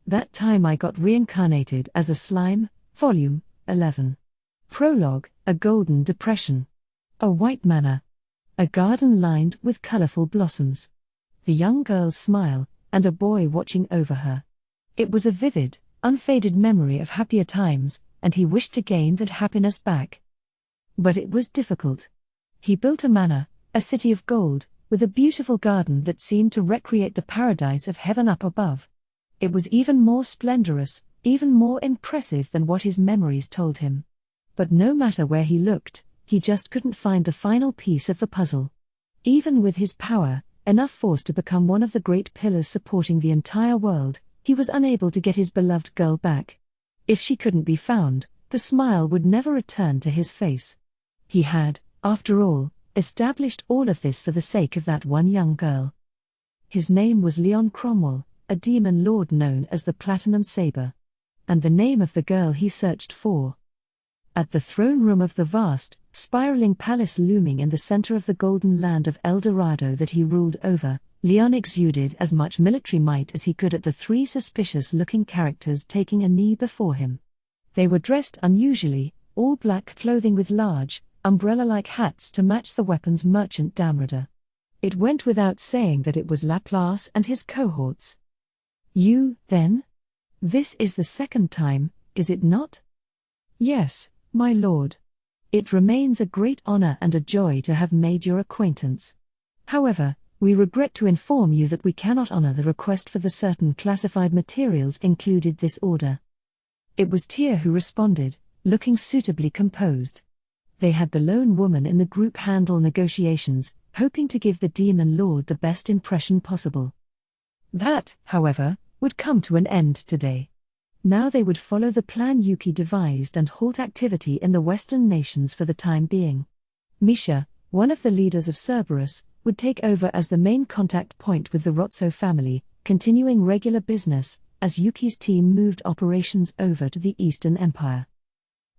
That time I got reincarnated as a slime, Volume 11. Prologue, a golden depression. A white manor. A garden lined with colorful blossoms. The young girl's smile, and a boy watching over her. It was a vivid, unfaded memory of happier times, and he wished to gain that happiness back. But it was difficult. He built a manor, a city of gold, with a beautiful garden that seemed to recreate the paradise of heaven up above. It was even more splendorous, even more impressive than what his memories told him. But no matter where he looked, he just couldn't find the final piece of the puzzle. Even with his power, enough force to become one of the great pillars supporting the entire world, he was unable to get his beloved girl back. If she couldn't be found, the smile would never return to his face. He had, after all, established all of this for the sake of that one young girl. His name was Leon Cromwell, a demon lord known as the Platinum Saber. And the name of the girl he searched for. At the throne room of the vast, spiraling palace looming in the center of the golden land of El Dorado that he ruled over, Leon exuded as much military might as he could at the three suspicious-looking characters taking a knee before him. They were dressed unusually, all black clothing with large, umbrella-like hats to match the weapons merchant Damrada. It went without saying that it was Laplace and his cohorts. You, then? This is the second time, is it not? Yes, my lord. It remains a great honor and a joy to have made your acquaintance. However, we regret to inform you that we cannot honor the request for the certain classified materials included this order. It was Tyr who responded, looking suitably composed. They had the lone woman in the group handle negotiations, hoping to give the demon lord the best impression possible. That, however, would come to an end today. Now they would follow the plan Yuki devised and halt activity in the Western nations for the time being. Misha, one of the leaders of Cerberus, would take over as the main contact point with the Rotso family, continuing regular business, as Yuki's team moved operations over to the Eastern Empire.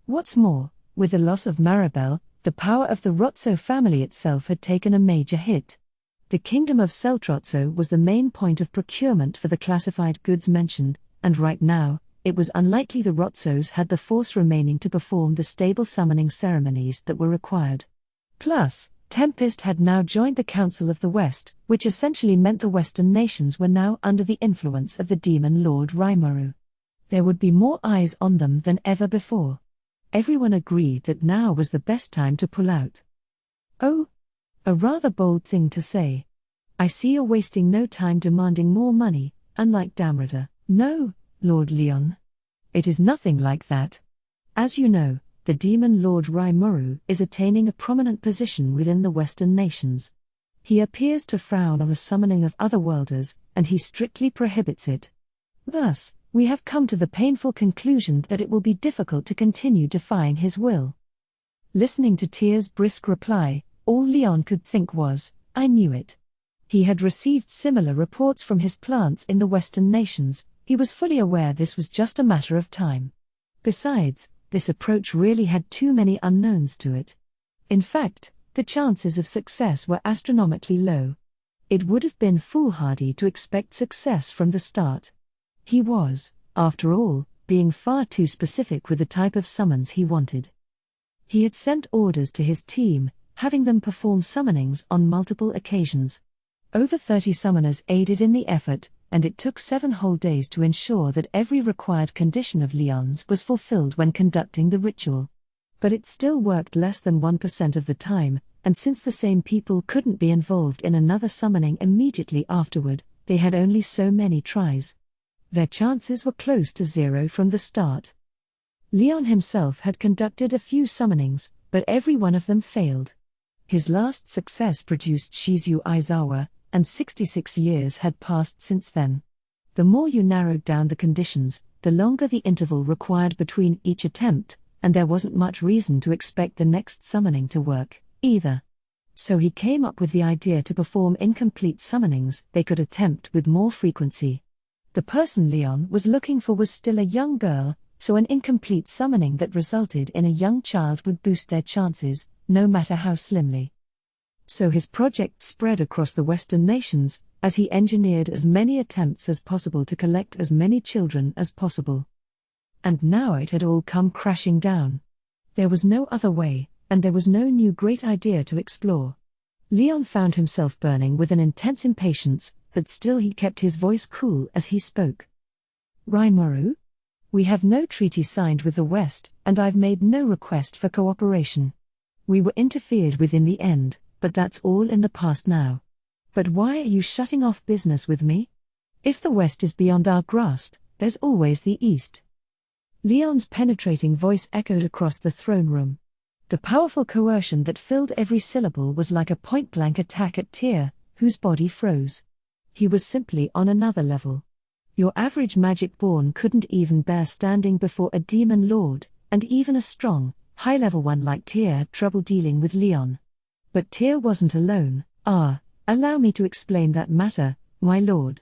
What's more, with the loss of Maribel, the power of the Rotso family itself had taken a major hit. The kingdom of Celtrotso was the main point of procurement for the classified goods mentioned, and right now, it was unlikely the Rotsos had the force remaining to perform the stable summoning ceremonies that were required. Plus, Tempest had now joined the Council of the West, which essentially meant the Western nations were now under the influence of the demon lord Rimuru. There would be more eyes on them than ever before. Everyone agreed that now was the best time to pull out. Oh, a rather bold thing to say. I see you're wasting no time demanding more money, unlike Damrada. No, Lord Leon. It is nothing like that. As you know, the demon lord Rimuru is attaining a prominent position within the Western nations. He appears to frown on the summoning of otherworlders, and he strictly prohibits it. Thus, we have come to the painful conclusion that it will be difficult to continue defying his will. Listening to Tyr's brisk reply, all Leon could think was, I knew it. He had received similar reports from his plants in the Western nations. He was fully aware this was just a matter of time. Besides, this approach really had too many unknowns to it. In fact, the chances of success were astronomically low. It would have been foolhardy to expect success from the start. He was, after all, being far too specific with the type of summons he wanted. He had sent orders to his team, having them perform summonings on multiple occasions. Over 30 summoners aided in the effort, and it took 7 whole days to ensure that every required condition of Leon's was fulfilled when conducting the ritual. But it still worked less than 1% of the time, and since the same people couldn't be involved in another summoning immediately afterward, they had only so many tries. Their chances were close to 0 from the start. Leon himself had conducted a few summonings, but every one of them failed. His last success produced Shizu Aizawa, and 66 years had passed since then. The more you narrowed down the conditions, the longer the interval required between each attempt, and there wasn't much reason to expect the next summoning to work, either. So he came up with the idea to perform incomplete summonings they could attempt with more frequency. The person Leon was looking for was still a young girl, so an incomplete summoning that resulted in a young child would boost their chances, no matter how slimly. So his project spread across the Western nations, as he engineered as many attempts as possible to collect as many children as possible. And now it had all come crashing down. There was no other way, and there was no new great idea to explore. Leon found himself burning with an intense impatience, but still he kept his voice cool as he spoke. Rimuru? We have no treaty signed with the West, and I've made no request for cooperation. We were interfered with in the end, but that's all in the past now. But why are you shutting off business with me? If the West is beyond our grasp, there's always the East. Leon's penetrating voice echoed across the throne room. The powerful coercion that filled every syllable was like a point-blank attack at Tyr, whose body froze. He was simply on another level. Your average magic-born couldn't even bear standing before a demon lord, and even a strong, high-level one like Tyr had trouble dealing with Leon. But Tyr wasn't alone. Allow me to explain that matter, my lord.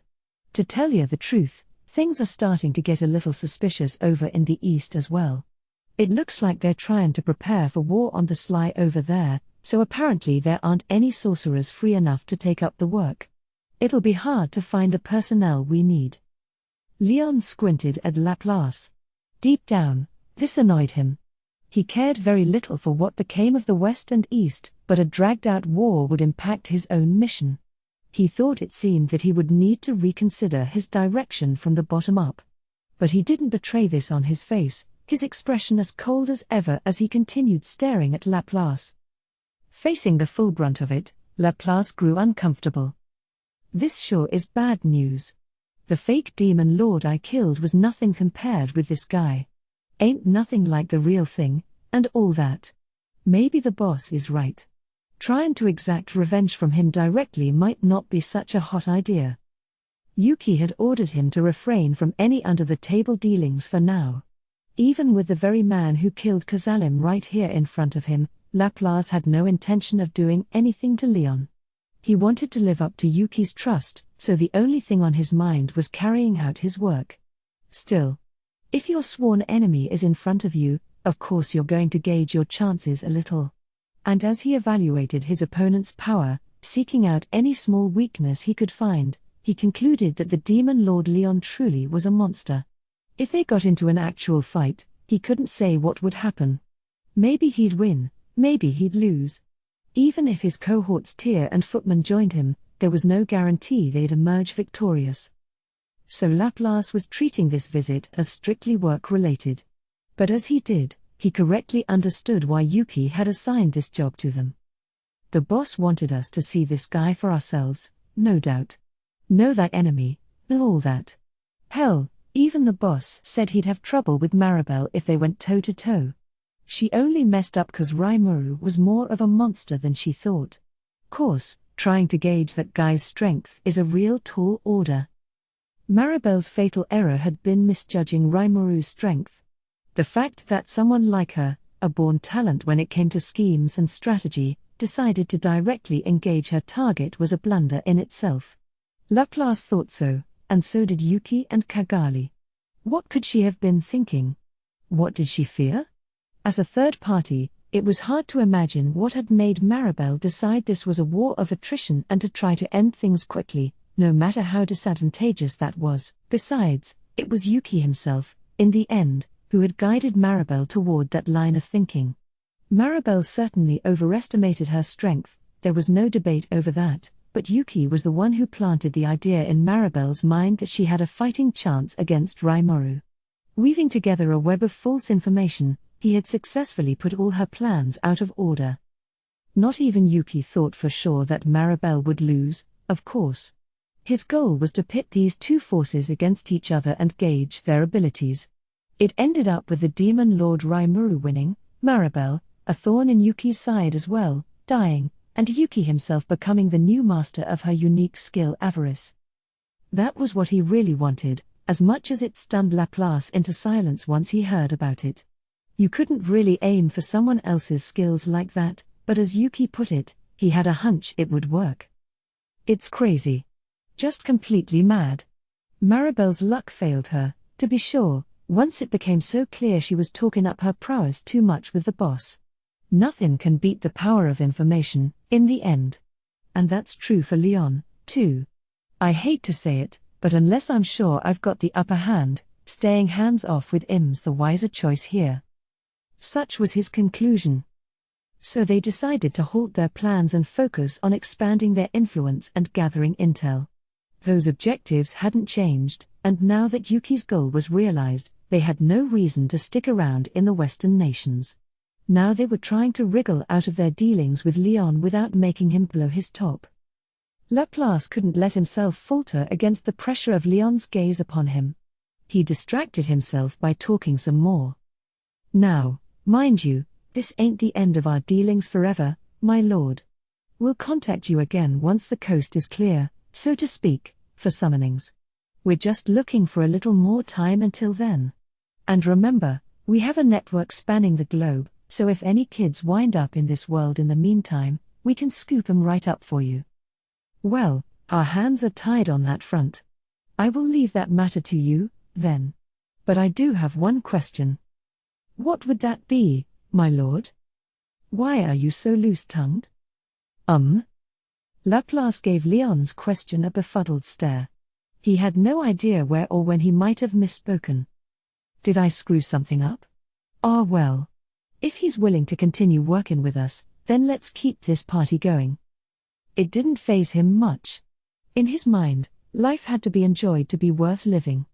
To tell you the truth, things are starting to get a little suspicious over in the East as well. It looks like they're trying to prepare for war on the sly over there, so apparently there aren't any sorcerers free enough to take up the work. It'll be hard to find the personnel we need. Leon squinted at Laplace. Deep down, this annoyed him. He cared very little for what became of the West and East, but a dragged-out war would impact his own mission. He thought it seemed that he would need to reconsider his direction from the bottom up. But he didn't betray this on his face, his expression as cold as ever as he continued staring at Laplace. Facing the full brunt of it, Laplace grew uncomfortable. This sure is bad news. The fake demon lord I killed was nothing compared with this guy. Ain't nothing like the real thing, and all that. Maybe the boss is right. Trying to exact revenge from him directly might not be such a hot idea. Yuki had ordered him to refrain from any under-the-table dealings for now. Even with the very man who killed Kazalim right here in front of him, Laplace had no intention of doing anything to Leon. He wanted to live up to Yuki's trust, so the only thing on his mind was carrying out his work. Still, if your sworn enemy is in front of you, of course you're going to gauge your chances a little. And as he evaluated his opponent's power, seeking out any small weakness he could find, he concluded that the demon lord Leon truly was a monster. If they got into an actual fight, he couldn't say what would happen. Maybe he'd win, maybe he'd lose. Even if his cohorts Tyr and Footman joined him, there was no guarantee they'd emerge victorious. So Laplace was treating this visit as strictly work-related. But as he did, he correctly understood why Yuki had assigned this job to them. The boss wanted us to see this guy for ourselves, no doubt. Know thy enemy, and all that. Hell, even the boss said he'd have trouble with Maribel if they went toe-to-toe. She only messed up 'cause Rimuru was more of a monster than she thought. Course, trying to gauge that guy's strength is a real tall order. Maribel's fatal error had been misjudging Rimuru's strength. The fact that someone like her, a born talent when it came to schemes and strategy, decided to directly engage her target was a blunder in itself. Laplace thought so, and so did Yuki and Kagali. What could she have been thinking? What did she fear? As a third party, it was hard to imagine what had made Maribel decide this was a war of attrition and to try to end things quickly, no matter how disadvantageous that was. Besides, it was Yuki himself, in the end, who had guided Maribel toward that line of thinking. Maribel certainly overestimated her strength, there was no debate over that, but Yuki was the one who planted the idea in Maribel's mind that she had a fighting chance against Rimuru. Weaving together a web of false information, he had successfully put all her plans out of order. Not even Yuki thought for sure that Maribel would lose, of course. His goal was to pit these two forces against each other and gauge their abilities. It ended up with the demon lord Rimuru winning, Maribel, a thorn in Yuki's side as well, dying, and Yuki himself becoming the new master of her unique skill Avarice. That was what he really wanted, as much as it stunned Laplace into silence once he heard about it. You couldn't really aim for someone else's skills like that, but as Yuki put it, he had a hunch it would work. It's crazy. Just completely mad. Maribel's luck failed her, to be sure, once it became so clear she was talking up her prowess too much with the boss. Nothing can beat the power of information, in the end. And that's true for Leon, too. I hate to say it, but unless I'm sure I've got the upper hand, staying hands off with Im's the wiser choice here. Such was his conclusion. So they decided to halt their plans and focus on expanding their influence and gathering intel. Those objectives hadn't changed, and now that Yuki's goal was realized, they had no reason to stick around in the Western nations. Now they were trying to wriggle out of their dealings with Leon without making him blow his top. Laplace couldn't let himself falter against the pressure of Leon's gaze upon him. He distracted himself by talking some more. Now, mind you, this ain't the end of our dealings forever, my lord. We'll contact you again once the coast is clear, so to speak, for summonings. We're just looking for a little more time until then. And remember, we have a network spanning the globe, so if any kids wind up in this world in the meantime, we can scoop 'em right up for you. Well, our hands are tied on that front. I will leave that matter to you, then. But I do have one question. What would that be, my lord? Why are you so loose-tongued? Laplace gave Leon's question a befuddled stare. He had no idea where or when he might have misspoken. Did I screw something up? Ah well. If he's willing to continue working with us, then let's keep this party going. It didn't faze him much. In his mind, life had to be enjoyed to be worth living.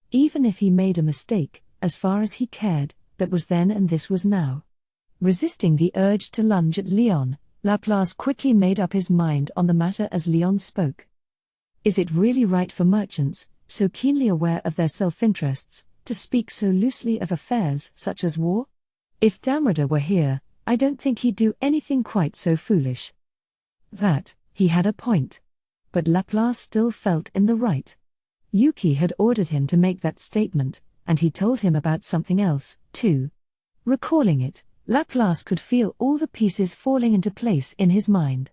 Even if he made a mistake, as far as he cared, that was then and this was now. Resisting the urge to lunge at Leon, Laplace quickly made up his mind on the matter as Leon spoke. Is it really right for merchants, so keenly aware of their self-interests, to speak so loosely of affairs such as war? If Damrada were here, I don't think he'd do anything quite so foolish. That, he had a point. But Laplace still felt in the right. Yuki had ordered him to make that statement, and he told him about something else, too. Recalling it, Laplace could feel all the pieces falling into place in his mind.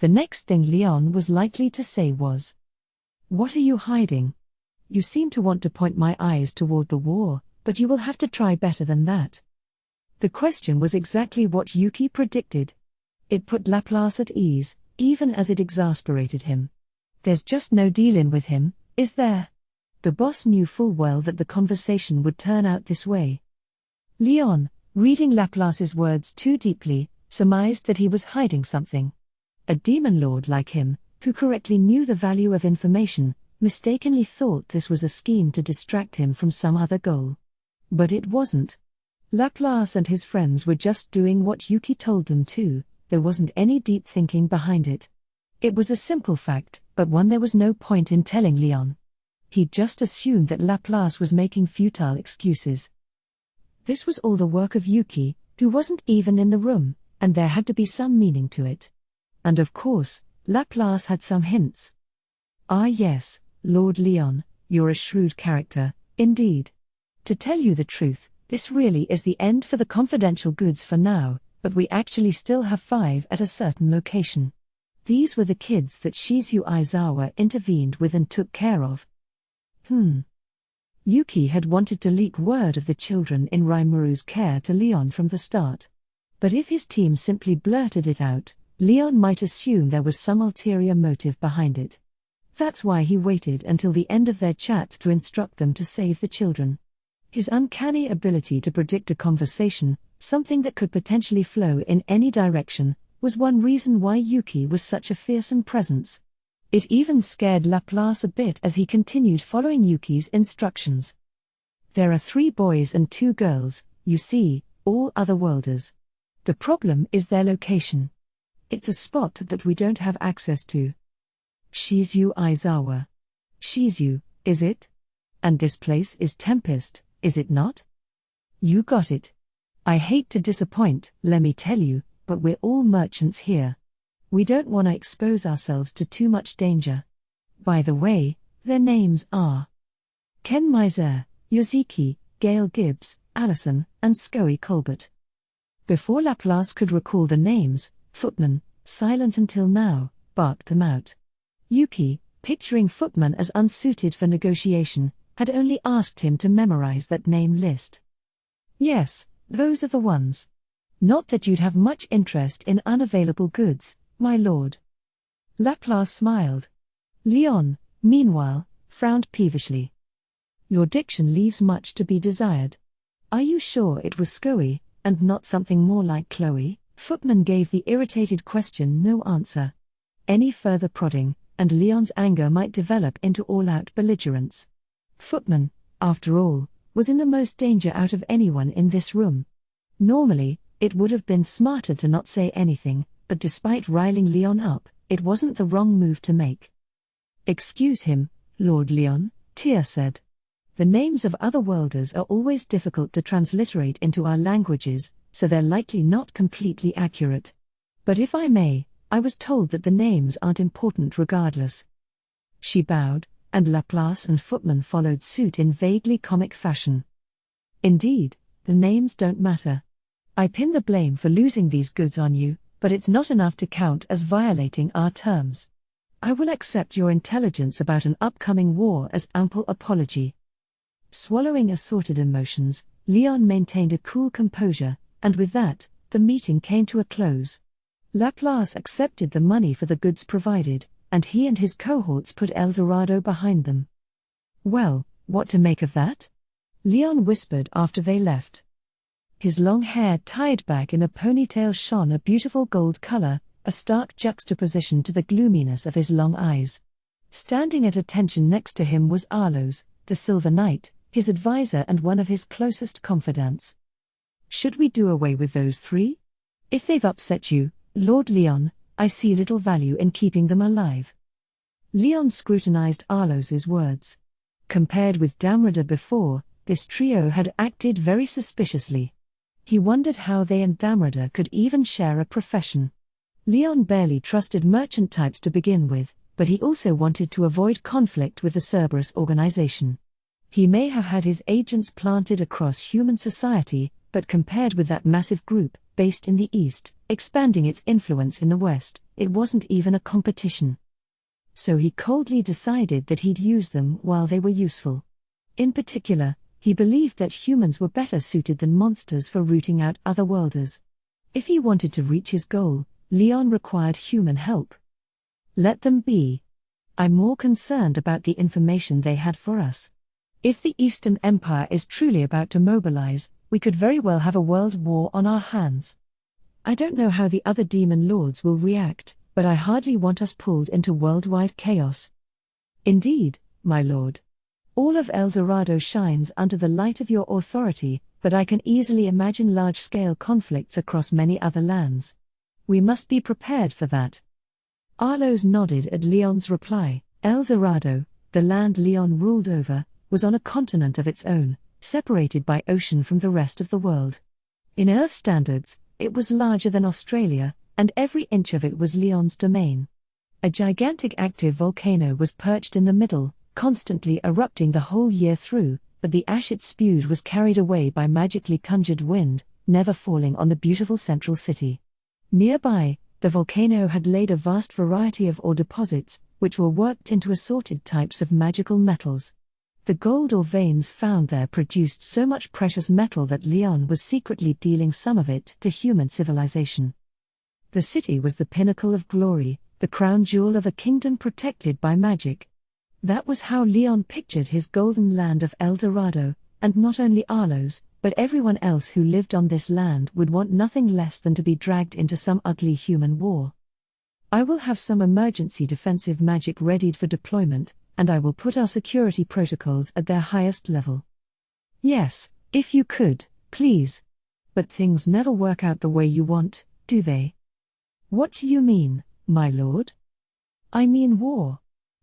The next thing Leon was likely to say was, "What are you hiding? You seem to want to point my eyes toward the war, but you will have to try better than that." The question was exactly what Yuki predicted. It put Laplace at ease, even as it exasperated him. There's just no dealin' with him, is there? The boss knew full well that the conversation would turn out this way. Leon, reading Laplace's words too deeply, surmised that he was hiding something. A demon lord like him, who correctly knew the value of information, mistakenly thought this was a scheme to distract him from some other goal. But it wasn't. Laplace and his friends were just doing what Yuki told them to. There wasn't any deep thinking behind it. It was a simple fact, but one there was no point in telling Leon. He'd just assumed that Laplace was making futile excuses. This was all the work of Yuki, who wasn't even in the room, and there had to be some meaning to it. And of course, Laplace had some hints. Ah yes, Lord Leon, you're a shrewd character, indeed. To tell you the truth, this really is the end for the confidential goods for now, but we actually still have 5 at a certain location. These were the kids that Shizu Aizawa intervened with and took care of. Yuki had wanted to leak word of the children in Raimuru's care to Leon from the start. But if his team simply blurted it out, Leon might assume there was some ulterior motive behind it. That's why he waited until the end of their chat to instruct them to save the children. His uncanny ability to predict a conversation, something that could potentially flow in any direction, was one reason why Yuki was such a fearsome presence. It even scared Laplace a bit as he continued following Yuki's instructions. There are 3 boys and 2 girls, you see, all otherworlders. The problem is their location. It's a spot that we don't have access to. Shizu Aizawa. Shizu, is it? And this place is Tempest, is it not? You got it. I hate to disappoint, let me tell you, but we're all merchants here. We don't want to expose ourselves to too much danger. By the way, their names are Ken Miser, Yoshiki, Gail Gibbs, Allison, and Scoey Colbert. Before Laplace could recall the names, Footman, silent until now, barked them out. Yuki, picturing Footman as unsuited for negotiation, had only asked him to memorize that name list. Yes, those are the ones. Not that you'd have much interest in unavailable goods, my lord. Laplace smiled. Leon, meanwhile, frowned peevishly. Your diction leaves much to be desired. Are you sure it was Scoey, and not something more like Chloe? Footman gave the irritated question no answer. Any further prodding, and Leon's anger might develop into all-out belligerence. Footman, after all, was in the most danger out of anyone in this room. Normally, it would have been smarter to not say anything, but despite riling Leon up, it wasn't the wrong move to make. Excuse him, Lord Leon, Tyr said. The names of otherworlders are always difficult to transliterate into our languages, so they're likely not completely accurate. But if I may, I was told that the names aren't important regardless. She bowed, and Laplace and Footman followed suit in vaguely comic fashion. Indeed, the names don't matter. I pin the blame for losing these goods on you, but it's not enough to count as violating our terms. I will accept your intelligence about an upcoming war as ample apology. Swallowing assorted emotions, Leon maintained a cool composure, and with that, the meeting came to a close. Laplace accepted the money for the goods provided, and he and his cohorts put El Dorado behind them. Well, what to make of that? Leon whispered after they left. His long hair tied back in a ponytail shone a beautiful gold color, a stark juxtaposition to the gloominess of his long eyes. Standing at attention next to him was Arlos, the Silver Knight, his advisor and one of his closest confidants. Should we do away with those three? If they've upset you, Lord Leon, I see little value in keeping them alive. Leon scrutinized Arlos's words. Compared with Damrida before, this trio had acted very suspiciously. He wondered how they and Damrida could even share a profession. Leon barely trusted merchant types to begin with, but he also wanted to avoid conflict with the Cerberus organization. He may have had his agents planted across human society, but compared with that massive group, based in the East, expanding its influence in the West, it wasn't even a competition. So he coldly decided that he'd use them while they were useful. In particular, he believed that humans were better suited than monsters for rooting out otherworlders. If he wanted to reach his goal, Leon required human help. Let them be. I'm more concerned about the information they had for us. If the Eastern Empire is truly about to mobilize, we could very well have a world war on our hands. I don't know how the other demon lords will react, but I hardly want us pulled into worldwide chaos. Indeed, my lord. All of El Dorado shines under the light of your authority, but I can easily imagine large-scale conflicts across many other lands. We must be prepared for that. Arlos nodded at Leon's reply. El Dorado, the land Leon ruled over, was on a continent of its own, separated by ocean from the rest of the world. In Earth standards, it was larger than Australia, and every inch of it was Leon's domain. A gigantic active volcano was perched in the middle, constantly erupting the whole year through, but the ash it spewed was carried away by magically conjured wind, never falling on the beautiful central city. Nearby, the volcano had laid a vast variety of ore deposits, which were worked into assorted types of magical metals. The gold ore veins found there produced so much precious metal that Leon was secretly dealing some of it to human civilization. The city was the pinnacle of glory, the crown jewel of a kingdom protected by magic. That was how Leon pictured his golden land of El Dorado, and not only Arlos, but everyone else who lived on this land would want nothing less than to be dragged into some ugly human war. I will have some emergency defensive magic readied for deployment, and I will put our security protocols at their highest level. Yes, if you could, please. But things never work out the way you want, do they? What do you mean, my lord? I mean war.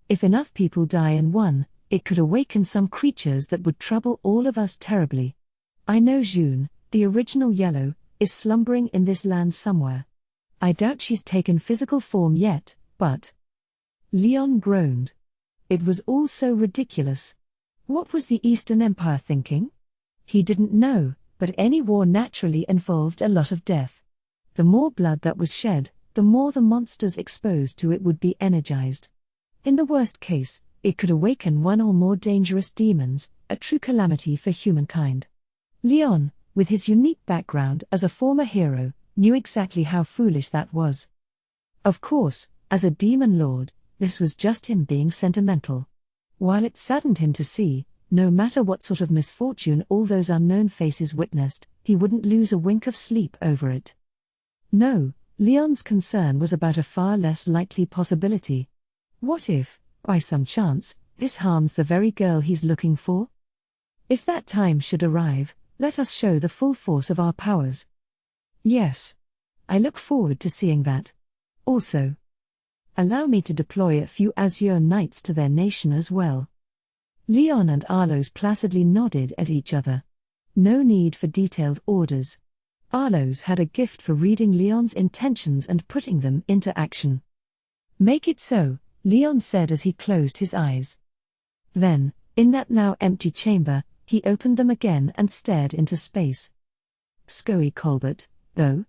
If enough people die in one, it could awaken some creatures that would trouble all of us terribly. I know June, the original Yellow, is slumbering in this land somewhere. I doubt she's taken physical form yet, but... Leon groaned. It was all so ridiculous. What was the Eastern Empire thinking? He didn't know, but any war naturally involved a lot of death. The more blood that was shed, the more the monsters exposed to it would be energized. In the worst case, it could awaken one or more dangerous demons, a true calamity for humankind. Leon, with his unique background as a former hero, knew exactly how foolish that was. Of course, as a demon lord, This was just him being sentimental. While it saddened him to see, no matter what sort of misfortune all those unknown faces witnessed, he wouldn't lose a wink of sleep over it. No, Leon's concern was about a far less likely possibility. What if, by some chance, this harms the very girl he's looking for? If that time should arrive, let us show the full force of our powers. Yes. I look forward to seeing that. Also, allow me to deploy a few Azure Knights to their nation as well. Leon and Arlos placidly nodded at each other. No need for detailed orders. Arlos had a gift for reading Leon's intentions and putting them into action. Make it so, Leon said as he closed his eyes. Then, in that now empty chamber, he opened them again and stared into space. Scoey Colbert, though.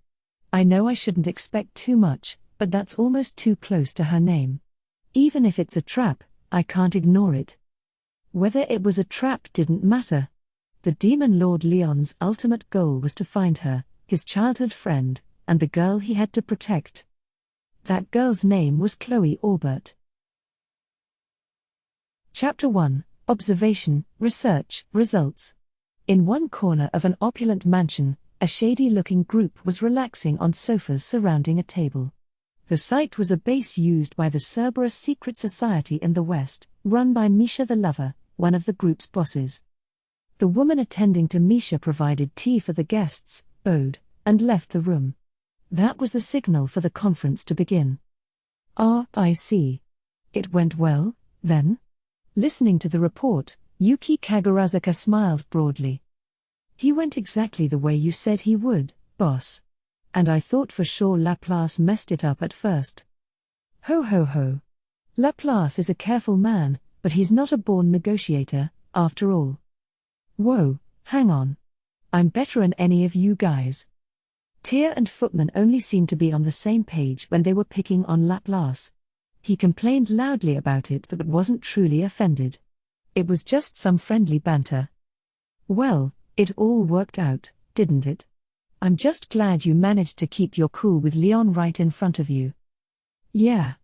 I know I shouldn't expect too much, but that's almost too close to her name. Even if it's a trap, I can't ignore it. Whether it was a trap didn't matter. The Demon Lord Leon's ultimate goal was to find her, his childhood friend, and the girl he had to protect. That girl's name was Chloe Orbert. Chapter 1, Observation, Research, Results. In one corner of an opulent mansion, a shady-looking group was relaxing on sofas surrounding a table. The site was a base used by the Cerberus secret society in the West, run by Misha the Lover, one of the group's bosses. The woman attending to Misha provided tea for the guests, bowed, and left the room. That was the signal for the conference to begin. I see. It went well, then? Listening to the report, Yuki Kagarazaka smiled broadly. He went exactly the way you said he would, boss. And I thought for sure Laplace messed it up at first. Ho ho ho. Laplace is a careful man, but he's not a born negotiator, after all. Whoa, hang on. I'm better than any of you guys. Tyr and Footman only seemed to be on the same page when they were picking on Laplace. He complained loudly about it but wasn't truly offended. It was just some friendly banter. Well, it all worked out, didn't it? I'm just glad you managed to keep your cool with Leon right in front of you. Yeah.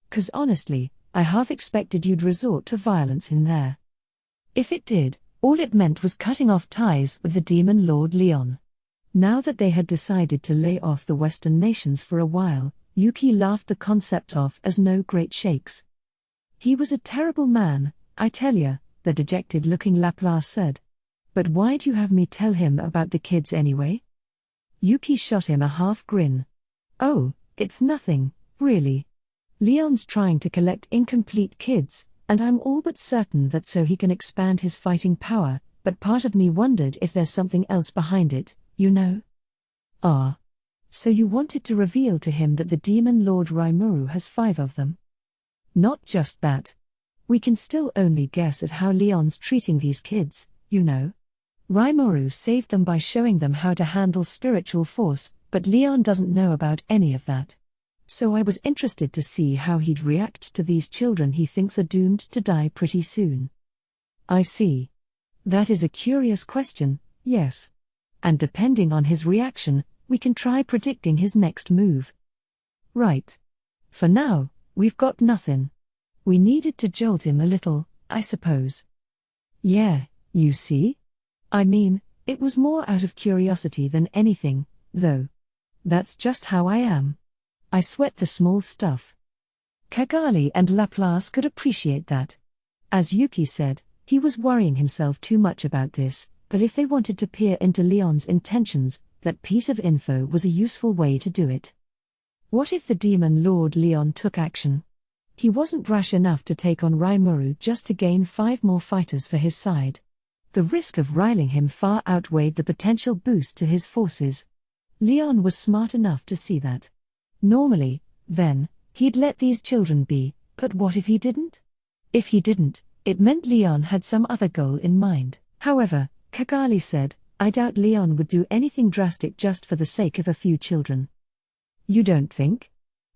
'Cause honestly, I half expected you'd resort to violence in there. If it did, all it meant was cutting off ties with the Demon Lord Leon. Now that they had decided to lay off the Western nations for a while, Yuki laughed the concept off as no great shakes. He was a terrible man, I tell ya, the dejected-looking Laplace said. But why'd you have me tell him about the kids anyway? Yuki shot him a half grin. Oh, it's nothing, really. Leon's trying to collect incomplete kids, and I'm all but certain that so he can expand his fighting power, but part of me wondered if there's something else behind it, you know? Ah. So you wanted to reveal to him that the Demon Lord Rimuru has 5 of them? Not just that. We can still only guess at how Leon's treating these kids, you know. Rimuru saved them by showing them how to handle spiritual force, but Leon doesn't know about any of that. So I was interested to see how he'd react to these children he thinks are doomed to die pretty soon. I see. That is a curious question, yes. And depending on his reaction, we can try predicting his next move. Right. For now, we've got nothing. We needed to jolt him a little, I suppose. Yeah, you see? I mean, it was more out of curiosity than anything, though. That's just how I am. I sweat the small stuff. Kagali and Laplace could appreciate that. As Yuki said, he was worrying himself too much about this, but if they wanted to peer into Leon's intentions, that piece of info was a useful way to do it. What if the Demon Lord Leon took action? He wasn't rash enough to take on Rimuru just to gain 5 more fighters for his side. The risk of riling him far outweighed the potential boost to his forces. Leon was smart enough to see that. Normally, then, he'd let these children be, but what if he didn't? If he didn't, it meant Leon had some other goal in mind. However, Kagali said, I doubt Leon would do anything drastic just for the sake of a few children. You don't think?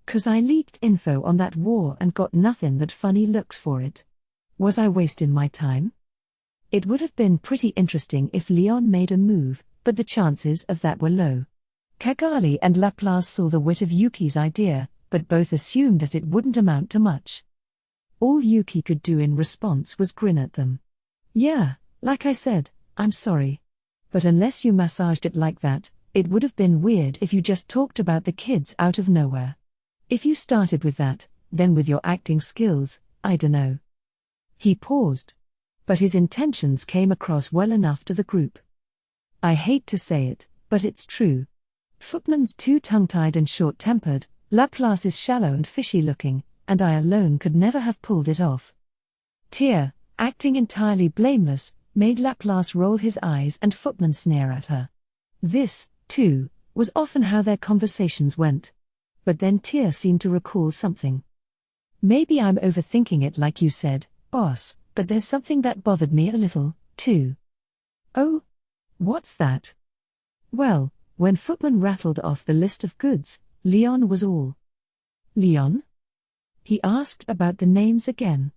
'Cause I leaked info on that war and got nothing but funny looks for it. Was I wasting my time? It would have been pretty interesting if Leon made a move, but the chances of that were low. Kagali and Laplace saw the wit of Yuki's idea, but both assumed that it wouldn't amount to much. All Yuki could do in response was grin at them. Yeah, like I said, I'm sorry. But unless you massaged it like that, it would have been weird if you just talked about the kids out of nowhere. If you started with that, then with your acting skills, I dunno. He paused. But his intentions came across well enough to the group. I hate to say it, but it's true. Footman's too tongue-tied and short-tempered, Laplace is shallow and fishy-looking, and I alone could never have pulled it off. Tia, acting entirely blameless, made Laplace roll his eyes and Footman sneer at her. This, too, was often how their conversations went. But then Tia seemed to recall something. Maybe I'm overthinking it like you said, boss, but there's something that bothered me a little, too. Oh? What's that? Well, when Footman rattled off the list of goods, Leon was all. Leon? He asked about the names again.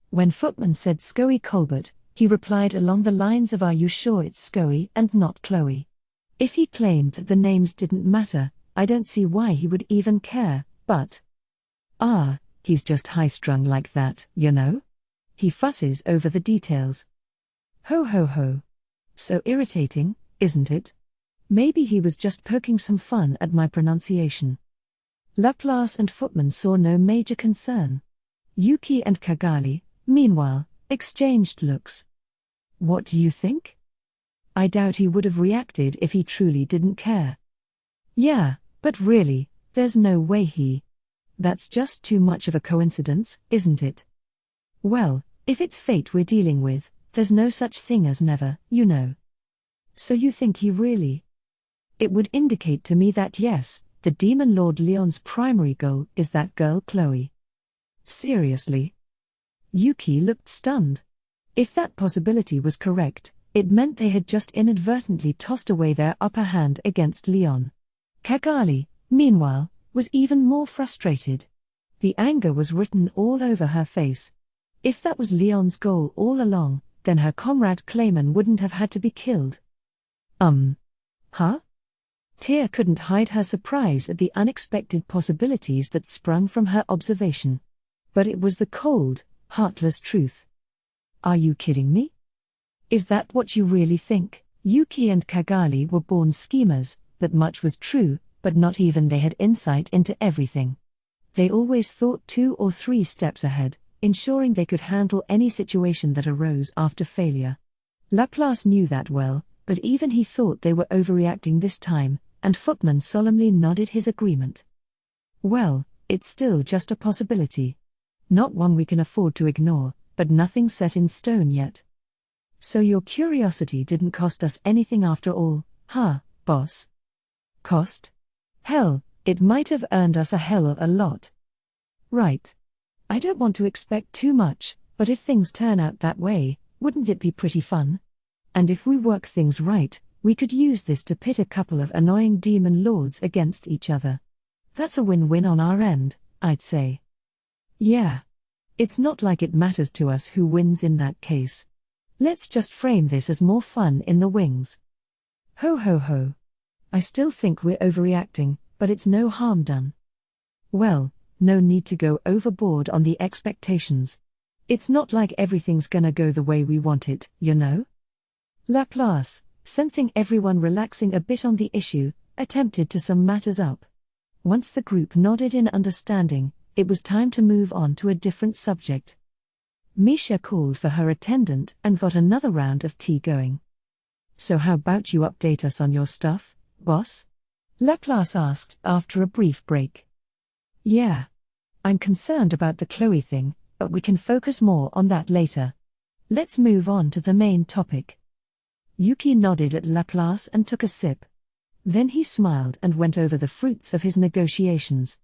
When Footman said Scoey Colbert, he replied along the lines of, are you sure it's Scoey and not Chloe? If he claimed that the names didn't matter, I don't see why he would even care, but... he's just high-strung like that, you know? He fusses over the details. Ho ho ho. So irritating, isn't it? Maybe he was just poking some fun at my pronunciation. Laplace and Footman saw no major concern. Yuki and Kagali, meanwhile, exchanged looks. What do you think? I doubt he would have reacted if he truly didn't care. Yeah, but really, there's no way he... That's just too much of a coincidence, isn't it? Well, if it's fate we're dealing with, there's no such thing as never, you know. So you think he really... It would indicate to me that yes, the Demon Lord Leon's primary goal is that girl Chloe. Seriously? Yuki looked stunned. If that possibility was correct, it meant they had just inadvertently tossed away their upper hand against Leon. Kagali, meanwhile, was even more frustrated. The anger was written all over her face. If that was Leon's goal all along, then her comrade Clayman wouldn't have had to be killed. Huh? Tia couldn't hide her surprise at the unexpected possibilities that sprung from her observation. But it was the cold, heartless truth. Are you kidding me? Is that what you really think? Yuki and Kagali were born schemers, that much was true, but not even they had insight into everything. They always thought 2 or 3 steps ahead, ensuring they could handle any situation that arose after failure. Laplace knew that well, but even he thought they were overreacting this time, and Footman solemnly nodded his agreement. Well, it's still just a possibility. Not one we can afford to ignore, but nothing set in stone yet. So your curiosity didn't cost us anything after all, huh, boss? Cost? Hell, it might have earned us a hell of a lot. Right. I don't want to expect too much, but if things turn out that way, wouldn't it be pretty fun? And if we work things right, we could use this to pit a couple of annoying demon lords against each other. That's a win-win on our end, I'd say. Yeah. It's not like it matters to us who wins in that case. Let's just frame this as more fun in the wings. Ho ho ho. I still think we're overreacting, but it's no harm done. Well, no need to go overboard on the expectations. It's not like everything's gonna go the way we want it, you know? Laplace, sensing everyone relaxing a bit on the issue, attempted to sum matters up. Once the group nodded in understanding, it was time to move on to a different subject. Misha called for her attendant and got another round of tea going. So how about you update us on your stuff, boss? Laplace asked after a brief break. Yeah. I'm concerned about the Chloe thing, but we can focus more on that later. Let's move on to the main topic. Yuki nodded at Laplace and took a sip. Then he smiled and went over the fruits of his negotiations.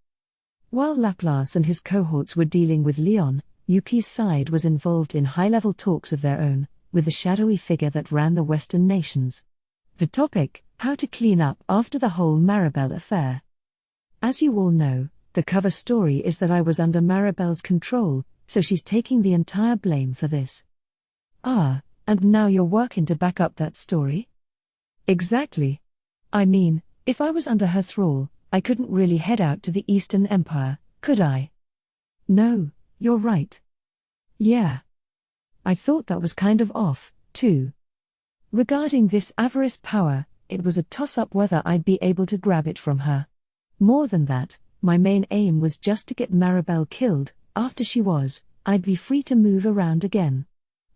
While Laplace and his cohorts were dealing with Leon, Yuki's side was involved in high-level talks of their own, with the shadowy figure that ran the Western nations. The topic, how to clean up after the whole Maribel affair. As you all know, the cover story is that I was under Maribel's control, so she's taking the entire blame for this. Ah, and now you're working to back up that story? Exactly. I mean, if I was under her thrall, I couldn't really head out to the Eastern Empire, could I? No, you're right. Yeah. I thought that was kind of off, too. Regarding this avarice power, it was a toss-up whether I'd be able to grab it from her. More than that, my main aim was just to get Maribel killed. After she was, I'd be free to move around again.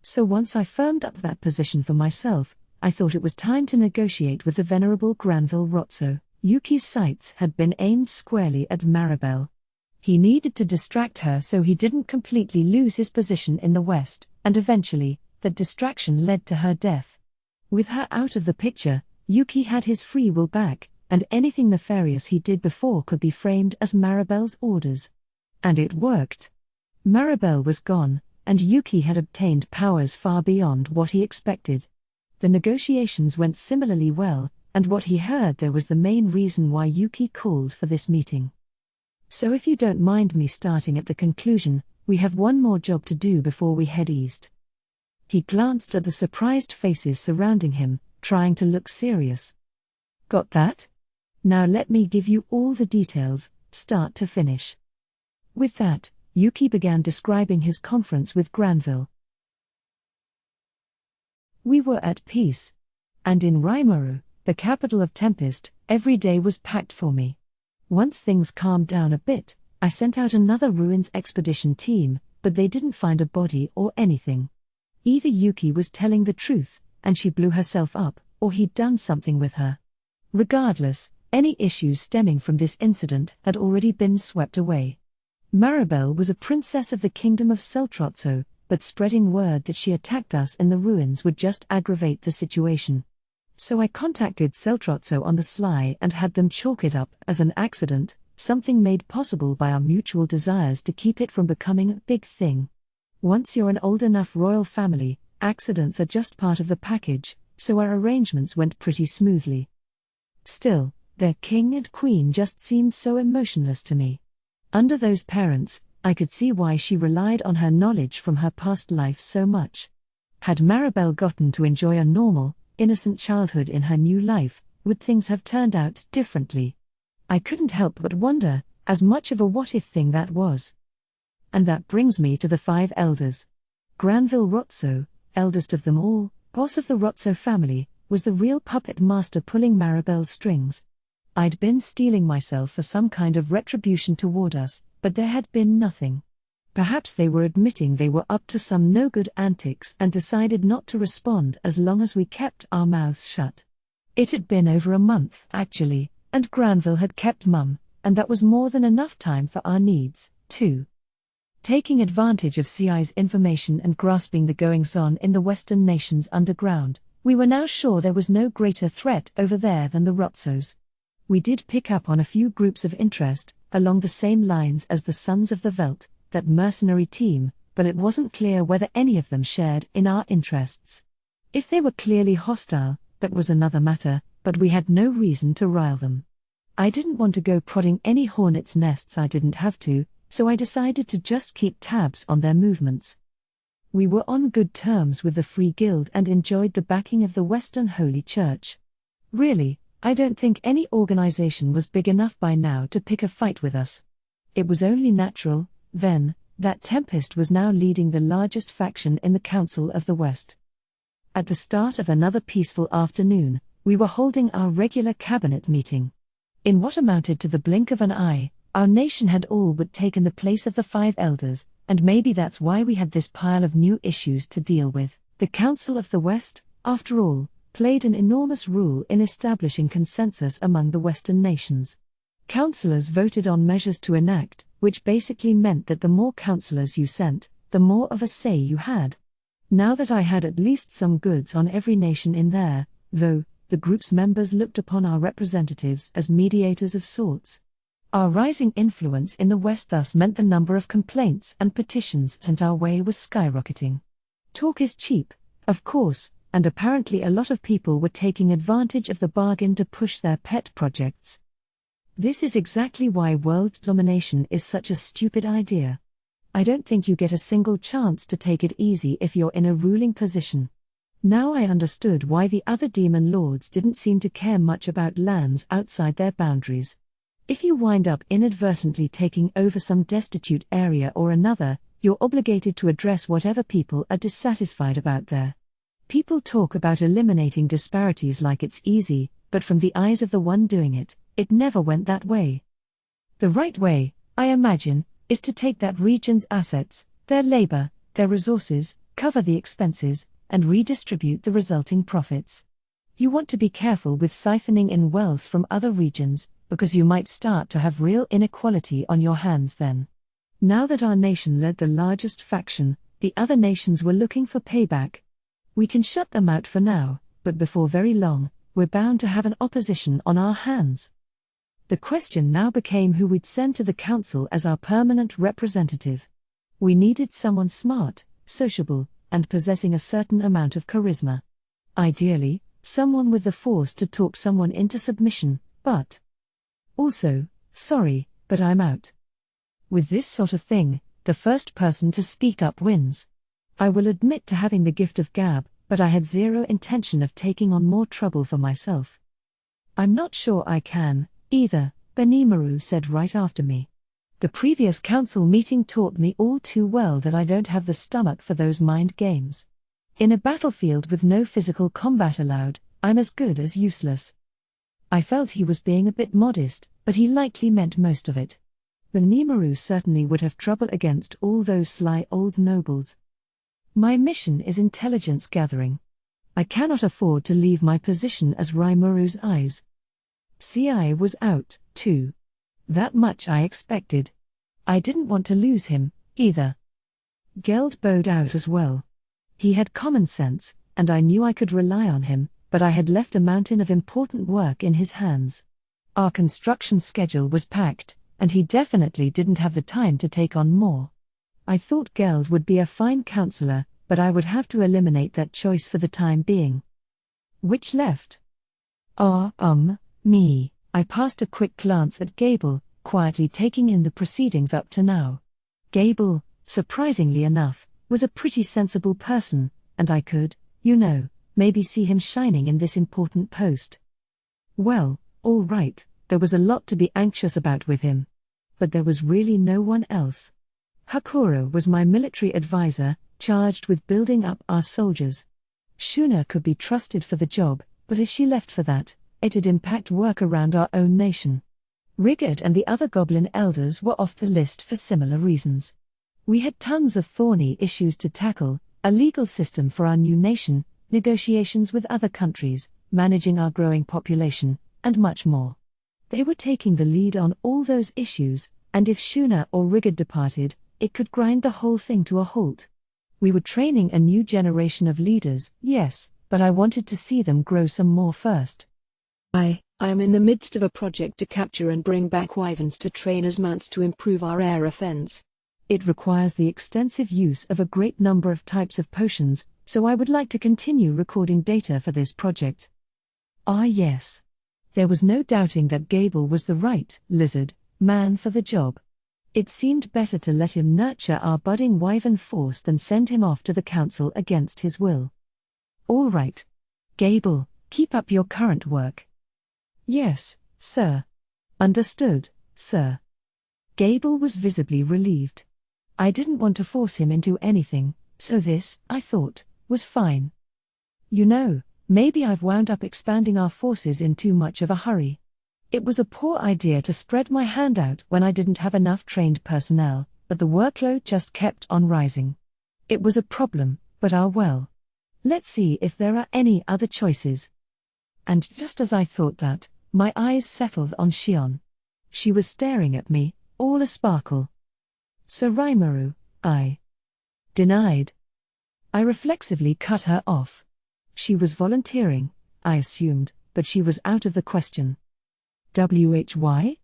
So once I firmed up that position for myself, I thought it was time to negotiate with the venerable Granville Rotso. Yuki's sights had been aimed squarely at Maribel. He needed to distract her so he didn't completely lose his position in the West, and eventually, that distraction led to her death. With her out of the picture, Yuki had his free will back, and anything nefarious he did before could be framed as Maribel's orders. And it worked. Maribel was gone, and Yuki had obtained powers far beyond what he expected. The negotiations went similarly well, and what he heard there was the main reason why Yuki called for this meeting. So if you don't mind me starting at the conclusion, we have one more job to do before we head east. He glanced at the surprised faces surrounding him, trying to look serious. Got that? Now let me give you all the details, start to finish. With that, Yuki began describing his conference with Granville. We were at peace. And in Rimuru, the capital of Tempest, every day was packed for me. Once things calmed down a bit, I sent out another ruins expedition team, but they didn't find a body or anything. Either Yuki was telling the truth, and she blew herself up, or he'd done something with her. Regardless, any issues stemming from this incident had already been swept away. Maribel was a princess of the kingdom of Seltrotso, but spreading word that she attacked us in the ruins would just aggravate the situation. So I contacted Seltrotso on the sly and had them chalk it up as an accident, something made possible by our mutual desires to keep it from becoming a big thing. Once you're an old enough royal family, accidents are just part of the package, so our arrangements went pretty smoothly. Still, their king and queen just seemed so emotionless to me. Under those parents, I could see why she relied on her knowledge from her past life so much. Had Maribel gotten to enjoy a normal, innocent childhood in her new life, would things have turned out differently? I couldn't help but wonder, as much of a what-if thing that was. And that brings me to the 5 elders. Granville Rotso, eldest of them all, boss of the Rotso family, was the real puppet master pulling Maribel's strings. I'd been steeling myself for some kind of retribution toward us, but there had been nothing. Perhaps they were admitting they were up to some no-good antics and decided not to respond as long as we kept our mouths shut. It had been over a month, actually, and Granville had kept mum, and that was more than enough time for our needs, too. Taking advantage of CI's information and grasping the goings-on in the Western nations underground, we were now sure there was no greater threat over there than the Rotsos. We did pick up on a few groups of interest, along the same lines as the Sons of the Veldt, that mercenary team, but it wasn't clear whether any of them shared in our interests. If they were clearly hostile, that was another matter, but we had no reason to rile them. I didn't want to go prodding any hornets' nests I didn't have to, so I decided to just keep tabs on their movements. We were on good terms with the Free Guild and enjoyed the backing of the Western Holy Church. Really, I don't think any organization was big enough by now to pick a fight with us. It was only natural, then, that Tempest was now leading the largest faction in the Council of the West. At the start of another peaceful afternoon, we were holding our regular cabinet meeting. In what amounted to the blink of an eye, our nation had all but taken the place of the 5 elders, and maybe that's why we had this pile of new issues to deal with. The Council of the West, after all, played an enormous role in establishing consensus among the Western nations. Councillors voted on measures to enact, which basically meant that the more councillors you sent, the more of a say you had. Now that I had at least some goods on every nation in there, though, the group's members looked upon our representatives as mediators of sorts. Our rising influence in the West thus meant the number of complaints and petitions sent our way was skyrocketing. Talk is cheap, of course, and apparently a lot of people were taking advantage of the bargain to push their pet projects. This is exactly why world domination is such a stupid idea. I don't think you get a single chance to take it easy if you're in a ruling position. Now I understood why the other demon lords didn't seem to care much about lands outside their boundaries. If you wind up inadvertently taking over some destitute area or another, you're obligated to address whatever people are dissatisfied about there. People talk about eliminating disparities like it's easy, but from the eyes of the one doing it, it never went that way. The right way, I imagine, is to take that region's assets, their labor, their resources, cover the expenses, and redistribute the resulting profits. You want to be careful with siphoning in wealth from other regions, because you might start to have real inequality on your hands then. Now that our nation led the largest faction, the other nations were looking for payback. We can shut them out for now, but before very long, we're bound to have an opposition on our hands. The question now became who we'd send to the council as our permanent representative. We needed someone smart, sociable, and possessing a certain amount of charisma. Ideally, someone with the force to talk someone into submission, but also, sorry, but I'm out. With this sort of thing, the first person to speak up wins. I will admit to having the gift of gab, but I had zero intention of taking on more trouble for myself. I'm not sure I can, either, Benimaru said right after me. The previous council meeting taught me all too well that I don't have the stomach for those mind games. In a battlefield with no physical combat allowed, I'm as good as useless. I felt he was being a bit modest, but he likely meant most of it. Benimaru certainly would have trouble against all those sly old nobles. My mission is intelligence gathering. I cannot afford to leave my position as Raimuru's eyes. CI was out, too. That much I expected. I didn't want to lose him, either. Geld bowed out as well. He had common sense, and I knew I could rely on him, but I had left a mountain of important work in his hands. Our construction schedule was packed, and he definitely didn't have the time to take on more. I thought Geld would be a fine counselor, but I would have to eliminate that choice for the time being. Which left? Me. I passed a quick glance at Gable, quietly taking in the proceedings up to now. Gable, surprisingly enough, was a pretty sensible person, and I could, maybe see him shining in this important post. Well, all right, there was a lot to be anxious about with him. But there was really no one else. Hakura was my military advisor, charged with building up our soldiers. Shuna could be trusted for the job, but if she left for that, it'd impact work around our own nation. Rigard and the other goblin elders were off the list for similar reasons. We had tons of thorny issues to tackle, a legal system for our new nation, negotiations with other countries, managing our growing population, and much more. They were taking the lead on all those issues, and if Shuna or Rigard departed, it could grind the whole thing to a halt. We were training a new generation of leaders, yes, but I wanted to see them grow some more first. I am in the midst of a project to capture and bring back wyverns to train as mounts to improve our air offense. It requires the extensive use of a great number of types of potions, so I would like to continue recording data for this project. Yes. There was no doubting that Gable was the right lizard man for the job. It seemed better to let him nurture our budding wyvern force than send him off to the council against his will. All right. Gable, keep up your current work. Yes, sir. Understood, sir. Gable was visibly relieved. I didn't want to force him into anything, so this, I thought, was fine. Maybe I've wound up expanding our forces in too much of a hurry. It was a poor idea to spread my hand out when I didn't have enough trained personnel, but the workload just kept on rising. It was a problem, but well. Let's see if there are any other choices. And just as I thought that, my eyes settled on Shion. She was staring at me, all a sparkle. Sir Raimaru, I denied. I reflexively cut her off. She was volunteering, I assumed, but she was out of the question. Why?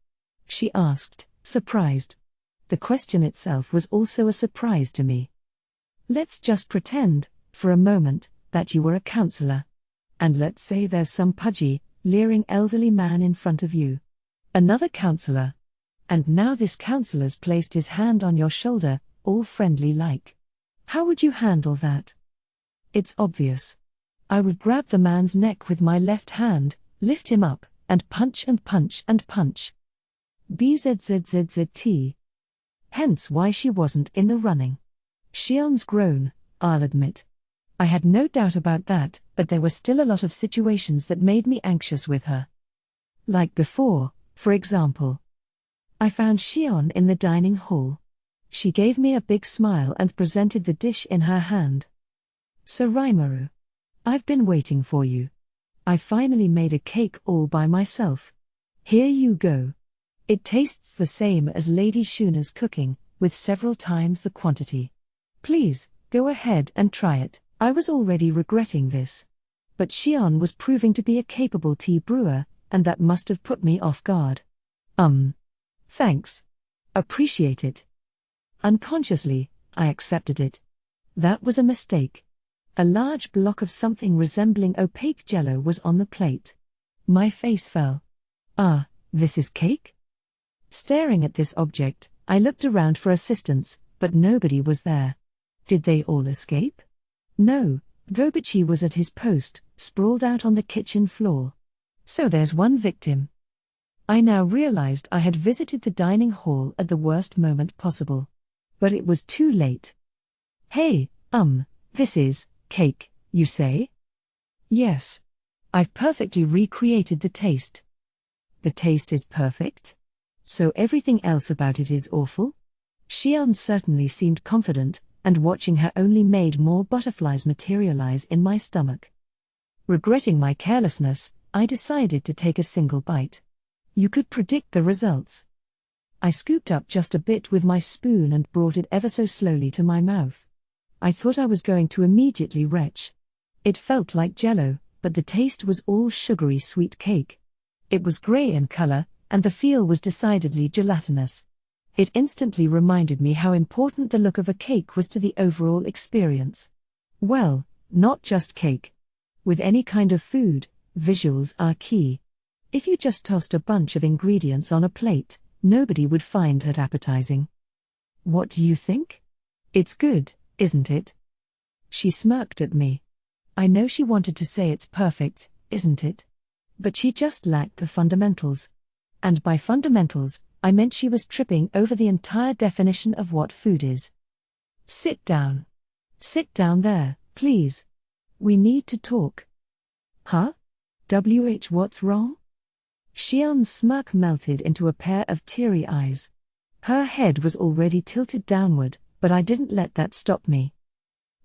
She asked, surprised. The question itself was also a surprise to me. Let's just pretend, for a moment, that you were a counselor. And let's say there's some pudgy, leering elderly man in front of you. Another counselor. And now this counselor's placed his hand on your shoulder, all friendly-like. How would you handle that? It's obvious. I would grab the man's neck with my left hand, lift him up, and punch and punch and punch. BZZZZT. Hence why she wasn't in the running. Shion's groan, I'll admit. I had no doubt about that, but there were still a lot of situations that made me anxious with her. Like before, for example. I found Shion in the dining hall. She gave me a big smile and presented the dish in her hand. Surimaru. I've been waiting for you. I finally made a cake all by myself. Here you go. It tastes the same as Lady Shuna's cooking, with several times the quantity. Please, go ahead and try it. I was already regretting this. But Shion was proving to be a capable tea brewer, and that must have put me off guard. Thanks. Appreciate it. Unconsciously, I accepted it. That was a mistake. A large block of something resembling opaque jello was on the plate. My face fell. Ah, this is cake? Staring at this object, I looked around for assistance, but nobody was there. Did they all escape? No, Gobichi was at his post, sprawled out on the kitchen floor. So there's one victim. I now realized I had visited the dining hall at the worst moment possible. But it was too late. Hey, this is cake, you say? Yes. I've perfectly recreated the taste. The taste is perfect? So everything else about it is awful? Shion certainly seemed confident, and watching her only made more butterflies materialize in my stomach. Regretting my carelessness, I decided to take a single bite. You could predict the results. I scooped up just a bit with my spoon and brought it ever so slowly to my mouth. I thought I was going to immediately retch. It felt like jello, but the taste was all sugary sweet cake. It was grey in color, and the feel was decidedly gelatinous. It instantly reminded me how important the look of a cake was to the overall experience. Well, not just cake. With any kind of food, visuals are key. If you just tossed a bunch of ingredients on a plate, nobody would find that appetizing. What do you think? It's good, isn't it? She smirked at me. I know she wanted to say it's perfect, isn't it? But she just lacked the fundamentals. And by fundamentals, I meant she was tripping over the entire definition of what food is. Sit down. Sit down there, please. We need to talk. Huh? What's wrong? Shion's smirk melted into a pair of teary eyes. Her head was already tilted downward, but I didn't let that stop me.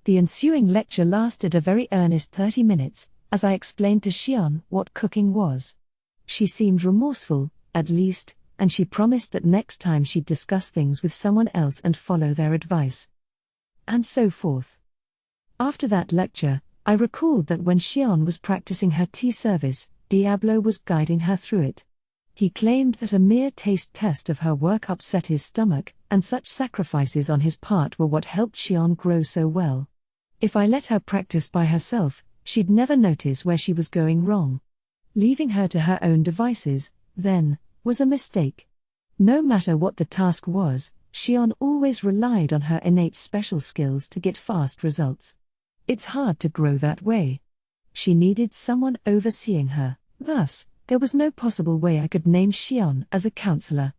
The ensuing lecture lasted a very earnest 30 minutes, as I explained to Shion what cooking was. She seemed remorseful, at least, and she promised that next time she'd discuss things with someone else and follow their advice. And so forth. After that lecture, I recalled that when Shion was practicing her tea service, Diablo was guiding her through it. He claimed that a mere taste test of her work upset his stomach, and such sacrifices on his part were what helped Shion grow so well. If I let her practice by herself, she'd never notice where she was going wrong. Leaving her to her own devices, then, was a mistake. No matter what the task was, Shion always relied on her innate special skills to get fast results. It's hard to grow that way. She needed someone overseeing her, thus, there was no possible way I could name Shion as a counselor.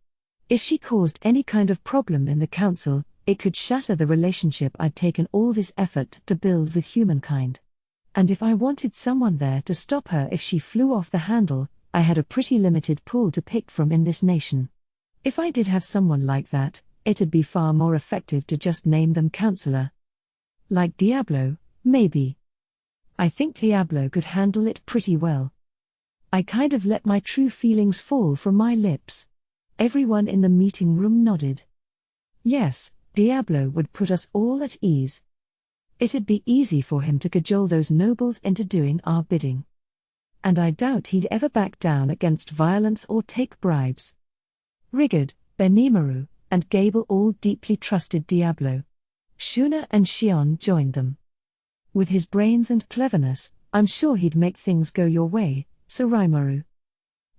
If she caused any kind of problem in the council, it could shatter the relationship I'd taken all this effort to build with humankind. And if I wanted someone there to stop her if she flew off the handle, I had a pretty limited pool to pick from in this nation. If I did have someone like that, it'd be far more effective to just name them counselor. Like Diablo, maybe. I think Diablo could handle it pretty well. I kind of let my true feelings fall from my lips. Everyone in the meeting room nodded. Yes, Diablo would put us all at ease. It'd be easy for him to cajole those nobles into doing our bidding. And I doubt he'd ever back down against violence or take bribes. Rigard, Benimaru, and Gable all deeply trusted Diablo. Shuna and Shion joined them. With his brains and cleverness, I'm sure he'd make things go your way, Surimaru.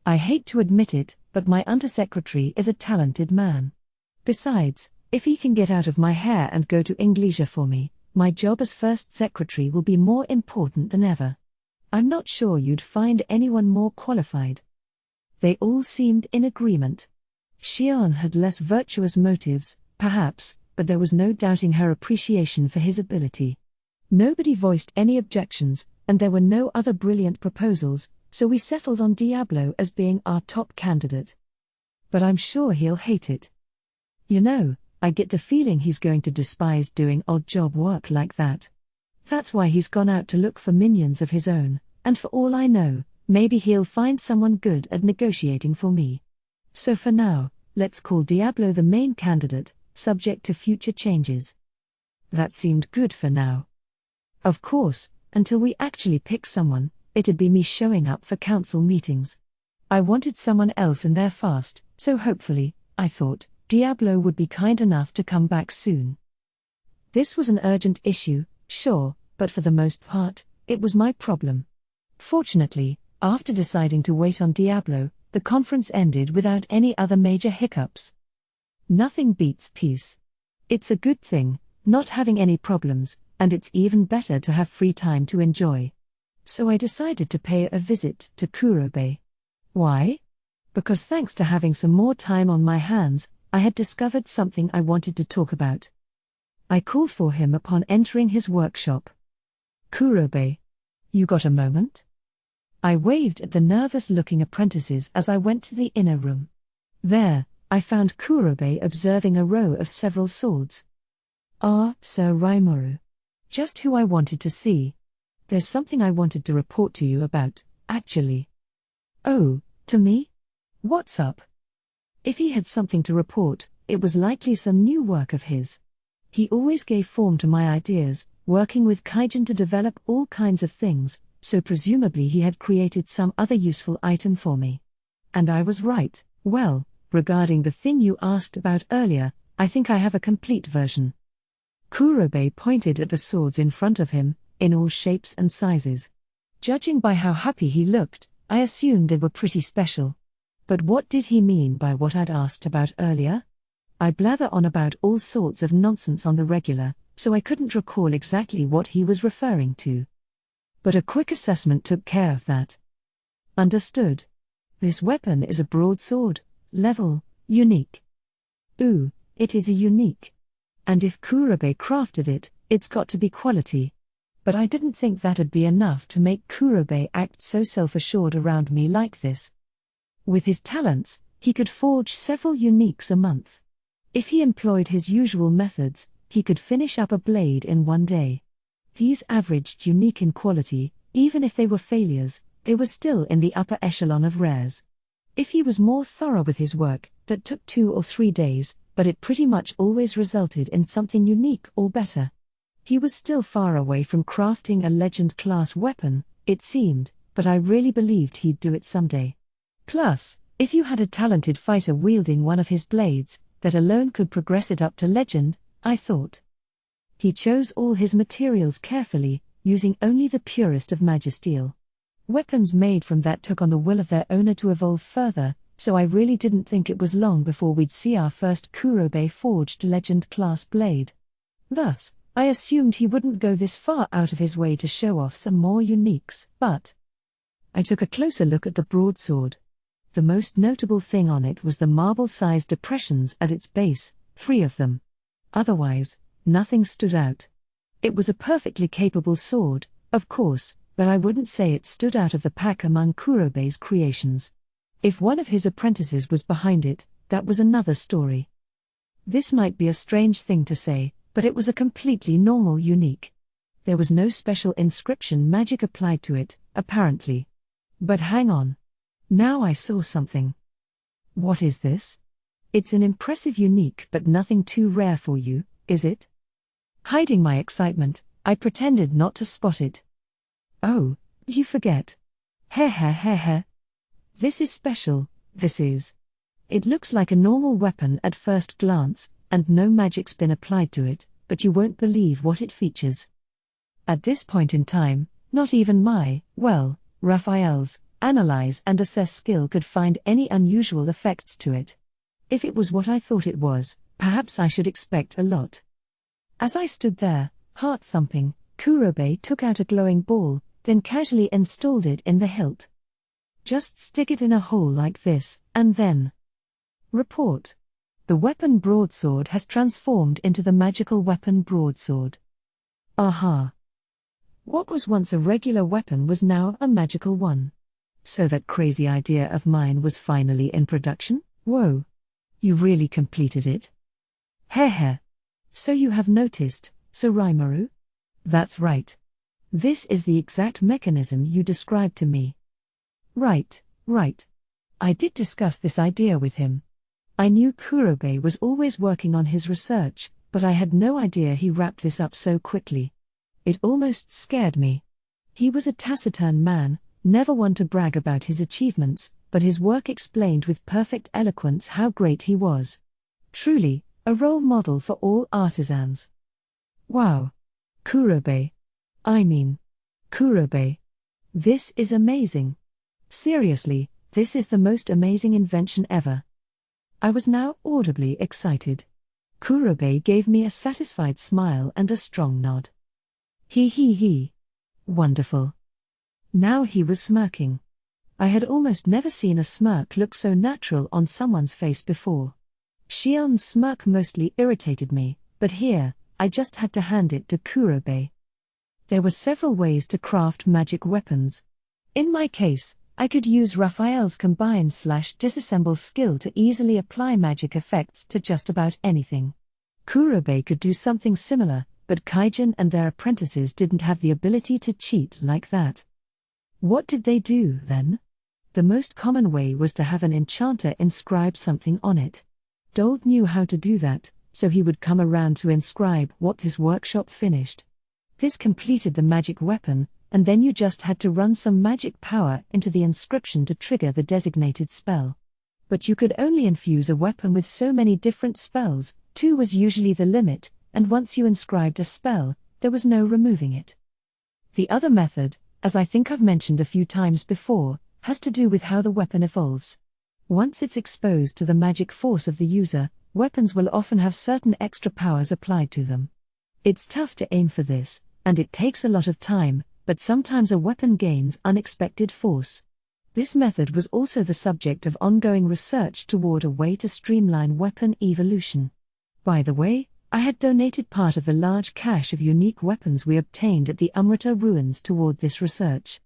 I hate to admit it, but my undersecretary is a talented man. Besides, if he can get out of my hair and go to Inglesia for me, my job as first secretary will be more important than ever. I'm not sure you'd find anyone more qualified. They all seemed in agreement. Shion had less virtuous motives, perhaps, but there was no doubting her appreciation for his ability. Nobody voiced any objections, and there were no other brilliant proposals, so we settled on Diablo as being our top candidate. But I'm sure he'll hate it. You know, I get the feeling he's going to despise doing odd job work like that. That's why he's gone out to look for minions of his own, and for all I know, maybe he'll find someone good at negotiating for me. So for now, let's call Diablo the main candidate, subject to future changes. That seemed good for now. Of course, until we actually pick someone, it'd be me showing up for council meetings. I wanted someone else in there fast, so hopefully, I thought, Diablo would be kind enough to come back soon. This was an urgent issue, sure, but for the most part, it was my problem. Fortunately, after deciding to wait on Diablo, the conference ended without any other major hiccups. Nothing beats peace. It's a good thing, not having any problems, and it's even better to have free time to enjoy. So I decided to pay a visit to Kurobe. Why? Because thanks to having some more time on my hands, I had discovered something I wanted to talk about. I called for him upon entering his workshop. Kurobe, you got a moment? I waved at the nervous-looking apprentices as I went to the inner room. There, I found Kurobe observing a row of several swords. Ah, Sir Rimuru. Just who I wanted to see. There's something I wanted to report to you about, actually. Oh, to me? What's up? If he had something to report, it was likely some new work of his. He always gave form to my ideas, working with Kaijin to develop all kinds of things, so presumably he had created some other useful item for me. And I was right. Well, regarding the thing you asked about earlier, I think I have a complete version. Kurobe pointed at the swords in front of him, in all shapes and sizes. Judging by how happy he looked, I assumed they were pretty special. But what did he mean by what I'd asked about earlier? I blather on about all sorts of nonsense on the regular, so I couldn't recall exactly what he was referring to. But a quick assessment took care of that. Understood. This weapon is a broadsword, level, unique. Ooh, it is a unique. And if Kurobe crafted it, it's got to be quality. But I didn't think that'd be enough to make Kurobe act so self-assured around me like this. With his talents, he could forge several uniques a month. If he employed his usual methods, he could finish up a blade in one day. These averaged unique in quality, even if they were failures, they were still in the upper echelon of rares. If he was more thorough with his work, that took 2 or 3 days, but it pretty much always resulted in something unique or better. He was still far away from crafting a legend-class weapon, it seemed, but I really believed he'd do it someday. Plus, if you had a talented fighter wielding one of his blades, that alone could progress it up to legend, I thought. He chose all his materials carefully, using only the purest of magisteel. Weapons made from that took on the will of their owner to evolve further, so I really didn't think it was long before we'd see our first Kurobe forged legend-class blade. Thus, I assumed he wouldn't go this far out of his way to show off some more uniques, but I took a closer look at the broadsword. The most notable thing on it was the marble-sized depressions at its base, 3 of them. Otherwise, nothing stood out. It was a perfectly capable sword, of course, but I wouldn't say it stood out of the pack among Kurobe's creations. If one of his apprentices was behind it, that was another story. This might be a strange thing to say, but it was a completely normal unique. There was no special inscription magic applied to it, apparently. But hang on. Now I saw something. What is this? It's an impressive unique but nothing too rare for you, is it? Hiding my excitement, I pretended not to spot it. Oh, did you forget? Heh. This is special, this is. It looks like a normal weapon at first glance, and no magic's been applied to it, but you won't believe what it features. At this point in time, not even my, Raphael's, analyze and assess skill could find any unusual effects to it. If it was what I thought it was, perhaps I should expect a lot. As I stood there, heart thumping, Kurobe took out a glowing ball, then casually installed it in the hilt. Just stick it in a hole like this, and then report. The weapon broadsword has transformed into the magical weapon broadsword. Aha! What was once a regular weapon was now a magical one. So that crazy idea of mine was finally in production? Whoa! You really completed it? Heh. So you have noticed, Sir Rimuru? That's right. This is the exact mechanism you described to me. Right. I did discuss this idea with him. I knew Kurobe was always working on his research, but I had no idea he wrapped this up so quickly. It almost scared me. He was a taciturn man, never one to brag about his achievements, but his work explained with perfect eloquence how great he was. Truly, a role model for all artisans. Wow. Kurobe. This is amazing. Seriously, this is the most amazing invention ever. I was now audibly excited. Kurobe gave me a satisfied smile and a strong nod. He. Wonderful. Now he was smirking. I had almost never seen a smirk look so natural on someone's face before. Shion's smirk mostly irritated me, but here, I just had to hand it to Kurobe. There were several ways to craft magic weapons. In my case, I could use Raphael's combine/disassemble skill to easily apply magic effects to just about anything. Kurobe could do something similar, but Kaijin and their apprentices didn't have the ability to cheat like that. What did they do, then? The most common way was to have an enchanter inscribe something on it. Dold knew how to do that, so he would come around to inscribe what his workshop finished. This completed the magic weapon, and then you just had to run some magic power into the inscription to trigger the designated spell. But you could only infuse a weapon with so many different spells, 2 was usually the limit, and once you inscribed a spell, there was no removing it. The other method, as I think I've mentioned a few times before, has to do with how the weapon evolves. Once it's exposed to the magic force of the user, weapons will often have certain extra powers applied to them. It's tough to aim for this, and it takes a lot of time, but sometimes a weapon gains unexpected force. This method was also the subject of ongoing research toward a way to streamline weapon evolution. By the way, I had donated part of the large cache of unique weapons we obtained at the Umrata ruins toward this research.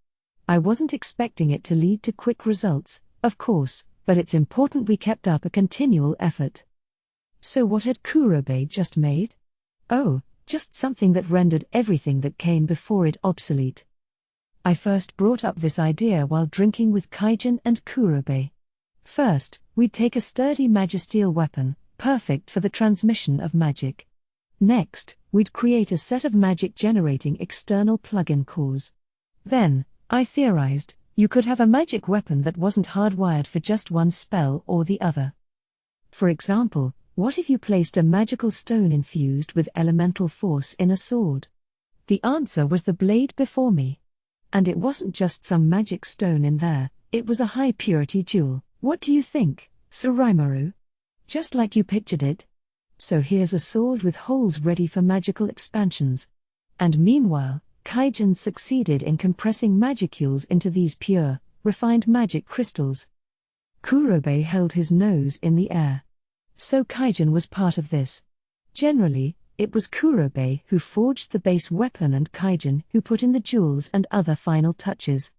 I wasn't expecting it to lead to quick results, of course, but it's important we kept up a continual effort. So what had Kurobe just made? Oh, just something that rendered everything that came before it obsolete. I first brought up this idea while drinking with Kaijin and Kurobe. First, we'd take a sturdy magisteel weapon, perfect for the transmission of magic. Next, we'd create a set of magic-generating external plug-in cores. Then, I theorized, you could have a magic weapon that wasn't hardwired for just one spell or the other. For example, what if you placed a magical stone infused with elemental force in a sword? The answer was the blade before me. And it wasn't just some magic stone in there, it was a high-purity jewel. What do you think, Sir Rimuru? Just like you pictured it? So here's a sword with holes ready for magical expansions. And meanwhile, Kaijin succeeded in compressing magicules into these pure, refined magic crystals. Kurobe held his nose in the air. So Kaijin was part of this. Generally, it was Kurobe who forged the base weapon and Kaijin who put in the jewels and other final touches.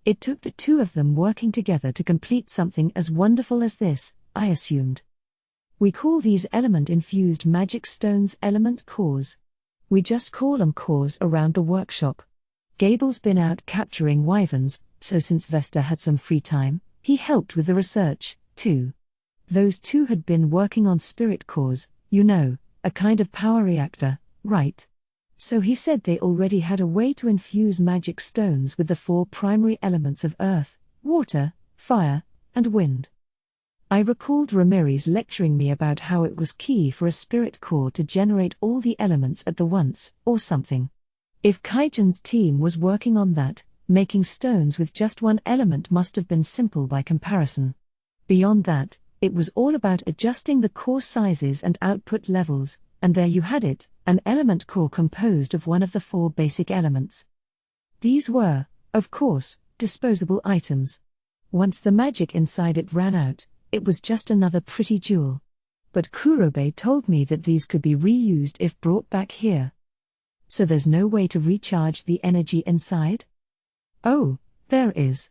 It took the two of them working together to complete something as wonderful as this, I assumed. We call these element-infused magic stones element cores. We just call them cores around the workshop. Gable's been out capturing wyverns, so since Vesta had some free time, he helped with the research, too. Those two had been working on spirit cores, a kind of power reactor, right? So he said they already had a way to infuse magic stones with the 4 primary elements of earth, water, fire, and wind. I recalled Ramirez lecturing me about how it was key for a spirit core to generate all the elements at the once, or something. If Kaijin's team was working on that, making stones with just one element must have been simple by comparison. Beyond that, it was all about adjusting the core sizes and output levels, and there you had it, an element core composed of one of the 4 basic elements. These were, of course, disposable items. Once the magic inside it ran out, it was just another pretty jewel. But Kurobe told me that these could be reused if brought back here. So there's no way to recharge the energy inside? Oh, there is.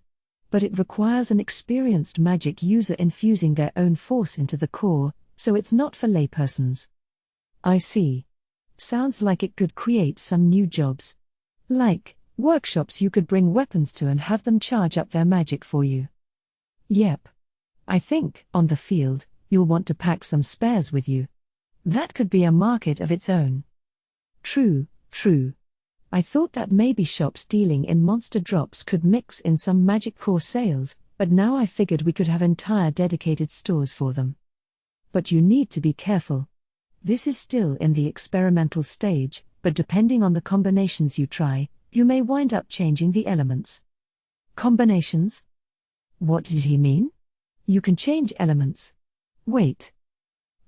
But it requires an experienced magic user infusing their own force into the core, so it's not for laypersons. I see. Sounds like it could create some new jobs. Like workshops you could bring weapons to and have them charge up their magic for you. Yep. I think, on the field, you'll want to pack some spares with you. That could be a market of its own. True. I thought that maybe shops dealing in monster drops could mix in some magic core sales, but now I figured we could have entire dedicated stores for them. But you need to be careful. This is still in the experimental stage, but depending on the combinations you try, you may wind up changing the elements. Combinations? What did he mean? You can change elements. Wait.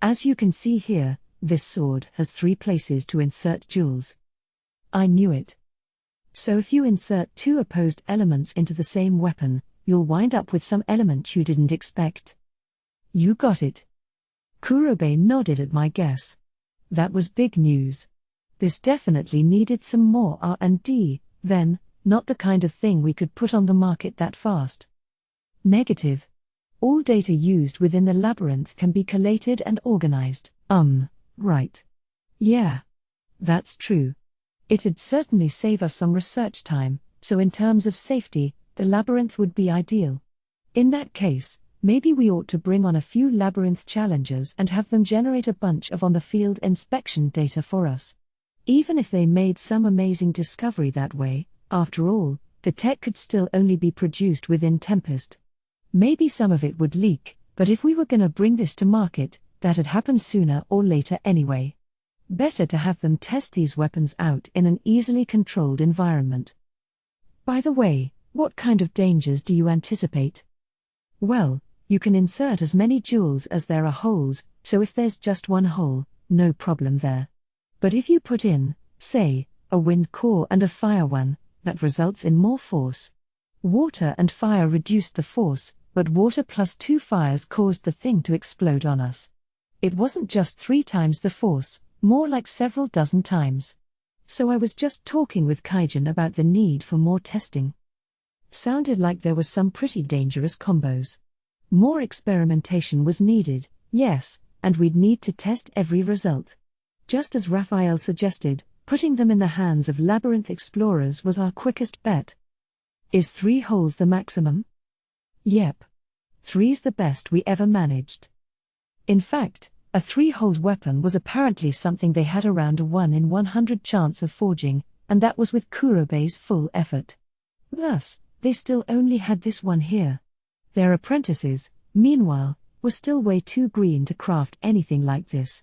As you can see here, this sword has 3 places to insert jewels. I knew it. So if you insert 2 opposed elements into the same weapon, you'll wind up with some element you didn't expect. You got it. Kurobe nodded at my guess. That was big news. This definitely needed some more R&D, then, not the kind of thing we could put on the market that fast. Negative. All data used within the labyrinth can be collated and organized. Right. Yeah. That's true. It'd certainly save us some research time, so in terms of safety, the labyrinth would be ideal. In that case, maybe we ought to bring on a few labyrinth challengers and have them generate a bunch of on-the-field inspection data for us. Even if they made some amazing discovery that way, after all, the tech could still only be produced within Tempest. Maybe some of it would leak, but if we were gonna bring this to market, that'd happen sooner or later anyway. Better to have them test these weapons out in an easily controlled environment. By the way, what kind of dangers do you anticipate? Well, you can insert as many jewels as there are holes, so if there's just one hole, no problem there. But if you put in, say, a wind core and a fire one, that results in more force. Water and fire reduced the force, but water plus 2 fires caused the thing to explode on us. It wasn't just 3 times the force, more like several dozen times. So I was just talking with Kaijin about the need for more testing. Sounded like there was some pretty dangerous combos. More experimentation was needed, yes, and we'd need to test every result. Just as Raphael suggested, putting them in the hands of labyrinth explorers was our quickest bet. Is 3 holes the maximum? Yep. 3's the best we ever managed. In fact, a 3-holed weapon was apparently something they had around a 1 in 100 chance of forging, and that was with Kurobe's full effort. Thus, they still only had this one here. Their apprentices, meanwhile, were still way too green to craft anything like this.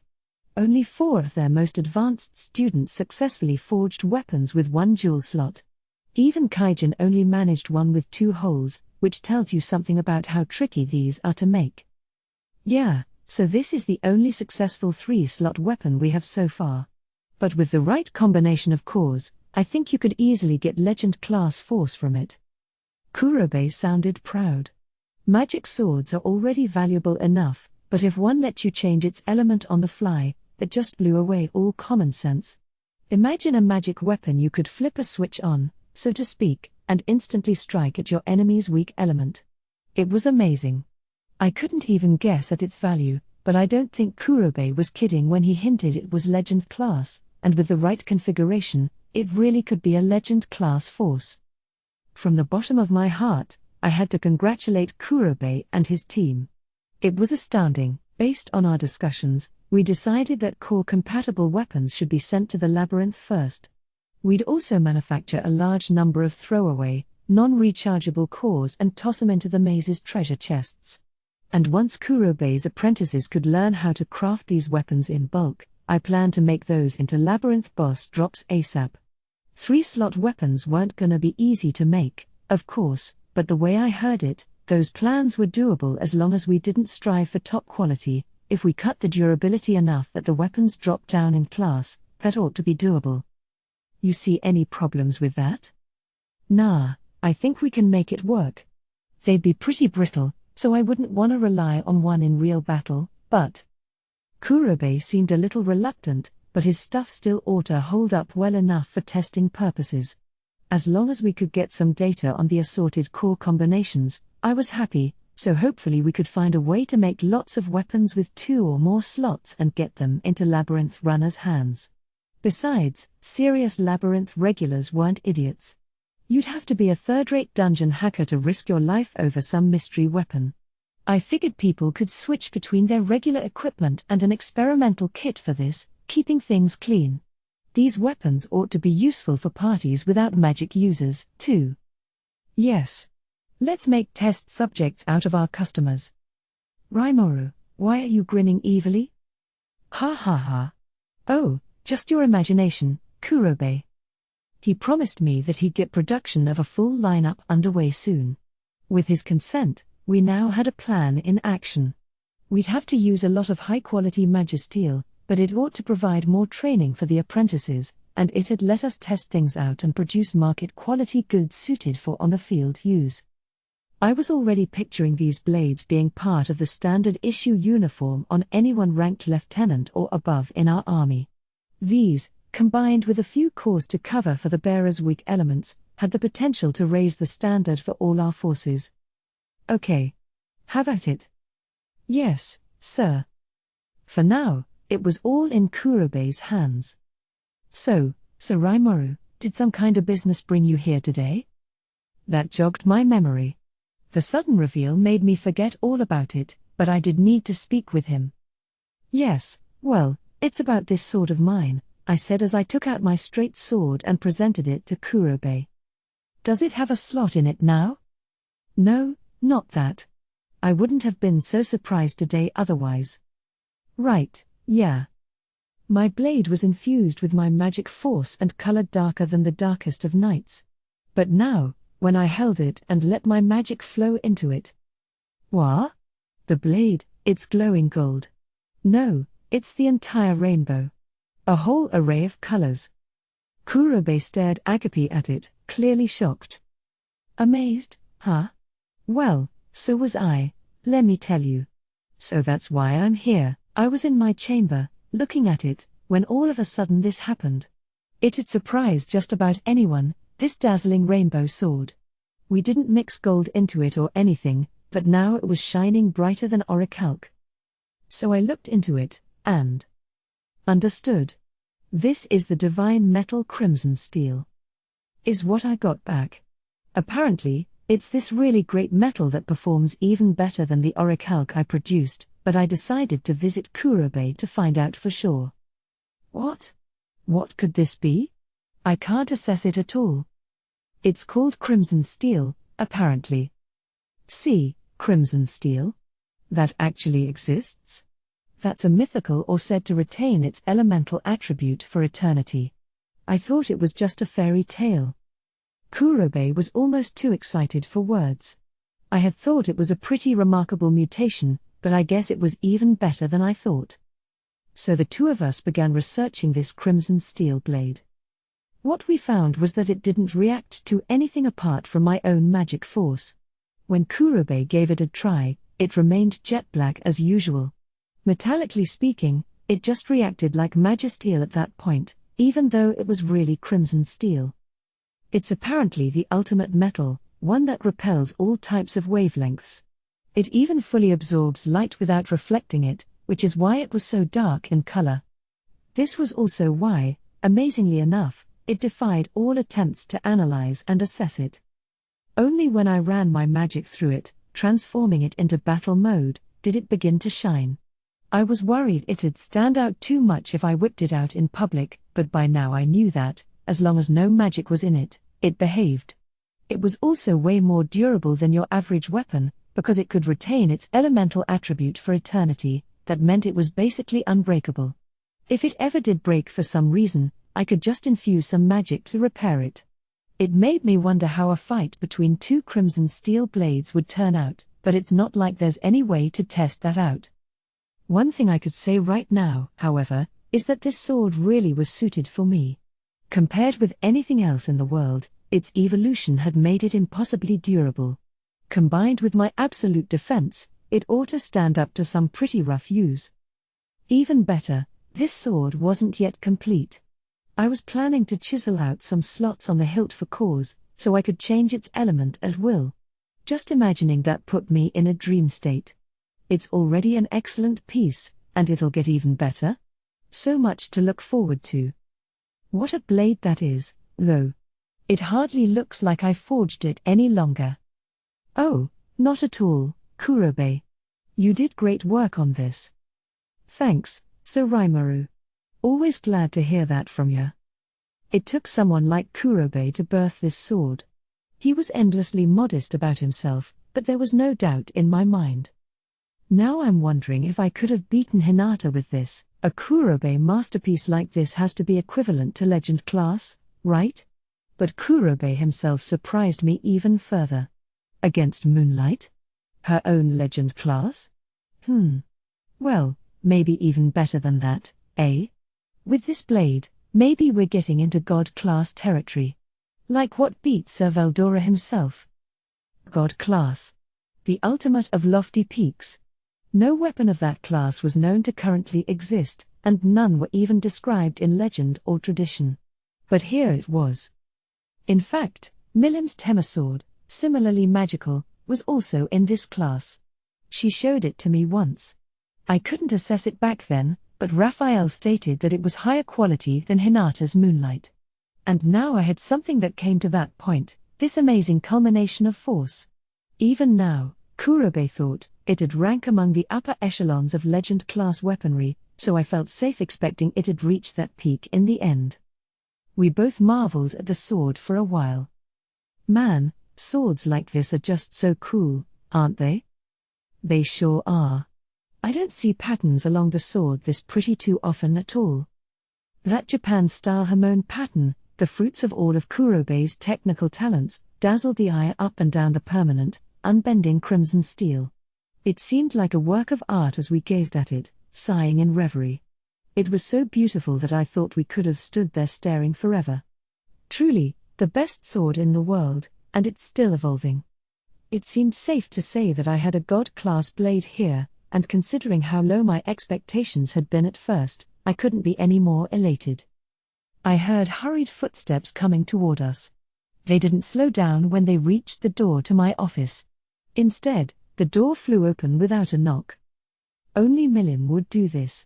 Only 4 of their most advanced students successfully forged weapons with 1 jewel slot. Even Kaijin only managed one with 2 holes, which tells you something about how tricky these are to make. Yeah. So this is the only successful 3-slot weapon we have so far. But with the right combination of cores, I think you could easily get Legend-class force from it. Kurobe sounded proud. Magic swords are already valuable enough, but if one lets you change its element on the fly, that just blew away all common sense. Imagine a magic weapon you could flip a switch on, so to speak, and instantly strike at your enemy's weak element. It was amazing. I couldn't even guess at its value, but I don't think Kurobe was kidding when he hinted it was Legend class, and with the right configuration, it really could be a Legend class force. From the bottom of my heart, I had to congratulate Kurobe and his team. It was astounding. Based on our discussions, we decided that core-compatible weapons should be sent to the labyrinth first. We'd also manufacture a large number of throwaway, non-rechargeable cores and toss them into the maze's treasure chests. And once Kurobe's apprentices could learn how to craft these weapons in bulk, I plan to make those into labyrinth boss drops ASAP. 3-slot weapons weren't gonna be easy to make, of course, but the way I heard it, those plans were doable as long as we didn't strive for top quality. If we cut the durability enough that the weapons drop down in class, that ought to be doable. You see any problems with that? Nah, I think we can make it work. They'd be pretty brittle, so I wouldn't want to rely on one in real battle, but Kurobe seemed a little reluctant, but his stuff still ought to hold up well enough for testing purposes. As long as we could get some data on the assorted core combinations, I was happy, so hopefully we could find a way to make lots of weapons with 2 or more slots and get them into Labyrinth runners' hands. Besides, serious Labyrinth regulars weren't idiots. You'd have to be a third-rate dungeon hacker to risk your life over some mystery weapon. I figured people could switch between their regular equipment and an experimental kit for this, keeping things clean. These weapons ought to be useful for parties without magic users, too. Yes. Let's make test subjects out of our customers. Rimuru, why are you grinning evilly? Ha ha ha. Oh, just your imagination, Kurobe. He promised me that he'd get production of a full lineup underway soon. With his consent, we now had a plan in action. We'd have to use a lot of high-quality magisteel, but it ought to provide more training for the apprentices, and it'd let us test things out and produce market-quality goods suited for on-the-field use. I was already picturing these blades being part of the standard issue uniform on anyone ranked lieutenant or above in our army. These, combined with a few cores to cover for the bearer's weak elements, had the potential to raise the standard for all our forces. Okay. Have at it. Yes, sir. For now, it was all in Kurobe's hands. So, Sir Rimuru, did some kind of business bring you here today? That jogged my memory. The sudden reveal made me forget all about it, but I did need to speak with him. Yes, well, it's about this sword of mine, I said as I took out my straight sword and presented it to Kurobe. Does it have a slot in it now? No, not that. I wouldn't have been so surprised today otherwise. Right, yeah. My blade was infused with my magic force and colored darker than the darkest of nights. But now, when I held it and let my magic flow into it. What? The blade, it's glowing gold. No, it's the entire rainbow. A whole array of colors. Kurobe stared agape at it, clearly shocked. Amazed, huh? Well, so was I, let me tell you. So that's why I'm here. I was in my chamber, looking at it, when all of a sudden this happened. It had surprised just about anyone, this dazzling rainbow sword. We didn't mix gold into it or anything, but now it was shining brighter than orichalc. So I looked into it, and understood. This is the divine metal crimson steel. Is what I got back. Apparently, it's this really great metal that performs even better than the orichalc I produced, but I decided to visit Kurobe to find out for sure. What? What could this be? I can't assess it at all. It's called crimson steel, apparently. See, crimson steel? That actually exists? That's a mythical or said to retain its elemental attribute for eternity. I thought it was just a fairy tale. Kurobe was almost too excited for words. I had thought it was a pretty remarkable mutation, but I guess it was even better than I thought. So the two of us began researching this crimson steel blade. What we found was that it didn't react to anything apart from my own magic force. When Kurobe gave it a try, it remained jet black as usual. Metallically speaking, it just reacted like magisteel at that point, even though it was really crimson steel. It's apparently the ultimate metal, one that repels all types of wavelengths. It even fully absorbs light without reflecting it, which is why it was so dark in color. This was also why, amazingly enough, it defied all attempts to analyze and assess it. Only when I ran my magic through it, transforming it into battle mode, did it begin to shine. I was worried it'd stand out too much if I whipped it out in public, but by now I knew that, as long as no magic was in it, it behaved. It was also way more durable than your average weapon, because it could retain its elemental attribute for eternity. That meant it was basically unbreakable. If it ever did break for some reason, I could just infuse some magic to repair it. It made me wonder how a fight between two crimson steel blades would turn out, but it's not like there's any way to test that out. One thing I could say right now, however, is that this sword really was suited for me. Compared with anything else in the world, its evolution had made it impossibly durable. Combined with my absolute defense, it ought to stand up to some pretty rough use. Even better, this sword wasn't yet complete. I was planning to chisel out some slots on the hilt for cause, so I could change its element at will. Just imagining that put me in a dream state. It's already an excellent piece, and it'll get even better. So much to look forward to. What a blade that is, though. It hardly looks like I forged it any longer. Oh, not at all, Kurobe. You did great work on this. Thanks, Sir Rimuru. Always glad to hear that from you. It took someone like Kurobe to birth this sword. He was endlessly modest about himself, but there was no doubt in my mind. Now I'm wondering if I could have beaten Hinata with this. A Kurobe masterpiece like this has to be equivalent to legend class, right? But Kurobe himself surprised me even further. Against Moonlight? Her own legend class? Well, maybe even better than that, eh? With this blade, maybe we're getting into God class territory. Like what beat Sir Veldora himself. God class. The ultimate of lofty peaks. No weapon of that class was known to currently exist, and none were even described in legend or tradition. But here it was. In fact, Milim's Tema sword, similarly magical, was also in this class. She showed it to me once. I couldn't assess it back then, but Raphael stated that it was higher quality than Hinata's Moonlight. And now I had something that came to that point, this amazing culmination of force. Even now, Kurobe thought, it'd rank among the upper echelons of legend-class weaponry, so I felt safe expecting it'd reach that peak in the end. We both marveled at the sword for a while. Man, swords like this are just so cool, aren't they? They sure are. I don't see patterns along the sword this pretty too often at all. That Japan-style Hamon pattern, the fruits of all of Kurobe's technical talents, dazzled the eye up and down the permanent, unbending crimson steel. It seemed like a work of art as we gazed at it, sighing in reverie. It was so beautiful that I thought we could have stood there staring forever. Truly, the best sword in the world, and it's still evolving. It seemed safe to say that I had a god-class blade here, and considering how low my expectations had been at first, I couldn't be any more elated. I heard hurried footsteps coming toward us. They didn't slow down when they reached the door to my office. Instead, the door flew open without a knock. Only Milim would do this.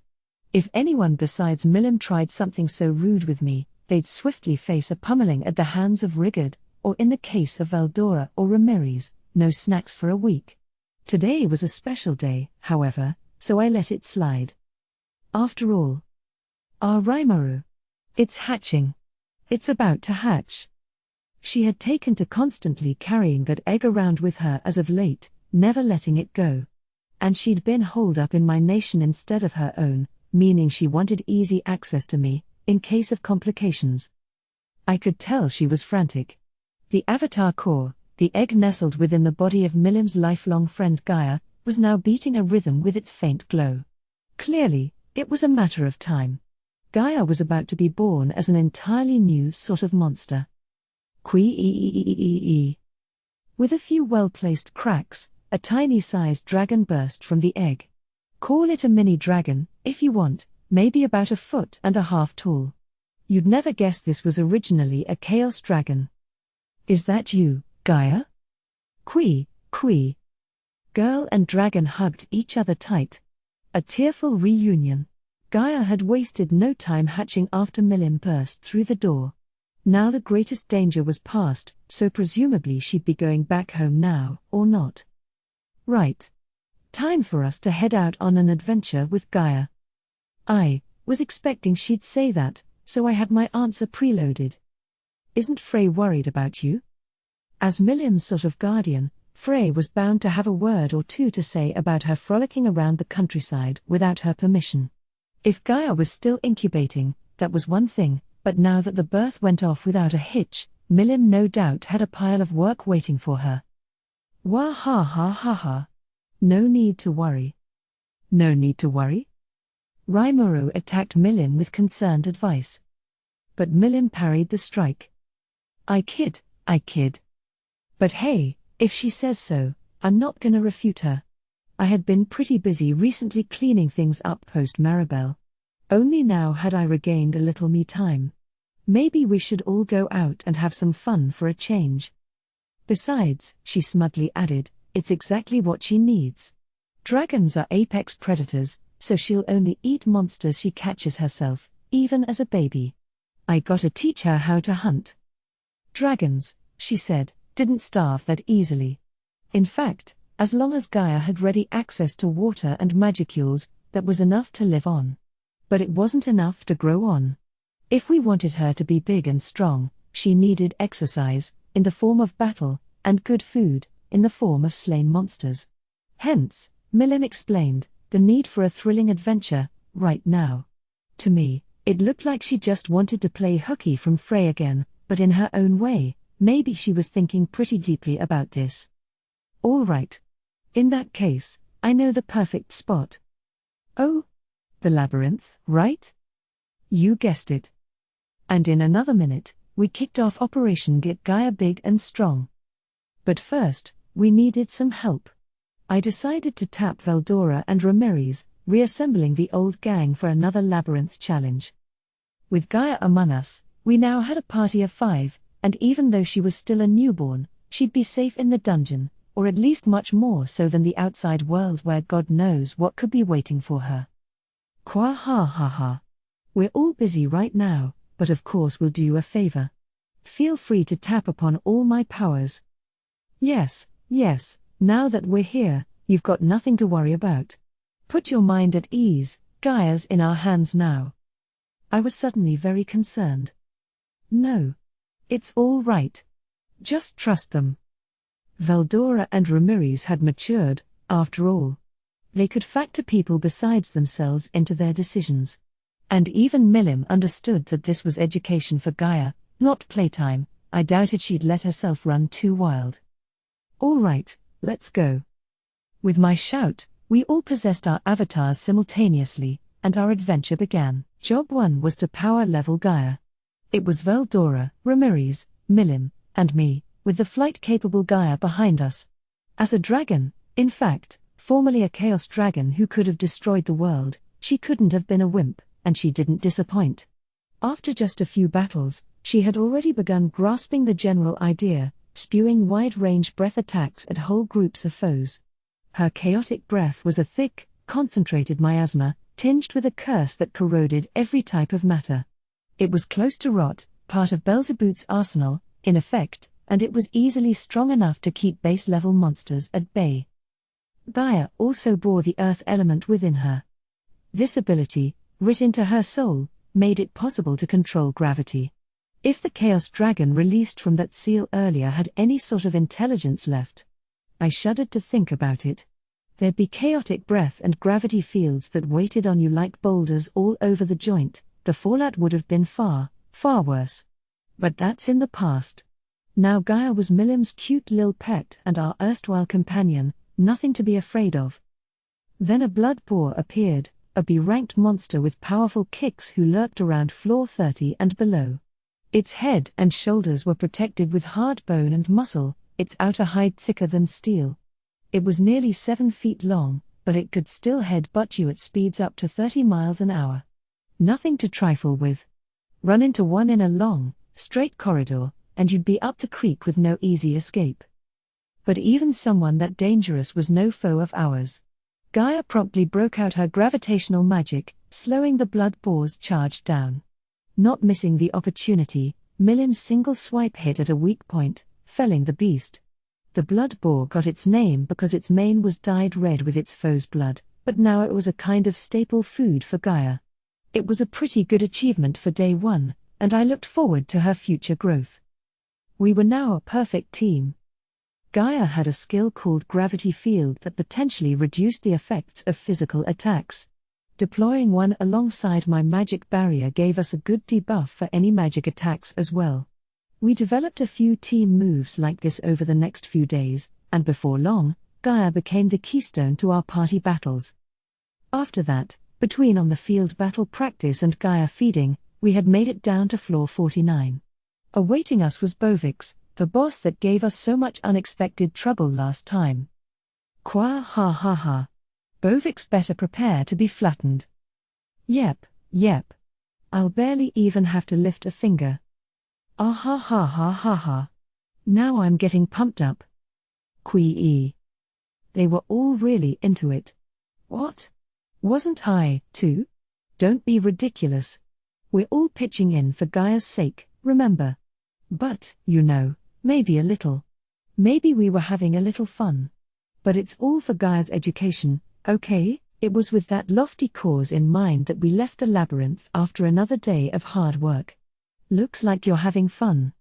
If anyone besides Milim tried something so rude with me, they'd swiftly face a pummeling at the hands of Rigard, or in the case of Veldora or Ramirez, no snacks for a week. Today was a special day, however, so I let it slide. After all, Rimuru. It's hatching. It's about to hatch. She had taken to constantly carrying that egg around with her as of late, never letting it go. And she'd been holed up in my nation instead of her own, meaning she wanted easy access to me, in case of complications. I could tell she was frantic. The Avatar core, the egg nestled within the body of Milim's lifelong friend Gaia, was now beating a rhythm with its faint glow. Clearly, it was a matter of time. Gaia was about to be born as an entirely new sort of monster. With a few well-placed cracks, a tiny-sized dragon burst from the egg. Call it a mini-dragon, if you want, maybe about 1.5 feet tall. You'd never guess this was originally a chaos dragon. Is that you, Gaia? Kui. Girl and dragon hugged each other tight. A tearful reunion. Gaia had wasted no time hatching after Milim burst through the door. Now the greatest danger was past, so presumably she'd be going back home now, or not. Right. Time for us to head out on an adventure with Gaia. I was expecting she'd say that, so I had my answer preloaded. Isn't Frey worried about you? As Milim's sort of guardian, Frey was bound to have a word or two to say about her frolicking around the countryside without her permission. If Gaia was still incubating, that was one thing, but now that the birth went off without a hitch, Milim no doubt had a pile of work waiting for her. Wah ha ha ha ha. No need to worry. No need to worry? Rimuru attacked Milim with concerned advice. But Milim parried the strike. I kid. But hey, if she says so, I'm not gonna refute her. I had been pretty busy recently cleaning things up post-Maribel. Only now had I regained a little me time. Maybe we should all go out and have some fun for a change. Besides, she smugly added, it's exactly what she needs. Dragons are apex predators, so she'll only eat monsters she catches herself, even as a baby. I gotta teach her how to hunt. Dragons, she said, didn't starve that easily. In fact, as long as Gaia had ready access to water and magicules, that was enough to live on. But it wasn't enough to grow on. If we wanted her to be big and strong, she needed exercise, in the form of battle, and good food, in the form of slain monsters. Hence, Milim explained, the need for a thrilling adventure, right now. To me, it looked like she just wanted to play hooky from Frey again, but in her own way, maybe she was thinking pretty deeply about this. All right. In that case, I know the perfect spot. Oh? The labyrinth, right? You guessed it. And in another minute, we kicked off Operation Get Gaia Big and Strong. But first, we needed some help. I decided to tap Veldora and Ramirez, reassembling the old gang for another labyrinth challenge. With Gaia among us, we now had a party of 5, and even though she was still a newborn, she'd be safe in the dungeon, or at least much more so than the outside world where God knows what could be waiting for her. Kwa ha ha ha. We're all busy right now, but of course we'll do you a favor. Feel free to tap upon all my powers. Yes, now that we're here, you've got nothing to worry about. Put your mind at ease, Gaia's in our hands now. I was suddenly very concerned. No. It's all right. Just trust them. Veldora and Ramirez had matured, after all. They could factor people besides themselves into their decisions. And even Milim understood that this was education for Gaia, not playtime. I doubted she'd let herself run too wild. All right, let's go. With my shout, we all possessed our avatars simultaneously, and our adventure began. Job 1 was to power level Gaia. It was Veldora, Ramirez, Milim, and me, with the flight-capable Gaia behind us. As a dragon, in fact, formerly a chaos dragon who could have destroyed the world, she couldn't have been a wimp, and she didn't disappoint. After just a few battles, she had already begun grasping the general idea, spewing wide-range breath attacks at whole groups of foes. Her chaotic breath was a thick, concentrated miasma, tinged with a curse that corroded every type of matter. It was close to rot, part of Beelzebub's arsenal, in effect, and it was easily strong enough to keep base-level monsters at bay. Gaia also bore the earth element within her. This ability, writ into her soul, made it possible to control gravity. If the Chaos Dragon released from that seal earlier had any sort of intelligence left, I shuddered to think about it. There'd be chaotic breath and gravity fields that weighted on you like boulders all over the joint. The fallout would have been far, far worse. But that's in the past. Now Gaia was Milim's cute lil pet and our erstwhile companion, nothing to be afraid of. Then a blood boar appeared, a B-ranked monster with powerful kicks who lurked around floor 30 and below. Its head and shoulders were protected with hard bone and muscle, its outer hide thicker than steel. It was nearly 7 feet long, but it could still headbutt you at speeds up to 30 miles an hour. Nothing to trifle with. Run into one in a long, straight corridor, and you'd be up the creek with no easy escape. But even someone that dangerous was no foe of ours. Gaia promptly broke out her gravitational magic, slowing the blood boar's charge down. Not missing the opportunity, Milim's single swipe hit at a weak point, felling the beast. The blood boar got its name because its mane was dyed red with its foe's blood, but now it was a kind of staple food for Gaia. It was a pretty good achievement for day 1, and I looked forward to her future growth. We were now a perfect team. Gaia had a skill called Gravity Field that potentially reduced the effects of physical attacks. Deploying one alongside my magic barrier gave us a good debuff for any magic attacks as well. We developed a few team moves like this over the next few days, and before long, Gaia became the keystone to our party battles. After that, between on-the-field battle practice and Gaia feeding, we had made it down to floor 49. Awaiting us was Bovix, the boss that gave us so much unexpected trouble last time. Qua ha ha ha. Bovix better prepare to be flattened. Yep. I'll barely even have to lift a finger. Ah ha ha ha ha ha. Now I'm getting pumped up. Quee. They were all really into it. What? Wasn't I, too? Don't be ridiculous. We're all pitching in for Gaia's sake, remember? But, maybe a little. Maybe we were having a little fun. But it's all for Gaia's education, okay? It was with that lofty cause in mind that we left the labyrinth after another day of hard work. Looks like you're having fun.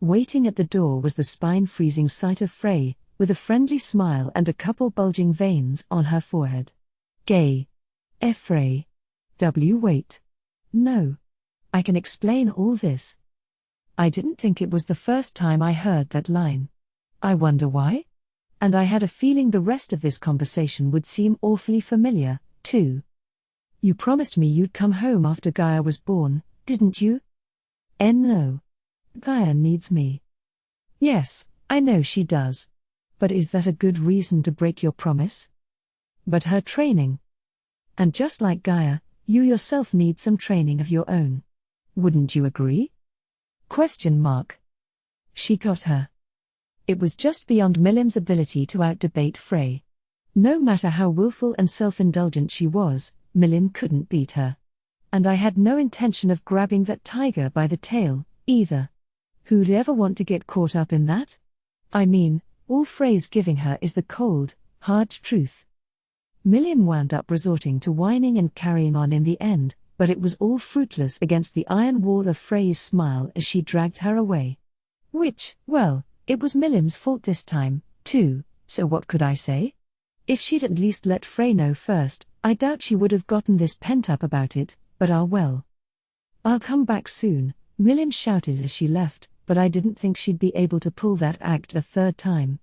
Waiting at the door was the spine-freezing sight of Frey, with a friendly smile and a couple bulging veins on her forehead. Gay. Frey. Wait. No. I can explain all this. I didn't think it was the first time I heard that line. I wonder why? And I had a feeling the rest of this conversation would seem awfully familiar, too. You promised me you'd come home after Gaia was born, didn't you? No. Gaia needs me. Yes, I know she does. But is that a good reason to break your promise? But her training. And just like Gaia, you yourself need some training of your own. Wouldn't you agree? She got her. It was just beyond Milim's ability to out-debate Frey. No matter how willful and self-indulgent she was, Milim couldn't beat her. And I had no intention of grabbing that tiger by the tail, either. Who'd ever want to get caught up in that? I mean, all Frey's giving her is the cold, hard truth. Milim wound up resorting to whining and carrying on in the end, but it was all fruitless against the iron wall of Frey's smile as she dragged her away. Which, well, it was Milim's fault this time, too, so what could I say? If she'd at least let Frey know first, I doubt she would have gotten this pent up about it, but well. I'll come back soon, Milim shouted as she left, but I didn't think she'd be able to pull that act a third time.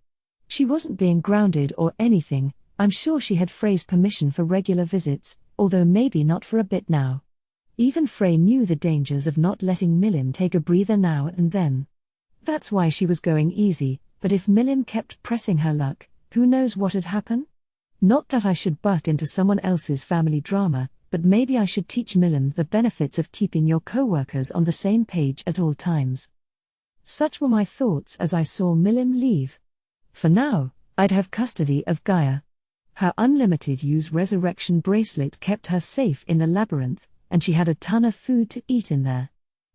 She wasn't being grounded or anything. I'm sure she had Frey's permission for regular visits, although maybe not for a bit now. Even Frey knew the dangers of not letting Milim take a breather now and then. That's why she was going easy, but if Milim kept pressing her luck, who knows what'd happen? Not that I should butt into someone else's family drama, but maybe I should teach Milim the benefits of keeping your co-workers on the same page at all times. Such were my thoughts as I saw Milim leave. For now, I'd have custody of Gaia. Her unlimited use resurrection bracelet kept her safe in the labyrinth, and she had a ton of food to eat in there.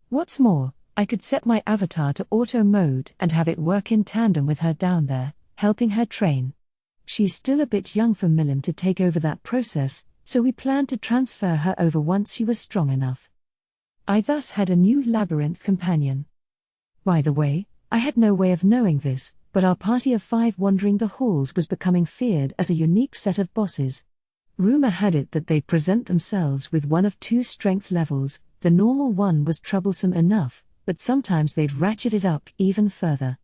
What's more, I could set my avatar to auto mode and have it work in tandem with her down there, helping her train. She's still a bit young for Milim to take over that process, so we planned to transfer her over once she was strong enough. I thus had a new labyrinth companion. By the way, I had no way of knowing this, but our party of 5 wandering the halls was becoming feared as a unique set of bosses. Rumor had it that they'd present themselves with one of 2 strength levels. The normal one was troublesome enough, but sometimes they'd ratchet it up even further.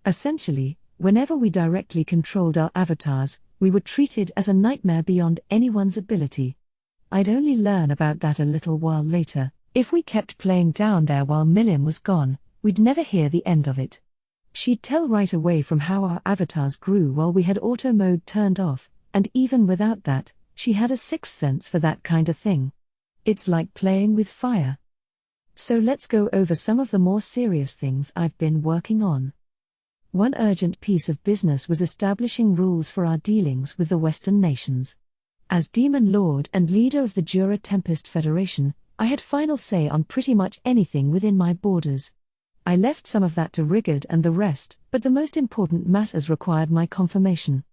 Essentially, whenever we directly controlled our avatars, we were treated as a nightmare beyond anyone's ability. I'd only learn about that a little while later. If we kept playing down there while Milim was gone, we'd never hear the end of it. She'd tell right away from how our avatars grew while we had auto mode turned off, and even without that, she had a sixth sense for that kind of thing. It's like playing with fire. So let's go over some of the more serious things I've been working on. One urgent piece of business was establishing rules for our dealings with the Western nations. As Demon Lord and leader of the Jura Tempest Federation, I had final say on pretty much anything within my borders. I left some of that to Rigard and the rest, but the most important matters required my confirmation.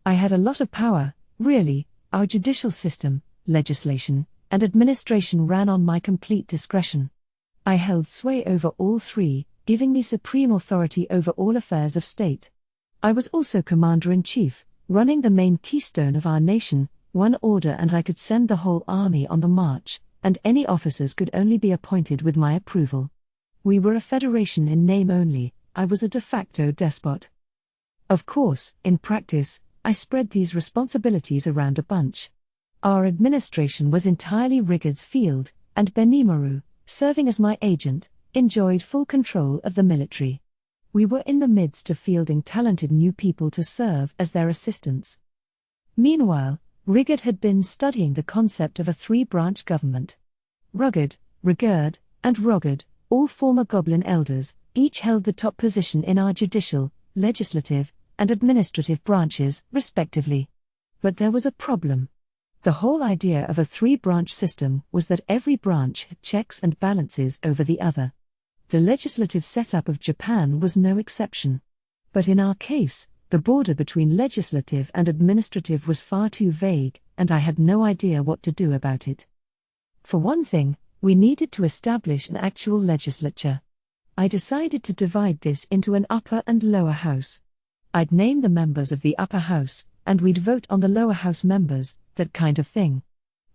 I had a lot of power, really. Our judicial system, legislation, and administration ran on my complete discretion. I held sway over all 3, giving me supreme authority over all affairs of state. I was also commander-in-chief, running the main keystone of our nation, one order, and I could send the whole army on the march, and any officers could only be appointed with my approval. We were a federation in name only. I was a de facto despot. Of course, in practice, I spread these responsibilities around a bunch. Our administration was entirely Rigard's field, and Benimaru, serving as my agent, enjoyed full control of the military. We were in the midst of fielding talented new people to serve as their assistants. Meanwhile, Rigurd had been studying the concept of a three-branch government. Rugged, Rigurd, and Rogard, all former goblin elders, each held the top position in our judicial, legislative, and administrative branches, respectively. But there was a problem. The whole idea of a three-branch system was that every branch had checks and balances over the other. The legislative setup of Japan was no exception. But in our case, the border between legislative and administrative was far too vague, and I had no idea what to do about it. For one thing, we needed to establish an actual legislature. I decided to divide this into an upper and lower house. I'd name the members of the upper house, and we'd vote on the lower house members, that kind of thing.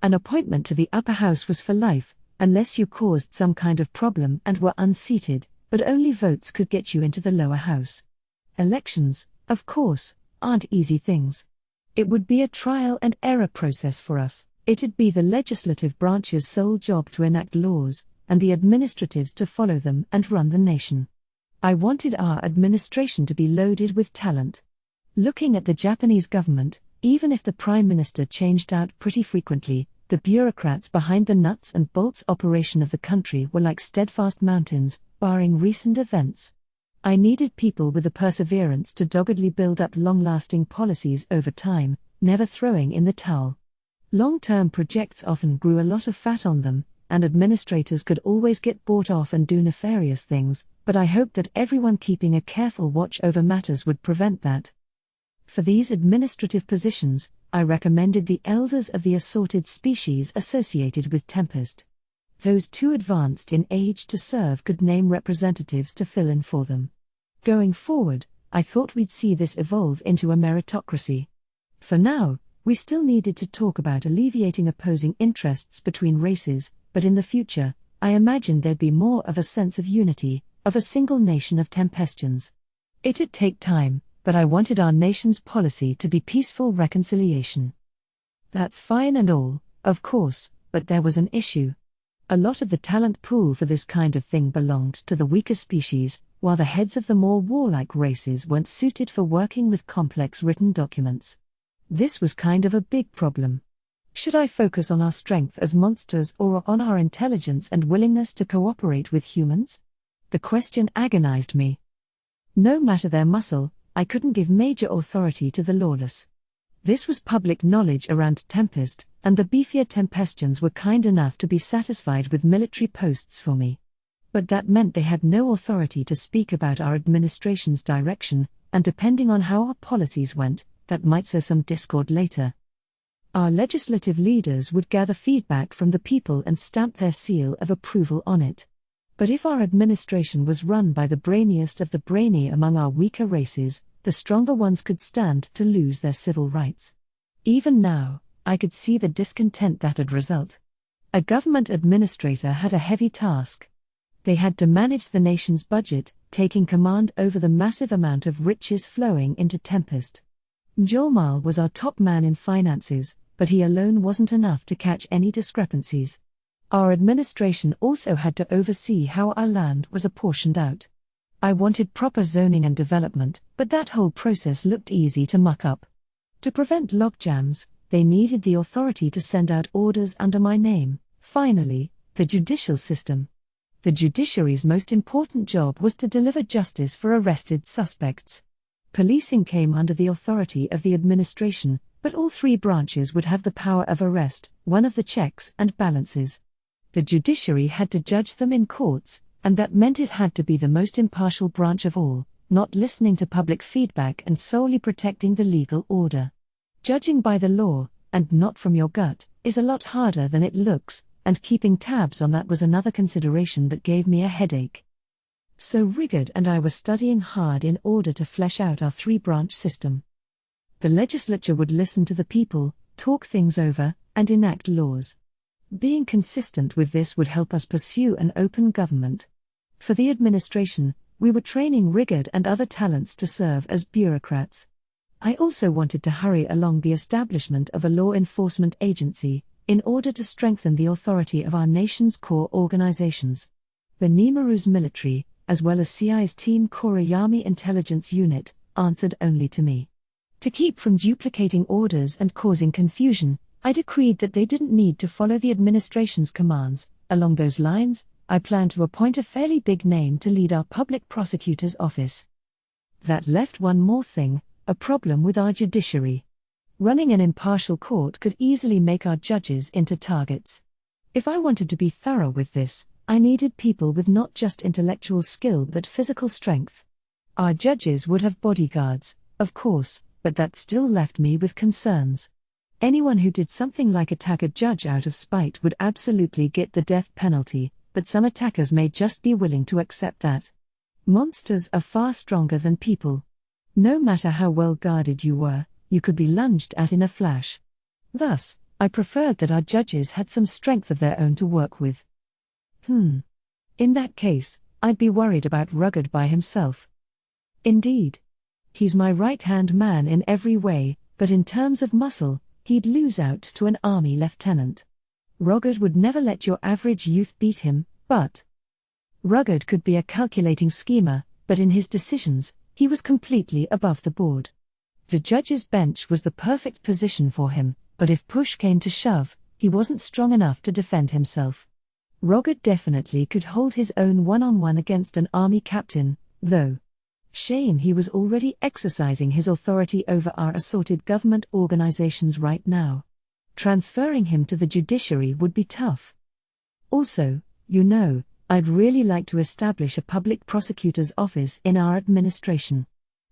An appointment to the upper house was for life, unless you caused some kind of problem and were unseated, but only votes could get you into the lower house. Elections, of course, aren't easy things. It would be a trial and error process for us. It'd be the legislative branch's sole job to enact laws, and the administratives to follow them and run the nation. I wanted our administration to be loaded with talent. Looking at the Japanese government, even if the prime minister changed out pretty frequently, the bureaucrats behind the nuts and bolts operation of the country were like steadfast mountains, barring recent events. I needed people with the perseverance to doggedly build up long-lasting policies over time, never throwing in the towel. Long-term projects often grew a lot of fat on them, and administrators could always get bought off and do nefarious things, but I hoped that everyone keeping a careful watch over matters would prevent that. For these administrative positions, I recommended the elders of the assorted species associated with Tempest. Those too advanced in age to serve could name representatives to fill in for them. Going forward, I thought we'd see this evolve into a meritocracy. For now, we still needed to talk about alleviating opposing interests between races, but in the future, I imagined there'd be more of a sense of unity, of a single nation of Tempestians. It'd take time, but I wanted our nation's policy to be peaceful reconciliation. That's fine and all, of course, but there was an issue. A lot of the talent pool for this kind of thing belonged to the weaker species, while the heads of the more warlike races weren't suited for working with complex written documents. This was kind of a big problem. Should I focus on our strength as monsters or on our intelligence and willingness to cooperate with humans? The question agonized me. No matter their muscle, I couldn't give major authority to the lawless. This was public knowledge around Tempest, and the beefier Tempestians were kind enough to be satisfied with military posts for me. But that meant they had no authority to speak about our administration's direction, and depending on how our policies went, that might sow some discord later. Our legislative leaders would gather feedback from the people and stamp their seal of approval on it. But if our administration was run by the brainiest of the brainy among our weaker races, the stronger ones could stand to lose their civil rights. Even now, I could see the discontent that'd result. A government administrator had a heavy task. They had to manage the nation's budget, taking command over the massive amount of riches flowing into Tempest. Jolmal was our top man in finances, but he alone wasn't enough to catch any discrepancies. Our administration also had to oversee how our land was apportioned out. I wanted proper zoning and development, but that whole process looked easy to muck up. To prevent logjams, they needed the authority to send out orders under my name. Finally, the judicial system. The judiciary's most important job was to deliver justice for arrested suspects. Policing came under the authority of the administration, but all three branches would have the power of arrest, one of the checks and balances. The judiciary had to judge them in courts, and that meant it had to be the most impartial branch of all, not listening to public feedback and solely protecting the legal order. Judging by the law, and not from your gut, is a lot harder than it looks, and keeping tabs on that was another consideration that gave me a headache. So Rigurd and I were studying hard in order to flesh out our three-branch system. The legislature would listen to the people, talk things over, and enact laws. Being consistent with this would help us pursue an open government. For the administration, we were training Rigurd and other talents to serve as bureaucrats. I also wanted to hurry along the establishment of a law enforcement agency, in order to strengthen the authority of our nation's core organizations. The Nimaru's military, as well as CI's Team Korayami Intelligence Unit, answered only to me. To keep from duplicating orders and causing confusion, I decreed that they didn't need to follow the administration's commands. Along those lines, I plan to appoint a fairly big name to lead our public prosecutor's office. That left one more thing, a problem with our judiciary. Running an impartial court could easily make our judges into targets. If I wanted to be thorough with this, I needed people with not just intellectual skill but physical strength. Our judges would have bodyguards, of course, but that still left me with concerns. Anyone who did something like attack a judge out of spite would absolutely get the death penalty, but some attackers may just be willing to accept that. Monsters are far stronger than people. No matter how well guarded you were, you could be lunged at in a flash. Thus, I preferred that our judges had some strength of their own to work with. In that case, I'd be worried about Rugged by himself. Indeed. He's my right-hand man in every way, but in terms of muscle, he'd lose out to an army lieutenant. Rugged would never let your average youth beat him, but Rugged could be a calculating schemer, but in his decisions, he was completely above the board. The judge's bench was the perfect position for him, but if push came to shove, he wasn't strong enough to defend himself. Rugged definitely could hold his own one-on-one against an army captain, though. Shame he was already exercising his authority over our assorted government organizations right now. Transferring him to the judiciary would be tough. Also, I'd really like to establish a public prosecutor's office in our administration.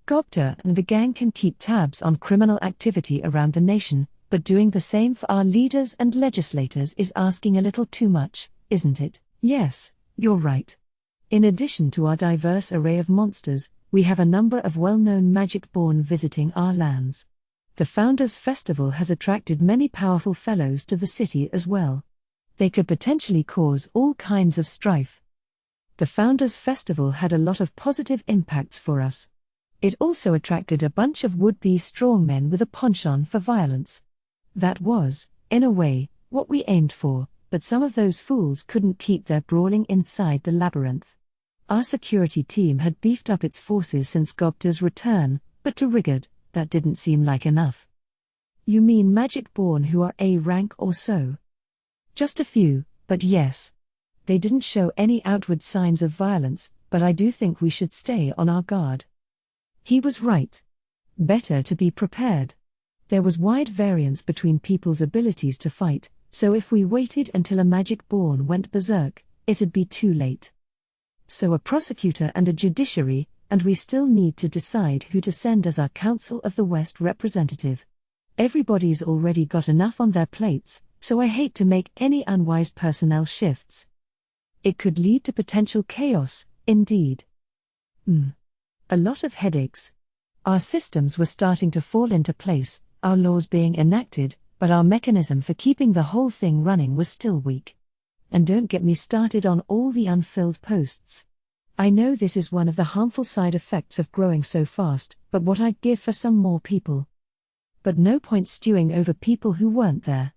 Gobta and the gang can keep tabs on criminal activity around the nation, but doing the same for our leaders and legislators is asking a little too much, isn't it? Yes, you're right. In addition to our diverse array of monsters, we have a number of well-known magic-born visiting our lands. The Founders' Festival has attracted many powerful fellows to the city as well. They could potentially cause all kinds of strife. The Founders' Festival had a lot of positive impacts for us. It also attracted a bunch of would-be strongmen with a penchant for violence. That was, in a way, what we aimed for, but some of those fools couldn't keep their brawling inside the labyrinth. Our security team had beefed up its forces since Gobta's return, but to Rugged, that didn't seem like enough. You mean magic-born who are A rank or so? Just a few, but yes. They didn't show any outward signs of violence, but I do think we should stay on our guard. He was right. Better to be prepared. There was wide variance between people's abilities to fight, so if we waited until a magic-born went berserk, it'd be too late. So a prosecutor and a judiciary, and we still need to decide who to send as our Council of the West representative. Everybody's already got enough on their plates, so I hate to make any unwise personnel shifts. It could lead to potential chaos, indeed. A lot of headaches. Our systems were starting to fall into place, our laws being enacted, but our mechanism for keeping the whole thing running was still weak. And don't get me started on all the unfilled posts. I know this is one of the harmful side effects of growing so fast, but what I'd give for some more people. But no point stewing over people who weren't there.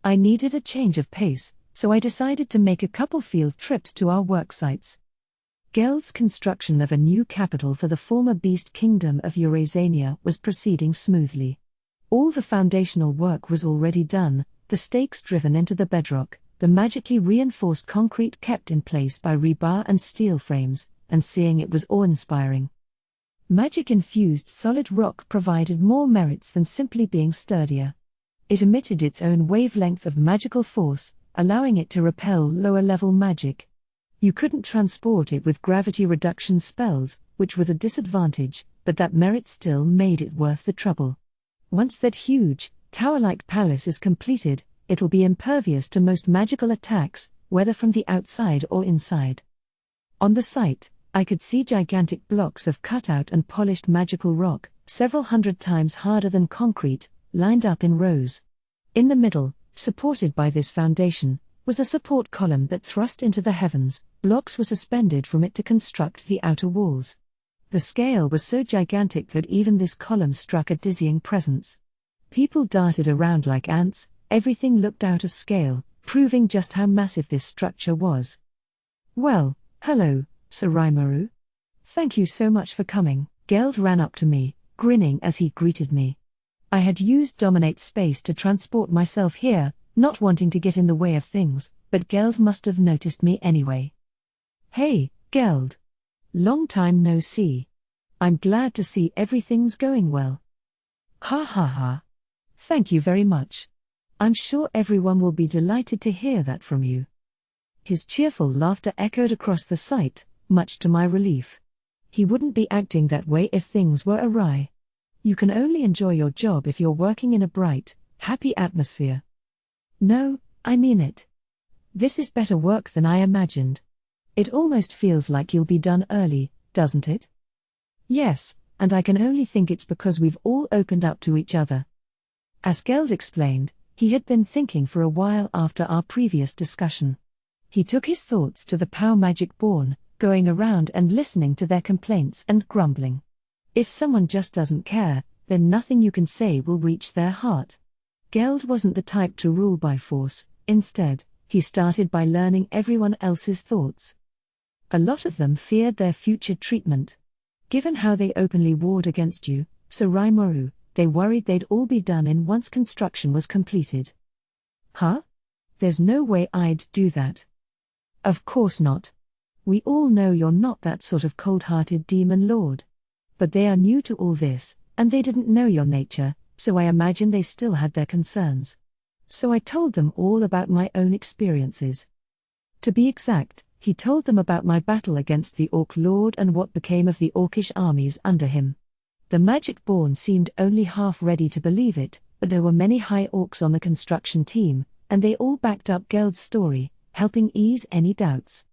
I needed a change of pace, so I decided to make a couple field trips to our worksites. Geld's construction of a new capital for the former Beast Kingdom of Eurasania was proceeding smoothly. All the foundational work was already done, the stakes driven into the bedrock, the magically reinforced concrete kept in place by rebar and steel frames, and seeing it was awe-inspiring. Magic-infused solid rock provided more merits than simply being sturdier. It emitted its own wavelength of magical force, allowing it to repel lower-level magic. You couldn't transport it with gravity reduction spells, which was a disadvantage, but that merit still made it worth the trouble. Once that huge, tower-like palace is completed, it'll be impervious to most magical attacks, whether from the outside or inside. On the site, I could see gigantic blocks of cut-out and polished magical rock, several hundred times harder than concrete, lined up in rows. In the middle, supported by this foundation, was a support column that thrust into the heavens. Blocks were suspended from it to construct the outer walls. The scale was so gigantic that even this column struck a dizzying presence. People darted around like ants, everything looked out of scale, proving just how massive this structure was. Well, hello, Soraimaru. Thank you so much for coming. Geld ran up to me, grinning as he greeted me. I had used Dominate Space to transport myself here, not wanting to get in the way of things, but Geld must have noticed me anyway. Hey, Geld. Long time no see. I'm glad to see everything's going well. Ha ha ha. Thank you very much. I'm sure everyone will be delighted to hear that from you. His cheerful laughter echoed across the site, much to my relief. He wouldn't be acting that way if things were awry. You can only enjoy your job if you're working in a bright, happy atmosphere. No, I mean it. This is better work than I imagined. It almost feels like you'll be done early, doesn't it? Yes, and I can only think it's because we've all opened up to each other. As Geld explained, he had been thinking for a while after our previous discussion. He took his thoughts to the Pow Magic Born, going around and listening to their complaints and grumbling. If someone just doesn't care, then nothing you can say will reach their heart. Geld wasn't the type to rule by force. Instead, he started by learning everyone else's thoughts. A lot of them feared their future treatment. Given how they openly warred against you, Soraimaru, they worried they'd all be done in once construction was completed. Huh? There's no way I'd do that. Of course not. We all know you're not that sort of cold-hearted demon lord. But they are new to all this, and they didn't know your nature, so I imagine they still had their concerns. So I told them all about my own experiences. To be exact, he told them about my battle against the Orc Lord and what became of the Orcish armies under him. The Magic Born seemed only half ready to believe it, but there were many high Orcs on the construction team, and they all backed up Geld's story, helping ease any doubts.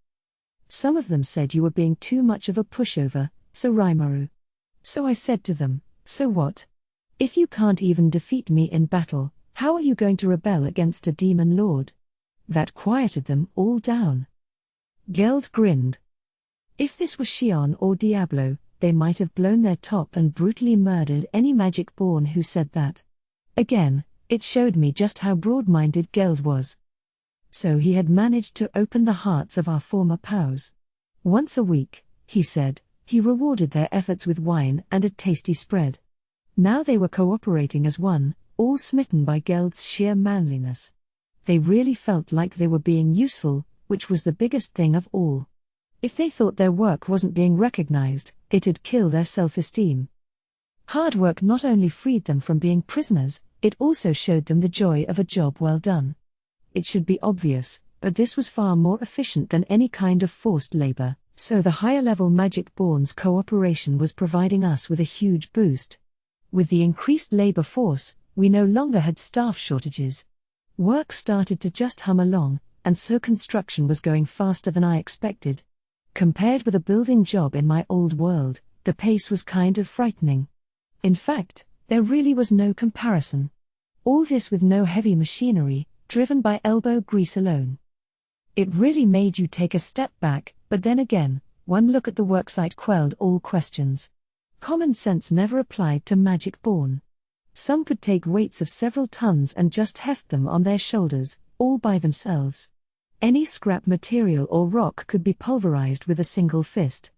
Some of them said you were being too much of a pushover, Soraimaru. So I said to them, so what? If you can't even defeat me in battle, how are you going to rebel against a demon lord? That quieted them all down. Geld grinned. If this was Xion or Diablo, they might have blown their top and brutally murdered any Magic Born who said that. Again, it showed me just how broad-minded Geld was. So he had managed to open the hearts of our former POWs. Once a week, he said, he rewarded their efforts with wine and a tasty spread. Now they were cooperating as one, all smitten by Geld's sheer manliness. They really felt like they were being useful, which was the biggest thing of all. If they thought their work wasn't being recognized, it'd kill their self-esteem. Hard work not only freed them from being prisoners, it also showed them the joy of a job well done. It should be obvious, but this was far more efficient than any kind of forced labor, so the higher-level Magic Born's cooperation was providing us with a huge boost. With the increased labor force, we no longer had staff shortages. Work started to just hum along, and so construction was going faster than I expected. Compared with a building job in my old world, the pace was kind of frightening. In fact, there really was no comparison. All this with no heavy machinery, driven by elbow grease alone. It really made you take a step back, but then again, one look at the worksite quelled all questions. Common sense never applied to Magic Born. Some could take weights of several tons and just heft them on their shoulders, all by themselves. Any scrap material or rock could be pulverized with a single fist.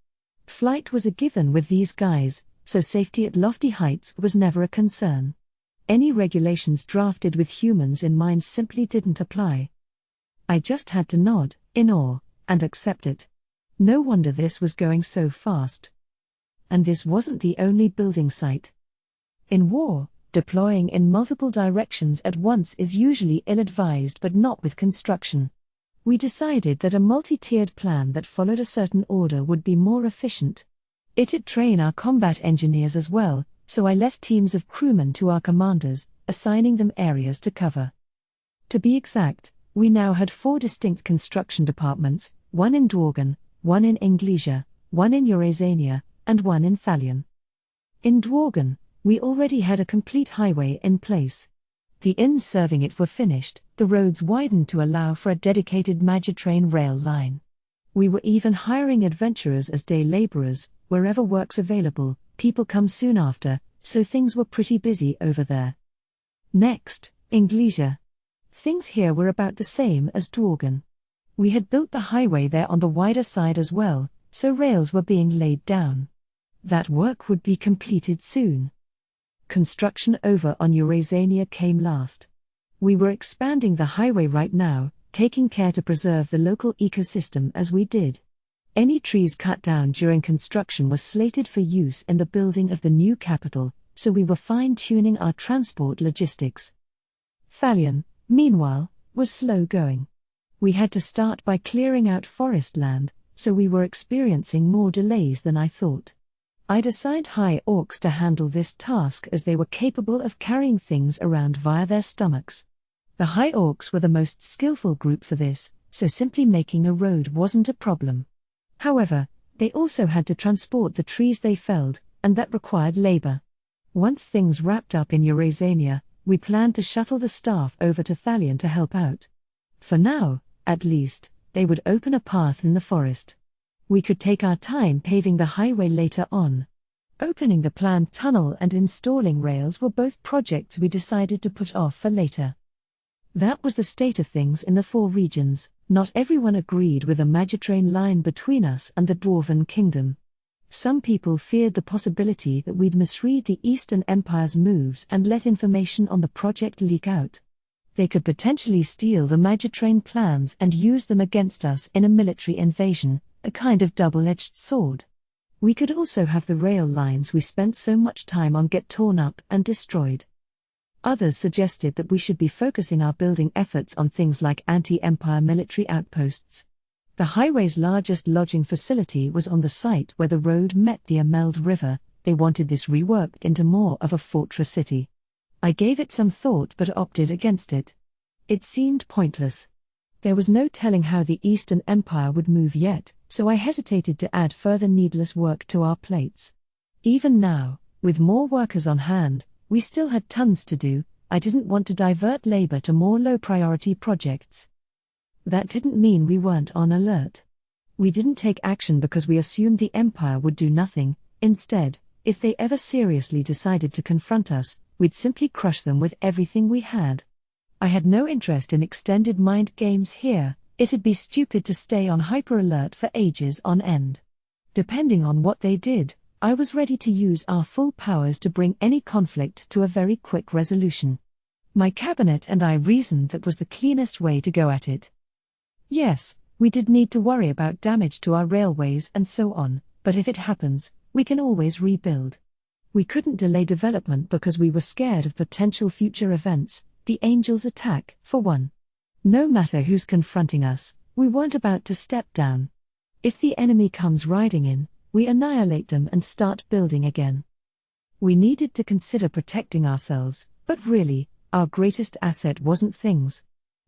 Flight was a given with these guys, so safety at lofty heights was never a concern. Any regulations drafted with humans in mind simply didn't apply. I just had to nod, in awe, and accept it. No wonder this was going so fast. And this wasn't the only building site. In war, deploying in multiple directions at once is usually ill-advised, but not with construction. We decided that a multi-tiered plan that followed a certain order would be more efficient. It'd train our combat engineers as well, so I left teams of crewmen to our commanders, assigning them areas to cover. To be exact, we now had 4 distinct construction departments, one in Dworgen, one in Englesia, one in Eurasania, and one in Thalion. In Dworgen, we already had a complete highway in place. The inns serving it were finished, the roads widened to allow for a dedicated Magitrain rail line. We were even hiring adventurers as day laborers, wherever work's available. People come soon after, so things were pretty busy over there. Next, Englesia. Things here were about the same as Dworgen. We had built the highway there on the wider side as well, so rails were being laid down. That work would be completed soon. Construction over on Eurasania came last. We were expanding the highway right now, taking care to preserve the local ecosystem as we did. Any trees cut down during construction were slated for use in the building of the new capital, so we were fine-tuning our transport logistics. Thalion, meanwhile, was slow going. We had to start by clearing out forest land, so we were experiencing more delays than I thought. I'd assigned high orcs to handle this task as they were capable of carrying things around via their stomachs. The high orcs were the most skillful group for this, so simply making a road wasn't a problem. However, they also had to transport the trees they felled, and that required labor. Once things wrapped up in Eurasania, we planned to shuttle the staff over to Thalion to help out. For now, at least, they would open a path in the forest. We could take our time paving the highway later on. Opening the planned tunnel and installing rails were both projects we decided to put off for later. That was the state of things in the 4 regions. Not everyone agreed with the Magitrain line between us and the Dwarven Kingdom. Some people feared the possibility that we'd misread the Eastern Empire's moves and let information on the project leak out. They could potentially steal the Magitrain plans and use them against us in a military invasion, a kind of double-edged sword. We could also have the rail lines we spent so much time on get torn up and destroyed. Others suggested that we should be focusing our building efforts on things like anti-Empire military outposts. The highway's largest lodging facility was on the site where the road met the Emerald River. They wanted this reworked into more of a fortress city. I gave it some thought but opted against it. It seemed pointless. There was no telling how the Eastern Empire would move yet, so I hesitated to add further needless work to our plates. Even now, with more workers on hand, we still had tons to do. I didn't want to divert labor to more low-priority projects. That didn't mean we weren't on alert. We didn't take action because we assumed the Empire would do nothing. Instead, if they ever seriously decided to confront us, we'd simply crush them with everything we had. I had no interest in extended mind games here. It'd be stupid to stay on hyper-alert for ages on end. Depending on what they did, I was ready to use our full powers to bring any conflict to a very quick resolution. My cabinet and I reasoned that was the cleanest way to go at it. Yes, we did need to worry about damage to our railways and so on, but if it happens, we can always rebuild. We couldn't delay development because we were scared of potential future events, the Angels' attack, for one. No matter who's confronting us, we weren't about to step down. If the enemy comes riding in, we annihilate them and start building again. We needed to consider protecting ourselves, but really, our greatest asset wasn't things.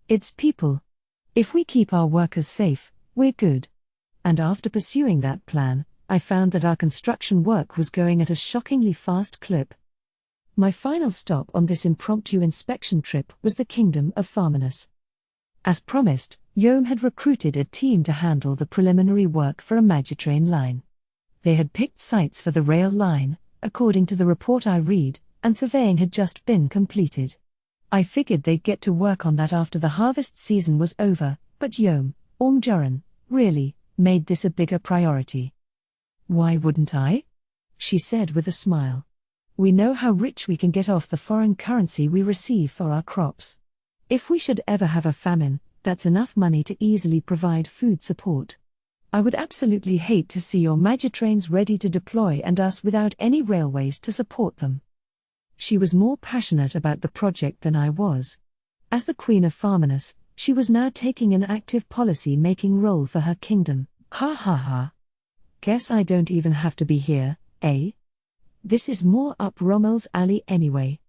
It's people. If we keep our workers safe, we're good. And after pursuing that plan, I found that our construction work was going at a shockingly fast clip. My final stop on this impromptu inspection trip was the Kingdom of Farminus. As promised, Yom had recruited a team to handle the preliminary work for a Magitrain line. They had picked sites for the rail line, according to the report I read, and surveying had just been completed. I figured they'd get to work on that after the harvest season was over, but Yom, Ormjuran, really, made this a bigger priority. Why wouldn't I? She said with a smile. We know how rich we can get off the foreign currency we receive for our crops. If we should ever have a famine, that's enough money to easily provide food support. I would absolutely hate to see your Magitrains ready to deploy and us without any railways to support them. She was more passionate about the project than I was. As the Queen of Farminus, she was now taking an active policy-making role for her kingdom. Ha ha ha. Guess I don't even have to be here, eh? This is more up Rommel's alley anyway.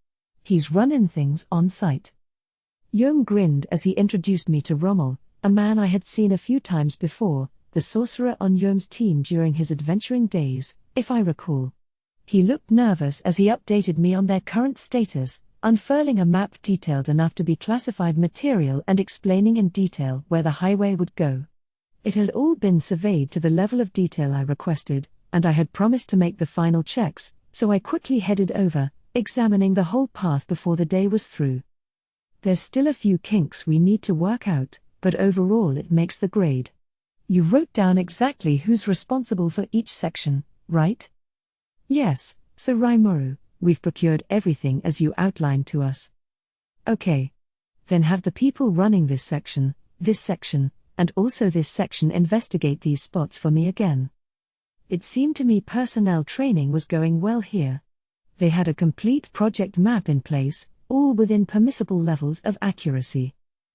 He's running things on site. Yom grinned as he introduced me to Rommel, a man I had seen a few times before, the sorcerer on Yom's team during his adventuring days, if I recall. He looked nervous as he updated me on their current status, unfurling a map detailed enough to be classified material and explaining in detail where the highway would go. It had all been surveyed to the level of detail I requested, and I had promised to make the final checks, so I quickly headed over, examining the whole path before the day was through. There's still a few kinks we need to work out, but overall it makes the grade. You wrote down exactly who's responsible for each section, right? Yes, Sir Rimuru, we've procured everything as you outlined to us. Okay. Then have the people running this section, and also this section investigate these spots for me again. It seemed to me personnel training was going well here. They had a complete project map in place, all within permissible levels of accuracy.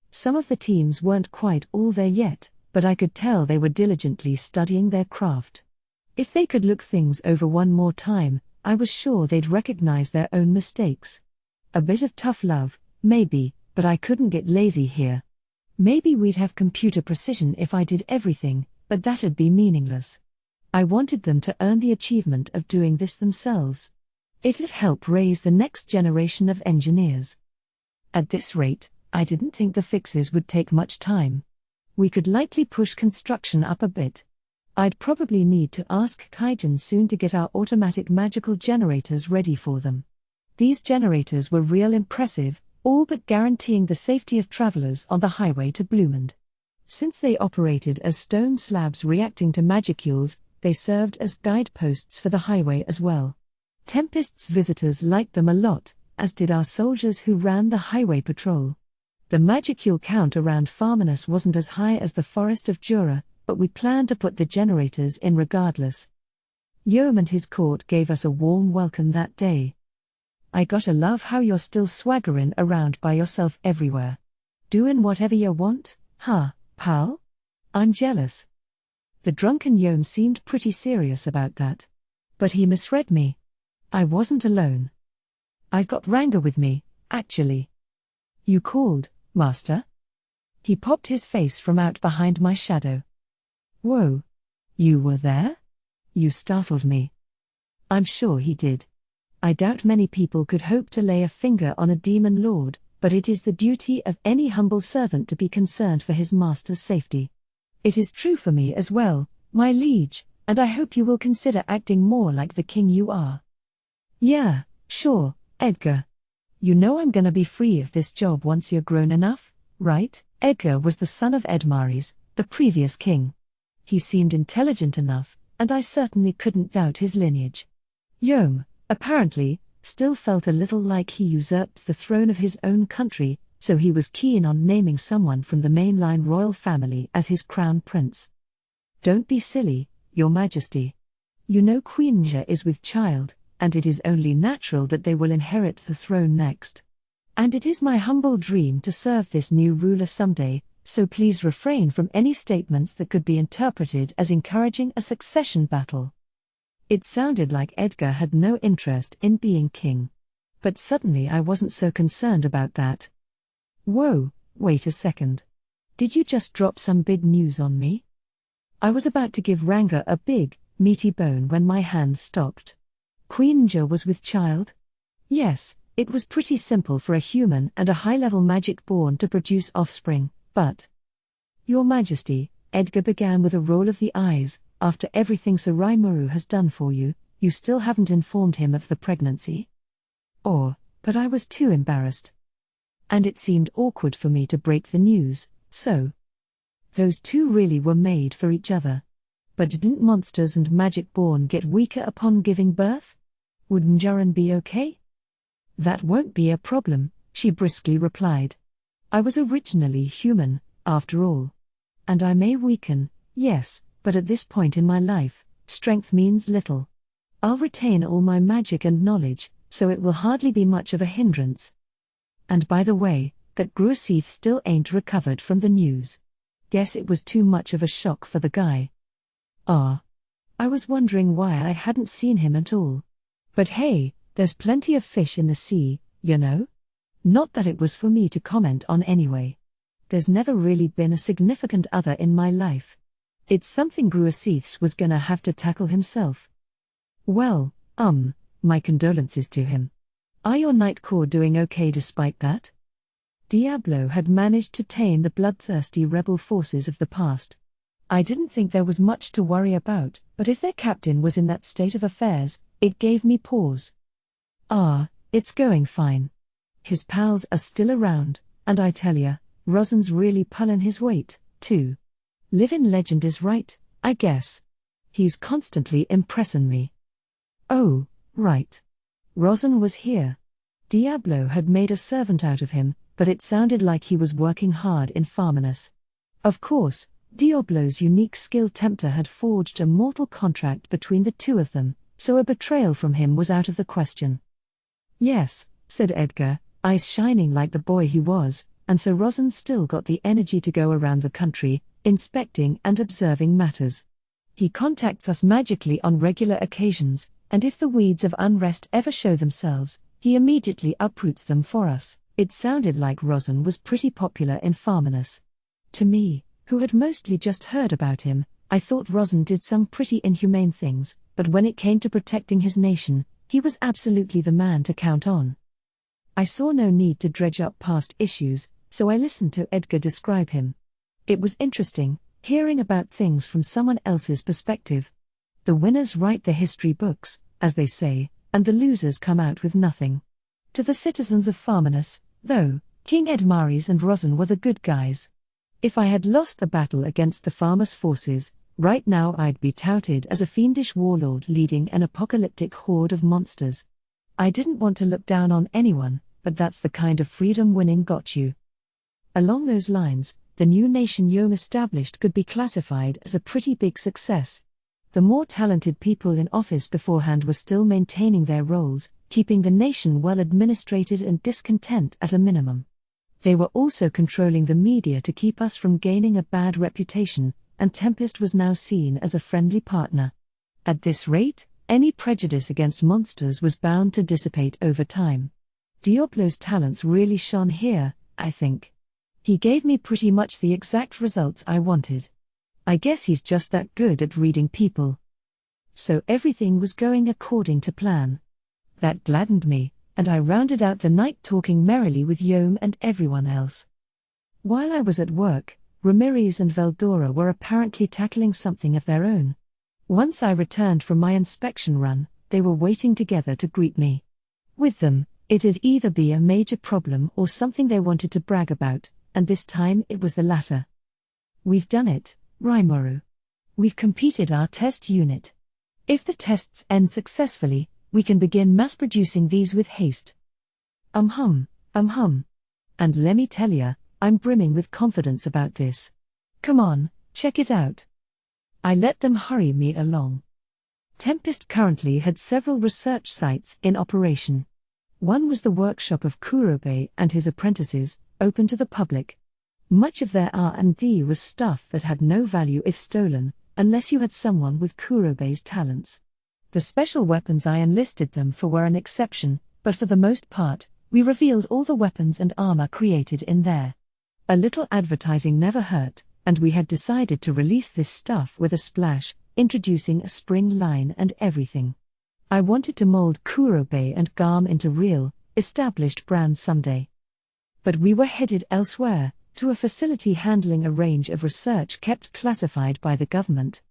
Some of the teams weren't quite all there yet, but I could tell they were diligently studying their craft. If they could look things over one more time, I was sure they'd recognize their own mistakes. A bit of tough love, maybe, but I couldn't get lazy here. Maybe we'd have computer precision if I did everything, but that'd be meaningless. I wanted them to earn the achievement of doing this themselves. It'd help raise the next generation of engineers. At this rate, I didn't think the fixes would take much time. We could likely push construction up a bit. I'd probably need to ask Kaijin soon to get our automatic magical generators ready for them. These generators were real impressive, all but guaranteeing the safety of travelers on the highway to Bloomond. Since they operated as stone slabs reacting to magicules, they served as guideposts for the highway as well. Tempest's visitors liked them a lot, as did our soldiers who ran the highway patrol. The magicule count around Farminus wasn't as high as the Forest of Jura, but we planned to put the generators in regardless. Yom and his court gave us a warm welcome that day. I gotta love how you're still swaggerin' around by yourself everywhere. Doin' whatever you want, huh, pal? I'm jealous. The drunken Yom seemed pretty serious about that. But he misread me. I wasn't alone. I've got Ranga with me, actually. You called, Master? He popped his face from out behind my shadow. Whoa. You were there? You startled me. I'm sure he did. I doubt many people could hope to lay a finger on a demon lord, but it is the duty of any humble servant to be concerned for his master's safety. It is true for me as well, my liege, and I hope you will consider acting more like the king you are. Yeah, sure, Edgar. You know I'm gonna be free of this job once you're grown enough, right? Edgar was the son of Edmares, the previous king. He seemed intelligent enough, and I certainly couldn't doubt his lineage. Yom, apparently, still felt a little like he usurped the throne of his own country, so he was keen on naming someone from the mainline royal family as his crown prince. Don't be silly, Your Majesty. You know Queenja is with child, and it is only natural that they will inherit the throne next. And it is my humble dream to serve this new ruler someday, so please refrain from any statements that could be interpreted as encouraging a succession battle. It sounded like Edgar had no interest in being king. But suddenly I wasn't so concerned about that. Whoa, wait a second. Did you just drop some big news on me? I was about to give Ranga a big, meaty bone when my hand stopped. Queenja was with child? Yes, it was pretty simple for a human and a high-level magic born to produce offspring, but... Your Majesty, Edgar began with a roll of the eyes, after everything Sir Rimuru has done for you, you still haven't informed him of the pregnancy? But I was too embarrassed. And it seemed awkward for me to break the news, so... Those two really were made for each other. But didn't monsters and magic born get weaker upon giving birth? Would Njaran be okay? That won't be a problem, she briskly replied. I was originally human, after all. And I may weaken, yes, but at this point in my life, strength means little. I'll retain all my magic and knowledge, so it will hardly be much of a hindrance. And by the way, that Gruaseath still ain't recovered from the news. Guess it was too much of a shock for the guy. I was wondering why I hadn't seen him at all. But hey, there's plenty of fish in the sea, you know? Not that it was for me to comment on anyway. There's never really been a significant other in my life. It's something Gruaseath was gonna have to tackle himself. Well, my condolences to him. Are your Night Corps doing okay despite that? Diablo had managed to tame the bloodthirsty rebel forces of the past. I didn't think there was much to worry about, but if their captain was in that state of affairs, it gave me pause. It's going fine. His pals are still around, and I tell ya, Rosin's really pullin' his weight, too. Livin' legend is right, I guess. He's constantly impressin' me. Oh, right. Rosin was here. Diablo had made a servant out of him, but it sounded like he was working hard in Farminus. Of course, Diablo's unique skill Tempter had forged a mortal contract between the two of them, so a betrayal from him was out of the question. Yes, said Edgar, eyes shining like the boy he was, and so Rosin still got the energy to go around the country, inspecting and observing matters. He contacts us magically on regular occasions, and if the weeds of unrest ever show themselves, he immediately uproots them for us. It sounded like Rosin was pretty popular in Farminus. To me, who had mostly just heard about him, I thought Rosin did some pretty inhumane things, but when it came to protecting his nation, he was absolutely the man to count on. I saw no need to dredge up past issues, so I listened to Edgar describe him. It was interesting, hearing about things from someone else's perspective. The winners write the history books, as they say, and the losers come out with nothing. To the citizens of Farminus, though, King Edmaris and Rosin were the good guys. If I had lost the battle against the Farmus forces, right now I'd be touted as a fiendish warlord leading an apocalyptic horde of monsters. I didn't want to look down on anyone, but that's the kind of freedom winning got you. Along those lines, the new nation Yom established could be classified as a pretty big success. The more talented people in office beforehand were still maintaining their roles, keeping the nation well administrated and discontent at a minimum. They were also controlling the media to keep us from gaining a bad reputation, and Tempest was now seen as a friendly partner. At this rate, any prejudice against monsters was bound to dissipate over time. Diablo's talents really shone here, I think. He gave me pretty much the exact results I wanted. I guess he's just that good at reading people. So everything was going according to plan. That gladdened me, and I rounded out the night talking merrily with Yom and everyone else. While I was at work, Ramirez and Veldora were apparently tackling something of their own. Once I returned from my inspection run, they were waiting together to greet me. With them, it'd either be a major problem or something they wanted to brag about, and this time it was the latter. We've done it, Rimuru. We've completed our test unit. If the tests end successfully, we can begin mass-producing these with haste. And lemme tell ya, I'm brimming with confidence about this. Come on, check it out. I let them hurry me along. Tempest currently had several research sites in operation. One was the workshop of Kurobe and his apprentices, open to the public. Much of their R&D was stuff that had no value if stolen, unless you had someone with Kurobe's talents. The special weapons I enlisted them for were an exception, but for the most part, we revealed all the weapons and armor created in there. A little advertising never hurt, and we had decided to release this stuff with a splash, introducing a spring line and everything. I wanted to mold Kurobe and Garm into real, established brands someday. But we were headed elsewhere, to a facility handling a range of research kept classified by the government.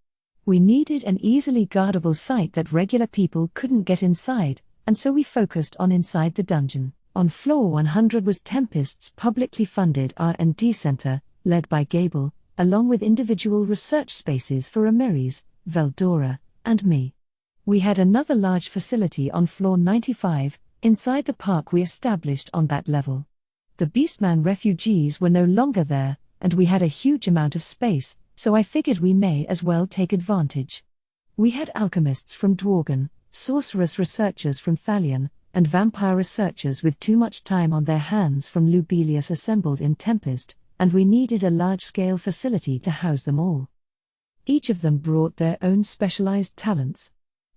We needed an easily guardable site that regular people couldn't get inside, and so we focused on inside the dungeon. On floor 100 was Tempest's publicly funded R&D center, led by Gable, along with individual research spaces for Ramirez, Veldora, and me. We had another large facility on floor 95, inside the park we established on that level. The Beastman refugees were no longer there, and we had a huge amount of space, so I figured we may as well take advantage. We had alchemists from Dworgen, sorceress researchers from Thalion, and vampire researchers with too much time on their hands from Lubelius assembled in Tempest, and we needed a large-scale facility to house them all. Each of them brought their own specialized talents.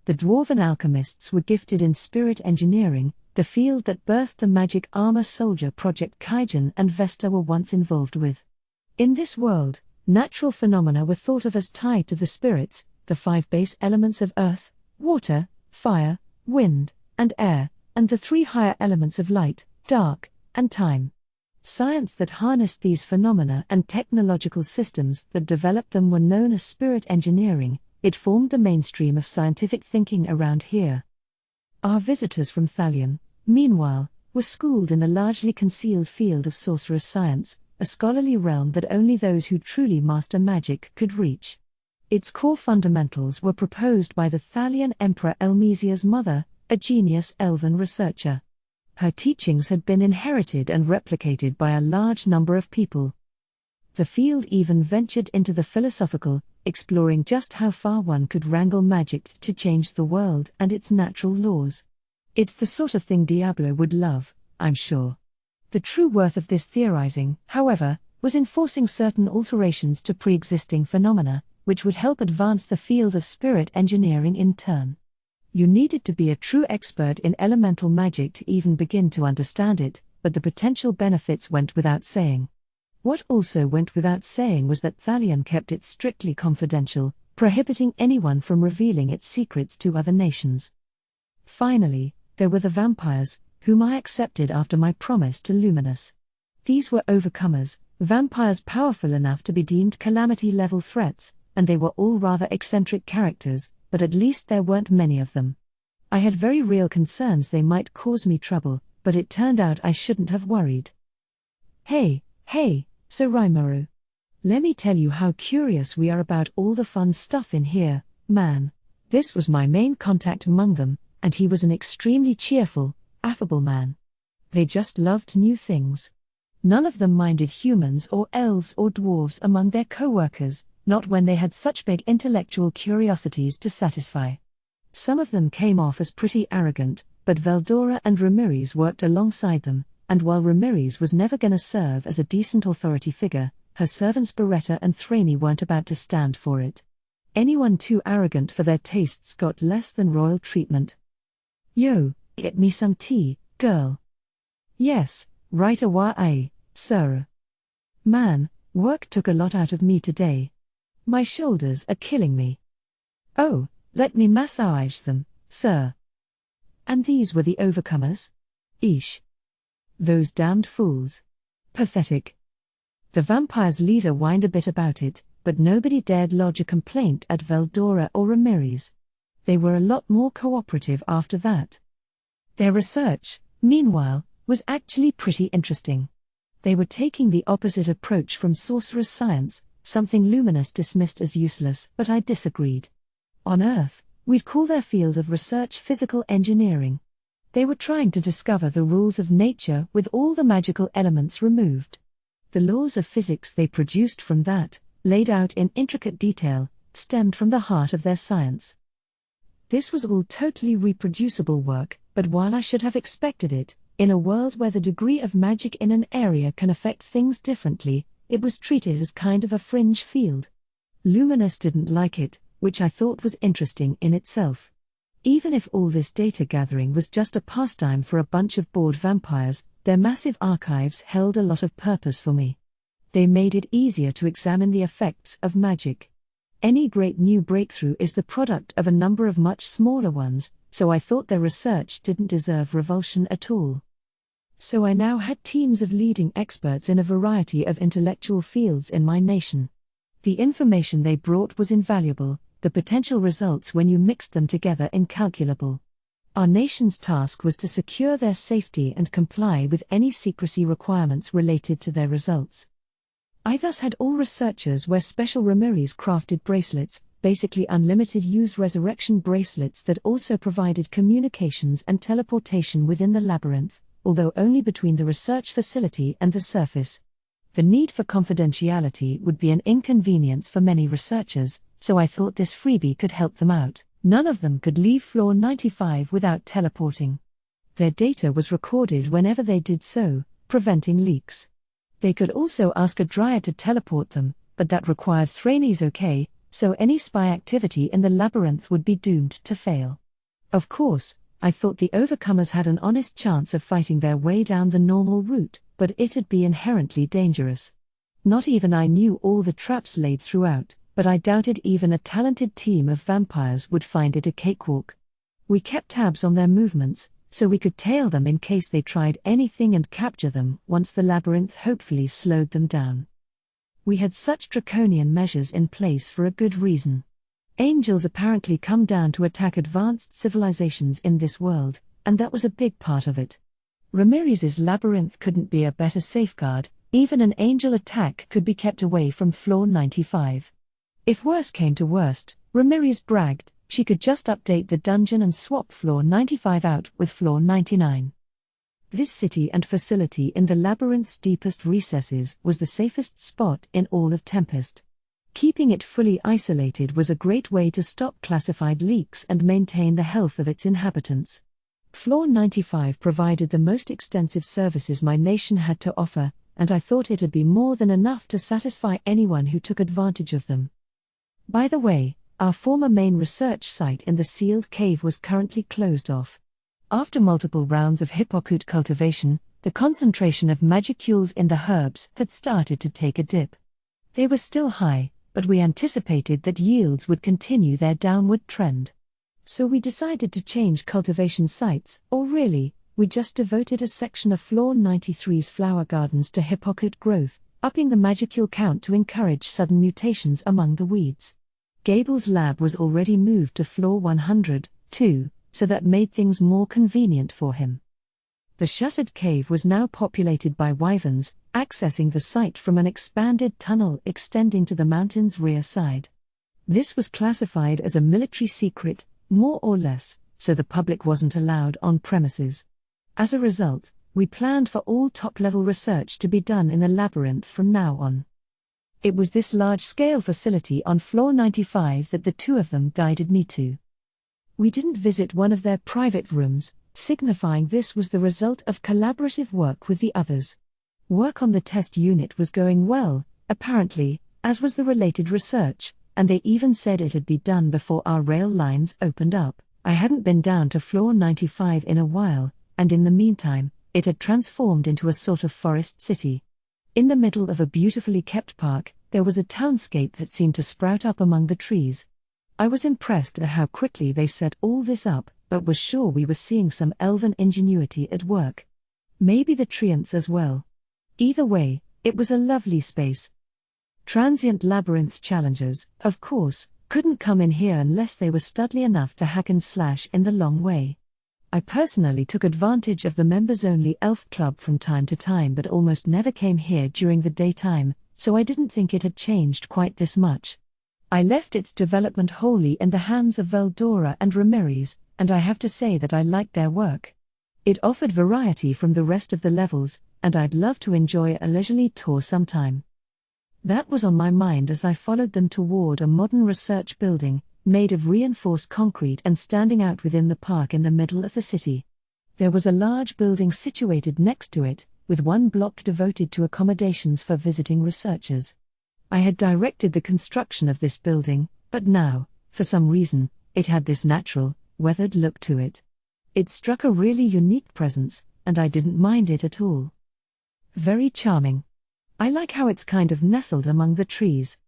The Dwarven alchemists were gifted in spirit engineering, the field that birthed the magic armor soldier project Kaigen and Vesta were once involved with. In this world, natural phenomena were thought of as tied to the spirits, the 5 base elements of earth, water, fire, wind, and air, and the 3 higher elements of light, dark, and time. Science that harnessed these phenomena and technological systems that developed them were known as spirit engineering. It formed the mainstream of scientific thinking around here. Our visitors from Thalion, meanwhile, were schooled in the largely concealed field of sorcerous science, a scholarly realm that only those who truly master magic could reach. Its core fundamentals were proposed by the Thalian Emperor Elmesia's mother, a genius elven researcher. Her teachings had been inherited and replicated by a large number of people. The field even ventured into the philosophical, exploring just how far one could wrangle magic to change the world and its natural laws. It's the sort of thing Diablo would love, I'm sure. The true worth of this theorizing, however, was in forcing certain alterations to pre-existing phenomena, which would help advance the field of spirit engineering in turn. You needed to be a true expert in elemental magic to even begin to understand it, but the potential benefits went without saying. What also went without saying was that Thalion kept it strictly confidential, prohibiting anyone from revealing its secrets to other nations. Finally, there were the vampires, whom I accepted after my promise to Luminous. These were overcomers, vampires powerful enough to be deemed calamity-level threats, and they were all rather eccentric characters, but at least there weren't many of them. I had very real concerns they might cause me trouble, but it turned out I shouldn't have worried. Hey, Sir Rimuru. Let me tell you how curious we are about all the fun stuff in here, man. This was my main contact among them, and he was an extremely cheerful, affable man. They just loved new things. None of them minded humans or elves or dwarves among their co-workers, not when they had such big intellectual curiosities to satisfy. Some of them came off as pretty arrogant, but Veldora and Ramirez worked alongside them, and while Ramirez was never gonna serve as a decent authority figure, her servants Beretta and Thraney weren't about to stand for it. Anyone too arrogant for their tastes got less than royal treatment. Yo, get me some tea, girl. Yes, right away, sir. Man, work took a lot out of me today. My shoulders are killing me. Oh, let me massage them, sir. And these were the overcomers? Eesh. Those damned fools. Pathetic. The vampire's leader whined a bit about it, but nobody dared lodge a complaint at Veldora or Ramirez. They were a lot more cooperative after that. Their research, meanwhile, was actually pretty interesting. They were taking the opposite approach from sorcerer's science, something Luminous dismissed as useless, but I disagreed. On Earth, we'd call their field of research physical engineering. They were trying to discover the rules of nature with all the magical elements removed. The laws of physics they produced from that, laid out in intricate detail, stemmed from the heart of their science. This was all totally reproducible work, but while I should have expected it, in a world where the degree of magic in an area can affect things differently, it was treated as kind of a fringe field. Luminous didn't like it, which I thought was interesting in itself. Even if all this data gathering was just a pastime for a bunch of bored vampires, their massive archives held a lot of purpose for me. They made it easier to examine the effects of magic. Any great new breakthrough is the product of a number of much smaller ones, so I thought their research didn't deserve revulsion at all. So I now had teams of leading experts in a variety of intellectual fields in my nation. The information they brought was invaluable, the potential results when you mixed them together incalculable. Our nation's task was to secure their safety and comply with any secrecy requirements related to their results. I thus had all researchers wear special Ramirez crafted bracelets, basically unlimited use resurrection bracelets that also provided communications and teleportation within the labyrinth, although only between the research facility and the surface. The need for confidentiality would be an inconvenience for many researchers, so I thought this freebie could help them out. None of them could leave floor 95 without teleporting. Their data was recorded whenever they did so, preventing leaks. They could also ask a dryad to teleport them, but that required Thraney's okay, so any spy activity in the labyrinth would be doomed to fail. Of course, I thought the overcomers had an honest chance of fighting their way down the normal route, but it'd be inherently dangerous. Not even I knew all the traps laid throughout, but I doubted even a talented team of vampires would find it a cakewalk. We kept tabs on their movements, so we could tail them in case they tried anything and capture them once the labyrinth hopefully slowed them down. We had such draconian measures in place for a good reason. Angels apparently come down to attack advanced civilizations in this world, and that was a big part of it. Ramirez's labyrinth couldn't be a better safeguard, Even an angel attack could be kept away from floor 95. If worse came to worst, Ramirez bragged, she could just update the dungeon and swap floor 95 out with floor 99. This city and facility in the labyrinth's deepest recesses was the safest spot in all of Tempest. Keeping it fully isolated was a great way to stop classified leaks and maintain the health of its inhabitants. Floor 95 provided the most extensive services my nation had to offer, and I thought it'd be more than enough to satisfy anyone who took advantage of them. By the way, our former main research site in the sealed cave was currently closed off. After multiple rounds of hypocoute cultivation, the concentration of magicules in the herbs had started to take a dip. They were still high, but we anticipated that yields would continue their downward trend. So we decided to change cultivation sites, or really, we just devoted a section of floor 93's flower gardens to hypocoute growth, upping the magicule count to encourage sudden mutations among the weeds. Gable's lab was already moved to floor 100, too, so that made things more convenient for him. The shuttered cave was now populated by wyverns, accessing the site from an expanded tunnel extending to the mountain's rear side. This was classified as a military secret, more or less, so the public wasn't allowed on premises. As a result, we planned for all top-level research to be done in the labyrinth from now on. It was this large-scale facility on floor 95 that the two of them guided me to. We didn't visit one of their private rooms, signifying this was the result of collaborative work with the others. Work on the test unit was going well, apparently, as was the related research, and they even said it'd be done before our rail lines opened up. I hadn't been down to floor 95 in a while, and in the meantime, it had transformed into a sort of forest city. In the middle of a beautifully kept park, there was a townscape that seemed to sprout up among the trees. I was impressed at how quickly they set all this up, but was sure we were seeing some elven ingenuity at work. Maybe the treants as well. Either way, it was a lovely space. Transient labyrinth challengers, of course, couldn't come in here unless they were studly enough to hack and slash in the long way. I personally took advantage of the members-only elf club from time to time but almost never came here during the daytime, so I didn't think it had changed quite this much. I left its development wholly in the hands of Veldora and Ramirez, and I have to say that I liked their work. It offered variety from the rest of the levels, and I'd love to enjoy a leisurely tour sometime. That was on my mind as I followed them toward a modern research building, made of reinforced concrete and standing out within the park in the middle of the city. There was a large building situated next to it, with one block devoted to accommodations for visiting researchers. I had directed the construction of this building, but now, for some reason, it had this natural, weathered look to it. It struck a really unique presence, and I didn't mind it at all. Very charming. I like how it's kind of nestled among the trees.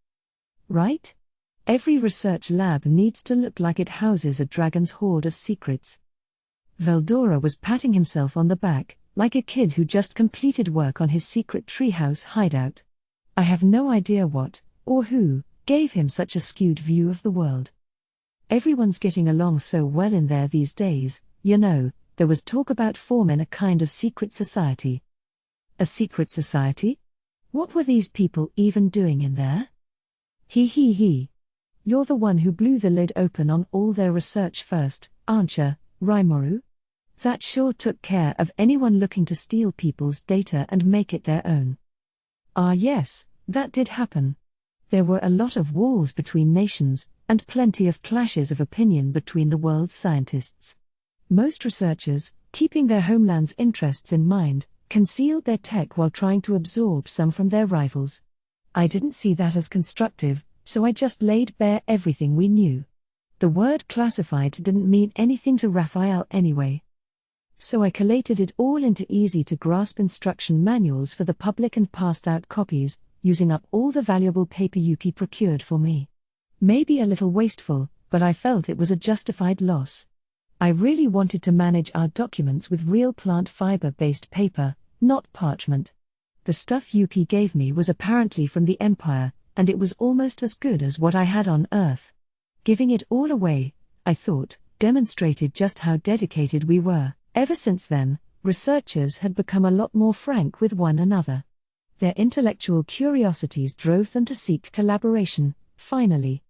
Right? Every research lab needs to look like it houses a dragon's hoard of secrets. Veldora was patting himself on the back, like a kid who just completed work on his secret treehouse hideout. I have no idea what, or who, gave him such a skewed view of the world. Everyone's getting along so well in there these days, you know. There was talk about forming a kind of secret society. A secret society? What were these people even doing in there? He. You're the one who blew the lid open on all their research first, aren't you, Rimuru? That sure took care of anyone looking to steal people's data and make it their own. Ah yes, that did happen. There were a lot of walls between nations, and plenty of clashes of opinion between the world's scientists. Most researchers, keeping their homeland's interests in mind, concealed their tech while trying to absorb some from their rivals. I didn't see that as constructive, so I just laid bare everything we knew. The word classified didn't mean anything to Raphael anyway. So I collated it all into easy-to-grasp instruction manuals for the public and passed out copies, using up all the valuable paper Yuki procured for me. Maybe a little wasteful, but I felt it was a justified loss. I really wanted to manage our documents with real plant fiber-based paper, not parchment. The stuff Yuki gave me was apparently from the Empire, and it was almost as good as what I had on Earth. Giving it all away, I thought, demonstrated just how dedicated we were. Ever since then, researchers had become a lot more frank with one another. Their intellectual curiosities drove them to seek collaboration, finally.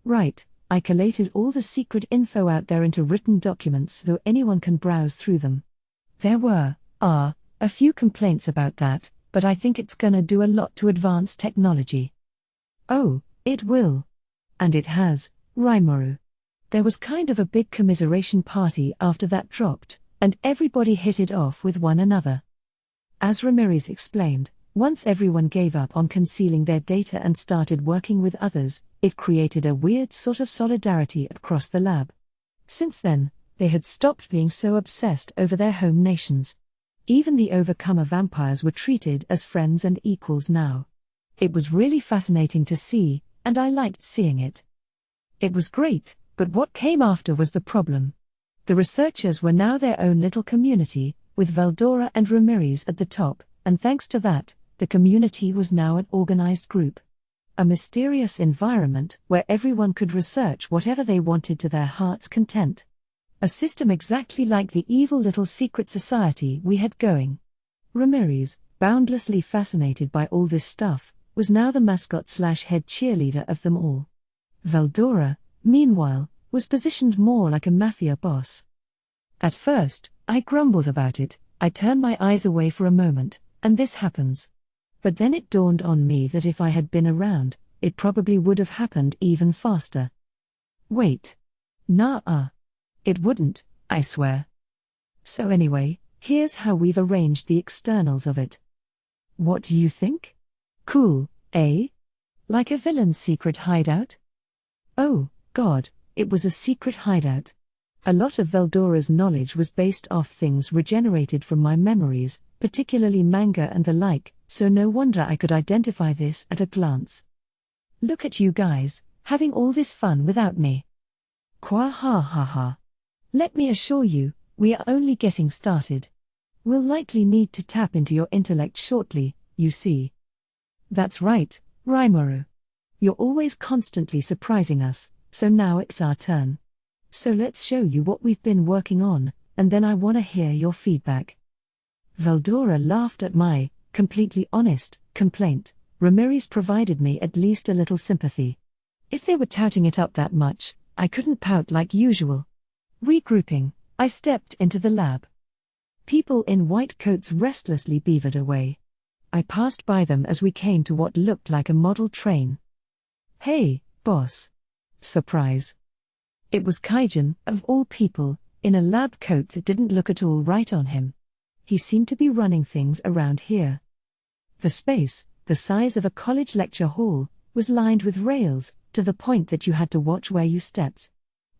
Right, I collated all the secret info out there into written documents so anyone can browse through them. There were, a few complaints about that, but I think it's gonna do a lot to advance technology. Oh, it will. And it has, Rimuru. There was kind of a big commiseration party after that dropped, and everybody hit it off with one another. As Ramirez explained, once everyone gave up on concealing their data and started working with others, it created a weird sort of solidarity across the lab. Since then, they had stopped being so obsessed over their home nations. Even the overcomer vampires were treated as friends and equals now. It was really fascinating to see, and I liked seeing it. It was great, but what came after was the problem. The researchers were now their own little community, with Veldora and Ramirez at the top, and thanks to that, the community was now an organized group. A mysterious environment where everyone could research whatever they wanted to their heart's content. A system exactly like the evil little secret society we had going. Ramirez, boundlessly fascinated by all this stuff, was now the mascot/head cheerleader of them all. Veldora, meanwhile, was positioned more like a mafia boss. At first, I grumbled about it, I turned my eyes away for a moment, and this happens. But then it dawned on me that if I had been around, it probably would have happened even faster. Wait. Nah. It wouldn't, I swear. So anyway, here's how we've arranged the externals of it. What do you think? Cool, eh? Like a villain's secret hideout? Oh, God, it was a secret hideout. A lot of Veldora's knowledge was based off things regenerated from my memories, particularly manga and the like, so no wonder I could identify this at a glance. Look at you guys, having all this fun without me. Qua ha ha ha. Let me assure you, we are only getting started. We'll likely need to tap into your intellect shortly, you see. That's right, Rimuru. You're always constantly surprising us, so now it's our turn. So let's show you what we've been working on, and then I want to hear your feedback. Veldora laughed at my, completely honest, complaint. Ramirez provided me at least a little sympathy. If they were touting it up that much, I couldn't pout like usual. Regrouping, I stepped into the lab. People in white coats restlessly beavered away. I passed by them as we came to what looked like a model train. Hey, boss. Surprise. It was Kaijin, of all people, in a lab coat that didn't look at all right on him. He seemed to be running things around here. The space, the size of a college lecture hall, was lined with rails, to the point that you had to watch where you stepped.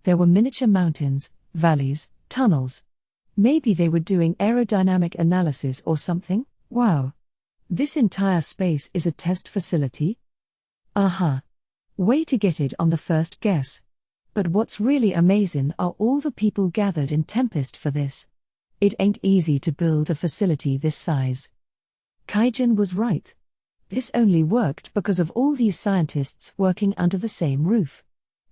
There were miniature mountains, valleys, tunnels. Maybe they were doing aerodynamic analysis or something? Wow. This entire space is a test facility? Aha. Way to get it on the first guess. But what's really amazing are all the people gathered in Tempest for this. It ain't easy to build a facility this size. Kaijin was right. This only worked because of all these scientists working under the same roof.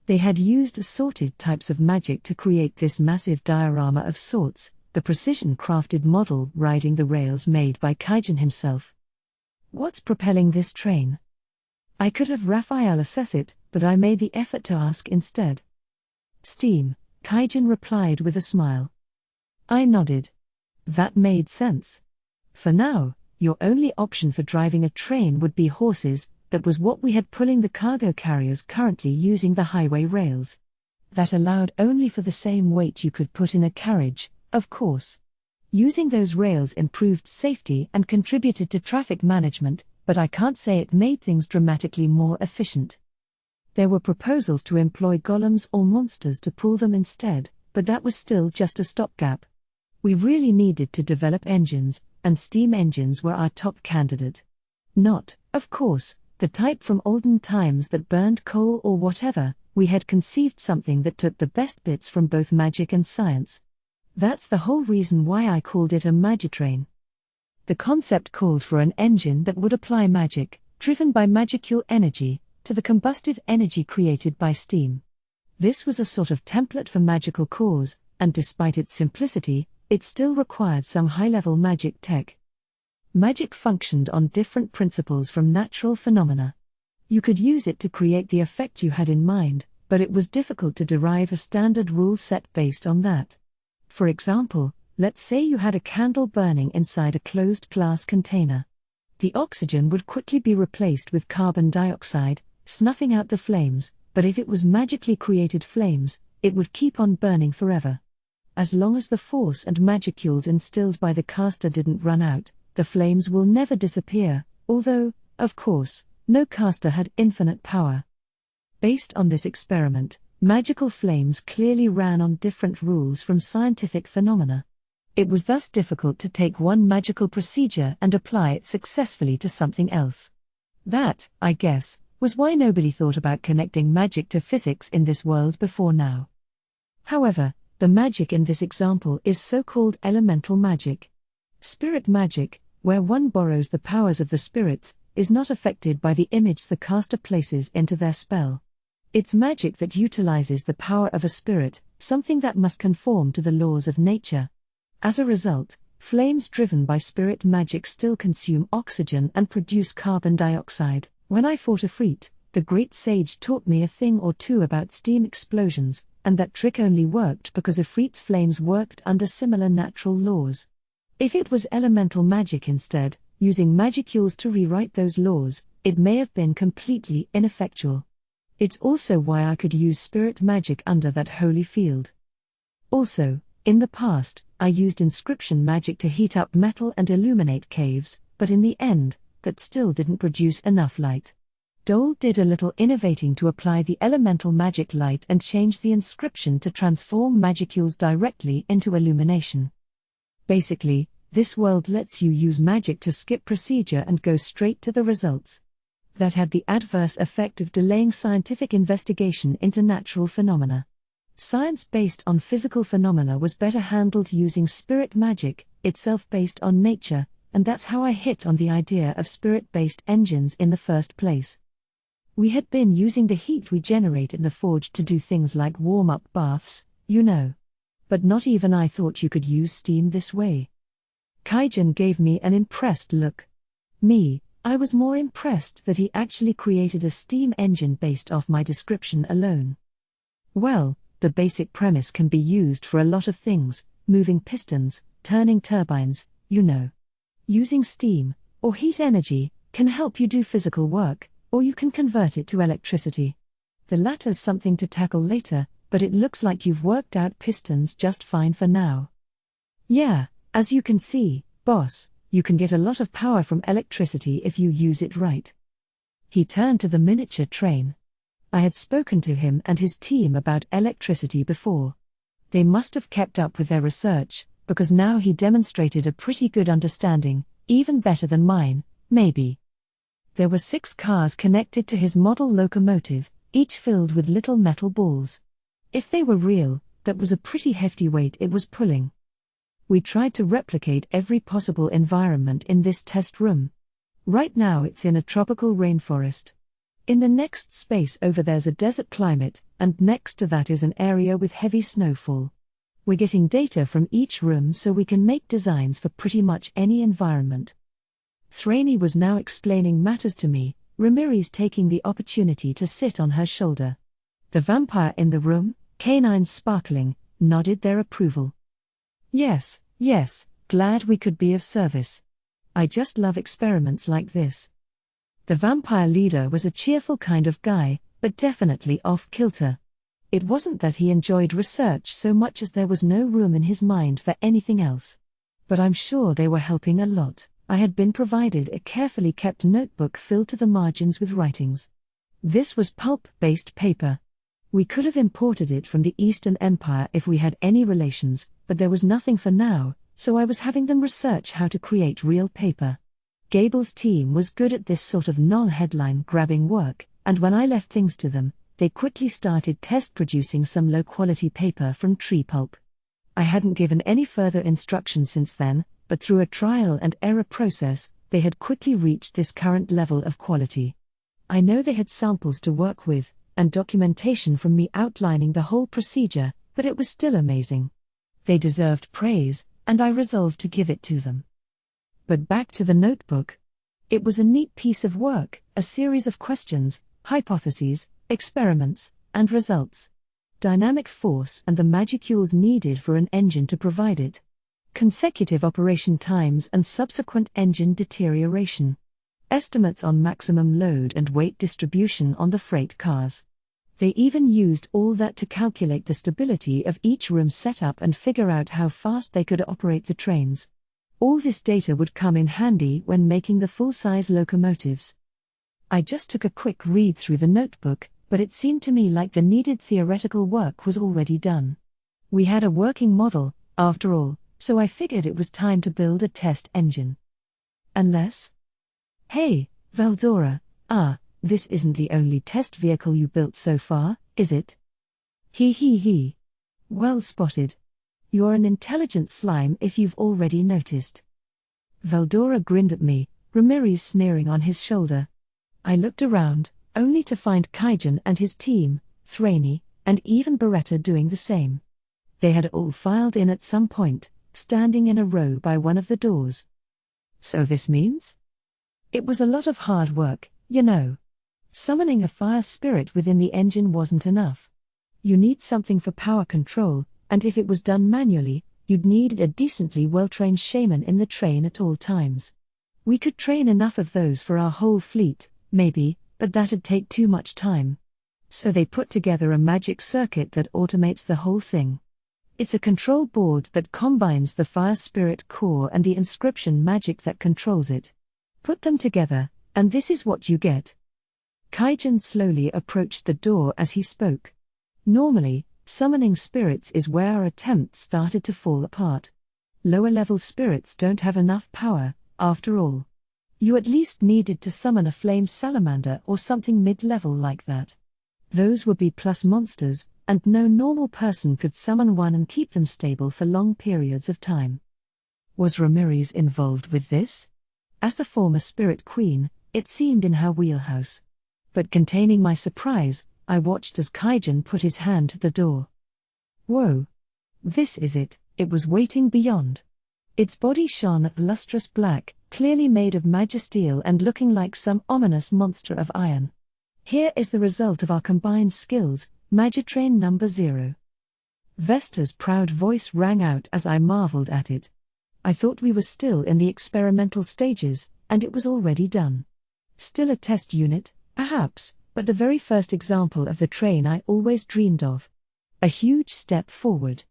They had used assorted types of magic to create this massive diorama of sorts, the precision-crafted model riding the rails made by Kaijin himself. What's propelling this train? I could have Raphael assess it, but I made the effort to ask instead. Steam, Kaijin replied with a smile. I nodded. That made sense. For now, your only option for driving a train would be horses. That was what we had pulling the cargo carriers currently using the highway rails. That allowed only for the same weight you could put in a carriage, of course. Using those rails improved safety and contributed to traffic management, but I can't say it made things dramatically more efficient. There were proposals to employ golems or monsters to pull them instead, but that was still just a stopgap. We really needed to develop engines, and steam engines were our top candidate. Not, of course, the type from olden times that burned coal or whatever. We had conceived something that took the best bits from both magic and science. That's the whole reason why I called it a magitrain. The concept called for an engine that would apply magic, driven by magical energy, to the combustive energy created by steam. This was a sort of template for magical cores, and despite its simplicity, it still required some high-level magic tech. Magic functioned on different principles from natural phenomena. You could use it to create the effect you had in mind, but it was difficult to derive a standard rule set based on that. For example, let's say you had a candle burning inside a closed glass container. The oxygen would quickly be replaced with carbon dioxide, snuffing out the flames, but if it was magically created flames, it would keep on burning forever. As long as the force and magicules instilled by the caster didn't run out, the flames will never disappear, although, of course, no caster had infinite power. Based on this experiment, magical flames clearly ran on different rules from scientific phenomena. It was thus difficult to take one magical procedure and apply it successfully to something else. That, I guess, was why nobody thought about connecting magic to physics in this world before now. However, the magic in this example is so-called elemental magic. Spirit magic, where one borrows the powers of the spirits, is not affected by the image the caster places into their spell. It's magic that utilizes the power of a spirit, something that must conform to the laws of nature. As a result, flames driven by spirit magic still consume oxygen and produce carbon dioxide. When I fought Ifrit, the great sage taught me a thing or two about steam explosions, and that trick only worked because Ifrit's flames worked under similar natural laws. If it was elemental magic instead, using magicules to rewrite those laws, it may have been completely ineffectual. It's also why I could use spirit magic under that holy field. Also, in the past, I used inscription magic to heat up metal and illuminate caves, but in the end, that still didn't produce enough light. Dole did a little innovating to apply the elemental magic light and change the inscription to transform magicules directly into illumination. Basically, this world lets you use magic to skip procedure and go straight to the results. That had the adverse effect of delaying scientific investigation into natural phenomena. Science based on physical phenomena was better handled using spirit magic, itself based on nature, and that's how I hit on the idea of spirit-based engines in the first place. We had been using the heat we generate in the forge to do things like warm-up baths, you know. But not even I thought you could use steam this way. Kaijin gave me an impressed look. I was more impressed that he actually created a steam engine based off my description alone. Well, the basic premise can be used for a lot of things, moving pistons, turning turbines, you know. Using steam, or heat energy, can help you do physical work, or you can convert it to electricity. The latter's something to tackle later, but it looks like you've worked out pistons just fine for now. Yeah, as you can see, boss, you can get a lot of power from electricity if you use it right. He turned to the miniature train. I had spoken to him and his team about electricity before. They must have kept up with their research, because now he demonstrated a pretty good understanding, even better than mine, maybe. There were 6 cars connected to his model locomotive, each filled with little metal balls. If they were real, that was a pretty hefty weight it was pulling. We tried to replicate every possible environment in this test room. Right now it's in a tropical rainforest. In the next space over there's a desert climate, and next to that is an area with heavy snowfall. We're getting data from each room so we can make designs for pretty much any environment. Thraney was now explaining matters to me, Ramirez taking the opportunity to sit on her shoulder. The vampire in the room, canines sparkling, nodded their approval. Yes, glad we could be of service. I just love experiments like this. The vampire leader was a cheerful kind of guy, but definitely off-kilter. It wasn't that he enjoyed research so much as there was no room in his mind for anything else. But I'm sure they were helping a lot. I had been provided a carefully kept notebook filled to the margins with writings. This was pulp-based paper. We could have imported it from the Eastern Empire if we had any relations, but there was nothing for now, so I was having them research how to create real paper. Gable's team was good at this sort of non-headline grabbing work, and when I left things to them, they quickly started test producing some low-quality paper from tree pulp. I hadn't given any further instructions since then, but through a trial and error process, they had quickly reached this current level of quality. I know they had samples to work with, and documentation from me outlining the whole procedure, but it was still amazing. They deserved praise, and I resolved to give it to them. But back to the notebook. It was a neat piece of work, a series of questions, hypotheses, experiments, and results. Dynamic force and the magicules needed for an engine to provide it. Consecutive operation times and subsequent engine deterioration. Estimates on maximum load and weight distribution on the freight cars. They even used all that to calculate the stability of each room setup and figure out how fast they could operate the trains. All this data would come in handy when making the full-size locomotives. I just took a quick read through the notebook, but it seemed to me like the needed theoretical work was already done. We had a working model, after all, so I figured it was time to build a test engine. Unless? Hey, Veldora, this isn't the only test vehicle you built so far, is it? He. Well spotted. You're an intelligent slime if you've already noticed. Veldora grinned at me, Ramirez sneering on his shoulder. I looked around, only to find Kaijan and his team, Thraney, and even Beretta doing the same. They had all filed in at some point, standing in a row by one of the doors. So this means? It was a lot of hard work, you know. Summoning a fire spirit within the engine wasn't enough. You need something for power control, and if it was done manually, you'd need a decently well-trained shaman in the train at all times. We could train enough of those for our whole fleet, maybe, but that'd take too much time. So they put together a magic circuit that automates the whole thing. It's a control board that combines the fire spirit core and the inscription magic that controls it. Put them together, and this is what you get. Kaijan slowly approached the door as he spoke. Normally, summoning spirits is where our attempts started to fall apart. Lower-level spirits don't have enough power, after all. You at least needed to summon a flame salamander or something mid-level like that. Those were B+ monsters, and no normal person could summon one and keep them stable for long periods of time. Was Ramirez involved with this? As the former Spirit Queen, it seemed in her wheelhouse. But containing my surprise, I watched as Kaijan put his hand to the door. Whoa! This is it, it was waiting beyond. Its body shone lustrous black, clearly made of magisteel and looking like some ominous monster of iron. Here is the result of our combined skills, Magitrain number 0. Vesta's proud voice rang out as I marveled at it. I thought we were still in the experimental stages, and it was already done. Still a test unit, perhaps, but the very first example of the train I always dreamed of. A huge step forward.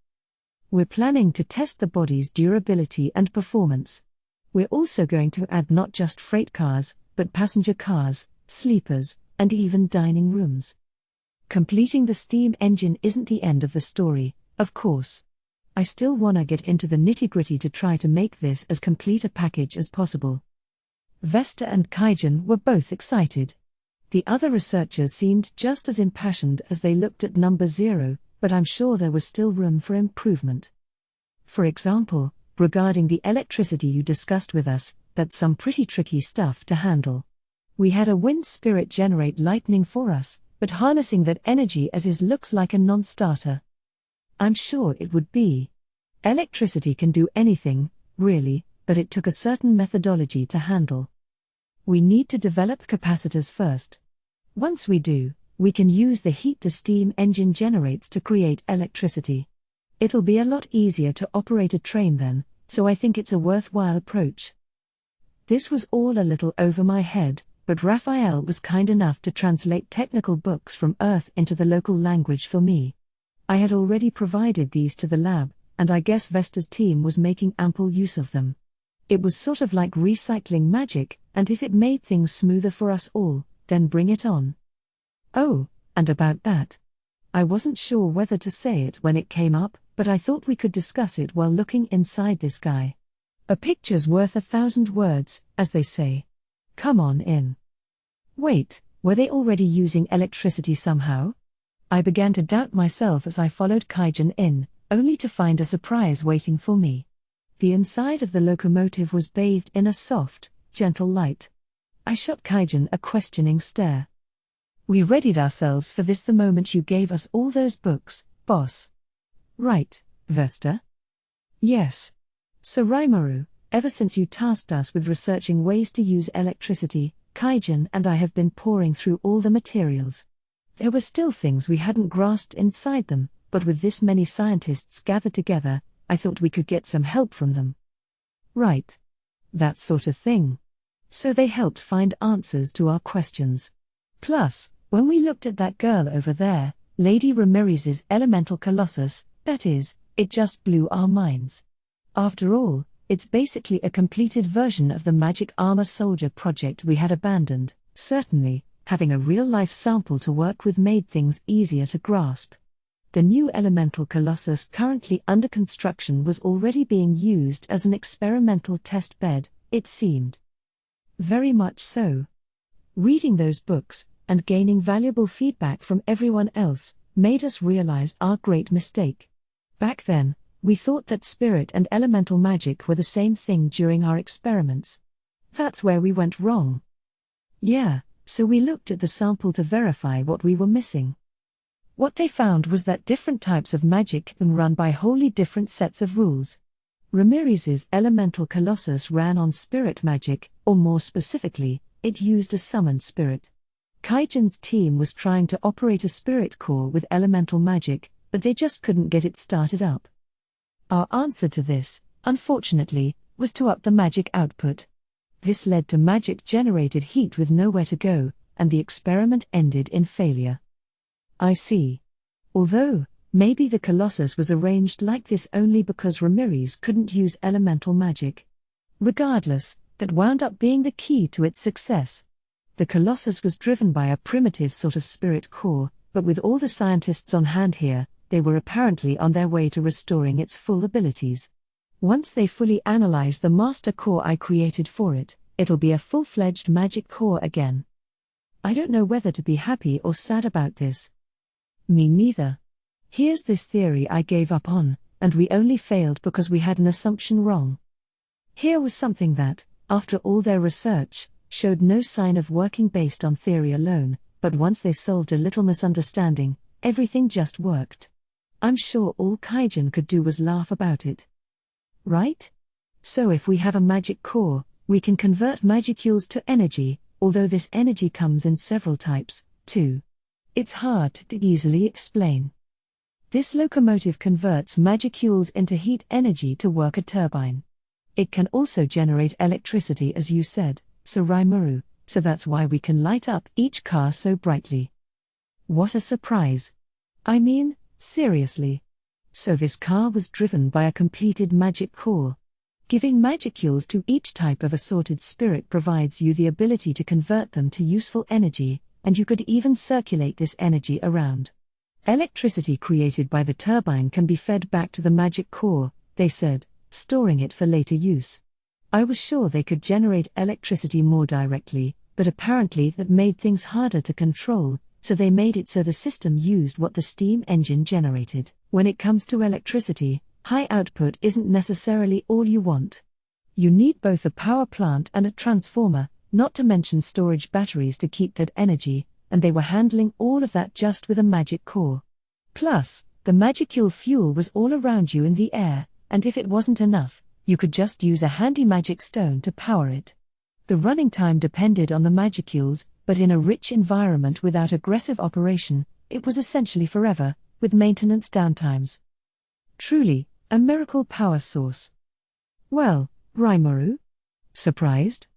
We're planning to test the body's durability and performance. We're also going to add not just freight cars, but passenger cars, sleepers, and even dining rooms. Completing the steam engine isn't the end of the story, of course. I still wanna get into the nitty-gritty to try to make this as complete a package as possible. Vesta and Kaijan were both excited. The other researchers seemed just as impassioned as they looked at number 0, but I'm sure there was still room for improvement. For example, regarding the electricity you discussed with us, that's some pretty tricky stuff to handle. We had a wind spirit generate lightning for us, but harnessing that energy as is looks like a non-starter. I'm sure it would be. Electricity can do anything, really, but it took a certain methodology to handle. We need to develop capacitors first. Once we do, we can use the heat the steam engine generates to create electricity. It'll be a lot easier to operate a train then, so I think it's a worthwhile approach. This was all a little over my head, but Raphael was kind enough to translate technical books from Earth into the local language for me. I had already provided these to the lab, and I guess Vesta's team was making ample use of them. It was sort of like recycling magic, and if it made things smoother for us all, then bring it on. Oh, and about that. I wasn't sure whether to say it when it came up, but I thought we could discuss it while looking inside this guy. A picture's worth 1,000 words, as they say. Come on in. Wait, were they already using electricity somehow? I began to doubt myself as I followed Kaijan in, only to find a surprise waiting for me. The inside of the locomotive was bathed in a soft, gentle light. I shot Kaijan a questioning stare. We readied ourselves for this the moment you gave us all those books, boss. Right, Vesta? Yes. So Rimuru, Ever since you tasked us with researching ways to use electricity, Kaijin and I have been poring through all the materials. There were still things we hadn't grasped inside them, but with this many scientists gathered together, I thought we could get some help from them. Right. That sort of thing. So they helped find answers to our questions. Plus, when we looked at that girl over there, Lady Ramirez's elemental colossus, that is, it just blew our minds. After all, it's basically a completed version of the magic armor soldier project we had abandoned. Certainly, having a real-life sample to work with made things easier to grasp. The new elemental colossus currently under construction was already being used as an experimental test bed, it seemed. Very much so. Reading those books, and gaining valuable feedback from everyone else, made us realize our great mistake. Back then, we thought that spirit and elemental magic were the same thing during our experiments. That's where we went wrong. Yeah, so we looked at the sample to verify what we were missing. What they found was that different types of magic can run by wholly different sets of rules. Ramirez's elemental colossus ran on spirit magic, or more specifically, it used a summoned spirit. Kaijin's team was trying to operate a spirit core with elemental magic, but they just couldn't get it started up. Our answer to this, unfortunately, was to up the magic output. This led to magic-generated heat with nowhere to go, and the experiment ended in failure. I see. Although, maybe the Colossus was arranged like this only because Ramirez couldn't use elemental magic. Regardless, that wound up being the key to its success. The Colossus was driven by a primitive sort of spirit core, but with all the scientists on hand here, they were apparently on their way to restoring its full abilities. Once they fully analyze the master core I created for it, it'll be a full-fledged magic core again. I don't know whether to be happy or sad about this. Me neither. Here's this theory I gave up on, and we only failed because we had an assumption wrong. Here was something that, after all their research, showed no sign of working based on theory alone, but once they solved a little misunderstanding, everything just worked. I'm sure all Kaijin could do was laugh about it. Right? So if we have a magic core, we can convert magicules to energy, although this energy comes in several types, too. It's hard to easily explain. This locomotive converts magicules into heat energy to work a turbine. It can also generate electricity as you said, Rimuru, so that's why we can light up each car so brightly. What a surprise. I mean, seriously. So this car was driven by a completed magic core. Giving magicules to each type of assorted spirit provides you the ability to convert them to useful energy, and you could even circulate this energy around. Electricity created by the turbine can be fed back to the magic core, they said, storing it for later use. I was sure they could generate electricity more directly, but apparently that made things harder to control, so they made it so the system used what the steam engine generated. When it comes to electricity, high output isn't necessarily all you want. You need both a power plant and a transformer, not to mention storage batteries to keep that energy, and they were handling all of that just with a magic core. Plus, the magicule fuel was all around you in the air, and if it wasn't enough, you could just use a handy magic stone to power it. The running time depended on the magicules, but in a rich environment without aggressive operation, it was essentially forever, with maintenance downtimes. Truly, a miracle power source. Well, Rimuru? Surprised?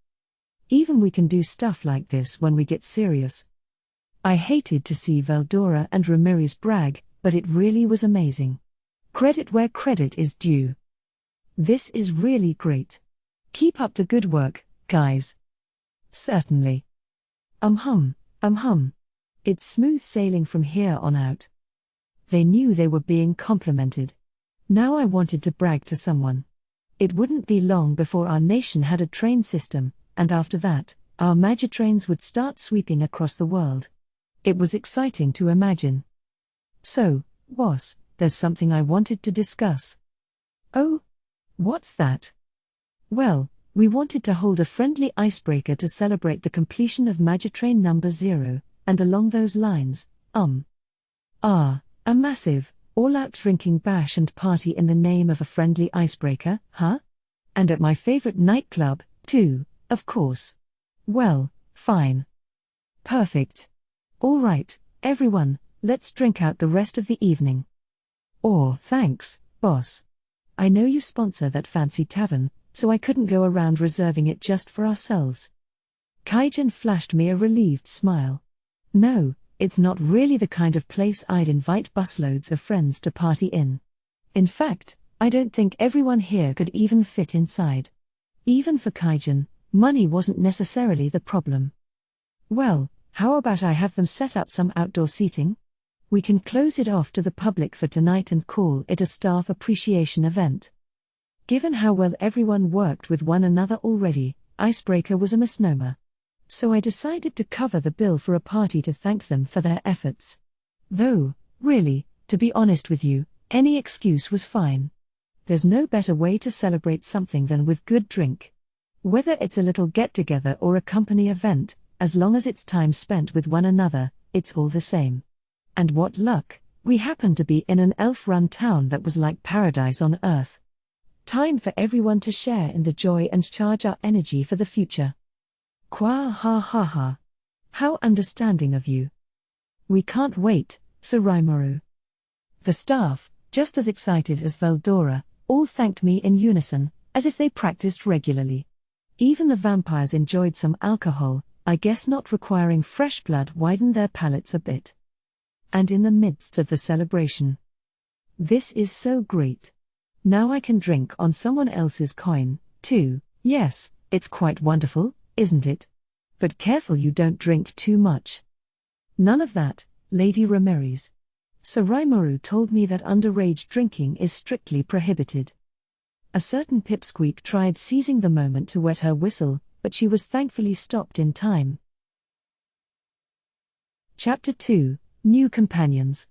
Even we can do stuff like this when we get serious. I hated to see Veldora and Ramirez brag, but it really was amazing. Credit where credit is due. This is really great. Keep up the good work, guys. Certainly. It's smooth sailing from here on out. They knew they were being complimented. Now I wanted to brag to someone. It wouldn't be long before our nation had a train system, and after that, our magitrains would start sweeping across the world. It was exciting to imagine. So, boss, there's something I wanted to discuss. Oh? What's that? Well, we wanted to hold a friendly icebreaker to celebrate the completion of Magitrain number 0, and along those lines, a massive, all-out drinking bash and party in the name of a friendly icebreaker, huh? And at my favorite nightclub, too, of course. Well, fine. Perfect. All right, everyone, let's drink out the rest of the evening. Or, thanks, boss. I know you sponsor that fancy tavern, so I couldn't go around reserving it just for ourselves. Kaijin flashed me a relieved smile. No, it's not really the kind of place I'd invite busloads of friends to party in. In fact, I don't think everyone here could even fit inside. Even for Kaijin, money wasn't necessarily the problem. Well, how about I have them set up some outdoor seating? We can close it off to the public for tonight and call it a staff appreciation event. Given how well everyone worked with one another already, icebreaker was a misnomer. So I decided to cover the bill for a party to thank them for their efforts. Though, really, to be honest with you, any excuse was fine. There's no better way to celebrate something than with good drink. Whether it's a little get-together or a company event, as long as it's time spent with one another, it's all the same. And what luck, we happened to be in an elf-run town that was like paradise on earth. Time for everyone to share in the joy and charge our energy for the future. Kwa ha ha ha. How understanding of you. We can't wait, Sir Rimuru. The staff, just as excited as Veldora, all thanked me in unison, as if they practiced regularly. Even the vampires enjoyed some alcohol, I guess not requiring fresh blood widened their palates a bit. And in the midst of the celebration. This is so great. Now I can drink on someone else's coin, too. Yes, it's quite wonderful, isn't it? But careful you don't drink too much. None of that, Lady Ramirez. Sir Rimuru told me that underage drinking is strictly prohibited. A certain pipsqueak tried seizing the moment to wet her whistle, but she was thankfully stopped in time. Chapter 2, New Companions.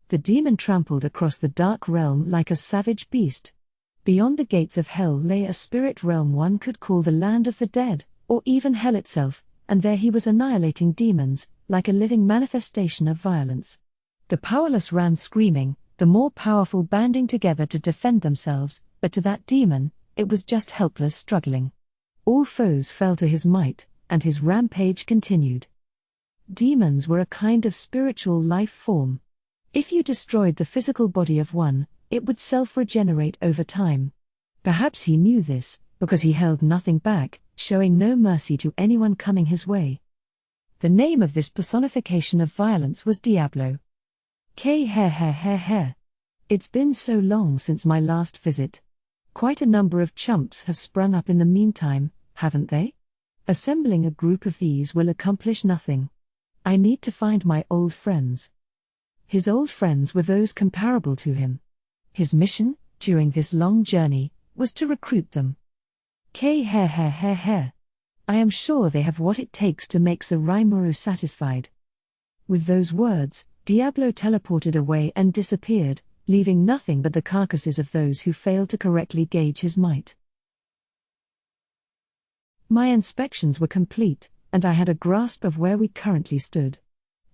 The demon trampled across the dark realm like a savage beast. Beyond the gates of hell lay a spirit realm one could call the land of the dead, or even hell itself, and there he was annihilating demons, like a living manifestation of violence. The powerless ran screaming, the more powerful banding together to defend themselves, but to that demon, it was just helpless struggling. All foes fell to his might, and his rampage continued. Demons were a kind of spiritual life form. If you destroyed the physical body of one, it would self-regenerate over time. Perhaps he knew this, because he held nothing back, showing no mercy to anyone coming his way. The name of this personification of violence was Diablo. It's been so long since my last visit. Quite a number of chumps have sprung up in the meantime, haven't they? Assembling a group of these will accomplish nothing. I need to find my old friends. His old friends were those comparable to him. His mission, during this long journey, was to recruit them. I am sure they have what it takes to make Sir Rimuru satisfied. With those words, Diablo teleported away and disappeared, leaving nothing but the carcasses of those who failed to correctly gauge his might. My inspections were complete, and I had a grasp of where we currently stood.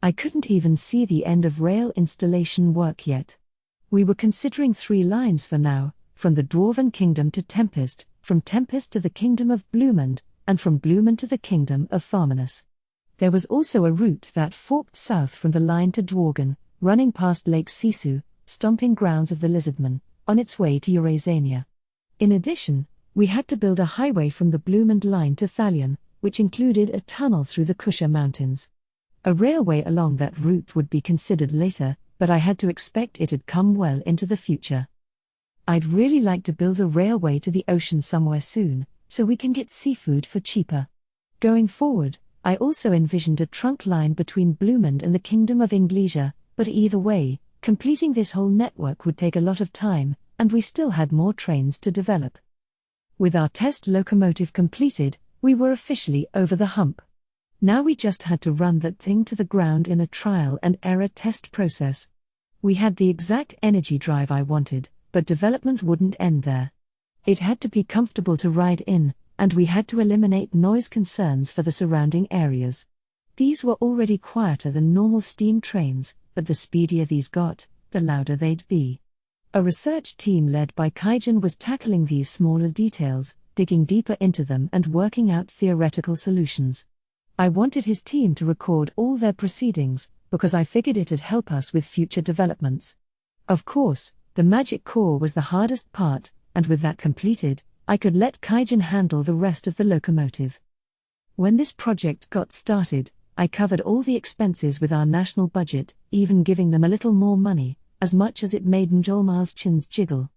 I couldn't even see the end of rail installation work yet. We were considering 3 lines for now, from the Dwarven Kingdom to Tempest, from Tempest to the Kingdom of Bloomond, and from Bloomond to the Kingdom of Farminus. There was also a route that forked south from the line to Dworgen, running past Lake Sisu, stomping grounds of the Lizardmen, on its way to Eurasania. In addition, we had to build a highway from the Bloomond line to Thalion, which included a tunnel through the Kusha Mountains. A railway along that route would be considered later, but I had to expect it'd come well into the future. I'd really like to build a railway to the ocean somewhere soon, so we can get seafood for cheaper. Going forward, I also envisioned a trunk line between Bloomond and the Kingdom of Inglesia, but either way, completing this whole network would take a lot of time, and we still had more trains to develop. With our test locomotive completed, we were officially over the hump. Now we just had to run that thing to the ground in a trial and error test process. We had the exact energy drive I wanted, but development wouldn't end there. It had to be comfortable to ride in, and we had to eliminate noise concerns for the surrounding areas. These were already quieter than normal steam trains, but the speedier these got, the louder they'd be. A research team led by Kaijin was tackling these smaller details, digging deeper into them and working out theoretical solutions. I wanted his team to record all their proceedings, because I figured it'd help us with future developments. Of course, the magic core was the hardest part, and with that completed, I could let Kaijin handle the rest of the locomotive. When this project got started, I covered all the expenses with our national budget, even giving them a little more money, as much as it made Njolmal's chins jiggle.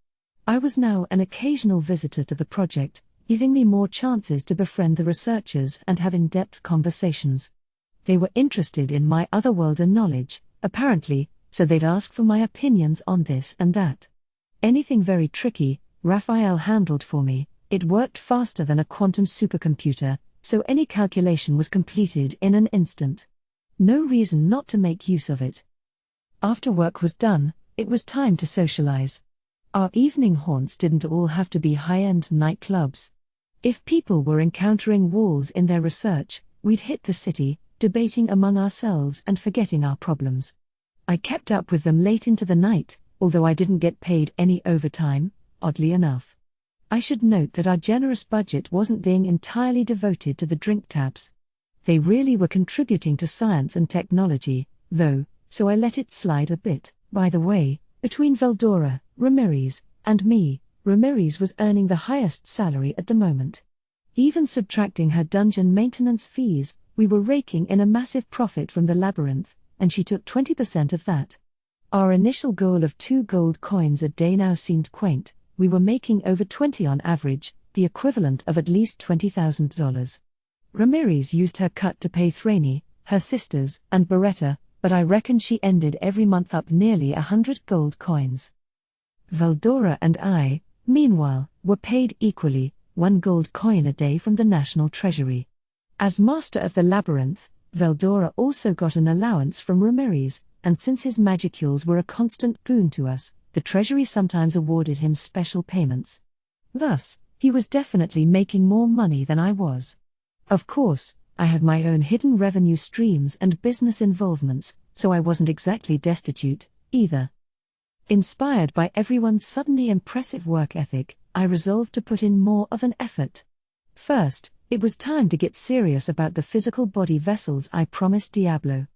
I was now an occasional visitor to the project, giving me more chances to befriend the researchers and have in-depth conversations. They were interested in my otherworlder knowledge, apparently, so they'd ask for my opinions on this and that. Anything very tricky, Raphael handled for me. It worked faster than a quantum supercomputer, so any calculation was completed in an instant. No reason not to make use of it. After work was done, it was time to socialize. Our evening haunts didn't all have to be high-end nightclubs. If people were encountering walls in their research, we'd hit the city, debating among ourselves and forgetting our problems. I kept up with them late into the night, although I didn't get paid any overtime, oddly enough. I should note that our generous budget wasn't being entirely devoted to the drink taps. They really were contributing to science and technology, though, so I let it slide a bit. By the way, between Veldora, Ramirez, and me, Ramirez was earning the highest salary at the moment. Even subtracting her dungeon maintenance fees, we were raking in a massive profit from the labyrinth, and she took 20% of that. Our initial goal of 2 gold coins a day now seemed quaint. We were making over 20 on average, the equivalent of at least $20,000. Ramirez used her cut to pay Thraney, her sisters, and Beretta, but I reckon she ended every month up nearly 100 gold coins. Veldora and I, meanwhile, were paid equally, 1 gold coin a day from the National Treasury. As master of the labyrinth, Veldora also got an allowance from Ramirez, and since his magicules were a constant boon to us, the Treasury sometimes awarded him special payments. Thus, he was definitely making more money than I was. Of course, I had my own hidden revenue streams and business involvements, so I wasn't exactly destitute, either. Inspired by everyone's suddenly impressive work ethic, I resolved to put in more of an effort. First, it was time to get serious about the physical body vessels I promised Diablo.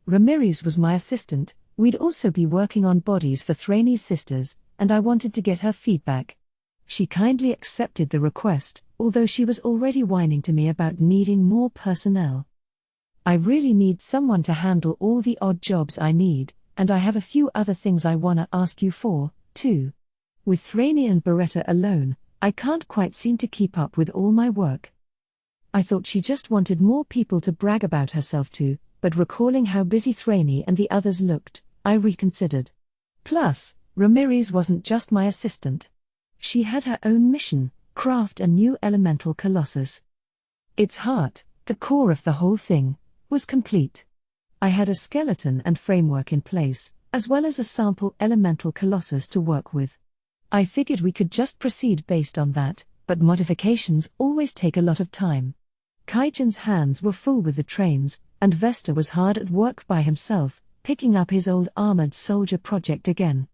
Ramirez was my assistant. We'd also be working on bodies for Thraney's sisters, and I wanted to get her feedback. She kindly accepted the request, although she was already whining to me about needing more personnel. I really need someone to handle all the odd jobs I need, and I have a few other things I wanna ask you for, too. With Thraney and Beretta alone, I can't quite seem to keep up with all my work. I thought she just wanted more people to brag about herself to, but recalling how busy Thraney and the others looked, I reconsidered. Plus, Ramirez wasn't just my assistant. She had her own mission, craft a new elemental colossus. Its heart, the core of the whole thing, was complete. I had a skeleton and framework in place, as well as a sample elemental colossus to work with. I figured we could just proceed based on that, but modifications always take a lot of time. Kaijin's hands were full with the trains, and Vesta was hard at work by himself, picking up his old armored soldier project again.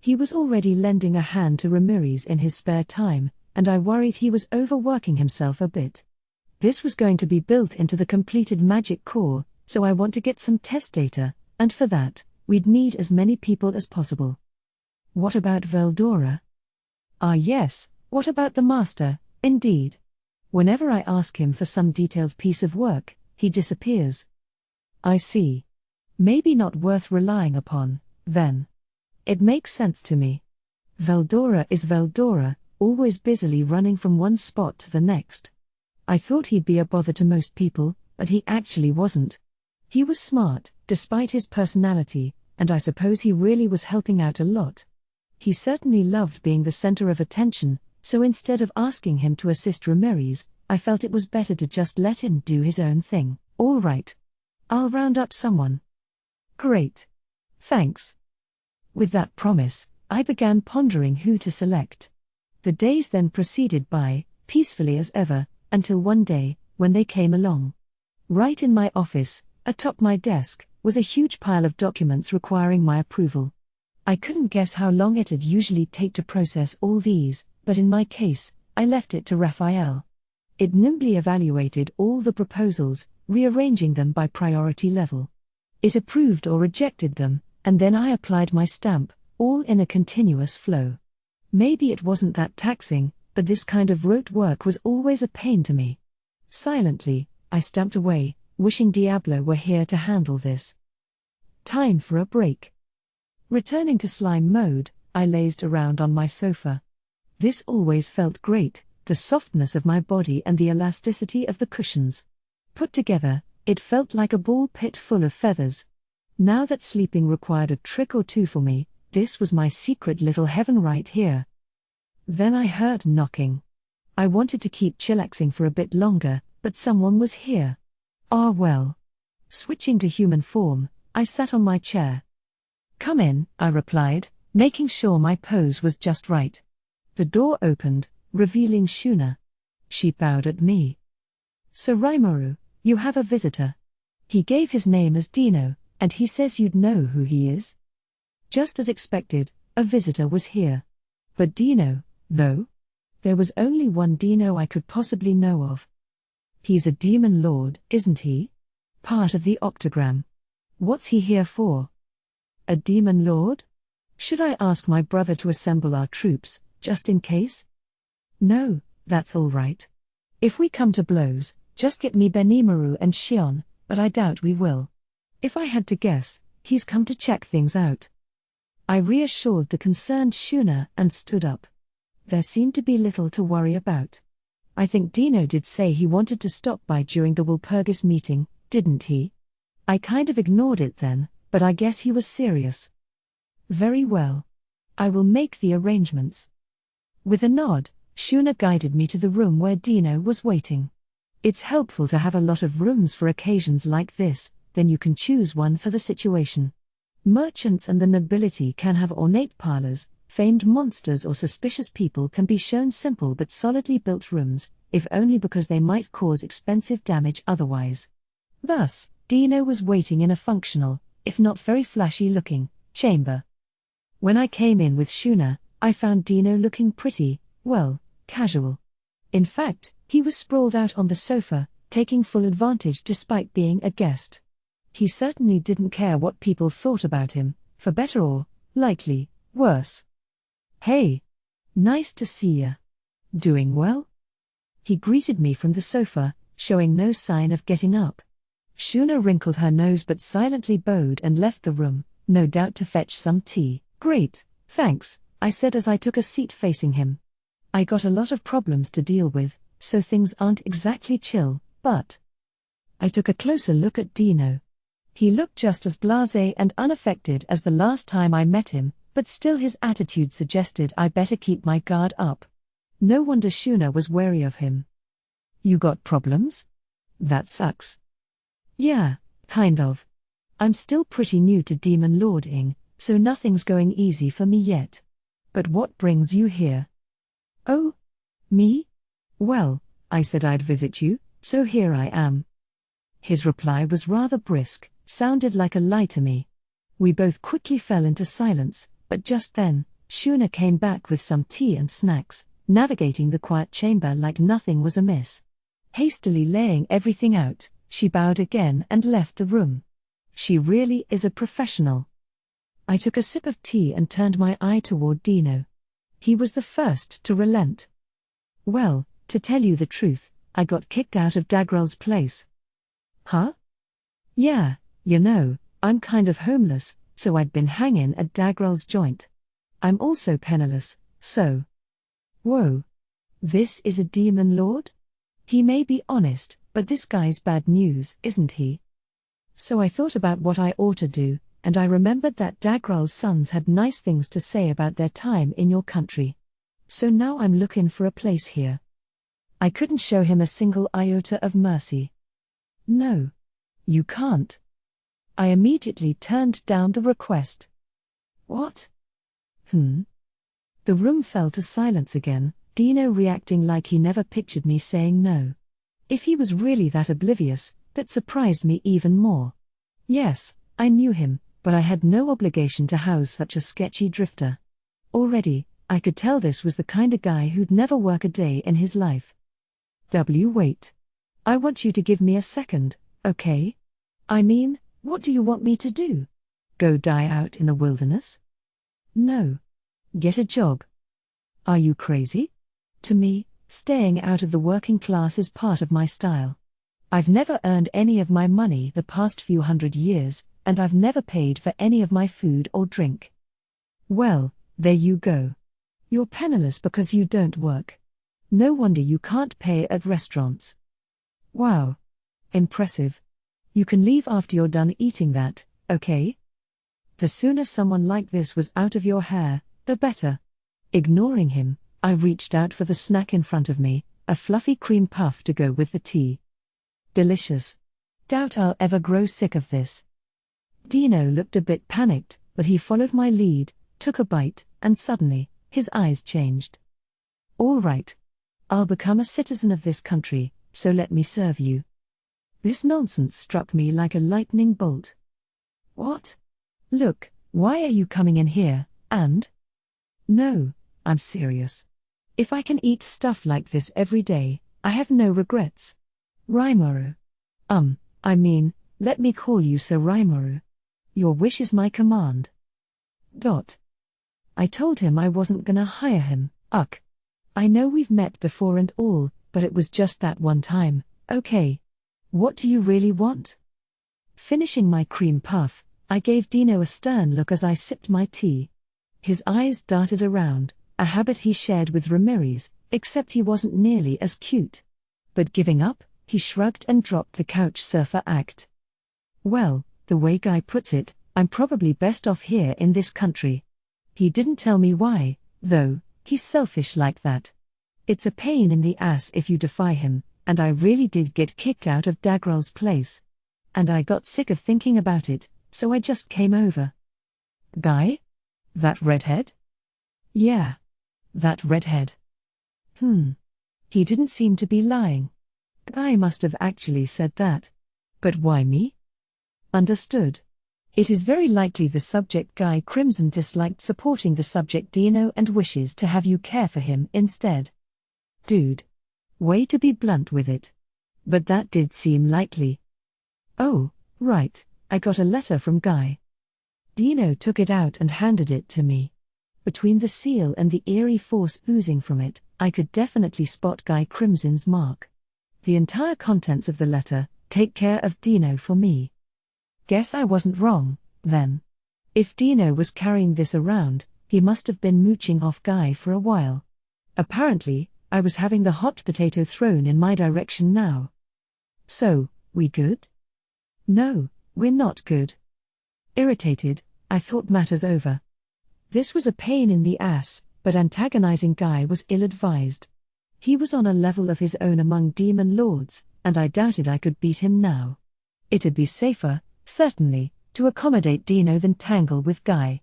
He was already lending a hand to Ramirez in his spare time, and I worried he was overworking himself a bit. This was going to be built into the completed magic core, so I want to get some test data, and for that, we'd need as many people as possible. What about Veldora? Ah yes, what about the master, indeed. Whenever I ask him for some detailed piece of work, he disappears. I see. Maybe not worth relying upon, then. It makes sense to me. Veldora is Veldora, always busily running from one spot to the next. I thought he'd be a bother to most people, but he actually wasn't. He was smart, despite his personality, and I suppose he really was helping out a lot. He certainly loved being the center of attention, so instead of asking him to assist Ramirez, I felt it was better to just let him do his own thing. All right. I'll round up someone. Great. Thanks. With that promise, I began pondering who to select. The days then proceeded by, peacefully as ever, until one day, when they came along. Right in my office, atop my desk, was a huge pile of documents requiring my approval. I couldn't guess how long it'd usually take to process all these, but in my case, I left it to Raphael. It nimbly evaluated all the proposals, rearranging them by priority level. It approved or rejected them, and then I applied my stamp, all in a continuous flow. Maybe it wasn't that taxing, but this kind of rote work was always a pain to me. Silently, I stamped away, wishing Diablo were here to handle this. Time for a break. Returning to slime mode, I lazed around on my sofa. This always felt great, the softness of my body and the elasticity of the cushions. Put together, it felt like a ball pit full of feathers. Now that sleeping required a trick or two for me, this was my secret little heaven right here. Then I heard knocking. I wanted to keep chillaxing for a bit longer, but someone was here. Ah well. Switching to human form, I sat on my chair. "Come in," I replied, making sure my pose was just right. The door opened, revealing Shuna. She bowed at me. "So Rimuru, you have a visitor. He gave his name as Dino, and he says you'd know who he is." Just as expected, a visitor was here. But Dino, though? There was only one Dino I could possibly know of. He's a demon lord, isn't he? Part of the octagram. What's he here for? A demon lord? Should I ask my brother to assemble our troops, just in case? No, that's all right. If we come to blows, just get me Benimaru and Shion, but I doubt we will. If I had to guess, he's come to check things out. I reassured the concerned Shuna and stood up. There seemed to be little to worry about. I think Dino did say he wanted to stop by during the Walpurgis meeting, didn't he? I kind of ignored it then, but I guess he was serious. Very well. I will make the arrangements. With a nod, Shuna guided me to the room where Dino was waiting. It's helpful to have a lot of rooms for occasions like this, then you can choose one for the situation. Merchants and the nobility can have ornate parlors, famed monsters or suspicious people can be shown simple but solidly built rooms, if only because they might cause expensive damage otherwise. Thus, Dino was waiting in a functional, if not very flashy-looking, chamber. When I came in with Shuna, I found Dino looking pretty, well, casual. In fact, he was sprawled out on the sofa, taking full advantage despite being a guest. He certainly didn't care what people thought about him, for better or, likely, worse. "Hey! Nice to see ya. Doing well?" He greeted me from the sofa, showing no sign of getting up. Shuna wrinkled her nose but silently bowed and left the room, no doubt to fetch some tea. "Great, thanks," I said as I took a seat facing him. I got a lot of problems to deal with, so things aren't exactly chill, but... I took a closer look at Dino. He looked just as blasé and unaffected as the last time I met him, but still his attitude suggested I better keep my guard up. No wonder Shuna was wary of him. "You got problems? That sucks." "Yeah, kind of. I'm still pretty new to demon lording, so nothing's going easy for me yet. But what brings you here?" "Oh? Me? Well, I said I'd visit you, so here I am." His reply was rather brisk, sounded like a lie to me. We both quickly fell into silence, but just then, Shuna came back with some tea and snacks, navigating the quiet chamber like nothing was amiss. Hastily laying everything out, she bowed again and left the room. She really is a professional. I took a sip of tea and turned my eye toward Dino. He was the first to relent. "Well, to tell you the truth, I got kicked out of Dagrel's place." "Huh?" "Yeah, you know, I'm kind of homeless, so I'd been hanging at Dagrel's joint. I'm also penniless, so..." Whoa. This is a demon lord? He may be honest, but this guy's bad news, isn't he? So I thought about what I ought to do, and I remembered that Dagrel's sons had nice things to say about their time in your country. So now I'm looking for a place here. I couldn't show him a single iota of mercy. "No. You can't." I immediately turned down the request. "What? The room fell to silence again, Dino reacting like he never pictured me saying no. If he was really that oblivious, that surprised me even more. Yes, I knew him, but I had no obligation to house such a sketchy drifter. Already, I could tell this was the kind of guy who'd never work a day in his life. Wait. I want you to give me a second, okay? I mean, what do you want me to do? Go die out in the wilderness? No. Get a job. Are you crazy? To me, staying out of the working class is part of my style. I've never earned any of my money the past few 100 years, and I've never paid for any of my food or drink. Well, there you go. You're penniless because you don't work. No wonder you can't pay at restaurants. Wow. Impressive. You can leave after you're done eating that, okay? The sooner someone like this was out of your hair, the better. Ignoring him, I reached out for the snack in front of me, a fluffy cream puff to go with the tea. Delicious. Doubt I'll ever grow sick of this. Dino looked a bit panicked, but he followed my lead, took a bite, and suddenly, his eyes changed. All right. I'll become a citizen of this country, so let me serve you. This nonsense struck me like a lightning bolt. What? Look, why are you coming in here, and? No, I'm serious. If I can eat stuff like this every day, I have no regrets. Rimuru. Let me call you Sir Rimuru. Your wish is my command. I told him I wasn't gonna hire him, I know we've met before and all, but it was just that one time, okay? What do you really want? Finishing my cream puff, I gave Dino a stern look as I sipped my tea. His eyes darted around, a habit he shared with Ramirez, except he wasn't nearly as cute. But giving up, he shrugged and dropped the couch surfer act. Well, the way Guy puts it, I'm probably best off here in this country. He didn't tell me why, though. He's selfish like that. It's a pain in the ass if you defy him, and I really did get kicked out of Dagrel's place. And I got sick of thinking about it, so I just came over. Guy? That redhead? Yeah. That redhead. He didn't seem to be lying. Guy must have actually said that. But why me? Understood. It is very likely the subject Guy Crimson disliked supporting the subject Dino and wishes to have you care for him instead. Dude. Way to be blunt with it. But that did seem likely. Oh, right, I got a letter from Guy. Dino took it out and handed it to me. Between the seal and the eerie force oozing from it, I could definitely spot Guy Crimson's mark. The entire contents of the letter, take care of Dino for me. Guess I wasn't wrong, then. If Dino was carrying this around, he must have been mooching off Guy for a while. Apparently, I was having the hot potato thrown in my direction now. So, we good? No, we're not good. Irritated, I thought matters over. This was a pain in the ass, but antagonizing Guy was ill-advised. He was on a level of his own among demon lords, and I doubted I could beat him now. It'd be safer, certainly, to accommodate Dino than tangle with Guy.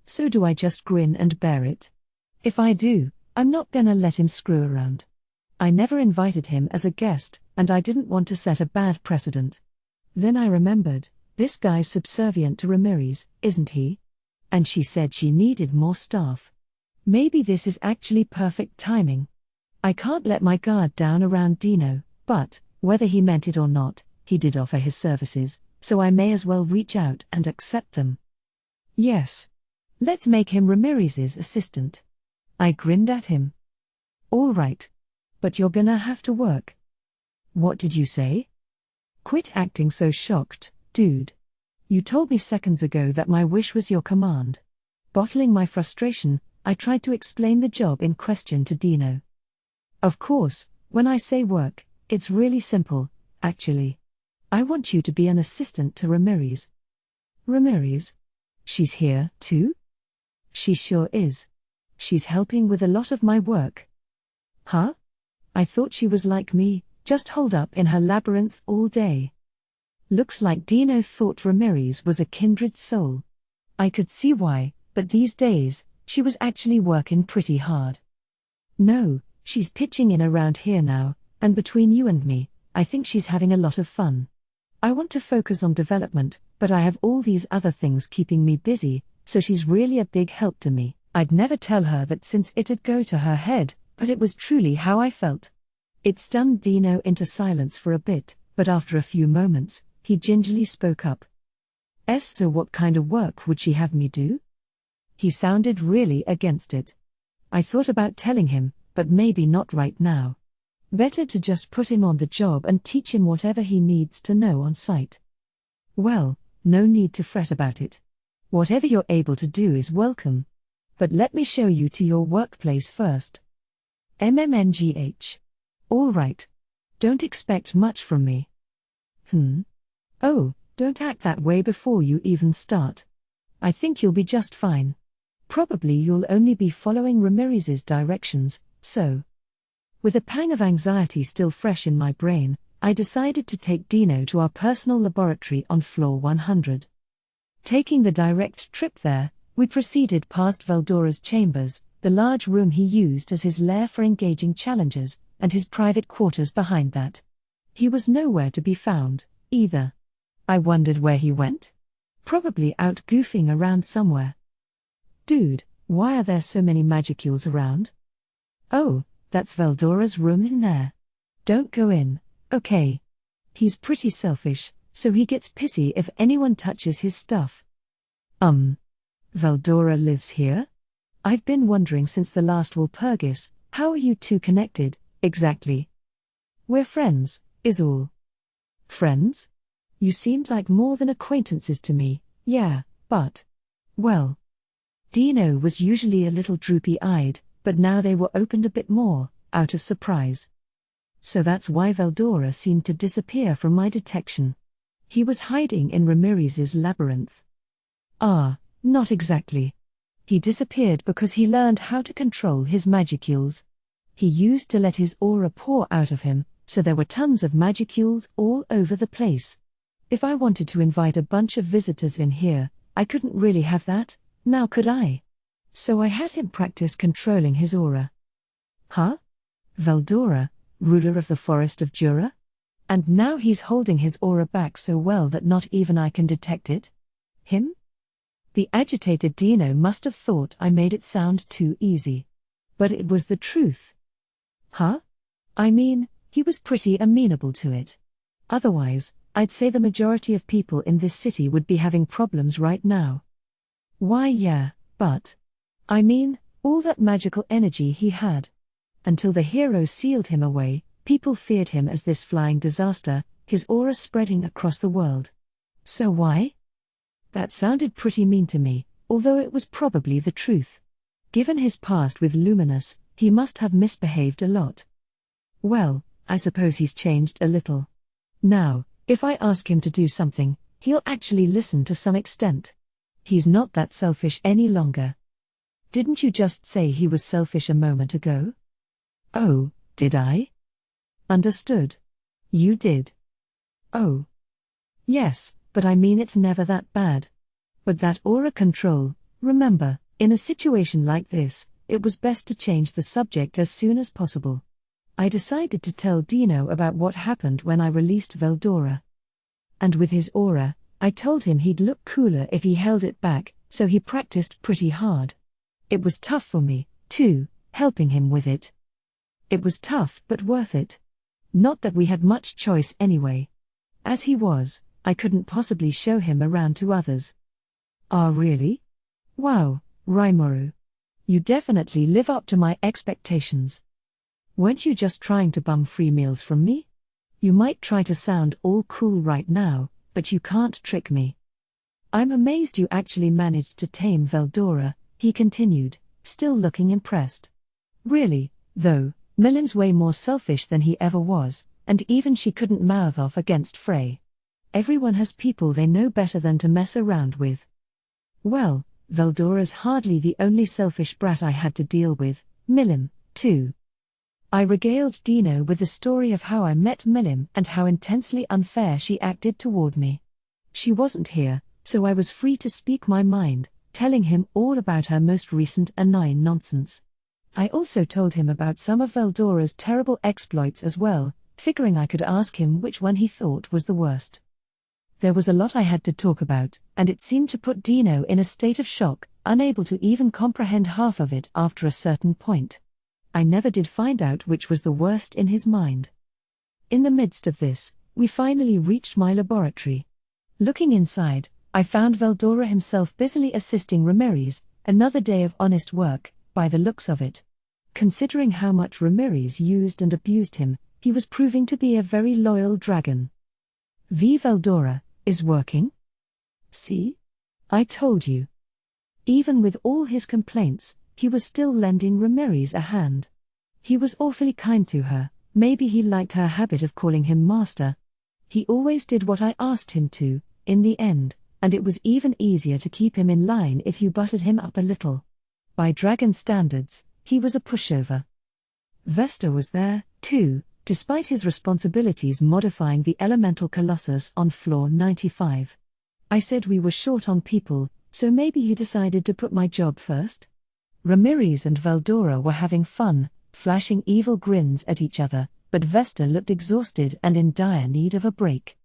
So do I just grin and bear it? If I do, I'm not gonna let him screw around. I never invited him as a guest, and I didn't want to set a bad precedent. Then I remembered, this guy's subservient to Ramirez, isn't he? And she said she needed more staff. Maybe this is actually perfect timing. I can't let my guard down around Dino, but, whether he meant it or not, he did offer his services, so I may as well reach out and accept them. Yes. Let's make him Ramirez's assistant. I grinned at him. All right. But you're gonna have to work. What did you say? Quit acting so shocked, dude. You told me seconds ago that my wish was your command. Bottling my frustration, I tried to explain the job in question to Dino. Of course, when I say work, it's really simple, actually. I want you to be an assistant to Ramirez. Ramirez? She's here, too? She sure is. She's helping with a lot of my work. Huh? I thought she was like me, just holed up in her labyrinth all day. Looks like Dino thought Ramirez was a kindred soul. I could see why, but these days, she was actually working pretty hard. No, she's pitching in around here now, and between you and me, I think she's having a lot of fun. I want to focus on development, but I have all these other things keeping me busy, so she's really a big help to me, I'd never tell her that since it'd go to her head, but it was truly how I felt. It stunned Dino into silence for a bit, but after a few moments, he gingerly spoke up. "Esther, what kind of work would she have me do?" He sounded really against it. I thought about telling him, but maybe not right now. Better to just put him on the job and teach him whatever he needs to know on site. "Well, no need to fret about it. Whatever you're able to do is welcome. But let me show you to your workplace first." MMNGH. "All right. Don't expect much from me." "Oh, don't act that way before you even start. I think you'll be just fine. Probably you'll only be following Ramirez's directions, so." With a pang of anxiety still fresh in my brain, I decided to take Dino to our personal laboratory on floor 100. Taking the direct trip there, we proceeded past Veldora's chambers, the large room he used as his lair for engaging challengers, and his private quarters behind that. He was nowhere to be found, either. I wondered where he went. Probably out goofing around somewhere. "Dude, why are there so many magicules around?" "Oh, that's Veldora's room in there. Don't go in, okay? He's pretty selfish, so he gets pissy if anyone touches his stuff." Veldora lives here? I've been wondering since the last Walpurgis, how are you two connected, exactly?" "We're friends, is all." "Friends? You seemed like more than acquaintances to me, yeah, but... well..." Dino was usually a little droopy-eyed, but now they were opened a bit more, out of surprise. So that's why Veldora seemed to disappear from my detection. He was hiding in Ramirez's labyrinth. Not exactly. He disappeared because he learned how to control his magicules. He used to let his aura pour out of him, so there were tons of magicules all over the place. If I wanted to invite a bunch of visitors in here, I couldn't really have that, now could I? So I had him practice controlling his aura. Huh? Veldora, ruler of the Forest of Jura? And now he's holding his aura back so well that not even I can detect it? Him? The agitated Dino must have thought I made it sound too easy. But it was the truth. Huh? I mean, he was pretty amenable to it. Otherwise, I'd say the majority of people in this city would be having problems right now. Why yeah, but... I mean, all that magical energy he had. Until the hero sealed him away, people feared him as this flying disaster, his aura spreading across the world. So why? That sounded pretty mean to me, although it was probably the truth. Given his past with Luminous, he must have misbehaved a lot. Well, I suppose he's changed a little. Now, if I ask him to do something, he'll actually listen to some extent. He's not that selfish any longer. Didn't you just say he was selfish a moment ago? Oh, did I? Understood. You did. Oh. Yes, but I mean it's never that bad. But that aura control, remember, in a situation like this, it was best to change the subject as soon as possible. I decided to tell Dino about what happened when I released Veldora. And with his aura, I told him he'd look cooler if he held it back, so he practiced pretty hard. It was tough for me, too, helping him with it. It was tough but worth it. Not that we had much choice anyway. As he was, I couldn't possibly show him around to others. Ah really? Wow, Rimuru. You definitely live up to my expectations. Weren't you just trying to bum free meals from me? You might try to sound all cool right now, but you can't trick me. I'm amazed you actually managed to tame Veldora, he continued, still looking impressed. Really, though, Milim's way more selfish than he ever was, and even she couldn't mouth off against Frey. Everyone has people they know better than to mess around with. Well, Veldora's hardly the only selfish brat I had to deal with, Milim, too. I regaled Dino with the story of how I met Milim and how intensely unfair she acted toward me. She wasn't here, so I was free to speak my mind, telling him all about her most recent annoying nonsense. I also told him about some of Veldora's terrible exploits as well, figuring I could ask him which one he thought was the worst. There was a lot I had to talk about, and it seemed to put Dino in a state of shock, unable to even comprehend half of it after a certain point. I never did find out which was the worst in his mind. In the midst of this, we finally reached my laboratory. Looking inside, I found Veldora himself busily assisting Ramirez, another day of honest work, by the looks of it. Considering how much Ramirez used and abused him, he was proving to be a very loyal dragon. Veldora is working? See? I told you. Even with all his complaints, he was still lending Ramirez a hand. He was awfully kind to her, maybe he liked her habit of calling him master. He always did what I asked him to, in the end, and it was even easier to keep him in line if you buttered him up a little. By dragon standards, he was a pushover. Vesta was there, too, despite his responsibilities modifying the elemental colossus on floor 95. I said we were short on people, so maybe he decided to put my job first? Ramirez and Veldora were having fun, flashing evil grins at each other, but Vesta looked exhausted and in dire need of a break.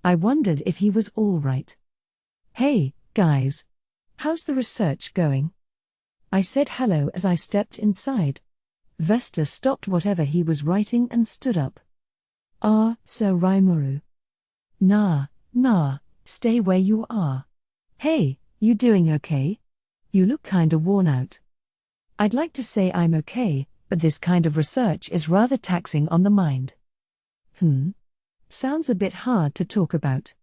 I wondered if he was all right. "Hey, guys. How's the research going?" I said hello as I stepped inside. Vesta stopped whatever he was writing and stood up. Sir Rimuru. Nah, stay where you are. Hey, you doing okay? You look kinda worn out. I'd like to say I'm okay, but this kind of research is rather taxing on the mind. Sounds a bit hard to talk about.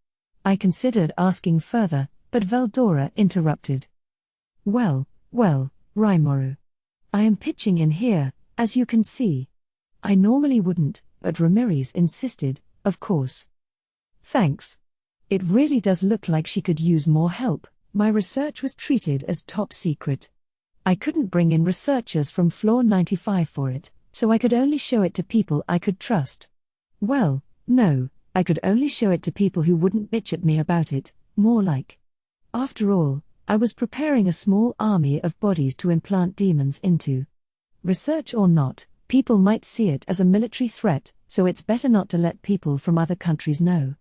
I considered asking further, but Veldora interrupted. Well, Rimuru. I am pitching in here, as you can see. I normally wouldn't, but Ramirez insisted, of course. Thanks. It really does look like she could use more help. My research was treated as top secret. I couldn't bring in researchers from floor 95 for it, so I could only show it to people I could trust. Well, no, I could only show it to people who wouldn't bitch at me about it, more like. After all, I was preparing a small army of bodies to implant demons into. Research or not, people might see it as a military threat, so it's better not to let people from other countries know.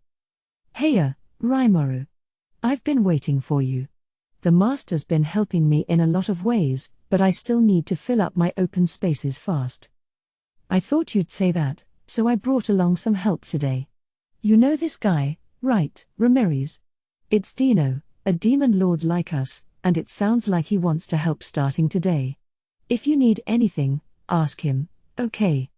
Heya, Rimuru. I've been waiting for you. The Master's been helping me in a lot of ways, but I still need to fill up my open spaces fast. I thought you'd say that, so I brought along some help today. You know this guy, right, Ramirez? It's Dino, a demon lord like us, and it sounds like he wants to help starting today. If you need anything, ask him, okay?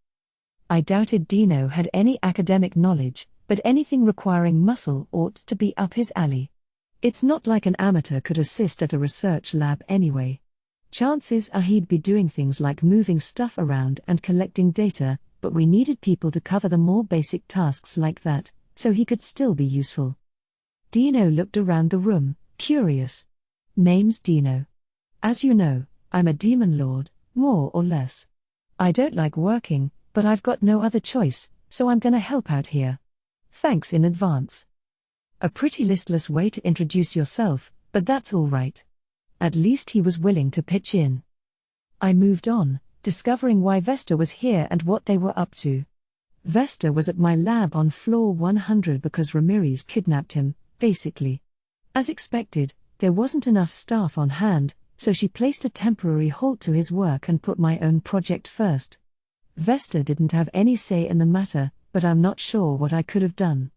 I doubted Dino had any academic knowledge, but anything requiring muscle ought to be up his alley. It's not like an amateur could assist at a research lab anyway. Chances are he'd be doing things like moving stuff around and collecting data, but we needed people to cover the more basic tasks like that, so he could still be useful. Dino looked around the room, curious. Name's Dino. As you know, I'm a demon lord, more or less. I don't like working, but I've got no other choice, so I'm gonna help out here. Thanks in advance. A pretty listless way to introduce yourself, but that's all right. At least he was willing to pitch in. I moved on, discovering why Vesta was here and what they were up to. Vesta was at my lab on floor 100 because Ramirez kidnapped him, basically. As expected, there wasn't enough staff on hand, so she placed a temporary halt to his work and put my own project first. Vesta didn't have any say in the matter, but I'm not sure what I could have done.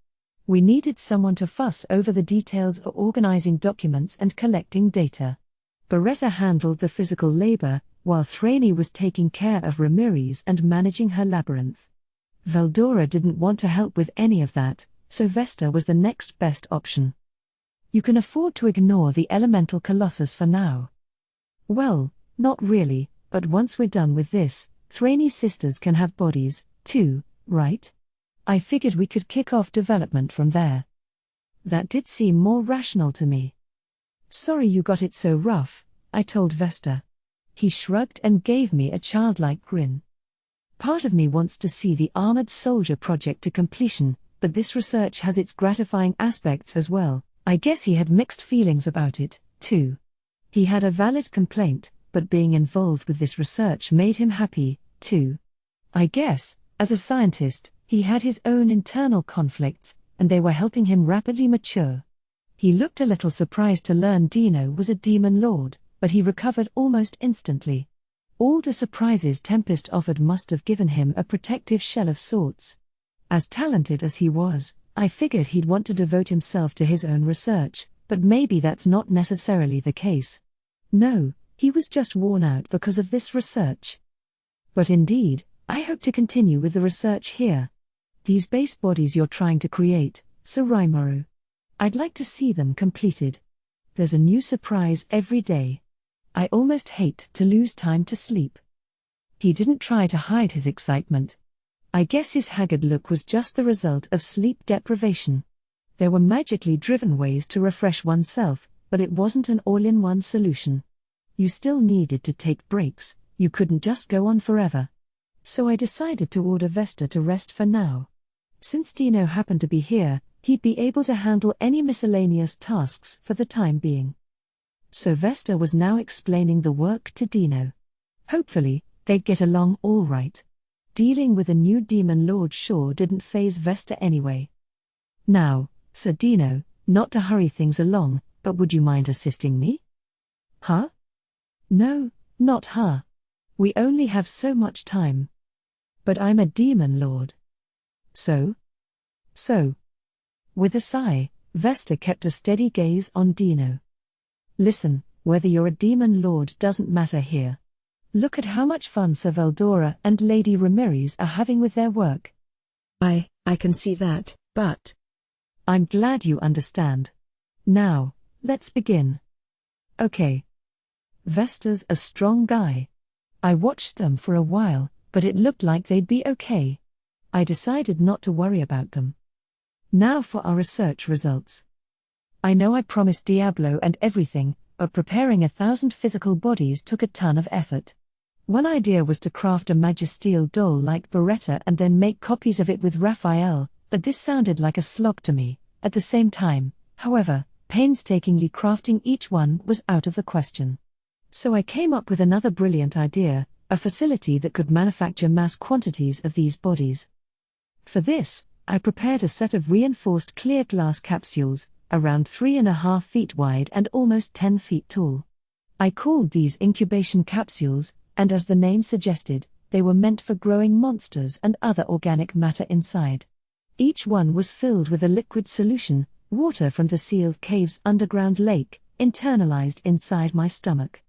We needed someone to fuss over the details of organizing documents and collecting data. Beretta handled the physical labor, while Thraney was taking care of Ramirez and managing her labyrinth. Veldora didn't want to help with any of that, so Vesta was the next best option. You can afford to ignore the elemental colossus for now. Well, not really, but once we're done with this, Thraney's sisters can have bodies, too, right? I figured we could kick off development from there. That did seem more rational to me. Sorry you got it so rough, I told Vesta. He shrugged and gave me a childlike grin. Part of me wants to see the Armored Soldier project to completion, but this research has its gratifying aspects as well. I guess he had mixed feelings about it, too. He had a valid complaint, but being involved with this research made him happy, too. I guess, as a scientist, he had his own internal conflicts, and they were helping him rapidly mature. He looked a little surprised to learn Dino was a demon lord, but he recovered almost instantly. All the surprises Tempest offered must have given him a protective shell of sorts. As talented as he was, I figured he'd want to devote himself to his own research, but maybe that's not necessarily the case. No, he was just worn out because of this research. But indeed, I hope to continue with the research here. These base bodies you're trying to create, Sir Rimuru. I'd like to see them completed. There's a new surprise every day. I almost hate to lose time to sleep. He didn't try to hide his excitement. I guess his haggard look was just the result of sleep deprivation. There were magically driven ways to refresh oneself, but it wasn't an all-in-one solution. You still needed to take breaks, you couldn't just go on forever. So I decided to order Vesta to rest for now. Since Dino happened to be here, he'd be able to handle any miscellaneous tasks for the time being. So Vesta was now explaining the work to Dino. Hopefully, they'd get along all right. Dealing with a new demon lord sure didn't faze Vesta anyway. Now, Sir Dino, not to hurry things along, but would you mind assisting me? Huh? No, not huh. We only have so much time. But I'm a demon lord. So? With a sigh, Vesta kept a steady gaze on Dino. Listen, whether you're a demon lord doesn't matter here. Look at how much fun Sir Veldora and Lady Ramirez are having with their work. I can see that, but... I'm glad you understand. Now, let's begin. Okay. Vesta's a strong guy. I watched them for a while, but it looked like they'd be okay. I decided not to worry about them. Now for our research results. I know I promised Diablo and everything, but preparing 1,000 physical bodies took a ton of effort. One idea was to craft a magisteel doll like Beretta and then make copies of it with Raphael, but this sounded like a slog to me. At the same time, however, painstakingly crafting each one was out of the question. So I came up with another brilliant idea, a facility that could manufacture mass quantities of these bodies. For this, I prepared a set of reinforced clear glass capsules, around 3.5 feet wide and almost 10 feet tall. I called these incubation capsules, and as the name suggested, they were meant for growing monsters and other organic matter inside. Each one was filled with a liquid solution, water from the sealed cave's underground lake, internalized inside my stomach.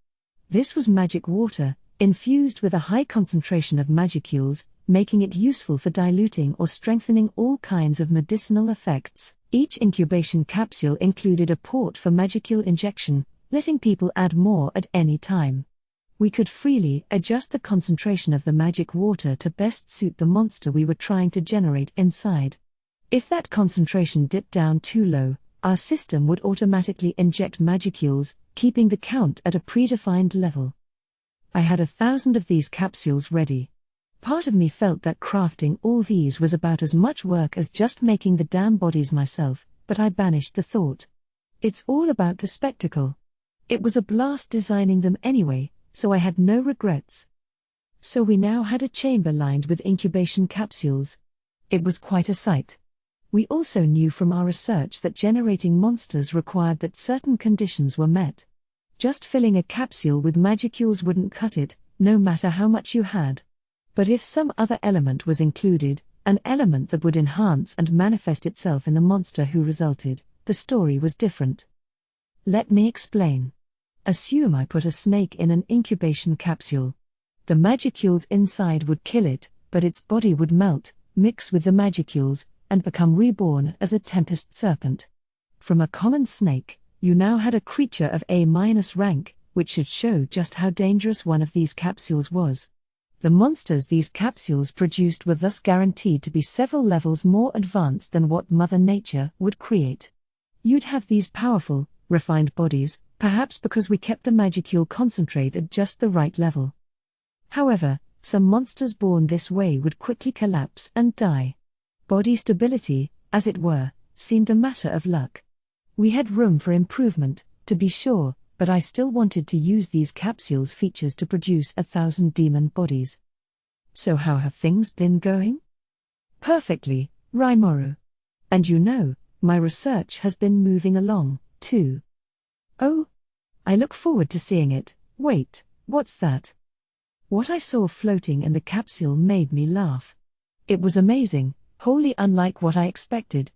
This was magic water, infused with a high concentration of magicules, making it useful for diluting or strengthening all kinds of medicinal effects. Each incubation capsule included a port for magicule injection, letting people add more at any time. We could freely adjust the concentration of the magic water to best suit the monster we were trying to generate inside. If that concentration dipped down too low, our system would automatically inject magicules, keeping the count at a predefined level. I had 1,000 of these capsules ready. Part of me felt that crafting all these was about as much work as just making the damn bodies myself, but I banished the thought. It's all about the spectacle. It was a blast designing them anyway, so I had no regrets. So we now had a chamber lined with incubation capsules. It was quite a sight. We also knew from our research that generating monsters required that certain conditions were met. Just filling a capsule with magicules wouldn't cut it, no matter how much you had. But if some other element was included, an element that would enhance and manifest itself in the monster who resulted, the story was different. Let me explain. Assume I put a snake in an incubation capsule. The magicules inside would kill it, but its body would melt, mix with the magicules, and become reborn as a tempest serpent. From a common snake, you now had a creature of A- rank, which should show just how dangerous one of these capsules was. The monsters these capsules produced were thus guaranteed to be several levels more advanced than what Mother Nature would create. You'd have these powerful, refined bodies, perhaps because we kept the magicule concentrate at just the right level. However, some monsters born this way would quickly collapse and die. Body stability, as it were, seemed a matter of luck. We had room for improvement, to be sure, but I still wanted to use these capsules' features to produce 1,000 demon bodies. So how have things been going? Perfectly, Rimuru. And my research has been moving along, too. Oh, I look forward to seeing it. Wait, what's that? What I saw floating in the capsule made me laugh. It was amazing, wholly unlike what I expected.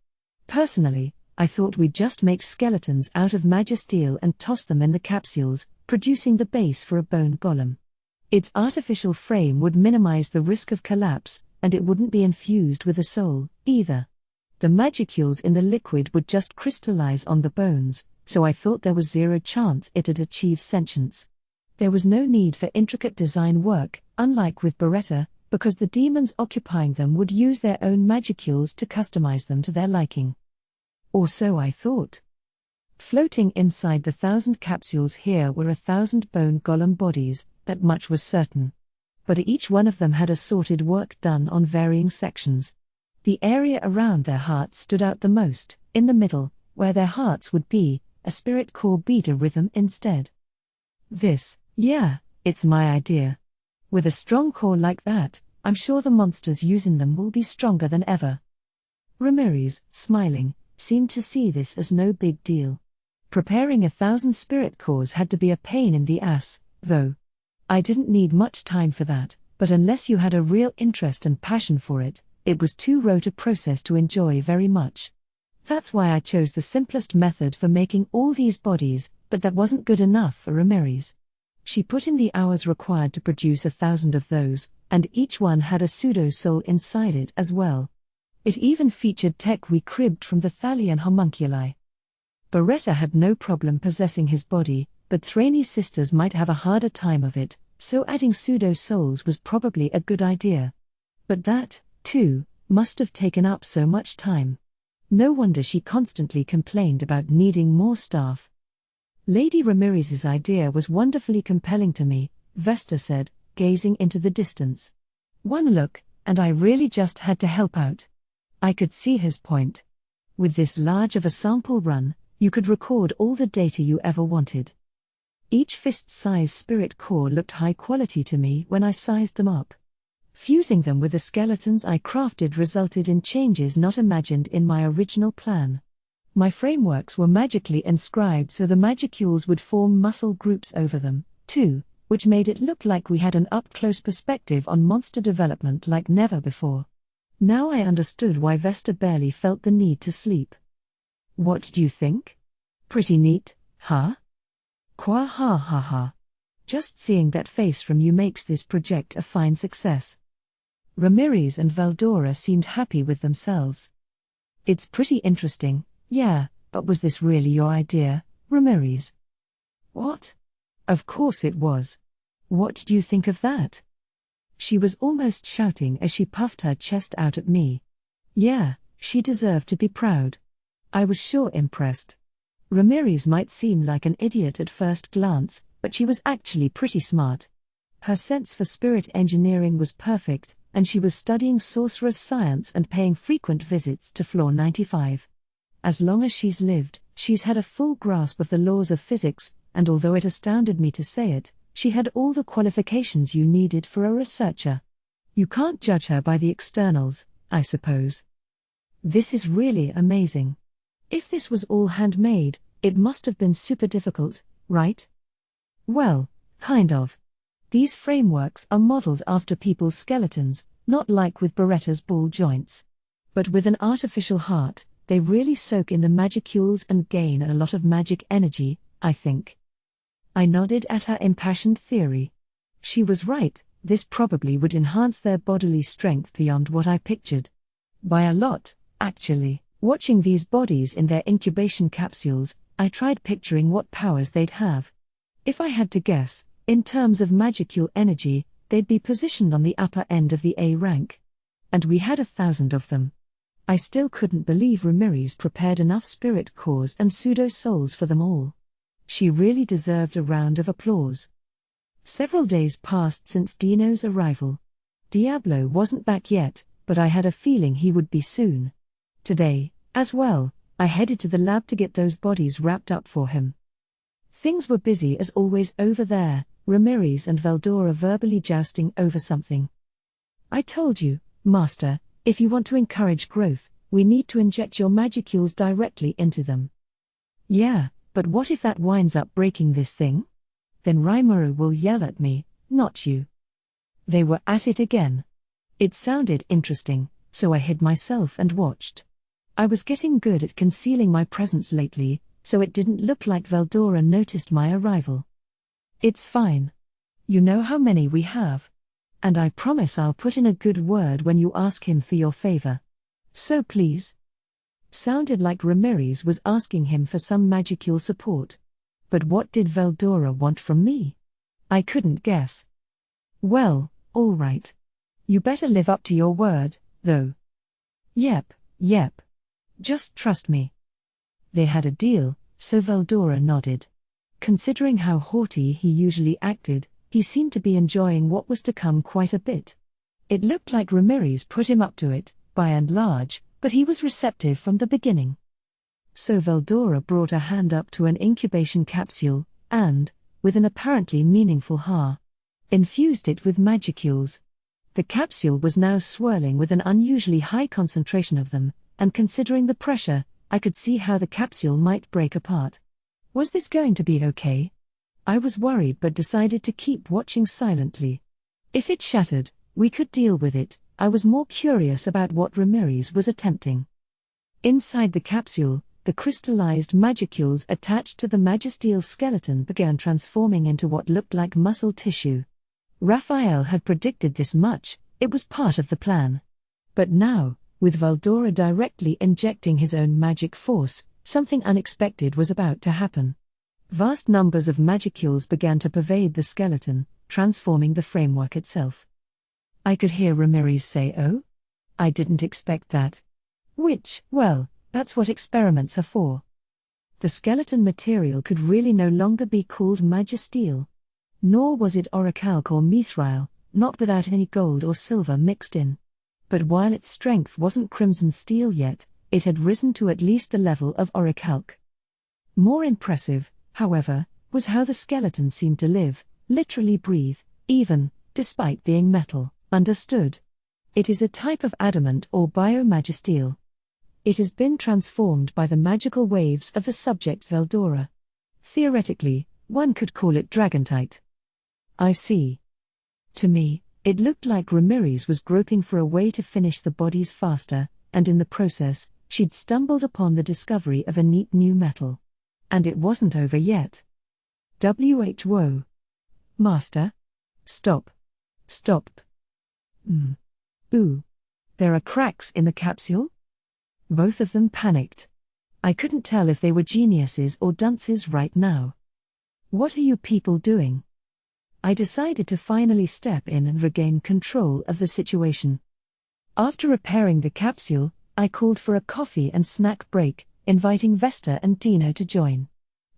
Personally, I thought we'd just make skeletons out of magisteel and toss them in the capsules, producing the base for a bone golem. Its artificial frame would minimize the risk of collapse, and it wouldn't be infused with a soul, either. The magicules in the liquid would just crystallize on the bones, so I thought there was zero chance it'd achieve sentience. There was no need for intricate design work, unlike with Beretta, because the demons occupying them would use their own magicules to customize them to their liking. Or so I thought. Floating inside the 1,000 capsules here were 1,000 bone golem bodies, that much was certain. But each one of them had assorted work done on varying sections. The area around their hearts stood out the most, in the middle, where their hearts would be, a spirit core beat a rhythm instead. It's my idea. With a strong core like that, I'm sure the monsters using them will be stronger than ever. Ramirez, smiling, seemed to see this as no big deal. Preparing 1,000 spirit cores had to be a pain in the ass, though. I didn't need much time for that, but unless you had a real interest and passion for it, it was too rote a process to enjoy very much. That's why I chose the simplest method for making all these bodies, but that wasn't good enough for Ramirez. She put in the hours required to produce 1,000 of those, and each one had a pseudo-soul inside it as well. It even featured tech we cribbed from the Thalian homunculi. Beretta had no problem possessing his body, but Thrainey's sisters might have a harder time of it, so adding pseudo-souls was probably a good idea. But that, too, must have taken up so much time. No wonder she constantly complained about needing more staff. Lady Ramirez's idea was wonderfully compelling to me, Vesta said, gazing into the distance. One look, and I really just had to help out. I could see his point. With this large of a sample run, you could record all the data you ever wanted. Each fist-size spirit core looked high quality to me when I sized them up. Fusing them with the skeletons I crafted resulted in changes not imagined in my original plan. My frameworks were magically inscribed so the magicules would form muscle groups over them, too, which made it look like we had an up-close perspective on monster development like never before. Now I understood why Vesta barely felt the need to sleep. What do you think? Pretty neat, huh? Qua ha ha ha. Just seeing that face from you makes this project a fine success. Ramirez and Valdora seemed happy with themselves. It's pretty interesting, yeah, but was this really your idea, Ramirez? What? Of course it was. What do you think of that? She was almost shouting as she puffed her chest out at me. Yeah, she deserved to be proud. I was sure impressed. Ramirez might seem like an idiot at first glance, but she was actually pretty smart. Her sense for spirit engineering was perfect, and she was studying sorcerer's science and paying frequent visits to Floor 95. As long as she's lived, she's had a full grasp of the laws of physics, and although it astounded me to say it, she had all the qualifications you needed for a researcher. You can't judge her by the externals, I suppose. This is really amazing. If this was all handmade, it must have been super difficult, right? Well, kind of. These frameworks are modeled after people's skeletons, not like with Beretta's ball joints. But with an artificial heart, they really soak in the magicules and gain a lot of magic energy, I think. I nodded at her impassioned theory. She was right, this probably would enhance their bodily strength beyond what I pictured. By a lot, actually. Watching these bodies in their incubation capsules, I tried picturing what powers they'd have. If I had to guess, in terms of magicule energy, they'd be positioned on the upper end of the A rank. And we had 1,000 of them. I still couldn't believe Ramirez prepared enough spirit cores and pseudo-souls for them all. She really deserved a round of applause. Several days passed since Dino's arrival. Diablo wasn't back yet, but I had a feeling he would be soon. Today, as well, I headed to the lab to get those bodies wrapped up for him. Things were busy as always over there, Ramirez and Valdora verbally jousting over something. I told you, Master, if you want to encourage growth, We need to inject your magicules directly into them. Yeah, but what if that winds up breaking this thing? Then Rimuru will yell at me, not you. They were at it again. It sounded interesting, so I hid myself and watched. I was getting good at concealing my presence lately, so it didn't look like Veldora noticed my arrival. It's fine. You know how many we have. And I promise I'll put in a good word when you ask him for your favor. So please. Sounded like Ramirez was asking him for some magicule support. But what did Veldora want from me? I couldn't guess. Well, all right. You better live up to your word, though. Yep. Just trust me. They had a deal, so Veldora nodded. Considering how haughty he usually acted, he seemed to be enjoying what was to come quite a bit. It looked like Ramirez put him up to it, by and large, but he was receptive from the beginning. So Veldora brought a hand up to an incubation capsule, and, with an apparently meaningful ha, infused it with magicules. The capsule was now swirling with an unusually high concentration of them, and considering the pressure, I could see how the capsule might break apart. Was this going to be okay? I was worried but decided to keep watching silently. If it shattered, we could deal with it. I was more curious about what Ramirez was attempting. Inside the capsule, the crystallized magicules attached to the Magisteel skeleton began transforming into what looked like muscle tissue. Raphael had predicted this much, it was part of the plan. But now, with Veldora directly injecting his own magic force, something unexpected was about to happen. Vast numbers of magicules began to pervade the skeleton, transforming the framework itself. I could hear Ramirez say, "Oh? I didn't expect that." Which, well, that's what experiments are for. The skeleton material could really no longer be called Magisteel. Nor was it orichalc or mithril, not without any gold or silver mixed in. But while its strength wasn't crimson steel yet, it had risen to at least the level of orichalc. More impressive, however, was how the skeleton seemed to live, literally breathe, even, despite being metal. Understood. It is a type of adamant or biomagisteel. It has been transformed by the magical waves of the subject Veldora. Theoretically, one could call it dragontite. I see. To me, it looked like Ramirez was groping for a way to finish the bodies faster, and in the process, she'd stumbled upon the discovery of a neat new metal. And it wasn't over yet. Whoa. Master? Stop. Ooh. There are cracks in the capsule? Both of them panicked. I couldn't tell if they were geniuses or dunces right now. What are you people doing? I decided to finally step in and regain control of the situation. After repairing the capsule, I called for a coffee and snack break, inviting Vesta and Dino to join.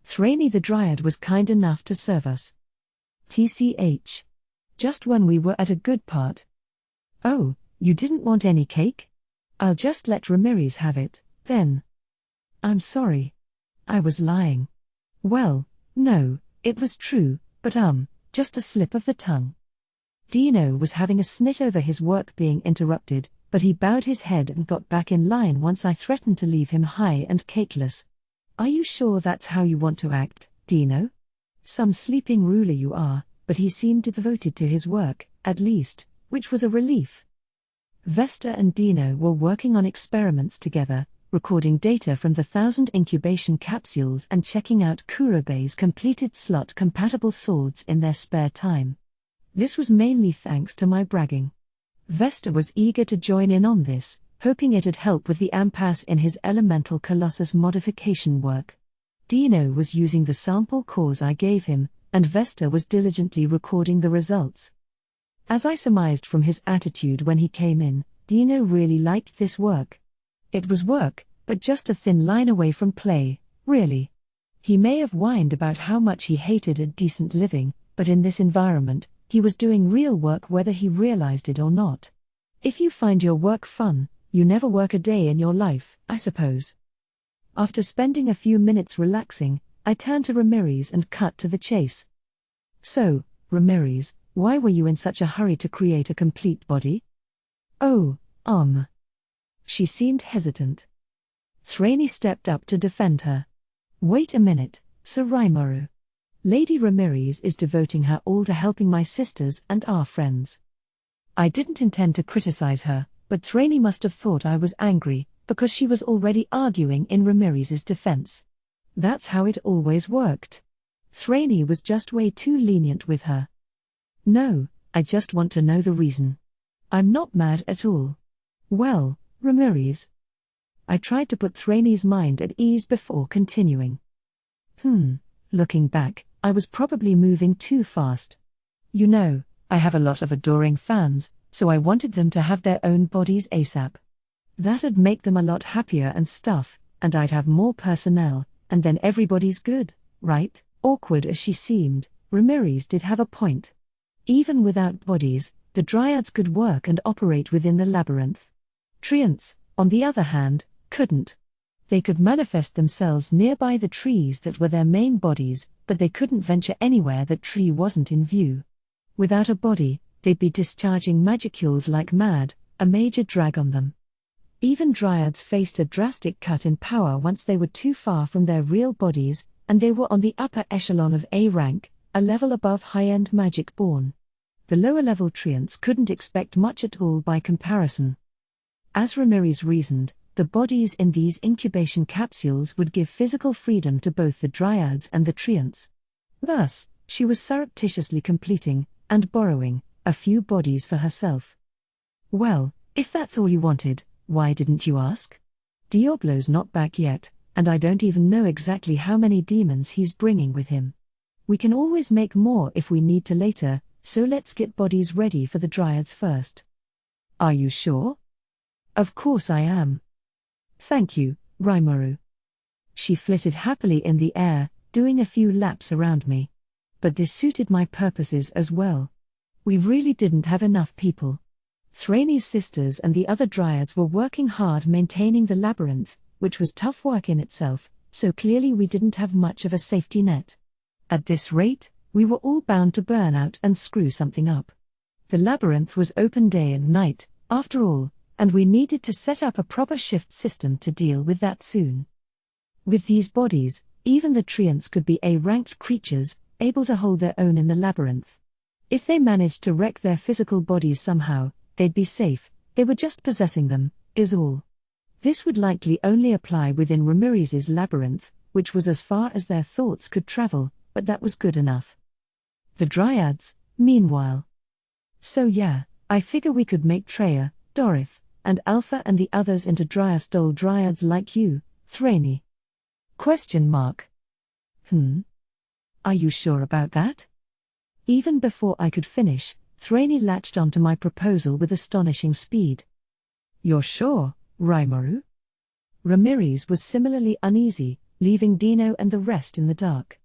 Thrainy the Dryad was kind enough to serve us. TCH. Just when we were at a good part. Oh, you didn't want any cake? I'll just let Ramirez have it, then. I'm sorry. I was lying. Well, no, it was true, but just a slip of the tongue. Dino was having a snit over his work being interrupted, but he bowed his head and got back in line once I threatened to leave him high and cakeless. Are you sure that's how you want to act, Dino? Some sleeping ruler you are, but he seemed devoted to his work, at least, which was a relief. Vesta and Dino were working on experiments together, recording data from the 1,000 incubation capsules and checking out Kurobei's completed slot-compatible swords in their spare time. This was mainly thanks to my bragging. Vesta was eager to join in on this, hoping it'd help with the impasse in his elemental colossus modification work. Dino was using the sample cores I gave him, and Vesta was diligently recording the results. As I surmised from his attitude when he came in, Dino really liked this work. It was work, but just a thin line away from play, really. He may have whined about how much he hated a decent living, but in this environment, he was doing real work whether he realized it or not. If you find your work fun, you never work a day in your life, I suppose. After spending a few minutes relaxing, I turned to Ramirez and cut to the chase. So, Ramirez, why were you in such a hurry to create a complete body? Oh, She seemed hesitant. Thraney stepped up to defend her. Wait a minute, Sir Rimuru. Lady Ramirez is devoting her all to helping my sisters and our friends. I didn't intend to criticize her, but Thraney must have thought I was angry, because she was already arguing in Ramirez's defense. That's how it always worked. Thraney was just way too lenient with her. No, I just want to know the reason. I'm not mad at all. Well, Ramirez. I tried to put Thraney's mind at ease before continuing. Looking back, I was probably moving too fast. You know, I have a lot of adoring fans, so I wanted them to have their own bodies ASAP. That'd make them a lot happier and stuff, and I'd have more personnel, and then everybody's good, right? Awkward as she seemed, Ramirez did have a point. Even without bodies, the Dryads could work and operate within the labyrinth. Treants, on the other hand, couldn't. They could manifest themselves nearby the trees that were their main bodies, but they couldn't venture anywhere that tree wasn't in view. Without a body, they'd be discharging magicules like mad, a major drag on them. Even Dryads faced a drastic cut in power once they were too far from their real bodies, and they were on the upper echelon of A rank, a level above high-end magic born. The lower-level treants couldn't expect much at all by comparison. As Ramirez reasoned, the bodies in these incubation capsules would give physical freedom to both the Dryads and the treants. Thus, she was surreptitiously completing, and borrowing, a few bodies for herself. Well, if that's all you wanted, why didn't you ask? Diablo's not back yet, and I don't even know exactly how many demons he's bringing with him. We can always make more if we need to later, so let's get bodies ready for the Dryads first. Are you sure? Of course I am. Thank you, Rimuru. She flitted happily in the air, doing a few laps around me. But this suited my purposes as well. We really didn't have enough people. Thraney's sisters and the other Dryads were working hard maintaining the labyrinth, which was tough work in itself, so clearly we didn't have much of a safety net. At this rate, we were all bound to burn out and screw something up. The labyrinth was open day and night, after all, and we needed to set up a proper shift system to deal with that soon. With these bodies, even the treants could be A-ranked creatures, able to hold their own in the labyrinth. If they managed to wreck their physical bodies somehow, they'd be safe, they were just possessing them, is all. This would likely only apply within Ramirez's labyrinth, which was as far as their thoughts could travel, but that was good enough. The Dryads, meanwhile. So yeah, I figure we could make Treya, Dorith, and Alpha and the others into Dryastole Dryads like you, Thraney. Question mark. Are you sure about that? Even before I could finish, Thraney latched onto my proposal with astonishing speed. You're sure, Rimuru? Ramirez was similarly uneasy, leaving Dino and the rest in the dark.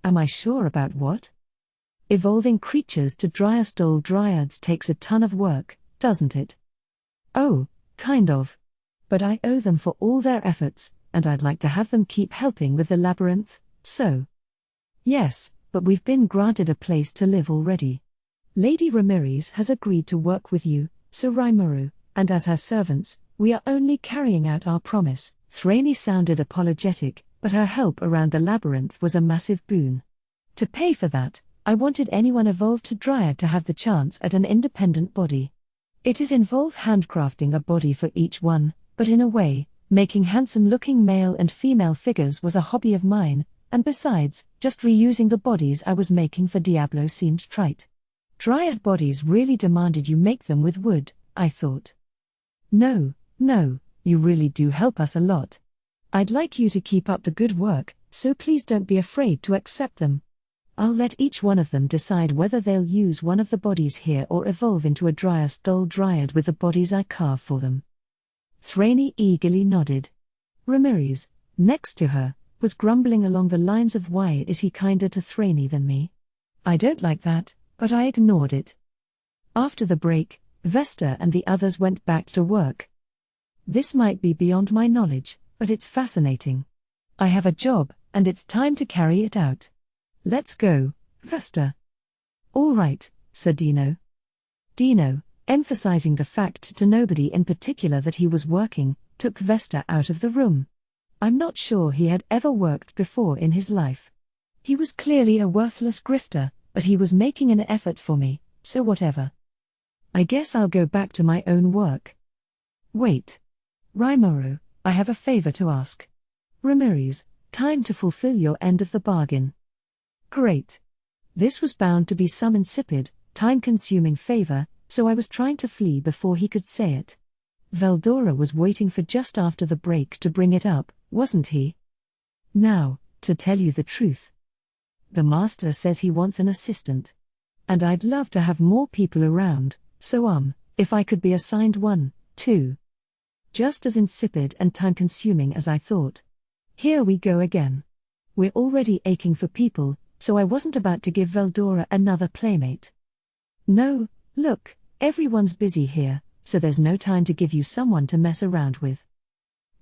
Am I sure about what? Evolving creatures to Dryastole Dryads takes a ton of work, doesn't it? Oh, kind of. But I owe them for all their efforts, and I'd like to have them keep helping with the labyrinth, so. Yes, but we've been granted a place to live already. Lady Ramirez has agreed to work with you, Sir Rimuru, and as her servants, we are only carrying out our promise. Thraney sounded apologetic, but her help around the labyrinth was a massive boon. To pay for that, I wanted anyone evolved to Dryad to have the chance at an independent body. It'd involve handcrafting a body for each one, but in a way, making handsome-looking male and female figures was a hobby of mine, and besides, just reusing the bodies I was making for Diablo seemed trite. Dryad bodies really demanded you make them with wood, I thought. No, you really do help us a lot. I'd like you to keep up the good work, so please don't be afraid to accept them. I'll let each one of them decide whether they'll use one of the bodies here or evolve into a Dryastole Dryad with the bodies I carve for them. Thraney eagerly nodded. Ramirez, next to her, was grumbling along the lines of why is he kinder to Thraney than me? I don't like that, but I ignored it. After the break, Vesta and the others went back to work. This might be beyond my knowledge, but it's fascinating. I have a job, and it's time to carry it out. Let's go, Vesta. All right, Sir Dino. Dino, emphasizing the fact to nobody in particular that he was working, took Vesta out of the room. I'm not sure he had ever worked before in his life. He was clearly a worthless grifter, but he was making an effort for me, so whatever. I guess I'll go back to my own work. Wait. Rimuru, I have a favor to ask. Ramirez, time to fulfill your end of the bargain. Great. This was bound to be some insipid, time-consuming favor, so I was trying to flee before he could say it. Veldora was waiting for just after the break to bring it up, wasn't he? Now, to tell you the truth. The master says he wants an assistant. And I'd love to have more people around, so if I could be assigned one, too. Just as insipid and time-consuming as I thought. Here we go again. We're already aching for people, so I wasn't about to give Veldora another playmate. No, look, everyone's busy here, so there's no time to give you someone to mess around with.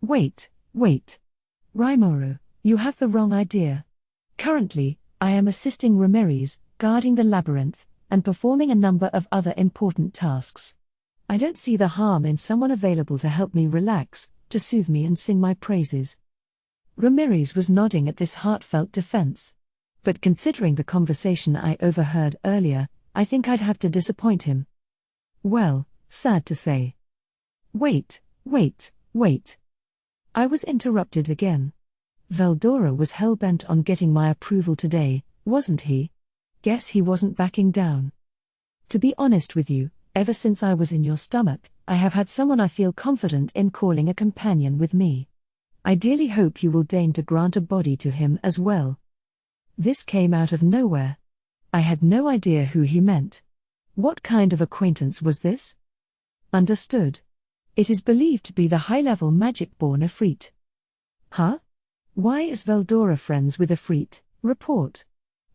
Wait. Rimuru, you have the wrong idea. Currently, I am assisting Ramirez, guarding the labyrinth, and performing a number of other important tasks. I don't see the harm in someone available to help me relax, to soothe me and sing my praises. Ramirez was nodding at this heartfelt defense. But considering the conversation I overheard earlier, I think I'd have to disappoint him. Well, sad to say. Wait. I was interrupted again. Veldora was hell-bent on getting my approval today, wasn't he? Guess he wasn't backing down. To be honest with you, ever since I was in your stomach, I have had someone I feel confident in calling a companion with me. I dearly hope you will deign to grant a body to him as well. This came out of nowhere. I had no idea who he meant. What kind of acquaintance was this? Understood. It is believed to be the high-level magic-born Efreet. Huh? Why is Veldora friends with Efreet? Report.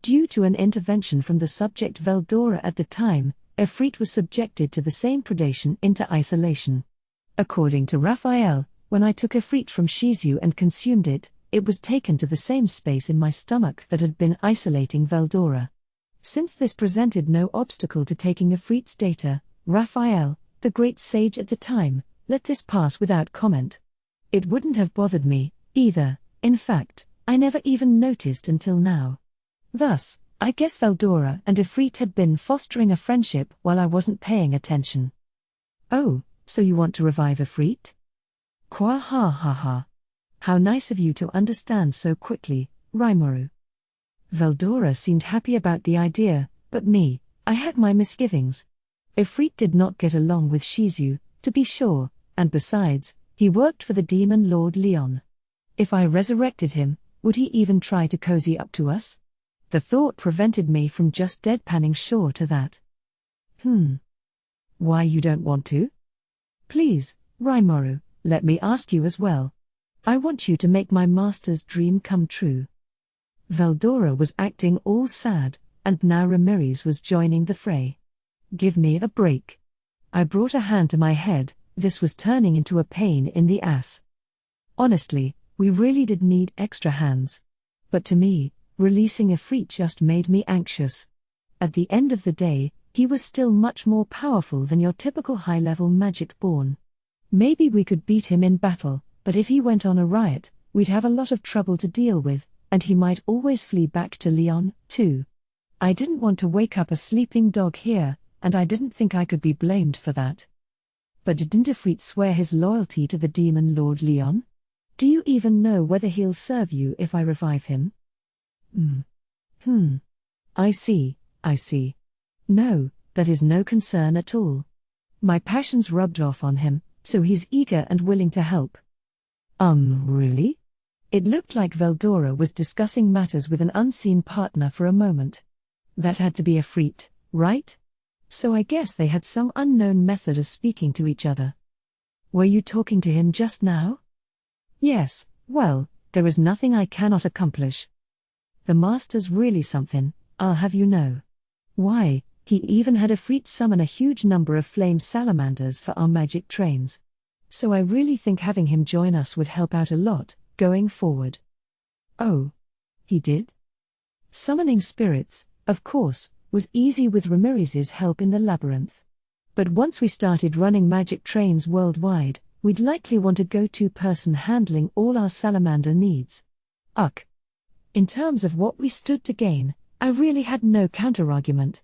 Due to an intervention from the subject Veldora at the time, Efreet was subjected to the same predation into isolation. According to Raphael, when I took Efreet from Shizu and consumed it, it was taken to the same space in my stomach that had been isolating Veldora. Since this presented no obstacle to taking Efreet's data, Raphael, the great sage at the time, let this pass without comment. It wouldn't have bothered me, either, in fact, I never even noticed until now. Thus, I guess Veldora and Efreet had been fostering a friendship while I wasn't paying attention. Oh, so you want to revive Efreet? Kwa ha ha ha. How nice of you to understand so quickly, Rimuru. Veldora seemed happy about the idea, but me, I had my misgivings. Efreet did not get along with Shizu, to be sure, and besides, he worked for the demon lord Leon. If I resurrected him, would he even try to cozy up to us? The thought prevented me from just deadpanning sure to that. Why you don't want to? Please, Rimuru, let me ask you as well. I want you to make my master's dream come true. Veldora was acting all sad, and now Ramirez was joining the fray. Give me a break. I brought a hand to my head, this was turning into a pain in the ass. Honestly, we really did need extra hands. But to me, releasing Efreet just made me anxious. At the end of the day, he was still much more powerful than your typical high-level magic-born. Maybe we could beat him in battle, but if he went on a riot, we'd have a lot of trouble to deal with, and he might always flee back to Leon, too. I didn't want to wake up a sleeping dog here, and I didn't think I could be blamed for that. But didn't Efreet swear his loyalty to the demon lord Leon? Do you even know whether he'll serve you if I revive him? I see. No, that is no concern at all. My passions rubbed off on him, so he's eager and willing to help. Really? It looked like Veldora was discussing matters with an unseen partner for a moment. That had to be Efreet, right? So I guess they had some unknown method of speaking to each other. Were you talking to him just now? Yes, well, there is nothing I cannot accomplish. The master's really something, I'll have you know. Why, he even had Efreet summon a huge number of flame salamanders for our magic trains. So I really think having him join us would help out a lot, going forward. Oh. He did? Summoning spirits, of course, was easy with Ramirez's help in the labyrinth. But once we started running magic trains worldwide, we'd likely want a go-to person handling all our salamander needs. Ugh. In terms of what we stood to gain, I really had no counter-argument.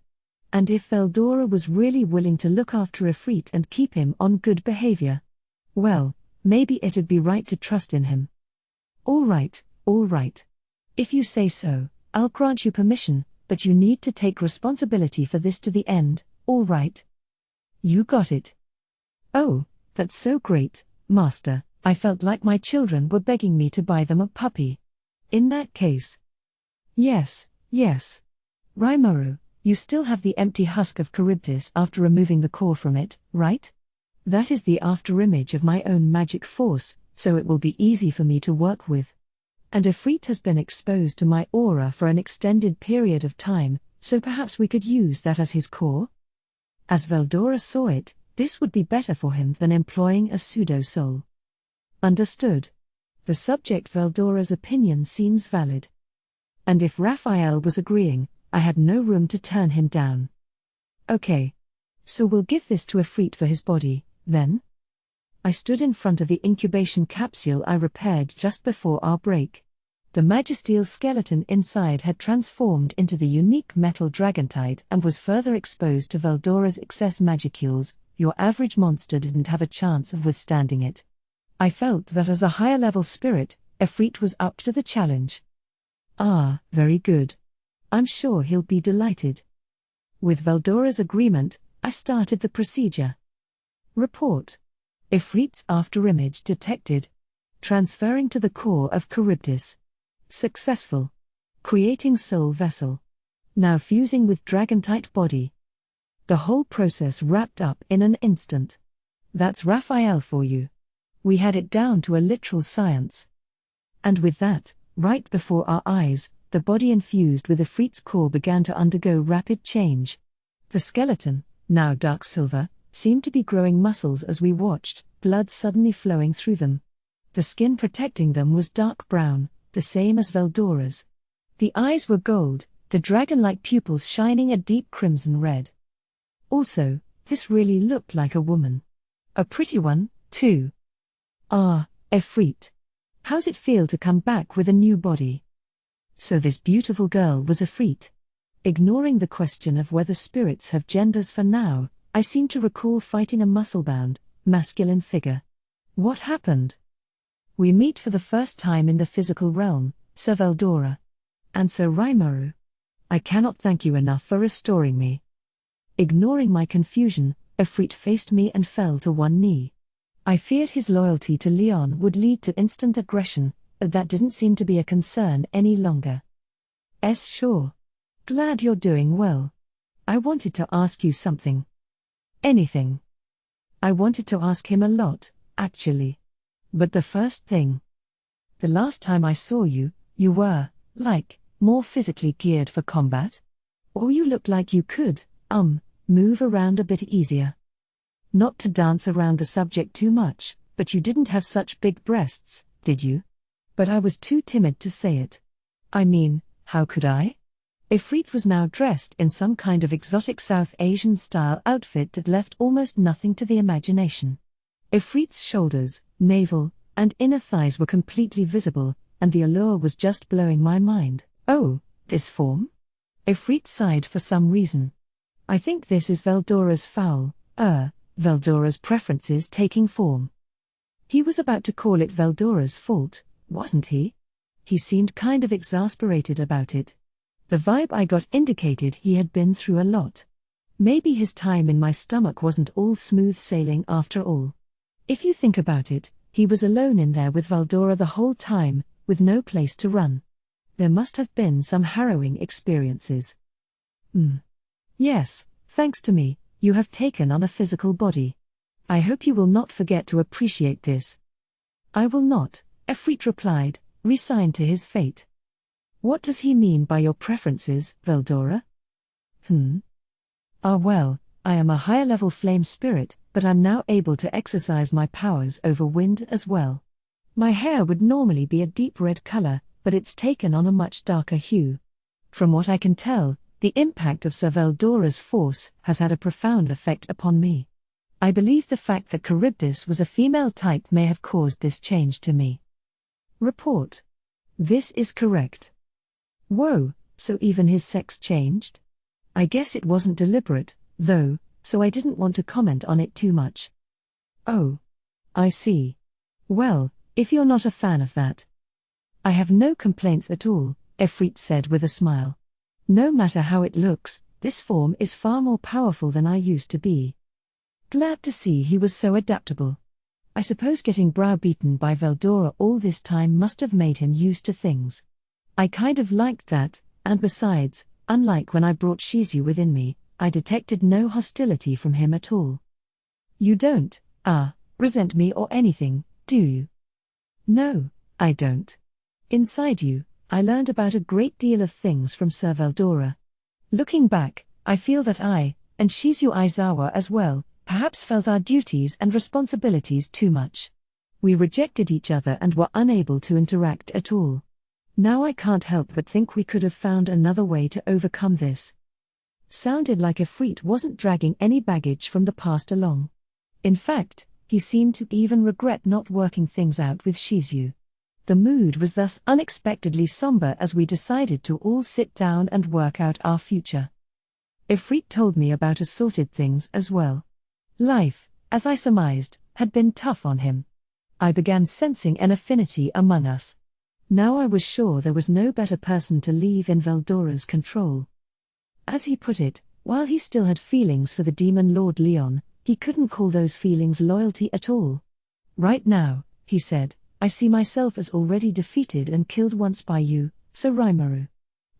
And if Veldora was really willing to look after Ifrit and keep him on good behavior, well, maybe it'd be right to trust in him. All right. If you say so, I'll grant you permission, but you need to take responsibility for this to the end, all right? You got it. Oh, that's so great, Master. I felt like my children were begging me to buy them a puppy. In that case. Yes. Rimuru, you still have the empty husk of Charybdis after removing the core from it, right? That is the afterimage of my own magic force, so it will be easy for me to work with. And Ifrit has been exposed to my aura for an extended period of time, so perhaps we could use that as his core? As Veldora saw it, this would be better for him than employing a pseudo-soul. Understood. The subject Veldora's opinion seems valid. And if Raphael was agreeing, I had no room to turn him down. Okay. So we'll give this to Ifrit for his body, then? I stood in front of the incubation capsule I repaired just before our break. The Magisteel skeleton inside had transformed into the unique metal dragontite and was further exposed to Veldora's excess magicules. Your average monster didn't have a chance of withstanding it. I felt that as a higher-level spirit, Ifrit was up to the challenge. Ah, very good. I'm sure he'll be delighted. With Veldora's agreement, I started the procedure. Report. Ifrit's afterimage detected. Transferring to the core of Charybdis. Successful. Creating soul vessel. Now fusing with dragontite body. The whole process wrapped up in an instant. That's Raphael for you. We had it down to a literal science. And with that, right before our eyes, the body infused with Ifrit's core began to undergo rapid change. The skeleton, now dark silver, seemed to be growing muscles as we watched, blood suddenly flowing through them. The skin protecting them was dark brown, the same as Veldora's. The eyes were gold, the dragon-like pupils shining a deep crimson red. Also, this really looked like a woman. A pretty one, too. Ah, Ifrit. How's it feel to come back with a new body? So this beautiful girl was Ifrit. Ignoring the question of whether spirits have genders for now, I seem to recall fighting a muscle-bound, masculine figure. What happened? We meet for the first time in the physical realm, Sir Veldora. And Sir Rimuru. I cannot thank you enough for restoring me. Ignoring my confusion, Ifrit faced me and fell to one knee. I feared his loyalty to Leon would lead to instant aggression, but that didn't seem to be a concern any longer. Sure. Glad you're doing well. I wanted to ask you something. Anything. I wanted to ask him a lot, actually. But the first thing. The last time I saw you, you were, more physically geared for combat? Or you looked like you could, move around a bit easier. Not to dance around the subject too much, but you didn't have such big breasts, did you? But I was too timid to say it. I mean, how could I? Ifrit was now dressed in some kind of exotic South Asian-style outfit that left almost nothing to the imagination. Ifrit's shoulders, navel, and inner thighs were completely visible, and the allure was just blowing my mind. Oh, this form? Ifrit sighed for some reason. I think this is Veldora's Veldora's preferences taking form. He was about to call it Veldora's fault, wasn't he? He seemed kind of exasperated about it. The vibe I got indicated he had been through a lot. Maybe his time in my stomach wasn't all smooth sailing after all. If you think about it, he was alone in there with Veldora the whole time, with no place to run. There must have been some harrowing experiences. Yes, thanks to me, you have taken on a physical body. I hope you will not forget to appreciate this. I will not, Ifrit replied, resigned to his fate. What does he mean by your preferences, Veldora? Well, I am a higher-level flame spirit, but I'm now able to exercise my powers over wind as well. My hair would normally be a deep red color, but it's taken on a much darker hue. From what I can tell, the impact of Sir Veldora's force has had a profound effect upon me. I believe the fact that Charybdis was a female type may have caused this change to me. Report. This is correct. Whoa, so even his sex changed? I guess it wasn't deliberate, though, so I didn't want to comment on it too much. Oh. I see. Well, if you're not a fan of that. I have no complaints at all, Efreet said with a smile. No matter how it looks, this form is far more powerful than I used to be. Glad to see he was so adaptable. I suppose getting browbeaten by Veldora all this time must have made him used to things. I kind of liked that, and besides, unlike when I brought Shizu within me, I detected no hostility from him at all. You don't, resent me or anything, do you? No, I don't. Inside you, I learned about a great deal of things from Sir Veldora. Looking back, I feel that I, and Shizu Aizawa as well, perhaps felt our duties and responsibilities too much. We rejected each other and were unable to interact at all. Now I can't help but think we could have found another way to overcome this. Sounded like Efreet wasn't dragging any baggage from the past along. In fact, he seemed to even regret not working things out with Shizu. The mood was thus unexpectedly somber as we decided to all sit down and work out our future. Efreet told me about assorted things as well. Life, as I surmised, had been tough on him. I began sensing an affinity among us. Now I was sure there was no better person to leave in Veldora's control. As he put it, while he still had feelings for the demon Lord Leon, he couldn't call those feelings loyalty at all. Right now, he said, I see myself as already defeated and killed once by you, Sir Rimuru.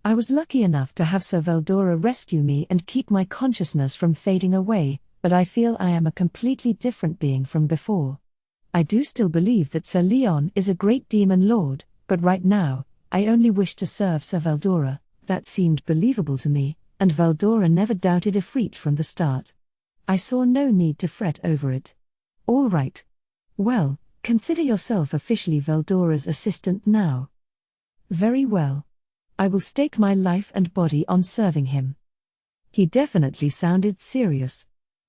I was lucky enough to have Sir Veldora rescue me and keep my consciousness from fading away, but I feel I am a completely different being from before. I do still believe that Sir Leon is a great demon lord, but right now, I only wish to serve Sir Veldora. That seemed believable to me, and Veldora never doubted Efreet from the start. I saw no need to fret over it. All right. Well, consider yourself officially Veldora's assistant now. Very well. I will stake my life and body on serving him. He definitely sounded serious.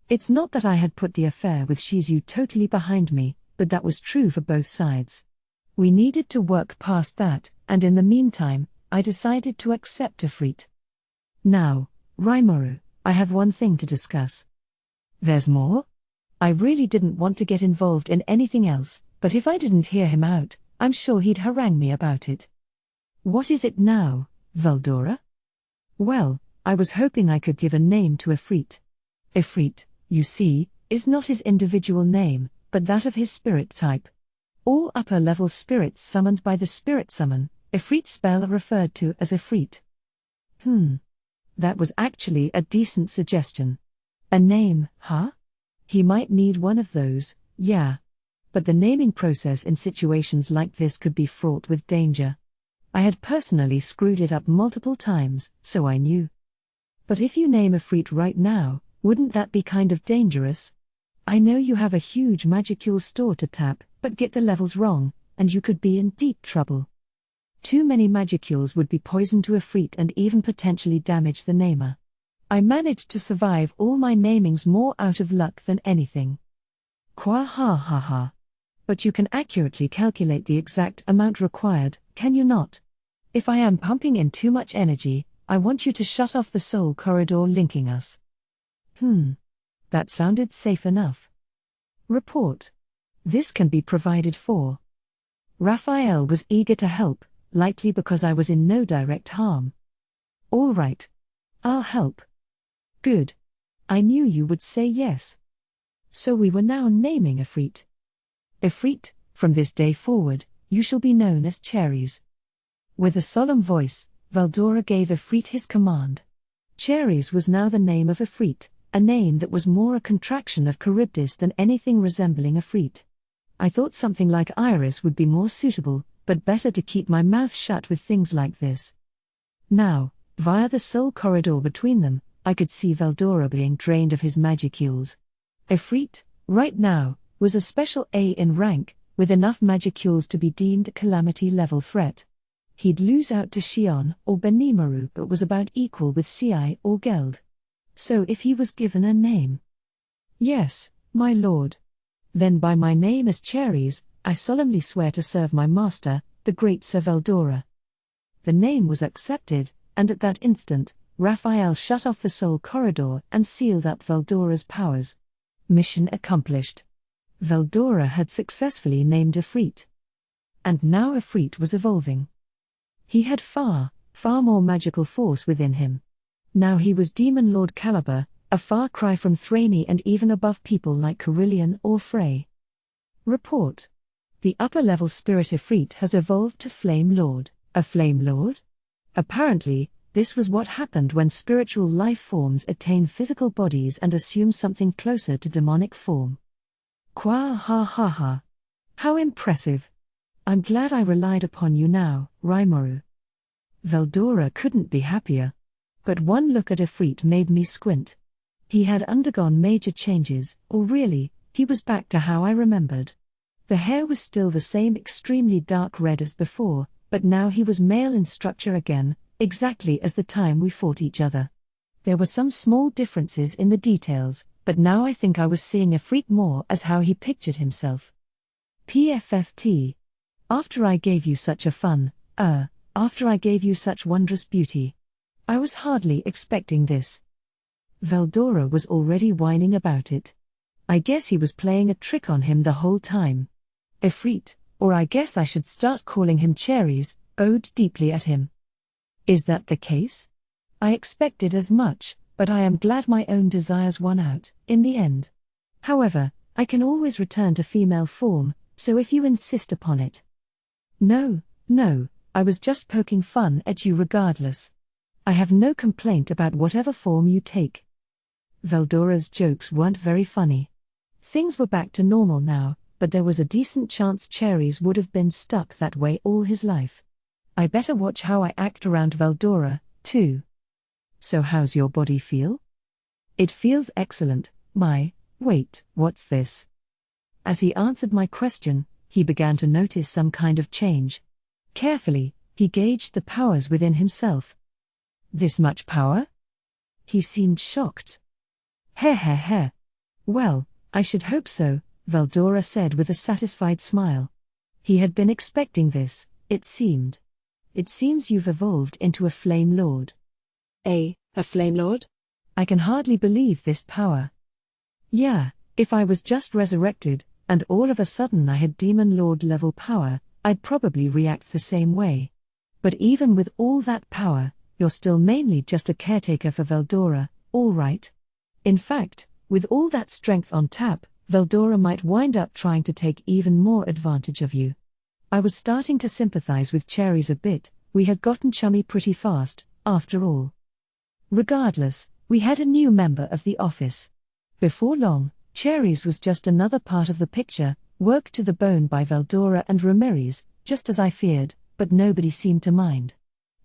It's not that I had put the affair with Shizu totally behind me, but that was true for both sides. We needed to work past that, and in the meantime, I decided to accept Efreet. Now, Rimuru, I have one thing to discuss. There's more? I really didn't want to get involved in anything else, but if I didn't hear him out, I'm sure he'd harangue me about it. What is it now, Veldora? Well, I was hoping I could give a name to Efreet. Efreet, you see, is not his individual name, but that of his spirit type. All upper-level spirits summoned by the spirit summon, Efreet's spell are referred to as Efreet. That was actually a decent suggestion. A name, huh? He might need one of those, yeah. But the naming process in situations like this could be fraught with danger. I had personally screwed it up multiple times, so I knew. But if you name Efreet right now, wouldn't that be kind of dangerous? I know you have a huge magicule store to tap, but get the levels wrong, and you could be in deep trouble. Too many magicules would be poison to Efreet and even potentially damage the namer. I managed to survive all my namings more out of luck than anything. Qua ha ha ha. But you can accurately calculate the exact amount required, can you not? If I am pumping in too much energy, I want you to shut off the soul corridor linking us. That sounded safe enough. Report. This can be provided for. Raphael was eager to help, likely because I was in no direct harm. All right. I'll help. Good. I knew you would say yes. So we were now naming Efreet. Efreet, from this day forward, you shall be known as Cherries. With a solemn voice, Veldora gave Efreet his command. Cherries was now the name of Efreet, a name that was more a contraction of Charybdis than anything resembling Efreet. I thought something like Iris would be more suitable, but better to keep my mouth shut with things like this. Now, via the soul corridor between them, I could see Veldora being drained of his magicules. Efreet, right now, was a special A in rank, with enough magicules to be deemed a calamity-level threat. He'd lose out to Xion or Benimaru but was about equal with Ci or Geld. So if he was given a name. Yes, my lord. Then by my name as Cherries, I solemnly swear to serve my master, the great Sir Veldora. The name was accepted, and at that instant, Raphael shut off the soul corridor and sealed up Veldora's powers. Mission accomplished. Veldora had successfully named Ifrit. And now Ifrit was evolving. He had far more magical force within him. Now he was Demon Lord caliber, a far cry from Thraney and even above people like Carillion or Frey. Report. The upper-level spirit Ifrit has evolved to Flame Lord. A Flame Lord? Apparently, this was what happened when spiritual life forms attain physical bodies and assume something closer to demonic form. Kwa ha ha ha. How impressive. I'm glad I relied upon you now, Raimaru. Veldora couldn't be happier. But one look at Ifrit made me squint. He had undergone major changes, or really, he was back to how I remembered. The hair was still the same extremely dark red as before, but now he was male in structure again, exactly as the time we fought each other. There were some small differences in the details, but now I think I was seeing Ifrit more as how he pictured himself. PFFT. After I gave you such a after I gave you such wondrous beauty. I was hardly expecting this. Veldora was already whining about it. I guess he was playing a trick on him the whole time. Ifrit, or I guess I should start calling him Cherries, owed deeply at him. Is that the case? I expected as much, but I am glad my own desires won out, in the end. However, I can always return to female form, so if you insist upon it. No, I was just poking fun at you regardless. I have no complaint about whatever form you take. Veldora's jokes weren't very funny. Things were back to normal now, but there was a decent chance Cherries would have been stuck that way all his life. I better watch how I act around Veldora, too. So how's your body feel? It feels excellent, wait, what's this? As he answered my question, he began to notice some kind of change. Carefully, he gauged the powers within himself. This much power? He seemed shocked. Heh. Well, I should hope so, Veldora said with a satisfied smile. He had been expecting this, it seemed. It seems you've evolved into a Flame Lord. A Flame Lord? I can hardly believe this power. Yeah, if I was just resurrected, and all of a sudden I had Demon Lord level power, I'd probably react the same way. But even with all that power, you're still mainly just a caretaker for Veldora, all right? In fact, with all that strength on tap, Veldora might wind up trying to take even more advantage of you. I was starting to sympathize with Cherries a bit. We had gotten chummy pretty fast, after all. Regardless, we had a new member of the office. Before long, Cherries was just another part of the picture, worked to the bone by Veldora and Ramirez, just as I feared, but nobody seemed to mind.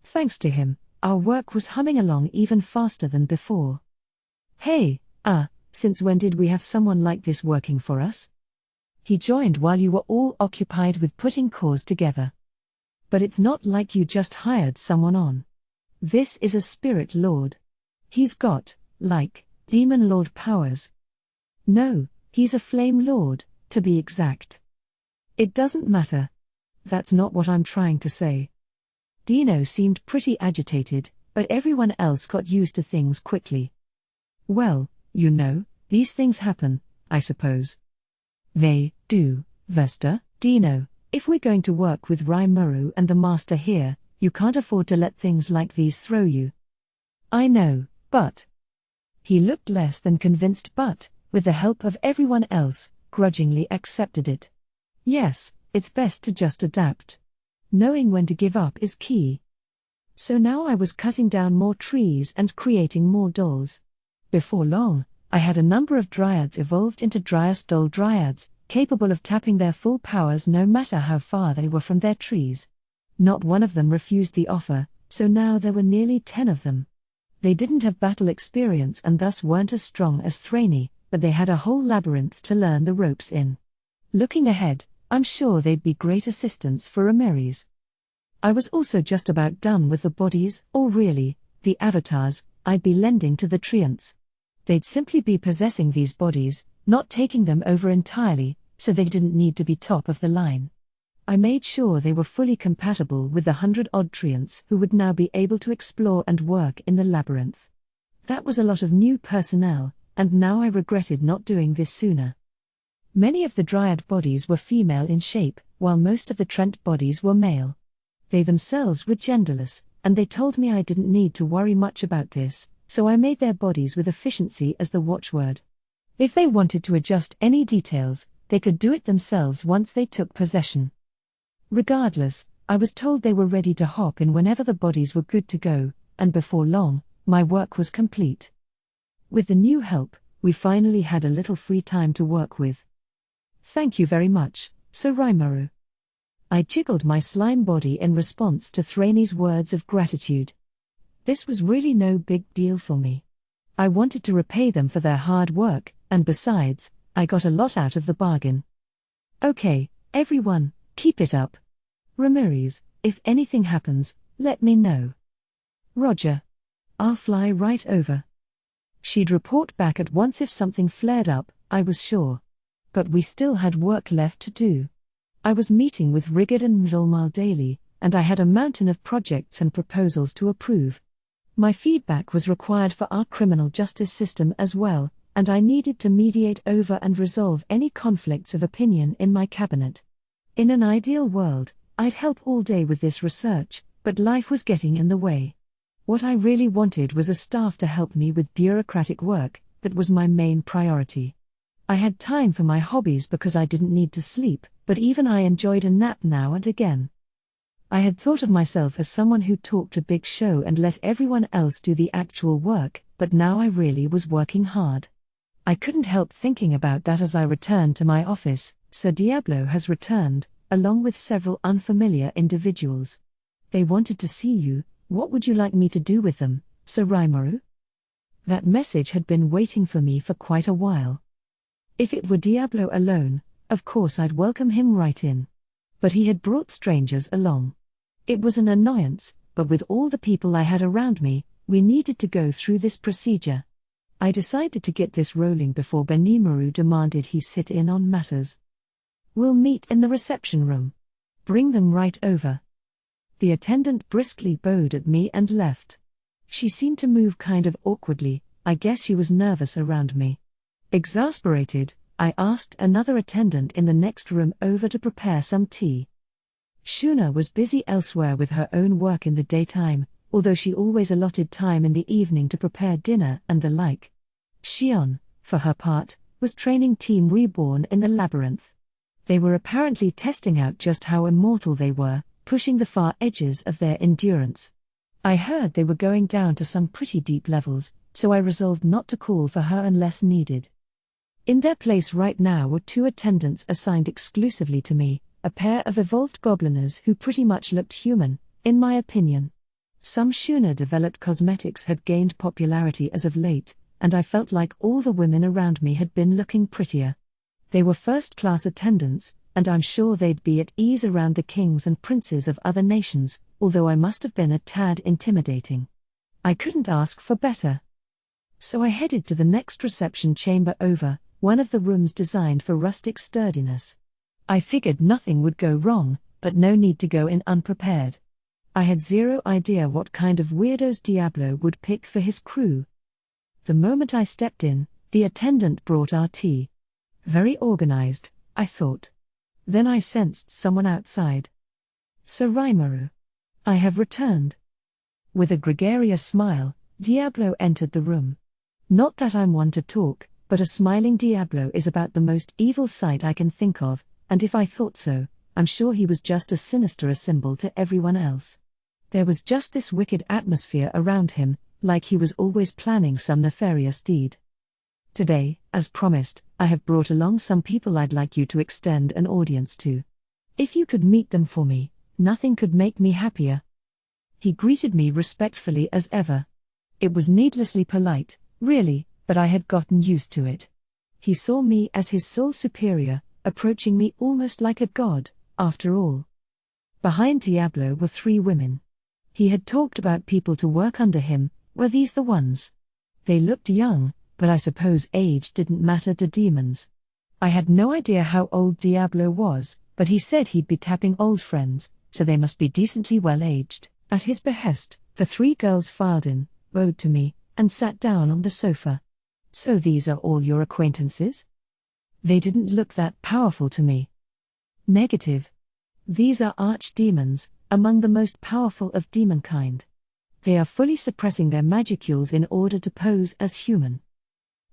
Thanks to him, our work was humming along even faster than before. Hey, since when did we have someone like this working for us? He joined while you were all occupied with putting cores together. But it's not like you just hired someone on. This is a Spirit Lord. He's got, Demon Lord powers. No, he's a Flame Lord, to be exact. It doesn't matter. That's not what I'm trying to say. Dino seemed pretty agitated, but everyone else got used to things quickly. Well, these things happen, I suppose. They do, Vesta. Dino, if we're going to work with Raimaru and the Master here, you can't afford to let things like these throw you. I know, but... He looked less than convinced but, with the help of everyone else, grudgingly accepted it. Yes, it's best to just adapt. Knowing when to give up is key. So now I was cutting down more trees and creating more dolls. Before long, I had a number of dryads evolved into Dryas doll dryads, capable of tapping their full powers no matter how far they were from their trees. Not one of them refused the offer, so now there were nearly 10 of them. They didn't have battle experience and thus weren't as strong as Thraney, but they had a whole labyrinth to learn the ropes in. Looking ahead, I'm sure they'd be great assistants for Ramirez. I was also just about done with the bodies, or really, the avatars, I'd be lending to the treants. They'd simply be possessing these bodies, not taking them over entirely, so they didn't need to be top of the line. I made sure they were fully compatible with the 100-odd treants who would now be able to explore and work in the labyrinth. That was a lot of new personnel, and now I regretted not doing this sooner. Many of the Dryad bodies were female in shape, while most of the Trent bodies were male. They themselves were genderless, and they told me I didn't need to worry much about this, so I made their bodies with efficiency as the watchword. If they wanted to adjust any details, they could do it themselves once they took possession. Regardless, I was told they were ready to hop in whenever the bodies were good to go, and before long, my work was complete. With the new help, we finally had a little free time to work with. Thank you very much, Sir Rimuru. I jiggled my slime body in response to Thrainey's words of gratitude. This was really no big deal for me. I wanted to repay them for their hard work, and besides, I got a lot out of the bargain. Okay, everyone, keep it up. Ramirez, if anything happens, let me know. Roger. I'll fly right over. She'd report back at once if something flared up, I was sure. But we still had work left to do. I was meeting with Rigard and Mdolmal daily, and I had a mountain of projects and proposals to approve. My feedback was required for our criminal justice system as well, and I needed to mediate over and resolve any conflicts of opinion in my cabinet. In an ideal world, I'd help all day with this research, but life was getting in the way. What I really wanted was a staff to help me with bureaucratic work. That was my main priority. I had time for my hobbies because I didn't need to sleep, but even I enjoyed a nap now and again. I had thought of myself as someone who talked a big show and let everyone else do the actual work, but now I really was working hard. I couldn't help thinking about that as I returned to my office. Sir Diablo has returned, along with several unfamiliar individuals. They wanted to see you. What would you like me to do with them, Sir Rimuru? That message had been waiting for me for quite a while. If it were Diablo alone, of course I'd welcome him right in. But he had brought strangers along. It was an annoyance, but with all the people I had around me, we needed to go through this procedure. I decided to get this rolling before Benimaru demanded he sit in on matters. We'll meet in the reception room. Bring them right over. The attendant briskly bowed at me and left. She seemed to move kind of awkwardly. I guess she was nervous around me. Exasperated, I asked another attendant in the next room over to prepare some tea. Shuna was busy elsewhere with her own work in the daytime, although she always allotted time in the evening to prepare dinner and the like. Shion, for her part, was training Team Reborn in the labyrinth. They were apparently testing out just how immortal they were, pushing the far edges of their endurance. I heard they were going down to some pretty deep levels, so I resolved not to call for her unless needed. In their place right now were two attendants assigned exclusively to me, a pair of evolved gobliners who pretty much looked human, in my opinion. Some Shuna-developed cosmetics had gained popularity as of late, and I felt like all the women around me had been looking prettier. They were first-class attendants, and I'm sure they'd be at ease around the kings and princes of other nations, although I must have been a tad intimidating. I couldn't ask for better. So I headed to the next reception chamber over, one of the rooms designed for rustic sturdiness. I figured nothing would go wrong, but no need to go in unprepared. I had zero idea what kind of weirdos Diablo would pick for his crew. The moment I stepped in, the attendant brought our tea. Very organized, I thought. Then I sensed someone outside. Sir Rimuru. I have returned. With a gregarious smile, Diablo entered the room. Not that I'm one to talk, but a smiling Diablo is about the most evil sight I can think of, and if I thought so, I'm sure he was just as sinister a symbol to everyone else. There was just this wicked atmosphere around him, like he was always planning some nefarious deed. Today, as promised, I have brought along some people I'd like you to extend an audience to. If you could meet them for me, nothing could make me happier. He greeted me respectfully as ever. It was needlessly polite, really, but I had gotten used to it. He saw me as his sole superior, approaching me almost like a god, after all. Behind Diablo were 3 women. He had talked about people to work under him. Were these the ones? They looked young, but I suppose age didn't matter to demons. I had no idea how old Diablo was, but he said he'd be tapping old friends, so they must be decently well-aged. At his behest, the 3 girls filed in, bowed to me, and sat down on the sofa. So these are all your acquaintances? They didn't look that powerful to me. Negative. These are archdemons, among the most powerful of demonkind. They are fully suppressing their magicules in order to pose as human.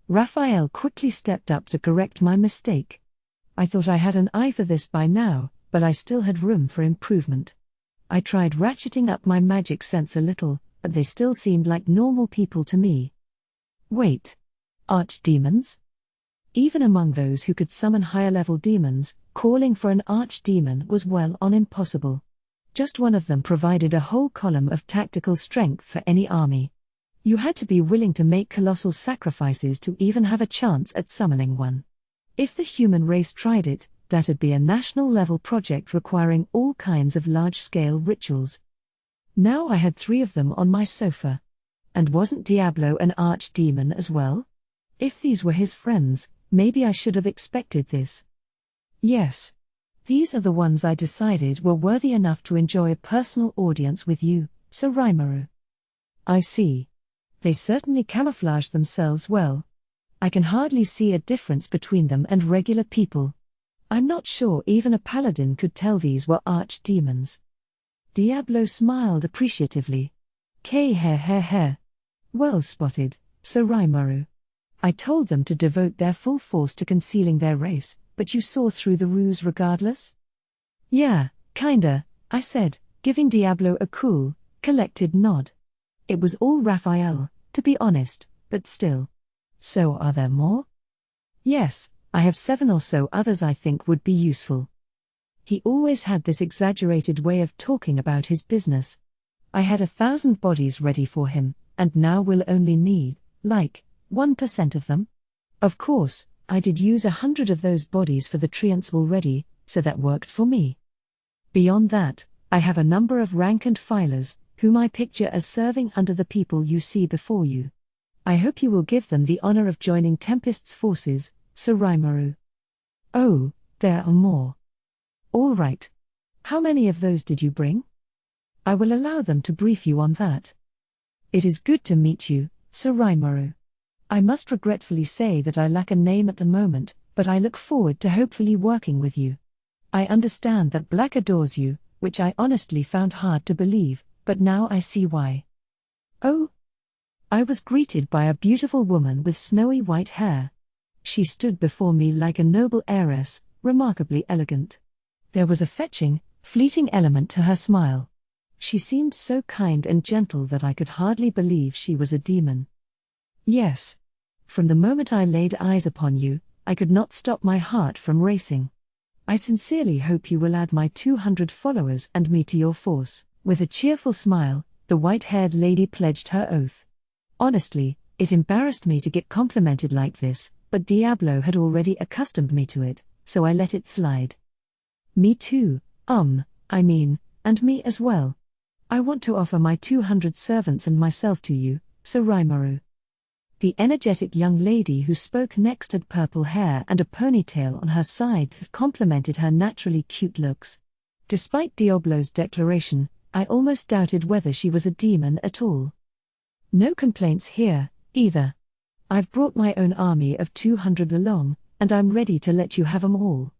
Raphael quickly stepped up to correct my mistake. I thought I had an eye for this by now, but I still had room for improvement. I tried ratcheting up my magic sense a little, but they still seemed like normal people to me. Wait. Archdemons? Even among those who could summon higher-level demons, calling for an archdemon was well on impossible. Just one of them provided a whole column of tactical strength for any army. You had to be willing to make colossal sacrifices to even have a chance at summoning one. If the human race tried it, that'd be a national-level project requiring all kinds of large-scale rituals. Now I had 3 of them on my sofa. And wasn't Diablo an archdemon as well? If these were his friends, maybe I should have expected this. Yes. These are the ones I decided were worthy enough to enjoy a personal audience with you, Sir Rimuru. I see. They certainly camouflage themselves well. I can hardly see a difference between them and regular people. I'm not sure even a paladin could tell these were archdemons. Diablo smiled appreciatively. K-heh-heh-heh. Well spotted, Sir Rimuru. I told them to devote their full force to concealing their race, but you saw through the ruse regardless? Yeah, kinda, I said, giving Diablo a cool, collected nod. It was all Raphael, to be honest, but still. So are there more? Yes, I have 7 or so others I think would be useful. He always had this exaggerated way of talking about his business. I had 1,000 bodies ready for him, and now we'll only need, 1% of them. Of course, I did use 100 of those bodies for the treants already, so that worked for me. Beyond that, I have a number of rank and filers, whom I picture as serving under the people you see before you. I hope you will give them the honor of joining Tempest's forces, Sir Rimuru. Oh, there are more. All right. How many of those did you bring? I will allow them to brief you on that. It is good to meet you, Sir Rimuru. I must regretfully say that I lack a name at the moment, but I look forward to hopefully working with you. I understand that Black adores you, which I honestly found hard to believe, but now I see why. Oh? I was greeted by a beautiful woman with snowy white hair. She stood before me like a noble heiress, remarkably elegant. There was a fetching, fleeting element to her smile. She seemed so kind and gentle that I could hardly believe she was a demon. Yes. From the moment I laid eyes upon you, I could not stop my heart from racing. I sincerely hope you will add my 200 followers and me to your force. With a cheerful smile, the white-haired lady pledged her oath. Honestly, it embarrassed me to get complimented like this, but Diablo had already accustomed me to it, so I let it slide. Me too, and me as well. I want to offer my 200 servants and myself to you, Sir Rimuru. The energetic young lady who spoke next had purple hair and a ponytail on her side that complemented her naturally cute looks. Despite Diablo's declaration, I almost doubted whether she was a demon at all. No complaints here, either. I've brought my own army of 200 along, and I'm ready to let you have 'em all.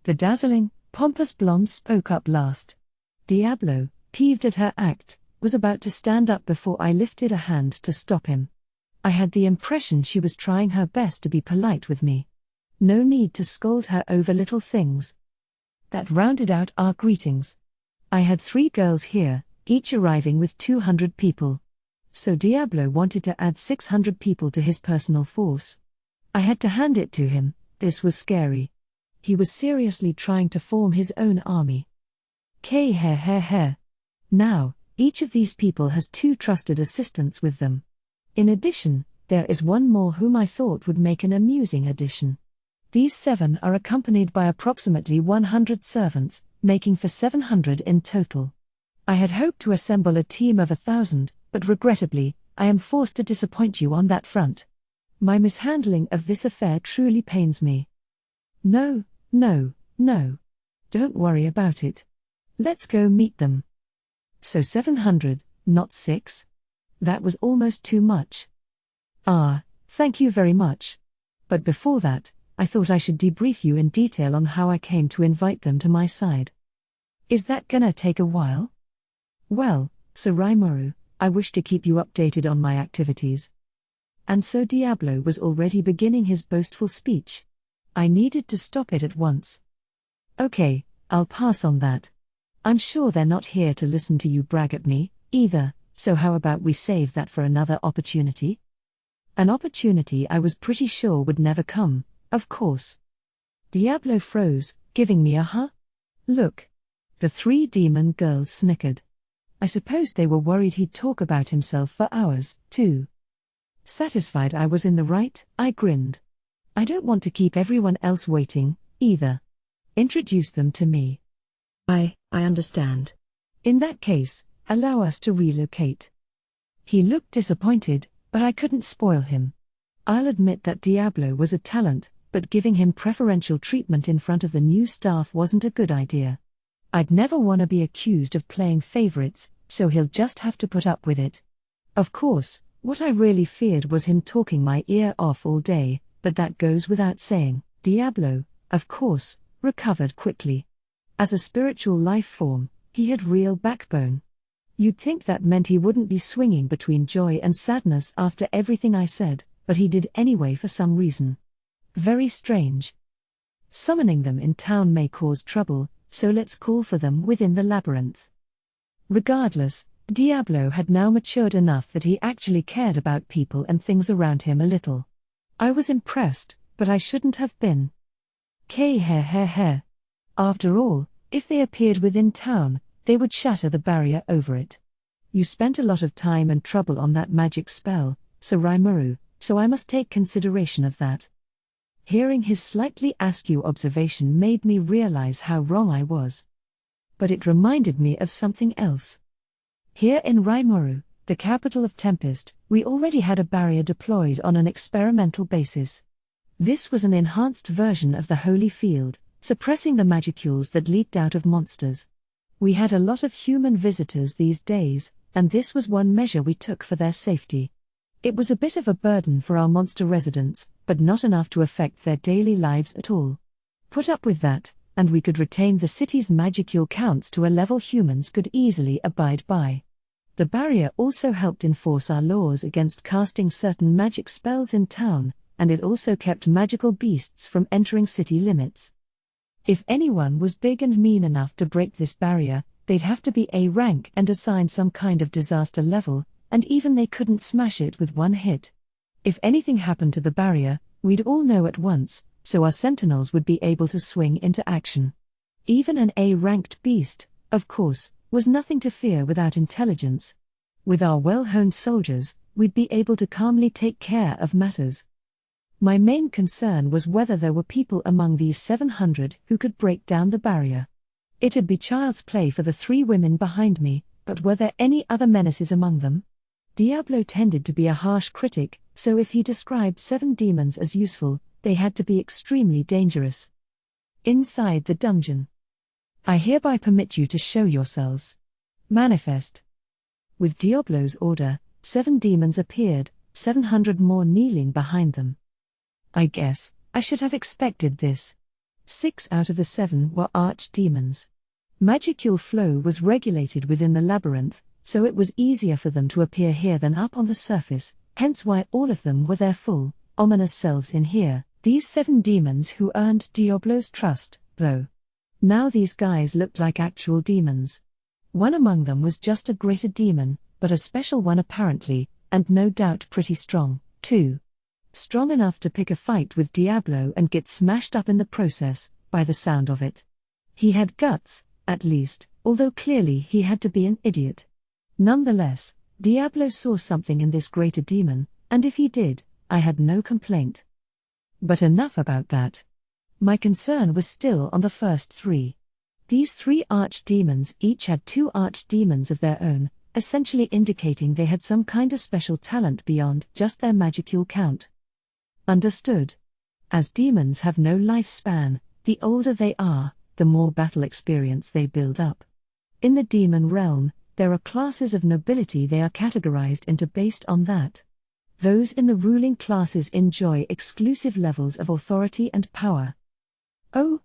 The dazzling, pompous blonde spoke up last. Diablo, peeved at her act, was about to stand up before I lifted a hand to stop him. I had the impression she was trying her best to be polite with me. No need to scold her over little things. That rounded out our greetings. I had 3 girls here, each arriving with 200 people. So Diablo wanted to add 600 people to his personal force. I had to hand it to him, this was scary. He was seriously trying to form his own army. K-heh-heh-heh. Now, each of these people has 2 trusted assistants with them. In addition, there is one more whom I thought would make an amusing addition. These 7 are accompanied by approximately 100 servants, making for 700 in total. I had hoped to assemble a team of 1,000, but regrettably, I am forced to disappoint you on that front. My mishandling of this affair truly pains me. No. Don't worry about it. Let's go meet them. So 700, not 6? That was almost too much. Thank you very much. But before that, I thought I should debrief you in detail on how I came to invite them to my side. Is that gonna take a while? Well, Sir Rimuru, I wish to keep you updated on my activities. And so Diablo was already beginning his boastful speech. I needed to stop it at once. Okay, I'll pass on that. I'm sure they're not here to listen to you brag at me, either, so how about we save that for another opportunity? An opportunity I was pretty sure would never come, of course. Diablo froze, giving me a huh? Look. The 3 demon girls snickered. I suppose they were worried he'd talk about himself for hours, too. Satisfied I was in the right, I grinned. I don't want to keep everyone else waiting, either. Introduce them to me. I understand. In that case, allow us to relocate. He looked disappointed, but I couldn't spoil him. I'll admit that Diablo was a talent, but giving him preferential treatment in front of the new staff wasn't a good idea. I'd never want to be accused of playing favorites, so he'll just have to put up with it. Of course, what I really feared was him talking my ear off all day, but that goes without saying. Diablo, of course, recovered quickly. As a spiritual life form, he had real backbone. You'd think that meant he wouldn't be swinging between joy and sadness after everything I said, but he did anyway for some reason. Very strange. Summoning them in town may cause trouble, so let's call for them within the labyrinth. Regardless, Diablo had now matured enough that he actually cared about people and things around him a little. I was impressed, but I shouldn't have been. After all, if they appeared within town, they would shatter the barrier over it. You spent a lot of time and trouble on that magic spell, Sir Rimuru, so I must take consideration of that. Hearing his slightly askew observation made me realize how wrong I was. But it reminded me of something else. Here in Rimuru, the capital of Tempest, we already had a barrier deployed on an experimental basis. This was an enhanced version of the Holy Field, suppressing the magicules that leaked out of monsters. We had a lot of human visitors these days, and this was one measure we took for their safety. It was a bit of a burden for our monster residents, but not enough to affect their daily lives at all. Put up with that, and we could retain the city's magicule counts to a level humans could easily abide by. The barrier also helped enforce our laws against casting certain magic spells in town, and it also kept magical beasts from entering city limits. If anyone was big and mean enough to break this barrier, they'd have to be A rank and assigned some kind of disaster level, and even they couldn't smash it with one hit. If anything happened to the barrier, we'd all know at once, so our sentinels would be able to swing into action. Even an A-ranked beast, of course, was nothing to fear without intelligence. With our well-honed soldiers, we'd be able to calmly take care of matters. My main concern was whether there were people among these 700 who could break down the barrier. It'd be child's play for the 3 women behind me, but were there any other menaces among them? Diablo tended to be a harsh critic, so if he described 7 demons as useful, they had to be extremely dangerous. Inside the dungeon. I hereby permit you to show yourselves. Manifest. With Diablo's order, 7 demons appeared, 700 more kneeling behind them. I guess I should have expected this. 6 out of the 7 were archdemons. Magicule flow was regulated within the labyrinth, so it was easier for them to appear here than up on the surface, hence why all of them were their full, ominous selves in here, these 7 demons who earned Diablo's trust, though. Now these guys looked like actual demons. One among them was just a greater demon, but a special one apparently, and no doubt pretty strong, too. Strong enough to pick a fight with Diablo and get smashed up in the process, by the sound of it. He had guts, at least, although clearly he had to be an idiot. Nonetheless, Diablo saw something in this greater demon, and if he did, I had no complaint. But enough about that. My concern was still on the first 3. These 3 archdemons each had 2 archdemons of their own, essentially indicating they had some kind of special talent beyond just their magicule count. Understood. As demons have no lifespan, the older they are, the more battle experience they build up. In the demon realm, there are classes of nobility they are categorized into based on that. Those in the ruling classes enjoy exclusive levels of authority and power. Oh!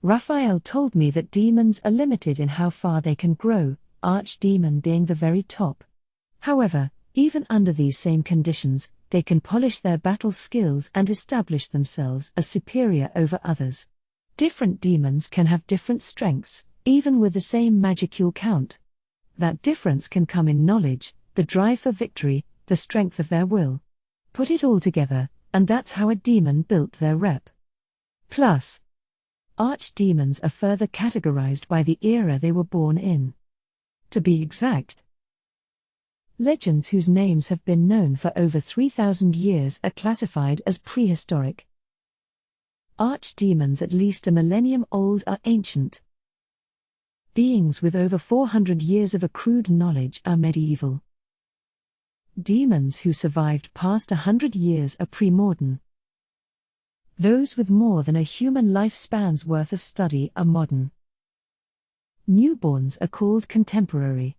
Raphael told me that demons are limited in how far they can grow, archdemon being the very top. However, even under these same conditions, they can polish their battle skills and establish themselves as superior over others. Different demons can have different strengths, even with the same magicule count. That difference can come in knowledge, the drive for victory, the strength of their will. Put it all together, and that's how a demon built their rep. Plus, archdemons are further categorized by the era they were born in. To be exact, legends whose names have been known for over 3,000 years are classified as prehistoric. Archdemons at least a millennium old are ancient. Beings with over 400 years of accrued knowledge are medieval. Demons who survived past 100 years are pre-modern. Those with more than a human lifespan's worth of study are modern. Newborns are called contemporary.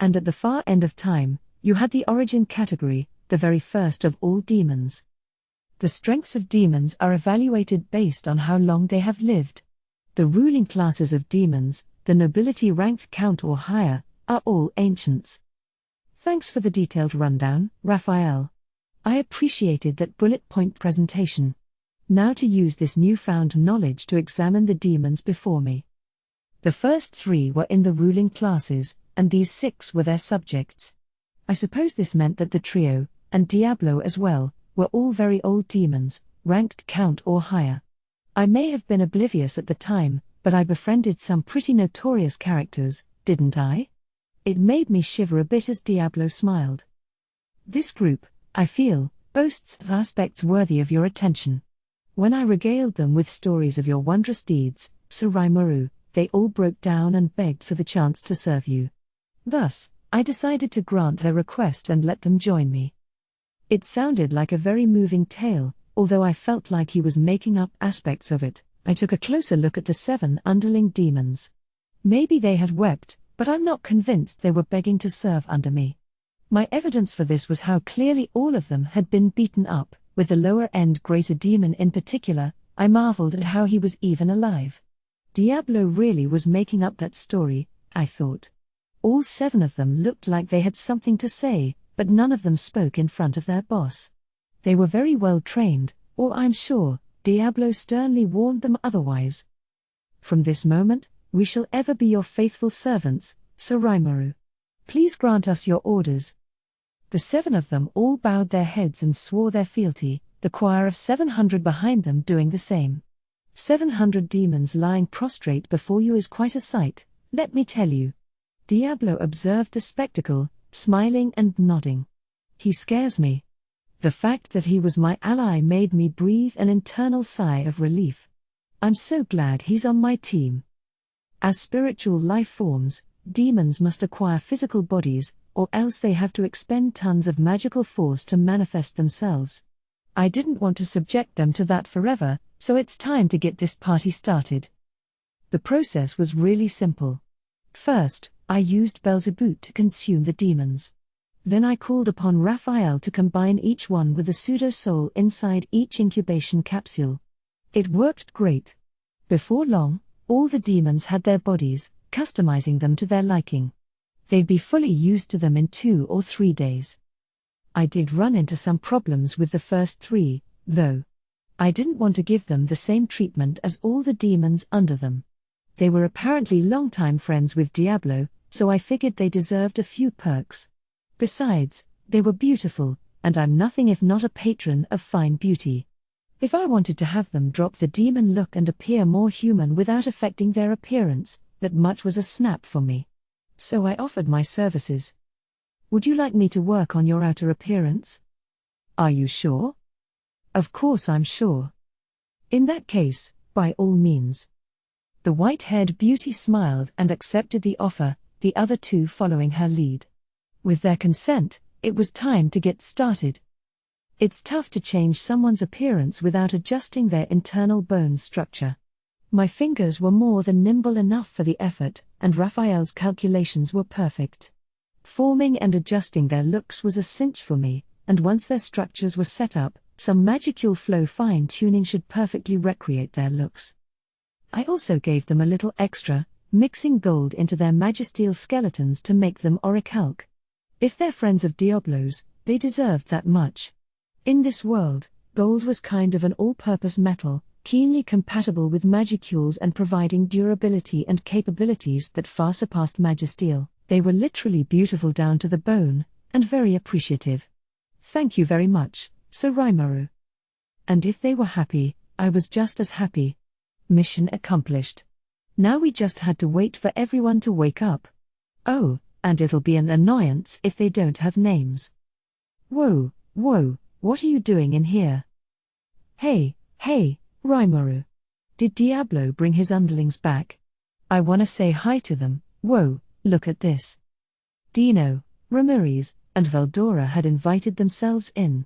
And at the far end of time, you had the origin category, the very first of all demons. The strengths of demons are evaluated based on how long they have lived. The ruling classes of demons, the nobility ranked count or higher, are all ancients. Thanks for the detailed rundown, Raphael. I appreciated that bullet point presentation. Now to use this newfound knowledge to examine the demons before me. The first 3 were in the ruling classes, and these 6 were their subjects. I suppose this meant that the trio, and Diablo as well, were all very old demons, ranked count or higher. I may have been oblivious at the time, but I befriended some pretty notorious characters, didn't I? It made me shiver a bit as Diablo smiled. This group, I feel, boasts of aspects worthy of your attention. When I regaled them with stories of your wondrous deeds, Suraimuru, they all broke down and begged for the chance to serve you. Thus, I decided to grant their request and let them join me. It sounded like a very moving tale, although I felt like he was making up aspects of it. I took a closer look at the 7 underling demons. Maybe they had wept, but I'm not convinced they were begging to serve under me. My evidence for this was how clearly all of them had been beaten up, with the lower-end greater demon in particular. I marveled at how he was even alive. Diablo really was making up that story, I thought. All 7 of them looked like they had something to say, but none of them spoke in front of their boss. They were very well trained, or I'm sure Diablo sternly warned them otherwise. From this moment, we shall ever be your faithful servants, Suraimuru. Please grant us your orders. The 7 of them all bowed their heads and swore their fealty, the choir of 700 behind them doing the same. 700 demons lying prostrate before you is quite a sight, let me tell you. Diablo observed the spectacle, smiling and nodding. He scares me. The fact that he was my ally made me breathe an internal sigh of relief. I'm so glad he's on my team. As spiritual life forms, demons must acquire physical bodies, or else they have to expend tons of magical force to manifest themselves. I didn't want to subject them to that forever, so it's time to get this party started. The process was really simple. First, I used Beelzebub to consume the demons. Then I called upon Raphael to combine each one with a pseudo-soul inside each incubation capsule. It worked great. Before long, all the demons had their bodies, customizing them to their liking. They'd be fully used to them in 2 or 3 days. I did run into some problems with the first 3, though. I didn't want to give them the same treatment as all the demons under them. They were apparently longtime friends with Diablo, so I figured they deserved a few perks. Besides, they were beautiful, and I'm nothing if not a patron of fine beauty. If I wanted to have them drop the demon look and appear more human without affecting their appearance, that much was a snap for me. So I offered my services. Would you like me to work on your outer appearance? Are you sure? Of course I'm sure. In that case, by all means. The white-haired beauty smiled and accepted the offer, the other two following her lead. With their consent, it was time to get started. It's tough to change someone's appearance without adjusting their internal bone structure. My fingers were more than nimble enough for the effort, and Raphael's calculations were perfect. Forming and adjusting their looks was a cinch for me, and once their structures were set up, some magical flow fine-tuning should perfectly recreate their looks. I also gave them a little extra, mixing gold into their magisteel skeletons to make them orichalc. If they're friends of Diablo's, they deserved that much. In this world, gold was kind of an all-purpose metal, keenly compatible with magicules and providing durability and capabilities that far surpassed magisteel. They were literally beautiful down to the bone, and very appreciative. Thank you very much, Sir Rimuru. And if they were happy, I was just as happy. Mission accomplished. Now we just had to wait for everyone to wake up. Oh, and it'll be an annoyance if they don't have names. Whoa, what are you doing in here? Hey, Rimuru. Did Diablo bring his underlings back? I wanna say hi to them. Whoa, look at this. Dino, Ramirez, and Veldora had invited themselves in.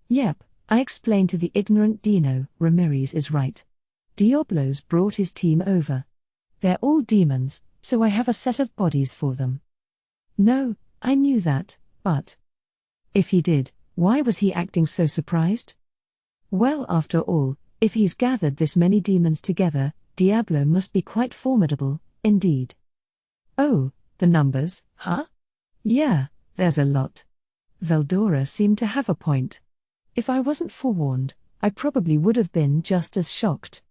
Yep, I explained to the ignorant Dino, Ramirez is right. Diablo's brought his team over. They're all demons, so I have a set of bodies for them. No, I knew that, but if he did, why was he acting so surprised? Well, after all, if he's gathered this many demons together, Diablo must be quite formidable, indeed. Oh, the numbers, huh? Yeah, there's a lot. Veldora seemed to have a point. If I wasn't forewarned, I probably would have been just as shocked.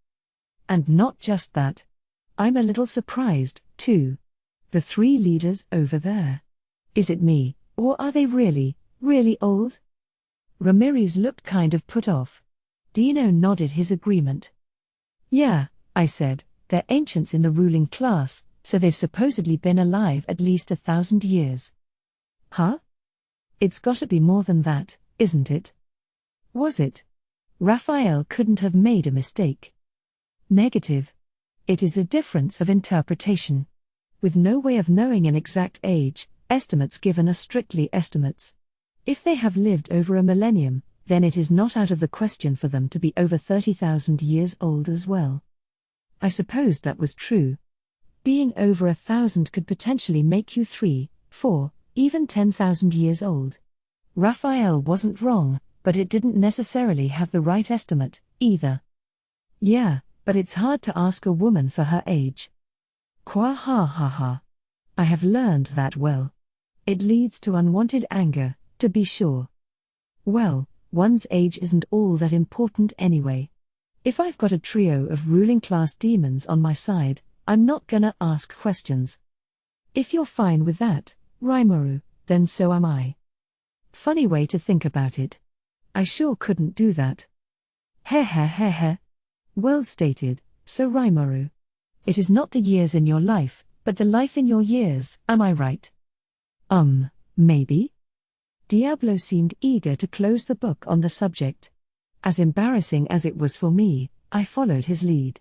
And not just that. I'm a little surprised, too. The three leaders over there. Is it me, or are they really old? Ramirez looked kind of put off. Dino nodded his agreement. Yeah, I said, they're ancients in the ruling class, so they've supposedly been alive at least 1,000 years. Huh? It's gotta be more than that, isn't it? Was it? Raphael couldn't have made a mistake. Negative. It is a difference of interpretation. With no way of knowing an exact age, estimates given are strictly estimates. If they have lived over a millennium, then it is not out of the question for them to be over 30,000 years old as well. I supposed that was true. Being over 1,000 could potentially make you 3, 4, even 10,000 years old. Raphael wasn't wrong, but it didn't necessarily have the right estimate, either. Yeah, but it's hard to ask a woman for her age. Qua ha ha ha. I have learned that well. It leads to unwanted anger, to be sure. Well, one's age isn't all that important anyway. If I've got a trio of ruling class demons on my side, I'm not gonna ask questions. If you're fine with that, Rimuru, then so am I. Funny way to think about it. I sure couldn't do that. Heh. Well stated, Sir Rimuru. It is not the years in your life, but the life in your years, am I right? Maybe? Diablo seemed eager to close the book on the subject. As embarrassing as it was for me, I followed his lead.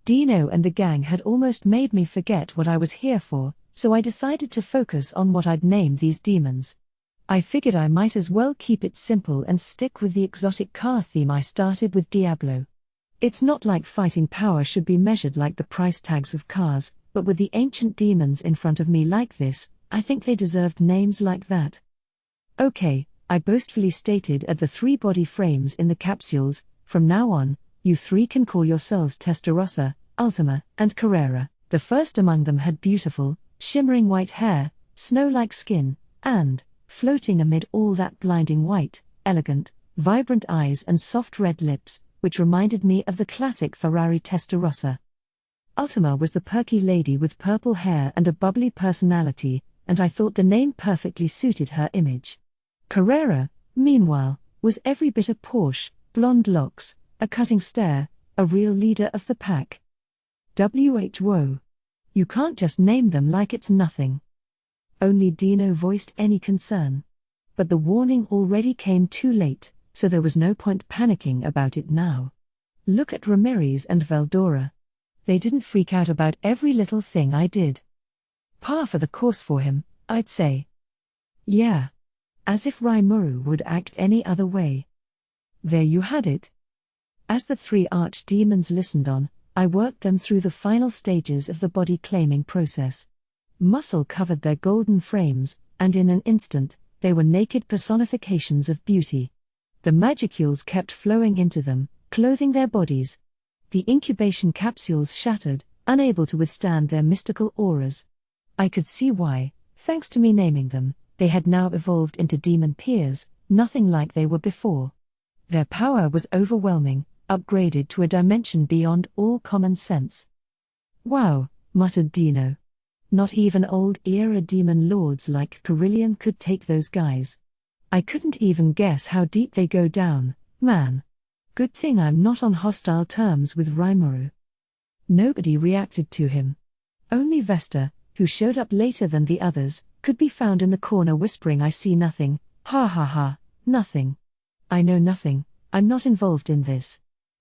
Dino and the gang had almost made me forget what I was here for, so I decided to focus on what I'd name these demons. I figured I might as well keep it simple and stick with the exotic car theme I started with Diablo. It's not like fighting power should be measured like the price tags of cars, but with the ancient demons in front of me like this, I think they deserved names like that. Okay, I boastfully stated at the 3 body frames in the capsules, from now on, you 3 can call yourselves Testarossa, Ultima, and Carrera. The first among them had beautiful, shimmering white hair, snow-like skin, and, floating amid all that blinding white, elegant, vibrant eyes and soft red lips, which reminded me of the classic Ferrari Testarossa. Ultima was the perky lady with purple hair and a bubbly personality, and I thought the name perfectly suited her image. Carrera, meanwhile, was every bit a Porsche, blonde locks, a cutting stare, a real leader of the pack. Whoa. You can't just name them like it's nothing. Only Dino voiced any concern. But the warning already came too late, so there was no point panicking about it now. Look at Ramirez and Veldora. They didn't freak out about every little thing I did. Par for the course for him, I'd say. Yeah. As if Rimuru would act any other way. There you had it. As the three archdemons listened on, I worked them through the final stages of the body-claiming process. Muscle covered their golden frames, and in an instant, they were naked personifications of beauty. The magicules kept flowing into them, clothing their bodies. The incubation capsules shattered, unable to withstand their mystical auras. I could see why, thanks to me naming them, they had now evolved into demon peers, nothing like they were before. Their power was overwhelming, upgraded to a dimension beyond all common sense. Wow, muttered Dino. Not even old-era demon lords like Carillion could take those guys. I couldn't even guess how deep they go down, man. Good thing I'm not on hostile terms with Rimuru. Nobody reacted to him. Only Vesta, who showed up later than the others, could be found in the corner whispering, "I see nothing, ha ha ha, nothing. I know nothing, I'm not involved in this."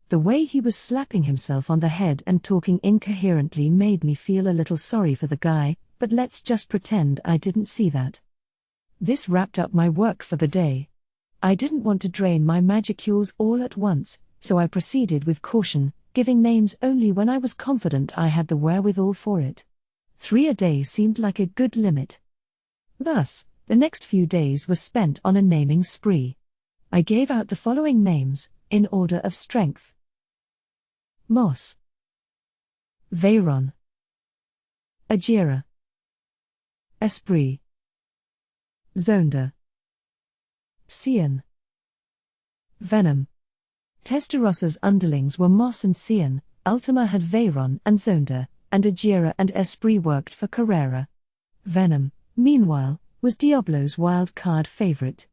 The way he was slapping himself on the head and talking incoherently made me feel a little sorry for the guy, but let's just pretend I didn't see that. This wrapped up my work for the day. I didn't want to drain my magicules all at once, so I proceeded with caution, giving names only when I was confident I had the wherewithal for it. 3 a day seemed like a good limit. Thus, the next few days were spent on a naming spree. I gave out the following names, in order of strength. Moss, Veyron, Ajira, Esprit, Zonda, Cian, Venom. Testaross's underlings were Moss and Cian, Ultima had Veyron and Zonda, and Ajira and Esprit worked for Carrera. Venom, meanwhile, was Diablo's wild card favorite.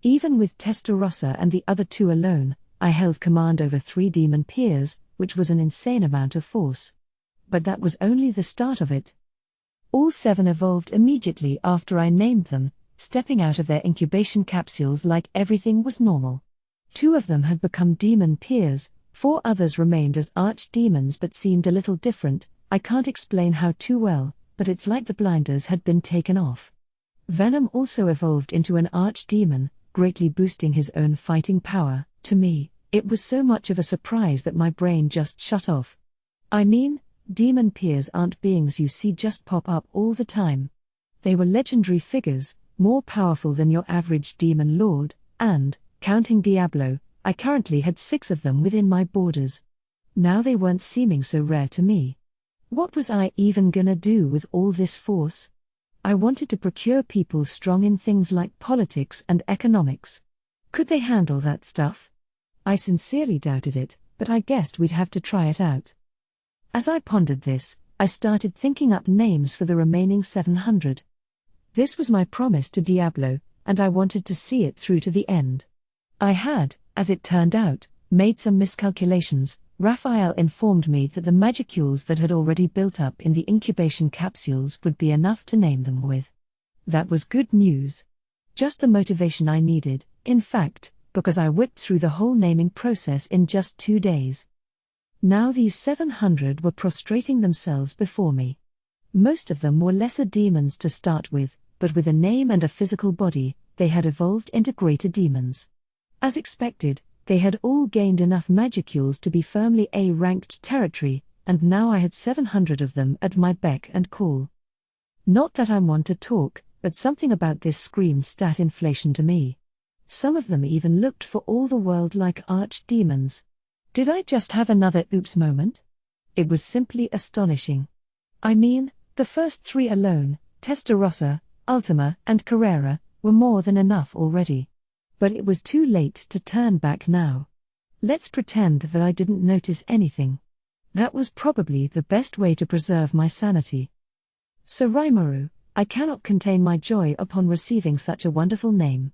Even with Testarossa and the other two alone, I held command over 3 demon peers, which was an insane amount of force. But that was only the start of it. All 7 evolved immediately after I named them, stepping out of their incubation capsules like everything was normal. 2 of them had become demon peers, 4 others remained as archdemons but seemed a little different. I can't explain how too well, but it's like the blinders had been taken off. Venom also evolved into an archdemon, greatly boosting his own fighting power. To me, it was so much of a surprise that my brain just shut off. I mean, demon peers aren't beings you see just pop up all the time. They were legendary figures, more powerful than your average demon lord, and, counting Diablo, I currently had 6 of them within my borders. Now they weren't seeming so rare to me. What was I even gonna do with all this force? I wanted to procure people strong in things like politics and economics. Could they handle that stuff? I sincerely doubted it, but I guessed we'd have to try it out. As I pondered this, I started thinking up names for the remaining 700. This was my promise to Diablo, and I wanted to see it through to the end. I had, as it turned out, made some miscalculations. Raphael informed me that the magicules that had already built up in the incubation capsules would be enough to name them with. That was good news. Just the motivation I needed, in fact, because I whipped through the whole naming process in just 2 days. Now these 700 were prostrating themselves before me. Most of them were lesser demons to start with, but with a name and a physical body, they had evolved into greater demons. As expected, they had all gained enough magicules to be firmly A-ranked territory, and now I had 700 of them at my beck and call. Not that I'm one to talk, but something about this screamed stat inflation to me. Some of them even looked for all the world like archdemons. Did I just have another oops moment? It was simply astonishing. I mean, the first 3 alone, Testarossa, Ultima, and Carrera, were more than enough already. But it was too late to turn back now. Let's pretend that I didn't notice anything. That was probably the best way to preserve my sanity. So Rimuru, I cannot contain my joy upon receiving such a wonderful name.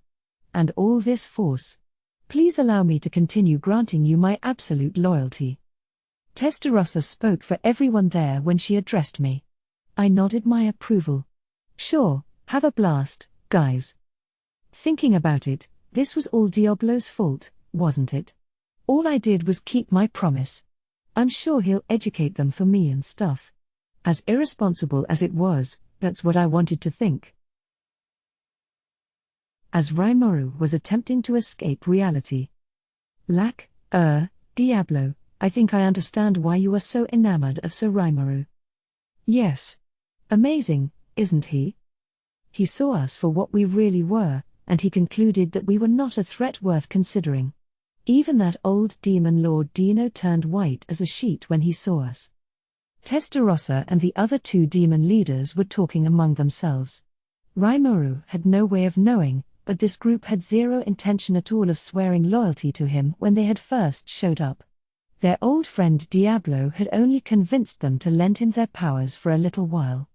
And all this force. Please allow me to continue granting you my absolute loyalty. Testarossa spoke for everyone there when she addressed me. I nodded my approval. Sure, have a blast, guys. Thinking about it, this was all Diablo's fault, wasn't it? All I did was keep my promise. I'm sure he'll educate them for me and stuff. As irresponsible as it was, that's what I wanted to think. As Rimuru was attempting to escape reality. Diablo, I think I understand why you are so enamored of Sir Rimuru. Yes. Amazing, isn't he? He saw us for what we really were, and he concluded that we were not a threat worth considering. Even that old demon Lord Dino turned white as a sheet when he saw us. Testarossa and the other two demon leaders were talking among themselves. Rimuru had no way of knowing, but this group had zero intention at all of swearing loyalty to him when they had first showed up. Their old friend Diablo had only convinced them to lend him their powers for a little while.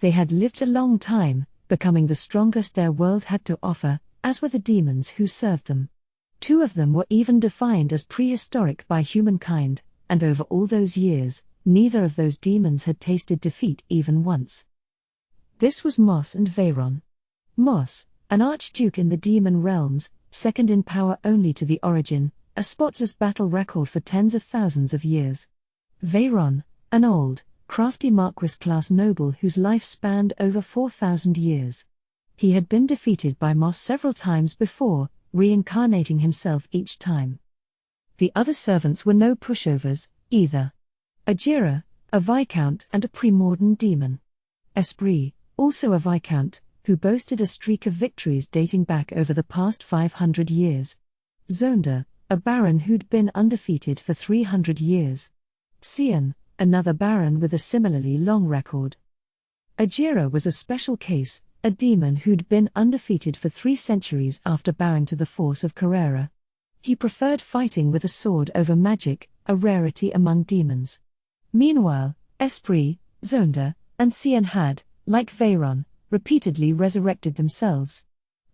They had lived a long time, becoming the strongest their world had to offer, as were the demons who served them. Two of them were even defined as prehistoric by humankind, and over all those years, neither of those demons had tasted defeat even once. This was Mos and Veyron. Mos, an archduke in the demon realms, second in power only to the Origin, a spotless battle record for tens of thousands of years. Veyron, an old, crafty Marquis-class noble whose life spanned over 4,000 years. He had been defeated by Mos several times before, reincarnating himself each time. The other servants were no pushovers, either. Ajira, a Viscount and a pre-modern demon. Esprit, also a Viscount, who boasted a streak of victories dating back over the past 500 years. Zonda, a Baron who'd been undefeated for 300 years. Sion, another Baron with a similarly long record. Ajira was a special case, a demon who'd been undefeated for 3 centuries after bowing to the force of Carrera. He preferred fighting with a sword over magic, a rarity among demons. Meanwhile, Esprit, Zonda, and Sion had, like Veyron, repeatedly resurrected themselves.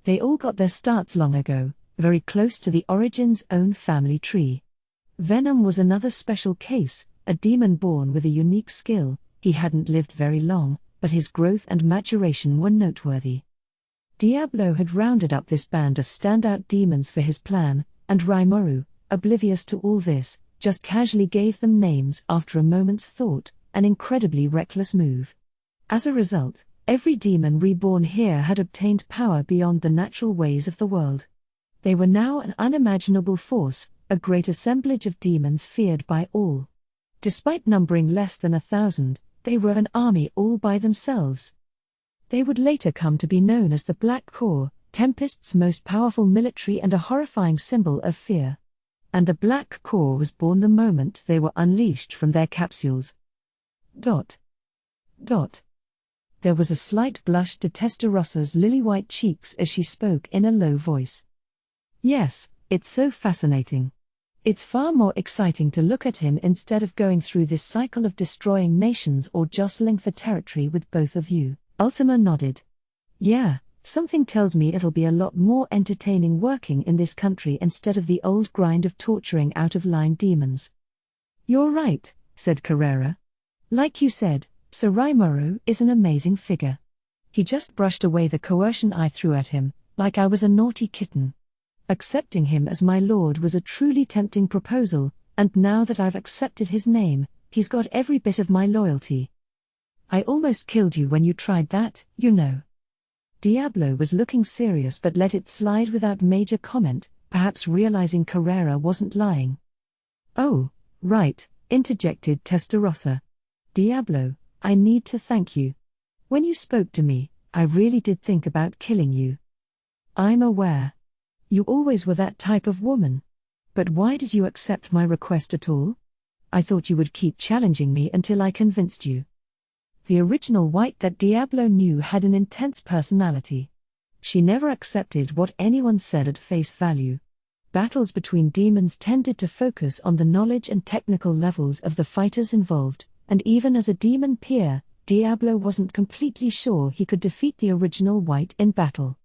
They all got their starts long ago, very close to the Origin's own family tree. Venom was another special case, a demon born with a unique skill. He hadn't lived very long, but his growth and maturation were noteworthy. Diablo had rounded up this band of standout demons for his plan, and Rimuru, oblivious to all this, just casually gave them names after a moment's thought, an incredibly reckless move. As a result, every demon reborn here had obtained power beyond the natural ways of the world. They were now an unimaginable force, a great assemblage of demons feared by all. Despite numbering less than 1,000, they were an army all by themselves. They would later come to be known as the Black Corps, Tempest's most powerful military and a horrifying symbol of fear. And the Black Corps was born the moment they were unleashed from their capsules. There was a slight blush to Testarossa's lily-white cheeks as she spoke in a low voice. Yes, it's so fascinating. It's far more exciting to look at him instead of going through this cycle of destroying nations or jostling for territory with both of you. Ultima nodded. Yeah, something tells me it'll be a lot more entertaining working in this country instead of the old grind of torturing out-of-line demons. You're right, said Carrera. Like you said, Sir Rimuru is an amazing figure. He just brushed away the coercion I threw at him, like I was a naughty kitten. Accepting him as my lord was a truly tempting proposal, and now that I've accepted his name, he's got every bit of my loyalty. I almost killed you when you tried that, you know. Diablo was looking serious but let it slide without major comment, perhaps realizing Carrera wasn't lying. Oh, right, interjected Testarossa. Diablo, I need to thank you. When you spoke to me, I really did think about killing you. I'm aware. You always were that type of woman. But why did you accept my request at all? I thought you would keep challenging me until I convinced you. The original White that Diablo knew had an intense personality. She never accepted what anyone said at face value. Battles between demons tended to focus on the knowledge and technical levels of the fighters involved, and even as a demon peer, Diablo wasn't completely sure he could defeat the original White in battle.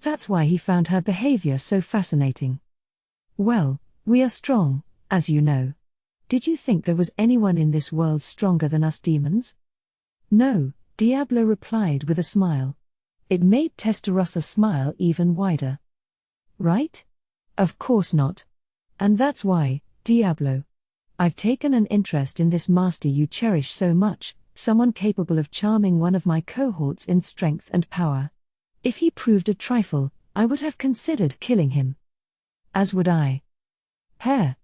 That's why he found her behavior so fascinating. Well, we are strong, as you know. Did you think there was anyone in this world stronger than us demons? No, Diablo replied with a smile. It made Testarossa smile even wider. Right? Of course not. And that's why, Diablo. I've taken an interest in this master you cherish so much, someone capable of charming one of my cohorts in strength and power. If he proved a trifle, I would have considered killing him. As would I. Hair.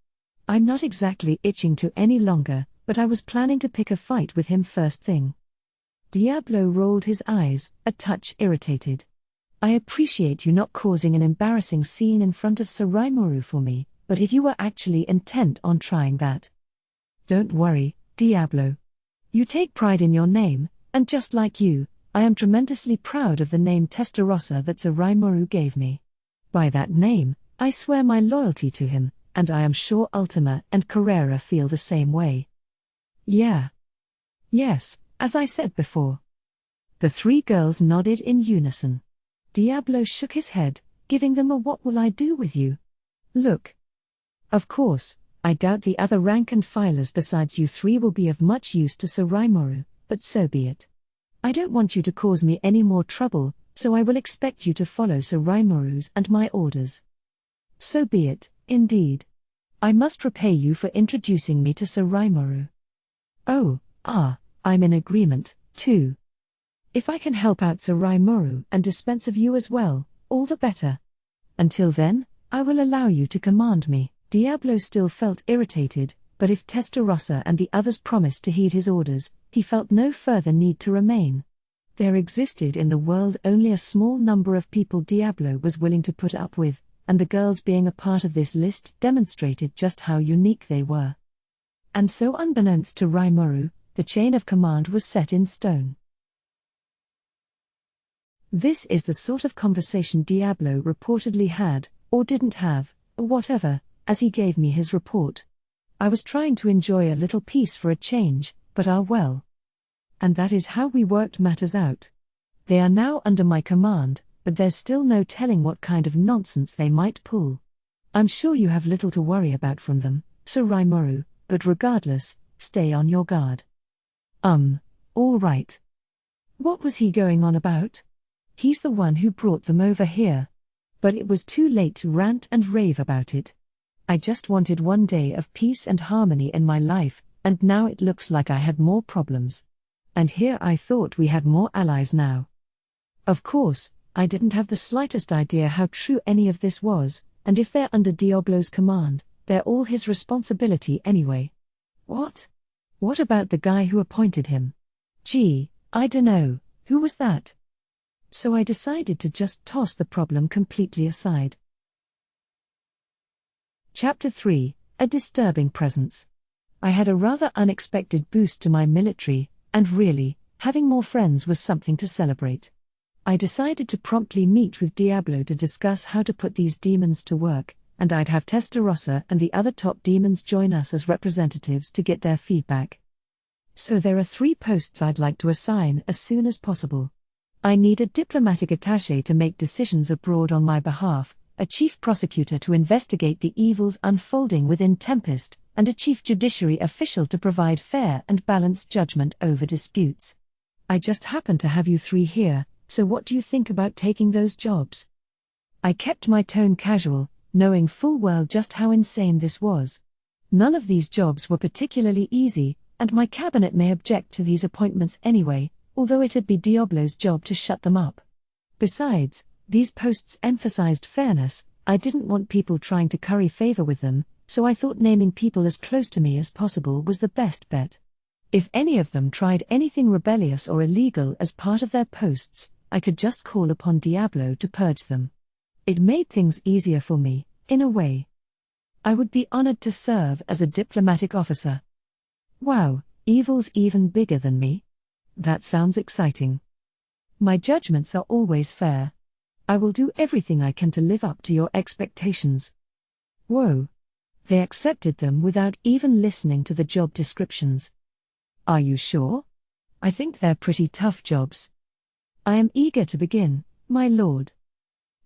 I'm not exactly itching to any longer, but I was planning to pick a fight with him first thing. Diablo rolled his eyes, a touch irritated. I appreciate you not causing an embarrassing scene in front of Sir Rimuru for me, but if you were actually intent on trying that. Don't worry, Diablo. You take pride in your name, and just like you, I am tremendously proud of the name Testarossa that Sir Rimuru gave me. By that name, I swear my loyalty to him, and I am sure Ultima and Carrera feel the same way. Yeah. Yes, as I said before. The three girls nodded in unison. Diablo shook his head, giving them a "what will I do with you" look. Of course, I doubt the other rank and filers besides you three will be of much use to Sir Rimuru, but so be it. I don't want you to cause me any more trouble, so I will expect you to follow Sir Rimuru's and my orders. So be it, indeed. I must repay you for introducing me to Sir Rimuru. Oh, I'm in agreement, too. If I can help out Sir Rimuru and dispense of you as well, all the better. Until then, I will allow you to command me. Diablo still felt irritated, but if Testarossa and the others promised to heed his orders, he felt no further need to remain. There existed in the world only a small number of people Diablo was willing to put up with, and the girls being a part of this list demonstrated just how unique they were. And so unbeknownst to Rimuru, the chain of command was set in stone. This is the sort of conversation Diablo reportedly had, or didn't have, or whatever, as he gave me his report. I was trying to enjoy a little peace for a change, but well. And that is how we worked matters out. They are now under my command, but there's still no telling what kind of nonsense they might pull. I'm sure you have little to worry about from them, Sir Rimuru, but regardless, stay on your guard. All right. What was he going on about? He's the one who brought them over here. But it was too late to rant and rave about it. I just wanted one day of peace and harmony in my life, and now it looks like I had more problems. And here I thought we had more allies now. Of course, I didn't have the slightest idea how true any of this was, and if they're under Diablo's command, they're all his responsibility anyway. What? What about the guy who appointed him? Gee, I dunno, who was that? So I decided to just toss the problem completely aside. Chapter 3, A Disturbing Presence. I had a rather unexpected boost to my military, and really, having more friends was something to celebrate. I decided to promptly meet with Diablo to discuss how to put these demons to work, and I'd have Testarossa and the other top demons join us as representatives to get their feedback. So there are 3 posts I'd like to assign as soon as possible. I need a diplomatic attaché to make decisions abroad on my behalf, a chief prosecutor to investigate the evils unfolding within Tempest, and a chief judiciary official to provide fair and balanced judgment over disputes. I just happen to have you 3 here, so what do you think about taking those jobs? I kept my tone casual, knowing full well just how insane this was. None of these jobs were particularly easy, and my cabinet may object to these appointments anyway, although it'd be Diablo's job to shut them up. Besides, these posts emphasized fairness. I didn't want people trying to curry favor with them, so I thought naming people as close to me as possible was the best bet. If any of them tried anything rebellious or illegal as part of their posts, I could just call upon Diablo to purge them. It made things easier for me, in a way. I would be honored to serve as a diplomatic officer. Wow, evil's even bigger than me? That sounds exciting. My judgments are always fair. I will do everything I can to live up to your expectations. Whoa. They accepted them without even listening to the job descriptions. Are you sure? I think they're pretty tough jobs. I am eager to begin, my lord.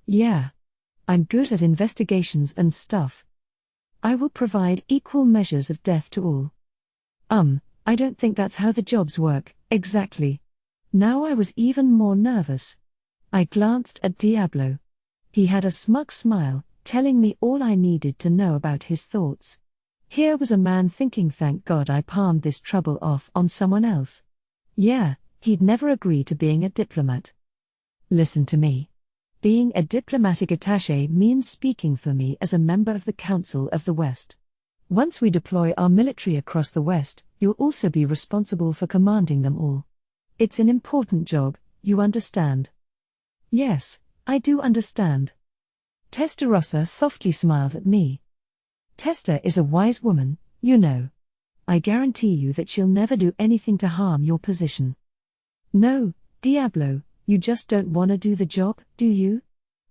Yeah. I'm good at investigations and stuff. I will provide equal measures of death to all. I don't think that's how the jobs work, exactly. Now I was even more nervous. I glanced at Diablo. He had a smug smile, telling me all I needed to know about his thoughts. Here was a man thinking, thank God I palmed this trouble off on someone else. Yeah, he'd never agree to being a diplomat. Listen to me. Being a diplomatic attaché means speaking for me as a member of the Council of the West. Once we deploy our military across the West, you'll also be responsible for commanding them all. It's an important job, you understand? Yes, I do understand. Testarossa softly smiled at me. Testa is a wise woman, you know. I guarantee you that she'll never do anything to harm your position. No, Diablo, you just don't want to do the job, do you?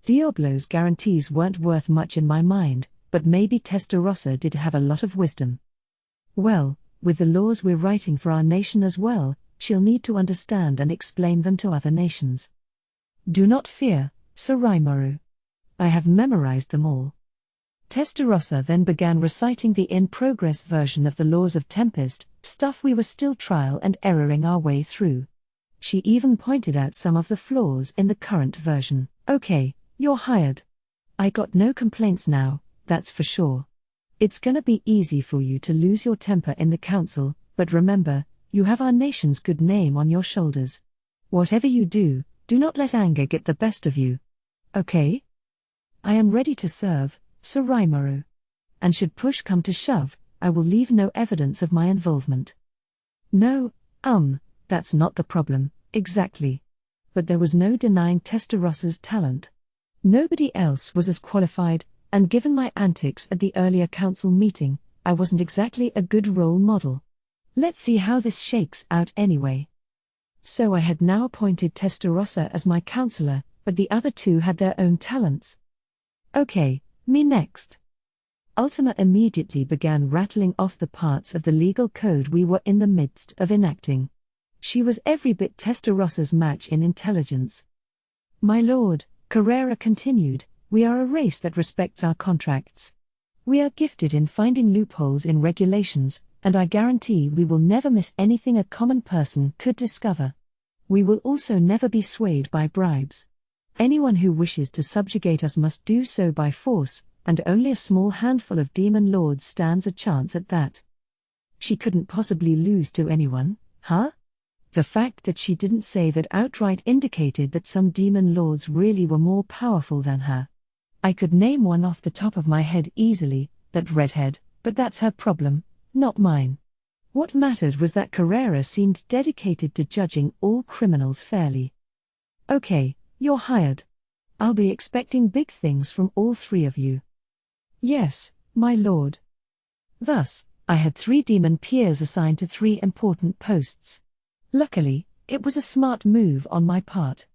Diablo's guarantees weren't worth much in my mind, but maybe Testarossa did have a lot of wisdom. Well, with the laws we're writing for our nation as well, she'll need to understand and explain them to other nations. Do not fear, Suraimoru. I have memorized them all. Testarossa then began reciting the in-progress version of the Laws of Tempest, stuff we were still trial and erroring our way through. She even pointed out some of the flaws in the current version. Okay, you're hired. I got no complaints now, that's for sure. It's gonna be easy for you to lose your temper in the council, but remember, you have our nation's good name on your shoulders. Whatever you do, do not let anger get the best of you. Okay? I am ready to serve, Suraimoru. And should push come to shove, I will leave no evidence of my involvement. No, that's not the problem, exactly. But there was no denying Testarossa's talent. Nobody else was as qualified, and given my antics at the earlier council meeting, I wasn't exactly a good role model. Let's see how this shakes out anyway. So I had now appointed Testarossa as my counselor, but the other two had their own talents. Okay, me next. Ultima immediately began rattling off the parts of the legal code we were in the midst of enacting. She was every bit Testarossa's match in intelligence. My lord, Carrera continued, we are a race that respects our contracts. We are gifted in finding loopholes in regulations, and I guarantee we will never miss anything a common person could discover. We will also never be swayed by bribes. Anyone who wishes to subjugate us must do so by force, and only a small handful of demon lords stands a chance at that. She couldn't possibly lose to anyone, huh? The fact that she didn't say that outright indicated that some demon lords really were more powerful than her. I could name one off the top of my head easily, that redhead, but that's her problem, not mine. What mattered was that Carrera seemed dedicated to judging all criminals fairly. Okay, you're hired. I'll be expecting big things from all three of you. Yes, my lord. Thus, I had 3 demon peers assigned to 3 important posts. Luckily, it was a smart move on my part.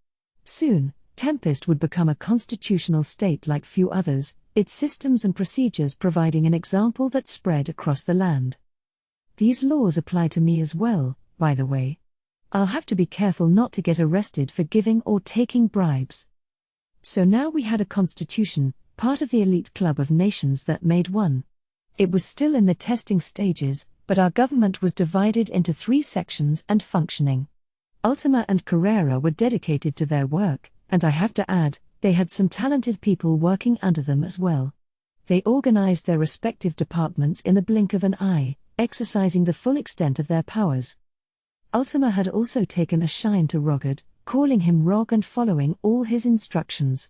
Soon, Tempest would become a constitutional state like few others, its systems and procedures providing an example that spread across the land. These laws apply to me as well, by the way. I'll have to be careful not to get arrested for giving or taking bribes. So now we had a constitution, part of the elite club of nations that made one. It was still in the testing stages, but our government was divided into 3 sections and functioning. Ultima and Carrera were dedicated to their work, and I have to add, they had some talented people working under them as well. They organized their respective departments in the blink of an eye, exercising the full extent of their powers. Ultima had also taken a shine to Rogad, calling him Rog and following all his instructions.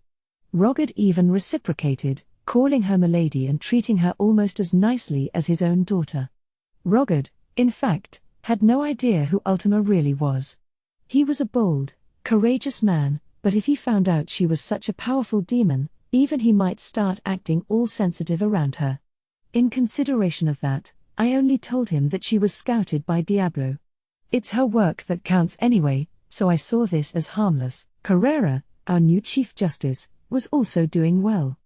Rogad even reciprocated, calling her Milady and treating her almost as nicely as his own daughter. Rogad, in fact, had no idea who Ultima really was. He was a bold, courageous man, but if he found out she was such a powerful demon, even he might start acting all sensitive around her. In consideration of that, I only told him that she was scouted by Diablo. It's her work that counts anyway, so I saw this as harmless. Carrera, our new Chief Justice, was also doing well.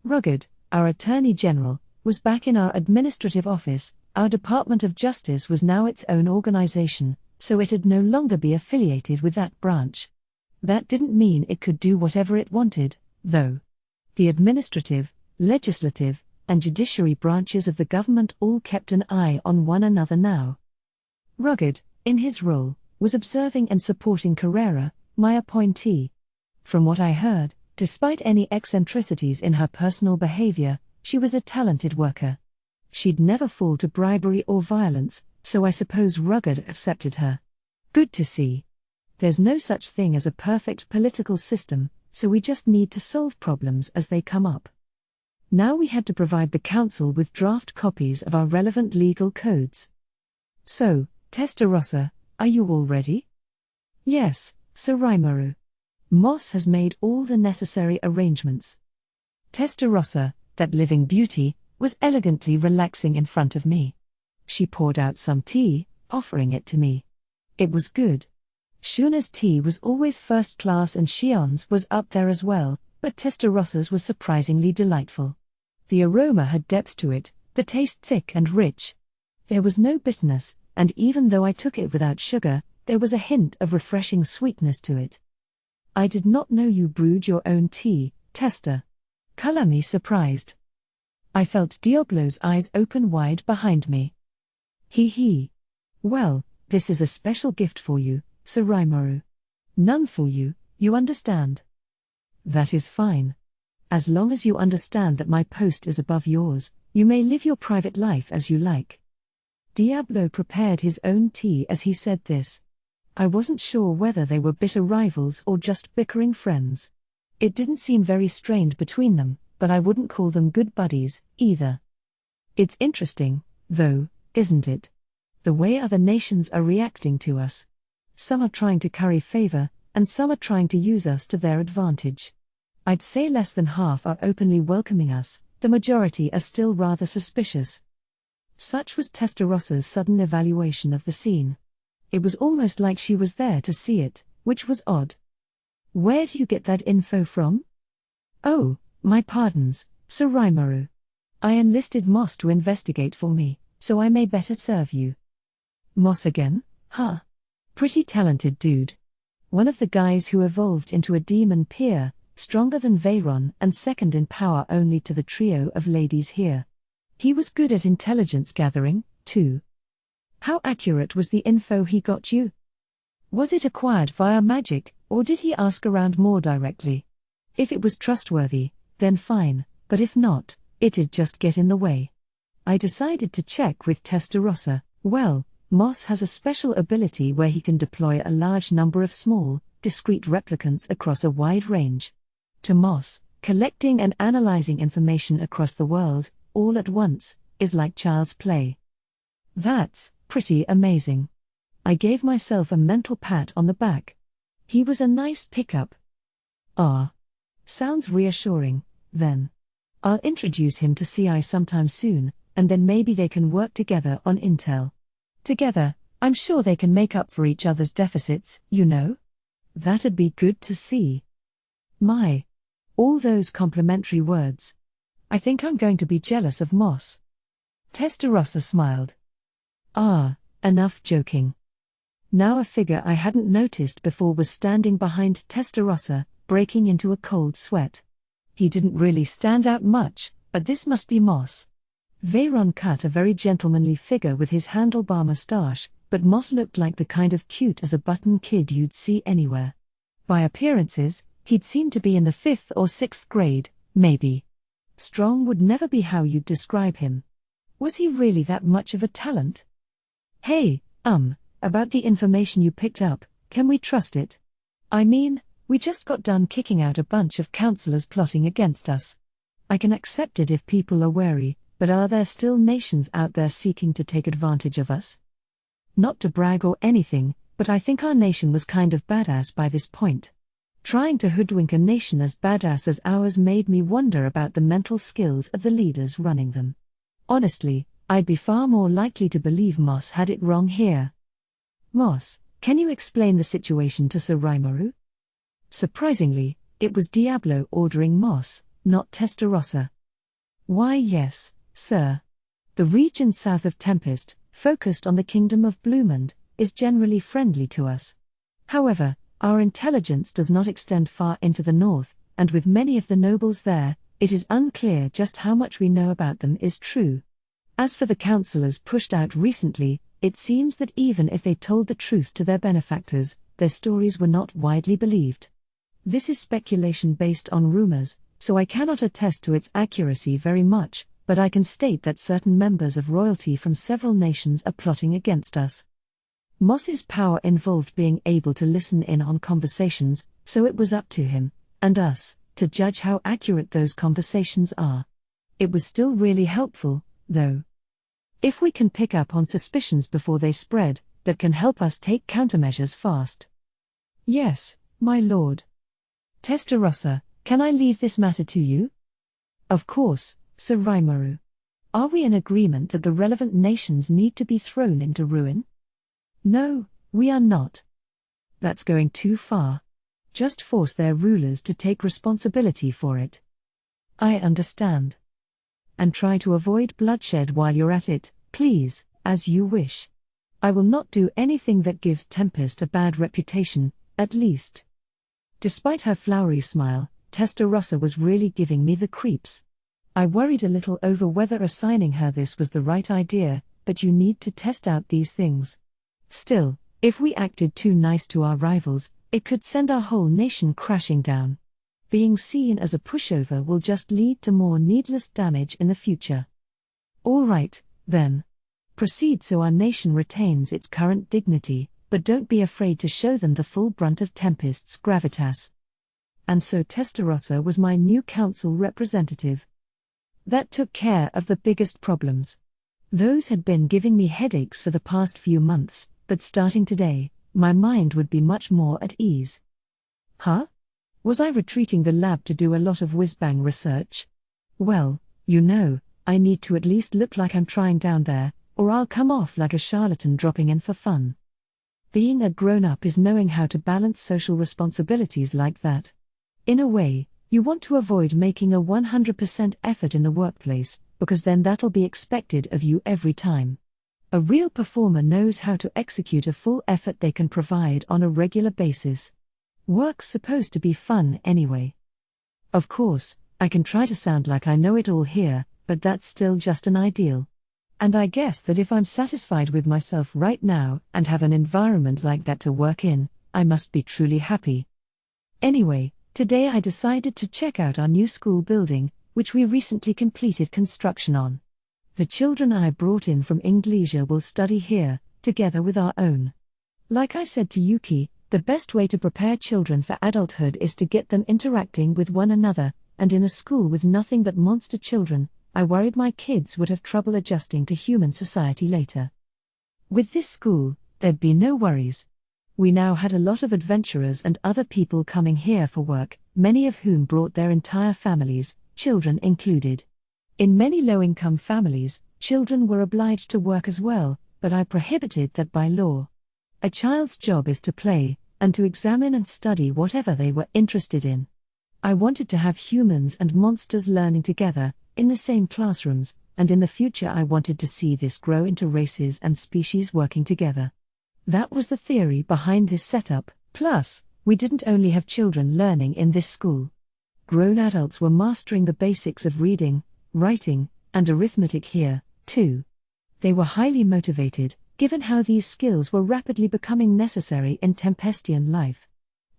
Rogad, our Attorney General, was back in our administrative office. Our Department of Justice was now its own organization, so it'd no longer be affiliated with that branch. That didn't mean it could do whatever it wanted, though. The administrative, legislative, and judiciary branches of the government all kept an eye on one another now. Rogad, in his role, was observing and supporting Carrera, my appointee. From what I heard, Despite any eccentricities in her personal behavior, she was a talented worker. She'd never fall to bribery or violence, so I suppose Rugged accepted her. Good to see. There's no such thing as a perfect political system, so we just need to solve problems as they come up. Now we had to provide the council with draft copies of our relevant legal codes. So, Testarossa, are you all ready? Yes, Sir Rimuru. Moss has made all the necessary arrangements. Testarossa, that living beauty, was elegantly relaxing in front of me. She poured out some tea, offering it to me. It was good. Shuna's tea was always first class and Shion's was up there as well, but Testarossa's was surprisingly delightful. The aroma had depth to it, the taste thick and rich. There was no bitterness, and even though I took it without sugar, there was a hint of refreshing sweetness to it. I did not know you brewed your own tea, Testa. Kalami surprised. I felt Diablo's eyes open wide behind me. He. Well, this is a special gift for you, Sir Rimuru. None for you, you understand. That is fine. As long as you understand that my post is above yours, you may live your private life as you like. Diablo prepared his own tea as he said this. I wasn't sure whether they were bitter rivals or just bickering friends. It didn't seem very strained between them, but I wouldn't call them good buddies, either. It's interesting, though, isn't it? The way other nations are reacting to us. Some are trying to curry favor, and some are trying to use us to their advantage. I'd say less than half are openly welcoming us, the majority are still rather suspicious. Such was Testarossa's sudden evaluation of the scene. It was almost like she was there to see it, which was odd. Where do you get that info from? Oh, my pardons, Sir Rimuru. I enlisted Moss to investigate for me, so I may better serve you. Moss again, huh? Pretty talented dude. One of the guys who evolved into a demon peer, stronger than Veyron and second in power only to the trio of ladies here. He was good at intelligence gathering, too. How accurate was the info he got you? Was it acquired via magic, or did he ask around more directly? If it was trustworthy, then fine, but if not, it'd just get in the way. I decided to check with Testarossa. Well, Moss has a special ability where he can deploy a large number of small, discrete replicants across a wide range. To Moss, collecting and analyzing information across the world, all at once, is like child's play. That's pretty amazing. I gave myself a mental pat on the back. He was a nice pickup. Ah. Sounds reassuring, then. I'll introduce him to CI sometime soon, and then maybe they can work together on intel. Together, I'm sure they can make up for each other's deficits, you know? That'd be good to see. My. All those complimentary words. I think I'm going to be jealous of Moss. Testarossa smiled. Ah, enough joking. Now a figure I hadn't noticed before was standing behind Testarossa, breaking into a cold sweat. He didn't really stand out much, but this must be Moss. Veyron cut a very gentlemanly figure with his handlebar moustache, but Moss looked like the kind of cute as a button kid you'd see anywhere. By appearances, he'd seem to be in the 5th or 6th grade, maybe. Strong would never be how you'd describe him. Was he really that much of a talent? Hey, about the information you picked up, can we trust it? I mean, we just got done kicking out a bunch of counselors plotting against us. I can accept it if people are wary, but are there still nations out there seeking to take advantage of us? Not to brag or anything, but I think our nation was kind of badass by this point. Trying to hoodwink a nation as badass as ours made me wonder about the mental skills of the leaders running them. Honestly, I'd be far more likely to believe Moss had it wrong here. Moss, can you explain the situation to Sir Rimuru? Surprisingly, it was Diablo ordering Moss, not Testarossa. Why yes, sir. The region south of Tempest, focused on the Kingdom of Bloomond, is generally friendly to us. However, our intelligence does not extend far into the north, and with many of the nobles there, it is unclear just how much we know about them is true. As for the counselors pushed out recently, it seems that even if they told the truth to their benefactors, their stories were not widely believed. This is speculation based on rumors, so I cannot attest to its accuracy very much, but I can state that certain members of royalty from several nations are plotting against us. Moss's power involved being able to listen in on conversations, so it was up to him, and us, to judge how accurate those conversations are. It was still really helpful, though. If we can pick up on suspicions before they spread, that can help us take countermeasures fast. Yes, my lord. Testarossa, can I leave this matter to you? Of course, Sir Rimuru. Are we in agreement that the relevant nations need to be thrown into ruin? No, we are not. That's going too far. Just force their rulers to take responsibility for it. I understand. And try to avoid bloodshed while you're at it, please, as you wish. I will not do anything that gives Tempest a bad reputation, at least. Despite her flowery smile, Testarossa was really giving me the creeps. I worried a little over whether assigning her this was the right idea, but you need to test out these things. Still, if we acted too nice to our rivals, it could send our whole nation crashing down. Being seen as a pushover will just lead to more needless damage in the future. All right, then. Proceed so our nation retains its current dignity, but don't be afraid to show them the full brunt of Tempest's gravitas. And so Testarossa was my new council representative. That took care of the biggest problems. Those had been giving me headaches for the past few months, but starting today, my mind would be much more at ease. Huh? Was I retreating the lab to do a lot of whiz-bang research? Well, I need to at least look like I'm trying down there, or I'll come off like a charlatan dropping in for fun. Being a grown-up is knowing how to balance social responsibilities like that. In a way, you want to avoid making a 100% effort in the workplace, because then that'll be expected of you every time. A real performer knows how to execute a full effort they can provide on a regular basis. Work's supposed to be fun anyway. Of course, I can try to sound like I know it all here, but that's still just an ideal. And I guess that if I'm satisfied with myself right now and have an environment like that to work in, I must be truly happy. Anyway, today I decided to check out our new school building, which we recently completed construction on. The children I brought in from Inglesia will study here, together with our own. Like I said to Yuki, the best way to prepare children for adulthood is to get them interacting with one another, and in a school with nothing but monster children, I worried my kids would have trouble adjusting to human society later. With this school, there'd be no worries. We now had a lot of adventurers and other people coming here for work, many of whom brought their entire families, children included. In many low-income families, children were obliged to work as well, but I prohibited that by law. A child's job is to play, and to examine and study whatever they were interested in. I wanted to have humans and monsters learning together, in the same classrooms, and in the future I wanted to see this grow into races and species working together. That was the theory behind this setup. Plus, we didn't only have children learning in this school. Grown adults were mastering the basics of reading, writing, and arithmetic here, too. They were highly motivated, given how these skills were rapidly becoming necessary in Tempestian life.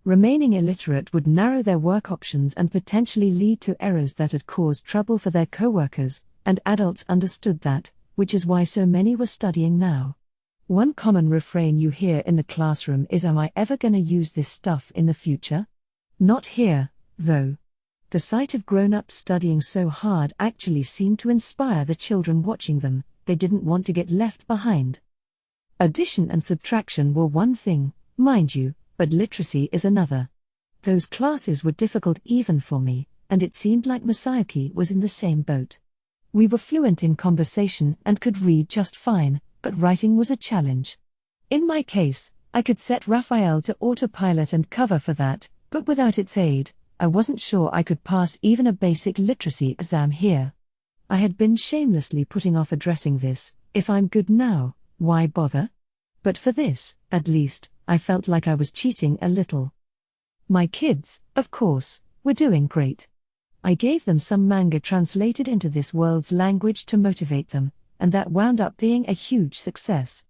Remaining illiterate would narrow their work options and potentially lead to errors that had caused trouble for their co-workers, and adults understood that, which is why so many were studying now. One common refrain you hear in the classroom is, "Am I ever gonna use this stuff in the future?" Not here, though. The sight of grown-ups studying so hard actually seemed to inspire the children watching them. They didn't want to get left behind. Addition and subtraction were one thing, mind you, but literacy is another. Those classes were difficult even for me, and it seemed like Masayuki was in the same boat. We were fluent in conversation and could read just fine, but writing was a challenge. In my case, I could set Raphael to autopilot and cover for that, but without its aid, I wasn't sure I could pass even a basic literacy exam here. I had been shamelessly putting off addressing this. If I'm good now, why bother? But for this, at least, I felt like I was cheating a little. My kids, of course, were doing great. I gave them some manga translated into this world's language to motivate them, and that wound up being a huge success.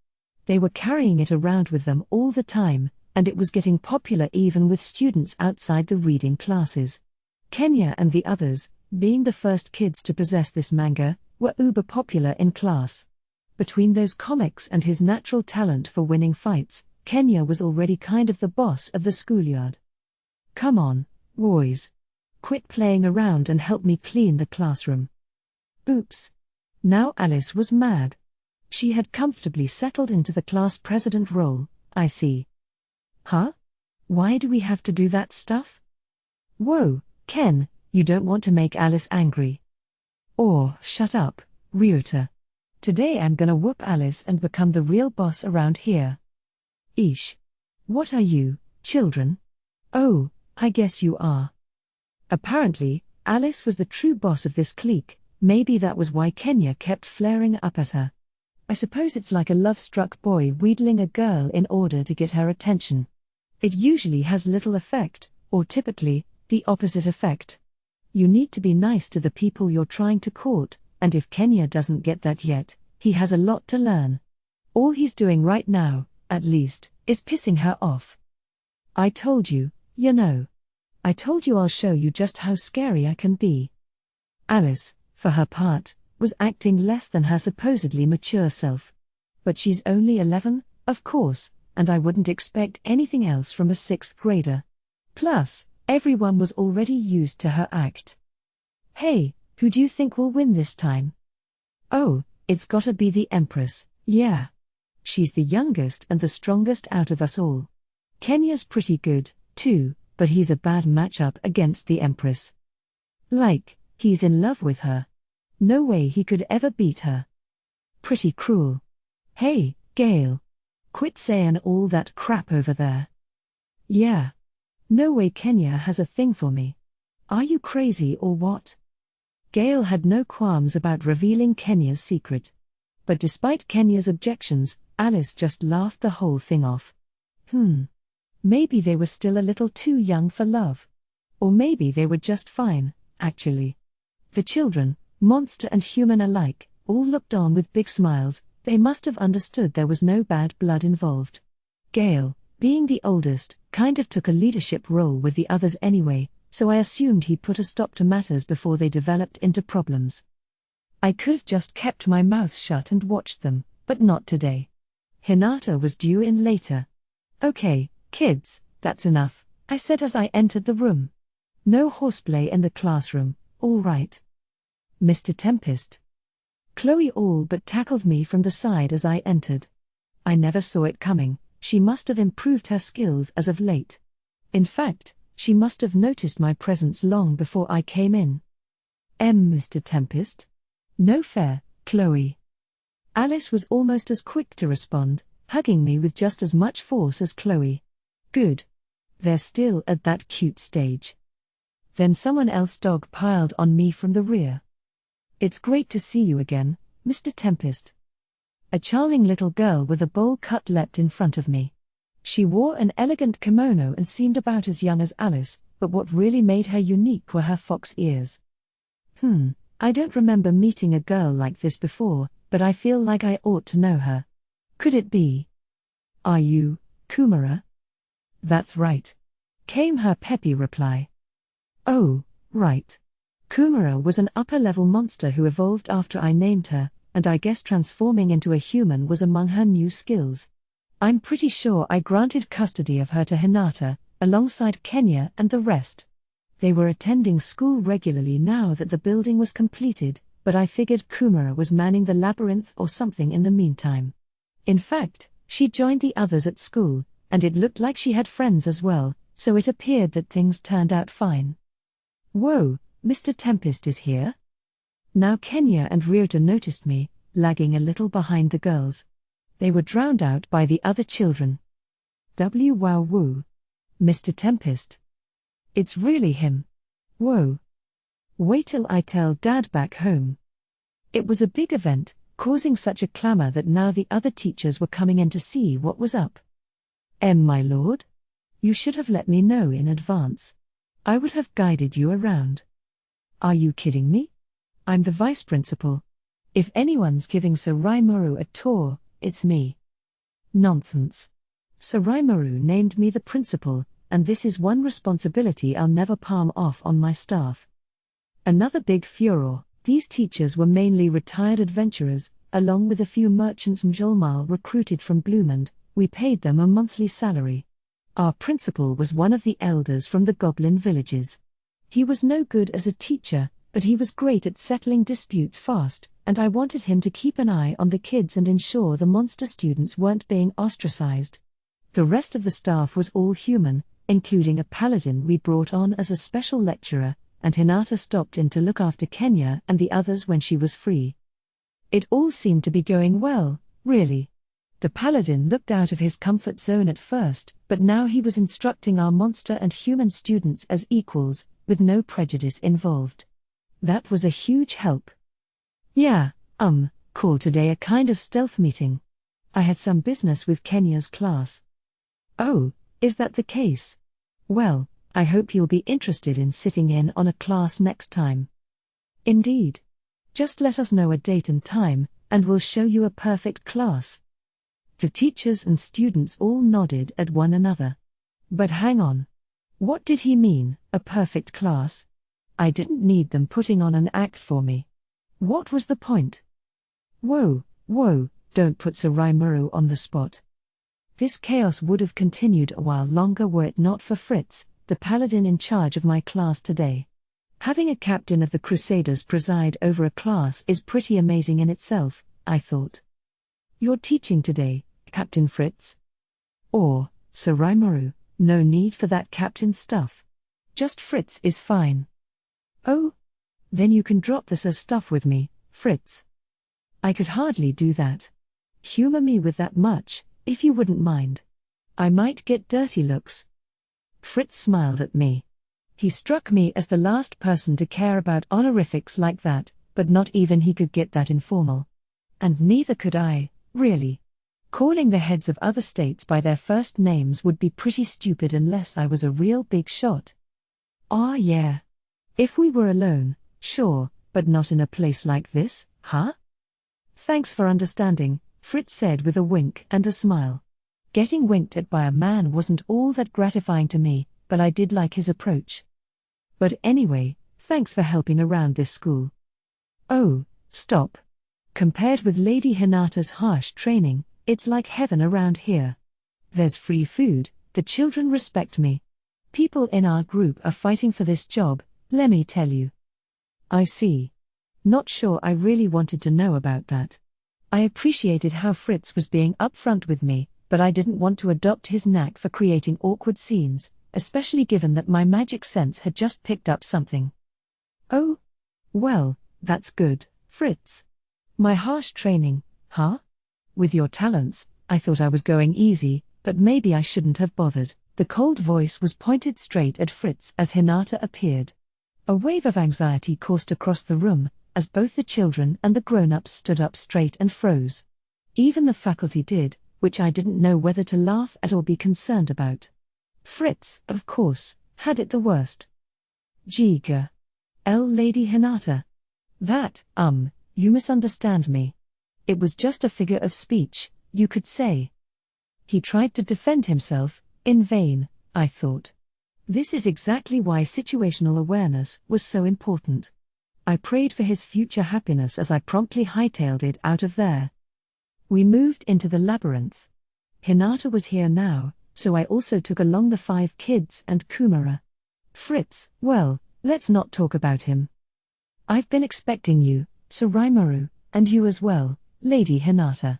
They were carrying it around with them all the time, and it was getting popular even with students outside the reading classes. Kenya and the others, being the first kids to possess this manga, were uber popular in class. Between those comics and his natural talent for winning fights, Kenya was already kind of the boss of the schoolyard. Come on, boys. Quit playing around and help me clean the classroom. Oops. Now Alice was mad. She had comfortably settled into the class president role, I see. Huh? Why do we have to do that stuff? Whoa, Ken, you don't want to make Alice angry. Or, shut up, Ryota. Today I'm gonna whoop Alice and become the real boss around here. Eesh. What are you, children? Oh, I guess you are. Apparently, Alice was the true boss of this clique. Maybe that was why Kenya kept flaring up at her. I suppose it's like a love-struck boy wheedling a girl in order to get her attention. It usually has little effect, or typically, the opposite effect. You need to be nice to the people you're trying to court, and if Kenya doesn't get that yet, he has a lot to learn. All he's doing right now, at least, is pissing her off. I told you, you know. I told you I'll show you just how scary I can be. Alice, for her part, was acting less than her supposedly mature self. But she's only 11, of course, and I wouldn't expect anything else from a 6th grader. Plus, everyone was already used to her act. Hey, who do you think will win this time? Oh, it's gotta be the Empress, yeah. She's the youngest and the strongest out of us all. Kenya's pretty good, too, but he's a bad matchup against the Empress. Like, he's in love with her. No way he could ever beat her. Pretty cruel. Hey, Gale. Quit saying all that crap over there. Yeah. No way Kenya has a thing for me. Are you crazy or what? Gale had no qualms about revealing Kenya's secret. But despite Kenya's objections, Alice just laughed the whole thing off. Maybe they were still a little too young for love. Or maybe they were just fine, actually. The children, monster and human alike, all looked on with big smiles. They must have understood there was no bad blood involved. Gale, being the oldest, kind of took a leadership role with the others anyway, so I assumed he'd put a stop to matters before they developed into problems. I could have just kept my mouth shut and watched them, but not today. Hinata was due in later. Okay, kids, that's enough, I said as I entered the room. No horseplay in the classroom, all right. Mr. Tempest. Chloe all but tackled me from the side as I entered. I never saw it coming. She must have improved her skills as of late. In fact, she must have noticed my presence long before I came in. Mr. Tempest? No fair, Chloe. Alice was almost as quick to respond, hugging me with just as much force as Chloe. Good. They're still at that cute stage. Then someone else dog-piled on me from the rear. It's great to see you again, Mr. Tempest. A charming little girl with a bowl cut leapt in front of me. She wore an elegant kimono and seemed about as young as Alice, but what really made her unique were her fox ears. I don't remember meeting a girl like this before, but I feel like I ought to know her. Could it be? Are you, Kumara? That's right. Came her peppy reply. Oh, right. Kumara was an upper-level monster who evolved after I named her, and I guess transforming into a human was among her new skills. I'm pretty sure I granted custody of her to Hinata, alongside Kenya and the rest. They were attending school regularly now that the building was completed, but I figured Kumara was manning the labyrinth or something in the meantime. In fact, she joined the others at school, and it looked like she had friends as well, so it appeared that things turned out fine. Whoa, Mr. Tempest is here? Now Kenya and Ryota noticed me, lagging a little behind the girls. They were drowned out by the other children. Wow woo. Mr. Tempest. It's really him. Whoa. Wait till I tell Dad back home. It was a big event, causing such a clamor that now the other teachers were coming in to see what was up. My lord? You should have let me know in advance. I would have guided you around. Are you kidding me? I'm the vice principal. If anyone's giving Sir Raimuru a tour, it's me. Nonsense. Saraimaru named me the principal, and this is one responsibility I'll never palm off on my staff. Another big furor, these teachers were mainly retired adventurers, along with a few merchants Mjolmal recruited from Bloomond. We paid them a monthly salary. Our principal was one of the elders from the goblin villages. He was no good as a teacher, but he was great at settling disputes fast, and I wanted him to keep an eye on the kids and ensure the monster students weren't being ostracized. The rest of the staff was all human, including a paladin we brought on as a special lecturer, and Hinata stopped in to look after Kenya and the others when she was free. It all seemed to be going well, really. The paladin looked out of his comfort zone at first, but now he was instructing our monster and human students as equals, with no prejudice involved. That was a huge help. Yeah, called today a kind of stealth meeting. I had some business with Kenya's class. Oh, is that the case? Well, I hope you'll be interested in sitting in on a class next time. Indeed. Just let us know a date and time, and we'll show you a perfect class. The teachers and students all nodded at one another. But hang on. What did he mean, a perfect class? I didn't need them putting on an act for me. What was the point? Whoa, don't put Saraimaru on the spot. This chaos would have continued a while longer were it not for Fritz, the paladin in charge of my class today. Having a captain of the Crusaders preside over a class is pretty amazing in itself, I thought. You're teaching today, Captain Fritz? Or, Saraimaru, no need for that captain stuff. Just Fritz is fine. Oh? Then you can drop the sir stuff with me, Fritz. I could hardly do that. Humor me with that much, if you wouldn't mind. I might get dirty looks. Fritz smiled at me. He struck me as the last person to care about honorifics like that, but not even he could get that informal. And neither could I, really. Calling the heads of other states by their first names would be pretty stupid unless I was a real big shot. Ah yeah. If we were alone, sure, but not in a place like this, huh? Thanks for understanding, Fritz said with a wink and a smile. Getting winked at by a man wasn't all that gratifying to me, but I did like his approach. But anyway, thanks for helping around this school. Oh, stop. Compared with Lady Hinata's harsh training, it's like heaven around here. There's free food, the children respect me. People in our group are fighting for this job, let me tell you. I see. Not sure I really wanted to know about that. I appreciated how Fritz was being upfront with me, but I didn't want to adopt his knack for creating awkward scenes, especially given that my magic sense had just picked up something. Oh? Well, that's good, Fritz. My harsh training, huh? With your talents, I thought I was going easy, but maybe I shouldn't have bothered. The cold voice was pointed straight at Fritz as Hinata appeared. A wave of anxiety coursed across the room, as both the children and the grown-ups stood up straight and froze. Even the faculty did, which I didn't know whether to laugh at or be concerned about. Fritz, of course, had it the worst. Jiga. Lady Hinata. That, you misunderstand me. It was just a figure of speech, you could say. He tried to defend himself, in vain, I thought. This is exactly why situational awareness was so important. I prayed for his future happiness as I promptly hightailed it out of there. We moved into the labyrinth. Hinata was here now, so I also took along the 5 kids and Kumara. Fritz, well, let's not talk about him. I've been expecting you, Saraimaru, and you as well, Lady Hinata.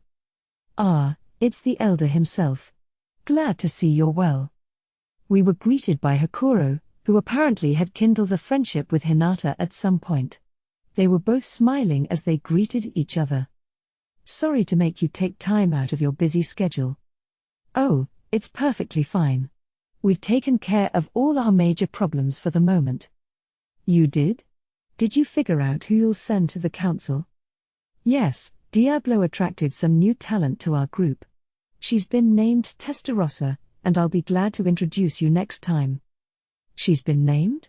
Ah, it's the elder himself. Glad to see you're well. We were greeted by Hakuro, who apparently had kindled a friendship with Hinata at some point. They were both smiling as they greeted each other. Sorry to make you take time out of your busy schedule. Oh, it's perfectly fine. We've taken care of all our major problems for the moment. You did? Did you figure out who you'll send to the council? Yes, Diablo attracted some new talent to our group. She's been named Testarossa, and I'll be glad to introduce you next time. She's been named?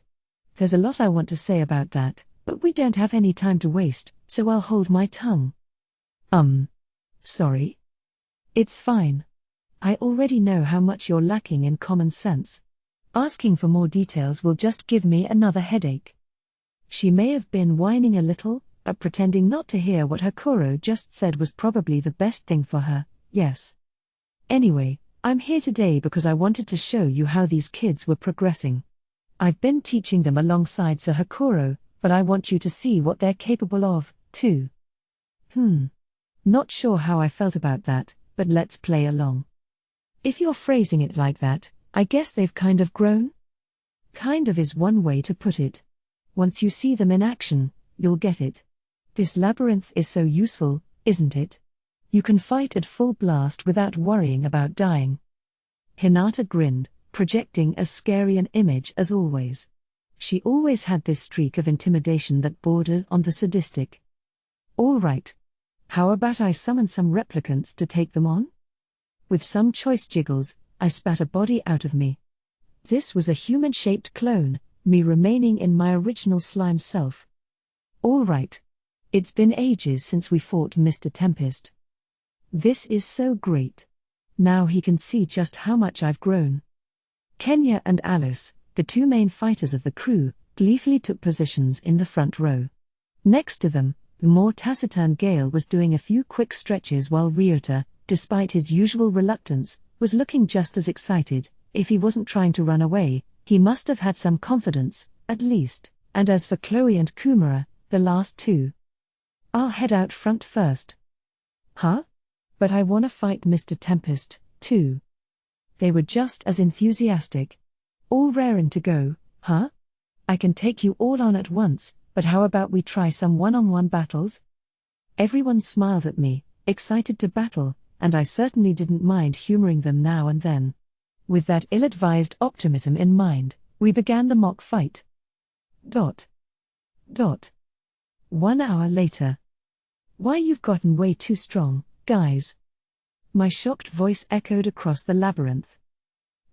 There's a lot I want to say about that, but we don't have any time to waste, so I'll hold my tongue. Sorry? It's fine. I already know how much you're lacking in common sense. Asking for more details will just give me another headache. She may have been whining a little, but pretending not to hear what her Kuro just said was probably the best thing for her, yes. Anyway, I'm here today because I wanted to show you how these kids were progressing. I've been teaching them alongside Sir Hakuro, but I want you to see what they're capable of, too. Not sure how I felt about that, but let's play along. If you're phrasing it like that, I guess they've kind of grown? Kind of is one way to put it. Once you see them in action, you'll get it. This labyrinth is so useful, isn't it? You can fight at full blast without worrying about dying. Hinata grinned, projecting as scary an image as always. She always had this streak of intimidation that bordered on the sadistic. All right. How about I summon some replicants to take them on? With some choice jiggles, I spat a body out of me. This was a human-shaped clone, me remaining in my original slime self. All right. It's been ages since we fought Mr. Tempest. This is so great. Now he can see just how much I've grown. Kenya and Alice, the two main fighters of the crew, gleefully took positions in the front row. Next to them, the more taciturn Gale was doing a few quick stretches while Ryota, despite his usual reluctance, was looking just as excited. If he wasn't trying to run away, he must have had some confidence, at least. And as for Chloe and Kumara, the last two. I'll head out front first. Huh? But I wanna fight Mr. Tempest, too. They were just as enthusiastic. All raring to go, huh? I can take you all on at once, but how about we try some one-on-one battles? Everyone smiled at me, excited to battle, and I certainly didn't mind humoring them now and then. With that ill-advised optimism in mind, we began the mock fight. 1 hour later. Why, you've gotten way too strong, guys. My shocked voice echoed across the labyrinth.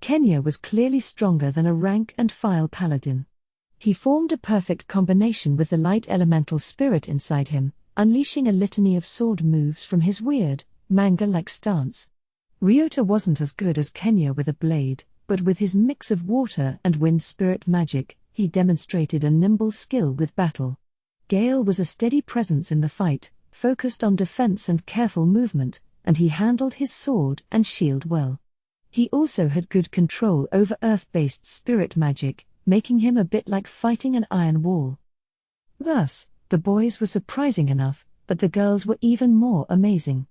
Kenya was clearly stronger than a rank-and-file paladin. He formed a perfect combination with the light elemental spirit inside him, unleashing a litany of sword moves from his weird, manga-like stance. Ryota wasn't as good as Kenya with a blade, but with his mix of water and wind spirit magic, he demonstrated a nimble skill with battle. Gale was a steady presence in the fight, focused on defense and careful movement, and he handled his sword and shield well. He also had good control over earth-based spirit magic, making him a bit like fighting an iron wall. Thus, the boys were surprising enough, but the girls were even more amazing.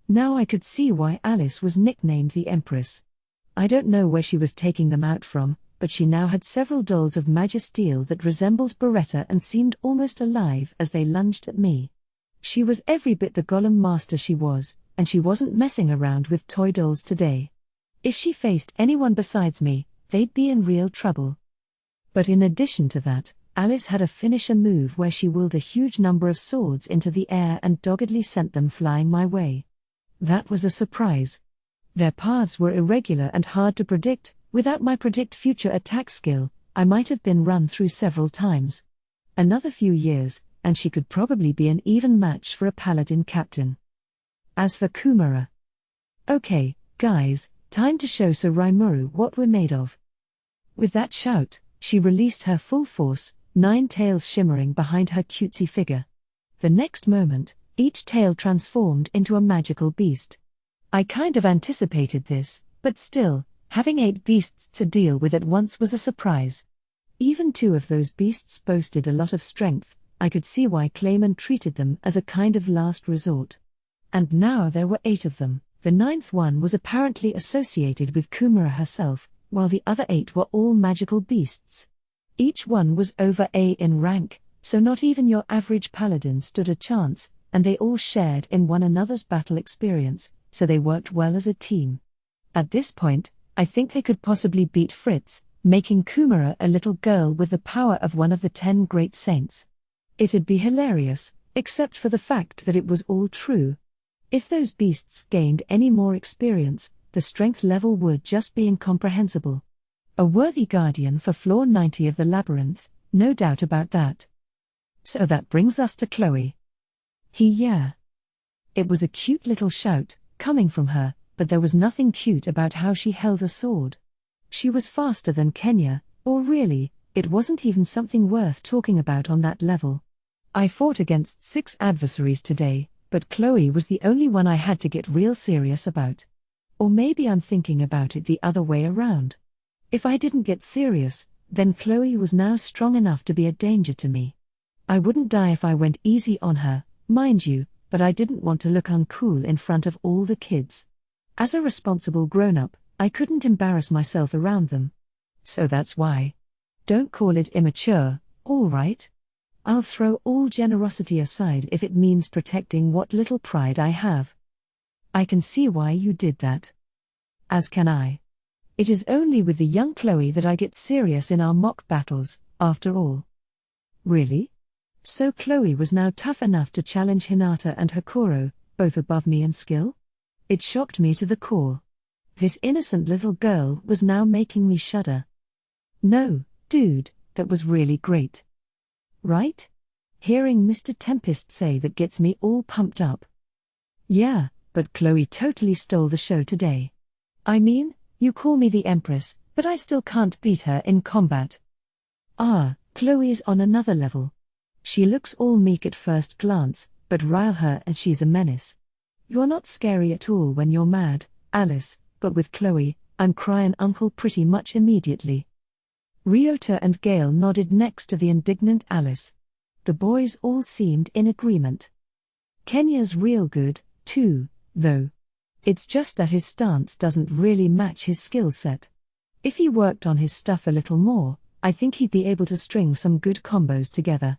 Now I could see why Alice was nicknamed the Empress. I don't know where she was taking them out from, but she now had several dolls of Magisteel that resembled Beretta and seemed almost alive as they lunged at me. She was every bit the Golem master she was, and she wasn't messing around with toy dolls today. If she faced anyone besides me, they'd be in real trouble. But in addition to that, Alice had a finisher move where she whirled a huge number of swords into the air and doggedly sent them flying my way. That was a surprise. Their paths were irregular and hard to predict. Without my predict future attack skill, I might have been run through several times. Another few years, and she could probably be an even match for a paladin captain. As for Kumara. Okay, guys, time to show Sir Rimuru what we're made of. With that shout, she released her full force, 9 tails shimmering behind her cutesy figure. The next moment, each tail transformed into a magical beast. I kind of anticipated this, but still, having 8 beasts to deal with at once was a surprise. Even 2 of those beasts boasted a lot of strength. I could see why Clayman treated them as a kind of last resort. And now there were 8 of them. The 9th one was apparently associated with Kumara herself, while the other 8 were all magical beasts. Each one was over A in rank, so not even your average paladin stood a chance, and they all shared in one another's battle experience, so they worked well as a team. At this point, I think they could possibly beat Fritz, making Kumara a little girl with the power of one of the 10 great saints. It'd be hilarious, except for the fact that it was all true. If those beasts gained any more experience, the strength level would just be incomprehensible. A worthy guardian for floor 90 of the labyrinth, no doubt about that. So that brings us to Chloe. Yeah. It was a cute little shout, coming from her, but there was nothing cute about how she held a sword. She was faster than Kenya, or really, it wasn't even something worth talking about on that level. I fought against 6 adversaries today, but Chloe was the only one I had to get real serious about. Or maybe I'm thinking about it the other way around. If I didn't get serious, then Chloe was now strong enough to be a danger to me. I wouldn't die if I went easy on her, mind you, but I didn't want to look uncool in front of all the kids. As a responsible grown-up, I couldn't embarrass myself around them. So that's why. Don't call it immature, all right? I'll throw all generosity aside if it means protecting what little pride I have. I can see why you did that. As can I. It is only with the young Chloe that I get serious in our mock battles, after all. Really? So Chloe was now tough enough to challenge Hinata and Hakuro, both above me in skill? It shocked me to the core. This innocent little girl was now making me shudder. No, dude, that was really great. Right? Hearing Mr. Tempest say that gets me all pumped up. Yeah, but Chloe totally stole the show today. I mean, you call me the Empress, but I still can't beat her in combat. Chloe's on another level. She looks all meek at first glance, but rile her and she's a menace. You're not scary at all when you're mad, Alice, but with Chloe, I'm cryin' uncle pretty much immediately. Ryota and Gale nodded next to the indignant Alice. The boys all seemed in agreement. Kenya's real good, too, though. It's just that his stance doesn't really match his skill set. If he worked on his stuff a little more, I think he'd be able to string some good combos together.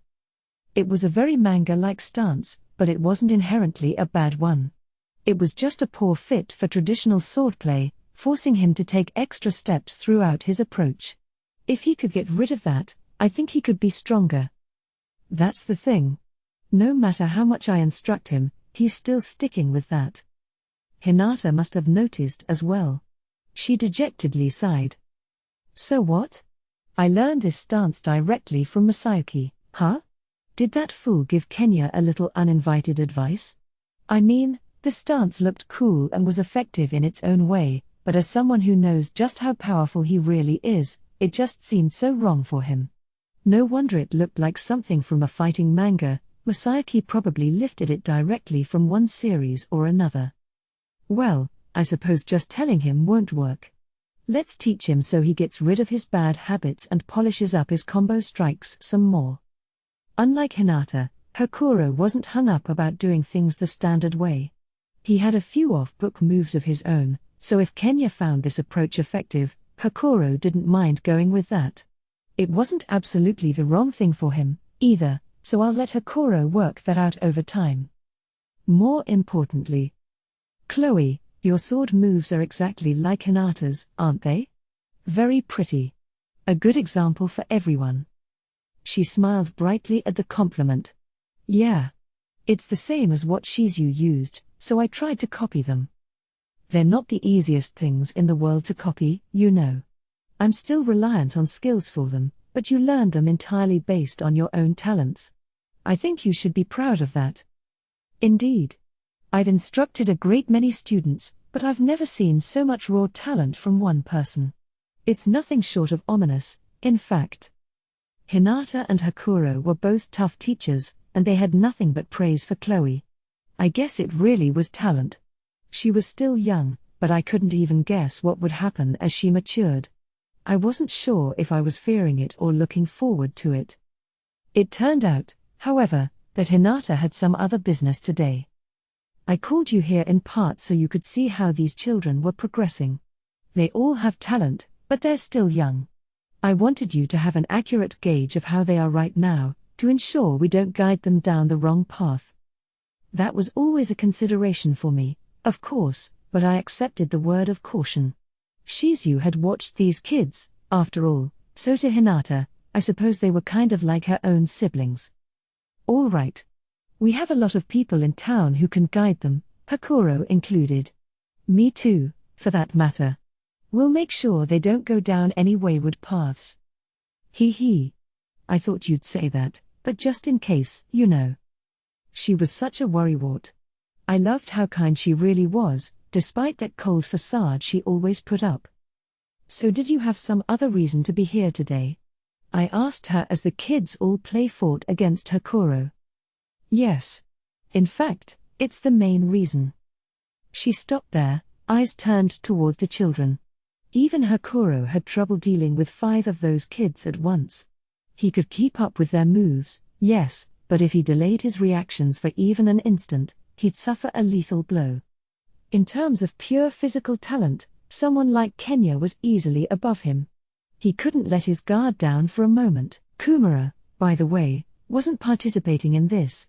It was a very manga-like stance, but it wasn't inherently a bad one. It was just a poor fit for traditional swordplay, forcing him to take extra steps throughout his approach. If he could get rid of that, I think he could be stronger. That's the thing. No matter how much I instruct him, he's still sticking with that. Hinata must have noticed as well. She dejectedly sighed. So what? I learned this stance directly from Masayuki, huh? Did that fool give Kenya a little uninvited advice? I mean, the stance looked cool and was effective in its own way, but as someone who knows just how powerful he really is, it just seemed so wrong for him. No wonder it looked like something from a fighting manga. Masayuki probably lifted it directly from one series or another. Well, I suppose just telling him won't work. Let's teach him so he gets rid of his bad habits and polishes up his combo strikes some more. Unlike Hinata, Hakuro wasn't hung up about doing things the standard way. He had a few off-book moves of his own, so if Kenya found this approach effective, Hakuro didn't mind going with that. It wasn't absolutely the wrong thing for him, either, so I'll let Hakuro work that out over time. More importantly, Chloe, your sword moves are exactly like Hinata's, aren't they? Very pretty. A good example for everyone. She smiled brightly at the compliment. Yeah. It's the same as what Shizu used, so I tried to copy them. They're not the easiest things in the world to copy, you know. I'm still reliant on skills for them, but you learned them entirely based on your own talents. I think you should be proud of that. Indeed. I've instructed a great many students, but I've never seen so much raw talent from one person. It's nothing short of ominous, in fact. Hinata and Hakuro were both tough teachers, and they had nothing but praise for Chloe. I guess it really was talent. She was still young, but I couldn't even guess what would happen as she matured. I wasn't sure if I was fearing it or looking forward to it. It turned out, however, that Hinata had some other business today. I called you here in part so you could see how these children were progressing. They all have talent, but they're still young. I wanted you to have an accurate gauge of how they are right now, to ensure we don't guide them down the wrong path. That was always a consideration for me, of course, but I accepted the word of caution. Shizu had watched these kids, after all, so to Hinata, I suppose they were kind of like her own siblings. All right. We have a lot of people in town who can guide them, Hakuro included. Me too, for that matter. We'll make sure they don't go down any wayward paths. Hee. I thought you'd say that, but just in case, you know. She was such a worrywart. I loved how kind she really was, despite that cold facade she always put up. "So did you have some other reason to be here today?" I asked her as the kids all fought against Hakuro. "Yes. In fact, it's the main reason." She stopped there, eyes turned toward the children. Even Hakuro had trouble dealing with 5 of those kids at once. He could keep up with their moves, yes, but if he delayed his reactions for even an instant, he'd suffer a lethal blow. In terms of pure physical talent, someone like Kenya was easily above him. He couldn't let his guard down for a moment. Kumara, by the way, wasn't participating in this.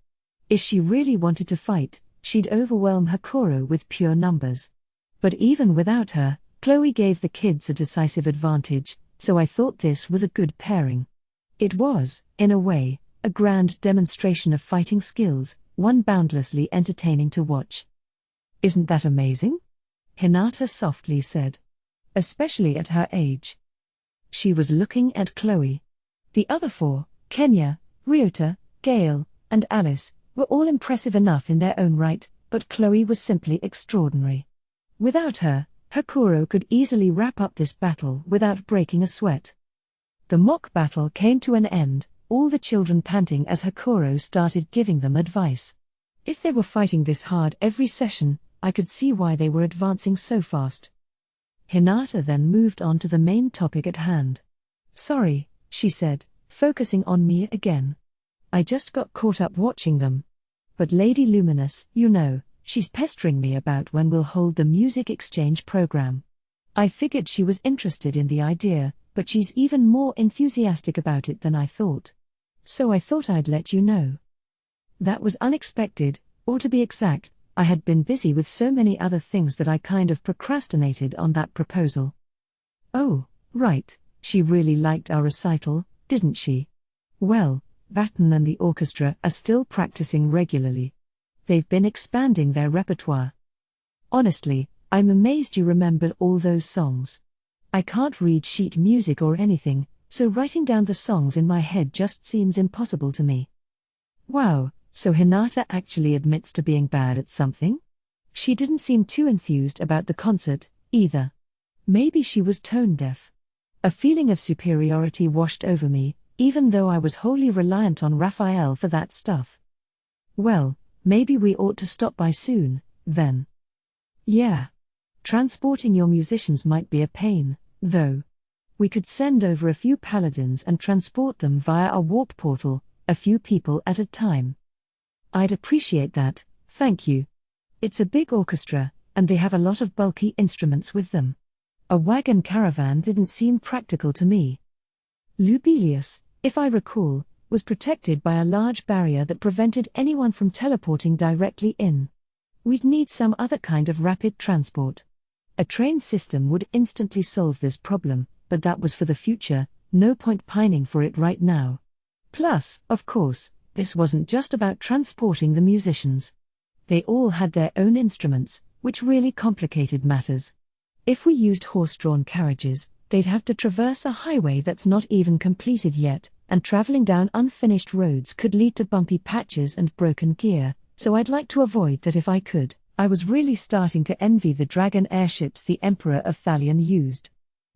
If she really wanted to fight, she'd overwhelm Hakuro with pure numbers. But even without her, Chloe gave the kids a decisive advantage, so I thought this was a good pairing. It was, in a way, a grand demonstration of fighting skills, one boundlessly entertaining to watch. "Isn't that amazing?" Hinata softly said. "Especially at her age." She was looking at Chloe. The other 4, Kenya, Ryota, Gale, and Alice, were all impressive enough in their own right, but Chloe was simply extraordinary. Without her, Hakuro could easily wrap up this battle without breaking a sweat. The mock battle came to an end, all the children panting as Hakuro started giving them advice. If they were fighting this hard every session, I could see why they were advancing so fast. Hinata then moved on to the main topic at hand. "Sorry," she said, focusing on me again. "I just got caught up watching them. But Lady Luminous, she's pestering me about when we'll hold the music exchange program." I figured she was interested in the idea, but she's even more enthusiastic about it than I thought. So I thought I'd let you know. That was unexpected, or to be exact, I had been busy with so many other things that I kind of procrastinated on that proposal. "Oh, right, she really liked our recital, didn't she?" "Well, Baton and the orchestra are still practicing regularly. They've been expanding their repertoire. Honestly, I'm amazed you remembered all those songs. I can't read sheet music or anything, so writing down the songs in my head just seems impossible to me." Wow, so Hinata actually admits to being bad at something? She didn't seem too enthused about the concert, either. Maybe she was tone deaf. A feeling of superiority washed over me, even though I was wholly reliant on Raphael for that stuff. "Well, maybe we ought to stop by soon, then." "Yeah. Transporting your musicians might be a pain, though. We could send over a few paladins and transport them via a warp portal, a few people at a time." "I'd appreciate that, thank you. It's a big orchestra, and they have a lot of bulky instruments with them. A wagon caravan didn't seem practical to me." Lubelius, if I recall, was protected by a large barrier that prevented anyone from teleporting directly in. We'd need some other kind of rapid transport. A train system would instantly solve this problem, but that was for the future, no point pining for it right now. Plus, of course, this wasn't just about transporting the musicians. They all had their own instruments, which really complicated matters. If we used horse-drawn carriages, they'd have to traverse a highway that's not even completed yet, and traveling down unfinished roads could lead to bumpy patches and broken gear, so I'd like to avoid that if I could. I was really starting to envy the dragon airships the Emperor of Thalion used.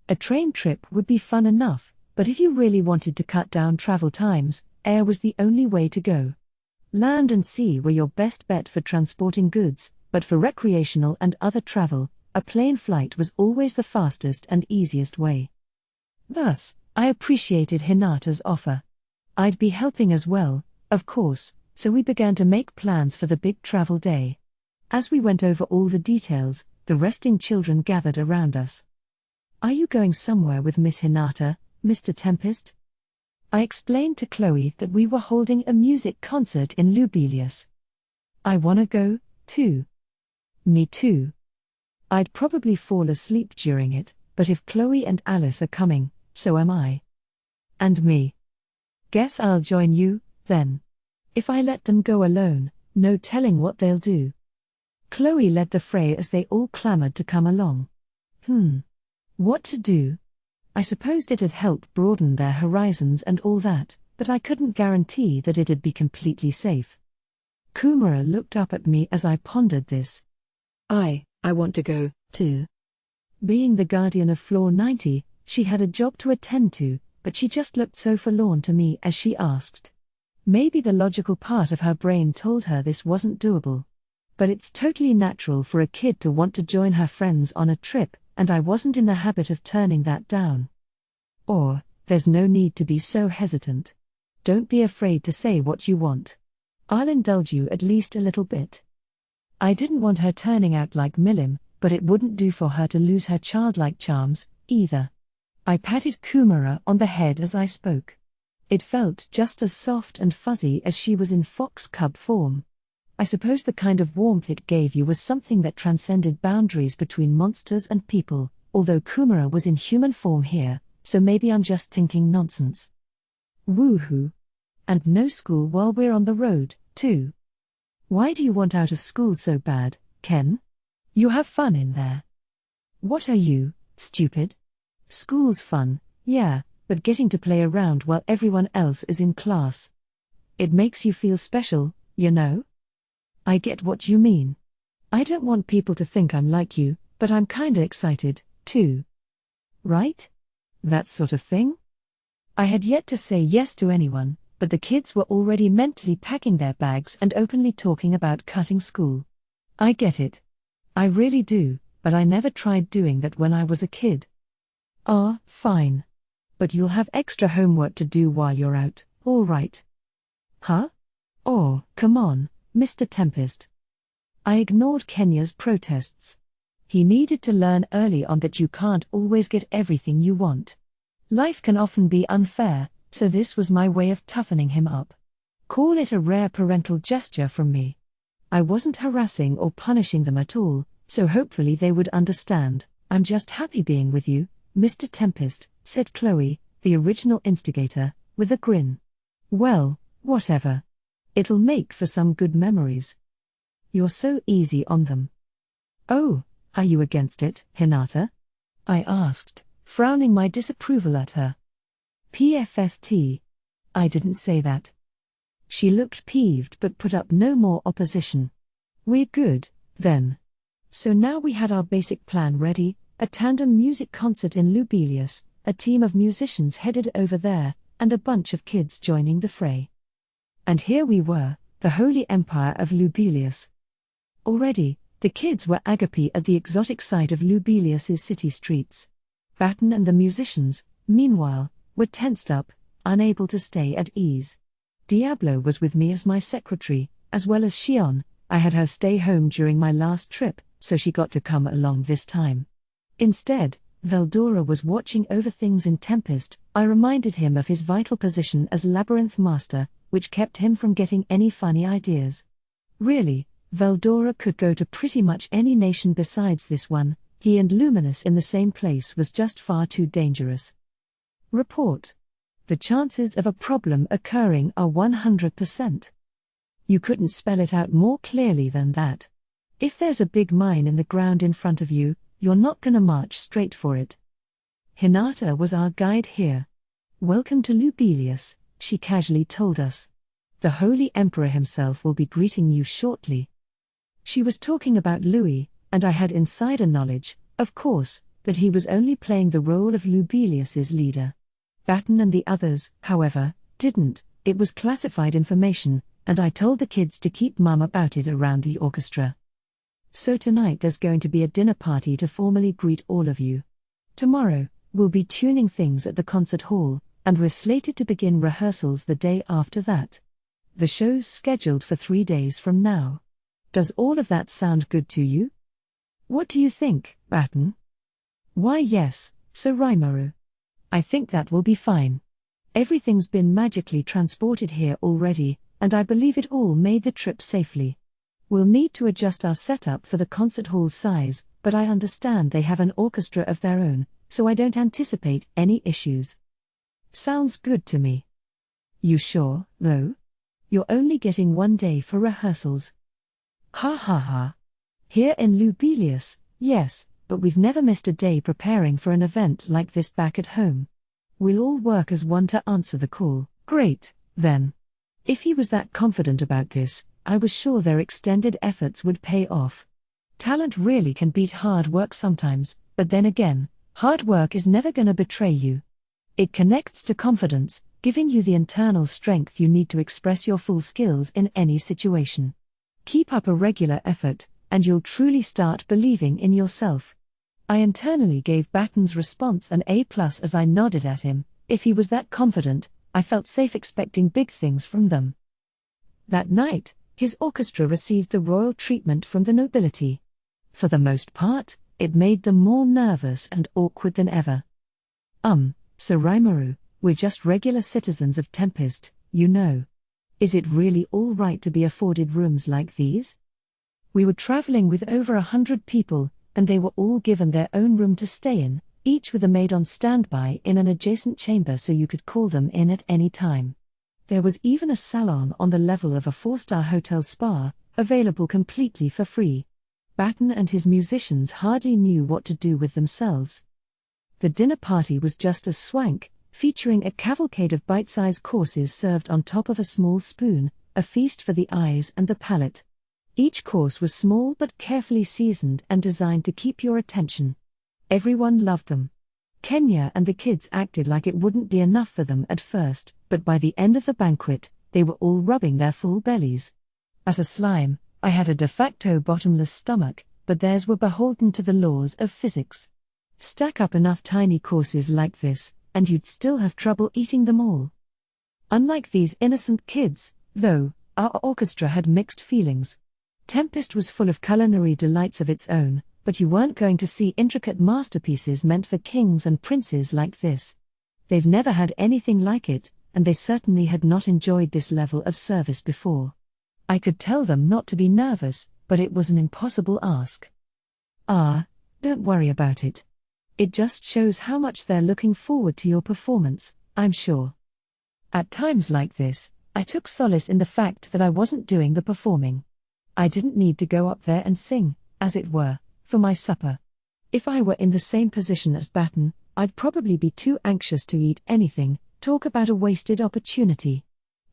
A train trip would be fun enough, but if you really wanted to cut down travel times, air was the only way to go. Land and sea were your best bet for transporting goods, but for recreational and other travel, a plane flight was always the fastest and easiest way. Thus, I appreciated Hinata's offer. I'd be helping as well, of course, so we began to make plans for the big travel day. As we went over all the details, the resting children gathered around us. "Are you going somewhere with Miss Hinata, Mr. Tempest?" I explained to Chloe that we were holding a music concert in Lubelius. "I wanna go, too." "Me too." I'd probably fall asleep during it, but if Chloe and Alice are coming, so am I. "And me. Guess I'll join you, then. If I let them go alone, no telling what they'll do." Chloe led the fray as they all clamored to come along. What to do? I supposed it'd help broaden their horizons and all that, but I couldn't guarantee that it'd be completely safe. Kumara looked up at me as I pondered this. I want to go, too. Being the guardian of floor 90, she had a job to attend to, but she just looked so forlorn to me as she asked. Maybe the logical part of her brain told her this wasn't doable. But it's totally natural for a kid to want to join her friends on a trip, and I wasn't in the habit of turning that down. Or, there's no need to be so hesitant. Don't be afraid to say what you want. I'll indulge you at least a little bit. I didn't want her turning out like Milim, but it wouldn't do for her to lose her childlike charms, either. I patted Kumara on the head as I spoke. It felt just as soft and fuzzy as she was in fox cub form. I suppose the kind of warmth it gave you was something that transcended boundaries between monsters and people, although Kumara was in human form here, so maybe I'm just thinking nonsense. Woohoo. And no school while we're on the road, too. Why do you want out of school so bad, Ken? You have fun in there. What are you, stupid? School's fun, yeah, but getting to play around while everyone else is in class. It makes you feel special, you know? I get what you mean. I don't want people to think I'm like you, but I'm kinda excited, too. Right? That sort of thing? I had yet to say yes to anyone, but the kids were already mentally packing their bags and openly talking about cutting school. I get it. I really do, but I never tried doing that when I was a kid. Ah, fine. But you'll have extra homework to do while you're out, all right? Huh? Oh, come on, Mr. Tempest. I ignored Kenya's protests. He needed to learn early on that you can't always get everything you want. Life can often be unfair, so this was my way of toughening him up. Call it a rare parental gesture from me. I wasn't harassing or punishing them at all, so hopefully they would understand. I'm just happy being with you, Mr. Tempest, said Chloe, the original instigator, with a grin. Well, whatever. It'll make for some good memories. You're so easy on them. Oh, are you against it, Hinata? I asked, frowning my disapproval at her. PFFT. I didn't say that. She looked peeved but put up no more opposition. We're good, then. So now we had our basic plan ready, a tandem music concert in Lubelius, a team of musicians headed over there, and a bunch of kids joining the fray. And here we were, the Holy Empire of Lubelius. Already, the kids were agape at the exotic sight of Lubelius's city streets. Batten and the musicians, meanwhile, were tensed up, unable to stay at ease. Diablo was with me as my secretary, as well as Shion. I had her stay home during my last trip, so she got to come along this time. Instead, Veldora was watching over things in Tempest. I reminded him of his vital position as Labyrinth Master, which kept him from getting any funny ideas. Really, Veldora could go to pretty much any nation besides this one. He and Luminous in the same place was just far too dangerous. Report. The chances of a problem occurring are 100%. You couldn't spell it out more clearly than that. If there's a big mine in the ground in front of you, you're not gonna march straight for it. Hinata was our guide here. Welcome to Lubelius, she casually told us. The Holy Emperor himself will be greeting you shortly. She was talking about Louis, and I had insider knowledge, of course, that he was only playing the role of Lubelius's leader. Batten and the others, however, didn't. It was classified information, and I told the kids to keep mum about it around the orchestra. So tonight there's going to be a dinner party to formally greet all of you. Tomorrow, we'll be tuning things at the concert hall, and we're slated to begin rehearsals the day after that. The show's scheduled for 3 days from now. Does all of that sound good to you? What do you think, Batten? Why yes, Sir Rimuru. I think that will be fine. Everything's been magically transported here already, and I believe it all made the trip safely. We'll need to adjust our setup for the concert hall's size, but I understand they have an orchestra of their own, so I don't anticipate any issues. Sounds good to me. You sure, though? You're only getting 1 day for rehearsals. Ha ha ha. Here in Lubelius, yes, but we've never missed a day preparing for an event like this back at home. We'll all work as one to answer the call. Great, then. If he was that confident about this, I was sure their extended efforts would pay off. Talent really can beat hard work sometimes, but then again, hard work is never gonna betray you. It connects to confidence, giving you the internal strength you need to express your full skills in any situation. Keep up a regular effort, and you'll truly start believing in yourself. I internally gave Batten's response an A+ as I nodded at him. If he was that confident, I felt safe expecting big things from them. That night, his orchestra received the royal treatment from the nobility. For the most part, it made them more nervous and awkward than ever. Sir Rimuru, we're just regular citizens of Tempest, you know. Is it really all right to be afforded rooms like these? We were traveling with over 100 people, and they were all given their own room to stay in, each with a maid on standby in an adjacent chamber so you could call them in at any time. There was even a salon on the level of a 4-star hotel spa, available completely for free. Batten and his musicians hardly knew what to do with themselves. The dinner party was just as swank, featuring a cavalcade of bite-sized courses served on top of a small spoon, a feast for the eyes and the palate. Each course was small but carefully seasoned and designed to keep your attention. Everyone loved them. Kenya and the kids acted like it wouldn't be enough for them at first, but by the end of the banquet, they were all rubbing their full bellies. As a slime, I had a de facto bottomless stomach, but theirs were beholden to the laws of physics. Stack up enough tiny courses like this, and you'd still have trouble eating them all. Unlike these innocent kids, though, our orchestra had mixed feelings. Tempest was full of culinary delights of its own, but you weren't going to see intricate masterpieces meant for kings and princes like this. They've never had anything like it, and they certainly had not enjoyed this level of service before. I could tell them not to be nervous, but it was an impossible ask. Don't worry about it. It just shows how much they're looking forward to your performance, I'm sure. At times like this, I took solace in the fact that I wasn't doing the performing. I didn't need to go up there and sing, as it were, for my supper. If I were in the same position as Batten, I'd probably be too anxious to eat anything, talk about a wasted opportunity.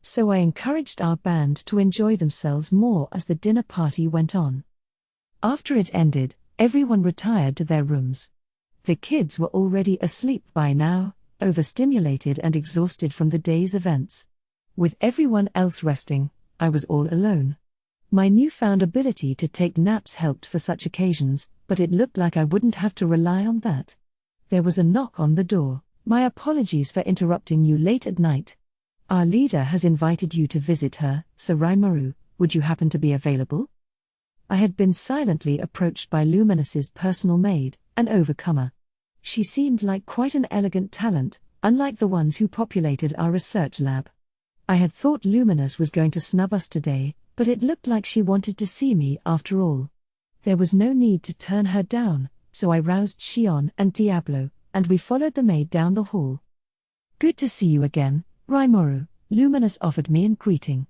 So I encouraged our band to enjoy themselves more as the dinner party went on. After it ended, everyone retired to their rooms. The kids were already asleep by now, overstimulated and exhausted from the day's events. With everyone else resting, I was all alone. My newfound ability to take naps helped for such occasions, but it looked like I wouldn't have to rely on that. There was a knock on the door. My apologies for interrupting you late at night. Our leader has invited you to visit her, Sir Rimuru. Would you happen to be available? I had been silently approached by Luminous's personal maid, an overcomer. She seemed like quite an elegant talent, unlike the ones who populated our research lab. I had thought Luminous was going to snub us today, but it looked like she wanted to see me after all. There was no need to turn her down, so I roused Shion and Diablo, and we followed the maid down the hall. Good to see you again, Rimuru, Luminous offered me in greeting.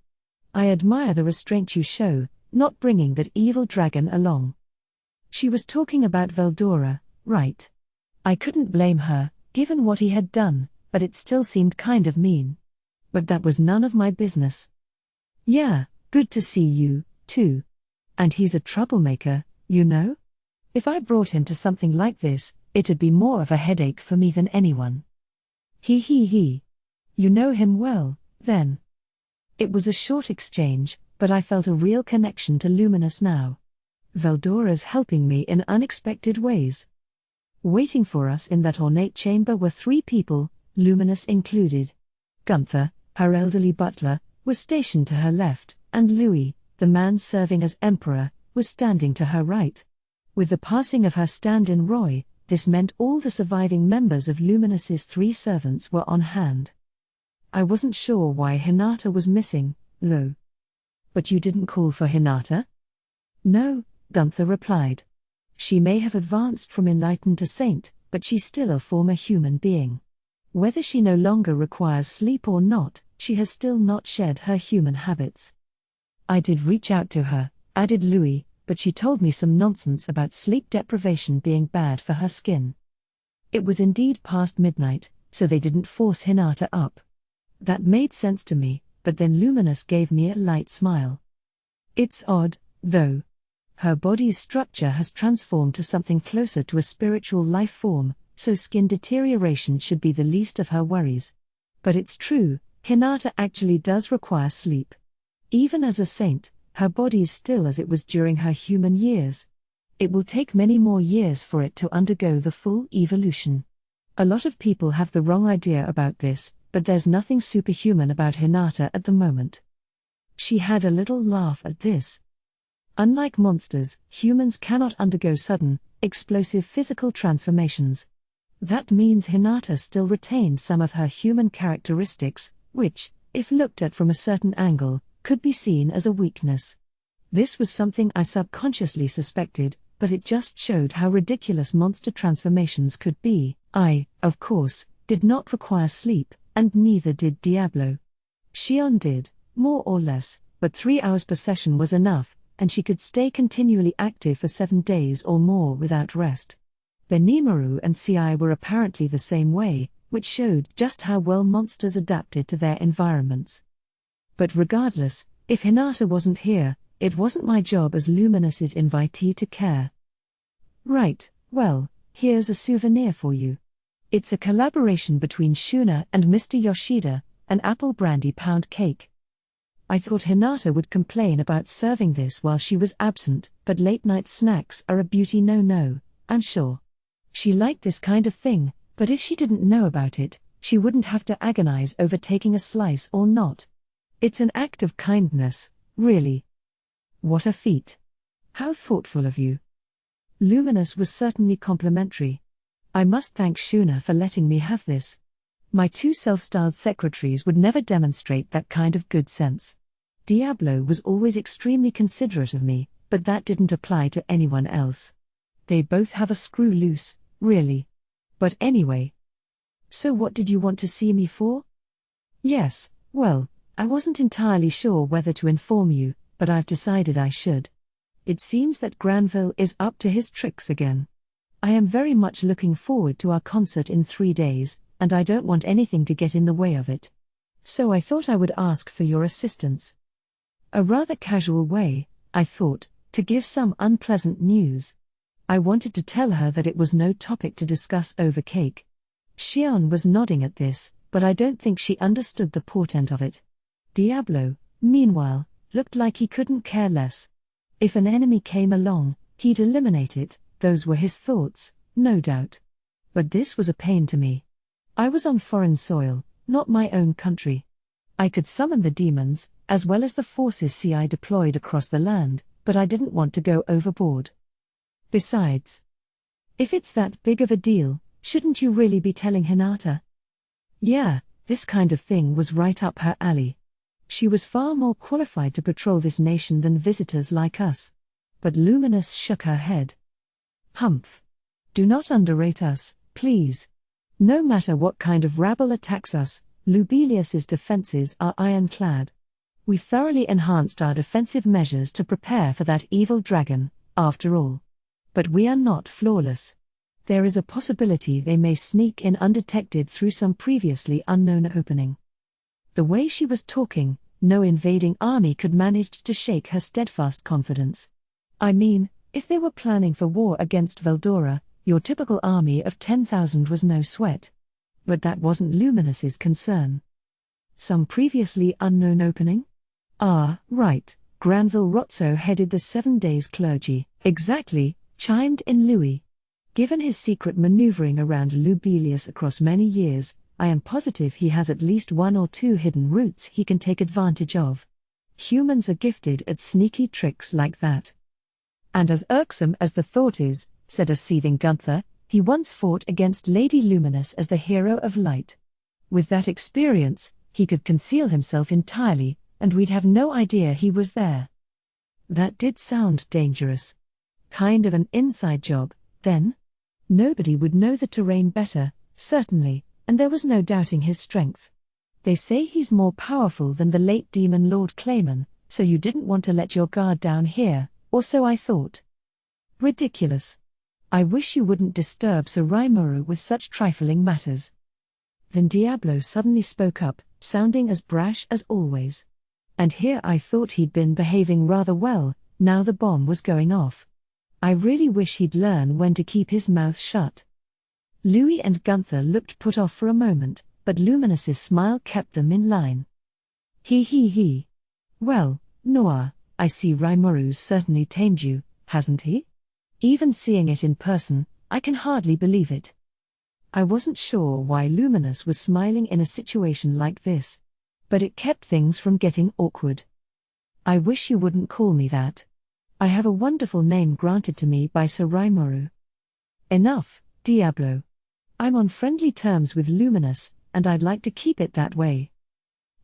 I admire the restraint you show, not bringing that evil dragon along. She was talking about Veldora, right? I couldn't blame her, given what he had done, but it still seemed kind of mean. But that was none of my business. Yeah, good to see you, too. And he's a troublemaker, you know? If I brought him to something like this, it'd be more of a headache for me than anyone. He. You know him well, then. It was a short exchange, but I felt a real connection to Luminous now. Veldora's helping me in unexpected ways. Waiting for us in that ornate chamber were 3 people, Luminous included. Gunther, her elderly butler, was stationed to her left, and Louis, the man serving as emperor, was standing to her right. With the passing of her stand-in Roy, this meant all the surviving members of Luminous's 3 servants were on hand. I wasn't sure why Hinata was missing, though. But you didn't call for Hinata? No, Gunther replied. She may have advanced from enlightened to saint, but she's still a former human being. Whether she no longer requires sleep or not, she has still not shed her human habits. I did reach out to her, added Louis, but she told me some nonsense about sleep deprivation being bad for her skin. It was indeed past midnight, so they didn't force Hinata up. That made sense to me, but then Luminous gave me a light smile. It's odd, though. Her body's structure has transformed to something closer to a spiritual life form, so skin deterioration should be the least of her worries. But it's true, Hinata actually does require sleep. Even as a saint, her body's still as it was during her human years. It will take many more years for it to undergo the full evolution. A lot of people have the wrong idea about this, but there's nothing superhuman about Hinata at the moment. She had a little laugh at this. Unlike monsters, humans cannot undergo sudden, explosive physical transformations. That means Hinata still retained some of her human characteristics, which, if looked at from a certain angle, could be seen as a weakness. This was something I subconsciously suspected, but it just showed how ridiculous monster transformations could be. I, of course, did not require sleep, and neither did Diablo. Xion did, more or less, but 3 hours per session was enough, and she could stay continually active for 7 days or more without rest. Benimaru and Ci were apparently the same way, which showed just how well monsters adapted to their environments. But regardless, if Hinata wasn't here, it wasn't my job as Luminous's invitee to care. Right, well, here's a souvenir for you. It's a collaboration between Shuna and Mr. Yoshida, an apple brandy pound cake. I thought Hinata would complain about serving this while she was absent, but late-night snacks are a beauty no-no, I'm sure. She liked this kind of thing, but if she didn't know about it, she wouldn't have to agonize over taking a slice or not. It's an act of kindness, really. What a feat. How thoughtful of you. Luminous was certainly complimentary. I must thank Shuna for letting me have this. My 2 self-styled secretaries would never demonstrate that kind of good sense. Diablo was always extremely considerate of me, but that didn't apply to anyone else. They both have a screw loose, really. But anyway. So what did you want to see me for? Yes, well, I wasn't entirely sure whether to inform you, but I've decided I should. It seems that Granville is up to his tricks again. I am very much looking forward to our concert in 3 days, and I don't want anything to get in the way of it. So I thought I would ask for your assistance. A rather casual way, I thought, to give some unpleasant news. I wanted to tell her that it was no topic to discuss over cake. Xion was nodding at this, but I don't think she understood the portent of it. Diablo, meanwhile, looked like he couldn't care less. If an enemy came along, he'd eliminate it, those were his thoughts, no doubt. But this was a pain to me. I was on foreign soil, not my own country. I could summon the demons, as well as the forces Ci deployed across the land, but I didn't want to go overboard. Besides, if it's that big of a deal, shouldn't you really be telling Hinata? Yeah, this kind of thing was right up her alley. She was far more qualified to patrol this nation than visitors like us. But Luminous shook her head. Humph. Do not underrate us, please. No matter what kind of rabble attacks us, Lubelius's defenses are ironclad. We thoroughly enhanced our defensive measures to prepare for that evil dragon, after all. But we are not flawless. There is a possibility they may sneak in undetected through some previously unknown opening. The way she was talking, no invading army could manage to shake her steadfast confidence. I mean, if they were planning for war against Veldora, your typical army of 10,000 was no sweat. But that wasn't Luminous's concern. Some previously unknown opening? Ah, right, Granville Rotso headed the 7 days clergy, exactly, chimed in Louis. Given his secret maneuvering around Lubelius across many years, I am positive he has at least 1 or 2 hidden routes he can take advantage of. Humans are gifted at sneaky tricks like that. And as irksome as the thought is, said a seething Gunther, he once fought against Lady Luminous as the hero of light. With that experience, he could conceal himself entirely, and we'd have no idea he was there. That did sound dangerous. Kind of an inside job, then? Nobody would know the terrain better, certainly, and there was no doubting his strength. They say he's more powerful than the late demon Lord Clayman, so you didn't want to let your guard down here, or so I thought. Ridiculous. I wish you wouldn't disturb Sir Rimuru with such trifling matters. Then Diablo suddenly spoke up, sounding as brash as always. And here I thought he'd been behaving rather well, Now the bomb was going off. I really wish he'd learn when to keep his mouth shut. Louis and Gunther looked put off for a moment, but Luminous's smile kept them in line. He. Well, Noir, I see Rimourou's certainly tamed you, hasn't he? Even seeing it in person, I can hardly believe it. I wasn't sure why Luminous was smiling in a situation like this, but it kept things from getting awkward. I wish you wouldn't call me that. I have a wonderful name granted to me by Sir Rimorou. Enough, Diablo. I'm on friendly terms with Luminous, and I'd like to keep it that way.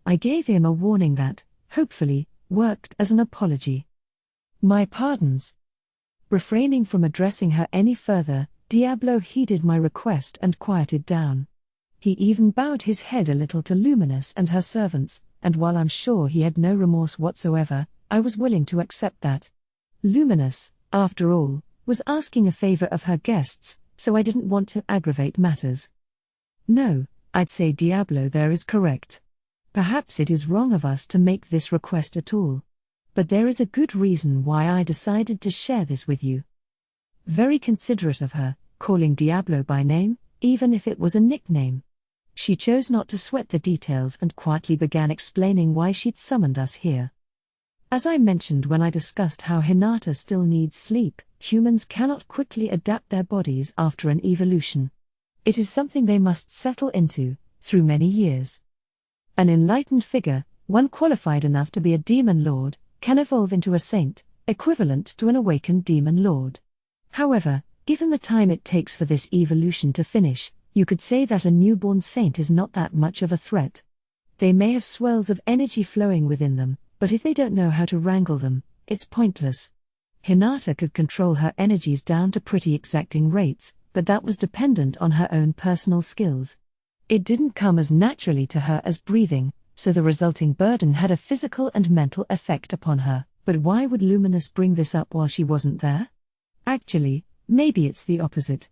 I gave him a warning that, hopefully, worked as an apology. My pardons. Refraining from addressing her any further, Diablo heeded my request and quieted down. He even bowed his head a little to Luminous and her servants, and while I'm sure he had no remorse whatsoever, I was willing to accept that. Luminous, after all, was asking a favor of her guests, so I didn't want to aggravate matters. No, I'd say Diablo there is correct. Perhaps it is wrong of us to make this request at all. But there is a good reason why I decided to share this with you. Very considerate of her, calling Diablo by name, even if it was a nickname. She chose not to sweat the details and quietly began explaining why she'd summoned us here. As I mentioned when I discussed how Hinata still needs sleep, humans cannot quickly adapt their bodies after an evolution. It is something they must settle into, through many years. An enlightened figure, one qualified enough to be a demon lord, can evolve into a saint, equivalent to an awakened demon lord. However, given the time it takes for this evolution to finish, you could say that a newborn saint is not that much of a threat. They may have swells of energy flowing within them, but if they don't know how to wrangle them, it's pointless. Hinata could control her energies down to pretty exacting rates, but that was dependent on her own personal skills. It didn't come as naturally to her as breathing, so the resulting burden had a physical and mental effect upon her. But why would Luminous bring this up while she wasn't there? Actually, maybe it's the opposite.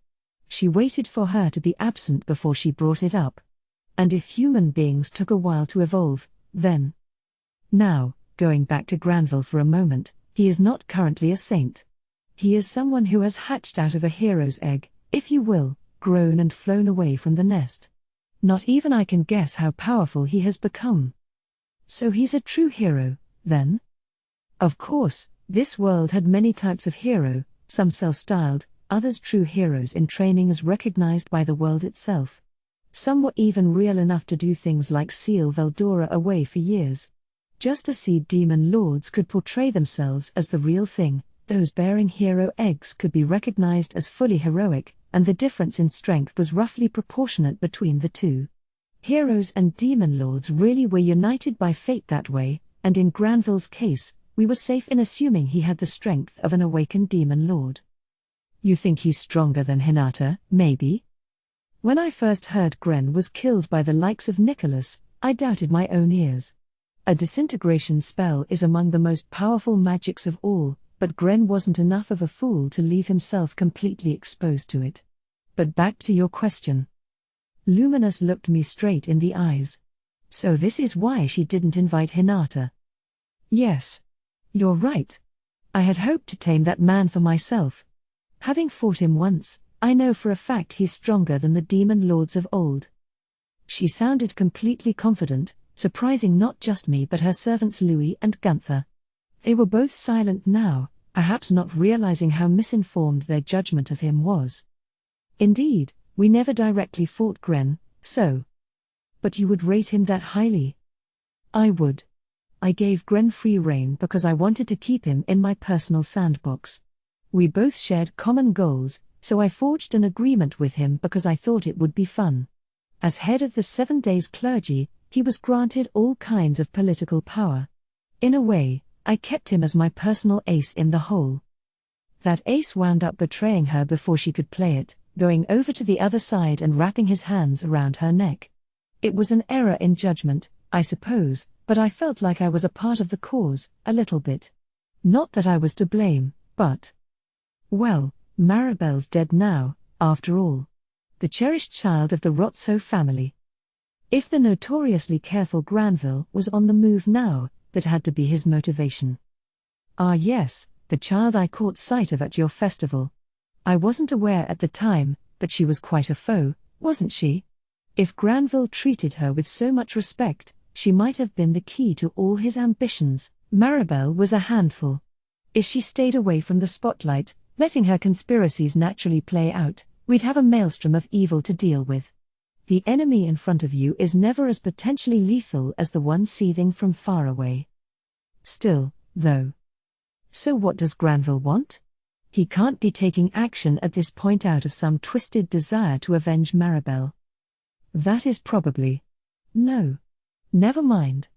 She waited for her to be absent before she brought it up. And if human beings took a while to evolve, then... Now, going back to Granville for a moment, he is not currently a saint. He is someone who has hatched out of a hero's egg, if you will, grown and flown away from the nest. Not even I can guess how powerful he has become. So he's a true hero, then? Of course, this world had many types of hero, some self-styled, others true heroes in training as recognized by the world itself. Some were even real enough to do things like seal Veldora away for years. Just as seed demon lords could portray themselves as the real thing, those bearing hero eggs could be recognized as fully heroic, and the difference in strength was roughly proportionate between the two. Heroes and demon lords really were united by fate that way, and in Granville's case, we were safe in assuming he had the strength of an awakened demon lord. You think he's stronger than Hinata, maybe? When I first heard Gren was killed by the likes of Nicholas, I doubted my own ears. A disintegration spell is among the most powerful magics of all, but Gren wasn't enough of a fool to leave himself completely exposed to it. But back to your question. Luminous looked me straight in the eyes. So this is why she didn't invite Hinata. Yes. You're right. I had hoped to tame that man for myself. Having fought him once, I know for a fact he's stronger than the demon lords of old. She sounded completely confident, surprising not just me but her servants Louis and Gunther. They were both silent now, perhaps not realizing how misinformed their judgment of him was. Indeed, we never directly fought Gren, so. But you would rate him that highly? I would. I gave Gren free rein because I wanted to keep him in my personal sandbox. We both shared common goals, so I forged an agreement with him because I thought it would be fun. As head of the 7 Days clergy, he was granted all kinds of political power. In a way, I kept him as my personal ace in the hole. That ace wound up betraying her before she could play it, going over to the other side and wrapping his hands around her neck. It was an error in judgment, I suppose, but I felt like I was a part of the cause, a little bit. Not that I was to blame, but... Well, Maribel's dead now, after all. The cherished child of the Rotso family. If the notoriously careful Granville was on the move now, that had to be his motivation. Ah yes, the child I caught sight of at your festival. I wasn't aware at the time, but she was quite a foe, wasn't she? If Granville treated her with so much respect, she might have been the key to all his ambitions. Maribel was a handful. If she stayed away from the spotlight, letting her conspiracies naturally play out, we'd have a maelstrom of evil to deal with. The enemy in front of you is never as potentially lethal as the one seething from far away. Still, though. So what does Granville want? He can't be taking action at this point out of some twisted desire to avenge Maribel. That is probably... No. Never mind.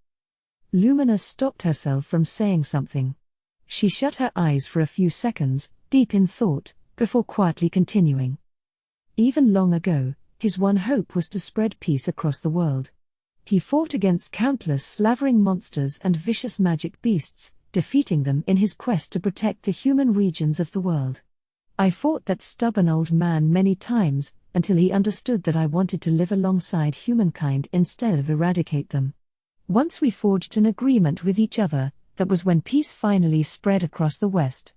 Lumina stopped herself from saying something. She shut her eyes for a few seconds, deep in thought, before quietly continuing. Even long ago, his one hope was to spread peace across the world. He fought against countless slavering monsters and vicious magic beasts, defeating them in his quest to protect the human regions of the world. I fought that stubborn old man many times, until he understood that I wanted to live alongside humankind instead of eradicate them. Once we forged an agreement with each other, that was when peace finally spread across the West.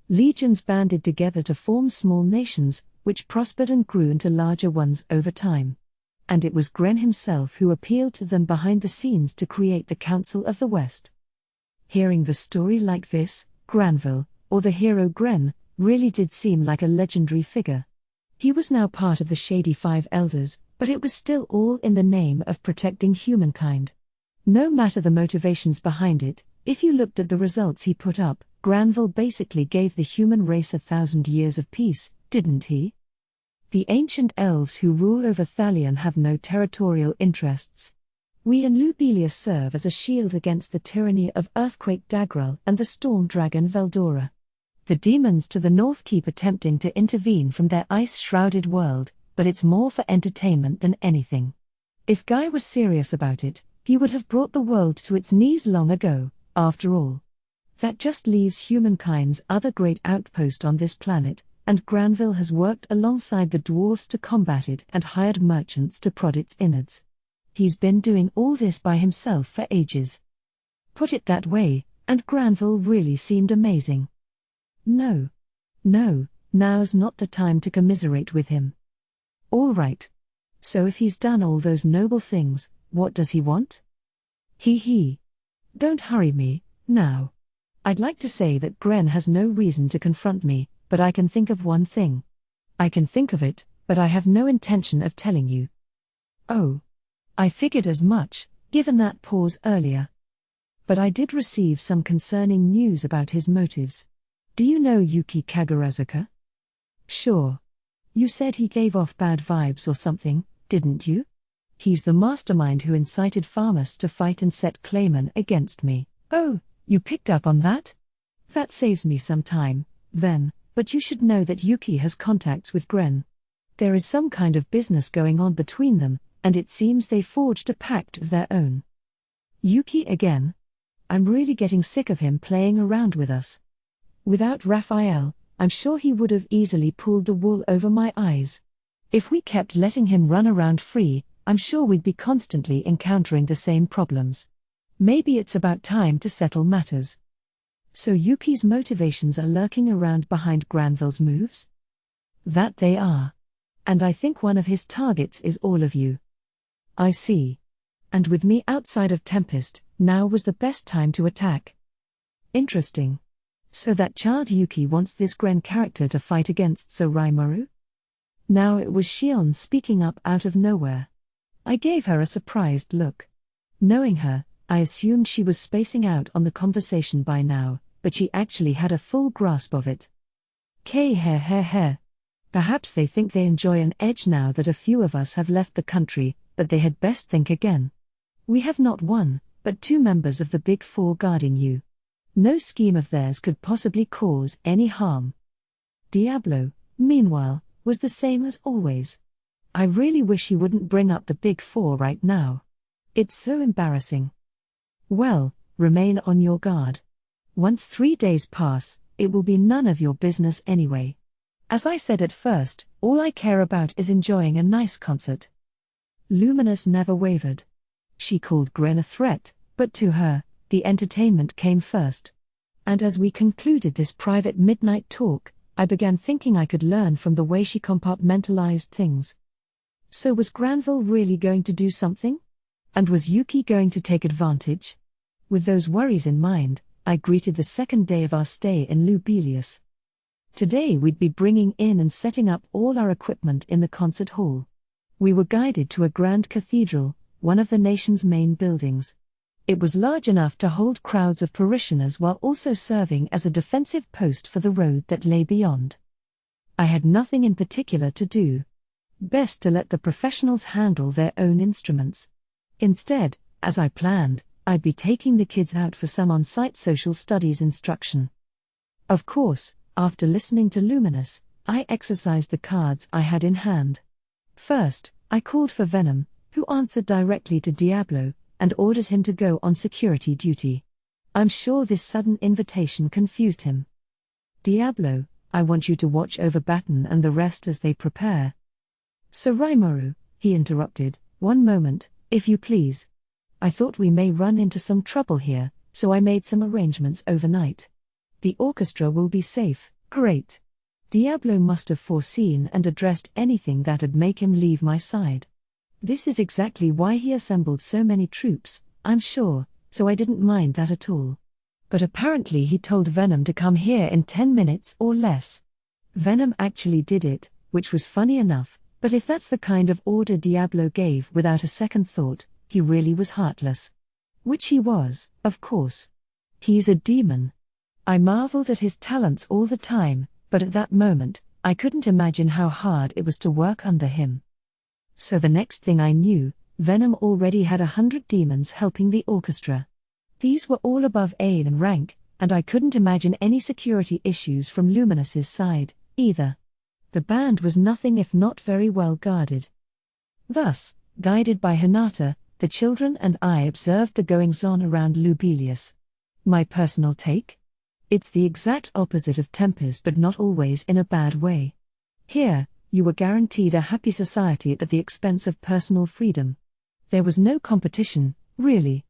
Legions banded together to form small nations, which prospered and grew into larger ones over time. And it was Gren himself who appealed to them behind the scenes to create the Council of the West. Hearing the story like this, Granville, or the hero Gren, really did seem like a legendary figure. He was now part of the Shady Five Elders, but it was still all in the name of protecting humankind. No matter the motivations behind it, if you looked at the results he put up, Granville basically gave the human race 1,000 years of peace, didn't he? The ancient elves who rule over Thalion have no territorial interests. We in Lubelia serve as a shield against the tyranny of Earthquake Dagral and the Storm Dragon Veldora. The demons to the north keep attempting to intervene from their ice-shrouded world, but it's more for entertainment than anything. If Guy was serious about it, he would have brought the world to its knees long ago, after all. That just leaves humankind's other great outpost on this planet, and Granville has worked alongside the dwarves to combat it and hired merchants to prod its innards. He's been doing all this by himself for ages. Put it that way, and Granville really seemed amazing. No, now's not the time to commiserate with him. All right. So if he's done all those noble things, what does he want? Don't hurry me, now. I'd like to say that Gren has no reason to confront me, but I can think of one thing. I can think of it, but I have no intention of telling you. Oh. I figured as much, given that pause earlier. But I did receive some concerning news about his motives. Do you know Yuki Kagurazuka? Sure. You said he gave off bad vibes or something, didn't you? He's the mastermind who incited Farmus to fight and set Clayman against me. Oh, you picked up on that? That saves me some time, then, but you should know that Yuki has contacts with Gren. There is some kind of business going on between them, and it seems they forged a pact of their own. Yuki again? I'm really getting sick of him playing around with us. Without Raphael, I'm sure he would have easily pulled the wool over my eyes. If we kept letting him run around free, I'm sure we'd be constantly encountering the same problems. Maybe it's about time to settle matters. So Yuki's motivations are lurking around behind Granville's moves? That they are. And I think one of his targets is all of you. I see. And with me outside of Tempest, now was the best time to attack. Interesting. So that child Yuki wants this Gren character to fight against Sir Rimuru? Now it was Shion speaking up out of nowhere. I gave her a surprised look. Knowing her, I assumed she was spacing out on the conversation by now, but she actually had a full grasp of it. Perhaps they think they enjoy an edge now that a few of us have left the country, but they had best think again. We have not one, but two members of the Big Four guarding you. No scheme of theirs could possibly cause any harm. Diablo, meanwhile, was the same as always. I really wish he wouldn't bring up the Big Four right now. It's so embarrassing. Well, remain on your guard. Once 3 days pass, it will be none of your business anyway. As I said at first, all I care about is enjoying a nice concert. Luminous never wavered. She called Gren a threat, but to her, the entertainment came first. And as we concluded this private midnight talk, I began thinking I could learn from the way she compartmentalized things. So was Granville really going to do something? And was Yuki going to take advantage? With those worries in mind, I greeted the second day of our stay in Lubelius. Today we'd be bringing in and setting up all our equipment in the concert hall. We were guided to a grand cathedral, one of the nation's main buildings. It was large enough to hold crowds of parishioners while also serving as a defensive post for the road that lay beyond. I had nothing in particular to do. Best to let the professionals handle their own instruments. Instead, as I planned, I'd be taking the kids out for some on-site social studies instruction. Of course, after listening to Luminous, I exercised the cards I had in hand. First, I called for Venom, who answered directly to Diablo, and ordered him to go on security duty. I'm sure this sudden invitation confused him. Diablo, I want you to watch over Baton and the rest as they prepare. Sir Rimuru, he interrupted, one moment, if you please. I thought we may run into some trouble here, so I made some arrangements overnight. The orchestra will be safe, great. Diablo must have foreseen and addressed anything that'd make him leave my side. This is exactly why he assembled so many troops, I'm sure, so I didn't mind that at all. But apparently he told Venom to come here in 10 minutes or less. Venom actually did it, which was funny enough, but if that's the kind of order Diablo gave without a second thought, he really was heartless. Which he was, of course. He's a demon. I marveled at his talents all the time, but at that moment, I couldn't imagine how hard it was to work under him. So the next thing I knew, Venom already had 100 demons helping the orchestra. These were all above A in rank, and I couldn't imagine any security issues from Luminous's side, either. The band was nothing if not very well guarded. Thus, guided by Hinata, the children and I observed the goings-on around Lubelius. My personal take? It's the exact opposite of Tempest, but not always in a bad way. Here, you were guaranteed a happy society at the expense of personal freedom. There was no competition, really.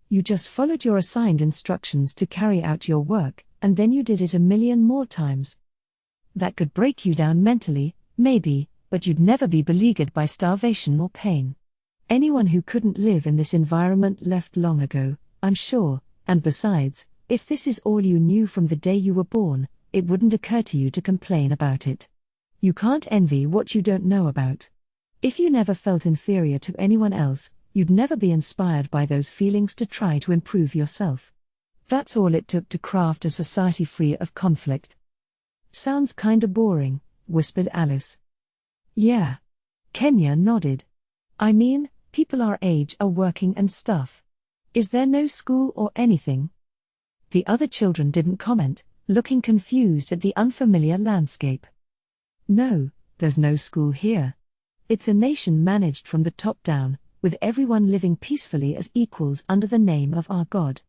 You just followed your assigned instructions to carry out your work, and then you did it a million more times. That could break you down mentally, maybe, but you'd never be beleaguered by starvation or pain. Anyone who couldn't live in this environment left long ago, I'm sure, and besides, if this is all you knew from the day you were born, it wouldn't occur to you to complain about it. You can't envy what you don't know about. If you never felt inferior to anyone else, you'd never be inspired by those feelings to try to improve yourself. That's all it took to craft a society free of conflict. Sounds kinda boring, whispered Alice. Yeah. Kenya nodded. I mean, people our age are working and stuff. Is there no school or anything? The other children didn't comment, looking confused at the unfamiliar landscape. No, there's no school here. It's a nation managed from the top down, with everyone living peacefully as equals under the name of our God.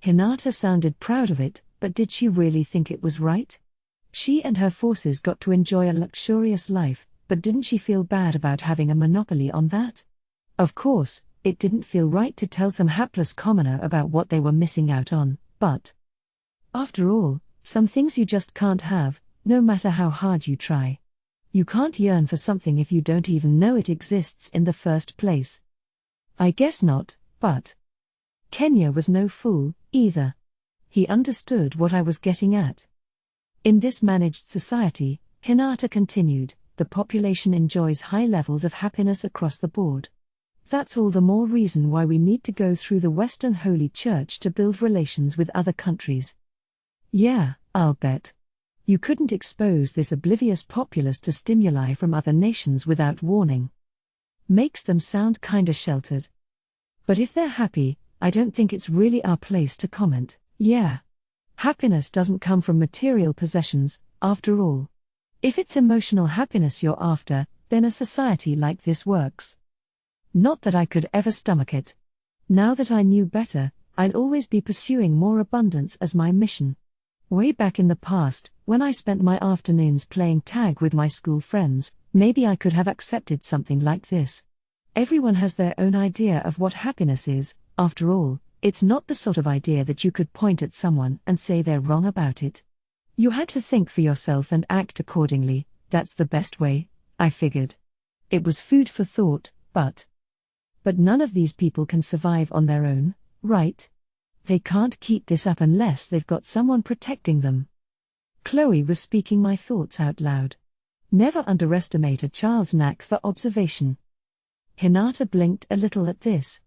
Hinata sounded proud of it, but did she really think it was right? She and her forces got to enjoy a luxurious life, but didn't she feel bad about having a monopoly on that? Of course, it didn't feel right to tell some hapless commoner about what they were missing out on, but after all, some things you just can't have, no matter how hard you try. You can't yearn for something if you don't even know it exists in the first place. I guess not, but Kenya was no fool, either. He understood what I was getting at. In this managed society, Hinata continued, the population enjoys high levels of happiness across the board. That's all the more reason why we need to go through the Western Holy Church to build relations with other countries. Yeah, I'll bet. You couldn't expose this oblivious populace to stimuli from other nations without warning. Makes them sound kinda sheltered. But if they're happy, I don't think it's really our place to comment. Yeah. Happiness doesn't come from material possessions, after all. If it's emotional happiness you're after, then a society like this works. Not that I could ever stomach it. Now that I knew better, I'd always be pursuing more abundance as my mission. Way back in the past, when I spent my afternoons playing tag with my school friends, maybe I could have accepted something like this. Everyone has their own idea of what happiness is, after all, It's not the sort of idea that you could point at someone and say they're wrong about it. You had to think for yourself and act accordingly. That's the best way, I figured. It was food for thought, but none of these people can survive on their own, right? They can't keep this up unless they've got someone protecting them. Chloe was speaking my thoughts out loud. Never underestimate a child's knack for observation. Hinata blinked a little at this.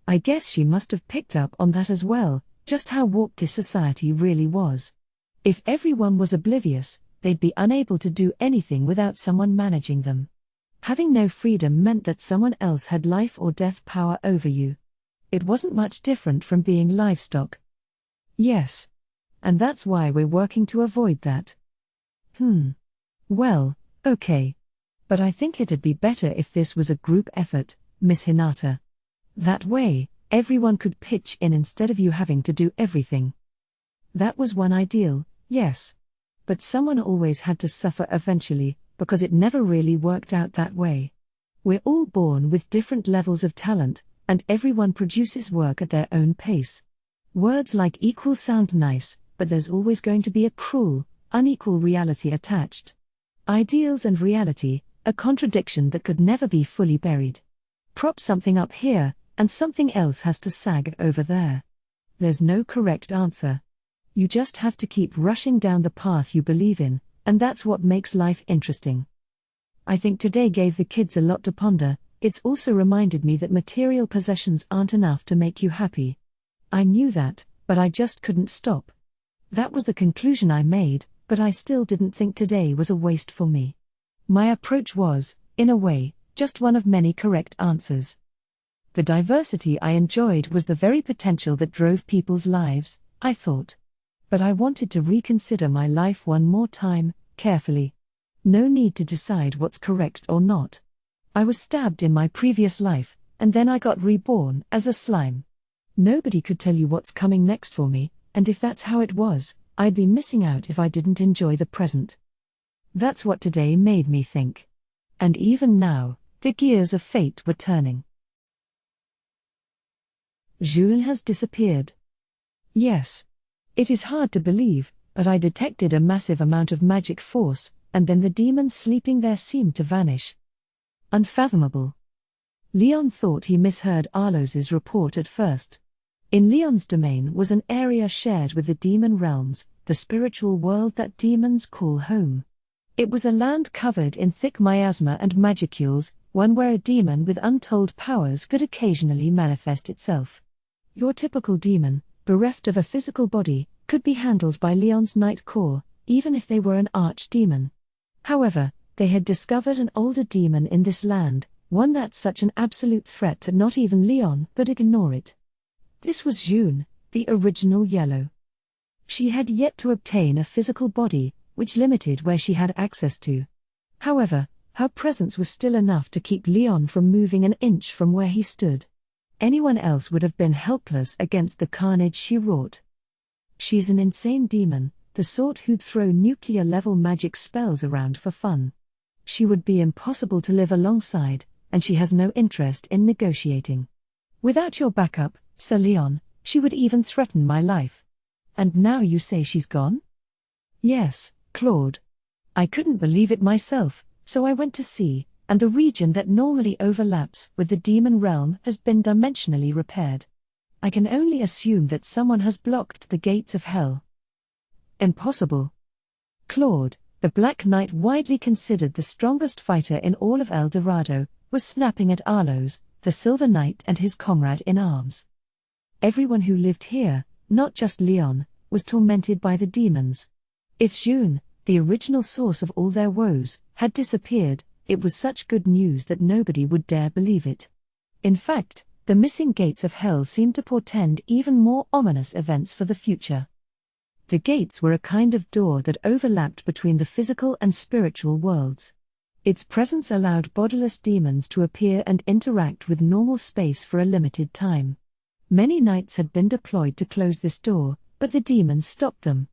I guess she must have picked up on that as well, just how warped this society really was. If everyone was oblivious, they'd be unable to do anything without someone managing them. Having no freedom meant that someone else had life or death power over you. It wasn't much different from being livestock. Yes. And that's why we're working to avoid that. Well, okay. But I think it'd be better if this was a group effort, Miss Hinata. That way, everyone could pitch in instead of you having to do everything. That was one ideal, yes. But someone always had to suffer eventually, because it never really worked out that way. We're all born with different levels of talent, and everyone produces work at their own pace. Words like equal sound nice, but there's always going to be a cruel, unequal reality attached. Ideals and reality, a contradiction that could never be fully buried. Prop something up here, and something else has to sag over there. There's no correct answer. You just have to keep rushing down the path you believe in, and that's what makes life interesting. I think today gave the kids a lot to ponder. It's also reminded me that material possessions aren't enough to make you happy. I knew that, but I just couldn't stop. That was the conclusion I made, but I still didn't think today was a waste for me. My approach was, in a way, just one of many correct answers. The diversity I enjoyed was the very potential that drove people's lives, I thought. But I wanted to reconsider my life one more time, carefully. No need to decide what's correct or not. I was stabbed in my previous life, and then I got reborn as a slime. Nobody could tell you what's coming next for me, and if that's how it was, I'd be missing out if I didn't enjoy the present. That's what today made me think. And even now, the gears of fate were turning. Jules has disappeared. Yes. It is hard to believe, but I detected a massive amount of magic force, and then the demons sleeping there seemed to vanish. Unfathomable. Leon thought he misheard Arlos's report at first. In Leon's domain was an area shared with the demon realms, the spiritual world that demons call home. It was a land covered in thick miasma and magicules, one where a demon with untold powers could occasionally manifest itself. Your typical demon, bereft of a physical body, could be handled by Leon's Night Core, even if they were an archdemon. However, they had discovered an older demon in this land, one that's such an absolute threat that not even Leon could ignore it. This was June, the original Yellow. She had yet to obtain a physical body, which limited where she had access to. However, her presence was still enough to keep Leon from moving an inch from where he stood. Anyone else would have been helpless against the carnage she wrought. She's an insane demon, the sort who'd throw nuclear-level magic spells around for fun. She would be impossible to live alongside, and she has no interest in negotiating. Without your backup, Sir Leon, she would even threaten my life. And now you say she's gone? Yes, Claude. I couldn't believe it myself, so I went to see, and the region that normally overlaps with the demon realm has been dimensionally repaired. I can only assume that someone has blocked the gates of hell. Impossible. Claude, the Black Knight widely considered the strongest fighter in all of El Dorado, was snapping at Arlos, the Silver Knight and his comrade in arms. Everyone who lived here, not just Leon, was tormented by the demons. If June, the original source of all their woes, had disappeared, it was such good news that nobody would dare believe it. In fact, the missing gates of hell seemed to portend even more ominous events for the future. The gates were a kind of door that overlapped between the physical and spiritual worlds. Its presence allowed bodiless demons to appear and interact with normal space for a limited time. Many knights had been deployed to close this door, but the demons stopped them.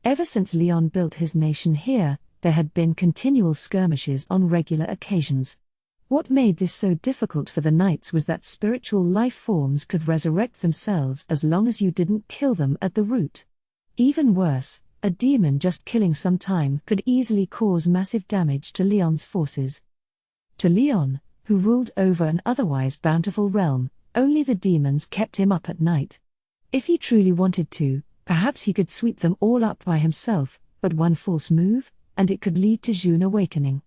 Ever since Leon built his nation here, there had been continual skirmishes on regular occasions. What made this so difficult for the knights was that spiritual life forms could resurrect themselves as long as you didn't kill them at the root. Even worse, a demon just killing some time could easily cause massive damage to Leon's forces. To Leon, who ruled over an otherwise bountiful realm, only the demons kept him up at night. If he truly wanted to, perhaps he could sweep them all up by himself, but one false move, and it could lead to June awakening.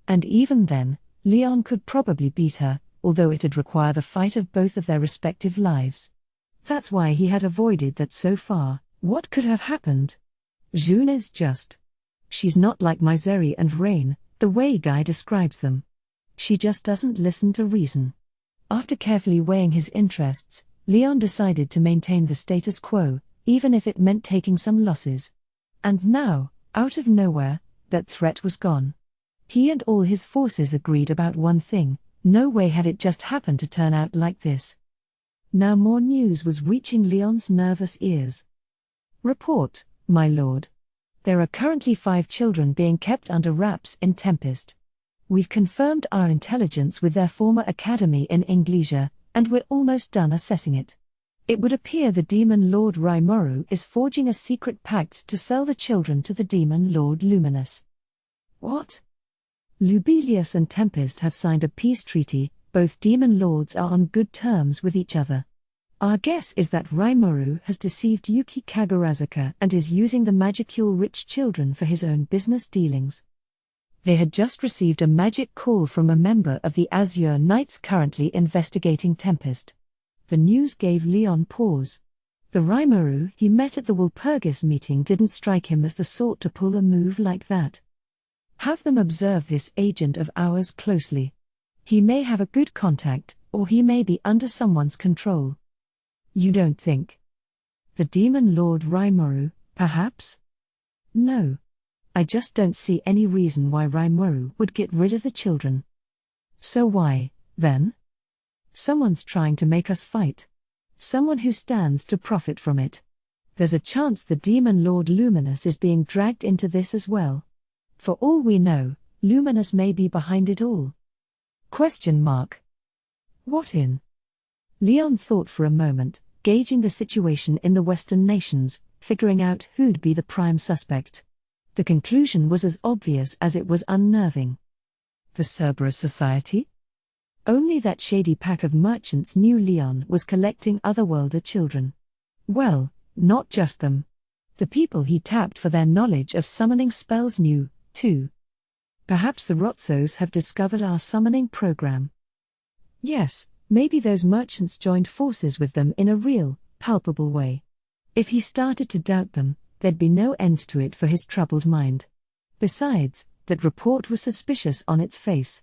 And even then, Leon could probably beat her, although it'd require the fight of both of their respective lives. That's why he had avoided that so far. What could have happened? June is just. She's not like Misery and Rain, the way Guy describes them. She just doesn't listen to reason. After carefully weighing his interests, Leon decided to maintain the status quo, even if it meant taking some losses. And now, out of nowhere, that threat was gone. He and all his forces agreed about one thing: no way had it just happened to turn out like this. Now more news was reaching Leon's nervous ears. Report, my lord. There are currently 5 children being kept under wraps in Tempest. We've confirmed our intelligence with their former academy in Inglesia, and we're almost done assessing it. It would appear the Demon Lord Raimoru is forging a secret pact to sell the children to the Demon Lord Luminous. What? Lubelius and Tempest have signed a peace treaty. Both demon lords are on good terms with each other. Our guess is that Raimoru has deceived Yuki Kagurazuka and is using the magicule-rich children for his own business dealings. They had just received a magic call from a member of the Azure Knights currently investigating Tempest. The news gave Leon pause. The Raimoru he met at the Walpurgis meeting didn't strike him as the sort to pull a move like that. Have them observe this agent of ours closely. He may have a good contact, or he may be under someone's control. You don't think? The Demon Lord Raimoru, perhaps? No. I just don't see any reason why Raimoru would get rid of the children. So why, then? Someone's trying to make us fight. Someone who stands to profit from it. There's a chance the Demon Lord Luminous is being dragged into this as well. For all we know, Luminous may be behind it all. Question mark. What in? Leon thought for a moment, gauging the situation in the Western nations, figuring out who'd be the prime suspect. The conclusion was as obvious as it was unnerving. The Cerberus Society? Only that shady pack of merchants knew Leon was collecting otherworlder children. Well, not just them. The people he tapped for their knowledge of summoning spells knew, too. Perhaps the Rotzos have discovered our summoning program. Yes, maybe those merchants joined forces with them in a real, palpable way. If he started to doubt them, there'd be no end to it for his troubled mind. Besides, that report was suspicious on its face.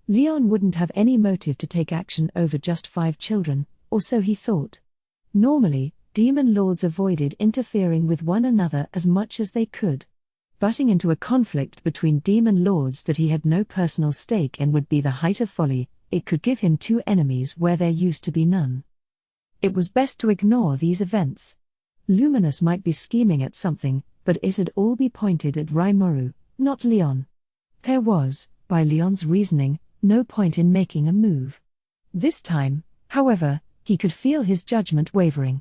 Leon wouldn't have any motive to take action over just 5 children, or so he thought. Normally, demon lords avoided interfering with one another as much as they could. Butting into a conflict between demon lords that he had no personal stake in would be the height of folly. It could give him 2 enemies where there used to be none. It was best to ignore these events. Luminous might be scheming at something, but it'd all be pointed at Raimoru, not Leon. There was, by Leon's reasoning, no point in making a move. This time, however, he could feel his judgment wavering.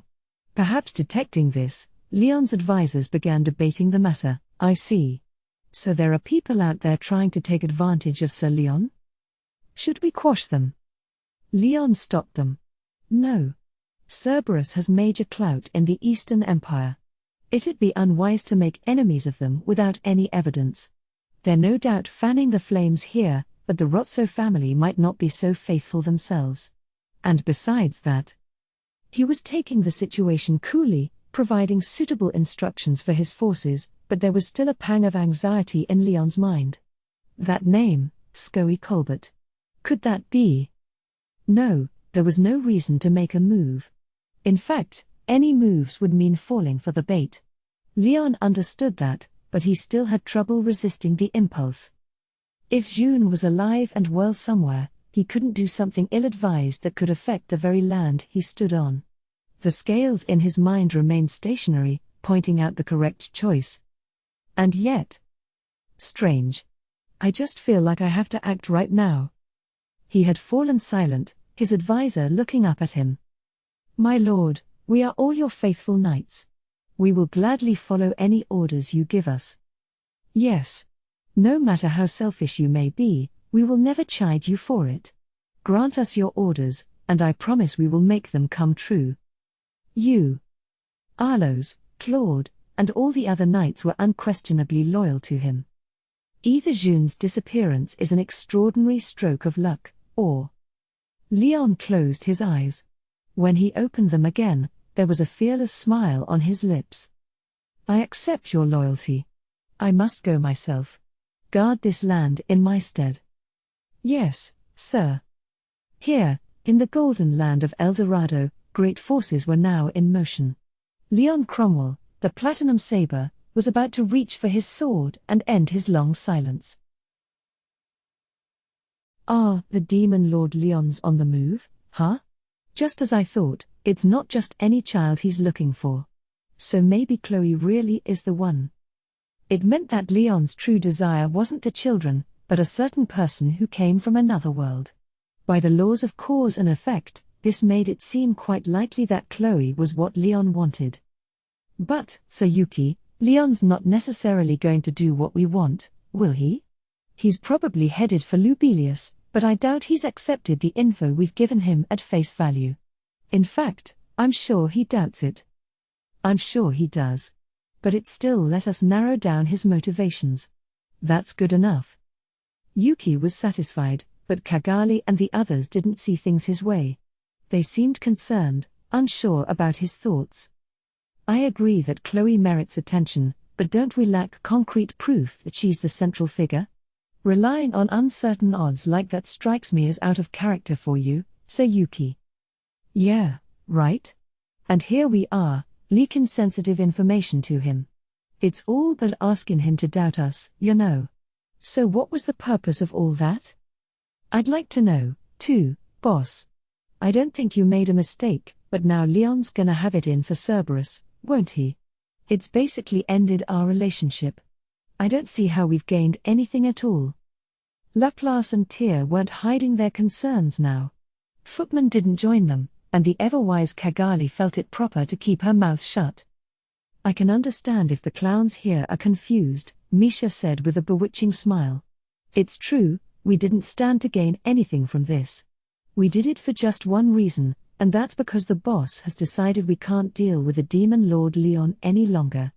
Perhaps detecting this, Leon's advisors began debating the matter. I see. So there are people out there trying to take advantage of Sir Leon? Should we quash them? Leon stopped them. No. Cerberus has major clout in the Eastern Empire. It'd be unwise to make enemies of them without any evidence. They're no doubt fanning the flames here, but the Rotso family might not be so faithful themselves. And besides that, he was taking the situation coolly, providing suitable instructions for his forces, but there was still a pang of anxiety in Leon's mind. That name, Scoey Colbert. Could that be? No, there was no reason to make a move. In fact, any moves would mean falling for the bait. Leon understood that, but he still had trouble resisting the impulse. If June was alive and well somewhere, he couldn't do something ill-advised that could affect the very land he stood on. The scales in his mind remained stationary, pointing out the correct choice. And yet... Strange. I just feel like I have to act right now. He had fallen silent, his advisor looking up at him. "My lord, we are all your faithful knights. We will gladly follow any orders you give us." "Yes. No matter how selfish you may be, we will never chide you for it. Grant us your orders, and I promise we will make them come true." You, Arlos, Claude, and all the other knights were unquestionably loyal to him. Either June's disappearance is an extraordinary stroke of luck, or... Leon closed his eyes. When he opened them again, there was a fearless smile on his lips. "I accept your loyalty. I must go myself. Guard this land in my stead." "Yes, sir." Here, in the golden land of El Dorado, great forces were now in motion. Leon Cromwell, the platinum saber, was about to reach for his sword and end his long silence. "Ah, the demon Lord Leon's on the move, huh? Just as I thought, it's not just any child he's looking for. So maybe Chloe really is the one." It meant that Leon's true desire wasn't the children, but a certain person who came from another world. By the laws of cause and effect, this made it seem quite likely that Chloe was what Leon wanted. "But, Sir Yuki, Leon's not necessarily going to do what we want, will he? He's probably headed for Lubelius, but I doubt he's accepted the info we've given him at face value. In fact, I'm sure he doubts it." "I'm sure he does. But it still let us narrow down his motivations. That's good enough." Yuki was satisfied, but Kagali and the others didn't see things his way. They seemed concerned, unsure about his thoughts. "I agree that Chloe merits attention, but don't we lack concrete proof that she's the central figure? Relying on uncertain odds like that strikes me as out of character for you, Sir Yuki." "Yeah, right? And here we are, leaking sensitive information to him. It's all but asking him to doubt us, you know. So what was the purpose of all that? I'd like to know, too, boss. I don't think you made a mistake, but now Leon's gonna have it in for Cerberus, won't he? It's basically ended our relationship. I don't see how we've gained anything at all." Laplace and Tyr weren't hiding their concerns now. Footman didn't join them, and the ever-wise Kagali felt it proper to keep her mouth shut. "I can understand if the clowns here are confused," Misha said with a bewitching smile. "It's true, we didn't stand to gain anything from this. We did it for just one reason, and that's because the boss has decided we can't deal with the demon Lord Leon any longer."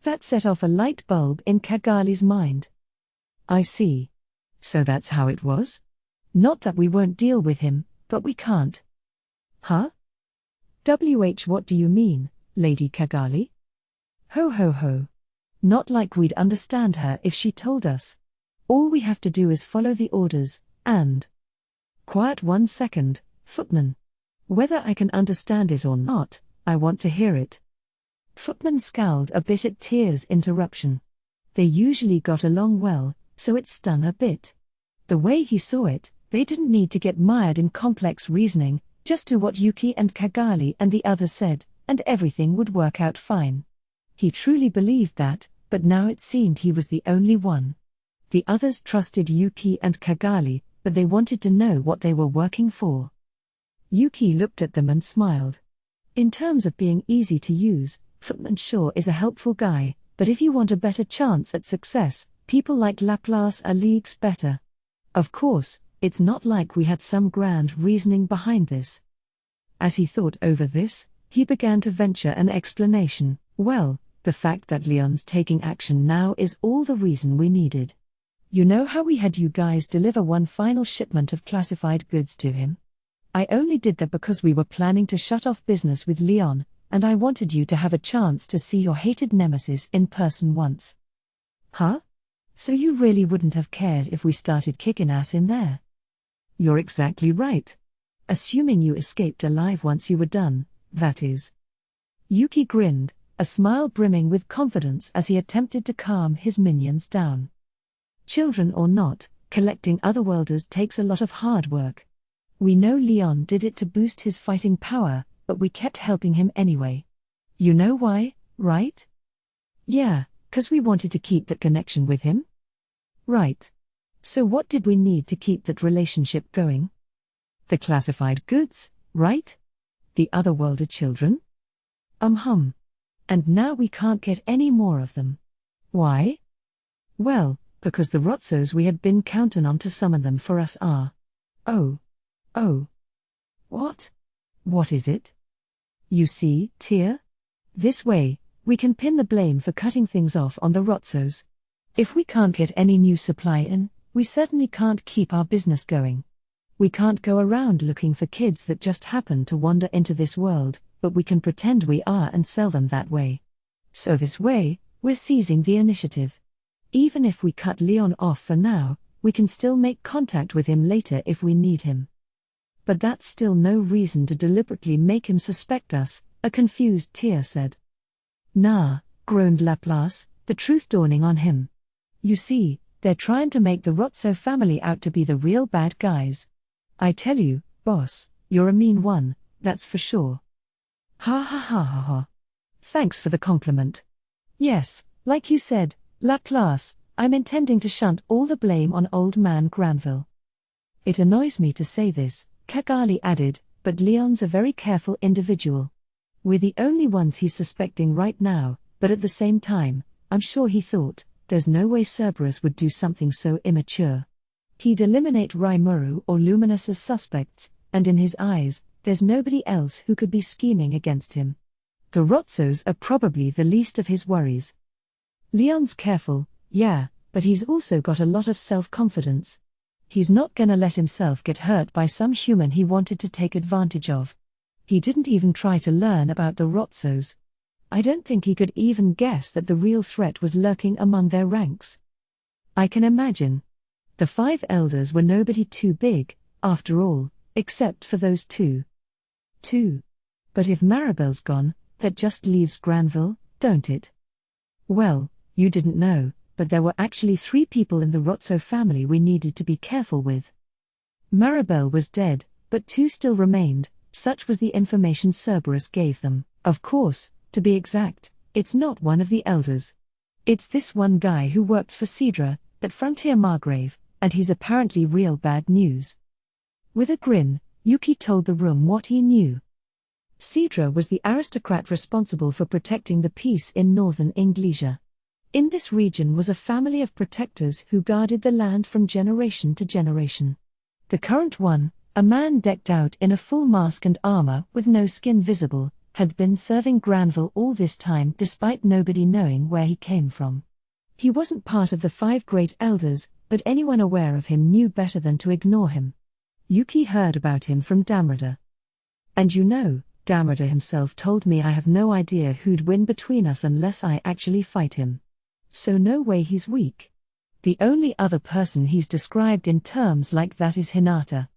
That set off a light bulb in Kagali's mind. "I see. So that's how it was? Not that we won't deal with him, but we can't." "Huh? What do you mean, Lady Kagali?" "Ho ho ho. Not like we'd understand her if she told us. All we have to do is follow the orders, and..." "Quiet 1 second, Footman. Whether I can understand it or not, I want to hear it." Footman scowled a bit at Tyr's interruption. They usually got along well, so it stung a bit. The way he saw it, they didn't need to get mired in complex reasoning, just do what Yuki and Kagali and the others said, and everything would work out fine. He truly believed that, but now it seemed he was the only one. The others trusted Yuki and Kagali, but they wanted to know what they were working for. Yuki looked at them and smiled. "In terms of being easy to use, Footman sure is a helpful guy, but if you want a better chance at success, people like Laplace are leagues better. Of course, it's not like we had some grand reasoning behind this." As he thought over this, he began to venture an explanation. "Well, the fact that Leon's taking action now is all the reason we needed. You know how we had you guys deliver one final shipment of classified goods to him? I only did that because we were planning to shut off business with Leon, and I wanted you to have a chance to see your hated nemesis in person once." "Huh? So you really wouldn't have cared if we started kicking ass in there?" "You're exactly right. Assuming you escaped alive once you were done, that is." Yuki grinned, a smile brimming with confidence as he attempted to calm his minions down. "Children or not, collecting Otherworlders takes a lot of hard work. We know Leon did it to boost his fighting power, but we kept helping him anyway. You know why, right?" "Yeah, 'cause we wanted to keep that connection with him." "Right. So what did we need to keep that relationship going? The classified goods, right? The otherworlded children? And now we can't get any more of them. Why? Well, because the Rotzos we had been counting on to summon them for us are. Oh. What? What is it? You see, Tyr? This way, we can pin the blame for cutting things off on the Rotzos. If we can't get any new supply in, we certainly can't keep our business going. We can't go around looking for kids that just happen to wander into this world, but we can pretend we are and sell them that way. So this way, we're seizing the initiative. Even if we cut Leon off for now, we can still make contact with him later if we need him. But that's still no reason to deliberately make him suspect us, a confused Tyr said. Nah, groaned Laplace, the truth dawning on him. You see, they're trying to make the Rotso family out to be the real bad guys. I tell you, boss, you're a mean one, that's for sure. Ha ha ha ha ha. Thanks for the compliment. Yes, like you said, Laplace, I'm intending to shunt all the blame on old man Granville. It annoys me to say this, Cagali added, but Leon's a very careful individual. We're the only ones he's suspecting right now, but at the same time, I'm sure he thought, there's no way Cerberus would do something so immature. He'd eliminate Rimuru or Luminous as suspects, and in his eyes, there's nobody else who could be scheming against him. The Rotzos are probably the least of his worries. Leon's careful, yeah, but he's also got a lot of self-confidence. He's not gonna let himself get hurt by some human he wanted to take advantage of. He didn't even try to learn about the Rotzos. I don't think he could even guess that the real threat was lurking among their ranks. I can imagine. The 5 elders were nobody too big, after all, except for those two. But if Maribel's gone, that just leaves Granville, don't it? Well, you didn't know, but there were actually 3 people in the Rotso family we needed to be careful with. Maribel was dead, but 2 still remained, such was the information Cerberus gave them. Of course, to be exact, it's not one of the elders. It's this one guy who worked for Cedra, that Frontier Margrave, and he's apparently real bad news. With a grin, Yuki told the room what he knew. Cedra was the aristocrat responsible for protecting the peace in northern Inglesia. In this region was a family of protectors who guarded the land from generation to generation. The current one, a man decked out in a full mask and armor with no skin visible, had been serving Granville all this time despite nobody knowing where he came from. He wasn't part of the 5 great elders, but anyone aware of him knew better than to ignore him. Yuki heard about him from Damrada. And you know, Damrada himself told me I have no idea who'd win between us unless I actually fight him. So no way he's weak. The only other person he's described in terms like that is Hinata.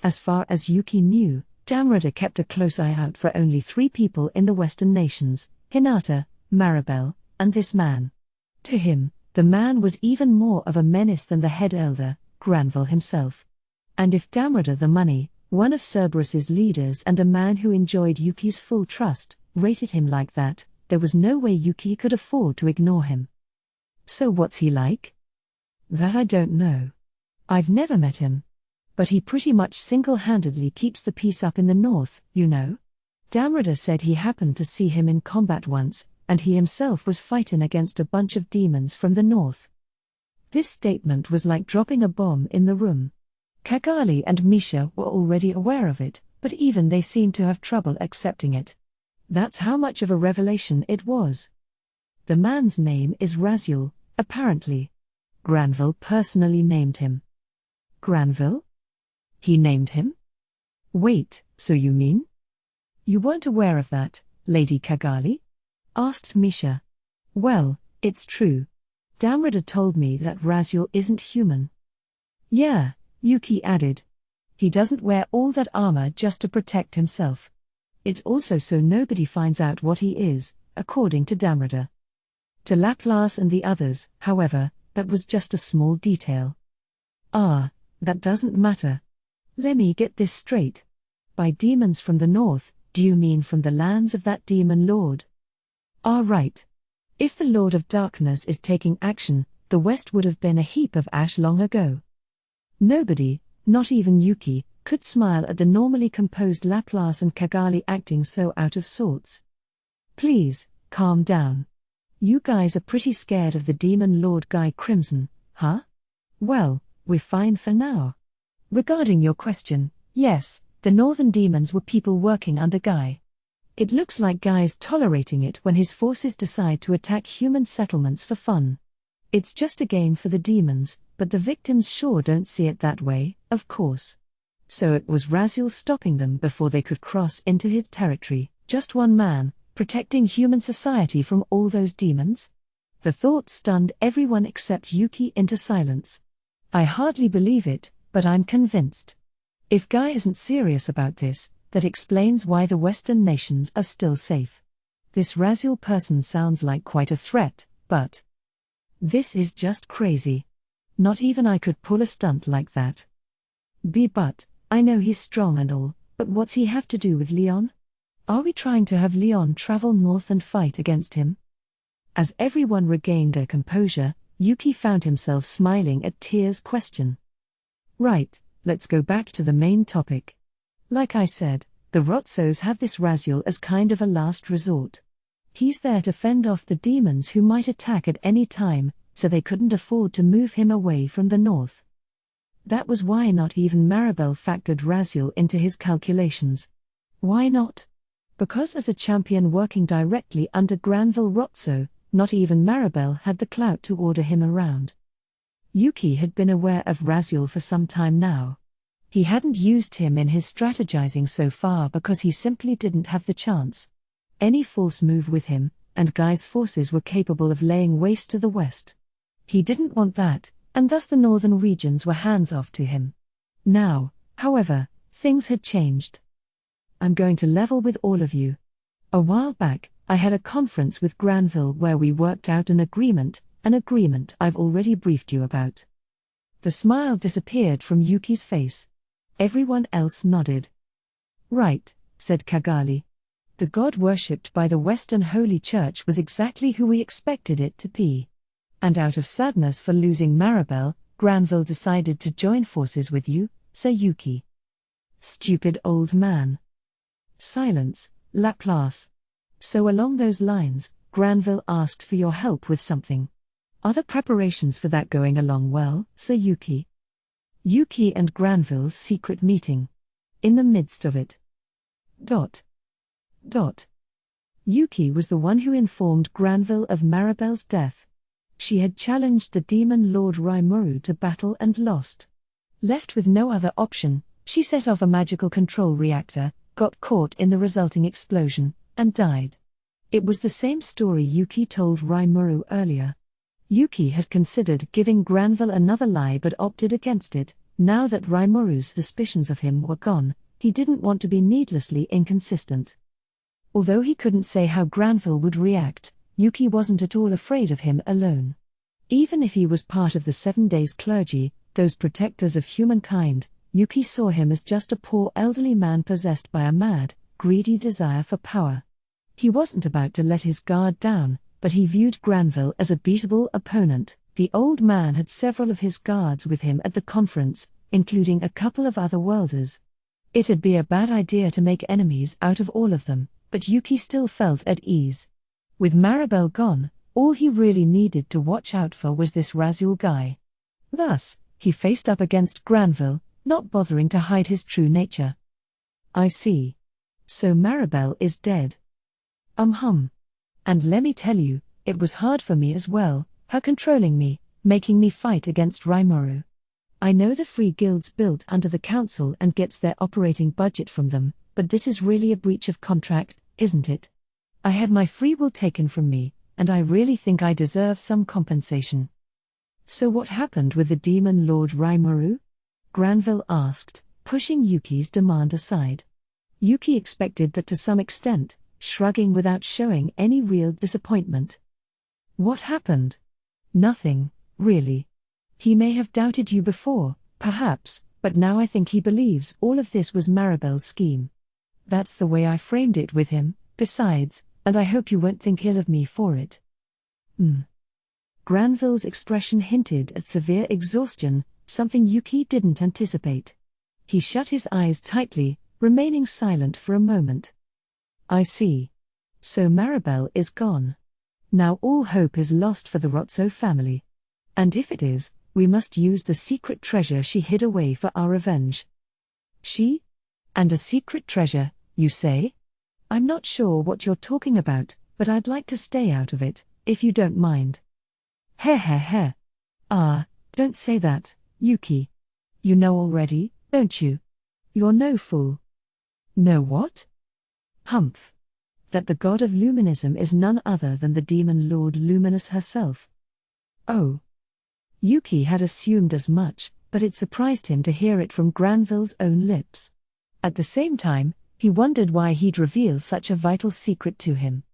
As far as Yuki knew, Damrada kept a close eye out for only 3 people in the Western nations, Hinata, Maribel, and this man. To him, the man was even more of a menace than the head elder, Granville himself. And if Damrada the money, one of Cerberus's leaders and a man who enjoyed Yuki's full trust, rated him like that, there was no way Yuki could afford to ignore him. So what's he like? That I don't know. I've never met him. But he pretty much single-handedly keeps the peace up in the north, you know. Damrada said he happened to see him in combat once, and he himself was fighting against a bunch of demons from the north. This statement was like dropping a bomb in the room. Cagali and Misha were already aware of it, but even they seemed to have trouble accepting it. That's how much of a revelation it was. The man's name is Raziel, apparently. Granville personally named him. Granville? He named him? Wait, so you mean? You weren't aware of that, Lady Cagali? Asked Misha. Well, it's true. Damrada told me that Raziel isn't human. Yeah, Yuki added. He doesn't wear all that armor just to protect himself. It's also so nobody finds out what he is, according to Damrada. To Laplace and the others, however, that was just a small detail. Ah, that doesn't matter. Let me get this straight. By demons from the north, do you mean from the lands of that demon lord? Ah, right. If the Lord of Darkness is taking action, the West would have been a heap of ash long ago. Nobody, not even Yuki, could smile at the normally composed Laplace and Cagali acting so out of sorts. Please, calm down. You guys are pretty scared of the Demon Lord Guy Crimson, huh? Well, we're fine for now. Regarding your question, yes, the Northern Demons were people working under Guy. It looks like Guy's tolerating it when his forces decide to attack human settlements for fun. It's just a game for the demons, but the victims sure don't see it that way, of course. So it was Raziel stopping them before they could cross into his territory, just one man, protecting human society from all those demons? The thought stunned everyone except Yuki into silence. I hardly believe it, but I'm convinced. If Guy isn't serious about this, that explains why the Western nations are still safe. This Raziel person sounds like quite a threat, but this is just crazy. Not even I could pull a stunt like that. But I know he's strong and all, but what's he have to do with Leon? Are we trying to have Leon travel north and fight against him? As everyone regained their composure, Yuki found himself smiling at Tyr's question. Right, let's go back to the main topic. Like I said, the Rotsos have this Raziel as kind of a last resort. He's there to fend off the demons who might attack at any time, so they couldn't afford to move him away from the north. That was why not even Maribel factored Raziel into his calculations. Why not? Because as a champion working directly under Granville Rotso, not even Maribel had the clout to order him around. Yuki had been aware of Raziel for some time now. He hadn't used him in his strategizing so far because he simply didn't have the chance. Any false move with him, and Guy's forces were capable of laying waste to the west. He didn't want that, and thus the northern regions were hands-off to him. Now, however, things had changed. I'm going to level with all of you. A while back, I had a conference with Granville where we worked out an agreement I've already briefed you about. The smile disappeared from Yuki's face. Everyone else nodded. Right, said Cagali. The god worshipped by the Western Holy Church was exactly who we expected it to be. And out of sadness for losing Maribel, Granville decided to join forces with you, Sir Yuki. Stupid old man. Silence, Laplace. So along those lines, Granville asked for your help with something. Are the preparations for that going along well, Sir Yuki? Yuki and Granville's secret meeting. In the midst of it. Yuki was the one who informed Granville of Maribel's death. She had challenged the demon lord Rimuru to battle and lost. Left with no other option, she set off a magical control reactor, got caught in the resulting explosion, and died. It was the same story Yuki told Rimuru earlier. Yuki had considered giving Granville another lie but opted against it. Now that Rimuru's suspicions of him were gone, he didn't want to be needlessly inconsistent. Although he couldn't say how Granville would react, Yuki wasn't at all afraid of him alone. Even if he was part of the 7 Days clergy, those protectors of humankind, Yuki saw him as just a poor elderly man possessed by a mad, greedy desire for power. He wasn't about to let his guard down, but he viewed Granville as a beatable opponent. The old man had several of his guards with him at the conference, including a couple of other-worlders. It'd be a bad idea to make enemies out of all of them, but Yuki still felt at ease. With Maribel gone, all he really needed to watch out for was this Raziel guy. Thus, he faced up against Granville, not bothering to hide his true nature. I see. So Maribel is dead. And let me tell you, it was hard for me as well, her controlling me, making me fight against Rimuru. I know the free guild's built under the council and gets their operating budget from them, but this is really a breach of contract, isn't it? I had my free will taken from me, and I really think I deserve some compensation. So what happened with the demon lord Rimuru? Granville asked, pushing Yuki's demand aside. Yuki expected that to some extent, shrugging without showing any real disappointment. What happened? Nothing, really. He may have doubted you before, perhaps, but now I think he believes all of this was Maribel's scheme. That's the way I framed it with him, besides, and I hope you won't think ill of me for it. Granville's expression hinted at severe exhaustion, something Yuki didn't anticipate. He shut his eyes tightly, remaining silent for a moment. I see. So Maribel is gone. Now all hope is lost for the Rotso family. And if it is, we must use the secret treasure she hid away for our revenge. She? And a secret treasure, you say? I'm not sure what you're talking about, but I'd like to stay out of it, if you don't mind. Heh. Ah, don't say that, Yuki. You know already, don't you? You're no fool. Know what? Humph. That the god of luminism is none other than the demon lord Luminous herself. Oh. Yuki had assumed as much, but it surprised him to hear it from Granville's own lips. At the same time, he wondered why he'd reveal such a vital secret to him.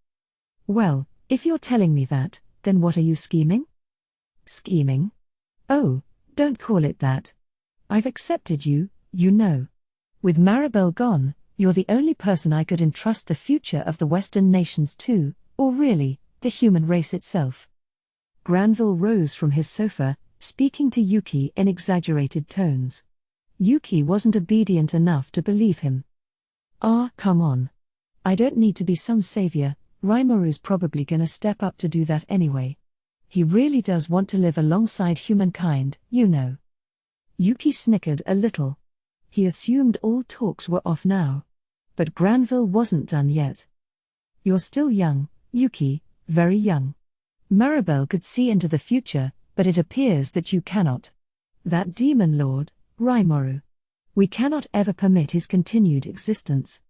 Well, if you're telling me that, then what are you scheming? Scheming? Oh, don't call it that. I've accepted you, you know. With Maribel gone, you're the only person I could entrust the future of the Western nations to, or really, the human race itself. Granville rose from his sofa, speaking to Yuki in exaggerated tones. Yuki wasn't obedient enough to believe him. Ah, come on. I don't need to be some savior, Rimourou's probably gonna step up to do that anyway. He really does want to live alongside humankind, you know. Yuki snickered a little. He assumed all talks were off now. But Granville wasn't done yet. You're still young, Yuki, very young. Maribel could see into the future, but it appears that you cannot. That demon lord, Rimorou. We cannot ever permit his continued existence.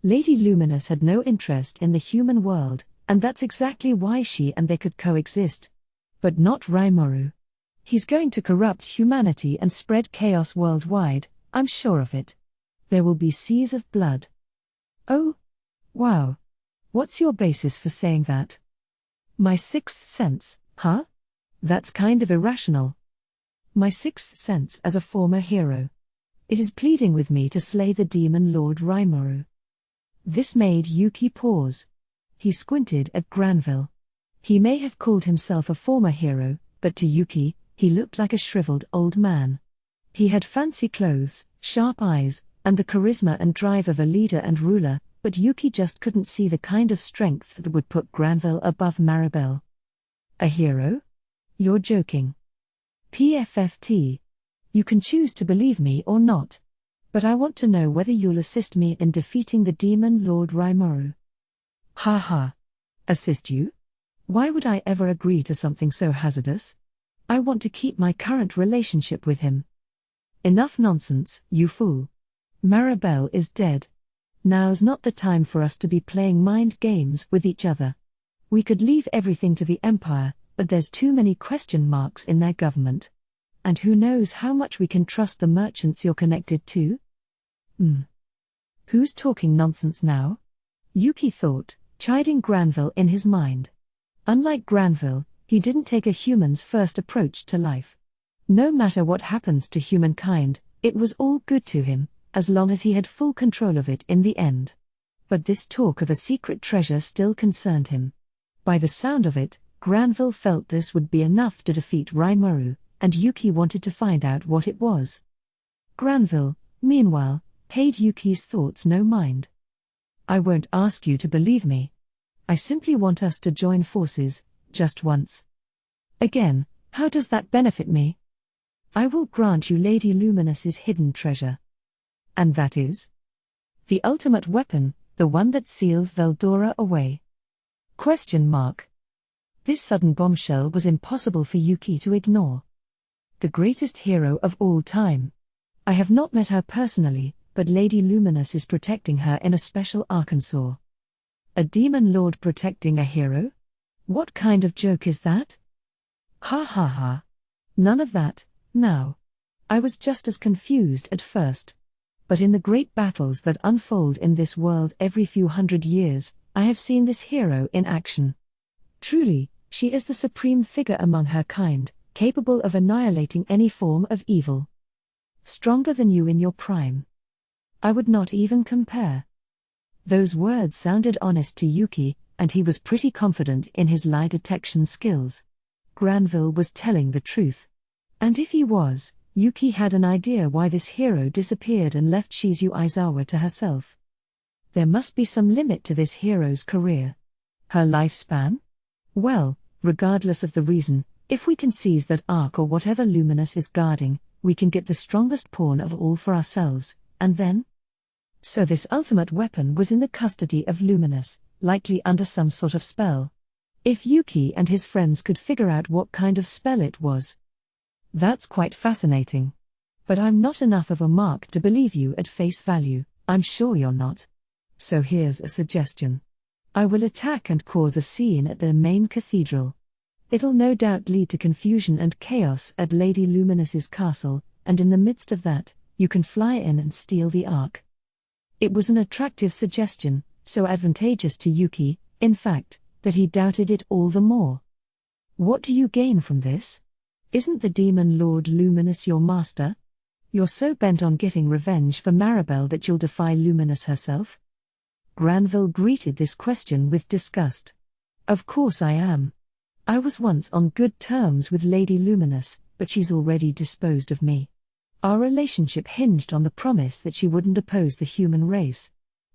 Lady Luminous had no interest in the human world, and that's exactly why she and they could coexist. But not Rimorou. He's going to corrupt humanity and spread chaos worldwide, I'm sure of it. There will be seas of blood. Oh? Wow. What's your basis for saying that? My sixth sense, huh? That's kind of irrational. My sixth sense as a former hero. It is pleading with me to slay the demon lord Rimorou. This made Yuki pause. He squinted at Granville. He may have called himself a former hero, but to Yuki, he looked like a shriveled old man. He had fancy clothes, sharp eyes, and the charisma and drive of a leader and ruler, but Yuki just couldn't see the kind of strength that would put Granville above Maribel. A hero? You're joking. PFFT. You can choose to believe me or not. But I want to know whether you'll assist me in defeating the demon Lord Rimorou. Ha ha. Assist you? Why would I ever agree to something so hazardous? I want to keep my current relationship with him. Enough nonsense, you fool. Maribel is dead. Now's not the time for us to be playing mind games with each other. We could leave everything to the Empire, but there's too many question marks in their government. And who knows how much we can trust the merchants you're connected to? Who's talking nonsense now? Yuki thought, chiding Granville in his mind. Unlike Granville, he didn't take a human's first approach to life. No matter what happens to humankind, it was all good to him, as long as he had full control of it in the end. But this talk of a secret treasure still concerned him. By the sound of it, Granville felt this would be enough to defeat Rimorou, and Yuki wanted to find out what it was. Granville, meanwhile, paid Yuki's thoughts no mind. I won't ask you to believe me. I simply want us to join forces, just once. Again, how does that benefit me? I will grant you Lady Luminous's hidden treasure. And that is? The ultimate weapon, the one that sealed Veldora away. This sudden bombshell was impossible for Yuki to ignore. The greatest hero of all time. I have not met her personally, but Lady Luminous is protecting her in a special Arkansas. A demon lord protecting a hero? What kind of joke is that? Ha ha ha. None of that, now. I was just as confused at first. But in the great battles that unfold in this world every few hundred years, I have seen this hero in action. Truly, she is the supreme figure among her kind, capable of annihilating any form of evil. Stronger than you in your prime. I would not even compare. Those words sounded honest to Yuki, and he was pretty confident in his lie detection skills. Granville was telling the truth. And if he was, Yuki had an idea why this hero disappeared and left Shizu Aizawa to herself. There must be some limit to this hero's career. Her lifespan? Well, regardless of the reason, if we can seize that arc or whatever Luminous is guarding, we can get the strongest pawn of all for ourselves, and then? So this ultimate weapon was in the custody of Luminous, likely under some sort of spell. If Yuki and his friends could figure out what kind of spell it was. That's quite fascinating. But I'm not enough of a mark to believe you at face value, I'm sure you're not. So here's a suggestion. I will attack and cause a scene at the main cathedral. It'll no doubt lead to confusion and chaos at Lady Luminous's castle, and in the midst of that, you can fly in and steal the Ark. It was an attractive suggestion, so advantageous to Yuki, in fact, that he doubted it all the more. What do you gain from this? Isn't the Demon Lord Luminous your master? You're so bent on getting revenge for Maribel that you'll defy Luminous herself? Granville greeted this question with disgust. Of course I am. I was once on good terms with Lady Luminous, but she's already disposed of me. Our relationship hinged on the promise that she wouldn't oppose the human race.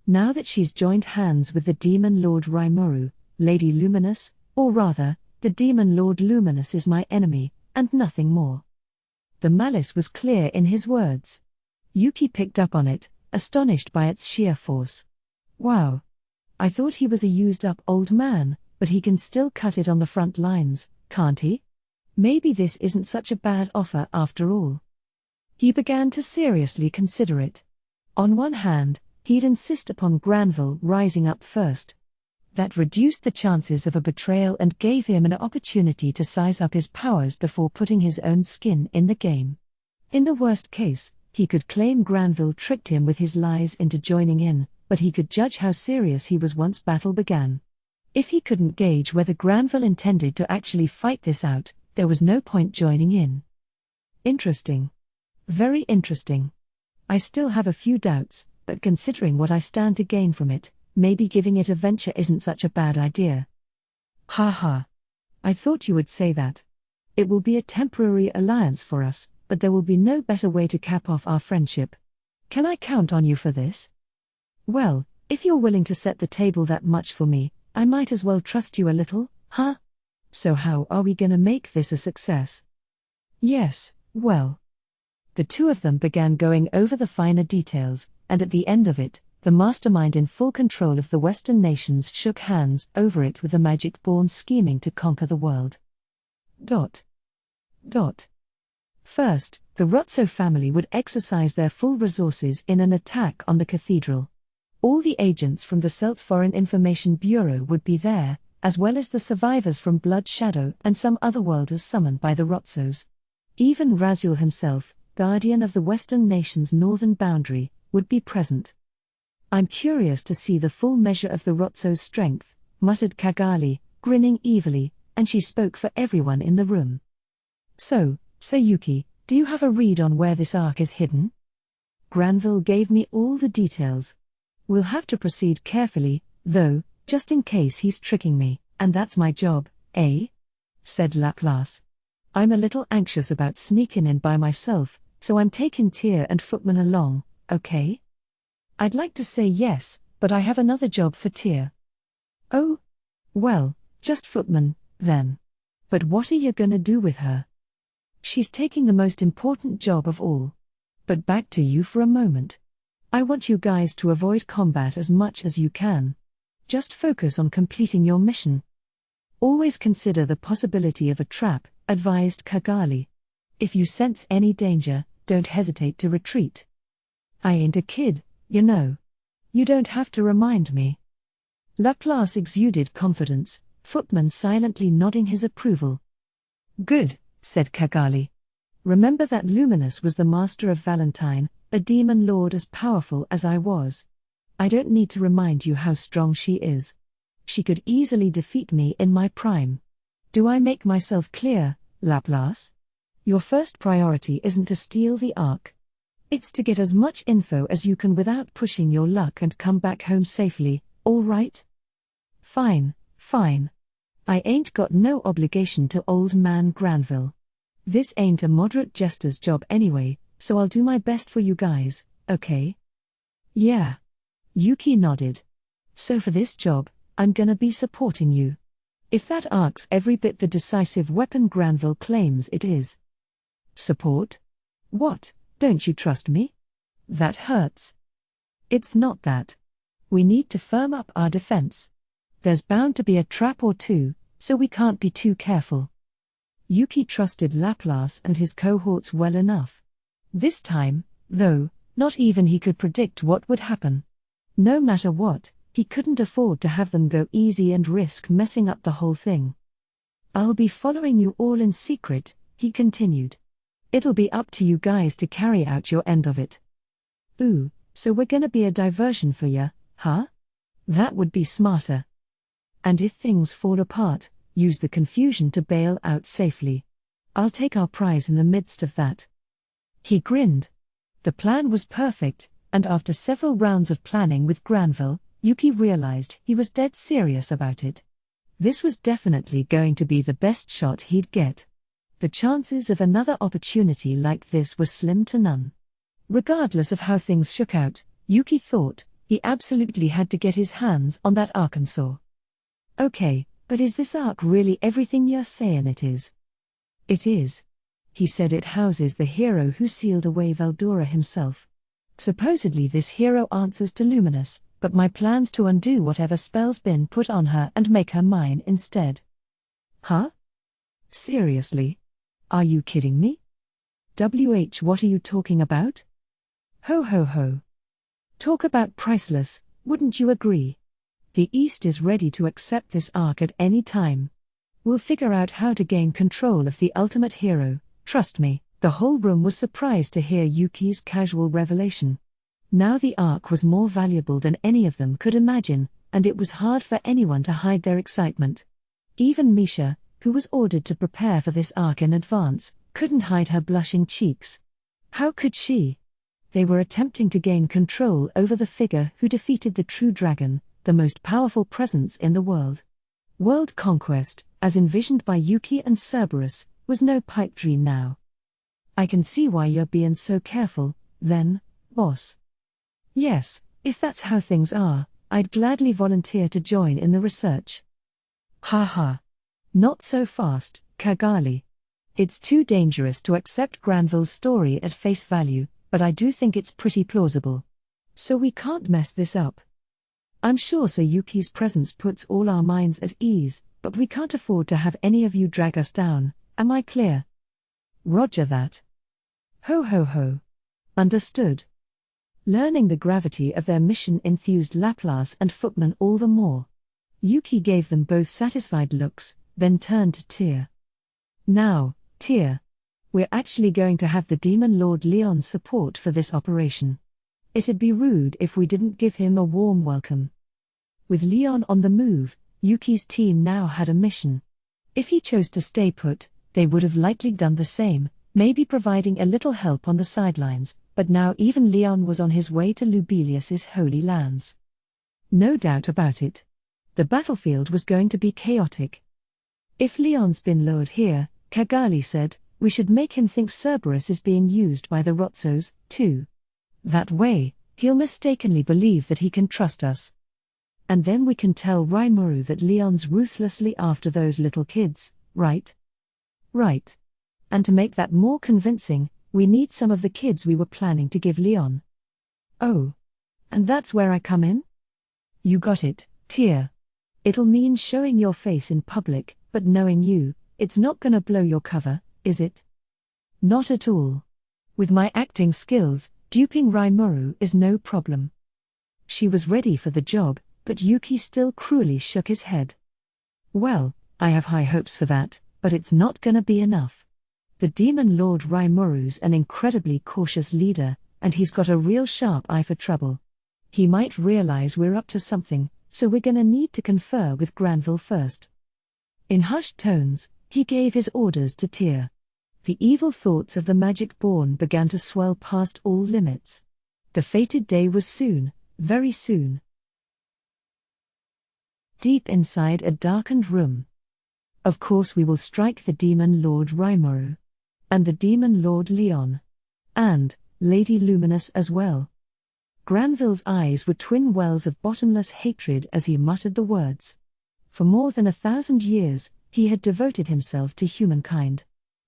Now that she's joined hands with the Demon Lord Rimuru, Lady Luminous, or rather, the Demon Lord Luminous is my enemy, and nothing more. The malice was clear in his words. Yuki picked up on it, astonished by its sheer force. Wow. I thought he was a used-up old man, but he can still cut it on the front lines, can't he? Maybe this isn't such a bad offer after all. He began to seriously consider it. On one hand, he'd insist upon Granville rising up first. That reduced the chances of a betrayal and gave him an opportunity to size up his powers before putting his own skin in the game. In the worst case, he could claim Granville tricked him with his lies into joining in, but he could judge how serious he was once battle began. If he couldn't gauge whether Granville intended to actually fight this out, there was no point joining in. Interesting. Very interesting. I still have a few doubts, but considering what I stand to gain from it, maybe giving it a venture isn't such a bad idea. Ha ha. I thought you would say that. It will be a temporary alliance for us, but there will be no better way to cap off our friendship. Can I count on you for this? Well, if you're willing to set the table that much for me, I might as well trust you a little, huh? So how are we gonna make this a success? Yes, well. The two of them began going over the finer details, and at the end of it, the mastermind in full control of the Western nations shook hands over it with the magic-born scheming to conquer the world. First, the Rotso family would exercise their full resources in an attack on the cathedral. All the agents from the Celt Foreign Information Bureau would be there, as well as the survivors from Blood Shadow and some otherworlders summoned by the Rotsos. Even Raziel himself, guardian of the Western nation's northern boundary, would be present. I'm curious to see the full measure of the Rotso's strength, muttered Kagali, grinning evilly, and she spoke for everyone in the room. So Yuki, do you have a read on where this ark is hidden? Granville gave me all the details. We'll have to proceed carefully, though, just in case he's tricking me, and that's my job, eh? Said Laplace. I'm a little anxious about sneaking in by myself, so I'm taking Tyr and Footman along, okay? I'd like to say yes, but I have another job for Tyr. Oh? Well, just Footman, then. But what are you gonna do with her? She's taking the most important job of all. But back to you for a moment. I want you guys to avoid combat as much as you can. Just focus on completing your mission. Always consider the possibility of a trap, advised Kagali. If you sense any danger, don't hesitate to retreat. I ain't a kid, you know. You don't have to remind me. Laplace exuded confidence, Footman silently nodding his approval. Good, said Kagali. Remember that Luminous was the master of Valentine, a demon lord as powerful as I was. I don't need to remind you how strong she is. She could easily defeat me in my prime. Do I make myself clear, Laplace? Your first priority isn't to steal the Ark. It's to get as much info as you can without pushing your luck and come back home safely, all right? Fine. I ain't got no obligation to old man Granville. This ain't a moderate jester's job anyway, so I'll do my best for you guys, okay? Yeah. Yuki nodded. So for this job, I'm gonna be supporting you. If that ark's every bit the decisive weapon Granville claims it is. Support? What, don't you trust me? That hurts. It's not that. We need to firm up our defense. There's bound to be a trap or two, so we can't be too careful. Yuki trusted Laplace and his cohorts well enough. This time, though, not even he could predict what would happen. No matter what, he couldn't afford to have them go easy and risk messing up the whole thing. I'll be following you all in secret, he continued. It'll be up to you guys to carry out your end of it. Ooh, so we're gonna be a diversion for ya, huh? That would be smarter. And if things fall apart, use the confusion to bail out safely. I'll take our prize in the midst of that. He grinned. The plan was perfect, and after several rounds of planning with Granville, Yuki realized he was dead serious about it. This was definitely going to be the best shot he'd get. The chances of another opportunity like this were slim to none. Regardless of how things shook out, Yuki thought he absolutely had to get his hands on that Arkansas. Okay, but is this ark really everything you're saying it is? It is. He said it houses the hero who sealed away Veldora himself. Supposedly this hero answers to Luminous, but my plans to undo whatever spell's been put on her and make her mine instead. Huh? Seriously? Are you kidding me? What are you talking about? Ho ho ho. Talk about priceless, wouldn't you agree? The East is ready to accept this arc at any time. We'll figure out how to gain control of the ultimate hero, trust me. The whole room was surprised to hear Yuki's casual revelation. Now the arc was more valuable than any of them could imagine, and it was hard for anyone to hide their excitement. Even Misha, who was ordered to prepare for this arc in advance, couldn't hide her blushing cheeks. How could she? They were attempting to gain control over the figure who defeated the true dragon, the most powerful presence in the world. World conquest, as envisioned by Yuki and Cerberus, was no pipe dream now. I can see why you're being so careful, then, boss. Yes, if that's how things are, I'd gladly volunteer to join in the research. Ha ha. Not so fast, Kagali. It's too dangerous to accept Granville's story at face value, but I do think it's pretty plausible. So we can't mess this up. I'm sure Sir Yuki's presence puts all our minds at ease, but we can't afford to have any of you drag us down, am I clear? Roger that. Ho ho ho. Understood. Learning the gravity of their mission enthused Laplace and Footman all the more. Yuki gave them both satisfied looks, then turned to Tyr. Now, Tyr. We're actually going to have the Demon Lord Leon's support for this operation. It'd be rude if we didn't give him a warm welcome. With Leon on the move, Yuki's team now had a mission. If he chose to stay put, they would have likely done the same, maybe providing a little help on the sidelines, but now even Leon was on his way to Lubelius's holy lands. No doubt about it. The battlefield was going to be chaotic. If Leon's been lured here, Kagali said, we should make him think Cerberus is being used by the Rotzos, too. That way, he'll mistakenly believe that he can trust us. And then we can tell Rimuru that Leon's ruthlessly after those little kids, right? Right. And to make that more convincing, we need some of the kids we were planning to give Leon. Oh. And that's where I come in? You got it, Tyr. It'll mean showing your face in public, but knowing you, it's not gonna blow your cover, is it? Not at all. With my acting skills, duping Rimuru is no problem. She was ready for the job, but Yuki still cruelly shook his head. Well, I have high hopes for that, but it's not gonna be enough. The Demon Lord Rimuru's an incredibly cautious leader, and he's got a real sharp eye for trouble. He might realize we're up to something, so we're gonna need to confer with Granville first. In hushed tones, he gave his orders to Tyr. The evil thoughts of the Magic-born began to swell past all limits. The fated day was soon, very soon. Deep inside a darkened room, Of course we will strike the Demon Lord Rimuru. And the Demon Lord Leon. And Lady Luminous as well. Granville's eyes were twin wells of bottomless hatred as he muttered the words. For more than 1,000 years, he had devoted himself to humankind.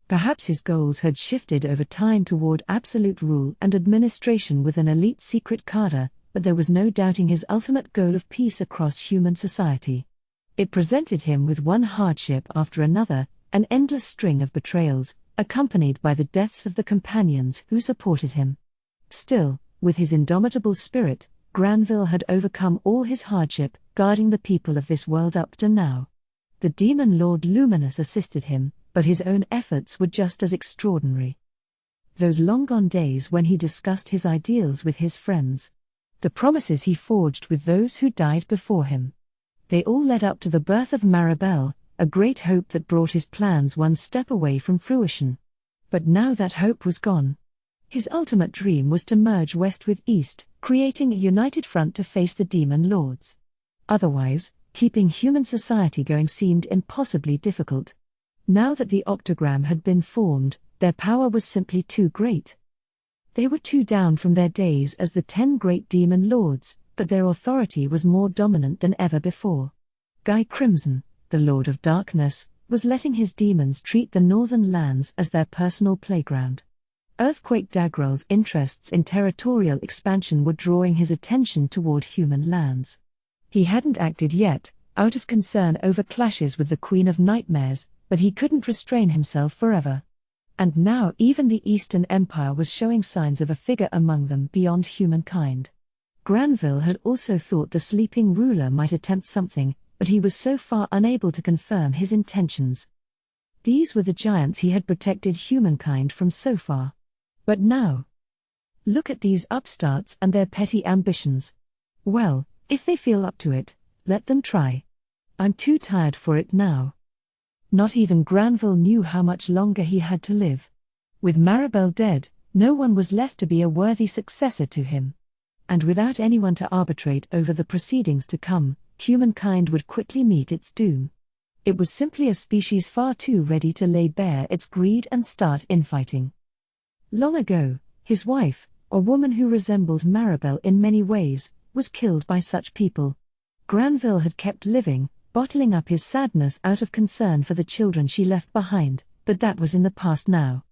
Perhaps his goals had shifted over time toward absolute rule and administration with an elite secret cadre, but there was no doubting his ultimate goal of peace across human society. It presented him with one hardship after another, an endless string of betrayals, accompanied by the deaths of the companions who supported him. Still, with his indomitable spirit, Granville had overcome all his hardship, guarding the people of this world up to now. The Demon Lord Luminous assisted him, but his own efforts were just as extraordinary. Those long-gone days when he discussed his ideals with his friends. The promises he forged with those who died before him. They all led up to the birth of Maribel, a great hope that brought his plans one step away from fruition. But now that hope was gone. His ultimate dream was to merge West with East, creating a united front to face the Demon Lords. Otherwise, keeping human society going seemed impossibly difficult. Now that the Octagram had been formed, their power was simply too great. They were too down from their days as the 10 great Demon Lords, but their authority was more dominant than ever before. Guy Crimson, the Lord of Darkness, was letting his demons treat the northern lands as their personal playground. Earthquake Dagrel's interests in territorial expansion were drawing his attention toward human lands. He hadn't acted yet, out of concern over clashes with the Queen of Nightmares, but he couldn't restrain himself forever. And now even the Eastern Empire was showing signs of a figure among them beyond humankind. Granville had also thought the sleeping ruler might attempt something, but he was so far unable to confirm his intentions. These were the giants he had protected humankind from so far. But now, look at these upstarts and their petty ambitions. Well, if they feel up to it, let them try. I'm too tired for it now. Not even Granville knew how much longer he had to live. With Maribel dead, no one was left to be a worthy successor to him. And without anyone to arbitrate over the proceedings to come, humankind would quickly meet its doom. It was simply a species far too ready to lay bare its greed and start infighting. Long ago, his wife, a woman who resembled Maribel in many ways, was killed by such people. Granville had kept living, bottling up his sadness out of concern for the children she left behind, but that was in the past now.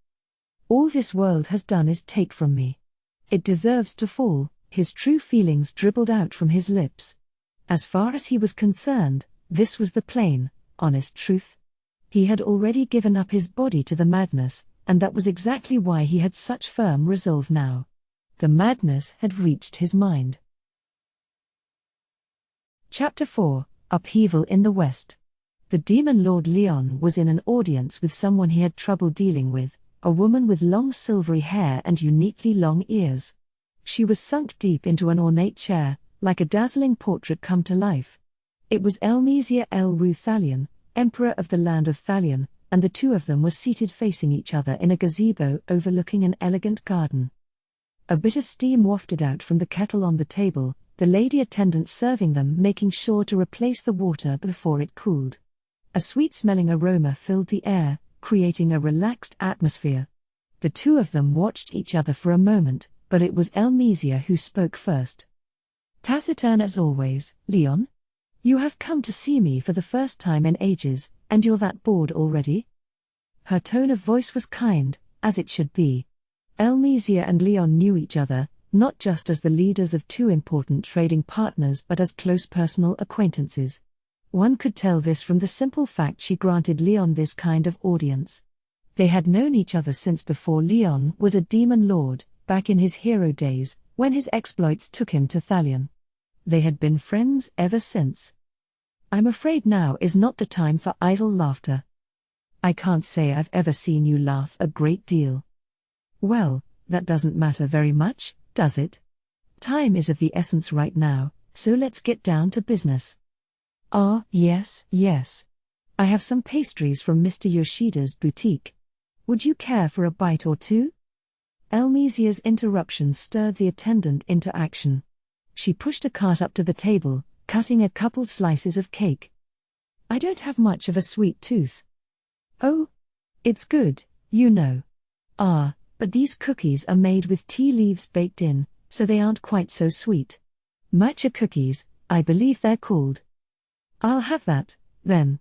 All this world has done is take from me. It deserves to fall, his true feelings dribbled out from his lips. As far as he was concerned, this was the plain, honest truth. He had already given up his body to the madness, and that was exactly why he had such firm resolve now. The madness had reached his mind. Chapter 4, Upheaval in the West. The Demon Lord Leon was in an audience with someone he had trouble dealing with, a woman with long silvery hair and uniquely long ears. She was sunk deep into an ornate chair, like a dazzling portrait come to life. It was Elmesia El-Ru Thalion, Emperor of the land of Thalion, and the two of them were seated facing each other in a gazebo overlooking an elegant garden. A bit of steam wafted out from the kettle on the table, the lady attendant serving them making sure to replace the water before it cooled. A sweet-smelling aroma filled the air, creating a relaxed atmosphere. The two of them watched each other for a moment, but it was Elmesia who spoke first. Taciturn as always, Leon? You have come to see me for the first time in ages, and you're that bored already? Her tone of voice was kind, as it should be. Elmesia and Leon knew each other, not just as the leaders of two important trading partners but as close personal acquaintances. One could tell this from the simple fact she granted Leon this kind of audience. They had known each other since before Leon was a demon lord, back in his hero days, when his exploits took him to Thalion. They had been friends ever since. I'm afraid now is not the time for idle laughter. I can't say I've ever seen you laugh a great deal. Well, that doesn't matter very much, does it? Time is of the essence right now, so let's get down to business. Ah, yes. I have some pastries from Mr. Yoshida's boutique. Would you care for a bite or two? Elmesia's interruption stirred the attendant into action. She pushed a cart up to the table, cutting a couple slices of cake. I don't have much of a sweet tooth. Oh, it's good, you know. Ah, but these cookies are made with tea leaves baked in, so they aren't quite so sweet. Matcha cookies, I believe they're called. I'll have that, then.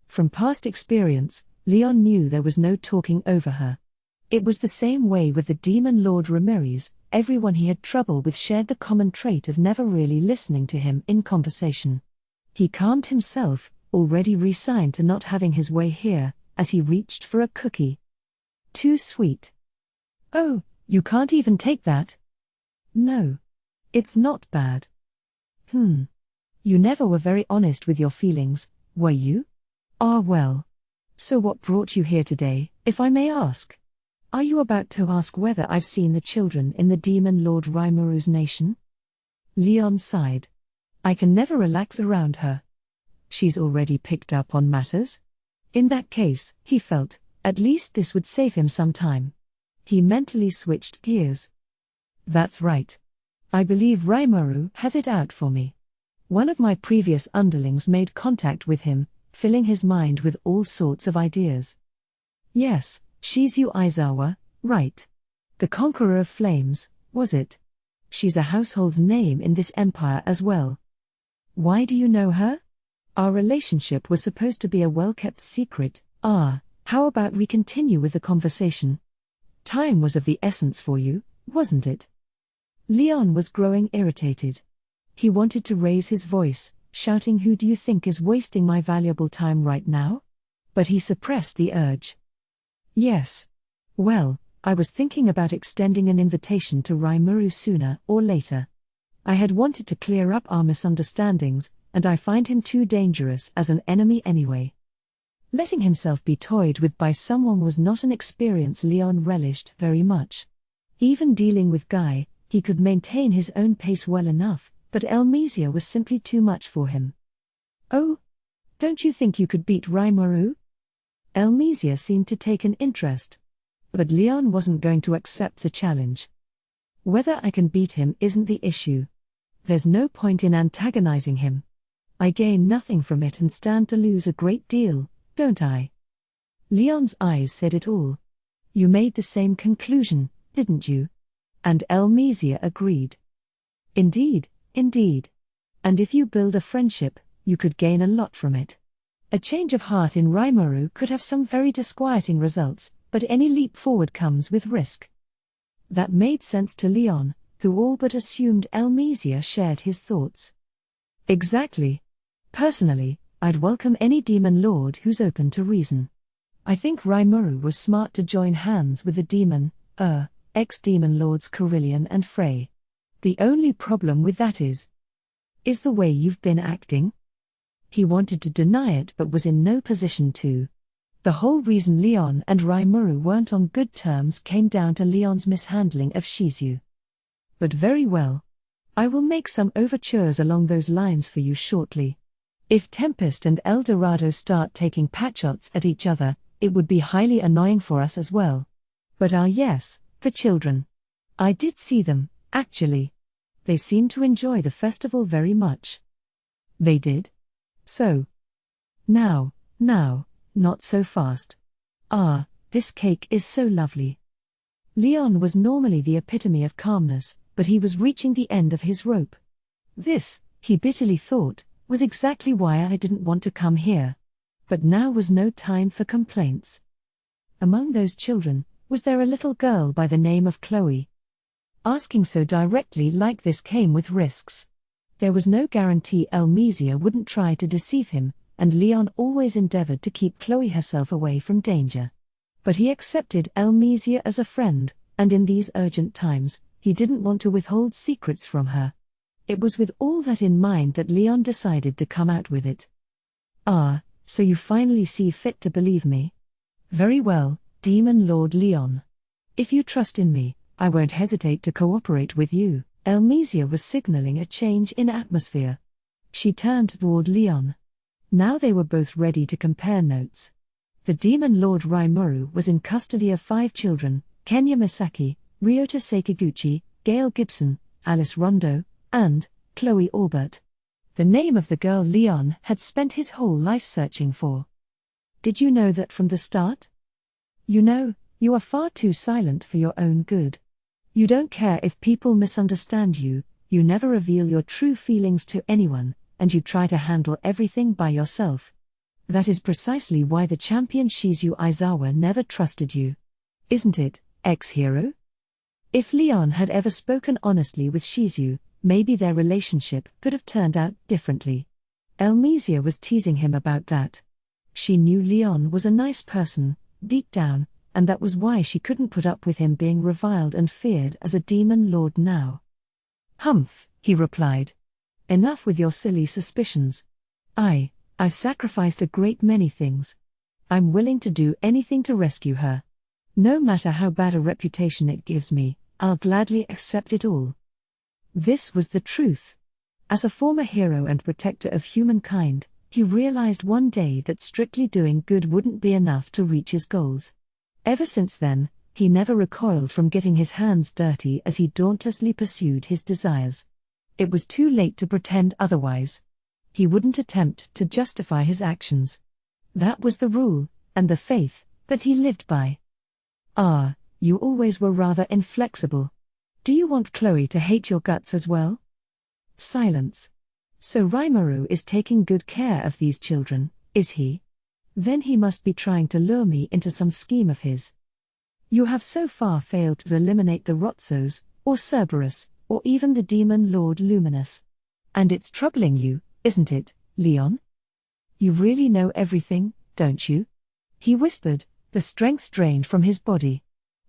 From past experience, Leon knew there was no talking over her. It was the same way with the demon Lord Ramirez. Everyone he had trouble with shared the common trait of never really listening to him in conversation. He calmed himself, already resigned to not having his way here, as he reached for a cookie. Too sweet. Oh, you can't even take that? No. It's not bad. You never were very honest with your feelings, were you? Ah well. So what brought you here today, if I may ask? Are you about to ask whether I've seen the children in the demon Lord Rimuru nation? Leon sighed. I can never relax around her. She's already picked up on matters. In that case, he felt, at least this would save him some time. He mentally switched gears. That's right. I believe Rimuru has it out for me. One of my previous underlings made contact with him, filling his mind with all sorts of ideas. Yes, Shizu Aizawa, right. The Conqueror of Flames, was it? She's a household name in this empire as well. Why do you know her? Our relationship was supposed to be a well-kept secret. How about we continue with the conversation? Time was of the essence for you, wasn't it? Leon was growing irritated. He wanted to raise his voice, shouting, "Who do you think is wasting my valuable time right now?" But he suppressed the urge. Yes. Well, I was thinking about extending an invitation to Rimuru sooner or later. I had wanted to clear up our misunderstandings, and I find him too dangerous as an enemy anyway. Letting himself be toyed with by someone was not an experience Leon relished very much. Even dealing with Guy, he could maintain his own pace well enough, but Elmesia was simply too much for him. Oh? Don't you think you could beat Rimuru? Elmesia seemed to take an interest. But Leon wasn't going to accept the challenge. Whether I can beat him isn't the issue. There's no point in antagonizing him. I gain nothing from it and stand to lose a great deal, don't I? Leon's eyes said it all. You made the same conclusion, didn't you? And Elmesia agreed. Indeed, indeed. And if you build a friendship, you could gain a lot from it. A change of heart in Rimuru could have some very disquieting results, but any leap forward comes with risk. That made sense to Leon, who all but assumed Elmesia shared his thoughts. Exactly. Personally, I'd welcome any demon lord who's open to reason. I think Rimuru was smart to join hands with the ex-demon lords Carillion and Frey. The only problem with that is the way you've been acting. He wanted to deny it but was in no position to. The whole reason Leon and Rimuru weren't on good terms came down to Leon's mishandling of Shizu. But very well. I will make some overtures along those lines for you shortly. If Tempest and El Dorado start taking patshots at each other, it would be highly annoying for us as well. But yes, the children. I did see them, actually. They seemed to enjoy the festival very much. They did? So. Now, not so fast. This cake is so lovely. Leon was normally the epitome of calmness, but he was reaching the end of his rope. This, he bitterly thought, was exactly why I didn't want to come here. But now was no time for complaints. Among those children, was there a little girl by the name of Chloe? Asking so directly like this came with risks. There was no guarantee Elmesia wouldn't try to deceive him, and Leon always endeavored to keep Chloe herself away from danger. But he accepted Elmesia as a friend, and in these urgent times, he didn't want to withhold secrets from her. It was with all that in mind that Leon decided to come out with it. So you finally see fit to believe me? Very well, Demon Lord Leon. If you trust in me, I won't hesitate to cooperate with you. Elmesia was signaling a change in atmosphere. She turned toward Leon. Now they were both ready to compare notes. The demon Lord Rimuru was in custody of 5 children, Kenya Misaki, Ryota Sekiguchi, Gail Gibson, Alice Rondo, and Chloe Aubert. The name of the girl Leon had spent his whole life searching for. Did you know that from the start? You know, you are far too silent for your own good. You don't care if people misunderstand you, you never reveal your true feelings to anyone, and you try to handle everything by yourself. That is precisely why the champion Shizu Aizawa never trusted you. Isn't it, ex-hero? If Leon had ever spoken honestly with Shizu, maybe their relationship could have turned out differently. Elmesia was teasing him about that. She knew Leon was a nice person, deep down, and that was why she couldn't put up with him being reviled and feared as a demon lord now. Humph, he replied. Enough with your silly suspicions. I've sacrificed a great many things. I'm willing to do anything to rescue her. No matter how bad a reputation it gives me, I'll gladly accept it all. This was the truth. As a former hero and protector of humankind, he realized one day that strictly doing good wouldn't be enough to reach his goals. Ever since then, he never recoiled from getting his hands dirty as he dauntlessly pursued his desires. It was too late to pretend otherwise. He wouldn't attempt to justify his actions. That was the rule, and the faith, that he lived by. Ah, you always were rather inflexible. Do you want Chloe to hate your guts as well? Silence. So Rimuru is taking good care of these children, is he? Then he must be trying to lure me into some scheme of his. You have so far failed to eliminate the Rotzos, or Cerberus, or even the Demon Lord Luminous. And it's troubling you, isn't it, Leon? You really know everything, don't you? He whispered, the strength drained from his body.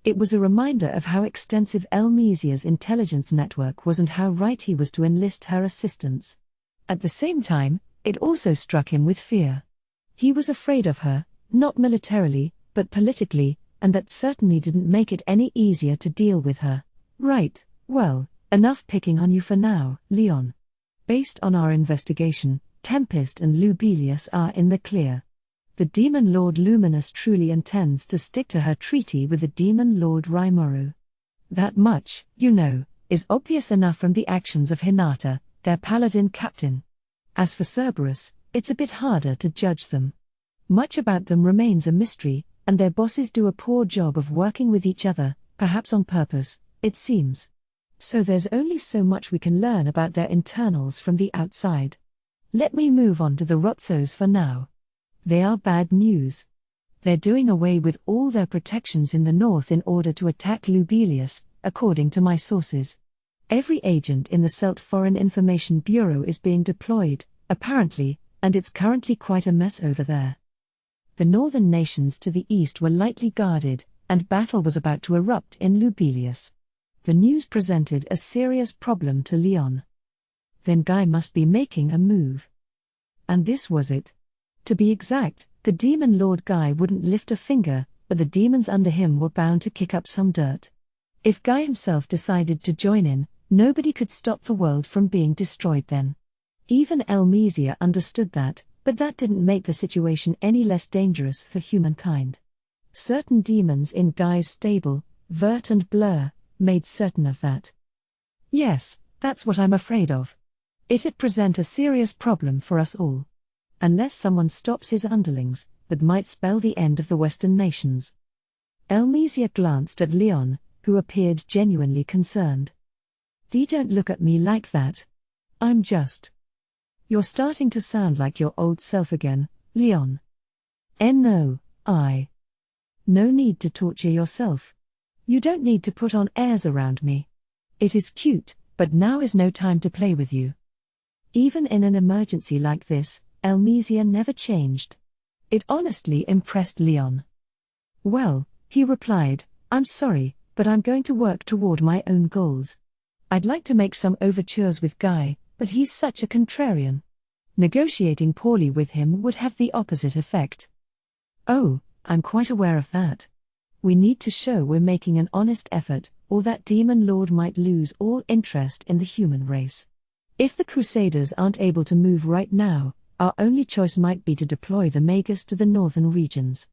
It was a reminder of how extensive Elmesia's intelligence network was and how right he was to enlist her assistance. At the same time, it also struck him with fear. He was afraid of her, not militarily, but politically, and that certainly didn't make it any easier to deal with her. Right, well, enough picking on you for now, Leon. Based on our investigation, Tempest and Lubelius are in the clear. The Demon Lord Luminous truly intends to stick to her treaty with the Demon Lord Rimuru. That much, you know, is obvious enough from the actions of Hinata, their paladin captain. As for Cerberus, it's a bit harder to judge them. Much about them remains a mystery, and their bosses do a poor job of working with each other, perhaps on purpose, it seems. So there's only so much we can learn about their internals from the outside. Let me move on to the Rotzos for now. They are bad news. They're doing away with all their protections in the north in order to attack Lubelius, according to my sources. Every agent in the Celt Foreign Information Bureau is being deployed, apparently, and it's currently quite a mess over there. The northern nations to the east were lightly guarded, and battle was about to erupt in Lubelius. The news presented a serious problem to Leon. Then Guy must be making a move. And this was it. To be exact, the Demon Lord Guy wouldn't lift a finger, but the demons under him were bound to kick up some dirt. If Guy himself decided to join in, nobody could stop the world from being destroyed then. Even Elmesia understood that, but that didn't make the situation any less dangerous for humankind. Certain demons in Guy's stable, Vert and Blur, made certain of that. Yes, that's what I'm afraid of. It'd present a serious problem for us all. Unless someone stops his underlings, that might spell the end of the Western nations. Elmesia glanced at Leon, who appeared genuinely concerned. Don't look at me like that. I'm just. You're starting to sound like your old self again, Leon. No, no need to torture yourself. You don't need to put on airs around me. It is cute, but now is no time to play with you. Even in an emergency like this, Elmesia never changed. It honestly impressed Leon. Well, he replied, I'm sorry, but I'm going to work toward my own goals. I'd like to make some overtures with Guy, but he's such a contrarian. Negotiating poorly with him would have the opposite effect. Oh, I'm quite aware of that. We need to show we're making an honest effort, or that Demon Lord might lose all interest in the human race. If the Crusaders aren't able to move right now, our only choice might be to deploy the Magus to the northern regions.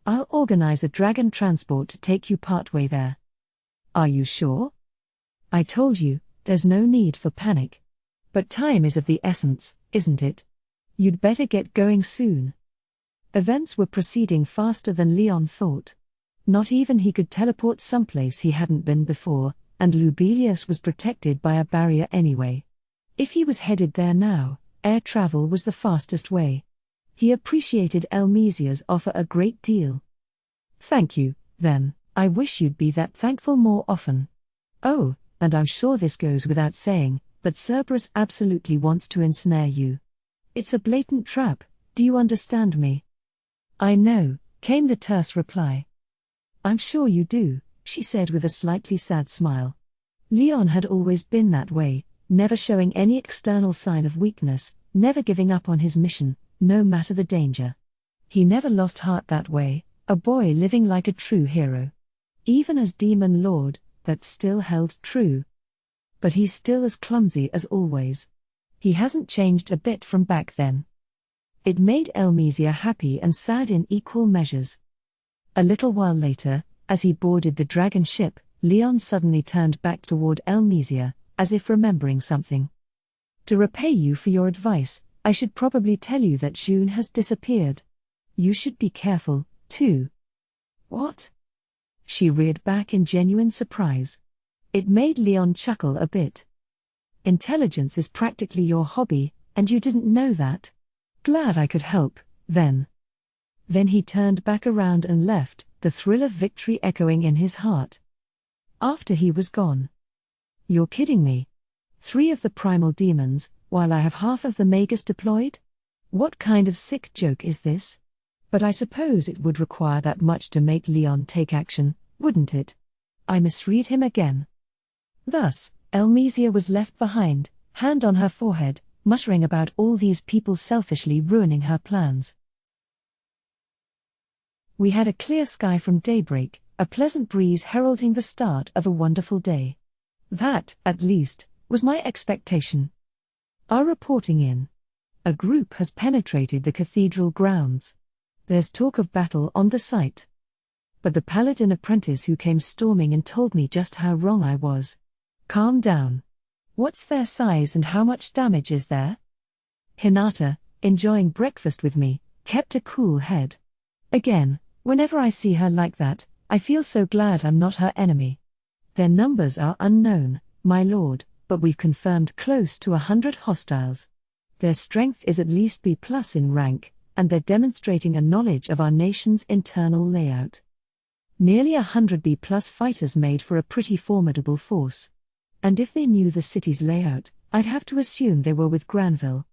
I'll organize a dragon transport to take you partway there. Are you sure? I told you, there's no need for panic. But time is of the essence, isn't it? You'd better get going soon. Events were proceeding faster than Leon thought. Not even he could teleport someplace he hadn't been before, and Lubelius was protected by a barrier anyway. If he was headed there now, air travel was the fastest way. He appreciated Elmesia's offer a great deal. Thank you, then. I wish you'd be that thankful more often. Oh, and I'm sure this goes without saying, but Cerberus absolutely wants to ensnare you. It's a blatant trap, do you understand me? I know, came the terse reply. I'm sure you do, she said with a slightly sad smile. Leon had always been that way, never showing any external sign of weakness, never giving up on his mission, no matter the danger. He never lost heart that way, a boy living like a true hero. Even as Demon Lord, that still held true. But he's still as clumsy as always. He hasn't changed a bit from back then. It made Elmesia happy and sad in equal measures. A little while later, as he boarded the dragon ship, Leon suddenly turned back toward Elmesia, as if remembering something. To repay you for your advice, I should probably tell you that June has disappeared. You should be careful, too. What? She reared back in genuine surprise. It made Leon chuckle a bit. Intelligence is practically your hobby, and you didn't know that? Glad I could help, then. Then he turned back around and left, the thrill of victory echoing in his heart. After he was gone. You're kidding me. 3 of the primal demons, while I have half of the Magus deployed? What kind of sick joke is this? But I suppose it would require that much to make Leon take action, wouldn't it? I misread him again. Thus, Elmesia was left behind, hand on her forehead, muttering about all these people selfishly ruining her plans. We had a clear sky from daybreak, a pleasant breeze heralding the start of a wonderful day. That, at least, was my expectation. Our reporting in. A group has penetrated the cathedral grounds. There's talk of battle on the site. But the paladin apprentice who came storming in told me just how wrong I was. Calm down. What's their size and how much damage is there? Hinata, enjoying breakfast with me, kept a cool head. Again, whenever I see her like that, I feel so glad I'm not her enemy. Their numbers are unknown, my lord, but we've confirmed close to 100 hostiles. Their strength is at least B+ in rank, and they're demonstrating a knowledge of our nation's internal layout. Nearly 100 B+ fighters made for a pretty formidable force. And if they knew the city's layout, I'd have to assume they were with Granville.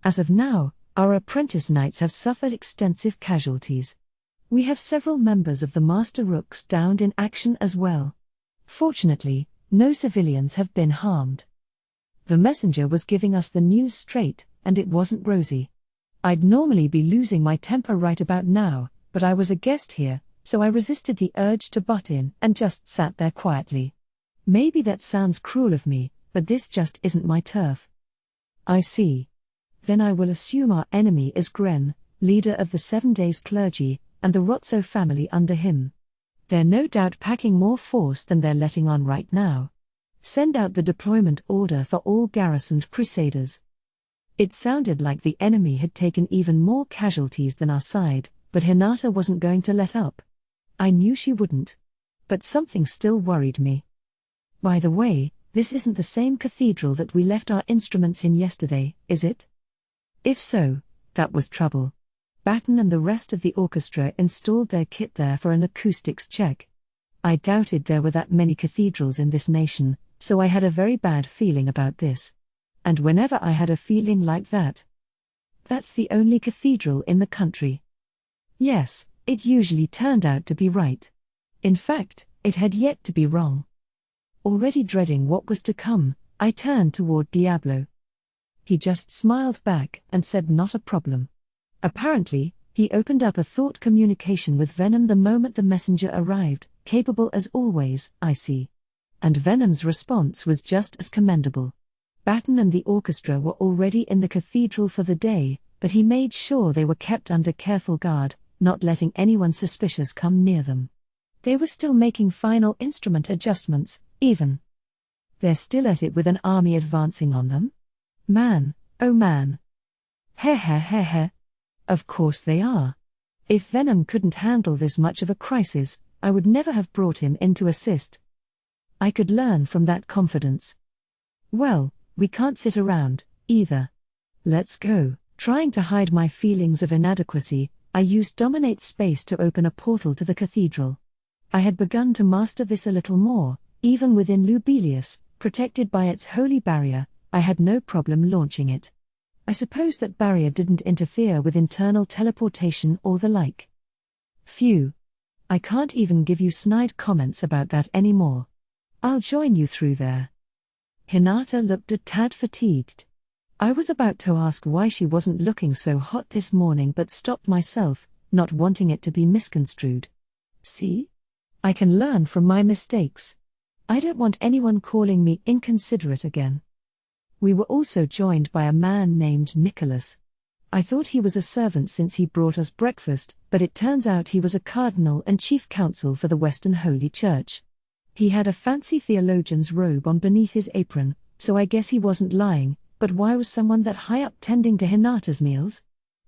As of now, our apprentice knights have suffered extensive casualties. We have several members of the Master Rooks downed in action as well. Fortunately, no civilians have been harmed. The messenger was giving us the news straight, and it wasn't rosy. I'd normally be losing my temper right about now, but I was a guest here, so I resisted the urge to butt in and just sat there quietly. Maybe that sounds cruel of me, but this just isn't my turf. I see. Then I will assume our enemy is Gren, leader of the 7 Days clergy, and the Rotso family under him. They're no doubt packing more force than they're letting on right now. Send out the deployment order for all garrisoned crusaders. It sounded like the enemy had taken even more casualties than our side, but Hinata wasn't going to let up. I knew she wouldn't. But something still worried me. By the way, this isn't the same cathedral that we left our instruments in yesterday, is it? If so, that was trouble. Batten and the rest of the orchestra installed their kit there for an acoustics check. I doubted there were that many cathedrals in this nation, so I had a very bad feeling about this. And whenever I had a feeling like that, that's the only cathedral in the country. Yes, it usually turned out to be right. In fact, it had yet to be wrong. Already dreading what was to come, I turned toward Diablo. He just smiled back and said not a problem. Apparently, he opened up a thought communication with Venom the moment the messenger arrived, capable as always, I see. And Venom's response was just as commendable. Batten and the orchestra were already in the cathedral for the day, but he made sure they were kept under careful guard, not letting anyone suspicious come near them. They were still making final instrument adjustments, even. They're still at it with an army advancing on them? Man, oh man. Heh heh heh heh. Of course they are. If Venom couldn't handle this much of a crisis, I would never have brought him in to assist. I could learn from that confidence. Well, we can't sit around, either. Let's go. Trying to hide my feelings of inadequacy, I used Dominate Space to open a portal to the cathedral. I had begun to master this a little more, even within Lubelius, protected by its holy barrier, I had no problem launching it. I suppose that barrier didn't interfere with internal teleportation or the like. Phew. I can't even give you snide comments about that anymore. I'll join you through there. Hinata looked a tad fatigued. I was about to ask why she wasn't looking so hot this morning but stopped myself, not wanting it to be misconstrued. See? I can learn from my mistakes. I don't want anyone calling me inconsiderate again. We were also joined by a man named Nicholas. I thought he was a servant since he brought us breakfast, but it turns out he was a cardinal and chief counsel for the Western Holy Church. He had a fancy theologian's robe on beneath his apron, so I guess he wasn't lying, but why was someone that high up tending to Hinata's meals?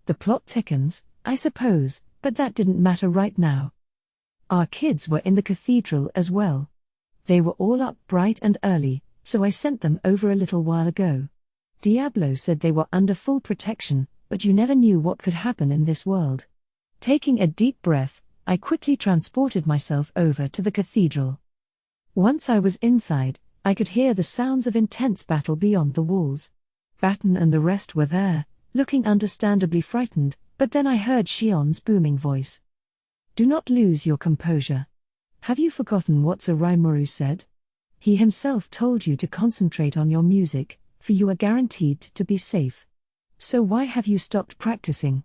The plot thickens, I suppose, but that didn't matter right now. Our kids were in the cathedral as well. They were all up bright and early, so I sent them over a little while ago. Diablo said they were under full protection, but you never knew what could happen in this world. Taking a deep breath, I quickly transported myself over to the cathedral. Once I was inside, I could hear the sounds of intense battle beyond the walls. Batten and the rest were there, looking understandably frightened, but then I heard Shion's booming voice. Do not lose your composure. Have you forgotten what Sir Rimuru said? He himself told you to concentrate on your music, for you are guaranteed to be safe. So why have you stopped practicing?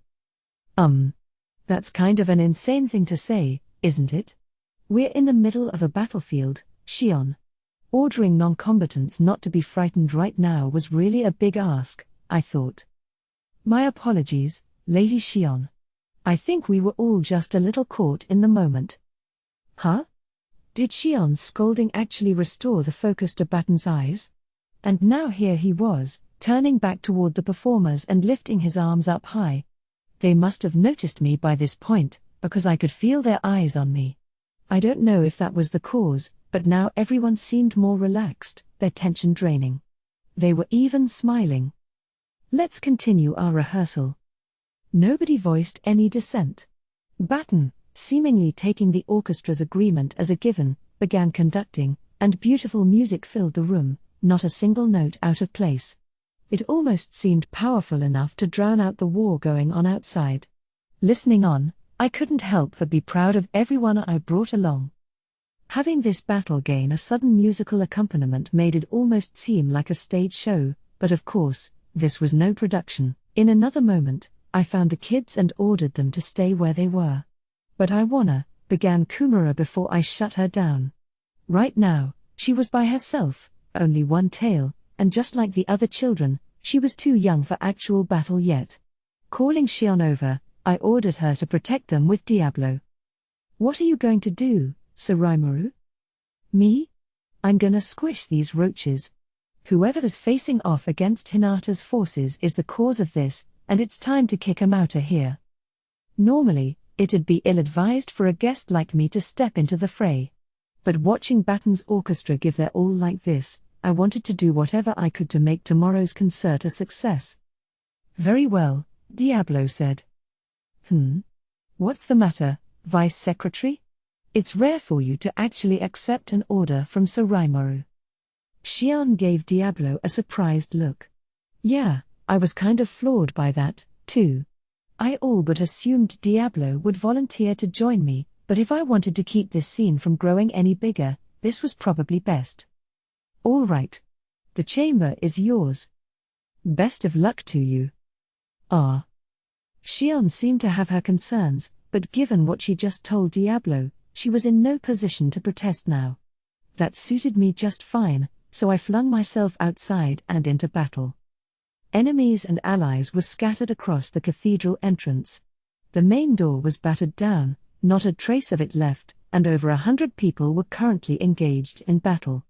That's kind of an insane thing to say, isn't it? We're in the middle of a battlefield, Shion. Ordering non-combatants not to be frightened right now was really a big ask, I thought. My apologies, Lady Shion. I think we were all just a little caught in the moment. Huh? Did Shion's scolding actually restore the focus to Batten's eyes? And now here he was, turning back toward the performers and lifting his arms up high. They must have noticed me by this point, because I could feel their eyes on me. I don't know if that was the cause, but now everyone seemed more relaxed, their tension draining. They were even smiling. Let's continue our rehearsal. Nobody voiced any dissent. Batten, seemingly taking the orchestra's agreement as a given, began conducting, and beautiful music filled the room, not a single note out of place. It almost seemed powerful enough to drown out the war going on outside. Listening on, I couldn't help but be proud of everyone I brought along. Having this battle gain a sudden musical accompaniment made it almost seem like a stage show, but of course, this was no production. In another moment, I found the kids and ordered them to stay where they were. But I wanna, began Kumara before I shut her down. Right now, she was by herself, only one tail, and just like the other children, she was too young for actual battle yet. Calling Shion over, I ordered her to protect them with Diablo. What are you going to do, Sir Rimuru? Me? I'm gonna squish these roaches. Whoever is facing off against Hinata's forces is the cause of this, and it's time to kick 'em out of here. Normally, it'd be ill-advised for a guest like me to step into the fray. But watching Batten's orchestra give their all like this, I wanted to do whatever I could to make tomorrow's concert a success. Very well, Diablo said. What's the matter, Vice Secretary? It's rare for you to actually accept an order from Sir Rimuru. Shion gave Diablo a surprised look. Yeah, I was kind of floored by that, too. I all but assumed Diablo would volunteer to join me, but if I wanted to keep this scene from growing any bigger, this was probably best. All right. The chamber is yours. Best of luck to you. Shion seemed to have her concerns, but given what she just told Diablo, she was in no position to protest now. That suited me just fine, so I flung myself outside and into battle. Enemies and allies were scattered across the cathedral entrance. The main door was battered down, not a trace of it left, and over 100 people were currently engaged in battle.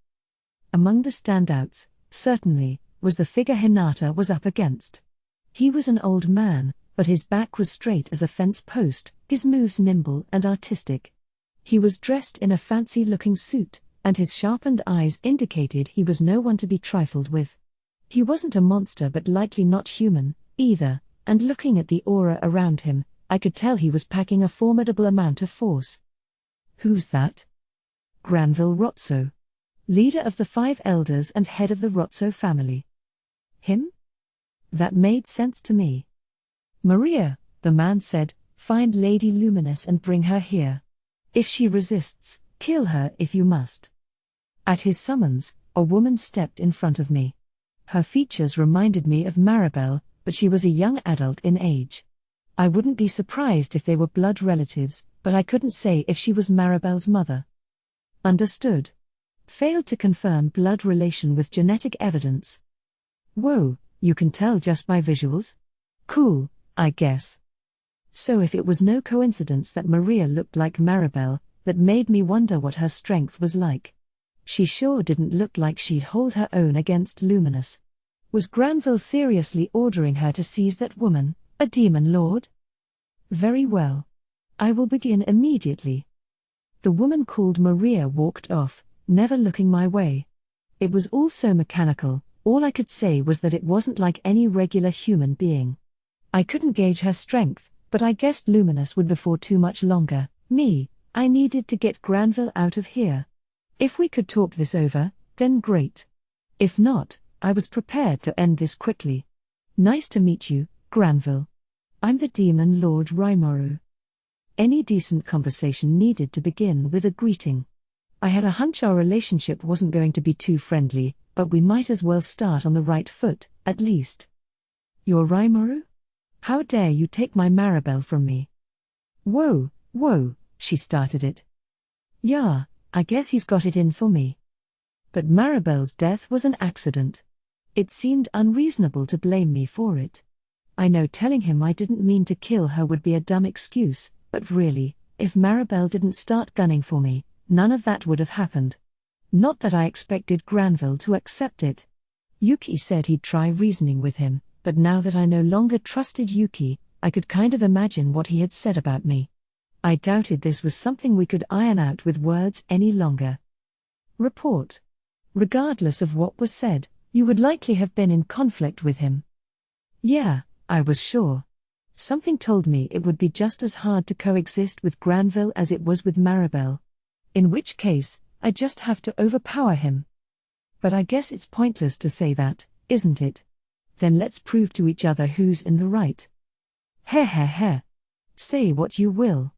Among the standouts, certainly, was the figure Hinata was up against. He was an old man, but his back was straight as a fence post, his moves nimble and artistic. He was dressed in a fancy-looking suit, and his sharpened eyes indicated he was no one to be trifled with. He wasn't a monster but likely not human, either, and looking at the aura around him, I could tell he was packing a formidable amount of force. Who's that? Granville Rotso. Leader of the 5 elders and head of the Rotso family. Him? That made sense to me. Maria, the man said, find Lady Luminous and bring her here. If she resists, kill her if you must. At his summons, a woman stepped in front of me. Her features reminded me of Maribel, but she was a young adult in age. I wouldn't be surprised if they were blood relatives, but I couldn't say if she was Maribel's mother. Understood. Failed to confirm blood relation with genetic evidence. Whoa, you can tell just by visuals? Cool, I guess. So if it was no coincidence that Maria looked like Maribel, that made me wonder what her strength was like. She sure didn't look like she'd hold her own against Luminous. Was Granville seriously ordering her to seize that woman, a demon lord? Very well. I will begin immediately. The woman called Maria walked off, never looking my way. It was all so mechanical, all I could say was that it wasn't like any regular human being. I couldn't gauge her strength, but I guessed Luminous would before too much longer. I needed to get Granville out of here. If we could talk this over, then great. If not, I was prepared to end this quickly. Nice to meet you, Granville. I'm the Demon Lord Rimuru. Any decent conversation needed to begin with a greeting. I had a hunch our relationship wasn't going to be too friendly, but we might as well start on the right foot, at least. You're Rimuru? How dare you take my Maribel from me? Whoa, she started it. Yeah, I guess he's got it in for me. But Maribel's death was an accident. It seemed unreasonable to blame me for it. I know telling him I didn't mean to kill her would be a dumb excuse, but really, if Maribel didn't start gunning for me, none of that would have happened. Not that I expected Granville to accept it. Yuki said he'd try reasoning with him, but now that I no longer trusted Yuki, I could kind of imagine what he had said about me. I doubted this was something we could iron out with words any longer. Report. Regardless of what was said, you would likely have been in conflict with him. Yeah, I was sure. Something told me it would be just as hard to coexist with Granville as it was with Maribel. In which case, I just have to overpower him. But I guess it's pointless to say that, isn't it? Then let's prove to each other who's in the right. Heh. Say what you will.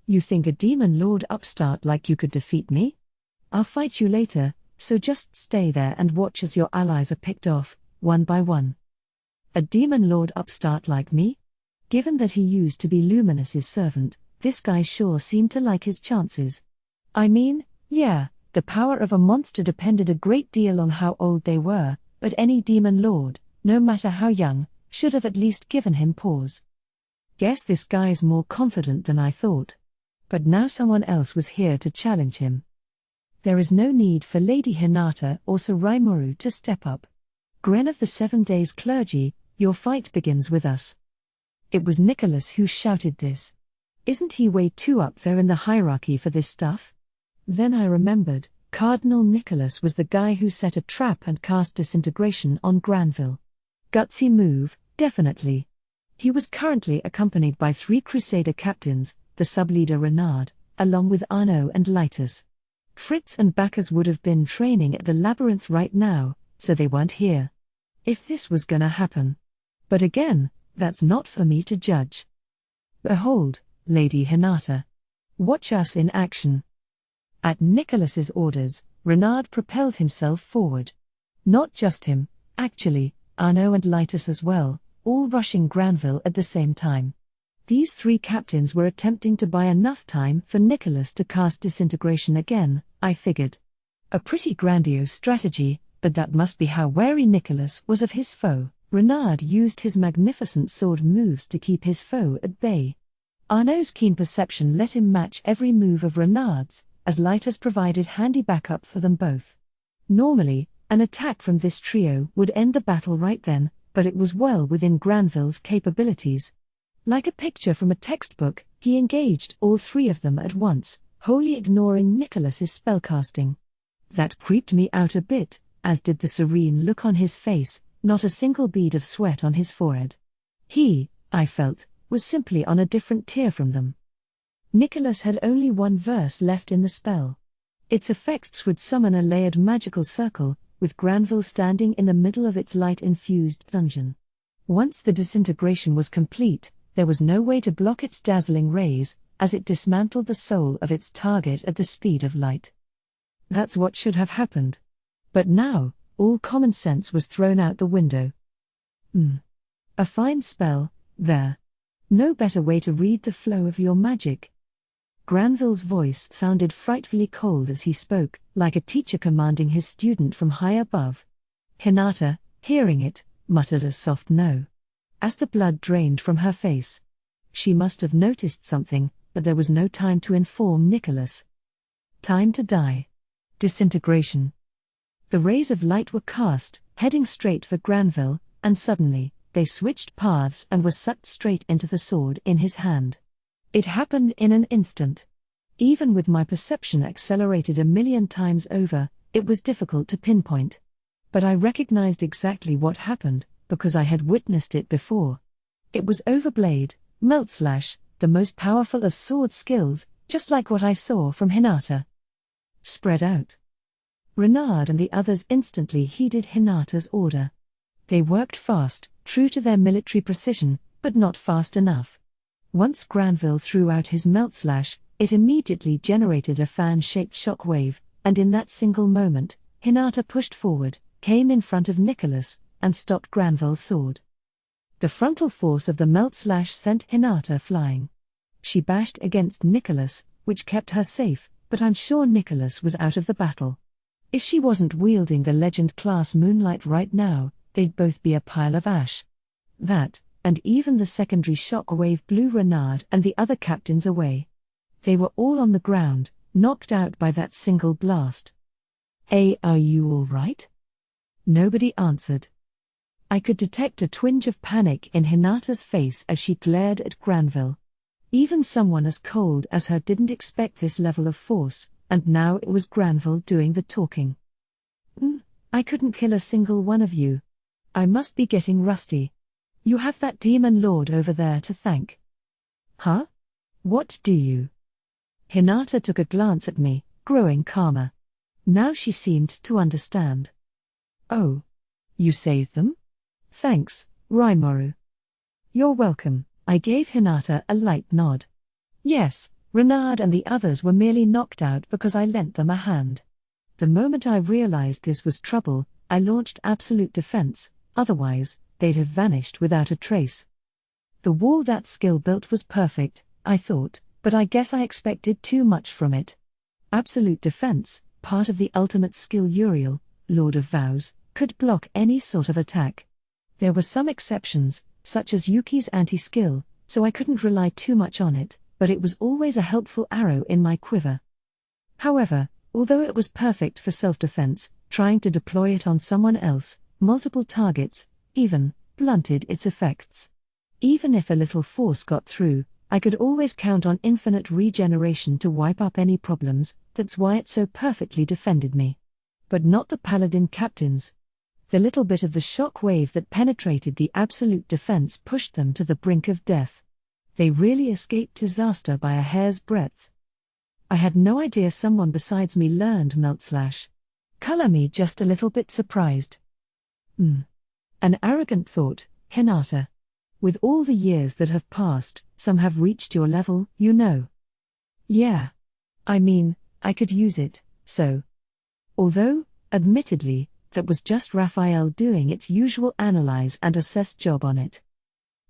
You think a demon lord upstart like you could defeat me? I'll fight you later, so just stay there and watch as your allies are picked off, one by one. A demon lord upstart like me? Given that he used to be Luminous's servant, this guy sure seemed to like his chances. I mean, yeah, the power of a monster depended a great deal on how old they were, but any demon lord, no matter how young, should have at least given him pause. Guess this guy's more confident than I thought. But now someone else was here to challenge him. There is no need for Lady Hinata or Sir Rimuru to step up. Gren of the 7 Days Clergy, your fight begins with us. It was Nicholas who shouted this. Isn't he way too up there in the hierarchy for this stuff? Then I remembered, Cardinal Nicholas was the guy who set a trap and cast disintegration on Granville. Gutsy move, definitely. He was currently accompanied by 3 Crusader captains, the sub-leader Renard, along with Arnaud and Lightus. Fritz and Bacchus would have been training at the labyrinth right now, so they weren't here. If this was gonna happen. But again, that's not for me to judge. Behold, Lady Hinata. Watch us in action. At Nicholas's orders, Renard propelled himself forward. Not just him, actually, Arnaud and Lightus as well, all rushing Granville at the same time. These 3 captains were attempting to buy enough time for Nicholas to cast disintegration again, I figured. A pretty grandiose strategy, but that must be how wary Nicholas was of his foe. Renard used his magnificent sword moves to keep his foe at bay. Arnaud's keen perception let him match every move of Renard's, as Lightus provided handy backup for them both. Normally, An attack from this trio would end the battle right then, but it was well within Granville's capabilities. Like a picture from a textbook, he engaged all three of them at once, wholly ignoring Nicholas's spellcasting. That creeped me out a bit, as did the serene look on his face, not a single bead of sweat on his forehead. He, I felt, was simply on a different tier from them. Nicholas had only one verse left in the spell. Its effects would summon a layered magical circle, with Granville standing in the middle of its light-infused dungeon. Once the disintegration was complete, there was no way to block its dazzling rays, as it dismantled the soul of its target at the speed of light. That's what should have happened. But now, all common sense was thrown out the window. A fine spell, there. No better way to read the flow of your magic. Granville's voice sounded frightfully cold as he spoke, like a teacher commanding his student from high above. Hinata, hearing it, muttered a soft no. As the blood drained from her face. She must have noticed something, but there was no time to inform Nicholas. Time to die. Disintegration. The rays of light were cast, heading straight for Granville, and suddenly, they switched paths and were sucked straight into the sword in his hand. It happened in an instant. Even with my perception accelerated 1,000,000 times over, it was difficult to pinpoint. But I recognized exactly what happened, because I had witnessed it before. It was Overblade, Meltslash, the most powerful of sword skills, just like what I saw from Hinata. Spread out. Renard and the others instantly heeded Hinata's order. They worked fast, true to their military precision, but not fast enough. Once Granville threw out his Meltslash, it immediately generated a fan-shaped shockwave, and in that single moment, Hinata pushed forward, came in front of Nicholas, and stopped Granville's sword. The frontal force of the Meltslash sent Hinata flying. She bashed against Nicholas, which kept her safe, but I'm sure Nicholas was out of the battle. If she wasn't wielding the Legend-class Moonlight right now, they'd both be a pile of ash. That, and even the secondary shock wave blew Renard and the other captains away. They were all on the ground, knocked out by that single blast. "Hey, are you all right?" Nobody answered. I could detect a twinge of panic in Hinata's face as she glared at Granville. Even someone as cold as her didn't expect this level of force, and now it was Granville doing the talking. I couldn't kill a single one of you. I must be getting rusty. You have that demon lord over there to thank." "Huh? What do you?" Hinata took a glance at me, growing calmer. Now she seemed to understand. "Oh. You saved them? Thanks, Rimuru." "You're welcome," I gave Hinata a light nod. Yes, Renard and the others were merely knocked out because I lent them a hand. The moment I realized this was trouble, I launched absolute defense, otherwise, they'd have vanished without a trace. The wall that skill built was perfect, I thought, but I guess I expected too much from it. Absolute defense, part of the ultimate skill Uriel, Lord of Vows, could block any sort of attack. There were some exceptions, such as Yuki's anti-skill, so I couldn't rely too much on it, but it was always a helpful arrow in my quiver. However, although it was perfect for self-defense, trying to deploy it on someone else, multiple targets, even, blunted its effects. Even if a little force got through, I could always count on infinite regeneration to wipe up any problems. That's why it so perfectly defended me. But not the paladin captains. The little bit of the shock wave that penetrated the absolute defense pushed them to the brink of death. They really escaped disaster by a hair's breadth. I had no idea someone besides me learned Meltslash. Color me just a little bit surprised. An arrogant thought, Hinata. With all the years that have passed, some have reached your level, you know. Yeah. I mean, I could use it, so. Although, admittedly, that was just Raphael doing its usual analyze and assess job on it.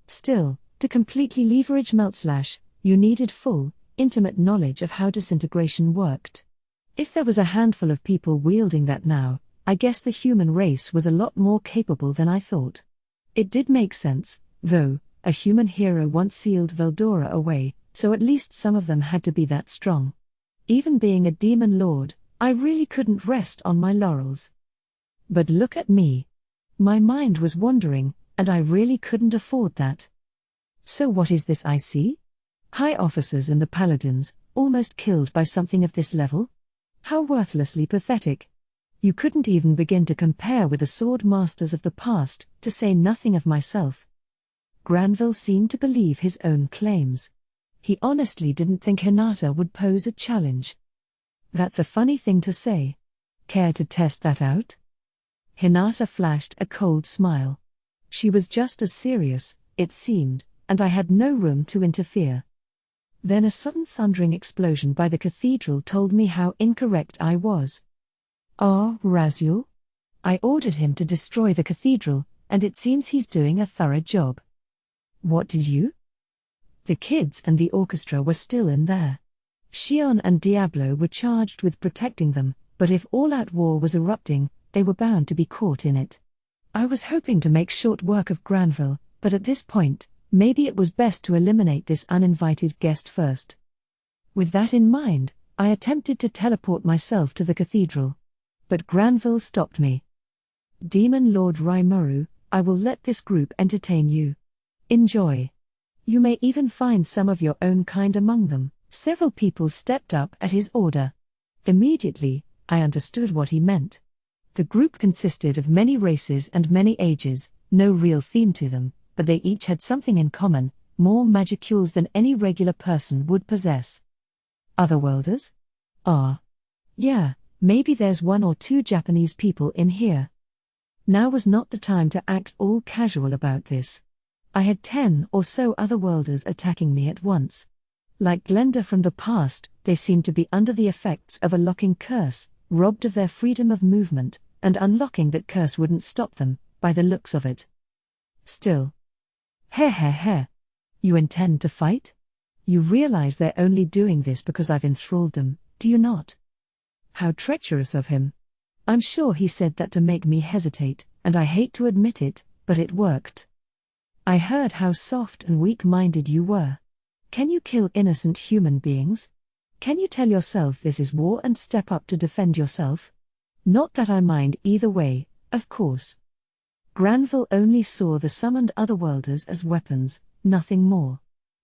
Still, to completely leverage Meltslash, you needed full, intimate knowledge of how disintegration worked. If there was a handful of people wielding that now, I guess the human race was a lot more capable than I thought. It did make sense, though, a human hero once sealed Veldora away, so at least some of them had to be that strong. Even being a demon lord, I really couldn't rest on my laurels. But look at me. My mind was wandering, and I really couldn't afford that. So what is this I see? High officers in the Paladins, almost killed by something of this level? How worthlessly pathetic. You couldn't even begin to compare with the sword masters of the past, to say nothing of myself. Granville seemed to believe his own claims. He honestly didn't think Hinata would pose a challenge. That's a funny thing to say. Care to test that out? Hinata flashed a cold smile. She was just as serious, it seemed, and I had no room to interfere. Then a sudden thundering explosion by the cathedral told me how incorrect I was. Raziel? I ordered him to destroy the cathedral, and it seems he's doing a thorough job. What did you? The kids and the orchestra were still in there. Shion and Diablo were charged with protecting them, but if all-out war was erupting, they were bound to be caught in it. I was hoping to make short work of Granville, but at this point, maybe it was best to eliminate this uninvited guest first. With that in mind, I attempted to teleport myself to the cathedral. But Granville stopped me. Demon Lord Rimuru, I will let this group entertain you. Enjoy. You may even find some of your own kind among them. Several people stepped up at his order. Immediately, I understood what he meant. The group consisted of many races and many ages, no real theme to them, but they each had something in common, more magicules than any regular person would possess. Otherworlders? Yeah, maybe there's one or two Japanese people in here. Now was not the time to act all casual about this. I had 10 or so otherworlders attacking me at once. Like Glenda from the past, they seemed to be under the effects of a locking curse, robbed of their freedom of movement, and unlocking that curse wouldn't stop them, by the looks of it. Still. You intend to fight? You realize they're only doing this because I've enthralled them, do you not? How treacherous of him. I'm sure he said that to make me hesitate, and I hate to admit it, but it worked. I heard how soft and weak-minded you were. Can you kill innocent human beings? Can you tell yourself this is war and step up to defend yourself? Not that I mind either way, of course. Granville only saw the summoned otherworlders as weapons, nothing more.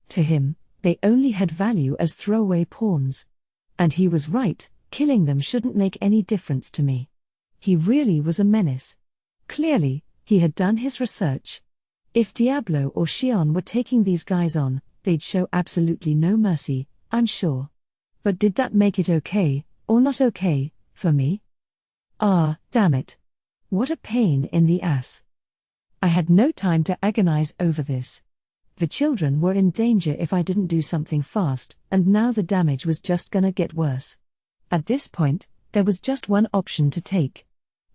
To him, they only had value as throwaway pawns. And he was right, killing them shouldn't make any difference to me. He really was a menace. Clearly, he had done his research. If Diablo or Shion were taking these guys on, they'd show absolutely no mercy, I'm sure. But did that make it okay, or not okay, for me? Damn it. What a pain in the ass. I had no time to agonize over this. The children were in danger if I didn't do something fast, and now the damage was just gonna get worse. At this point, there was just one option to take.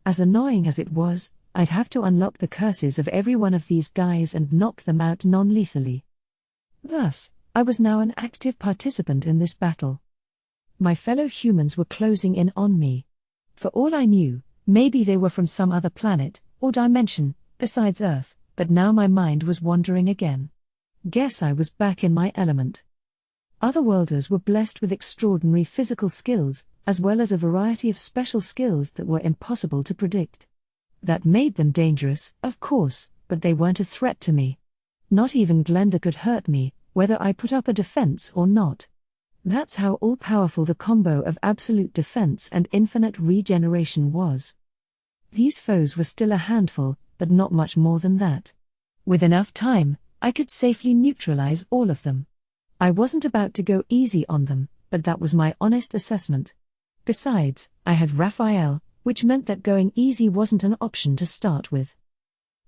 As annoying as it was, I'd have to unlock the curses of every one of these guys and knock them out non-lethally. Thus, I was now an active participant in this battle. My fellow humans were closing in on me. For all I knew, maybe they were from some other planet, or dimension, besides Earth, but now my mind was wandering again. Guess I was back in my element. Otherworlders were blessed with extraordinary physical skills, as well as a variety of special skills that were impossible to predict. That made them dangerous, of course, but they weren't a threat to me. Not even Glenda could hurt me, whether I put up a defense or not. That's how all-powerful the combo of absolute defense and infinite regeneration was. These foes were still a handful, but not much more than that. With enough time, I could safely neutralize all of them. I wasn't about to go easy on them, but that was my honest assessment. Besides, I had Raphael, which meant that going easy wasn't an option to start with.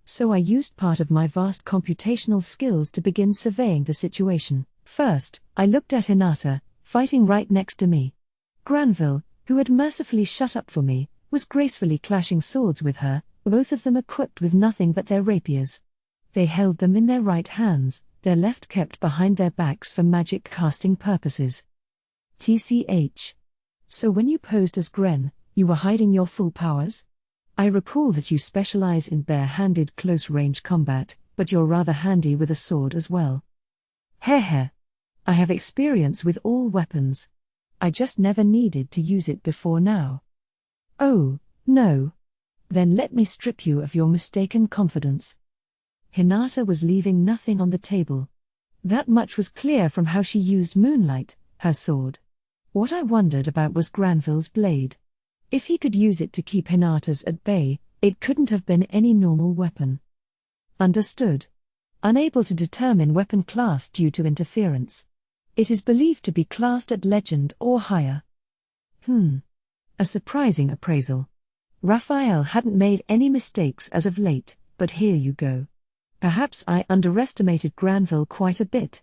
So I used part of my vast computational skills to begin surveying the situation. First, I looked at Hinata, fighting right next to me. Granville, who had mercifully shut up for me, was gracefully clashing swords with her, both of them equipped with nothing but their rapiers. They held them in their right hands, their left kept behind their backs for magic casting purposes. TCH. So when you posed as Gren, you were hiding your full powers? I recall that you specialize in bare-handed close-range combat, but you're rather handy with a sword as well. I have experience with all weapons. I just never needed to use it before now. Oh, no. Then let me strip you of your mistaken confidence. Hinata was leaving nothing on the table. That much was clear from how she used Moonlight, her sword. What I wondered about was Granville's blade. If he could use it to keep Hinata's at bay, it couldn't have been any normal weapon. Understood. Unable to determine weapon class due to interference. It is believed to be classed at legend or higher. A surprising appraisal. Raphael hadn't made any mistakes as of late, but here you go. Perhaps I underestimated Granville quite a bit.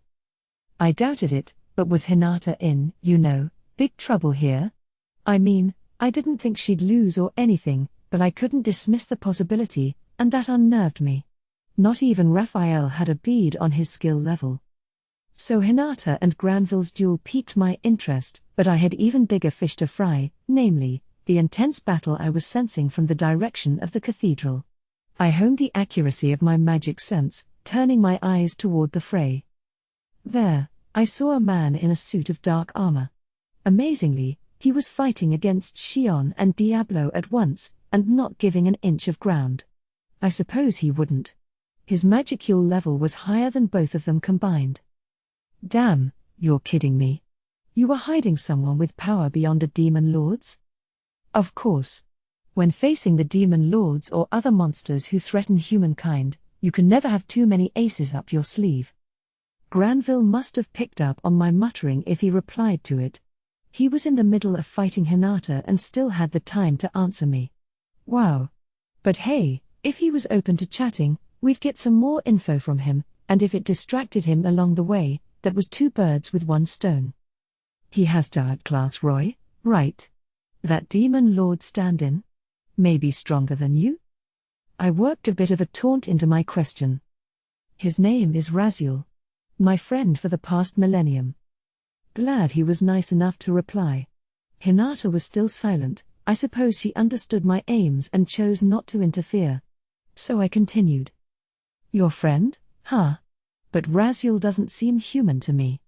I doubted it, but was Hinata in, big trouble here? I mean, I didn't think she'd lose or anything, but I couldn't dismiss the possibility, and that unnerved me. Not even Raphael had a bead on his skill level. So Hinata and Granville's duel piqued my interest, but I had even bigger fish to fry, namely, the intense battle I was sensing from the direction of the cathedral. I honed the accuracy of my magic sense, turning my eyes toward the fray. There, I saw a man in a suit of dark armor. Amazingly, he was fighting against Xion and Diablo at once, and not giving an inch of ground. I suppose he wouldn't. His magicule level was higher than both of them combined. Damn, you're kidding me. You were hiding someone with power beyond a demon lord's? Of course. When facing the demon lords or other monsters who threaten humankind, you can never have too many aces up your sleeve. Granville must have picked up on my muttering if he replied to it. He was in the middle of fighting Hinata and still had the time to answer me. Wow. But hey, if he was open to chatting, we'd get some more info from him, and if it distracted him along the way, that was two birds with one stone. He has to outclass Roy, right? That demon lord stand-in? Maybe stronger than you? I worked a bit of a taunt into my question. His name is Raziel. My friend for the past millennium. Glad he was nice enough to reply. Hinata was still silent. I suppose she understood my aims and chose not to interfere. So I continued. Your friend, huh? But Raziel doesn't seem human to me.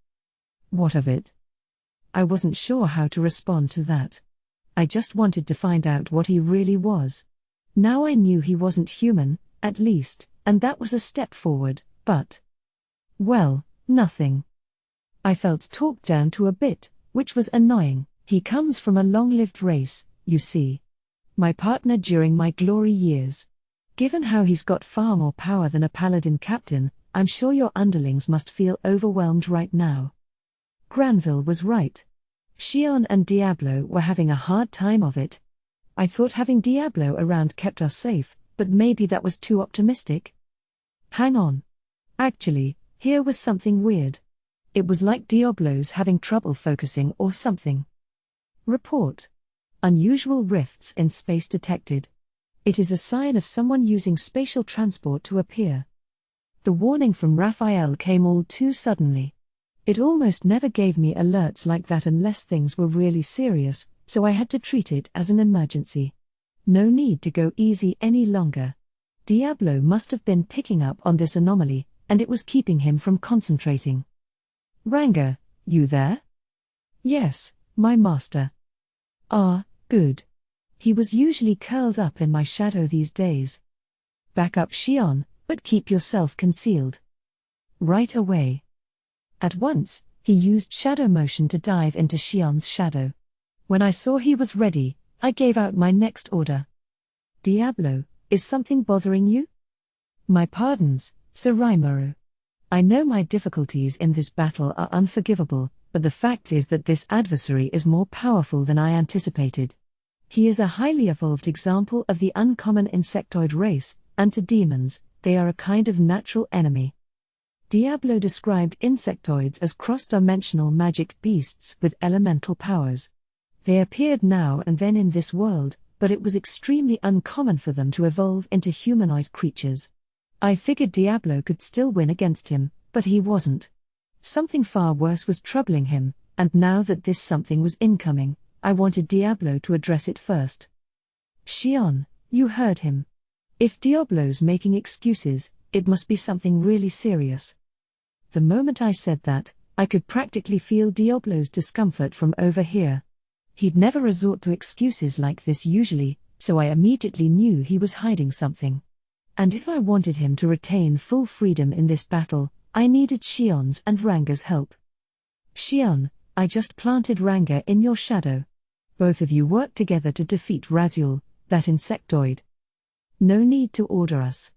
What of it? I wasn't sure how to respond to that. I just wanted to find out what he really was. Now I knew he wasn't human, at least, and that was a step forward, but... well, nothing. I felt talked down to a bit, which was annoying. He comes from a long-lived race, you see. My partner during my glory years. Given how he's got far more power than a paladin captain, I'm sure your underlings must feel overwhelmed right now. Granville was right. Xion and Diablo were having a hard time of it. I thought having Diablo around kept us safe, but maybe that was too optimistic. Hang on. Actually, here was something weird. It was like Diablo's having trouble focusing or something. Report. Unusual rifts in space detected. It is a sign of someone using spatial transport to appear. The warning from Raphael came all too suddenly. It almost never gave me alerts like that unless things were really serious, so I had to treat it as an emergency. No need to go easy any longer. Diablo must have been picking up on this anomaly, and it was keeping him from concentrating. Ranga, you there? Yes, my master. Ah, good. He was usually curled up in my shadow these days. Back up Xion, but keep yourself concealed. Right away. At once, he used shadow motion to dive into Xion's shadow. When I saw he was ready, I gave out my next order. Diablo, is something bothering you? My pardons, Sir Rimuru. I know my difficulties in this battle are unforgivable, but the fact is that this adversary is more powerful than I anticipated. He is a highly evolved example of the uncommon insectoid race, and to demons, they are a kind of natural enemy. Diablo described insectoids as cross-dimensional magic beasts with elemental powers. They appeared now and then in this world, but it was extremely uncommon for them to evolve into humanoid creatures. I figured Diablo could still win against him, but he wasn't. Something far worse was troubling him, and now that this something was incoming, I wanted Diablo to address it first. Xion, you heard him. If Diablo's making excuses, it must be something really serious. The moment I said that, I could practically feel Diablo's discomfort from over here. He'd never resort to excuses like this usually, so I immediately knew he was hiding something. And if I wanted him to retain full freedom in this battle, I needed Shion's and Ranga's help. Shion, I just planted Ranga in your shadow. Both of you worked together to defeat Raziel, that insectoid. No need to order us.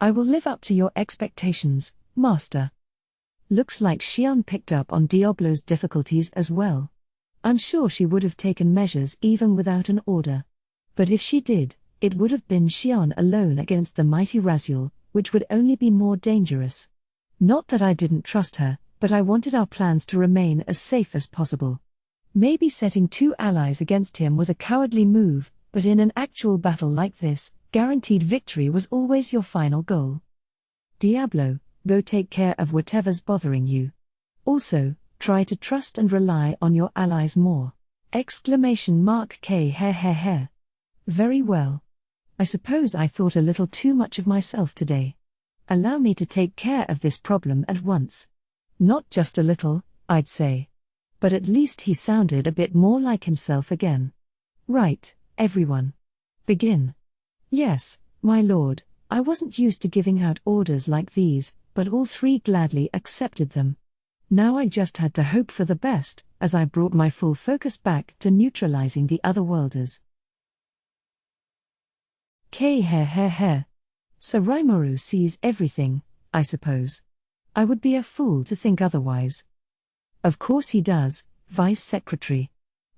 I will live up to your expectations, Master. Looks like Shion picked up on Diablo's difficulties as well. I'm sure she would have taken measures even without an order. But if she did, it would have been Shion alone against the mighty Raziel, which would only be more dangerous. Not that I didn't trust her, but I wanted our plans to remain as safe as possible. Maybe setting two allies against him was a cowardly move, but in an actual battle like this, guaranteed victory was always your final goal. Diablo, go take care of whatever's bothering you. Also, try to trust and rely on your allies more. ! K. Very well. I suppose I thought a little too much of myself today. Allow me to take care of this problem at once. Not just a little, I'd say. But at least he sounded a bit more like himself again. Right, everyone. Begin. Yes, my lord, I wasn't used to giving out orders like these, but all three gladly accepted them. Now I just had to hope for the best, as I brought my full focus back to neutralizing the otherworlders. K. So Rimuru sees everything, I suppose. I would be a fool to think otherwise. Of course he does, Vice Secretary.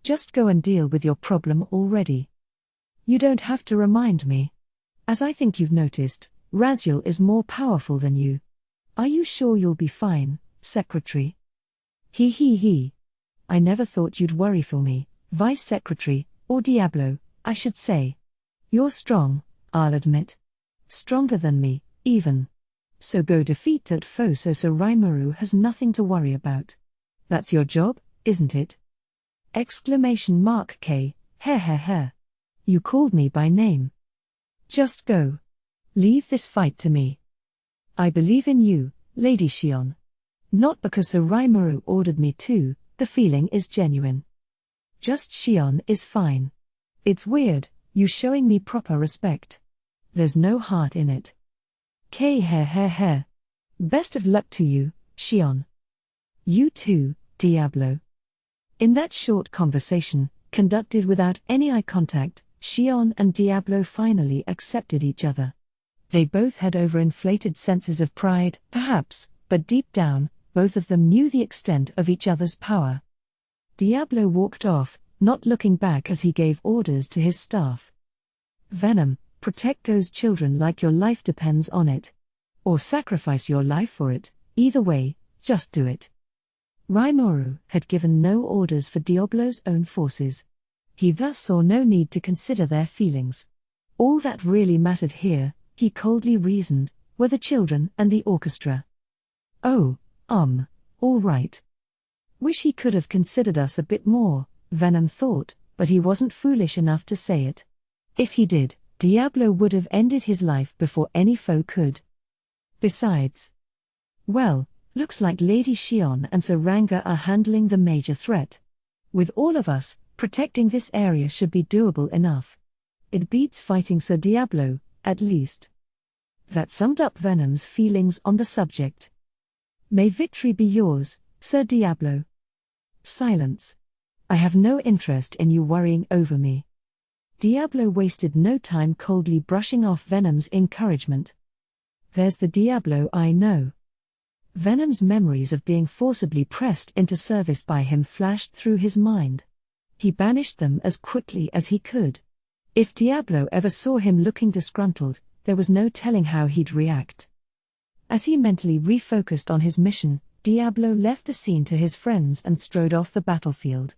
Just go and deal with your problem already. You don't have to remind me. As I think you've noticed, Raziel is more powerful than you. Are you sure you'll be fine, Secretary? He. I never thought you'd worry for me, Vice Secretary, or Diablo, I should say. You're strong, I'll admit. Stronger than me, even. So go defeat that foe so Rimuru has nothing to worry about. That's your job, isn't it? K. You called me by name. Just go. Leave this fight to me. I believe in you, Lady Shion. Not because Rimuru ordered me to, the feeling is genuine. Just Shion is fine. It's weird, you showing me proper respect. There's no heart in it. K. Best of luck to you, Shion. You too, Diablo. In that short conversation, conducted without any eye contact, Shion and Diablo finally accepted each other. They both had overinflated senses of pride, perhaps, but deep down, both of them knew the extent of each other's power. Diablo walked off, not looking back as he gave orders to his staff. Venom, protect those children like your life depends on it. Or sacrifice your life for it, either way, just do it. Rimuru had given no orders for Diablo's own forces. He thus saw no need to consider their feelings. All that really mattered here, he coldly reasoned, were the children and the orchestra. Oh, all right. Wish he could have considered us a bit more, Venom thought, but he wasn't foolish enough to say it. If he did, Diablo would have ended his life before any foe could. Besides. Well, looks like Lady Shion and Ranga are handling the major threat. With all of us, protecting this area should be doable enough. It beats fighting Sir Diablo, at least. That summed up Venom's feelings on the subject. May victory be yours, Sir Diablo. Silence. I have no interest in you worrying over me. Diablo wasted no time coldly brushing off Venom's encouragement. There's the Diablo I know. Venom's memories of being forcibly pressed into service by him flashed through his mind. He banished them as quickly as he could. If Diablo ever saw him looking disgruntled, there was no telling how he'd react. As he mentally refocused on his mission, Diablo left the scene to his friends and strode off the battlefield.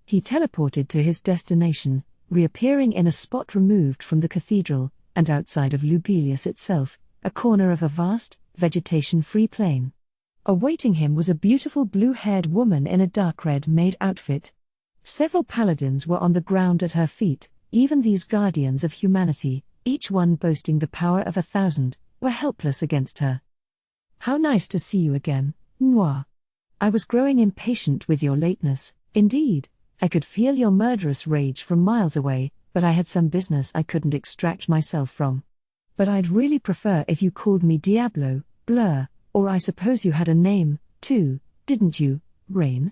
He teleported to his destination, reappearing in a spot removed from the cathedral, and outside of Lubelius itself, a corner of a vast, vegetation-free plain. Awaiting him was a beautiful blue-haired woman in a dark red-made outfit. Several paladins were on the ground at her feet, even these guardians of humanity, each one boasting the power of 1,000, were helpless against her. How nice to see you again, Noir. I was growing impatient with your lateness, indeed. I could feel your murderous rage from miles away, but I had some business I couldn't extract myself from. But I'd really prefer if you called me Diablo, Blur, or I suppose you had a name, too, didn't you, Rain?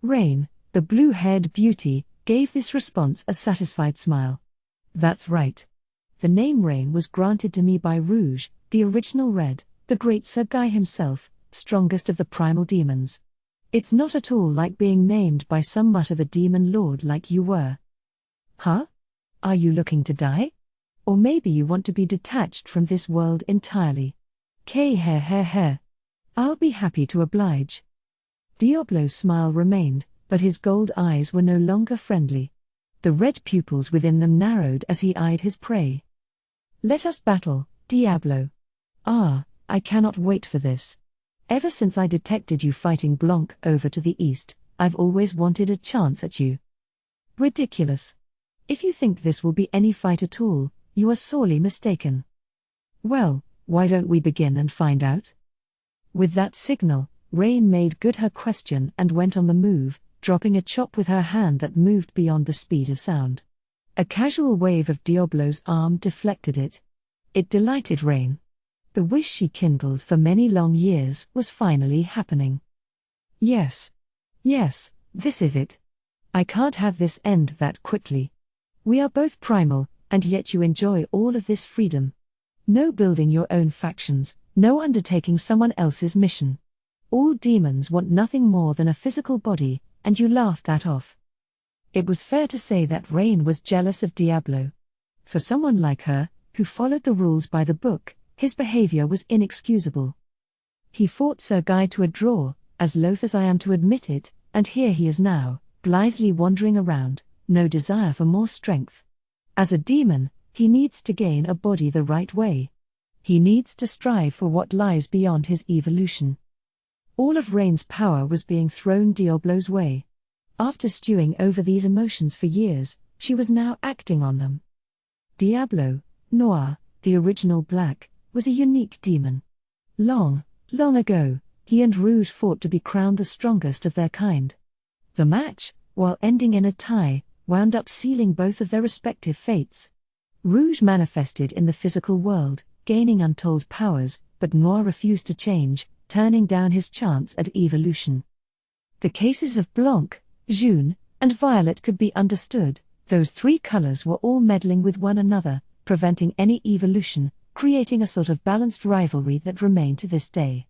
Rain, the blue-haired beauty, gave this response a satisfied smile. That's right. The name Rain was granted to me by Rouge, the original Red, the great Sergai himself, strongest of the primal demons. It's not at all like being named by some mutt of a demon lord like you were. Huh? Are you looking to die? Or maybe you want to be detached from this world entirely. I'll be happy to oblige. Diablo's smile remained, but his gold eyes were no longer friendly. The red pupils within them narrowed as he eyed his prey. Let us battle, Diablo. Ah, I cannot wait for this. Ever since I detected you fighting Blanc over to the east, I've always wanted a chance at you. Ridiculous. If you think this will be any fight at all, you are sorely mistaken. Well, why don't we begin and find out? With that signal, Rain made good her question and went on the move, dropping a chop with her hand that moved beyond the speed of sound. A casual wave of Diablo's arm deflected it. It delighted Rain. The wish she kindled for many long years was finally happening. Yes, this is it. I can't have this end that quickly. We are both primal, and yet you enjoy all of this freedom. No building your own factions, no undertaking someone else's mission. All demons want nothing more than a physical body, and you laughed that off. It was fair to say that Rain was jealous of Diablo. For someone like her, who followed the rules by the book, his behavior was inexcusable. He fought Sergai to a draw, as loath as I am to admit it, and here he is now, blithely wandering around, no desire for more strength. As a demon, he needs to gain a body the right way. He needs to strive for what lies beyond his evolution. All of Rain's power was being thrown Diablo's way. After stewing over these emotions for years, she was now acting on them. Diablo, Noir, the original Black, was a unique demon. Long ago, he and Rouge fought to be crowned the strongest of their kind. The match, while ending in a tie, wound up sealing both of their respective fates. Rouge manifested in the physical world, gaining untold powers, but Noir refused to change, turning down his chance at evolution. The cases of Blanc, Jaune, and Violet could be understood. Those three colors were all meddling with one another, preventing any evolution, creating a sort of balanced rivalry that remained to this day.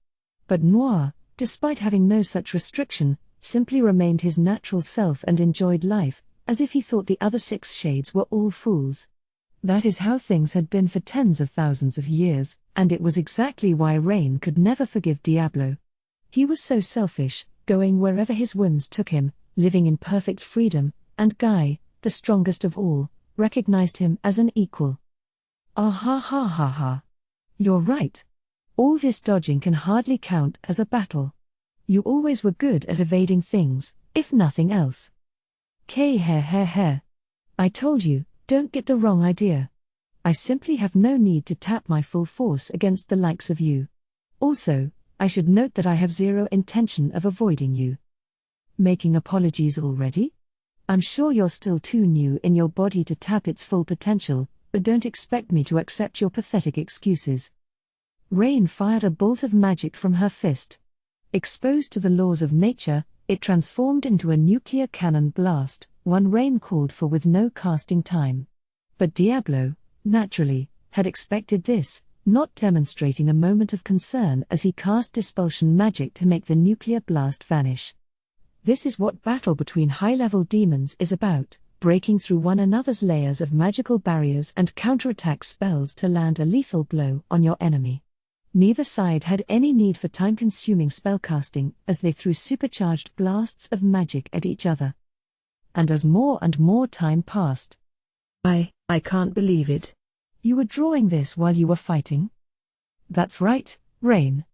But Noir, despite having no such restriction, simply remained his natural self and enjoyed life, as if he thought the other six shades were all fools. That is how things had been for tens of thousands of years, and it was exactly why Rain could never forgive Diablo. He was so selfish, going wherever his whims took him, living in perfect freedom, and Guy, the strongest of all, recognized him as an equal. Ah ha ha ha ha. You're right. All this dodging can hardly count as a battle. You always were good at evading things, if nothing else. I told you, don't get the wrong idea. I simply have no need to tap my full force against the likes of you. Also, I should note that I have zero intention of avoiding you. Making apologies already? I'm sure you're still too new in your body to tap its full potential, but don't expect me to accept your pathetic excuses. Rain fired a bolt of magic from her fist. Exposed to the laws of nature, it transformed into a nuclear cannon blast, one Rain called for with no casting time. But Diablo, naturally, had expected this, not demonstrating a moment of concern as he cast dispulsion magic to make the nuclear blast vanish. This is what battle between high-level demons is about, breaking through one another's layers of magical barriers and counterattack spells to land a lethal blow on your enemy. Neither side had any need for time-consuming spellcasting as they threw supercharged blasts of magic at each other. And as more and more time passed, I can't believe it. You were drawing this while you were fighting? That's right, Rain.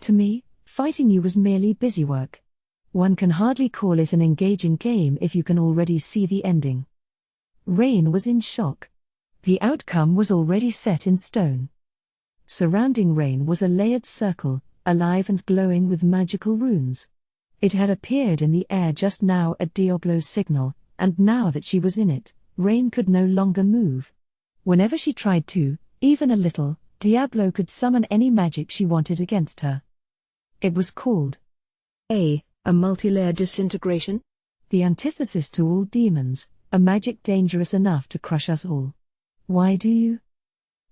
To me, fighting you was merely busy work. One can hardly call it an engaging game if you can already see the ending. Rain was in shock. The outcome was already set in stone. Surrounding Rain was a layered circle, alive and glowing with magical runes. It had appeared in the air just now at Diablo's signal, and now that she was in it, Rain could no longer move. Whenever she tried to, even a little, Diablo could summon any magic she wanted against her. It was called A multi-layer disintegration? the antithesis to all demons, a magic dangerous enough to crush us all. Why do you?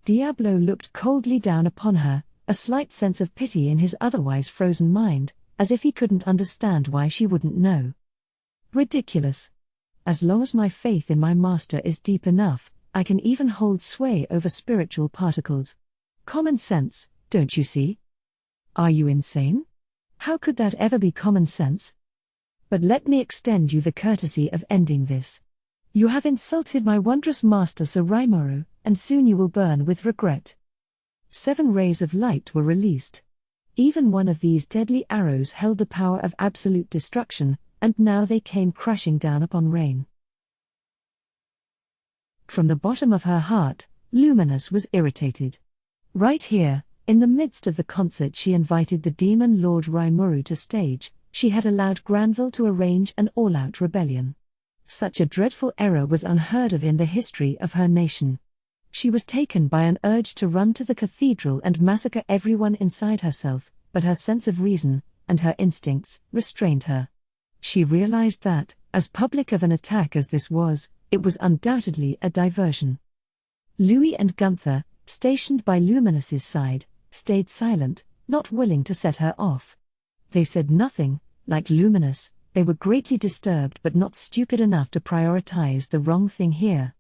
Diablo looked coldly down upon her, a slight sense of pity in his otherwise frozen mind, as if he couldn't understand why she wouldn't know. Ridiculous. As long as my faith in my master is deep enough, I can even hold sway over spiritual particles. Common sense, don't you see? Are you insane? How could that ever be common sense? But let me extend you the courtesy of ending this. You have insulted my wondrous master Sir Rimuru, and soon you will burn with regret. 7 rays of light were released. Even one of these deadly arrows held the power of absolute destruction, and now they came crashing down upon Rain. From the bottom of her heart, Luminous was irritated. Right here, in the midst of the concert she invited the demon Lord Rimuru to stage, she had allowed Granville to arrange an all-out rebellion. Such a dreadful error was unheard of in the history of her nation. She was taken by an urge to run to the cathedral and massacre everyone inside herself, but her sense of reason, and her instincts, restrained her. She realized that, as public of an attack as this was, it was undoubtedly a diversion. Louis and Gunther, stationed by Luminous's side, stayed silent, not willing to set her off. They said nothing. Like Luminous, they were greatly disturbed but not stupid enough to prioritize the wrong thing here.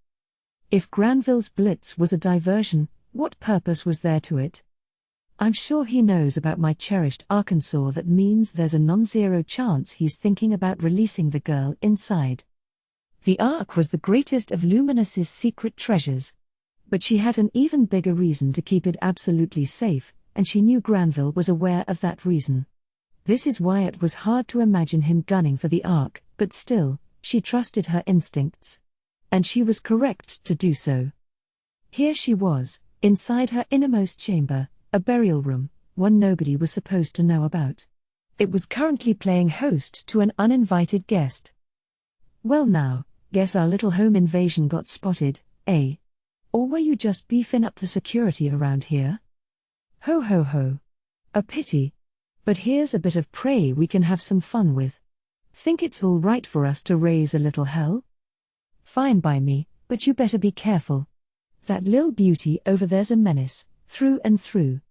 If Granville's blitz was a diversion, what purpose was there to it? I'm sure he knows about my cherished Arkansas. That means there's a non-zero chance he's thinking about releasing the girl inside. The Ark was the greatest of Luminous's secret treasures. But she had an even bigger reason to keep it absolutely safe, and she knew Granville was aware of that reason. This is why it was hard to imagine him gunning for the Ark, but still, she trusted her instincts. And she was correct to do so. Here she was, inside her innermost chamber, a burial room, one nobody was supposed to know about. It was currently playing host to an uninvited guest. Well now, guess our little home invasion got spotted, eh? Or were you just beefing up the security around here? Ho ho ho. A pity. But here's a bit of prey we can have some fun with. Think it's all right for us to raise a little hell? Fine by me, but you better be careful. That lil beauty over there's a menace, through and through.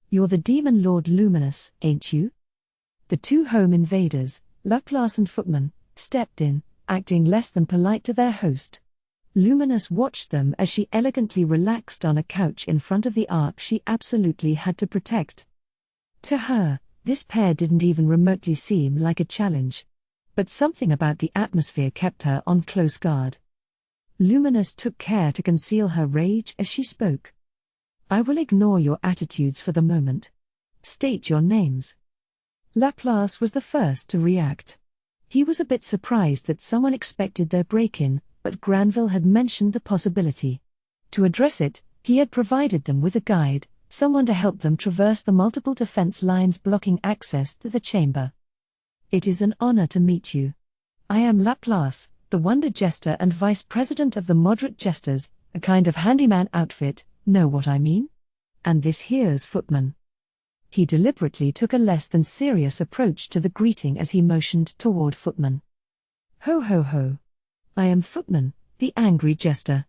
You're the demon Lord Luminous, ain't you? The 2 home invaders, Laplace and Footman, stepped in, acting less than polite to their host. Luminous watched them as she elegantly relaxed on a couch in front of the Ark she absolutely had to protect. To her, this pair didn't even remotely seem like a challenge. But something about the atmosphere kept her on close guard. Luminous took care to conceal her rage as she spoke. I will ignore your attitudes for the moment. State your names. Laplace was the first to react. He was a bit surprised that someone expected their break-in, but Granville had mentioned the possibility. To address it, he had provided them with a guide, someone to help them traverse the multiple defense lines blocking access to the chamber. It is an honor to meet you. I am Laplace, the Wonder Jester and Vice President of the Moderate Jesters, a kind of handyman outfit, know what I mean? And this here's Footman. He deliberately took a less than serious approach to the greeting as he motioned toward Footman. Ho ho ho. I am Footman, the angry jester.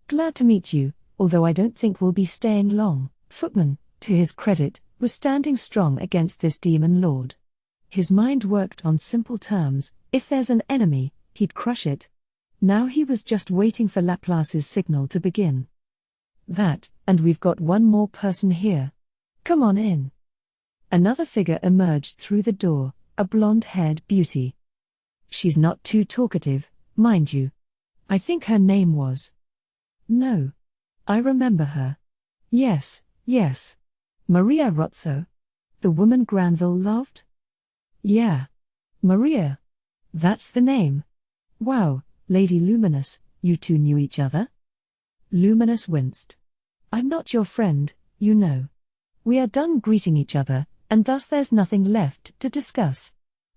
Glad to meet you, although I don't think we'll be staying long. Footman, to his credit, was standing strong against this demon lord. His mind worked on simple terms: if there's an enemy, he'd crush it. Now he was just waiting for Laplace's signal to begin. That, and we've got one more person here. Come on in. Another figure emerged through the door, a blonde-haired beauty. She's not too talkative, mind you. I think her name was... No. I remember her. Yes. Maria Rozzo. The woman Granville loved? Yeah. Maria. That's the name. Wow, Lady Luminous, you two knew each other? Luminous winced. I'm not your friend, you know. We are done greeting each other, and thus there's nothing left to discuss.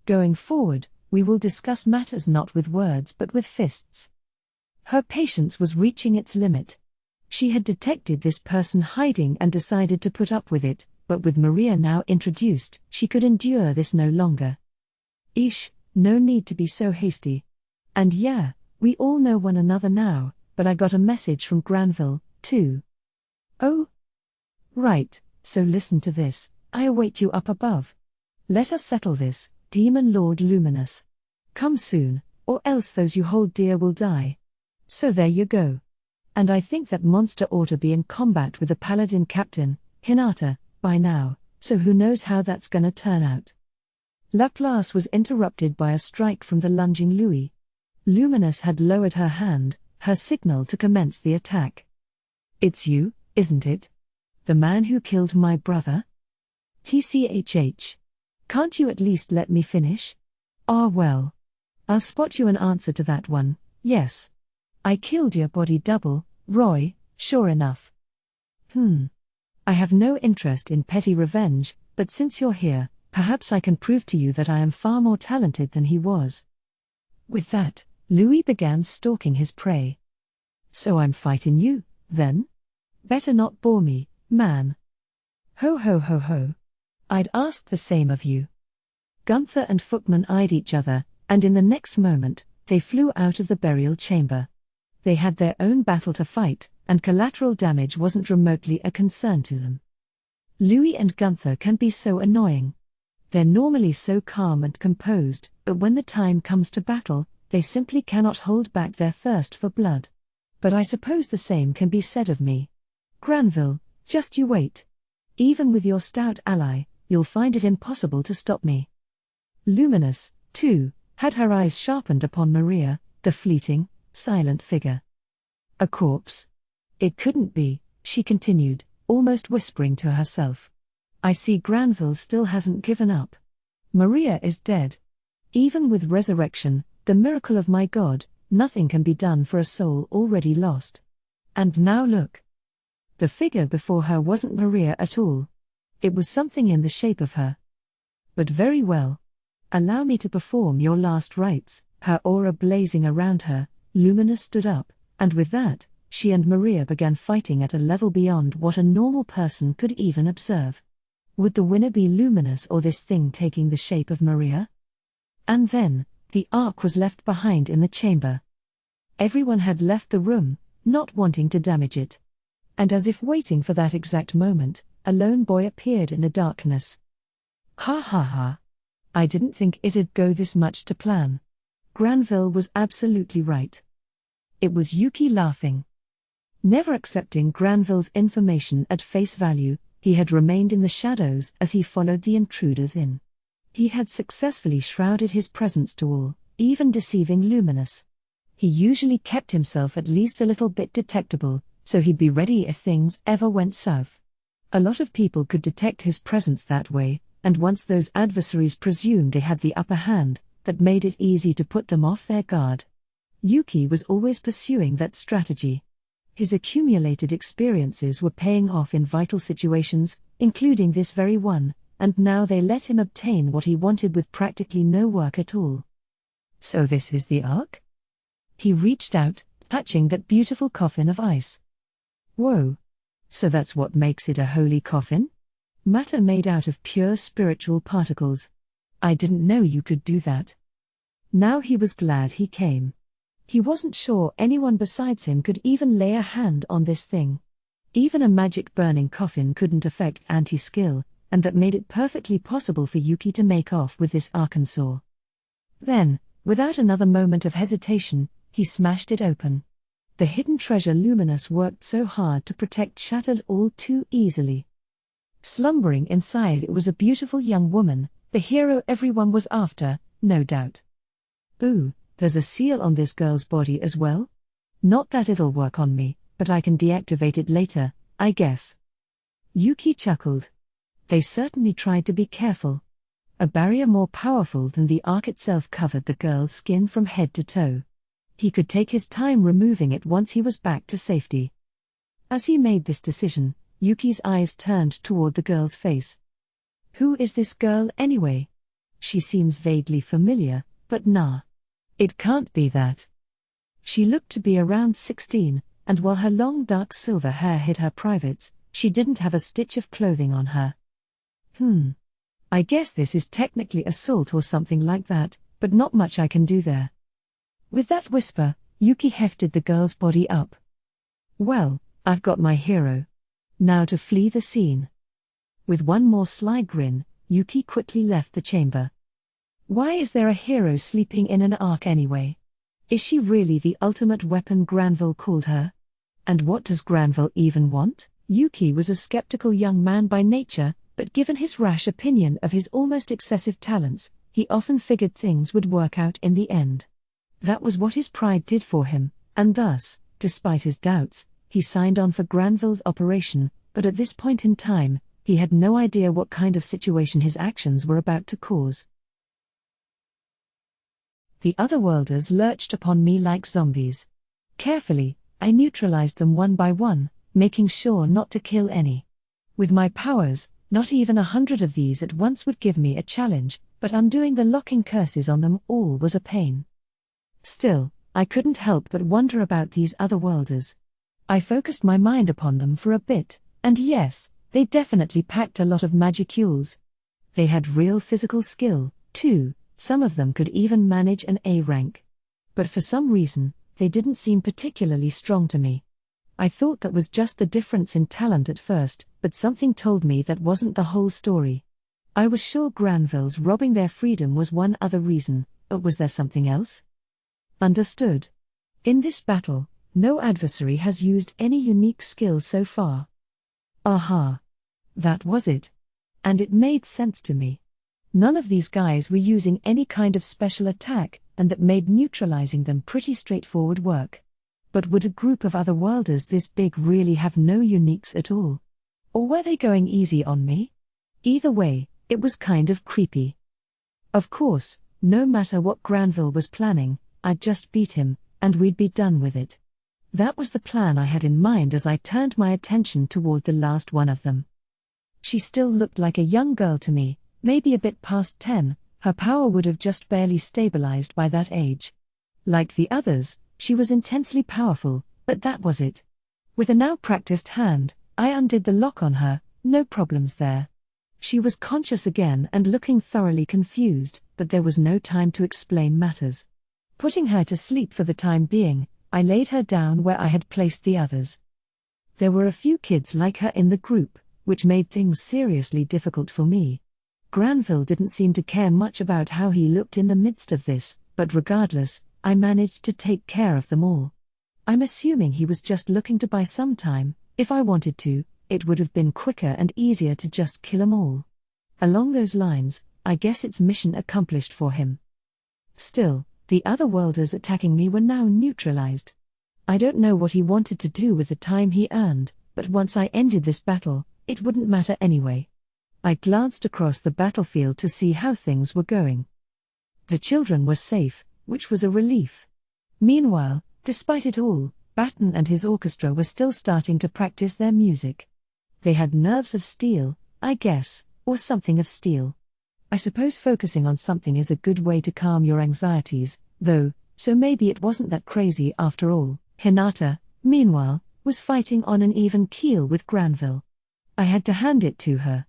Going forward, we will discuss matters not with words but with fists. Her patience was reaching its limit. She had detected this person hiding and decided to put up with it, but with Maria now introduced, she could endure this no longer. Ish, no need to be so hasty. And yeah, we all know one another now, but I got a message from Granville, too. Oh? Right, so listen to this, I await you up above. Let us settle this, Demon Lord Luminous. Come soon, or else those you hold dear will die. So there you go. And I think that monster ought to be in combat with the Paladin Captain, Hinata, by now, so who knows how that's gonna turn out. Laplace was interrupted by a strike from the lunging Louis. Luminous had lowered her hand, her signal to commence the attack. It's you, isn't it? The man who killed my brother? TCHH. Can't you at least let me finish? Ah well. I'll spot you an answer to that one, yes. I killed your body double, Roy, sure enough. I have no interest in petty revenge, but since you're here, perhaps I can prove to you that I am far more talented than he was. With that, Louis began stalking his prey. So I'm fighting you, then? Better not bore me, man. Ho ho ho ho. I'd ask the same of you. Gunther and Footman eyed each other, and in the next moment, they flew out of the burial chamber. They had their own battle to fight, and collateral damage wasn't remotely a concern to them. Louis and Gunther can be so annoying. They're normally so calm and composed, but when the time comes to battle, they simply cannot hold back their thirst for blood. But I suppose the same can be said of me. Granville, just you wait. Even with your stout ally, you'll find it impossible to stop me. Luminous, too, had her eyes sharpened upon Maria, the fleeting, silent figure. A corpse? It couldn't be, she continued, almost whispering to herself. I see Granville still hasn't given up. Maria is dead. Even with resurrection, the miracle of my God, nothing can be done for a soul already lost. And now look. The figure before her wasn't Maria at all. It was something in the shape of her. But very well. Allow me to perform your last rites. Her aura blazing around her, Luminous stood up, and with that, she and Maria began fighting at a level beyond what a normal person could even observe. Would the winner be Luminous or this thing taking the shape of Maria? And then, the Ark was left behind in the chamber. Everyone had left the room, not wanting to damage it. And as if waiting for that exact moment, a lone boy appeared in the darkness. Ha ha ha. I didn't think it'd go this much to plan. Granville was absolutely right. It was Yuki laughing. Never accepting Granville's information at face value, he had remained in the shadows as he followed the intruders in. He had successfully shrouded his presence to all, even deceiving Luminous. He usually kept himself at least a little bit detectable, so he'd be ready if things ever went south. A lot of people could detect his presence that way, and once those adversaries presumed they had the upper hand, that made it easy to put them off their guard. Yuki was always pursuing that strategy. His accumulated experiences were paying off in vital situations, including this very one, and now they let him obtain what he wanted with practically no work at all. So this is the Ark? He reached out, touching that beautiful coffin of ice. Whoa! So that's what makes it a holy coffin? Matter made out of pure spiritual particles. I didn't know you could do that. Now he was glad he came. He wasn't sure anyone besides him could even lay a hand on this thing. Even a magic burning coffin couldn't affect anti-skill, and that made it perfectly possible for Yuki to make off with this Arkansas. Then, without another moment of hesitation, he smashed it open. The hidden treasure Luminous worked so hard to protect shattered all too easily. Slumbering inside it was a beautiful young woman, the hero everyone was after, no doubt. Ooh, there's a seal on this girl's body as well? Not that it'll work on me, but I can deactivate it later, I guess. Yuki chuckled. They certainly tried to be careful. A barrier more powerful than the Ark itself covered the girl's skin from head to toe. He could take his time removing it once he was back to safety. As he made this decision, Yuki's eyes turned toward the girl's face. Who is this girl anyway? She seems vaguely familiar, but nah. It can't be that. She looked to be around 16, and while her long dark silver hair hid her privates, she didn't have a stitch of clothing on her. I guess this is technically assault or something like that, but not much I can do there. With that whisper, Yuki hefted the girl's body up. Well, I've got my hero. Now to flee the scene. With one more sly grin, Yuki quickly left the chamber. Why is there a hero sleeping in an ark anyway? Is she really the ultimate weapon Granville called her? And what does Granville even want? Yuki was a skeptical young man by nature, but given his rash opinion of his almost excessive talents, he often figured things would work out in the end. That was what his pride did for him, and thus, despite his doubts, he signed on for Granville's operation, but at this point in time, he had no idea what kind of situation his actions were about to cause. The otherworlders lurched upon me like zombies. Carefully, I neutralized them one by one, making sure not to kill any. With my powers, not even 100 of these at once would give me a challenge, but undoing the locking curses on them all was a pain. Still, I couldn't help but wonder about these otherworlders. I focused my mind upon them for a bit, and yes, they definitely packed a lot of magicules. They had real physical skill, too. Some of them could even manage an A rank. But for some reason, they didn't seem particularly strong to me. I thought that was just the difference in talent at first, but something told me that wasn't the whole story. I was sure Granville's robbing their freedom was one other reason, but was there something else? Understood. In this battle, no adversary has used any unique skills so far. Aha. That was it. And it made sense to me. None of these guys were using any kind of special attack, and that made neutralizing them pretty straightforward work. But would a group of otherworlders this big really have no uniques at all? Or were they going easy on me? Either way, it was kind of creepy. Of course, no matter what Granville was planning, I'd just beat him, and we'd be done with it. That was the plan I had in mind as I turned my attention toward the last one of them. She still looked like a young girl to me, maybe a bit past 10, her power would have just barely stabilized by that age. Like the others, she was intensely powerful, but that was it. With a now practiced hand, I undid the lock on her, no problems there. She was conscious again and looking thoroughly confused, but there was no time to explain matters. Putting her to sleep for the time being, I laid her down where I had placed the others. There were a few kids like her in the group, which made things seriously difficult for me. Granville didn't seem to care much about how he looked in the midst of this, but regardless, I managed to take care of them all. I'm assuming he was just looking to buy some time. If I wanted to, it would have been quicker and easier to just kill them all. Along those lines, I guess it's mission accomplished for him. Still, the otherworlders attacking me were now neutralized. I don't know what he wanted to do with the time he earned, but once I ended this battle, it wouldn't matter anyway. I glanced across the battlefield to see how things were going. The children were safe, which was a relief. Meanwhile, despite it all, Batten and his orchestra were still starting to practice their music. They had nerves of steel, I guess, or something of steel. I suppose focusing on something is a good way to calm your anxieties, though, so maybe it wasn't that crazy after all. Hinata, meanwhile, was fighting on an even keel with Granville. I had to hand it to her.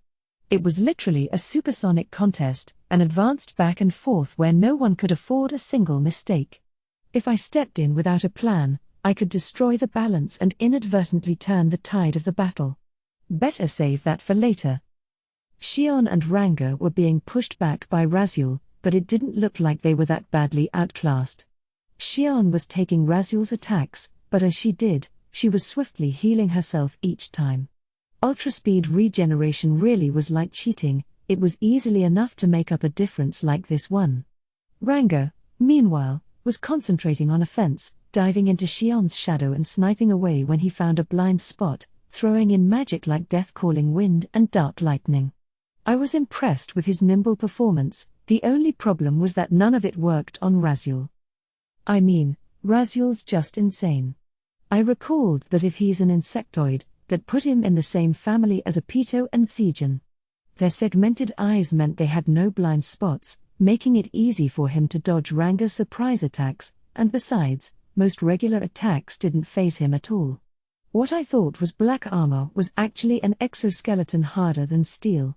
It was literally a supersonic contest, an advanced back and forth where no one could afford a single mistake. If I stepped in without a plan, I could destroy the balance and inadvertently turn the tide of the battle. Better save that for later. Shion and Ranga were being pushed back by Raziel, but it didn't look like they were that badly outclassed. Shion was taking Raziel's attacks, but as she did, she was swiftly healing herself each time. Ultra-speed regeneration really was like cheating, it was easily enough to make up a difference like this one. Ranga, meanwhile, was concentrating on offense, diving into Shion's shadow and sniping away when he found a blind spot, throwing in magic like death-calling wind and dark lightning. I was impressed with his nimble performance, the only problem was that none of it worked on Raziel. I mean, Raziel's just insane. I recalled that if he's an insectoid, that put him in the same family as a Pito and Sejan. Their segmented eyes meant they had no blind spots, making it easy for him to dodge Ranga's surprise attacks, and besides, most regular attacks didn't faze him at all. What I thought was black armor was actually an exoskeleton harder than steel.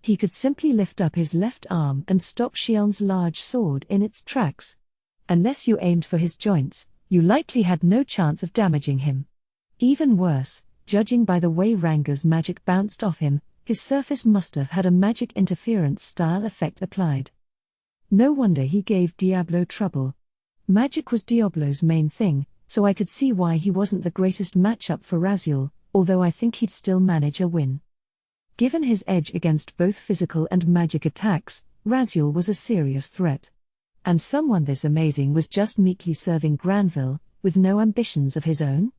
He could simply lift up his left arm and stop Xion's large sword in its tracks. Unless you aimed for his joints, you likely had no chance of damaging him. Even worse, judging by the way Ranga's magic bounced off him, his surface must have had a magic interference style effect applied. No wonder he gave Diablo trouble. Magic was Diablo's main thing, so I could see why he wasn't the greatest matchup for Raziel, although I think he'd still manage a win. Given his edge against both physical and magic attacks, Raziel was a serious threat. And someone this amazing was just meekly serving Granville, with no ambitions of his own?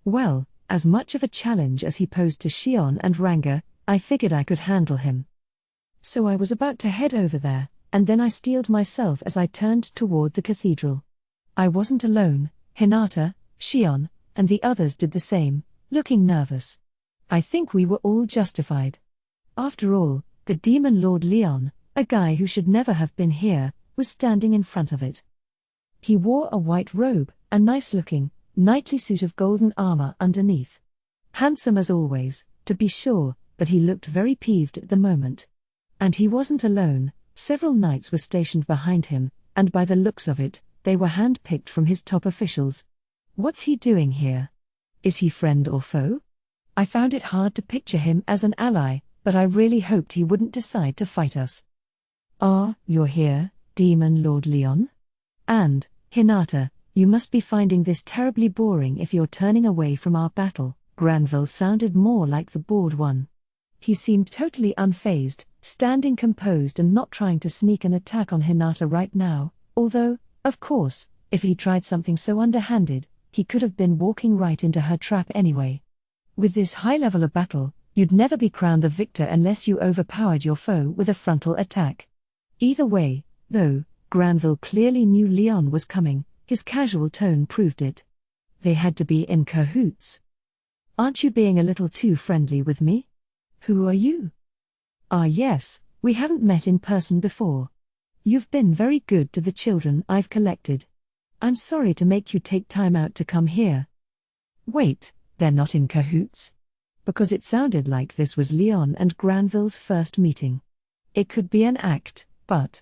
Well, as much of a challenge as he posed to Xion and Ranga, I figured I could handle him. So I was about to head over there, and then I steeled myself as I turned toward the cathedral. I wasn't alone. Hinata, Xion, and the others did the same, looking nervous. I think we were all justified. After all, the Demon Lord Leon, a guy who should never have been here, was standing in front of it. He wore a white robe, a nice-looking, knightly suit of golden armor underneath. Handsome as always, to be sure, but he looked very peeved at the moment. And he wasn't alone. Several knights were stationed behind him, and by the looks of it, they were hand-picked from his top officials. What's he doing here? Is he friend or foe? I found it hard to picture him as an ally, but I really hoped he wouldn't decide to fight us. Ah, you're here, Demon Lord Leon? And, Hinata, you must be finding this terribly boring if you're turning away from our battle. Granville sounded more like the bored one. He seemed totally unfazed, standing composed and not trying to sneak an attack on Hinata right now, although, of course, if he tried something so underhanded, he could have been walking right into her trap anyway. With this high level of battle, you'd never be crowned the victor unless you overpowered your foe with a frontal attack. Either way, though, Granville clearly knew Leon was coming, his casual tone proved it. They had to be in cahoots. Aren't you being a little too friendly with me? Who are you? Ah yes, we haven't met in person before. You've been very good to the children I've collected. I'm sorry to make you take time out to come here. Wait, they're not in cahoots? Because it sounded like this was Leon and Granville's first meeting. It could be an act, but...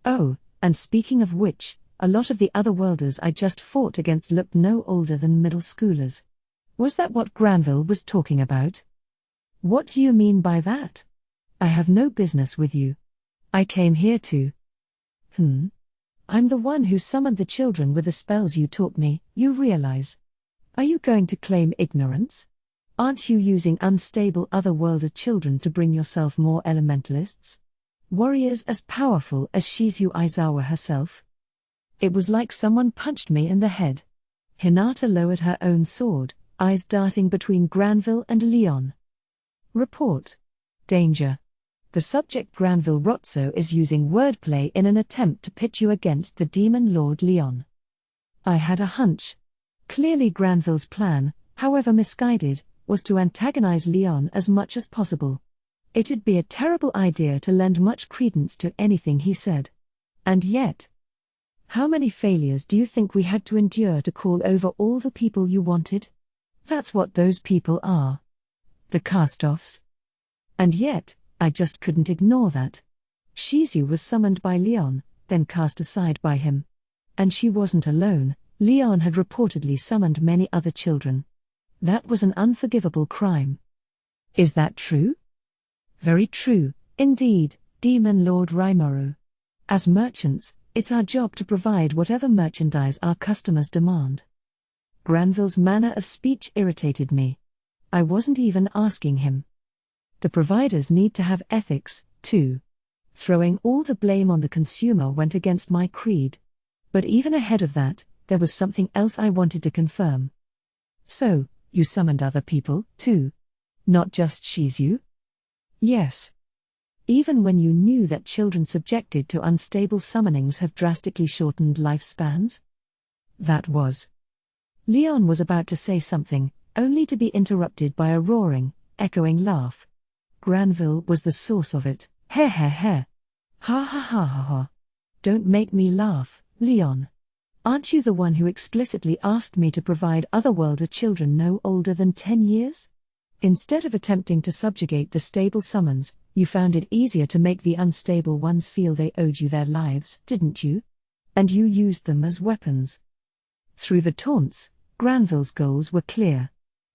Oh, and speaking of which, a lot of the otherworlders I just fought against looked no older than middle schoolers. Was that what Granville was talking about? What do you mean by that? I have no business with you. I came here to... I'm the one who summoned the children with the spells you taught me, you realize. Are you going to claim ignorance? Aren't you using unstable otherworlder children to bring yourself more elementalists? Warriors as powerful as Shizu Aizawa herself? It was like someone punched me in the head. Hinata lowered her own sword, eyes darting between Granville and Leon. Report. Danger. The subject Granville Rotso is using wordplay in an attempt to pit you against the Demon Lord Leon. I had a hunch. Clearly Granville's plan, however misguided, was to antagonize Leon as much as possible. It'd be a terrible idea to lend much credence to anything he said. And yet... How many failures do you think we had to endure to call over all the people you wanted? That's what those people are. The cast-offs. And yet, I just couldn't ignore that. Shizu was summoned by Leon, then cast aside by him. And she wasn't alone. Leon had reportedly summoned many other children. That was an unforgivable crime. Is that true? Very true, indeed, Demon Lord Rimuru. As merchants, it's our job to provide whatever merchandise our customers demand. Granville's manner of speech irritated me. I wasn't even asking him. The providers need to have ethics, too. Throwing all the blame on the consumer went against my creed. But even ahead of that, there was something else I wanted to confirm. So, you summoned other people, too? Not just Shizu? Yes. Even when you knew that children subjected to unstable summonings have drastically shortened lifespans? That was. Leon was about to say something, only to be interrupted by a roaring, echoing laugh. Granville was the source of it. He he he. Ha ha ha ha ha. Don't make me laugh, Leon. Aren't you the one who explicitly asked me to provide otherworlder children no older than 10 years? Instead of attempting to subjugate the stable summons, you found it easier to make the unstable ones feel they owed you their lives, didn't you? And you used them as weapons. Through the taunts, Granville's goals were clear.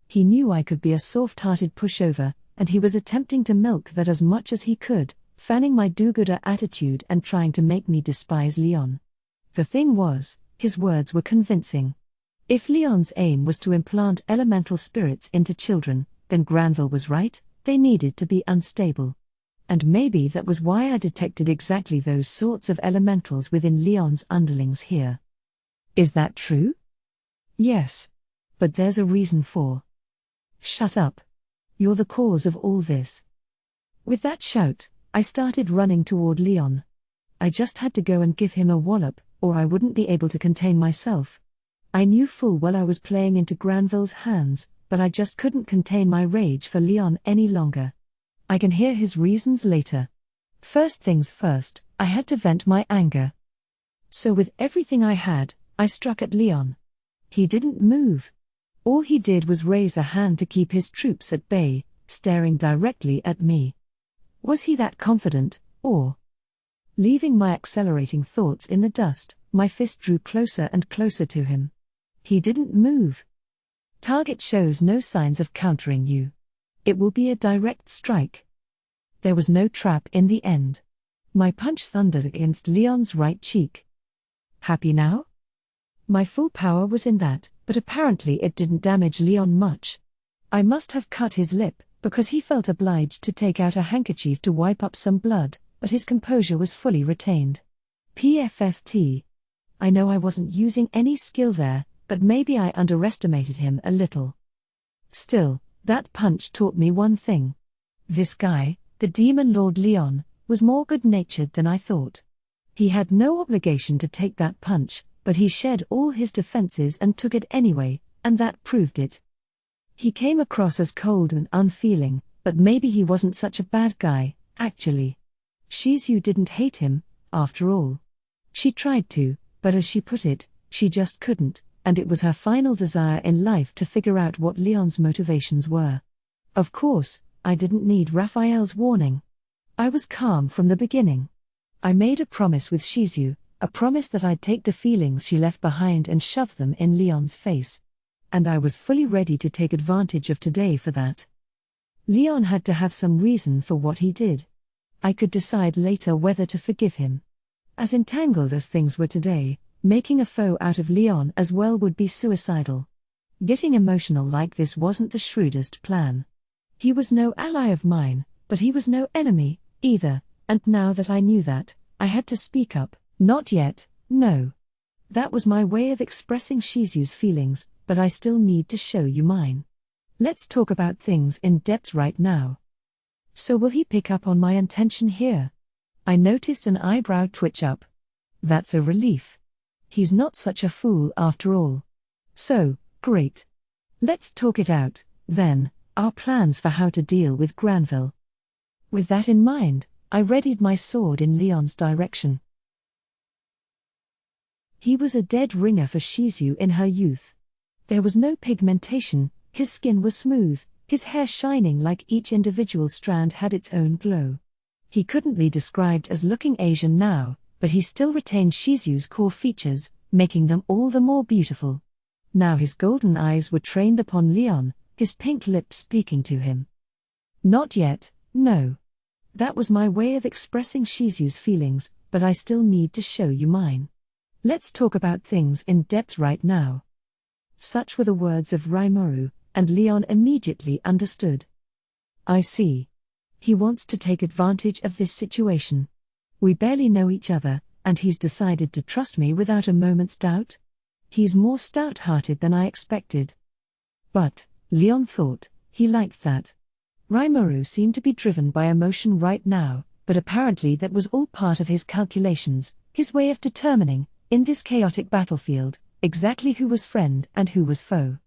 He knew I could be a soft-hearted pushover, and he was attempting to milk that as much as he could, fanning my do-gooder attitude and trying to make me despise Leon. The thing was, his words were convincing. If Leon's aim was to implant elemental spirits into children, then Granville was right, they needed to be unstable. And maybe that was why I detected exactly those sorts of elementals within Leon's underlings here. Is that true? Yes. But there's a reason for. Shut up. You're the cause of all this. With that shout, I started running toward Leon. I just had to go and give him a wallop, or I wouldn't be able to contain myself. I knew full well I was playing into Granville's hands, but I just couldn't contain my rage for Leon any longer. I can hear his reasons later. First things first, I had to vent my anger. So with everything I had, I struck at Leon. He didn't move. All he did was raise a hand to keep his troops at bay, staring directly at me. Was he that confident, or? Leaving my accelerating thoughts in the dust, my fist drew closer and closer to him. He didn't move. Target shows no signs of countering you. It will be a direct strike. There was no trap in the end. My punch thundered against Leon's right cheek. Happy now? My full power was in that, but apparently it didn't damage Leon much. I must have cut his lip, because he felt obliged to take out a handkerchief to wipe up some blood, but his composure was fully retained. PFFT. I know I wasn't using any skill there, but maybe I underestimated him a little. Still, that punch taught me one thing. This guy, the Demon Lord Leon, was more good-natured than I thought. He had no obligation to take that punch, but he shed all his defenses and took it anyway, and that proved it. He came across as cold and unfeeling, but maybe he wasn't such a bad guy, actually. Shizu didn't hate him, after all. She tried to, but as she put it, she just couldn't, and it was her final desire in life to figure out what Leon's motivations were. Of course, I didn't need Raphael's warning. I was calm from the beginning. I made a promise with Shizu, a promise that I'd take the feelings she left behind and shove them in Leon's face. And I was fully ready to take advantage of today for that. Leon had to have some reason for what he did. I could decide later whether to forgive him. As entangled as things were today, making a foe out of Leon as well would be suicidal. Getting emotional like this wasn't the shrewdest plan. He was no ally of mine, but he was no enemy, either, and now that I knew that, I had to speak up. Not yet, no. That was my way of expressing Shizu's feelings, but I still need to show you mine. Let's talk about things in depth right now. So will he pick up on my intention here? I noticed an eyebrow twitch up. That's a relief. He's not such a fool after all. So, great. Let's talk it out, then, our plans for how to deal with Granville. With that in mind, I readied my sword in Leon's direction. He was a dead ringer for Shizu in her youth. There was no pigmentation, his skin was smooth, his hair shining like each individual strand had its own glow. He couldn't be described as looking Asian now, but he still retained Shizu's core features, making them all the more beautiful. Now his golden eyes were trained upon Leon, his pink lips speaking to him. Not yet, no. That was my way of expressing Shizu's feelings, but I still need to show you mine. Let's talk about things in depth right now. Such were the words of Rimuru, and Leon immediately understood. I see. He wants to take advantage of this situation. We barely know each other, and he's decided to trust me without a moment's doubt? He's more stout-hearted than I expected. But, Leon thought, he liked that. Rimuru seemed to be driven by emotion right now, but apparently that was all part of his calculations, his way of determining, in this chaotic battlefield, exactly who was friend and who was foe.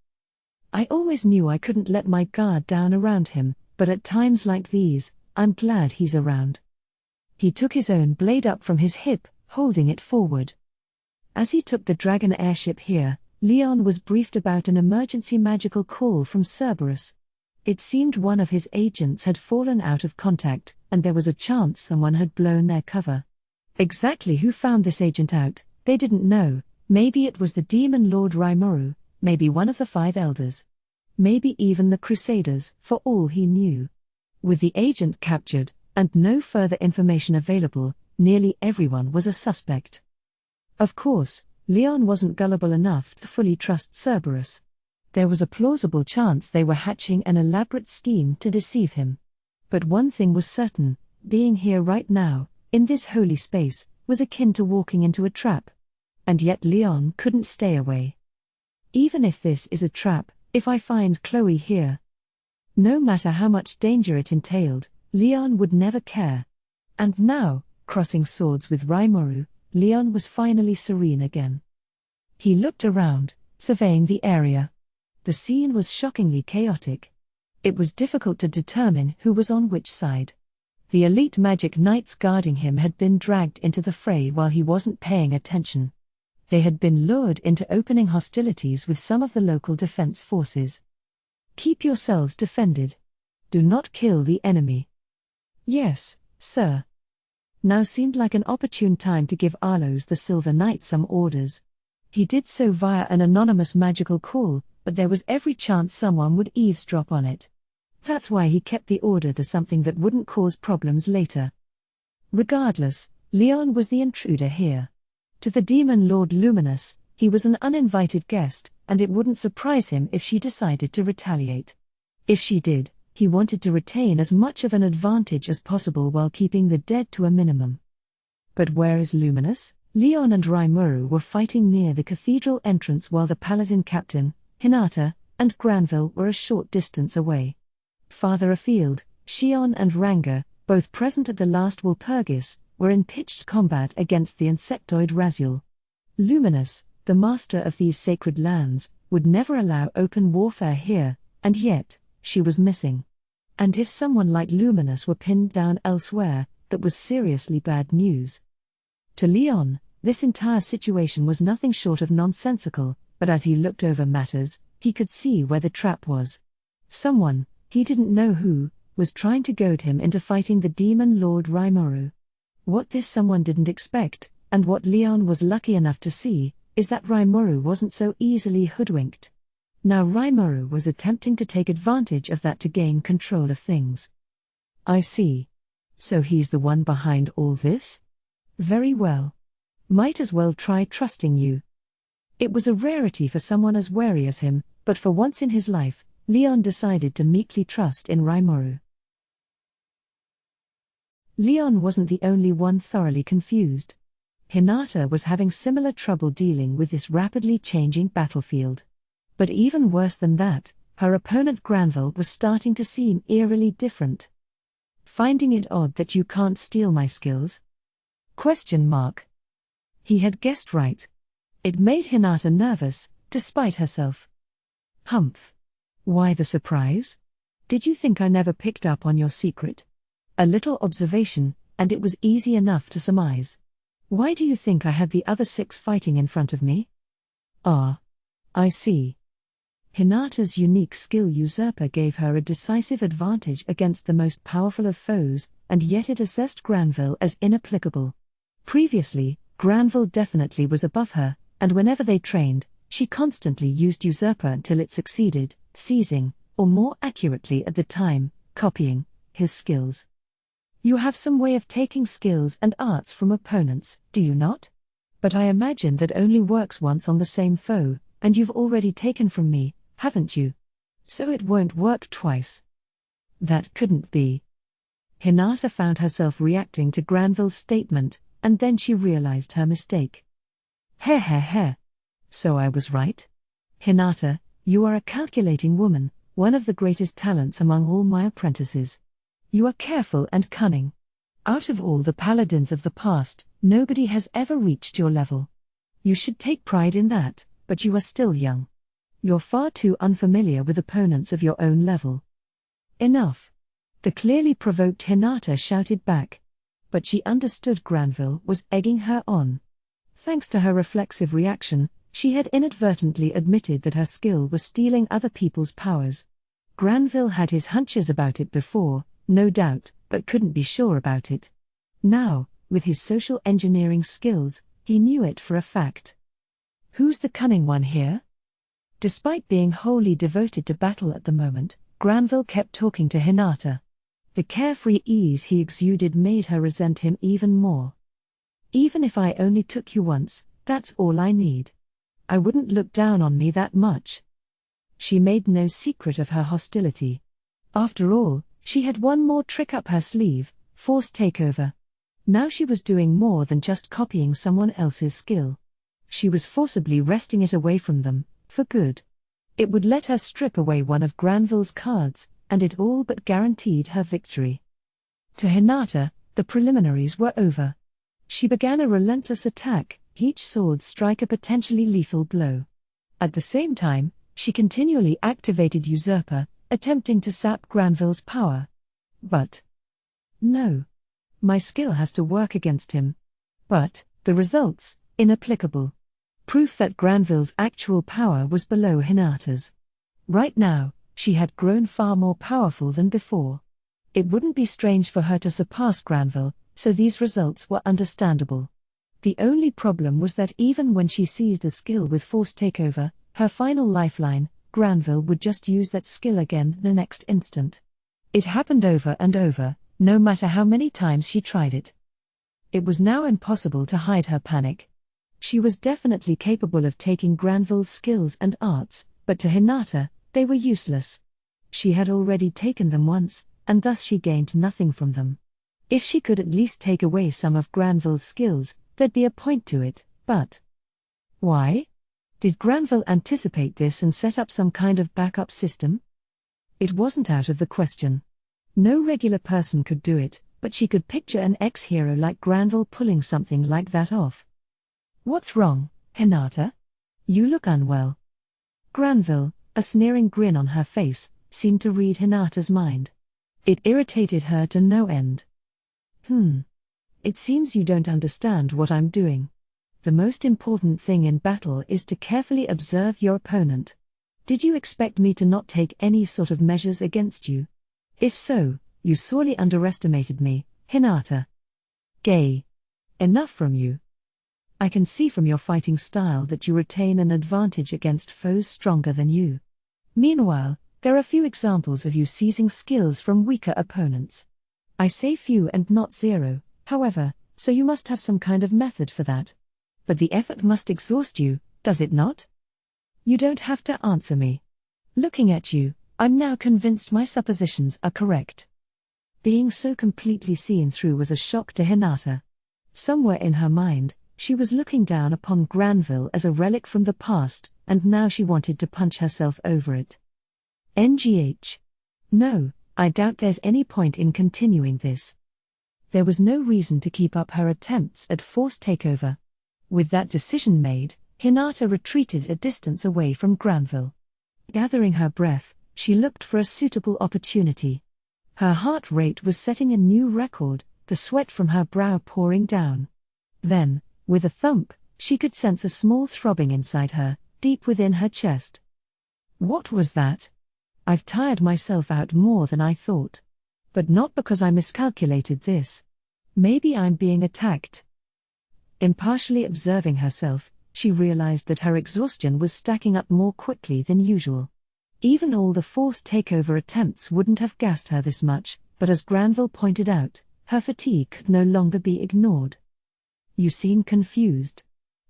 I always knew I couldn't let my guard down around him, but at times like these, I'm glad he's around. He took his own blade up from his hip, holding it forward. As he took the Dragon airship here, Leon was briefed about an emergency magical call from Cerberus. It seemed one of his agents had fallen out of contact, and there was a chance someone had blown their cover. Exactly who found this agent out, they didn't know. Maybe it was the demon lord Rimuru, maybe one of the 5 elders. Maybe even the Crusaders, for all he knew. With the agent captured, and no further information available, nearly everyone was a suspect. Of course, Leon wasn't gullible enough to fully trust Cerberus. There was a plausible chance they were hatching an elaborate scheme to deceive him. But one thing was certain, being here right now, in this holy space, was akin to walking into a trap. And yet Leon couldn't stay away. Even if this is a trap, if I find Chloe here, no matter how much danger it entailed, Leon would never care. And now, crossing swords with Rimuru, Leon was finally serene again. He looked around, surveying the area. The scene was shockingly chaotic. It was difficult to determine who was on which side. The elite magic knights guarding him had been dragged into the fray while he wasn't paying attention. They had been lured into opening hostilities with some of the local defense forces. Keep yourselves defended. Do not kill the enemy. Yes, sir. Now seemed like an opportune time to give Arlos the Silver Knight some orders. He did so via an anonymous magical call, but there was every chance someone would eavesdrop on it. That's why he kept the order to something that wouldn't cause problems later. Regardless, Leon was the intruder here. To the demon lord Luminous, he was an uninvited guest, and it wouldn't surprise him if she decided to retaliate. If she did, he wanted to retain as much of an advantage as possible while keeping the dead to a minimum. But where is Luminous? Leon and Rimuru were fighting near the cathedral entrance while the paladin captain, Hinata, and Granville were a short distance away. Farther afield, Shion and Ranga, both present at the last Walpurgis, were in pitched combat against the insectoid Raziel. Luminous, the master of these sacred lands, would never allow open warfare here, and yet, she was missing. And if someone like Luminous were pinned down elsewhere, that was seriously bad news. To Leon, this entire situation was nothing short of nonsensical, but as he looked over matters, he could see where the trap was. Someone, he didn't know who, was trying to goad him into fighting the demon lord Rimuru. What this someone didn't expect, and what Leon was lucky enough to see, is that Rimuru wasn't so easily hoodwinked. Now Rimuru was attempting to take advantage of that to gain control of things. I see. So he's the one behind all this? Very well. Might as well try trusting you. It was a rarity for someone as wary as him, but for once in his life, Leon decided to meekly trust in Rimuru. Leon wasn't the only one thoroughly confused. Hinata was having similar trouble dealing with this rapidly changing battlefield. But even worse than that, her opponent Granville was starting to seem eerily different. Finding it odd that you can't steal my skills? Question mark. He had guessed right. It made Hinata nervous, despite herself. Humph. Why the surprise? Did you think I never picked up on your secret? A little observation, and it was easy enough to surmise. Why do you think I had the other 6 fighting in front of me? Ah. I see. Hinata's unique skill Usurper gave her a decisive advantage against the most powerful of foes, and yet it assessed Granville as inapplicable. Previously, Granville definitely was above her, and whenever they trained, she constantly used Usurper until it succeeded, seizing, or more accurately at the time, copying, his skills. You have some way of taking skills and arts from opponents, do you not? But I imagine that only works once on the same foe, and you've already taken from me, haven't you? So it won't work twice. That couldn't be. Hinata found herself reacting to Granville's statement, and then she realized her mistake. Heh. So I was right? Hinata, you are a calculating woman, one of the greatest talents among all my apprentices. You are careful and cunning. Out of all the paladins of the past, nobody has ever reached your level. You should take pride in that, but you are still young. You're far too unfamiliar with opponents of your own level. Enough. The clearly provoked Hinata shouted back. But she understood Granville was egging her on. Thanks to her reflexive reaction, she had inadvertently admitted that her skill was stealing other people's powers. Granville had his hunches about it before, no doubt, but couldn't be sure about it. Now, with his social engineering skills, he knew it for a fact. Who's the cunning one here? Despite being wholly devoted to battle at the moment, Granville kept talking to Hinata. The carefree ease he exuded made her resent him even more. Even if I only took you once, that's all I need. I wouldn't look down on me that much. She made no secret of her hostility. After all, she had one more trick up her sleeve, force takeover. Now she was doing more than just copying someone else's skill. She was forcibly wresting it away from them, for good. It would let her strip away one of Granville's cards, and it all but guaranteed her victory. To Hinata, the preliminaries were over. She began a relentless attack, each sword strike a potentially lethal blow. At the same time, she continually activated Usurper, attempting to sap Granville's power. But no. My skill has to work against him. But the results, inapplicable. Proof that Granville's actual power was below Hinata's. Right now, she had grown far more powerful than before. It wouldn't be strange for her to surpass Granville, so these results were understandable. The only problem was that even when she seized a skill with force takeover, her final lifeline, Granville would just use that skill again the next instant. It happened over and over, no matter how many times she tried it. It was now impossible to hide her panic. She was definitely capable of taking Granville's skills and arts, but to Hinata, they were useless. She had already taken them once, and thus she gained nothing from them. If she could at least take away some of Granville's skills, there'd be a point to it, but why? Did Granville anticipate this and set up some kind of backup system? It wasn't out of the question. No regular person could do it, but she could picture an ex-hero like Granville pulling something like that off. What's wrong, Hinata? You look unwell. Granville, a sneering grin on her face, seemed to read Hinata's mind. It irritated her to no end. It seems you don't understand what I'm doing. The most important thing in battle is to carefully observe your opponent. Did you expect me to not take any sort of measures against you? If so, you sorely underestimated me, Hinata. Gay. Enough from you. I can see from your fighting style that you retain an advantage against foes stronger than you. Meanwhile, there are few examples of you seizing skills from weaker opponents. I say few and not zero, however, so you must have some kind of method for that. But the effort must exhaust you, does it not? You don't have to answer me. Looking at you, I'm now convinced my suppositions are correct. Being so completely seen through was a shock to Hinata. Somewhere in her mind, she was looking down upon Granville as a relic from the past, and now she wanted to punch herself over it. NGH. No, I doubt there's any point in continuing this. There was no reason to keep up her attempts at force takeover. With that decision made, Hinata retreated a distance away from Granville. Gathering her breath, she looked for a suitable opportunity. Her heart rate was setting a new record, the sweat from her brow pouring down. Then, with a thump, she could sense a small throbbing inside her, deep within her chest. What was that? I've tired myself out more than I thought. But not because I miscalculated this. Maybe I'm being attacked. Impartially observing herself, she realized that her exhaustion was stacking up more quickly than usual. Even all the force takeover attempts wouldn't have gassed her this much, but as Granville pointed out, her fatigue could no longer be ignored. You seem confused.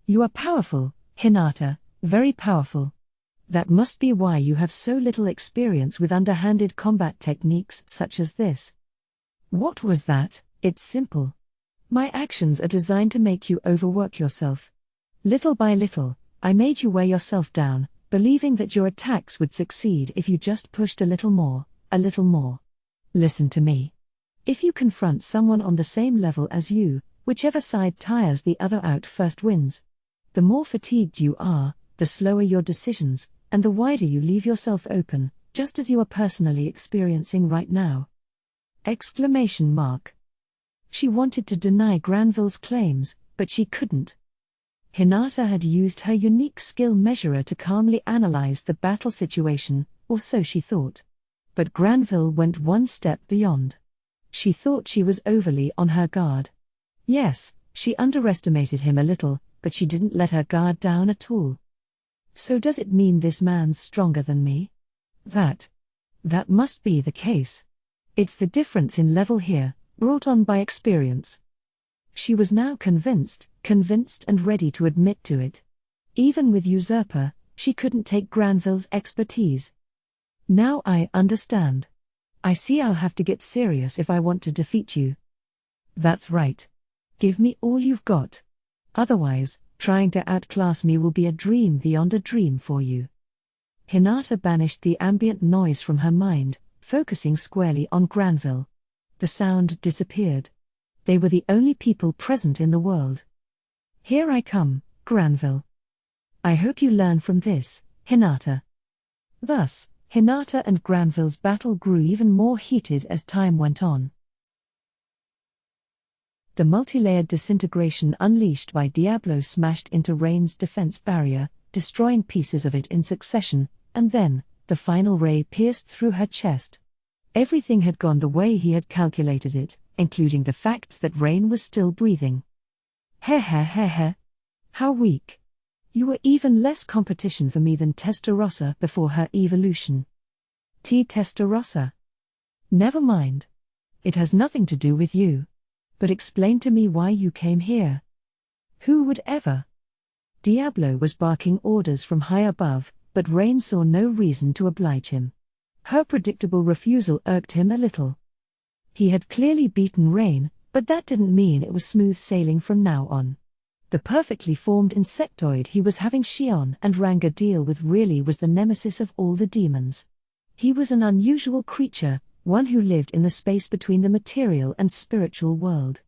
You are powerful, Hinata, very powerful. That must be why you have so little experience with underhanded combat techniques such as this. What was that? It's simple. My actions are designed to make you overwork yourself. Little by little, I made you wear yourself down, believing that your attacks would succeed if you just pushed a little more, a little more. Listen to me. If you confront someone on the same level as you, whichever side tires the other out first wins. The more fatigued you are, the slower your decisions, and the wider you leave yourself open, just as you are personally experiencing right now. Exclamation mark. She wanted to deny Granville's claims, but she couldn't. Hinata had used her unique skill measurer to calmly analyze the battle situation, or so she thought. But Granville went one step beyond. She thought she was overly on her guard. Yes, she underestimated him a little, but she didn't let her guard down at all. So does it mean this man's stronger than me? That must be the case. It's the difference in level here, brought on by experience. She was now convinced and ready to admit to it. Even with Usurper, she couldn't take Granville's expertise. Now I understand. I see I'll have to get serious if I want to defeat you. That's right. Give me all you've got. Otherwise, trying to outclass me will be a dream beyond a dream for you. Hinata banished the ambient noise from her mind, focusing squarely on Granville. The sound disappeared. They were the only people present in the world. Here I come, Granville. I hope you learn from this, Hinata. Thus, Hinata and Granville's battle grew even more heated as time went on. The multi-layered disintegration unleashed by Diablo smashed into Rain's defense barrier, destroying pieces of it in succession, and then, the final ray pierced through her chest. Everything had gone the way he had calculated it, including the fact that Rain was still breathing. Heh. How weak. You were even less competition for me than Testarossa before her evolution. Testarossa. Never mind. It has nothing to do with you. But explain to me why you came here. Who would ever? Diablo was barking orders from high above, but Rain saw no reason to oblige him. Her predictable refusal irked him a little. He had clearly beaten Rain, but that didn't mean it was smooth sailing from now on. The perfectly formed insectoid he was having Xion and Ranga deal with really was the nemesis of all the demons. He was an unusual creature, one who lived in the space between the material and spiritual world.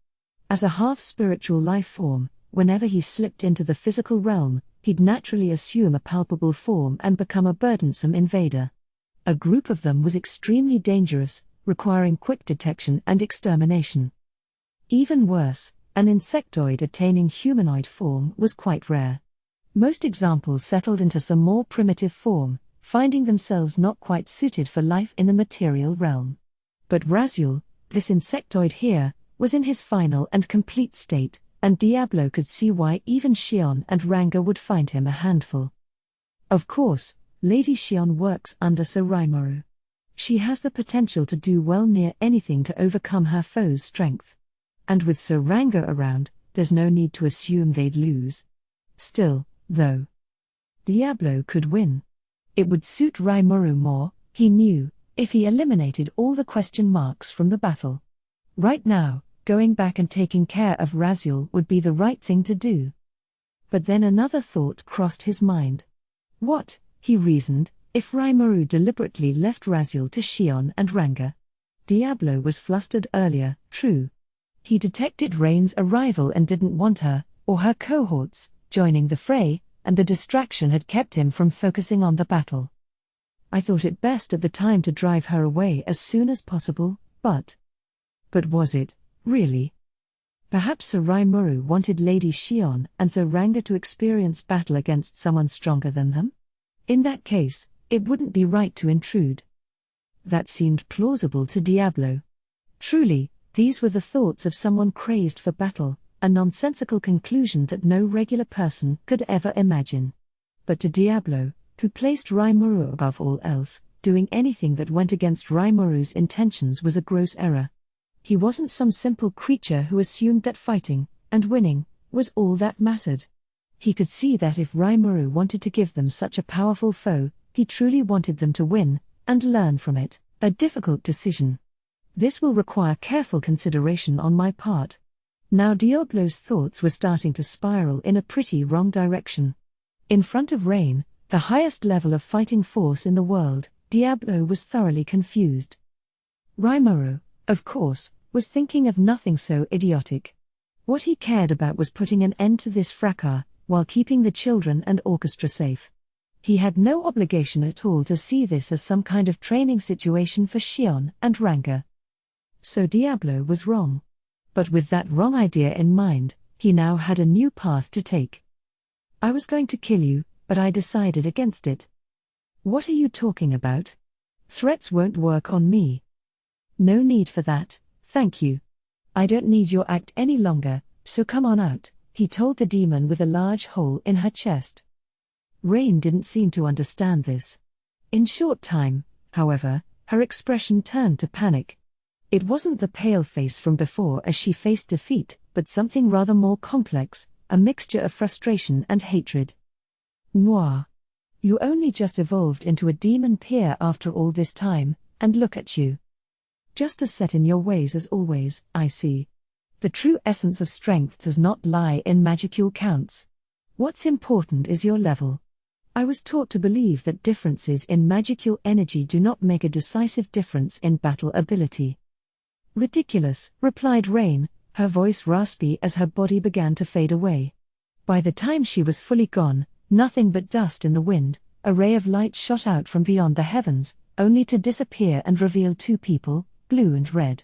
As a half-spiritual life form, whenever he slipped into the physical realm, he'd naturally assume a palpable form and become a burdensome invader. A group of them was extremely dangerous, requiring quick detection and extermination. Even worse, an insectoid attaining humanoid form was quite rare. Most examples settled into some more primitive form, finding themselves not quite suited for life in the material realm. But Raziel, this insectoid here, was in his final and complete state, and Diablo could see why even Xion and Ranga would find him a handful. Of course, Lady Xion works under Sir Rimuru. She has the potential to do well near anything to overcome her foe's strength. And with Sir Ranga around, there's no need to assume they'd lose. Still, though, Diablo could win. It would suit Rimuru more, he knew, if he eliminated all the question marks from the battle. Right now, going back and taking care of Raziel would be the right thing to do. But then another thought crossed his mind. What, he reasoned, if Rimuru deliberately left Raziel to Xion and Ranga? Diablo was flustered earlier, true. He detected Rain's arrival and didn't want her, or her cohorts, joining the fray, and the distraction had kept him from focusing on the battle. I thought it best at the time to drive her away as soon as possible, but was it, really? Perhaps Sir Rimuru wanted Lady Xion and Sir Ranga to experience battle against someone stronger than them? In that case, it wouldn't be right to intrude. That seemed plausible to Diablo. Truly, these were the thoughts of someone crazed for battle, a nonsensical conclusion that no regular person could ever imagine. But to Diablo, who placed Rimuru above all else, doing anything that went against Rimuru's intentions was a gross error. He wasn't some simple creature who assumed that fighting, and winning, was all that mattered. He could see that if Rimuru wanted to give them such a powerful foe, he truly wanted them to win, and learn from it, a difficult decision. This will require careful consideration on my part. Now Diablo's thoughts were starting to spiral in a pretty wrong direction. In front of Rain, the highest level of fighting force in the world, Diablo was thoroughly confused. Rimuru, of course, was thinking of nothing so idiotic. What he cared about was putting an end to this fracas, while keeping the children and orchestra safe. He had no obligation at all to see this as some kind of training situation for Xion and Ranga. So Diablo was wrong. But with that wrong idea in mind, he now had a new path to take. I was going to kill you, but I decided against it. What are you talking about? Threats won't work on me. No need for that, thank you. I don't need your act any longer, so come on out, he told the demon with a large hole in her chest. Rain didn't seem to understand this. In short time, however, her expression turned to panic. It wasn't the pale face from before as she faced defeat, but something rather more complex, a mixture of frustration and hatred. Noir. You only just evolved into a demon peer after all this time, and look at you. Just as set in your ways as always, I see. The true essence of strength does not lie in magicule counts. What's important is your level. I was taught to believe that differences in magicule energy do not make a decisive difference in battle ability. Ridiculous, replied Rain, her voice raspy as her body began to fade away. By the time she was fully gone, nothing but dust in the wind, a ray of light shot out from beyond the heavens, only to disappear and reveal two people, blue and red.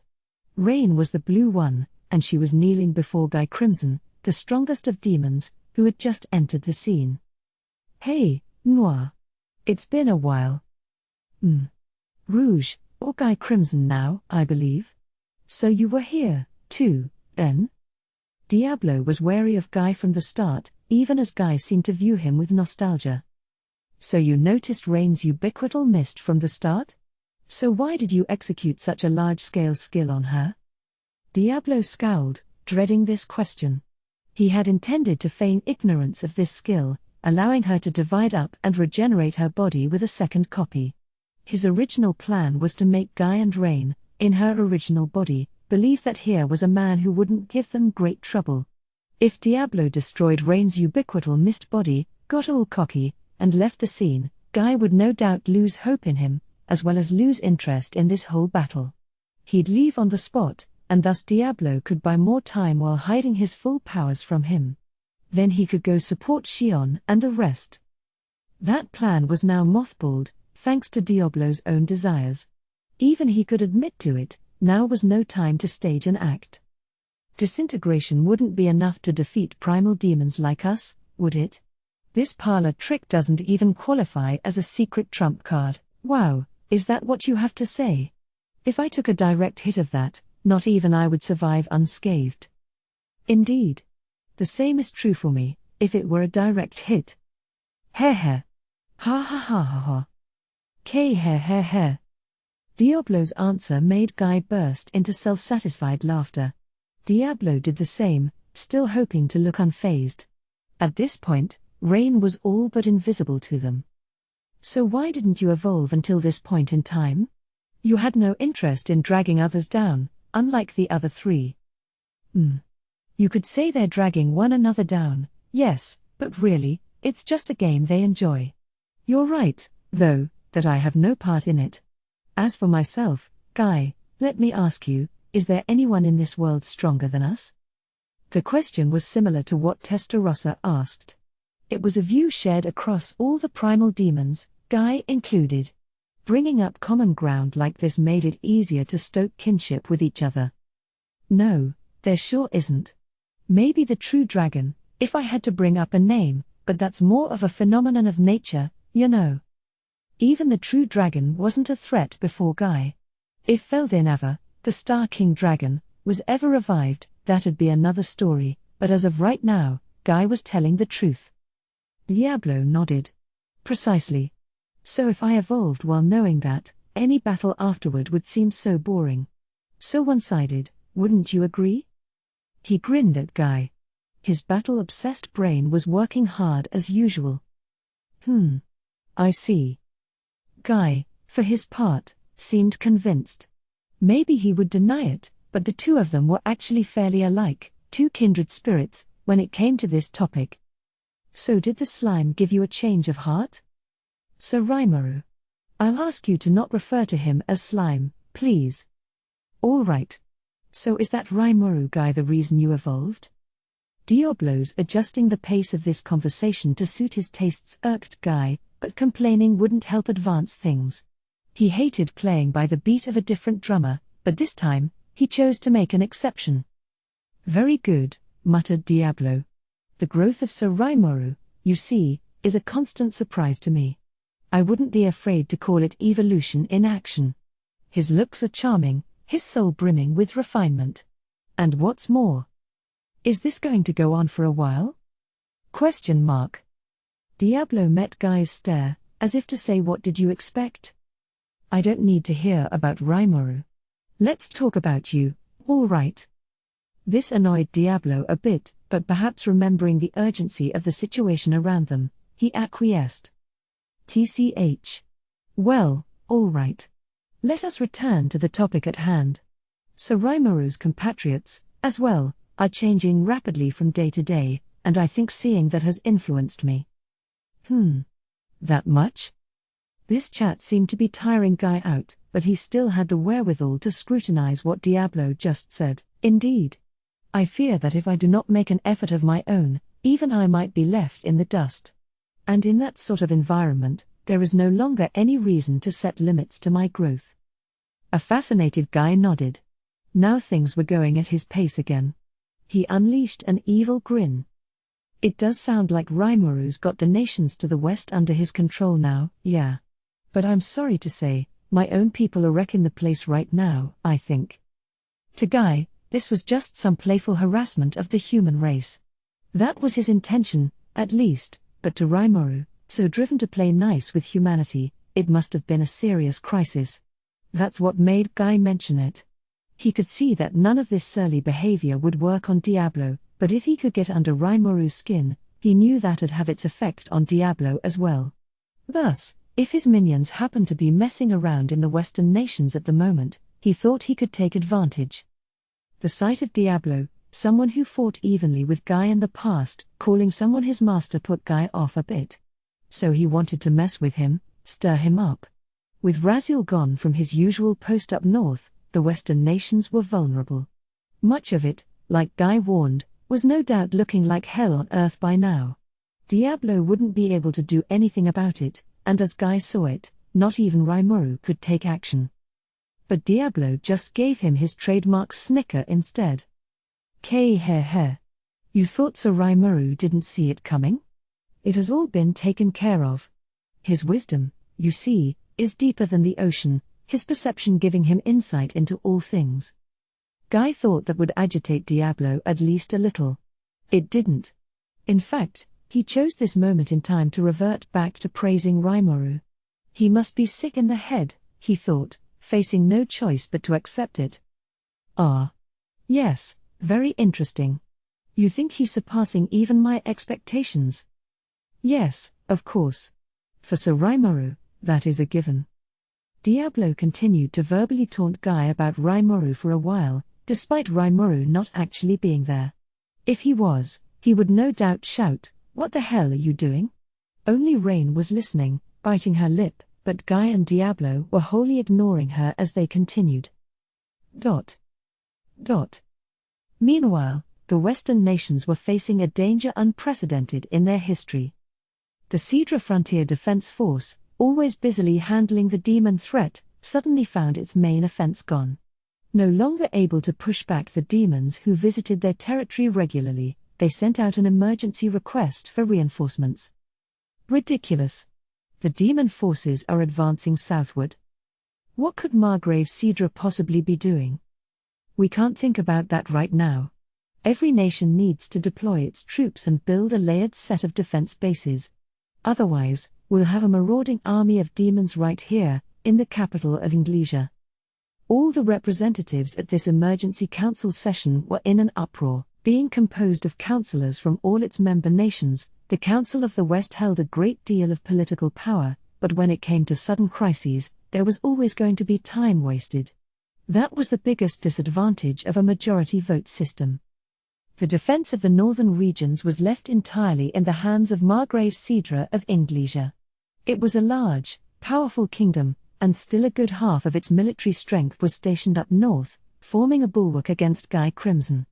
Rain was the blue one, and she was kneeling before Guy Crimson, the strongest of demons, who had just entered the scene. Hey, Noir. It's been a while. Rouge, or Guy Crimson now, I believe. So you were here, too, then? Diablo was wary of Guy from the start, even as Guy seemed to view him with nostalgia. So you noticed Rain's ubiquital mist from the start? So why did you execute such a large-scale skill on her? Diablo scowled, dreading this question. He had intended to feign ignorance of this skill, allowing her to divide up and regenerate her body with a second copy. His original plan was to make Guy and Rain, in her original body, believe that here was a man who wouldn't give them great trouble. If Diablo destroyed Rain's ubiquital mist body, got all cocky, and left the scene, Guy would no doubt lose hope in him, as well as lose interest in this whole battle. He'd leave on the spot, and thus Diablo could buy more time while hiding his full powers from him. Then he could go support Xion and the rest. That plan was now mothballed, thanks to Diablo's own desires. Even he could admit to it, now was no time to stage an act. Disintegration wouldn't be enough to defeat primal demons like us, would it? This parlor trick doesn't even qualify as a secret trump card. Wow, is that what you have to say? If I took a direct hit of that, not even I would survive unscathed. Indeed. The same is true for me, if it were a direct hit. Heh heh. Ha ha ha ha ha. K heh heh heh. Diablo's answer made Guy burst into self-satisfied laughter. Diablo did the same, still hoping to look unfazed. At this point, Rain was all but invisible to them. So why didn't you evolve until this point in time? You had no interest in dragging others down, unlike the other three. You could say they're dragging one another down, yes, but really, it's just a game they enjoy. You're right, though, that I have no part in it. As for myself, Guy, let me ask you, is there anyone in this world stronger than us? The question was similar to what Testarossa asked. It was a view shared across all the primal demons, Guy included. Bringing up common ground like this made it easier to stoke kinship with each other. No, there sure isn't. Maybe the true dragon, if I had to bring up a name, but that's more of a phenomenon of nature, you know. Even the true dragon wasn't a threat before Guy. If Feldinava, the Star King dragon, was ever revived, that'd be another story, but as of right now, Guy was telling the truth. Diablo nodded. Precisely. So if I evolved while knowing that, any battle afterward would seem so boring. So one-sided, wouldn't you agree? He grinned at Guy. His battle-obsessed brain was working hard as usual. I see. Guy, for his part, seemed convinced. Maybe he would deny it, but the two of them were actually fairly alike, two kindred spirits, when it came to this topic. So did the slime give you a change of heart? Sir Rimuru. I'll ask you to not refer to him as slime, please. All right. So is that Rimuru guy the reason you evolved? Diablo's adjusting the pace of this conversation to suit his tastes irked Guy, but complaining wouldn't help advance things. He hated playing by the beat of a different drummer, but this time, he chose to make an exception. Very good, muttered Diablo. The growth of Sir Rimuru, you see, is a constant surprise to me. I wouldn't be afraid to call it evolution in action. His looks are charming, his soul brimming with refinement. And what's more? Is this going to go on for a while? Question mark. Diablo met Guy's stare, as if to say, what did you expect? I don't need to hear about Rimuru. Let's talk about you, all right. This annoyed Diablo a bit, but perhaps remembering the urgency of the situation around them, he acquiesced. TCH. Well, all right. Let us return to the topic at hand. Sir Rimuru's compatriots, as well, are changing rapidly from day to day, and I think seeing that has influenced me. That much? This chat seemed to be tiring Guy out, but he still had the wherewithal to scrutinize what Diablo just said. Indeed. I fear that if I do not make an effort of my own, even I might be left in the dust. And in that sort of environment, there is no longer any reason to set limits to my growth. A fascinated Guy nodded. Now things were going at his pace again. He unleashed an evil grin. It does sound like Rimuru's got the nations to the west under his control now, yeah. But I'm sorry to say, my own people are wrecking the place right now, I think. To Guy, this was just some playful harassment of the human race. That was his intention, at least, but to Rimuru, so driven to play nice with humanity, it must have been a serious crisis. That's what made Guy mention it. He could see that none of this surly behavior would work on Diablo, but if he could get under Rimuru's skin, he knew that'd have its effect on Diablo as well. Thus, if his minions happened to be messing around in the Western nations at the moment, he thought he could take advantage. The sight of Diablo, someone who fought evenly with Guy in the past, calling someone his master put Guy off a bit. So he wanted to mess with him, stir him up. With Raziel gone from his usual post up north, the Western nations were vulnerable. Much of it, like Guy warned, was no doubt looking like hell on earth by now. Diablo wouldn't be able to do anything about it, and as Guy saw it, not even Rimuru could take action. But Diablo just gave him his trademark snicker instead. K-heh-heh. You thought Sir Rimuru didn't see it coming? It has all been taken care of. His wisdom, you see, is deeper than the ocean, his perception giving him insight into all things. Guy thought that would agitate Diablo at least a little. It didn't. In fact, he chose this moment in time to revert back to praising Rimuru. He must be sick in the head, he thought, facing no choice but to accept it. Ah. Yes, very interesting. You think he's surpassing even my expectations? Yes, of course. For Sir Rimuru, that is a given. Diablo continued to verbally taunt Guy about Rimuru for a while, despite Rimuru not actually being there. If he was, he would no doubt shout, "What the hell are you doing?" Only Rain was listening, biting her lip, but Guy and Diablo were wholly ignoring her as they continued. Meanwhile, the Western nations were facing a danger unprecedented in their history. The Sidra Frontier Defense Force, always busily handling the demon threat, suddenly found its main offense gone. No longer able to push back the demons who visited their territory regularly, they sent out an emergency request for reinforcements. Ridiculous. The demon forces are advancing southward. What could Margrave Sidra possibly be doing? We can't think about that right now. Every nation needs to deploy its troops and build a layered set of defense bases. Otherwise, we'll have a marauding army of demons right here, in the capital of Inglesia. All the representatives at this emergency council session were in an uproar. Being composed of councillors from all its member nations, the Council of the West held a great deal of political power, but when it came to sudden crises, there was always going to be time wasted. That was the biggest disadvantage of a majority vote system. The defense of the northern regions was left entirely in the hands of Margrave Sidra of Inglesia. It was a large, powerful kingdom, and still a good half of its military strength was stationed up north, forming a bulwark against Guy Crimson.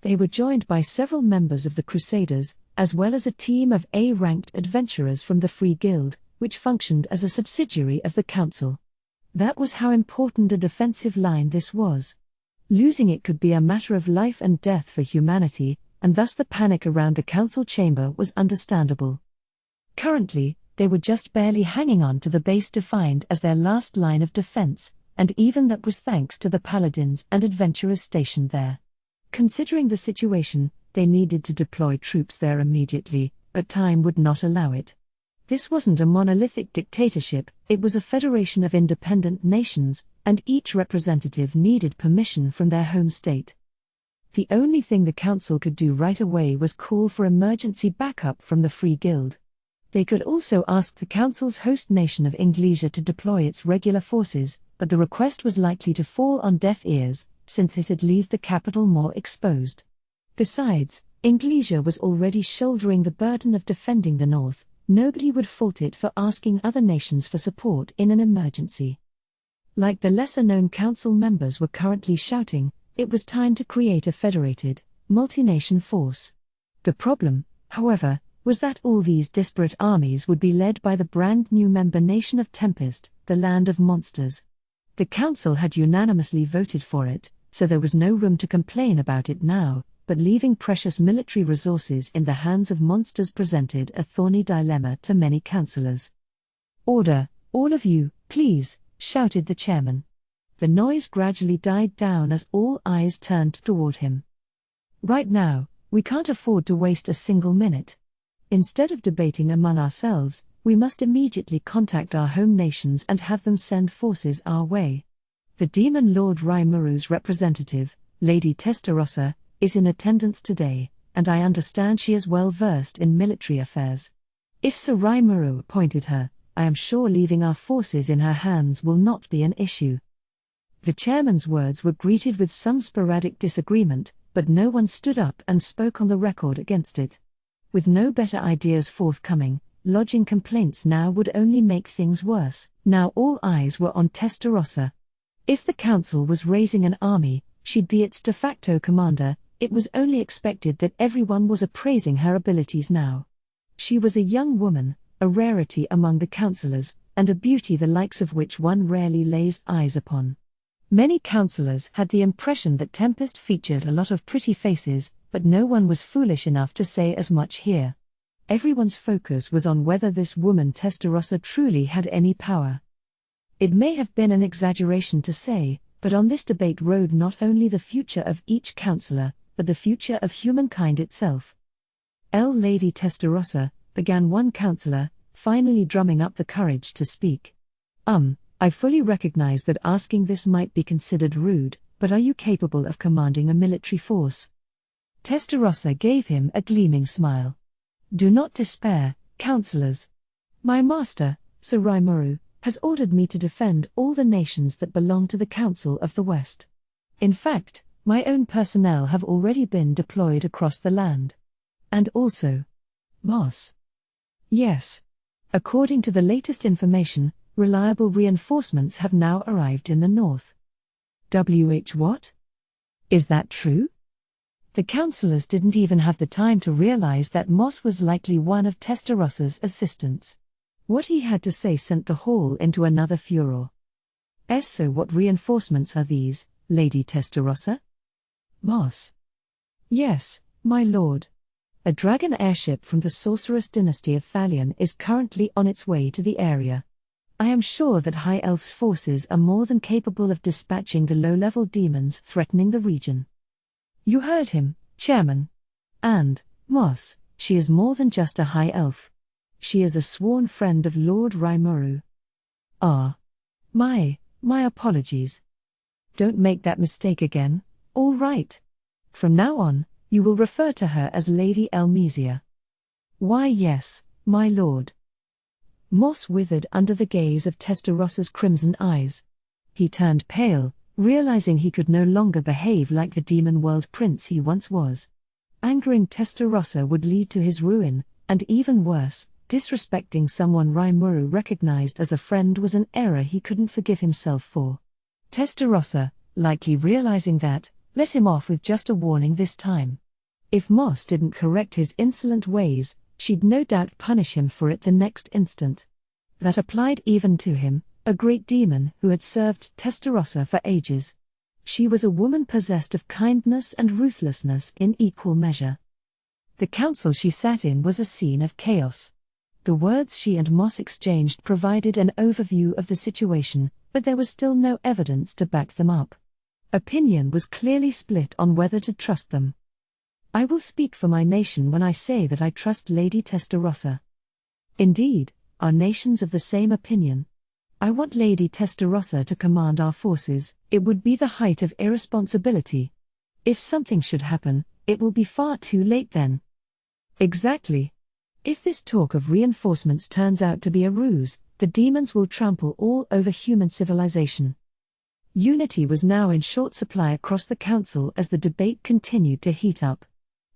They were joined by several members of the Crusaders, as well as a team of A-ranked adventurers from the Free Guild, which functioned as a subsidiary of the Council. That was how important a defensive line this was. Losing it could be a matter of life and death for humanity, and thus the panic around the Council chamber was understandable. Currently, they were just barely hanging on to the base defined as their last line of defense, and even that was thanks to the paladins and adventurers stationed there. Considering the situation, they needed to deploy troops there immediately, but time would not allow it. This wasn't a monolithic dictatorship, it was a federation of independent nations, and each representative needed permission from their home state. The only thing the council could do right away was call for emergency backup from the Free Guild. They could also ask the council's host nation of Inglesia to deploy its regular forces, but the request was likely to fall on deaf ears, since it'd leave the capital more exposed. Besides, Inglesia was already shouldering the burden of defending the north. Nobody would fault it for asking other nations for support in an emergency. Like the lesser-known council members were currently shouting, it was time to create a federated, multi-nation force. The problem, however, was that all these disparate armies would be led by the brand-new member nation of Tempest, the land of monsters. The council had unanimously voted for it, so there was no room to complain about it now, but leaving precious military resources in the hands of monsters presented a thorny dilemma to many councillors. "Order, all of you, please," shouted the chairman. The noise gradually died down as all eyes turned toward him. "Right now, we can't afford to waste a single minute. Instead of debating among ourselves, we must immediately contact our home nations and have them send forces our way. The Demon Lord Raimuru's representative, Lady Testarossa, is in attendance today, and I understand she is well versed in military affairs. If Sir Raimuru appointed her, I am sure leaving our forces in her hands will not be an issue." The chairman's words were greeted with some sporadic disagreement, but no one stood up and spoke on the record against it. With no better ideas forthcoming, lodging complaints now would only make things worse. Now all eyes were on Testarossa. If the council was raising an army, she'd be its de facto commander. It was only expected that everyone was appraising her abilities now. She was a young woman, a rarity among the councillors, and a beauty the likes of which one rarely lays eyes upon. Many councillors had the impression that Tempest featured a lot of pretty faces, but no one was foolish enough to say as much here. Everyone's focus was on whether this woman Testarossa truly had any power. It may have been an exaggeration to say, but on this debate rode not only the future of each councillor, but the future of humankind itself. Lady Testarossa, began one councillor, finally drumming up the courage to speak. I fully recognize that asking this might be considered rude, but are you capable of commanding a military force?" Testarossa gave him a gleaming smile. "Do not despair, councillors. My master, Sir Raimuru, has ordered me to defend all the nations that belong to the Council of the West. In fact, my own personnel have already been deployed across the land. And also, Moss. Yes. According to the latest information, reliable reinforcements have now arrived in the north. What? Is that true?" The councillors didn't even have the time to realize that Moss was likely one of Testarossa's assistants. What he had to say sent the hall into another furor. So what reinforcements are these, Lady Testarossa?" Moss. "Yes, my lord. A dragon airship from the sorceress dynasty of Thalion is currently on its way to the area. I am sure that High Elf's forces are more than capable of dispatching the low-level demons threatening the region." "You heard him, Chairman. And, Moss, she is more than just a High Elf. She is a sworn friend of Lord Raimuru." My apologies. Don't make that mistake again, all right? From now on, you will refer to her as Lady Elmesia." "Why yes, my lord." Moss withered under the gaze of Testarossa's crimson eyes. He turned pale, realizing he could no longer behave like the demon world prince he once was. Angering Testarossa would lead to his ruin, and even worse, disrespecting someone Raimuru recognized as a friend was an error he couldn't forgive himself for. Testarossa, likely realizing that, let him off with just a warning this time. If Moss didn't correct his insolent ways, she'd no doubt punish him for it the next instant. That applied even to him, a great demon who had served Testarossa for ages. She was a woman possessed of kindness and ruthlessness in equal measure. The council she sat in was a scene of chaos. The words she and Moss exchanged provided an overview of the situation, but there was still no evidence to back them up. Opinion was clearly split on whether to trust them. I will speak for my nation when I say that I trust Lady Testarossa. Indeed, our nation's of the same opinion. I want Lady Testarossa to command our forces. It would be the height of irresponsibility. If something should happen, it will be far too late then. Exactly. If this talk of reinforcements turns out to be a ruse, the demons will trample all over human civilization. Unity was now in short supply across the council as the debate continued to heat up.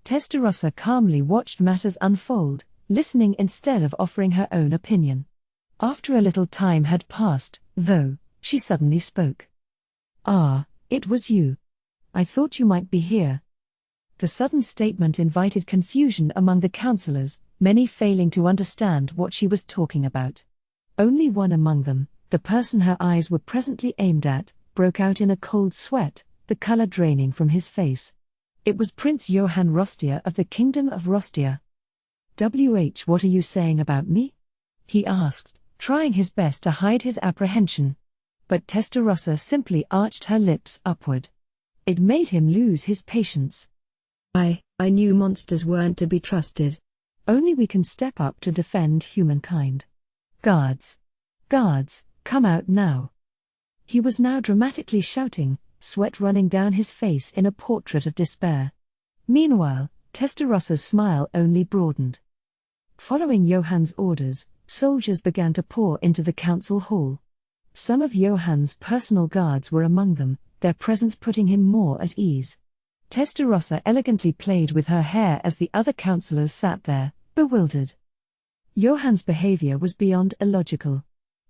Testarossa calmly watched matters unfold, listening instead of offering her own opinion. After a little time had passed, though, she suddenly spoke. "Ah, it was you. I thought you might be here." The sudden statement invited confusion among the councillors, many failing to understand what she was talking about. Only one among them, the person her eyes were presently aimed at, broke out in a cold sweat, the color draining from his face. It was Prince Johann Rostia of the Kingdom of Rostia. What are you saying about me?" he asked, trying his best to hide his apprehension. But Testarossa simply arched her lips upward. It made him lose his patience. I knew monsters weren't to be trusted. Only we can step up to defend humankind. Guards! Guards, come out now! He was now dramatically shouting, sweat running down his face in a portrait of despair. Meanwhile, Testarossa's smile only broadened. Following Johann's orders, soldiers began to pour into the council hall. Some of Johann's personal guards were among them, their presence putting him more at ease. Testarossa elegantly played with her hair as the other councillors sat there, bewildered. Johann's behavior was beyond illogical.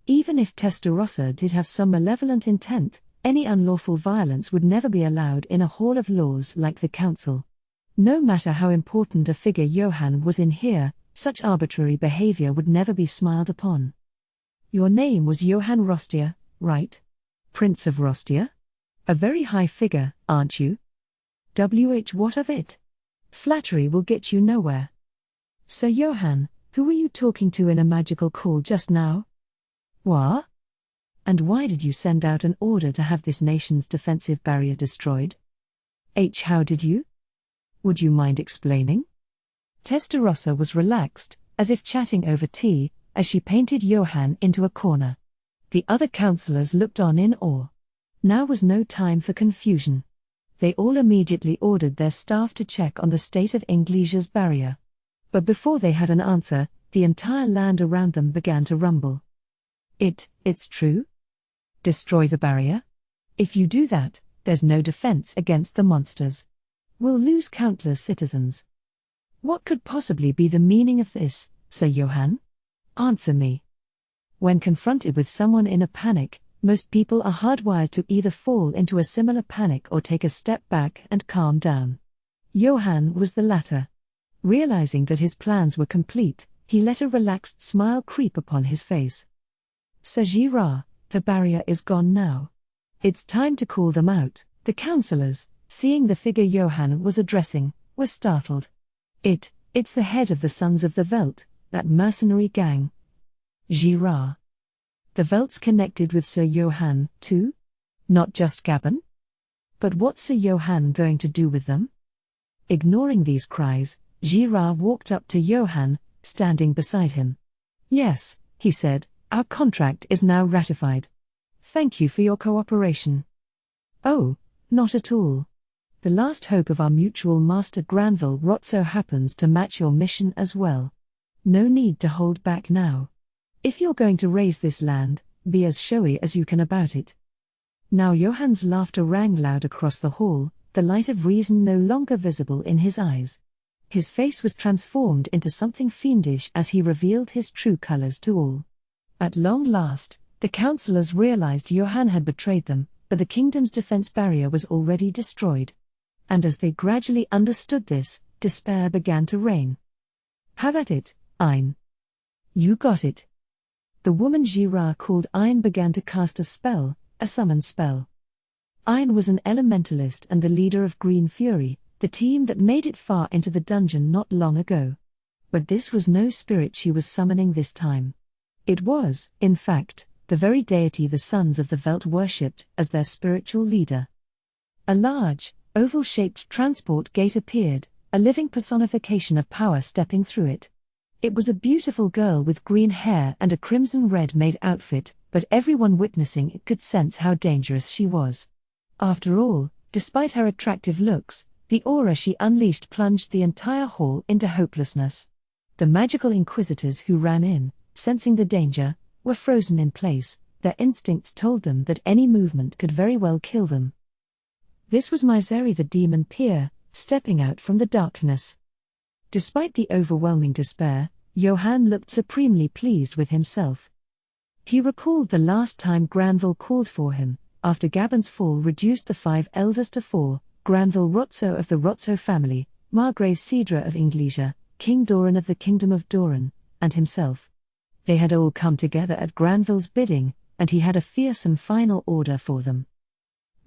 Even if Testarossa did have some malevolent intent, any unlawful violence would never be allowed in a hall of laws like the council. No matter how important a figure Johann was in here, such arbitrary behavior would never be smiled upon. "Your name was Johann Rostia, right? Prince of Rostia? A very high figure, aren't you? What of it? Flattery will get you nowhere. Sir Johann, who were you talking to in a magical call just now? What? And why did you send out an order to have this nation's defensive barrier destroyed? How did you? Would you mind explaining?" Testarossa was relaxed, as if chatting over tea, as she painted Johann into a corner. The other councillors looked on in awe. Now was no time for confusion. They all immediately ordered their staff to check on the state of Ingleisia's barrier. But before they had an answer, the entire land around them began to rumble. It's true? Destroy the barrier? If you do that, there's no defense against the monsters. We'll lose countless citizens. What could possibly be the meaning of this, Sir Johann? Answer me. When confronted with someone in a panic, most people are hardwired to either fall into a similar panic or take a step back and calm down. Johann was the latter. Realizing that his plans were complete, he let a relaxed smile creep upon his face. Sir Girard, the barrier is gone now. It's time to call them out. The councillors, seeing the figure Johann was addressing, were startled. It's the head of the Sons of the Veld, that mercenary gang. Girard. The Velds connected with Sir Johann, too? Not just Gabon? But what's Sir Johann going to do with them? Ignoring these cries, Girard walked up to Johann, standing beside him. "Yes," he said, "our contract is now ratified. Thank you for your cooperation." "Oh, not at all. The last hope of our mutual master Granville Rot so happens to match your mission as well. No need to hold back now. If you're going to raise this land, be as showy as you can about it." Now Johann's laughter rang loud across the hall, the light of reason no longer visible in his eyes. His face was transformed into something fiendish as he revealed his true colors to all. At long last, the councillors realized Johann had betrayed them, but the kingdom's defense barrier was already destroyed. And as they gradually understood this, despair began to reign. "Have at it, Ein. You got it." The woman Girard called Ein began to cast a summon spell. Ein was an elementalist and the leader of Green Fury, the team that made it far into the dungeon not long ago. But this was no spirit she was summoning this time. It was, in fact, the very deity the sons of the Veld worshipped as their spiritual leader. A large, oval-shaped transport gate appeared, a living personification of power stepping through it. It was a beautiful girl with green hair and a crimson-red maid outfit, but everyone witnessing it could sense how dangerous she was. After all, despite her attractive looks, the aura she unleashed plunged the entire hall into hopelessness. The magical inquisitors who ran in, sensing the danger, were frozen in place. Their instincts told them that any movement could very well kill them. This was Misery the demon peer, stepping out from the darkness. Despite the overwhelming despair, Johann looked supremely pleased with himself. He recalled the last time Granville called for him, after Gabon's fall reduced the 5 elders to 4, Granville Rotso of the Rotso family, Margrave Cedra of Inglesia, King Doran of the Kingdom of Doran, and himself. They had all come together at Granville's bidding, and he had a fearsome final order for them.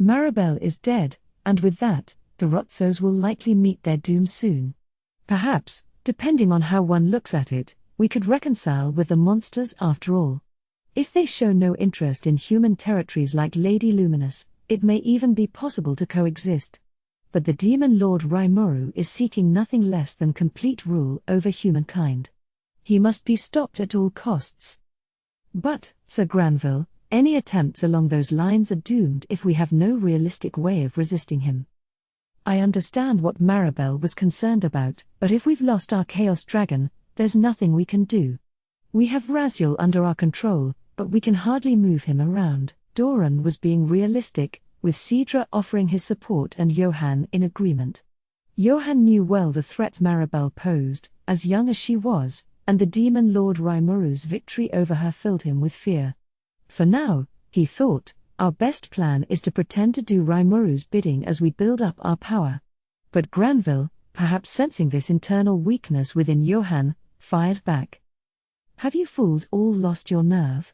Maribel is dead, and with that, the Rotsos will likely meet their doom soon. Perhaps, depending on how one looks at it, we could reconcile with the monsters after all. If they show no interest in human territories like Lady Luminous, it may even be possible to coexist. But the demon lord Rimuru is seeking nothing less than complete rule over humankind. He must be stopped at all costs. But, Sir Granville, any attempts along those lines are doomed if we have no realistic way of resisting him. I understand what Maribel was concerned about, but if we've lost our Chaos Dragon, there's nothing we can do. We have Raziel under our control, but we can hardly move him around. Doran was being realistic, with Cedra offering his support and Johann in agreement. Johann knew well the threat Maribel posed, as young as she was, and the demon lord Rimuru's victory over her filled him with fear. For now, he thought, our best plan is to pretend to do Rimuru's bidding as we build up our power. But Granville, perhaps sensing this internal weakness within Johann, fired back. Have you fools all lost your nerve?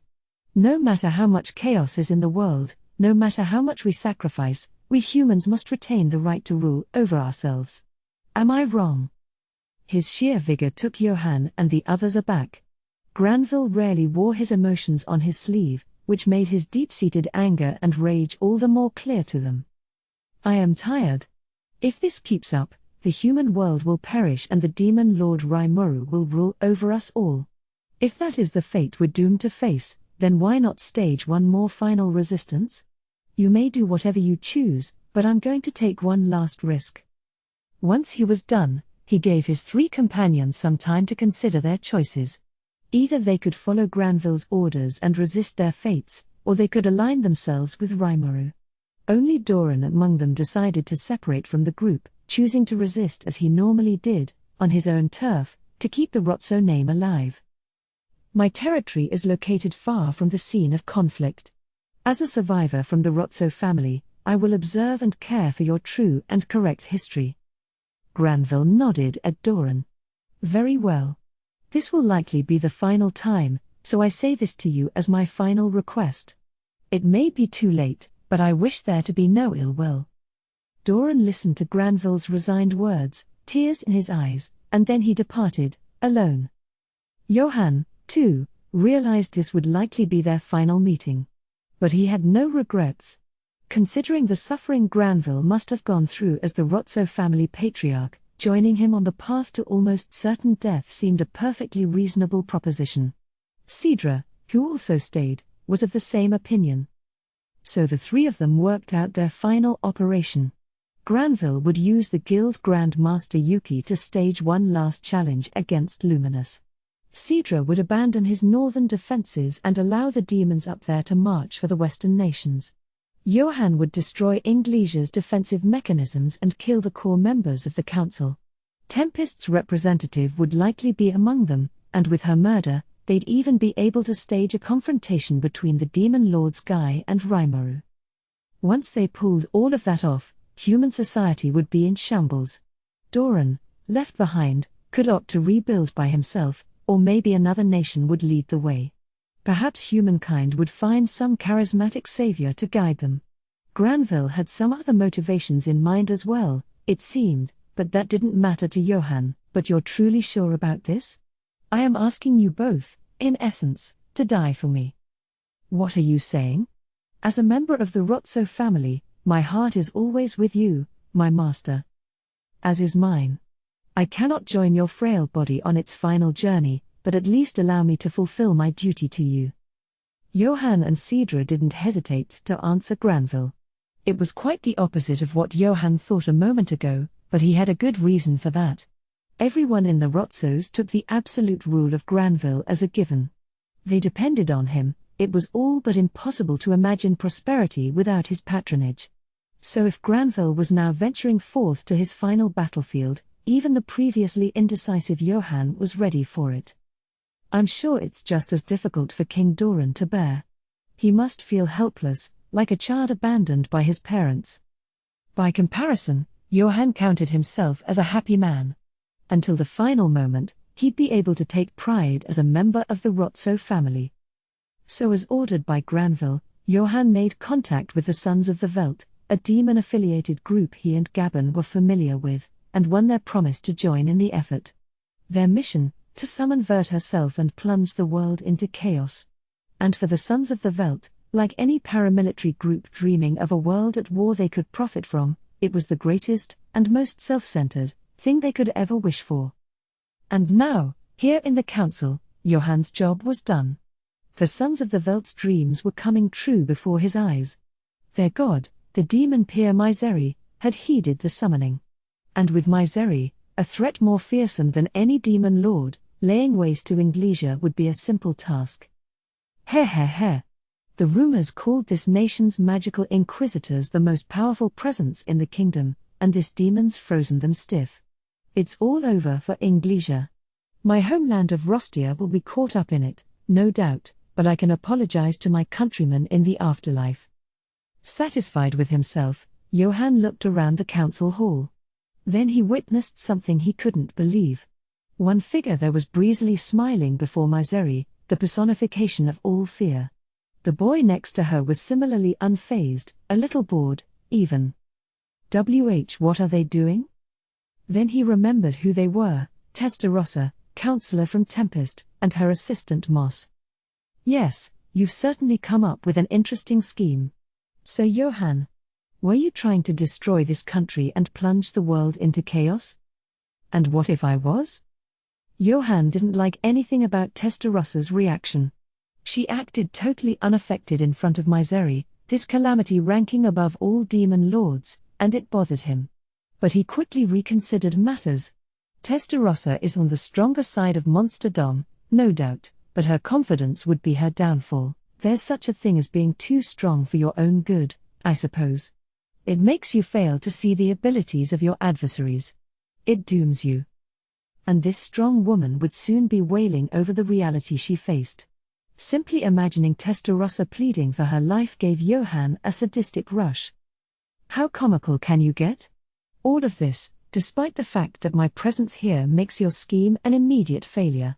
No matter how much chaos is in the world, no matter how much we sacrifice, we humans must retain the right to rule over ourselves. Am I wrong? His sheer vigor took Johann and the others aback. Granville rarely wore his emotions on his sleeve, which made his deep-seated anger and rage all the more clear to them. I am tired. If this keeps up, the human world will perish and the demon lord Rimuru will rule over us all. If that is the fate we're doomed to face, then why not stage one more final resistance? You may do whatever you choose, but I'm going to take one last risk. Once he was done, he gave his 3 companions some time to consider their choices. Either they could follow Granville's orders and resist their fates, or they could align themselves with Rimuru. Only Doran among them decided to separate from the group, choosing to resist as he normally did, on his own turf, to keep the Rotso name alive. My territory is located far from the scene of conflict. As a survivor from the Rotso family, I will observe and care for your true and correct history. Granville nodded at Doran. Very well. This will likely be the final time, so I say this to you as my final request. It may be too late, but I wish there to be no ill will. Doran listened to Granville's resigned words, tears in his eyes, and then he departed, alone. Johann, too, realized this would likely be their final meeting. But he had no regrets. Considering the suffering Granville must have gone through as the Rotso family patriarch, joining him on the path to almost certain death seemed a perfectly reasonable proposition. Cedra, who also stayed, was of the same opinion. So the 3 of them worked out their final operation. Granville would use the Guild Grand Master Yuki to stage one last challenge against Luminous. Cedra would abandon his northern defenses and allow the demons up there to march for the western nations. Johann would destroy Inglesia's defensive mechanisms and kill the core members of the council. Tempest's representative would likely be among them, and with her murder, they'd even be able to stage a confrontation between the demon lords Guy and Rimuru. Once they pulled all of that off, human society would be in shambles. Doran, left behind, could opt to rebuild by himself, or maybe another nation would lead the way. Perhaps humankind would find some charismatic savior to guide them. Granville had some other motivations in mind as well, it seemed, but that didn't matter to Johann, But you're truly sure about this? I am asking you both, in essence, to die for me. What are you saying? As a member of the Rotso family, my heart is always with you, my master. As is mine. I cannot join your frail body on its final journey, but at least allow me to fulfill my duty to you. Johann and Cedra didn't hesitate to answer Granville. It was quite the opposite of what Johann thought a moment ago, but he had a good reason for that. Everyone in the Rotsos took the absolute rule of Granville as a given. They depended on him. It was all but impossible to imagine prosperity without his patronage. So if Granville was now venturing forth to his final battlefield, even the previously indecisive Johann was ready for it. I'm sure it's just as difficult for King Doran to bear. He must feel helpless, like a child abandoned by his parents. By comparison, Johann counted himself as a happy man. Until the final moment, he'd be able to take pride as a member of the Rotso family. So as ordered by Granville, Johann made contact with the Sons of the Veldt, a demon-affiliated group he and Gabon were familiar with, and won their promise to join in the effort. Their mission, to summon Vert herself and plunge the world into chaos. And for the Sons of the Veldt, like any paramilitary group dreaming of a world at war they could profit from, it was the greatest, and most self-centered, thing they could ever wish for. And now, here in the council, Johann's job was done. The Sons of the Veldt's dreams were coming true before his eyes. Their god, the demon peer Misery, had heeded the summoning. And with Misery, a threat more fearsome than any demon lord, laying waste to Inglesia would be a simple task. The rumors called this nation's magical inquisitors the most powerful presence in the kingdom, and this demon's frozen them stiff. It's all over for Inglesia. My homeland of Rostia will be caught up in it, no doubt, but I can apologize to my countrymen in the afterlife. Satisfied with himself, Johann looked around the council hall. Then he witnessed something he couldn't believe. One figure there was breezily smiling before Misery, the personification of all fear. The boy next to her was similarly unfazed, a little bored, even. What are they doing? Then he remembered who they were, Testarossa, counselor from Tempest, and her assistant Moss. Yes, you've certainly come up with an interesting scheme. So Johann, were you trying to destroy this country and plunge the world into chaos? And what if I was? Johann didn't like anything about Testarossa's reaction. She acted totally unaffected in front of Misery, this calamity ranking above all demon lords, and it bothered him. But he quickly reconsidered matters. Testarossa is on the stronger side of monsterdom, no doubt, but her confidence would be her downfall. There's such a thing as being too strong for your own good, I suppose. It makes you fail to see the abilities of your adversaries. It dooms you. And this strong woman would soon be wailing over the reality she faced. Simply imagining Testarossa pleading for her life gave Johann a sadistic rush. How comical can you get? All of this, despite the fact that my presence here makes your scheme an immediate failure.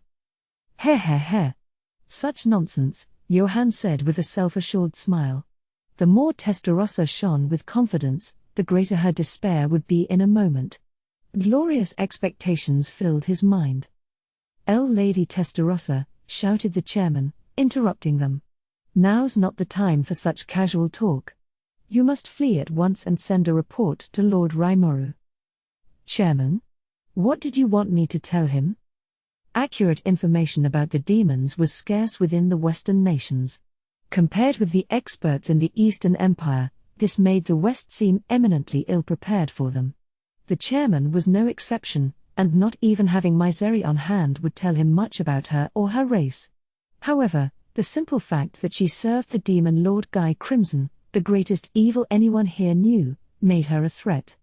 Such nonsense, Johann said with a self-assured smile. The more Testarossa shone with confidence, the greater her despair would be in a moment. Glorious expectations filled his mind. Lady Testarossa, shouted the chairman, interrupting them. Now's not the time for such casual talk. You must flee at once and send a report to Lord Raimoru. Chairman? What did you want me to tell him? Accurate information about the demons was scarce within the Western nations. Compared with the experts in the Eastern Empire, this made the West seem eminently ill-prepared for them. The chairman was no exception, and not even having Misery on hand would tell him much about her or her race. However, the simple fact that she served the demon Lord Guy Crimson, the greatest evil anyone here knew, made her a threat.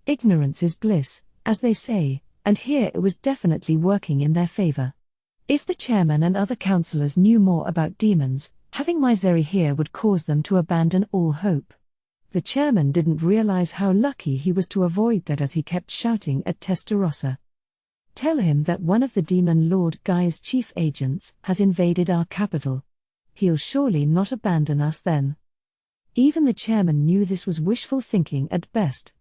Ignorance is bliss, as they say, and here it was definitely working in their favor. If the chairman and other councillors knew more about demons, having Misery here would cause them to abandon all hope. The chairman didn't realize how lucky he was to avoid that as he kept shouting at Testarossa. Tell him that one of the demon Lord Guy's chief agents has invaded our capital. He'll surely not abandon us then. Even the chairman knew this was wishful thinking at best.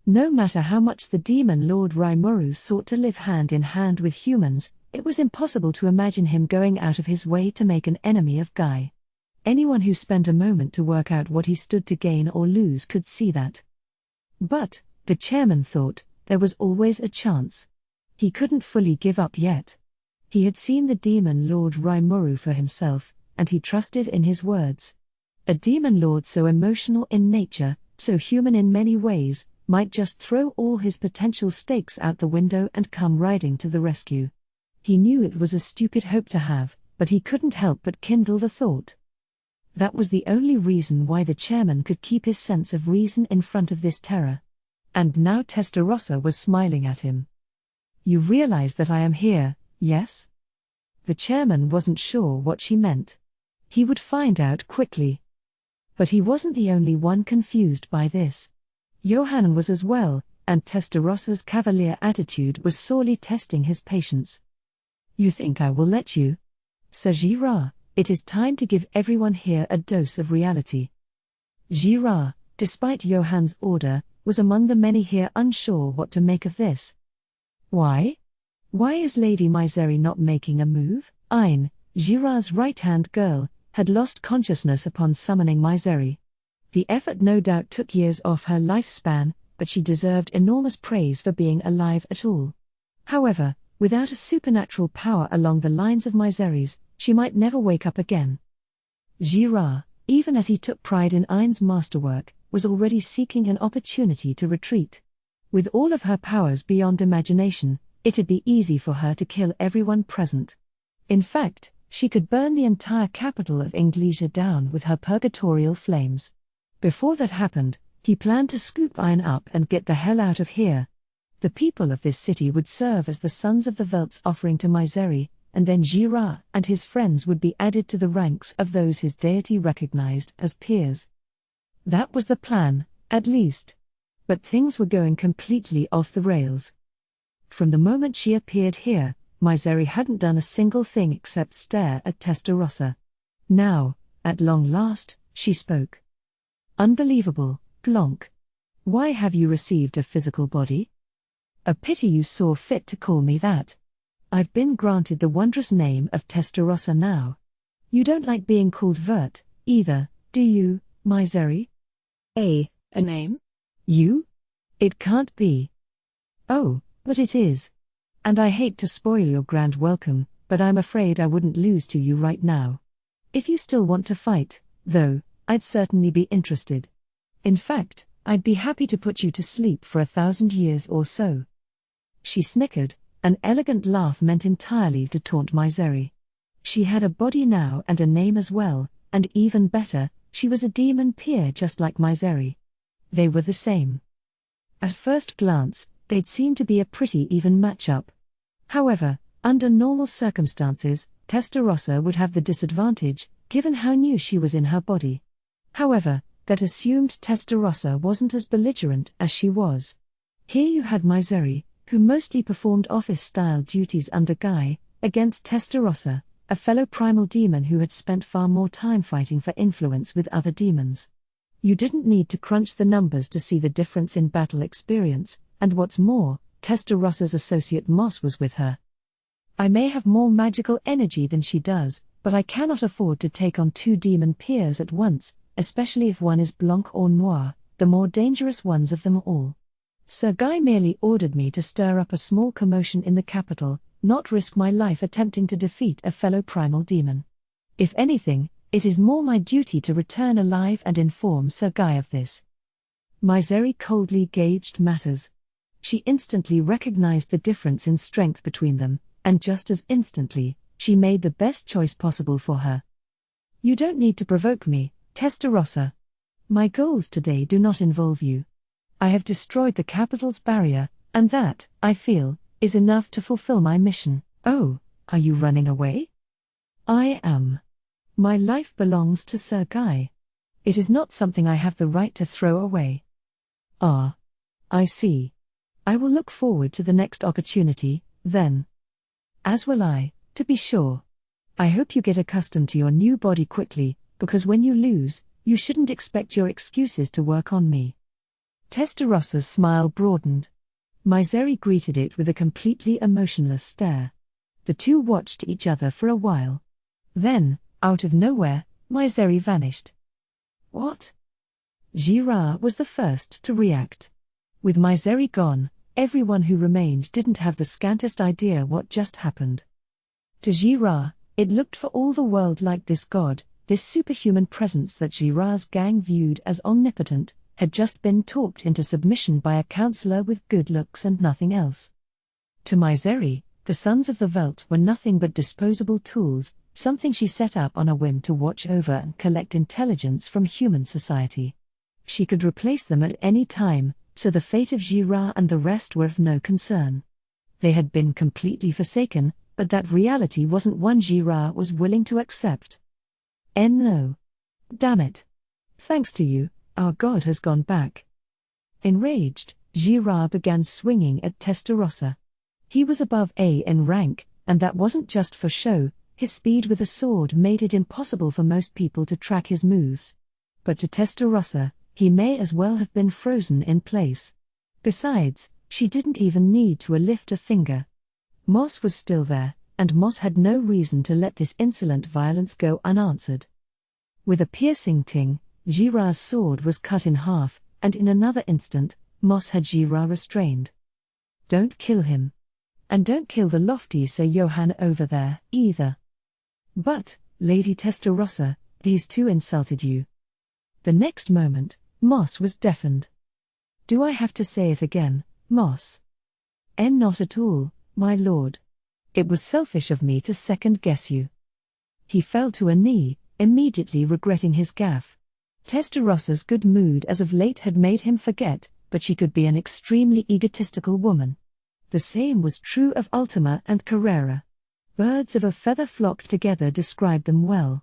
No matter how much the demon Lord Rimuru sought to live hand in hand with humans, it was impossible to imagine him going out of his way to make an enemy of Guy. Anyone who spent a moment to work out what he stood to gain or lose could see that. But, the chairman thought, there was always a chance. He couldn't fully give up yet. He had seen the demon Lord Rimuru for himself, and he trusted in his words. A demon lord so emotional in nature, so human in many ways, might just throw all his potential stakes out the window and come riding to the rescue. He knew it was a stupid hope to have, but he couldn't help but kindle the thought. That was the only reason why the chairman could keep his sense of reason in front of this terror. And now Testarossa was smiling at him. "You realize that I am here, yes?" The chairman wasn't sure what she meant. He would find out quickly. But he wasn't the only one confused by this. Johann was as well, and Testarossa's cavalier attitude was sorely testing his patience. "You think I will let you? Sir Girard, it is time to give everyone here a dose of reality." Girard, despite Johann's order, was among the many here unsure what to make of this. Why? Why is Lady Misery not making a move? Aine, Girard's right-hand girl, had lost consciousness upon summoning Misery. The effort no doubt took years off her lifespan, but she deserved enormous praise for being alive at all. However, without a supernatural power along the lines of Misery's, she might never wake up again. Girard, even as he took pride in Aine's masterwork, was already seeking an opportunity to retreat. With all of her powers beyond imagination, it'd be easy for her to kill everyone present. In fact, she could burn the entire capital of Inglesia down with her purgatorial flames. Before that happened, he planned to scoop Aine up and get the hell out of here. The people of this city would serve as the sons of the Velt's offering to Misery, and then Girard and his friends would be added to the ranks of those his deity recognized as peers. That was the plan, at least. But things were going completely off the rails. From the moment she appeared here, Misery hadn't done a single thing except stare at Testarossa. Now, at long last, she spoke. "Unbelievable, Blanc. Why have you received a physical body? A pity you saw fit to call me that. I've been granted the wondrous name of Testarossa now. You don't like being called Vert, either, do you, Misery?" A name? You? It can't be. Oh, but it is. And I hate to spoil your grand welcome, but I'm afraid I wouldn't lose to you right now. If you still want to fight, though, I'd certainly be interested. In fact, I'd be happy to put you to sleep for 1,000 years or so. She snickered, an elegant laugh meant entirely to taunt Misery. She had a body now and a name as well, and even better, she was a demon peer just like Misery. They were the same. At first glance, they'd seem to be a pretty even match-up. However, under normal circumstances, Testarossa would have the disadvantage, given how new she was in her body. However, that assumed Testarossa wasn't as belligerent as she was. Here you had Misery, who mostly performed office-style duties under Guy, against Testarossa, a fellow primal demon who had spent far more time fighting for influence with other demons. You didn't need to crunch the numbers to see the difference in battle experience, and what's more, Testarossa's associate Moss was with her. I may have more magical energy than she does, but I cannot afford to take on 2 demon peers at once, especially if one is Blanc or Noir, the more dangerous ones of them all. Sir Guy merely ordered me to stir up a small commotion in the capital, not risk my life attempting to defeat a fellow primal demon. If anything, it is more my duty to return alive and inform Sir Guy of this. Misery coldly gauged matters. She instantly recognized the difference in strength between them, and just as instantly, she made the best choice possible for her. You don't need to provoke me, Testarossa. My goals today do not involve you. I have destroyed the capital's barrier, and that, I feel, is enough to fulfill my mission. Oh, are you running away? I am. My life belongs to Sir Guy. It is not something I have the right to throw away. Ah. I see. I will look forward to the next opportunity, then. As will I, to be sure. I hope you get accustomed to your new body quickly, because when you lose, you shouldn't expect your excuses to work on me. Testaross's smile broadened. Myseri greeted it with a completely emotionless stare. The two watched each other for a while. Then, out of nowhere, Myseri vanished. What? Girard was the first to react. With Myseri gone, everyone who remained didn't have the scantest idea what just happened. To Girard, it looked for all the world like this god, this superhuman presence that Girard's gang viewed as omnipotent, had just been talked into submission by a counselor with good looks and nothing else. To Myseri, the Sons of the Veldt were nothing but disposable tools, something she set up on a whim to watch over and collect intelligence from human society. She could replace them at any time, so the fate of Girard and the rest were of no concern. They had been completely forsaken, but that reality wasn't one Girard was willing to accept. No. Damn it. Thanks to you, our god has gone back. Enraged, Girard began swinging at Testarossa. He was above A in rank, and that wasn't just for show. His speed with a sword made it impossible for most people to track his moves. But to Testarossa, he may as well have been frozen in place. Besides, she didn't even need to lift a finger. Moss was still there, and Moss had no reason to let this insolent violence go unanswered. With a piercing ting, Girard's sword was cut in half, and in another instant, Moss had Girard restrained. Don't kill him. And don't kill the lofty Sir Johann over there, either. But, Lady Testarossa, these two insulted you. The next moment, Moss was deafened. Do I have to say it again, Moss? Not at all, my lord. It was selfish of me to second-guess you. He fell to a knee, immediately regretting his gaffe. Testarossa's good mood as of late had made him forget, but she could be an extremely egotistical woman. The same was true of Ultima and Carrera. Birds of a feather flocked together described them well.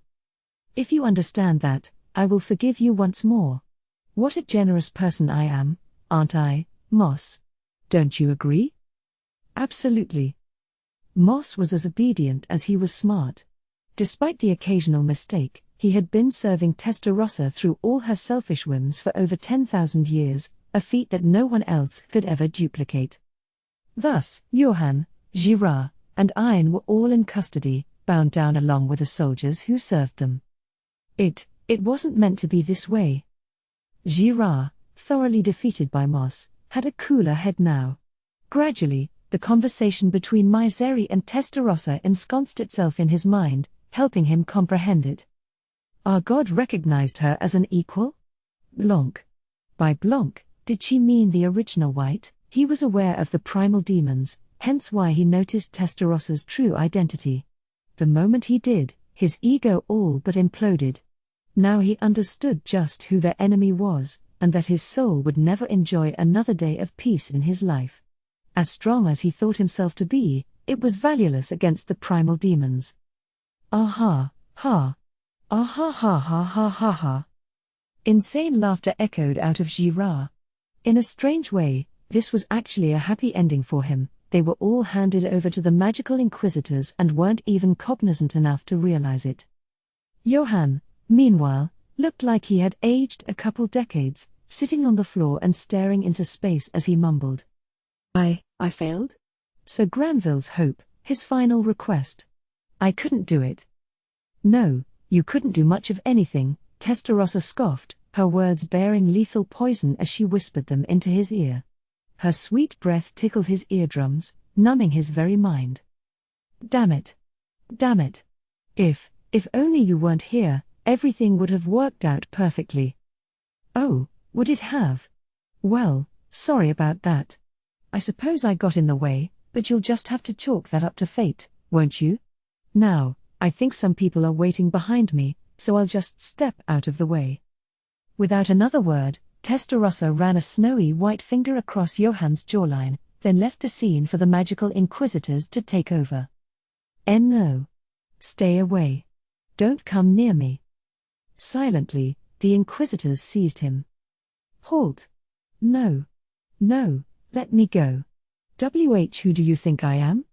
If you understand that, I will forgive you once more. What a generous person I am, aren't I, Moss? Don't you agree? Absolutely. Moss was as obedient as he was smart. Despite the occasional mistake, he had been serving Testarossa through all her selfish whims for over 10,000 years, a feat that no one else could ever duplicate. Thus, Johann, Girard, and Ein were all in custody, bound down along with the soldiers who served them. It wasn't meant to be this way. Girard, thoroughly defeated by Moss, had a cooler head now. Gradually, the conversation between Myseri and Testarossa ensconced itself in his mind, helping him comprehend it. Our god recognized her as an equal? Blanc. By Blanc, did she mean the original white? He was aware of the primal demons, hence why he noticed Testarossa's true identity. The moment he did, his ego all but imploded. Now he understood just who their enemy was, and that his soul would never enjoy another day of peace in his life. As strong as he thought himself to be, it was valueless against the primal demons. Ah ha. Ah ha ha ha ha ha ha. Insane laughter echoed out of Girard. In a strange way, this was actually a happy ending for him. They were all handed over to the magical inquisitors and weren't even cognizant enough to realize it. Johann, meanwhile, looked like he had aged a couple decades, sitting on the floor and staring into space as he mumbled. I failed? Sir Granville's hope, his final request. I couldn't do it. No, you couldn't do much of anything, Testarossa scoffed, her words bearing lethal poison as she whispered them into his ear. Her sweet breath tickled his eardrums, numbing his very mind. Damn it. Damn it. If only you weren't here, everything would have worked out perfectly. Oh, would it have? Well, sorry about that. I suppose I got in the way, but you'll just have to chalk that up to fate, won't you? Now, I think some people are waiting behind me, so I'll just step out of the way. Without another word, Testarossa ran a snowy white finger across Johann's jawline, then left the scene for the magical inquisitors to take over. No. Stay away. Don't come near me. Silently, the inquisitors seized him. Halt. No. No, let me go. Who do you think I am?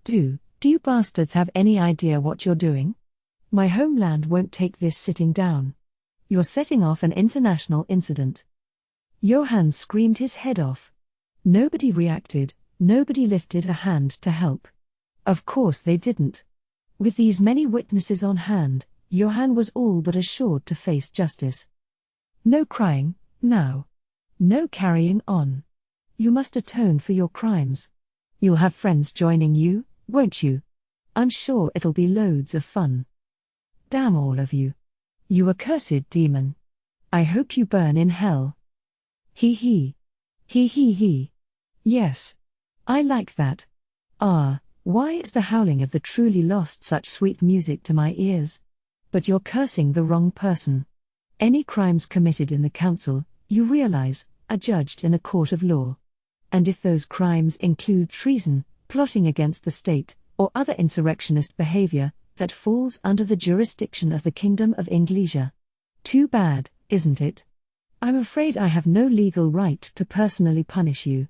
Do you bastards have any idea what you're doing? My homeland won't take this sitting down. You're setting off an international incident. Johann screamed his head off. Nobody reacted, nobody lifted a hand to help. Of course they didn't. With these many witnesses on hand, Johann was all but assured to face justice. No crying, now. No carrying on. You must atone for your crimes. You'll have friends joining you, won't you? I'm sure it'll be loads of fun. Damn all of you. You accursed demon. I hope you burn in hell. Hee hee. Hee hee hee. Yes. I like that. Ah, why is the howling of the truly lost such sweet music to my ears? But you're cursing the wrong person. Any crimes committed in the council, you realize, are judged in a court of law. And if those crimes include treason, plotting against the state, or other insurrectionist behavior, that falls under the jurisdiction of the Kingdom of Inglesia. Too bad, isn't it? I'm afraid I have no legal right to personally punish you.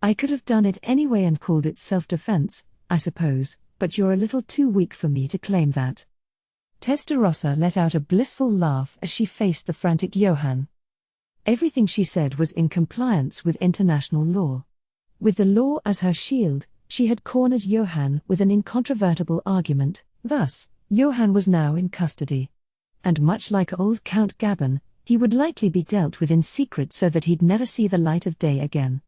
I could have done it anyway and called it self-defense, I suppose, but you're a little too weak for me to claim that. Testarossa let out a blissful laugh as she faced the frantic Johann. Everything she said was in compliance with international law. With the law as her shield, she had cornered Johann with an incontrovertible argument. Thus, Johann was now in custody. And much like old Count Gabon, he would likely be dealt with in secret so that he'd never see the light of day again.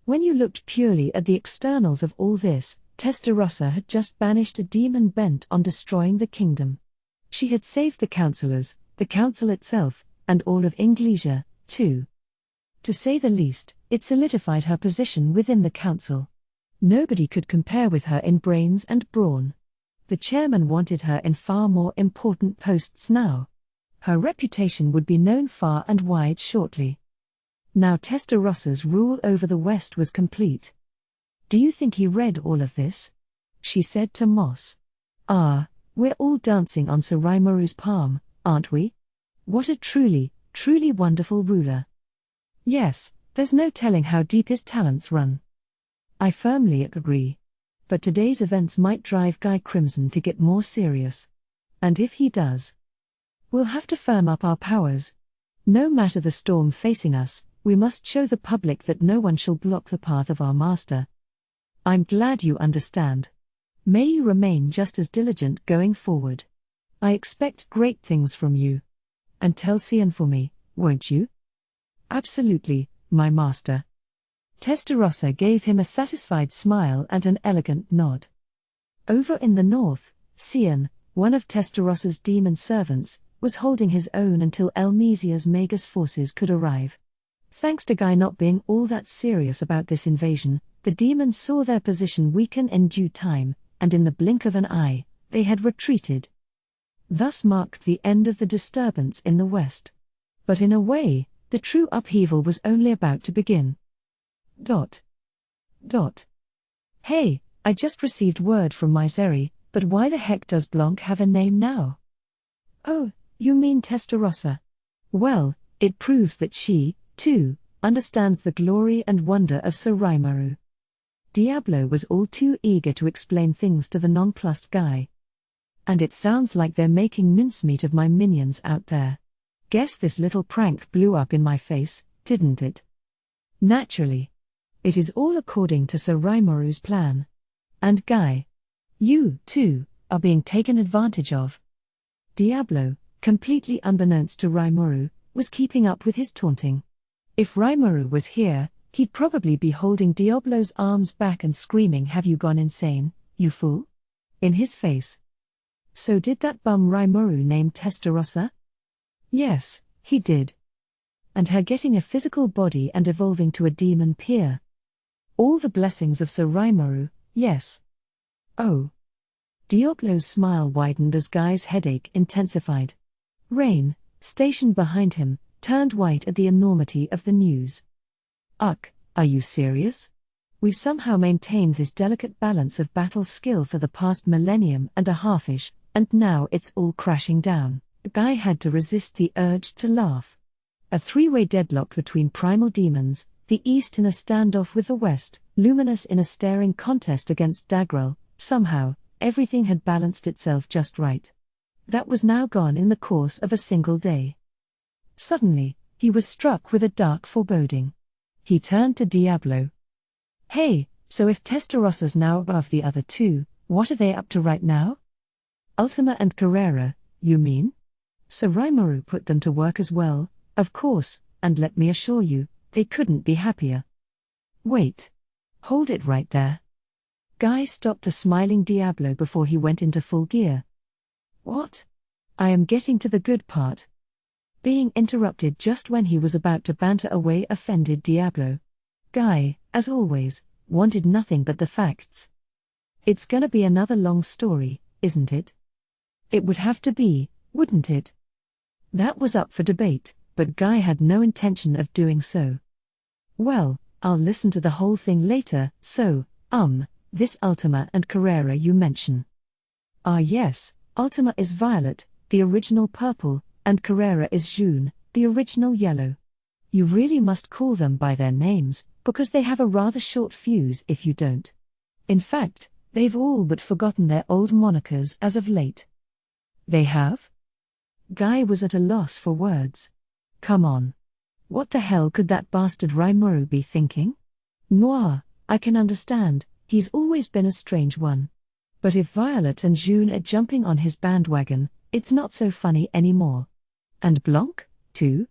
When you looked purely at the externals of all this, Testarossa had just banished a demon bent on destroying the kingdom. She had saved the councillors, the council itself, and all of Inglesia, too. To say the least, it solidified her position within the council. Nobody could compare with her in brains and brawn. The chairman wanted her in far more important posts now. Her reputation would be known far and wide shortly. Now Testarossa's rule over the West was complete. Do you think he read all of this? She said to Moss. Ah, we're all dancing on Sir Rimourou's palm, aren't we? What a truly, truly wonderful ruler. Yes, there's no telling how deep his talents run. I firmly agree. But today's events might drive Guy Crimson to get more serious. And if he does, we'll have to firm up our powers. No matter the storm facing us, we must show the public that no one shall block the path of our master. I'm glad you understand. May you remain just as diligent going forward. I expect great things from you. And tell Cian for me, won't you? Absolutely, my master. Testarossa gave him a satisfied smile and an elegant nod. Over in the north, Cian, one of Testarossa's demon servants, was holding his own until Elmesia's Magus forces could arrive. Thanks to Guy not being all that serious about this invasion, the demons saw their position weaken in due time, and in the blink of an eye, they had retreated. Thus marked the end of the disturbance in the west. But in a way, the true upheaval was only about to begin. Hey, I just received word from Misery, but why the heck does Blanc have a name now? Oh, you mean Testarossa? Well, it proves that she, too, understands the glory and wonder of Sir Rimorou. Diablo was all too eager to explain things to the nonplussed Guy. And it sounds like they're making mincemeat of my minions out there. Guess this little prank blew up in my face, didn't it? Naturally. It is all according to Sir Rimourou's plan. And Guy, you, too, are being taken advantage of. Diablo, completely unbeknownst to Rimorou, was keeping up with his taunting. If Rimorou was here, he'd probably be holding Diablo's arms back and screaming, "Have you gone insane, you fool?" in his face. So did that bum Rimorou named Testarossa? Yes, he did. And her getting a physical body and evolving to a demon peer. All the blessings of Sir Rimorou, yes. Oh. Diablo's smile widened as Guy's headache intensified. Rain, stationed behind him, turned white at the enormity of the news. Are you serious? We've somehow maintained this delicate balance of battle skill for the past millennium and a half-ish, and now it's all crashing down. Guy had to resist the urge to laugh. A three-way deadlock between primal demons, the East in a standoff with the West, Luminous in a staring contest against Dagrel. Somehow, everything had balanced itself just right. That was now gone in the course of a single day. Suddenly, He was struck with a dark foreboding. He turned to Diablo. "Hey, so if Testarosa's now above the other two, what are they up to right now?" "Ultima and Carrera, you mean?" "So Rimuru put them to work as well, of course, and let me assure you, they couldn't be happier." "Wait. Hold it right there." Guy stopped the smiling Diablo before he went into full gear. "What?" "I am getting to the good part." Being interrupted just when he was about to banter away offended Diablo. Guy, as always, wanted nothing but the facts. "It's gonna be another long story, isn't it?" "It would have to be, wouldn't it?" That was up for debate, but Guy had no intention of doing so. "Well, I'll listen to the whole thing later, so, this Ultima and Carrera you mention." "Ah yes, Ultima is violet, the original purple, and Carrera is June, the original yellow. You really must call them by their names, because they have a rather short fuse if you don't. In fact, they've all but forgotten their old monikers as of late." "They have?" Guy was at a loss for words. Come on. What the hell could that bastard Rimuru be thinking? Noir, I can understand, he's always been a strange one. But if Violet and June are jumping on his bandwagon, it's not so funny anymore. And Blanc, too?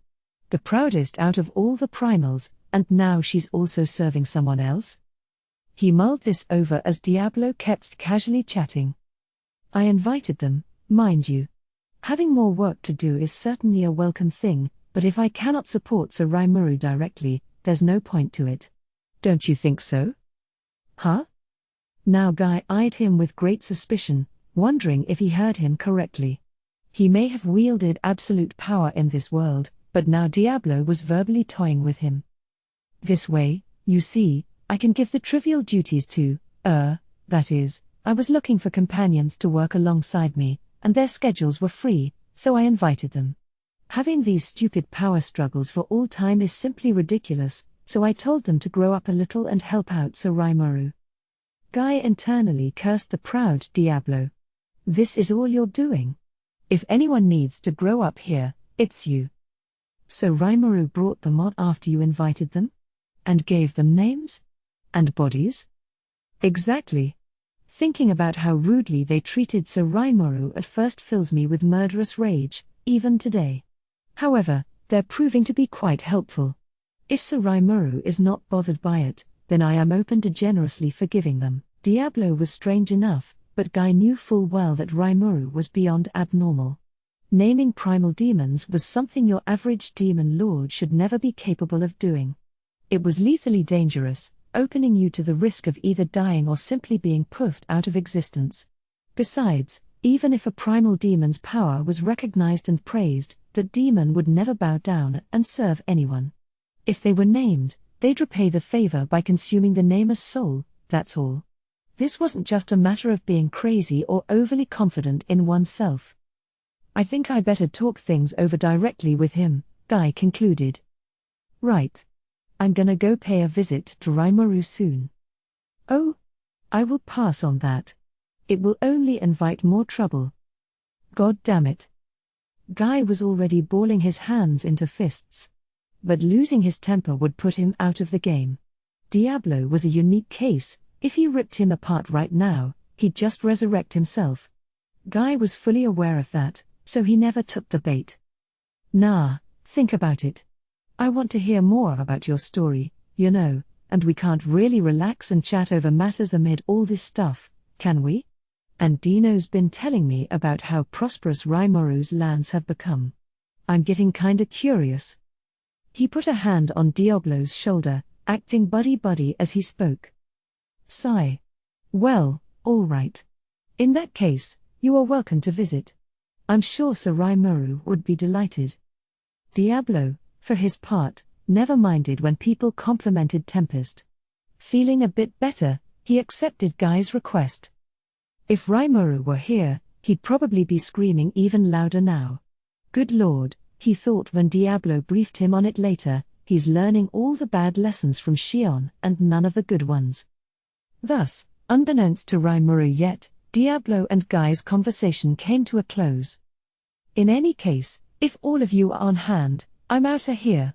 The proudest out of all the primals, and now she's also serving someone else? He mulled this over as Diablo kept casually chatting. "I invited them, mind you. Having more work to do is certainly a welcome thing, but if I cannot support Sir Rimuru directly, there's no point to it. Don't you think so?" "Huh?" Now Guy eyed him with great suspicion, wondering if he heard him correctly. He may have wielded absolute power in this world, but now Diablo was verbally toying with him. "This way, you see, I can give the trivial duties to, that is, I was looking for companions to work alongside me, and their schedules were free, so I invited them. Having these stupid power struggles for all time is simply ridiculous, so I told them to grow up a little and help out Sir Rimuru." Guy internally cursed the proud Diablo. "This is all you're doing? If anyone needs to grow up here, it's you. So Rimuru brought them on after you invited them? And gave them names? And bodies?" "Exactly. Thinking about how rudely they treated Sir Rimuru at first fills me with murderous rage, even today. However, they're proving to be quite helpful. If Sir Rimuru is not bothered by it, then I am open to generously forgiving them." Diablo was strange enough, but Guy knew full well that Rimuru was beyond abnormal. Naming primal demons was something your average demon lord should never be capable of doing. It was lethally dangerous, opening you to the risk of either dying or simply being puffed out of existence. Besides, even if a primal demon's power was recognized and praised, that demon would never bow down and serve anyone. If they were named, they'd repay the favor by consuming the namer's soul, that's all. This wasn't just a matter of being crazy or overly confident in oneself. "I think I better talk things over directly with him," Guy concluded. "Right. I'm gonna go pay a visit to Rimuru soon." "Oh? I will pass on that. It will only invite more trouble." God damn it. Guy was already balling his hands into fists. But losing his temper would put him out of the game. Diablo was a unique case. If he ripped him apart right now, he'd just resurrect himself. Guy was fully aware of that, so he never took the bait. "Nah, think about it. I want to hear more about your story, you know, and we can't really relax and chat over matters amid all this stuff, can we? And Dino's been telling me about how prosperous Rimuru's lands have become. I'm getting kinda curious." He put a hand on Diablo's shoulder, acting buddy-buddy as he spoke. Sigh. "Well, all right. In that case, you are welcome to visit. I'm sure Sir Rimuru would be delighted." Diablo, for his part, never minded when people complimented Tempest. Feeling a bit better, he accepted Guy's request. If Rimuru were here, he'd probably be screaming even louder now. Good lord, he thought when Diablo briefed him on it later, he's learning all the bad lessons from Shion and none of the good ones. Thus, unbeknownst to Rimuru yet, Diablo and Guy's conversation came to a close. "In any case, if all of you are on hand, I'm outta here.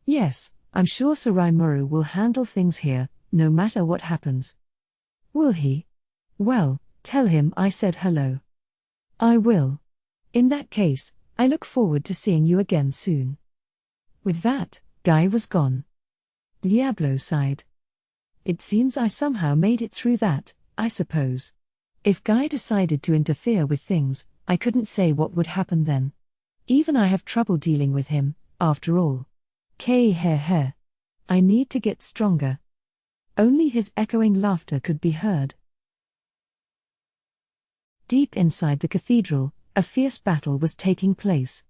Yes, I'm sure Sarai Muru will handle things here, no matter what happens. Will he? Well, tell him I said hello. I will. In that case, I look forward to seeing you again soon. With that, Guy was gone. Diablo sighed. It seems I somehow made it through that, I suppose. If Guy decided to interfere with things, I couldn't say what would happen then. Even I have trouble dealing with him, after all. K-heh-heh. I need to get stronger. Only his echoing laughter could be heard. Deep inside the cathedral, a fierce battle was taking place.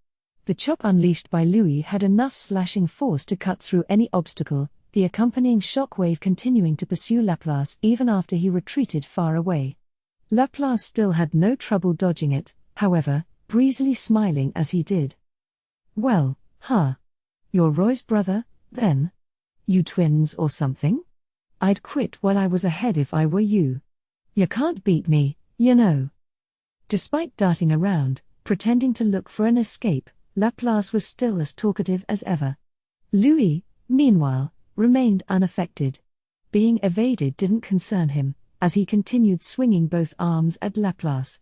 The chop unleashed by Louis had enough slashing force to cut through any obstacle, the accompanying shockwave continuing to pursue Laplace even after he retreated far away. Laplace still had no trouble dodging it, however, breezily smiling as he did. Well, you're Roy's brother, then? You twins or something? I'd quit while I was ahead if I were you. You can't beat me, you know. Despite darting around, pretending to look for an escape, Laplace was still as talkative as ever. Louis, meanwhile, remained unaffected. Being evaded didn't concern him, as he continued swinging both arms at Laplace.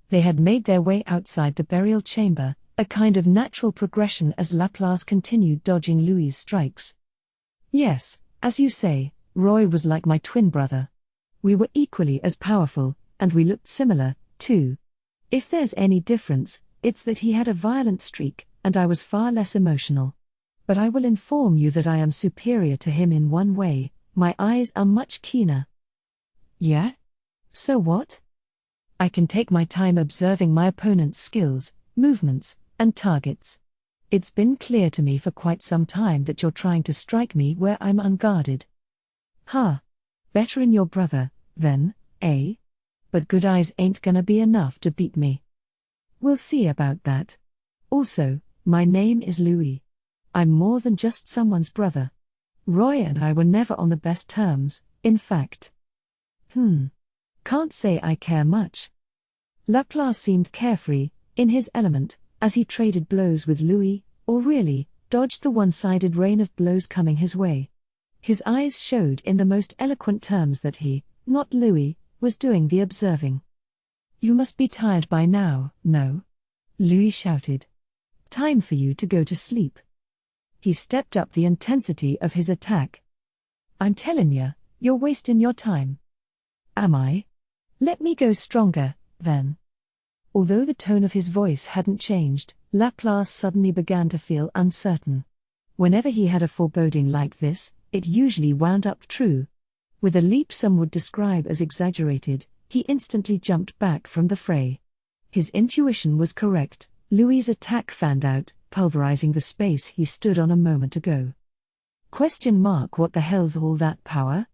They had made their way outside the burial chamber, a kind of natural progression as Laplace continued dodging Louis's strikes. Yes, as you say, Roy was like my twin brother. We were equally as powerful, and we looked similar, too. If there's any difference, it's that he had a violent streak, and I was far less emotional. But I will inform you that I am superior to him in one way: my eyes are much keener. Yeah? So what? I can take my time observing my opponent's skills, movements, and targets. It's been clear to me for quite some time that you're trying to strike me where I'm unguarded. Better in your brother, then, eh? But good eyes ain't gonna be enough to beat me. We'll see about that. Also, my name is Louis. I'm more than just someone's brother. Roy and I were never on the best terms, in fact. Can't say I care much. Laplace seemed carefree, in his element, as he traded blows with Louis, or really, dodged the one-sided rain of blows coming his way. His eyes showed in the most eloquent terms that he, not Louis, was doing the observing. You must be tired by now, no? Louis shouted. Time for you to go to sleep. He stepped up the intensity of his attack. I'm tellin' ya, you're wasting your time. Am I? Let me go stronger, then. Although the tone of his voice hadn't changed, Laplace suddenly began to feel uncertain. Whenever he had a foreboding like this, it usually wound up true. With a leap some would describe as exaggerated, he instantly jumped back from the fray. His intuition was correct. Louis's attack fanned out, pulverizing the space he stood on a moment ago. What the hell's all that power?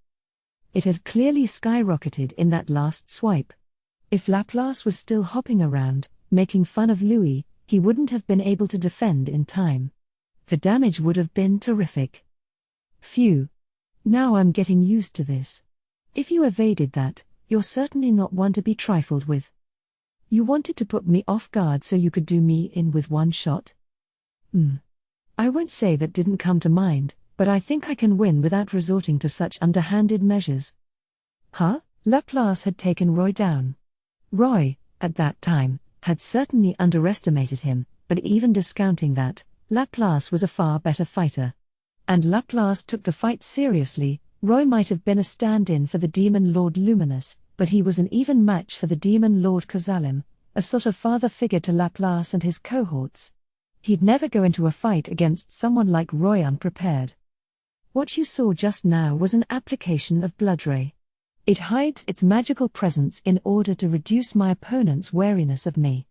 It had clearly skyrocketed in that last swipe. If Laplace was still hopping around, making fun of Louis, he wouldn't have been able to defend in time. The damage would have been terrific. Phew. Now I'm getting used to this. If you evaded that, you're certainly not one to be trifled with. You wanted to put me off guard so you could do me in with one shot? I won't say that didn't come to mind, but I think I can win without resorting to such underhanded measures. Laplace had taken Roy down. Roy, at that time, had certainly underestimated him, but even discounting that, Laplace was a far better fighter. And Laplace took the fight seriously. Roy might have been a stand-in for the Demon Lord Luminous, but he was an even match for the Demon Lord Kazalim, a sort of father figure to Laplace and his cohorts. He'd never go into a fight against someone like Roy unprepared. What you saw just now was an application of Blood Ray. It hides its magical presence in order to reduce my opponent's wariness of me.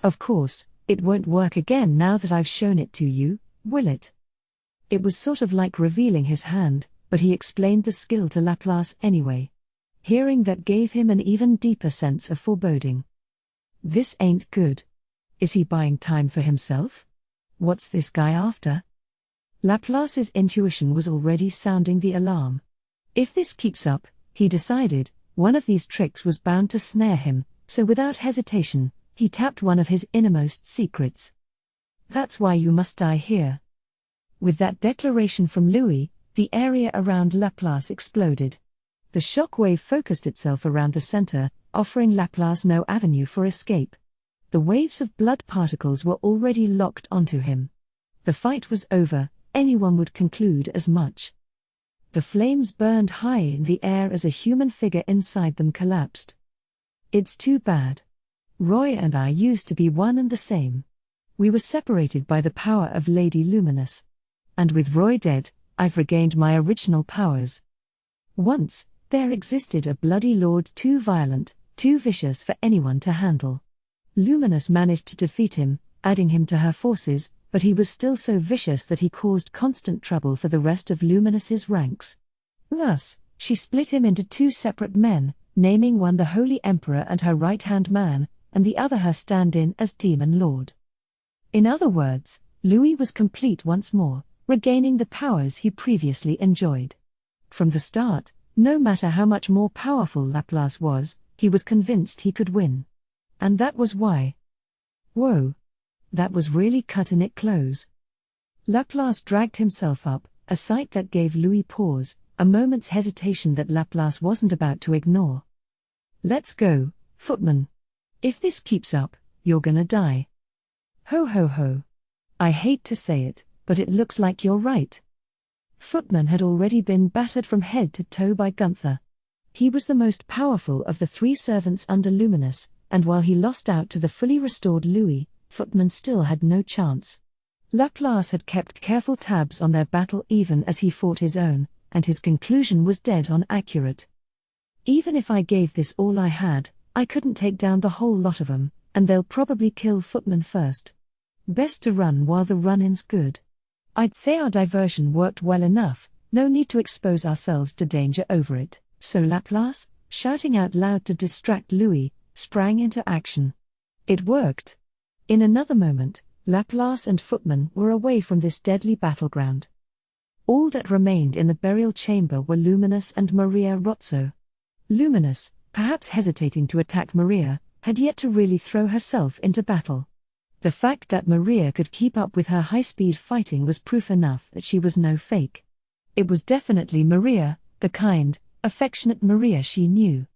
Of course, it won't work again now that I've shown it to you, will it? It was sort of like revealing his hand, but he explained the skill to Laplace anyway. Hearing that gave him an even deeper sense of foreboding. This ain't good. Is he buying time for himself? What's this guy after? Laplace's intuition was already sounding the alarm. If this keeps up, he decided, one of these tricks was bound to snare him, so without hesitation, he tapped one of his innermost secrets. That's why you must die here." With that declaration from Louis, the area around Laplace exploded. The shockwave focused itself around the center, offering Laplace no avenue for escape. The waves of blood particles were already locked onto him. The fight was over, anyone would conclude as much. The flames burned high in the air as a human figure inside them collapsed. "It's too bad. Roy and I used to be one and the same. We were separated by the power of Lady Luminous. And with Roy dead, I've regained my original powers. Once, there existed a bloody lord too violent, too vicious for anyone to handle. Luminous managed to defeat him, adding him to her forces, but he was still so vicious that he caused constant trouble for the rest of Luminous's ranks. Thus, she split him into two separate men, naming one the Holy Emperor and her right-hand man, and the other her stand-in as Demon Lord. In other words, Louis was complete once more, regaining the powers he previously enjoyed. From the start, no matter how much more powerful Laplace was, he was convinced he could win. And that was why. Whoa. That was really cutting it close. Laplace dragged himself up, a sight that gave Louis pause, a moment's hesitation that Laplace wasn't about to ignore. "Let's go, footman. If this keeps up, you're gonna die." "Ho ho ho. I hate to say it, but it looks like you're right." Footman had already been battered from head to toe by Gunther. He was the most powerful of the three servants under Luminous, and while he lost out to the fully restored Louis, Footman still had no chance. Laplace had kept careful tabs on their battle even as he fought his own, and his conclusion was dead-on accurate. "Even if I gave this all I had, I couldn't take down the whole lot of them, and they'll probably kill Footman first. Best to run while the run-in's good. I'd say our diversion worked well enough, no need to expose ourselves to danger over it." So Laplace, shouting out loud to distract Louis, sprang into action. It worked. In another moment, Laplace and Footman were away from this deadly battleground. All that remained in the burial chamber were Luminous and Maria Rozzo. Luminous, perhaps hesitating to attack Maria, had yet to really throw herself into battle. The fact that Maria could keep up with her high-speed fighting was proof enough that she was no fake. It was definitely Maria, the kind, affectionate Maria she knew.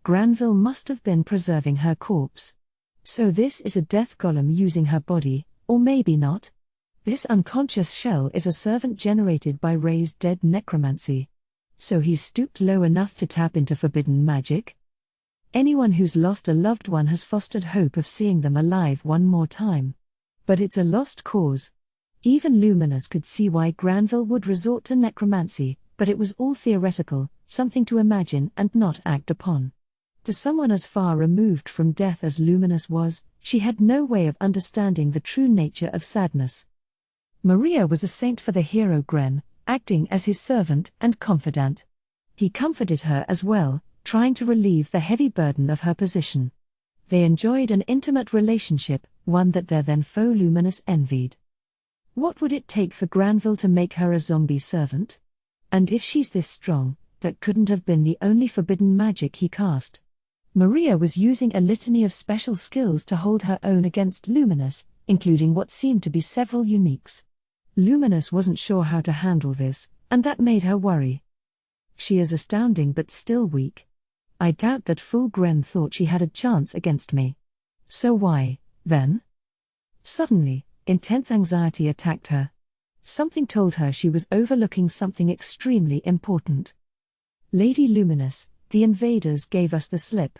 Granville must have been preserving her corpse. So this is a death golem using her body, or maybe not. This unconscious shell is a servant generated by Ray's dead necromancy. So he's stooped low enough to tap into forbidden magic? Anyone who's lost a loved one has fostered hope of seeing them alive one more time. But it's a lost cause. Even Luminous could see why Granville would resort to necromancy, but it was all theoretical, something to imagine and not act upon. To someone as far removed from death as Luminous was, she had no way of understanding the true nature of sadness. Maria was a saint for the hero Gren, acting as his servant and confidant. He comforted her as well, trying to relieve the heavy burden of her position. They enjoyed an intimate relationship, one that their then foe Luminous envied. What would it take for Granville to make her a zombie servant? And if she's this strong, that couldn't have been the only forbidden magic he cast. Maria was using a litany of special skills to hold her own against Luminous, including what seemed to be several uniques. Luminous wasn't sure how to handle this, and that made her worry. She is astounding but still weak. I doubt that fool Gren thought she had a chance against me. So why, then? Suddenly, intense anxiety attacked her. Something told her she was overlooking something extremely important. Lady Luminous, the invaders gave us the slip.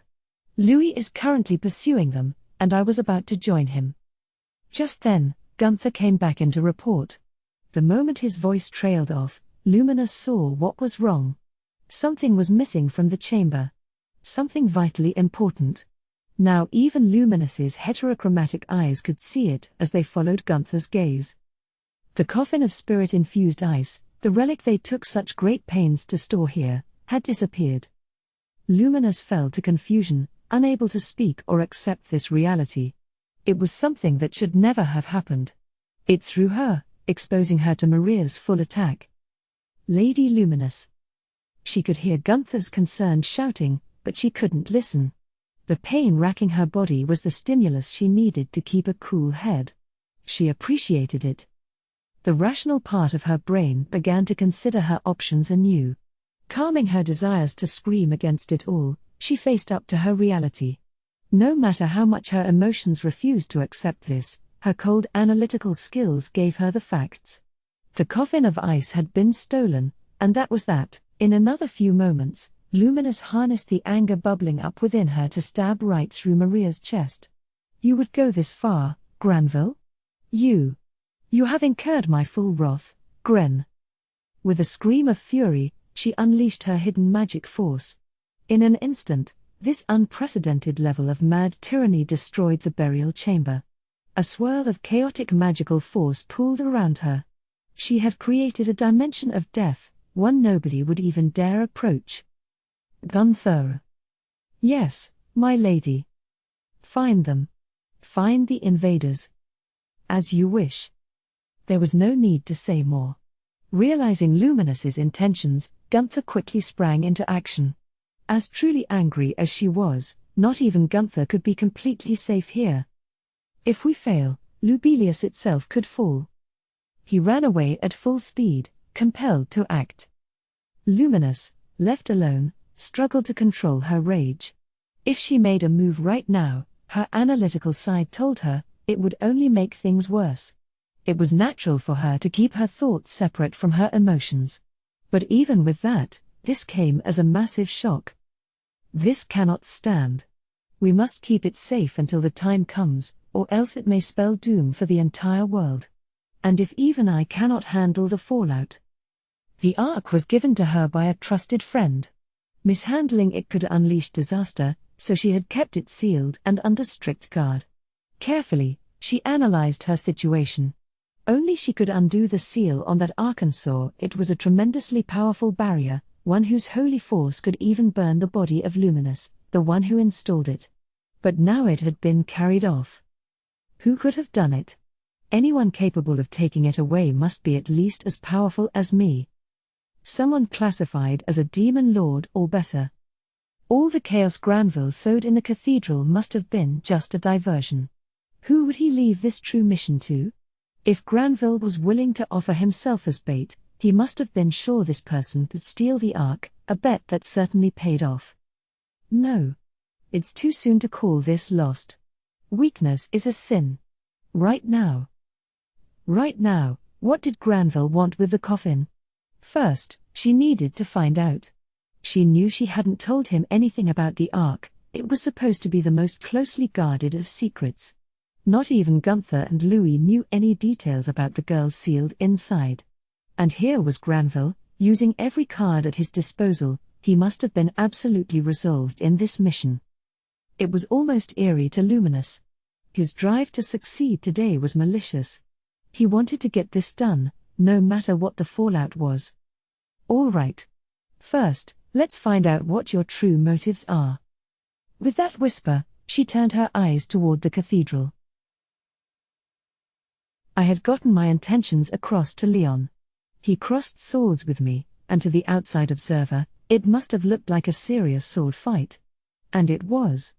Louis is currently pursuing them, and I was about to join him. Just then, Gunther came back in to report. The moment his voice trailed off, Luminous saw what was wrong. Something was missing from the chamber. Something vitally important. Now even Luminous's heterochromatic eyes could see it as they followed Gunther's gaze. The coffin of spirit-infused ice, the relic they took such great pains to store here, had disappeared. Luminous fell to confusion, unable to speak or accept this reality. It was something that should never have happened. It threw her, exposing her to Maria's full attack. Lady Luminous. She could hear Gunther's concerned shouting, but she couldn't listen. The pain racking her body was the stimulus she needed to keep a cool head. She appreciated it. The rational part of her brain began to consider her options anew. Calming her desires to scream against it all, she faced up to her reality. No matter how much her emotions refused to accept this, her cold analytical skills gave her the facts. The coffin of ice had been stolen, and that was that. In another few moments, Luminous harnessed the anger bubbling up within her to stab right through Maria's chest. "You would go this far, Granville? You have incurred my full wrath, Gren." With a scream of fury, she unleashed her hidden magic force. In an instant, this unprecedented level of mad tyranny destroyed the burial chamber. A swirl of chaotic magical force pooled around her. She had created a dimension of death, one nobody would even dare approach. "Gunther." "Yes, my lady." "Find them. Find the invaders." "As you wish." There was no need to say more. Realizing Luminous's intentions, Gunther quickly sprang into action. As truly angry as she was, not even Gunther could be completely safe here. If we fail, Lubelius itself could fall. He ran away at full speed, compelled to act. Luminous, left alone, struggled to control her rage. If she made a move right now, her analytical side told her, it would only make things worse. It was natural for her to keep her thoughts separate from her emotions. But even with that, this came as a massive shock. "This cannot stand. We must keep it safe until the time comes, or else it may spell doom for the entire world. And if even I cannot handle the fallout." The Ark was given to her by a trusted friend. Mishandling it could unleash disaster, so she had kept it sealed and under strict guard. Carefully, she analyzed her situation. Only she could undo the seal on that Ark and saw it was a tremendously powerful barrier, one whose holy force could even burn the body of Luminous, the one who installed it. But now it had been carried off. Who could have done it? Anyone capable of taking it away must be at least as powerful as me. Someone classified as a demon lord or better. All the chaos Granville sowed in the cathedral must have been just a diversion. Who would he leave this true mission to? If Granville was willing to offer himself as bait, he must have been sure this person could steal the Ark, a bet that certainly paid off. No. It's too soon to call this lost. Weakness is a sin. Right now. What did Granville want with the coffin? First, she needed to find out. She knew she hadn't told him anything about the Ark. It was supposed to be the most closely guarded of secrets. Not even Gunther and Louis knew any details about the girl sealed inside. And here was Granville, using every card at his disposal. He must have been absolutely resolved in this mission. It was almost eerie to Luminous. His drive to succeed today was malicious. He wanted to get this done, no matter what the fallout was. "All right. First, let's find out what your true motives are." With that whisper, she turned her eyes toward the cathedral. I had gotten my intentions across to Leon. He crossed swords with me, and to the outside observer, it must have looked like a serious sword fight. And it was.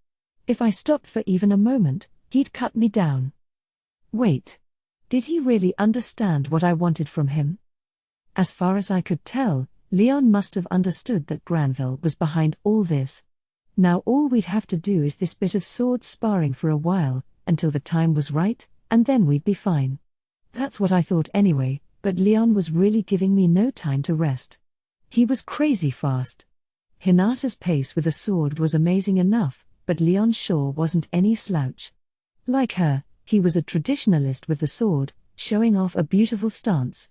If I stopped for even a moment, he'd cut me down. Wait. Did he really understand what I wanted from him? As far as I could tell, Leon must have understood that Granville was behind all this. Now all we'd have to do is this bit of sword sparring for a while, until the time was right, and then we'd be fine. That's what I thought anyway, but Leon was really giving me no time to rest. He was crazy fast. Hinata's pace with a sword was amazing enough, but Leon sure wasn't any slouch. Like her, he was a traditionalist with the sword, showing off a beautiful stance.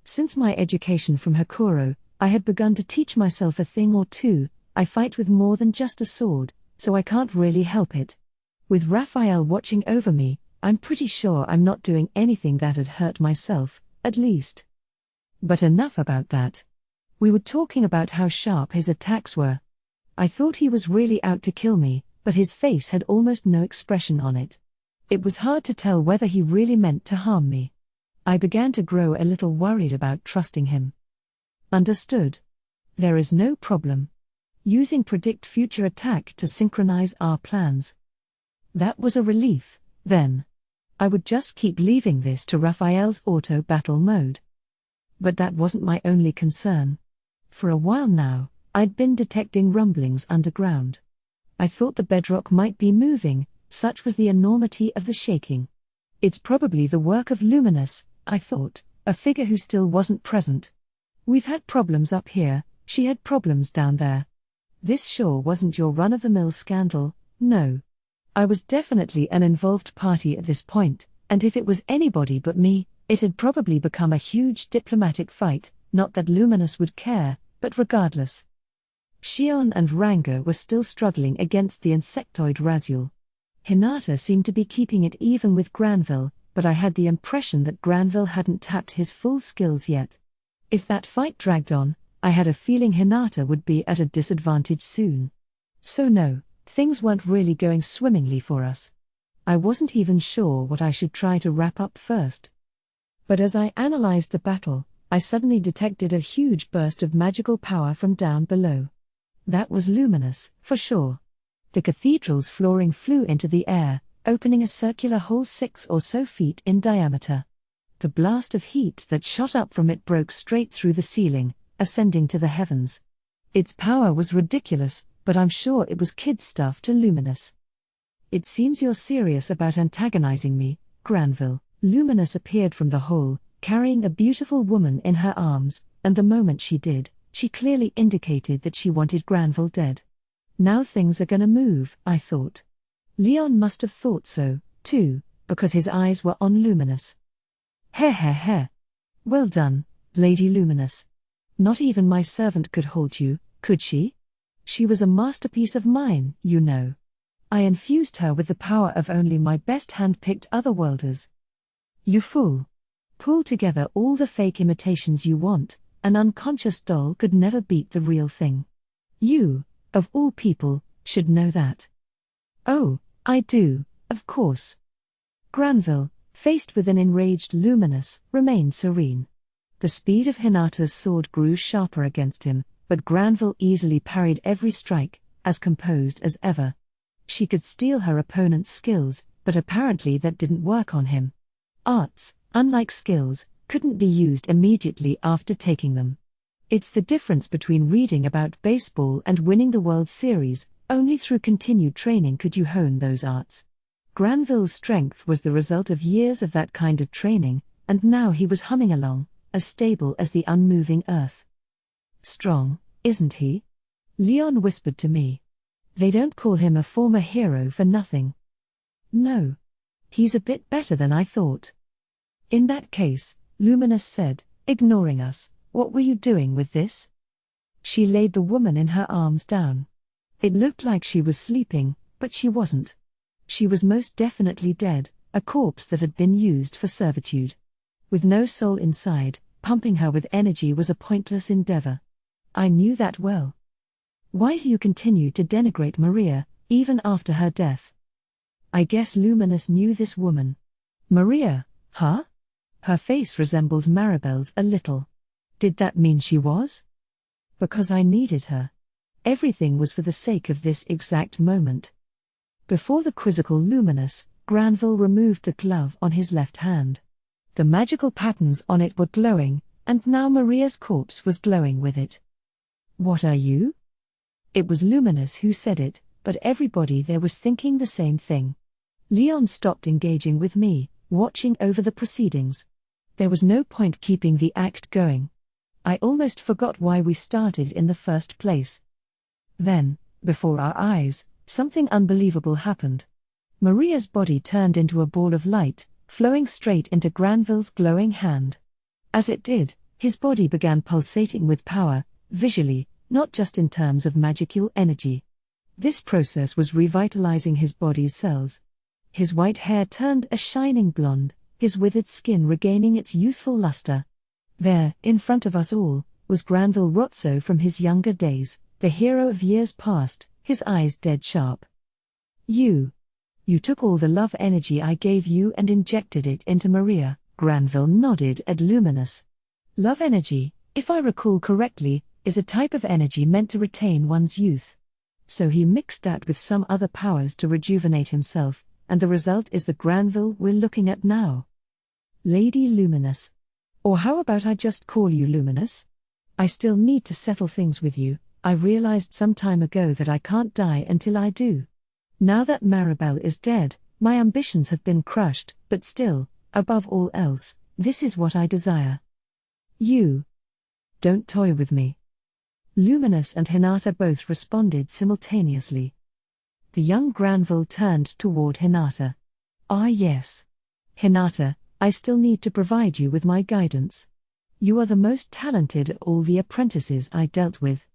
Since my education from Hakuro, I had begun to teach myself a thing or two. I fight with more than just a sword, so I can't really help it. With Raphael watching over me, I'm pretty sure I'm not doing anything that'd hurt myself, at least. But enough about that. We were talking about how sharp his attacks were. I thought he was really out to kill me, but his face had almost no expression on it. It was hard to tell whether he really meant to harm me. I began to grow a little worried about trusting him. Understood. There is no problem. Using predict future attack to synchronize our plans. That was a relief, then. I would just keep leaving this to Raphael's auto battle mode. But that wasn't my only concern. For a while now, I'd been detecting rumblings underground. I thought the bedrock might be moving, such was the enormity of the shaking. It's probably the work of Luminous, I thought, a figure who still wasn't present. We've had problems up here, she had problems down there. This sure wasn't your run-of-the-mill scandal, no. I was definitely an involved party at this point, and if it was anybody but me, it had probably become a huge diplomatic fight, not that Luminous would care, but regardless. Shion and Ranga were still struggling against the insectoid Raziel. Hinata seemed to be keeping it even with Granville, but I had the impression that Granville hadn't tapped his full skills yet. If that fight dragged on, I had a feeling Hinata would be at a disadvantage soon. So no, things weren't really going swimmingly for us. I wasn't even sure what I should try to wrap up first. But as I analyzed the battle, I suddenly detected a huge burst of magical power from down below. That was Luminous, for sure. The cathedral's flooring flew into the air, opening a circular hole 6 or so feet in diameter. The blast of heat that shot up from it broke straight through the ceiling, ascending to the heavens. Its power was ridiculous, but I'm sure it was kid stuff to Luminous. It seems you're serious about antagonizing me, Granville. Luminous appeared from the hole, carrying a beautiful woman in her arms, and the moment she did, she clearly indicated that she wanted Granville dead. Now things are gonna move, I thought. Leon must have thought so, too, because his eyes were on Luminous. Heh. Well done, Lady Luminous. Not even my servant could halt you, could she? She was a masterpiece of mine, you know. I infused her with the power of only my best hand-picked otherworlders. You fool. Pull together all the fake imitations you want, an unconscious doll could never beat the real thing. You, of all people, should know that. Oh, I do, of course. Granville, faced with an enraged Luminous, remained serene. The speed of Hinata's sword grew sharper against him, but Granville easily parried every strike, as composed as ever. She could steal her opponent's skills, but apparently that didn't work on him. Arts, unlike skills, couldn't be used immediately after taking them. It's the difference between reading about baseball and winning the World Series. Only through continued training could you hone those arts. Granville's strength was the result of years of that kind of training, and now he was humming along, as stable as the unmoving earth. Strong, isn't he? Leon whispered to me. They don't call him a former hero for nothing. No. He's a bit better than I thought. In that case, Luminous said, ignoring us, what were you doing with this? She laid the woman in her arms down. It looked like she was sleeping, but she wasn't. She was most definitely dead, a corpse that had been used for servitude. With no soul inside, pumping her with energy was a pointless endeavor. I knew that well. Why do you continue to denigrate Maria, even after her death? I guess Luminous knew this woman. Maria, huh? Her face resembled Maribel's a little. Did that mean she was? Because I needed her. Everything was for the sake of this exact moment. Before the quizzical Luminous, Granville removed the glove on his left hand. The magical patterns on it were glowing, and now Maria's corpse was glowing with it. What are you? It was Luminous who said it, but everybody there was thinking the same thing. Leon stopped engaging with me, watching over the proceedings. There was no point keeping the act going. I almost forgot why we started in the first place. Then, before our eyes, something unbelievable happened. Maria's body turned into a ball of light, flowing straight into Granville's glowing hand. As it did, his body began pulsating with power, visually, not just in terms of magical energy. This process was revitalizing his body's cells. His white hair turned a shining blonde, his withered skin regaining its youthful luster. There, in front of us all, was Granville Rotso from his younger days, the hero of years past, his eyes dead sharp. You took all the love energy I gave you and injected it into Maria. Granville nodded at Luminous. Love energy, if I recall correctly, is a type of energy meant to retain one's youth. So he mixed that with some other powers to rejuvenate himself, and the result is the Granville we're looking at now. Lady Luminous. Or how about I just call you Luminous? I still need to settle things with you. I realized some time ago that I can't die until I do. Now that Maribel is dead, my ambitions have been crushed, but still, above all else, this is what I desire. You. Don't toy with me. Luminous and Hinata both responded simultaneously. The young Granville turned toward Hinata. Ah yes. Hinata, I still need to provide you with my guidance. You are the most talented of all the apprentices I dealt with.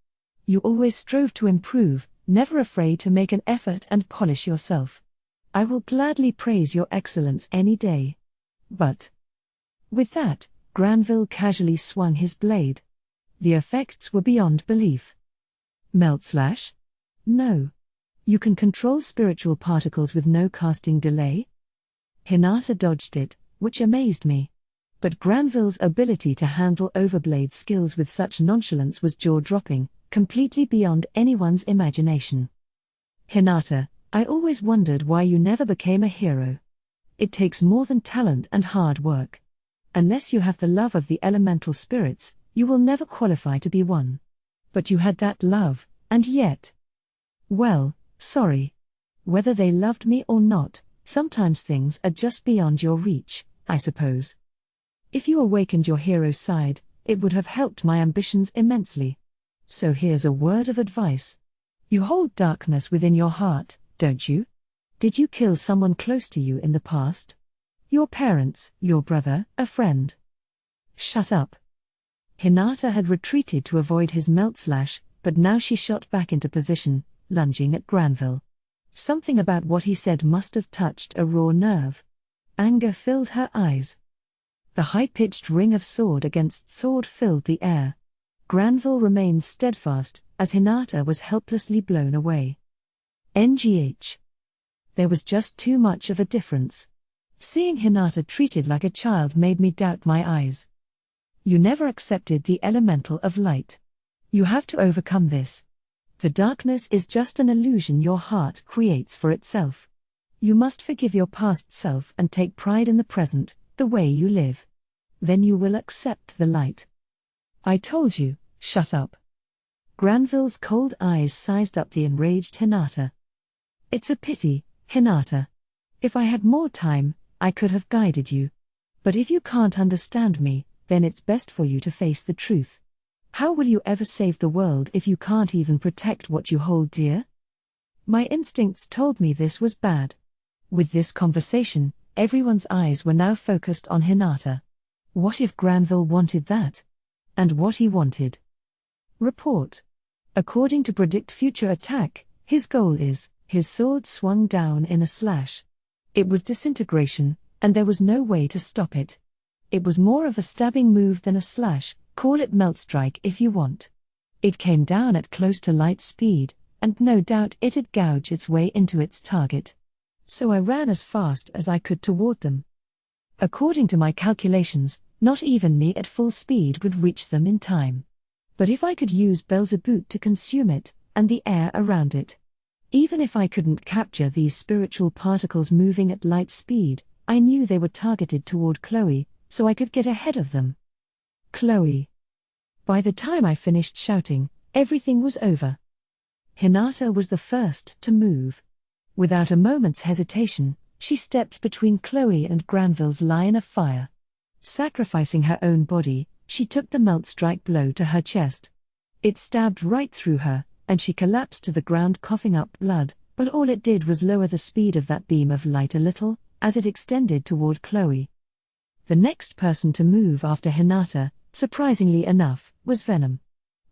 You always strove to improve, never afraid to make an effort and polish yourself. I will gladly praise your excellence any day. But. With that, Granville casually swung his blade. The effects were beyond belief. Melt slash? No. You can control spiritual particles with no casting delay? Hinata dodged it, which amazed me. But Granville's ability to handle Overblade's skills with such nonchalance was jaw-dropping, completely beyond anyone's imagination. Hinata, I always wondered why you never became a hero. It takes more than talent and hard work. Unless you have the love of the elemental spirits, you will never qualify to be one. But you had that love, and yet. Well, sorry. Whether they loved me or not, sometimes things are just beyond your reach, I suppose. If you awakened your hero's side, it would have helped my ambitions immensely. So here's a word of advice. You hold darkness within your heart, don't you? Did you kill someone close to you in the past? Your parents, your brother, a friend? Shut up. Hinata had retreated to avoid his melt slash, but now she shot back into position, lunging at Granville. Something about what he said must have touched a raw nerve. Anger filled her eyes. The high-pitched ring of sword against sword filled the air. Granville remained steadfast, as Hinata was helplessly blown away. NGH. There was just too much of a difference. Seeing Hinata treated like a child made me doubt my eyes. You never accepted the elemental of light. You have to overcome this. The darkness is just an illusion your heart creates for itself. You must forgive your past self and take pride in the present, the way you live. Then you will accept the light. I told you, shut up. Granville's cold eyes sized up the enraged Hinata. It's a pity, Hinata. If I had more time, I could have guided you. But if you can't understand me, then it's best for you to face the truth. How will you ever save the world if you can't even protect what you hold dear? My instincts told me this was bad. With this conversation, everyone's eyes were now focused on Hinata. What if Granville wanted that? And what he wanted? Report. According to predict future attack, his goal is, his sword swung down in a slash. It was disintegration, and there was no way to stop it. It was more of a stabbing move than a slash, call it melt strike if you want. It came down at close to light speed, and no doubt it'd gouge its way into its target. So I ran as fast as I could toward them. According to my calculations, not even me at full speed would reach them in time. But if I could use Beelzebub to consume it, and the air around it. Even if I couldn't capture these spiritual particles moving at light speed, I knew they were targeted toward Chloe, so I could get ahead of them. Chloe. By the time I finished shouting, everything was over. Hinata was the first to move. Without a moment's hesitation, she stepped between Chloe and Granville's line of fire. Sacrificing her own body, she took the melt strike blow to her chest. It stabbed right through her, and she collapsed to the ground coughing up blood, but all it did was lower the speed of that beam of light a little, as it extended toward Chloe. The next person to move after Hinata, surprisingly enough, was Venom.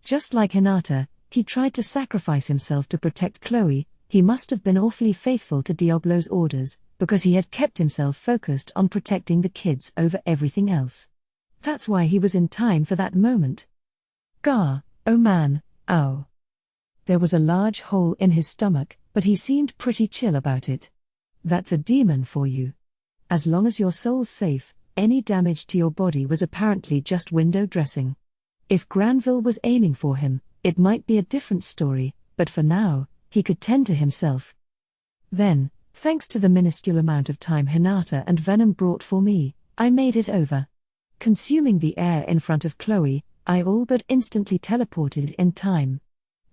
Just like Hinata, he tried to sacrifice himself to protect Chloe. He must have been awfully faithful to Diablo's orders, because he had kept himself focused on protecting the kids over everything else. That's why he was in time for that moment. Gah, oh man, ow. There was a large hole in his stomach, but he seemed pretty chill about it. That's a demon for you. As long as your soul's safe, any damage to your body was apparently just window dressing. If Granville was aiming for him, it might be a different story, but for now, he could tend to himself. Then, Thanks to the minuscule amount of time Hinata and Venom brought for me, I made it over. Consuming the air in front of Chloe, I all but instantly teleported in time.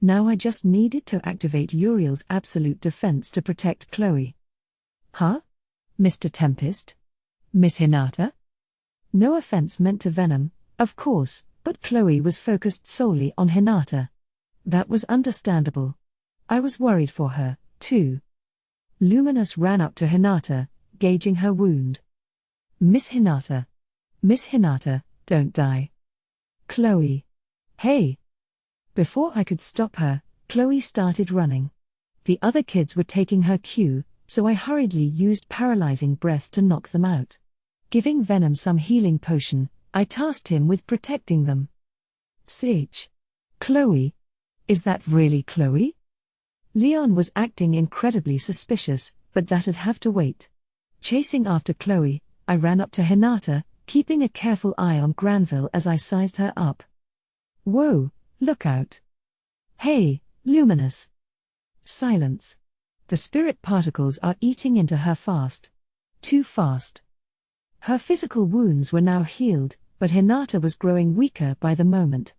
Now I just needed to activate Uriel's absolute defense to protect Chloe. Huh? Mr. Tempest? Miss Hinata? No offense meant to Venom, of course, but Chloe was focused solely on Hinata. That was understandable. I was worried for her, too. Luminous ran up to Hinata, gauging her wound. Miss Hinata, don't die. Chloe. Hey! Before I could stop her, Chloe started running. The other kids were taking her cue, so I hurriedly used paralyzing breath to knock them out. Giving Venom some healing potion, I tasked him with protecting them. Sage. Chloe? Is that really Chloe? Leon was acting incredibly suspicious, but that'd have to wait. Chasing after Chloe, I ran up to Hinata, keeping a careful eye on Granville as I sized her up. Whoa, look out. Hey, Luminous. Silence. The spirit particles are eating into her fast. Too fast. Her physical wounds were now healed, but Hinata was growing weaker by the moment.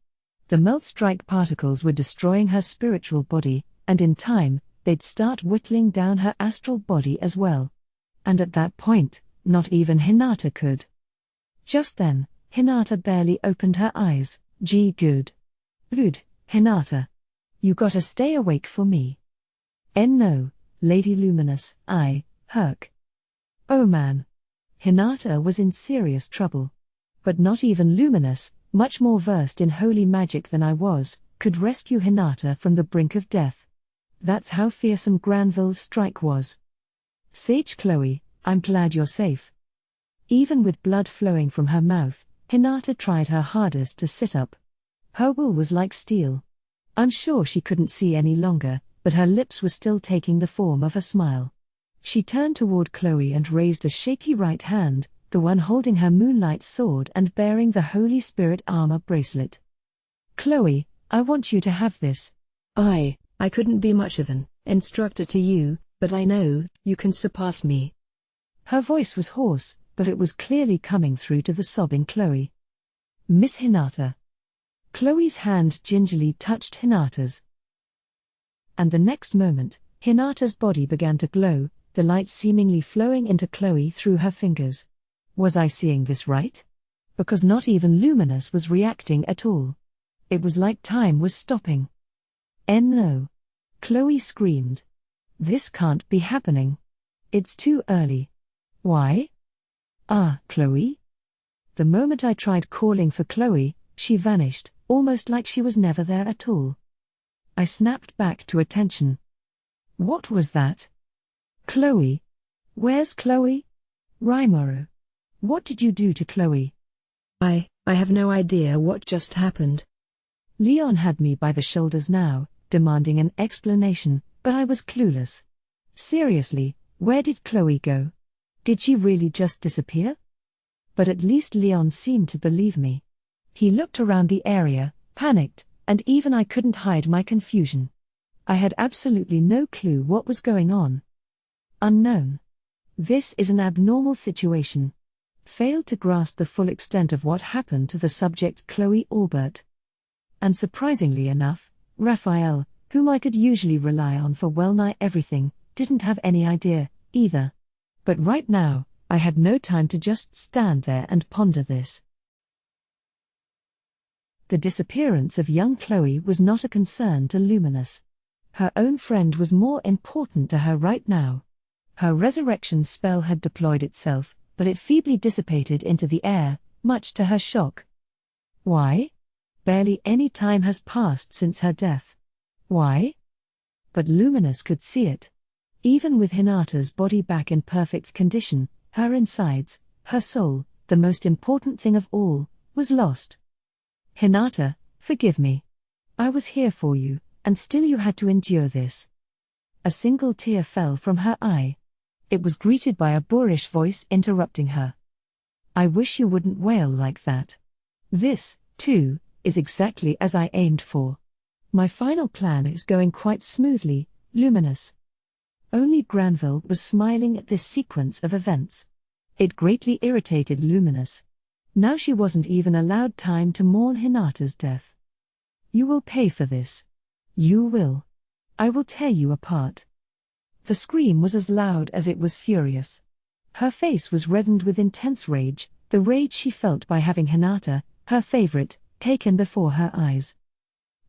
The melt strike particles were destroying her spiritual body, and in time, they'd start whittling down her astral body as well. And at that point, not even Hinata could. Just then, Hinata barely opened her eyes. Gee, good. Good, Hinata. You gotta stay awake for me. No, Lady Luminous, Herc. Oh man. Hinata was in serious trouble. But not even Luminous, much more versed in holy magic than I was, could rescue Hinata from the brink of death. That's how fearsome Granville's strike was. Sage Chloe, I'm glad you're safe. Even with blood flowing from her mouth, Hinata tried her hardest to sit up. Her will was like steel. I'm sure she couldn't see any longer, but her lips were still taking the form of a smile. She turned toward Chloe and raised a shaky right hand, the one holding her moonlight sword and bearing the Holy Spirit armor bracelet. Chloe, I want you to have this. I couldn't be much of an instructor to you, but I know you can surpass me. Her voice was hoarse, but it was clearly coming through to the sobbing Chloe. Miss Hinata. Chloe's hand gingerly touched Hinata's. And the next moment, Hinata's body began to glow, the light seemingly flowing into Chloe through her fingers. Was I seeing this right? Because not even Luminous was reacting at all. It was like time was stopping. No. Chloe screamed. This can't be happening. It's too early. Why? Chloe? The moment I tried calling for Chloe, she vanished, almost like she was never there at all. I snapped back to attention. What was that? Chloe? Where's Chloe? Rimuru. What did you do to Chloe? I have no idea what just happened. Leon had me by the shoulders now, demanding an explanation, but I was clueless. Seriously, where did Chloe go? Did she really just disappear? But at least Leon seemed to believe me. He looked around the area, panicked, and even I couldn't hide my confusion. I had absolutely no clue what was going on. Unknown. This is an abnormal situation. Failed to grasp the full extent of what happened to the subject Chloe Orbert. And surprisingly enough, Raphael, whom I could usually rely on for well-nigh everything, didn't have any idea, either. But right now, I had no time to just stand there and ponder this. The disappearance of young Chloe was not a concern to Luminous. Her own friend was more important to her right now. Her resurrection spell had deployed itself, but it feebly dissipated into the air, much to her shock. Why? Barely any time has passed since her death. Why? But Luminous could see it. Even with Hinata's body back in perfect condition, her insides, her soul, the most important thing of all, was lost. Hinata, forgive me. I was here for you, and still you had to endure this. A single tear fell from her eye. It was greeted by a boorish voice interrupting her. I wish you wouldn't wail like that. This, too, is exactly as I aimed for. My final plan is going quite smoothly, Luminous. Only Granville was smiling at this sequence of events. It greatly irritated Luminous. Now she wasn't even allowed time to mourn Hinata's death. "You will pay for this. You will. I will tear you apart." The scream was as loud as it was furious. Her face was reddened with intense rage, the rage she felt by having Hinata, her favorite, taken before her eyes.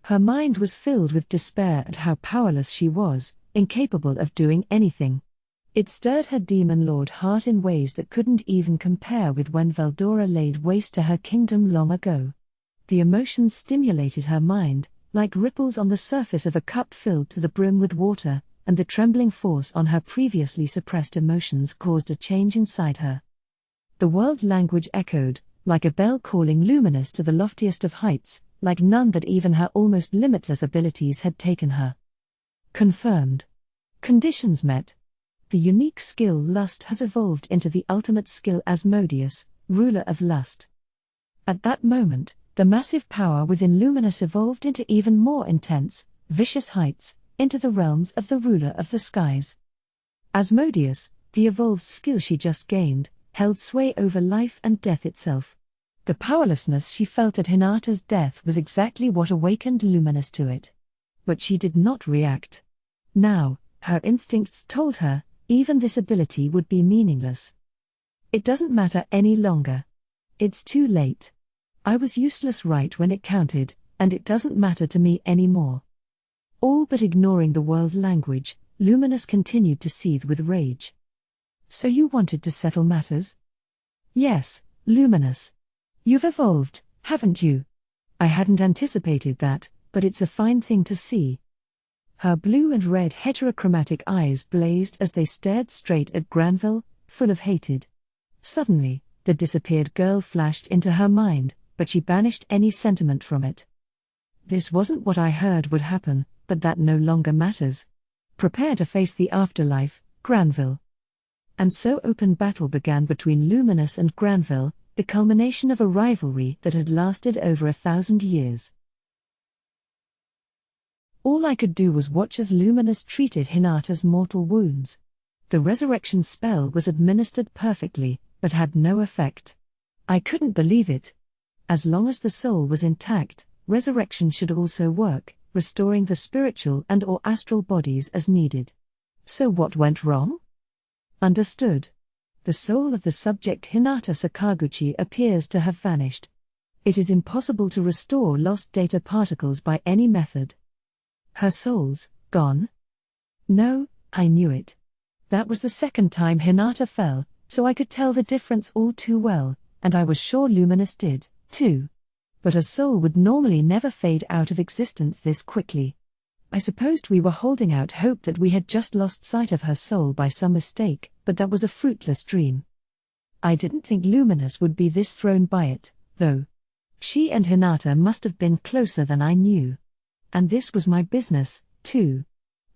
Her mind was filled with despair at how powerless she was, incapable of doing anything. It stirred her demon-lord heart in ways that couldn't even compare with when Veldora laid waste to her kingdom long ago. The emotions stimulated her mind, like ripples on the surface of a cup filled to the brim with water, and the trembling force on her previously suppressed emotions caused a change inside her. The world language echoed, like a bell calling Luminous to the loftiest of heights, like none that even her almost limitless abilities had taken her. Confirmed. Conditions met. The unique skill Lust has evolved into the ultimate skill Asmodeus, ruler of Lust. At that moment, the massive power within Luminous evolved into even more intense, vicious heights, into the realms of the ruler of the skies. Asmodeus, the evolved skill she just gained, held sway over life and death itself. The powerlessness she felt at Hinata's death was exactly what awakened Luminous to it. But she did not react. Now, her instincts told her, even this ability would be meaningless. It doesn't matter any longer. It's too late. I was useless right when it counted, and it doesn't matter to me anymore. All but ignoring the world language, Luminous continued to seethe with rage. "So you wanted to settle matters?" "Yes, Luminous. You've evolved, haven't you? I hadn't anticipated that, but it's a fine thing to see." Her blue and red heterochromatic eyes blazed as they stared straight at Granville, full of hatred. Suddenly, the disappeared girl flashed into her mind, but she banished any sentiment from it. "This wasn't what I heard would happen, but that no longer matters. Prepare to face the afterlife, Granville." And so open battle began between Luminous and Granville, the culmination of a rivalry that had lasted over 1,000 years. All I could do was watch as Luminous treated Hinata's mortal wounds. The resurrection spell was administered perfectly, but had no effect. I couldn't believe it. As long as the soul was intact, resurrection should also work, restoring the spiritual and/or astral bodies as needed. So what went wrong? Understood. The soul of the subject Hinata Sakaguchi appears to have vanished. It is impossible to restore lost data particles by any method. Her soul's gone? No, I knew it. That was the second time Hinata fell, so I could tell the difference all too well, and I was sure Luminous did, too. But a soul would normally never fade out of existence this quickly. I supposed we were holding out hope that we had just lost sight of her soul by some mistake, but that was a fruitless dream. I didn't think Luminous would be this thrown by it, though. She and Hinata must have been closer than I knew. And this was my business, too.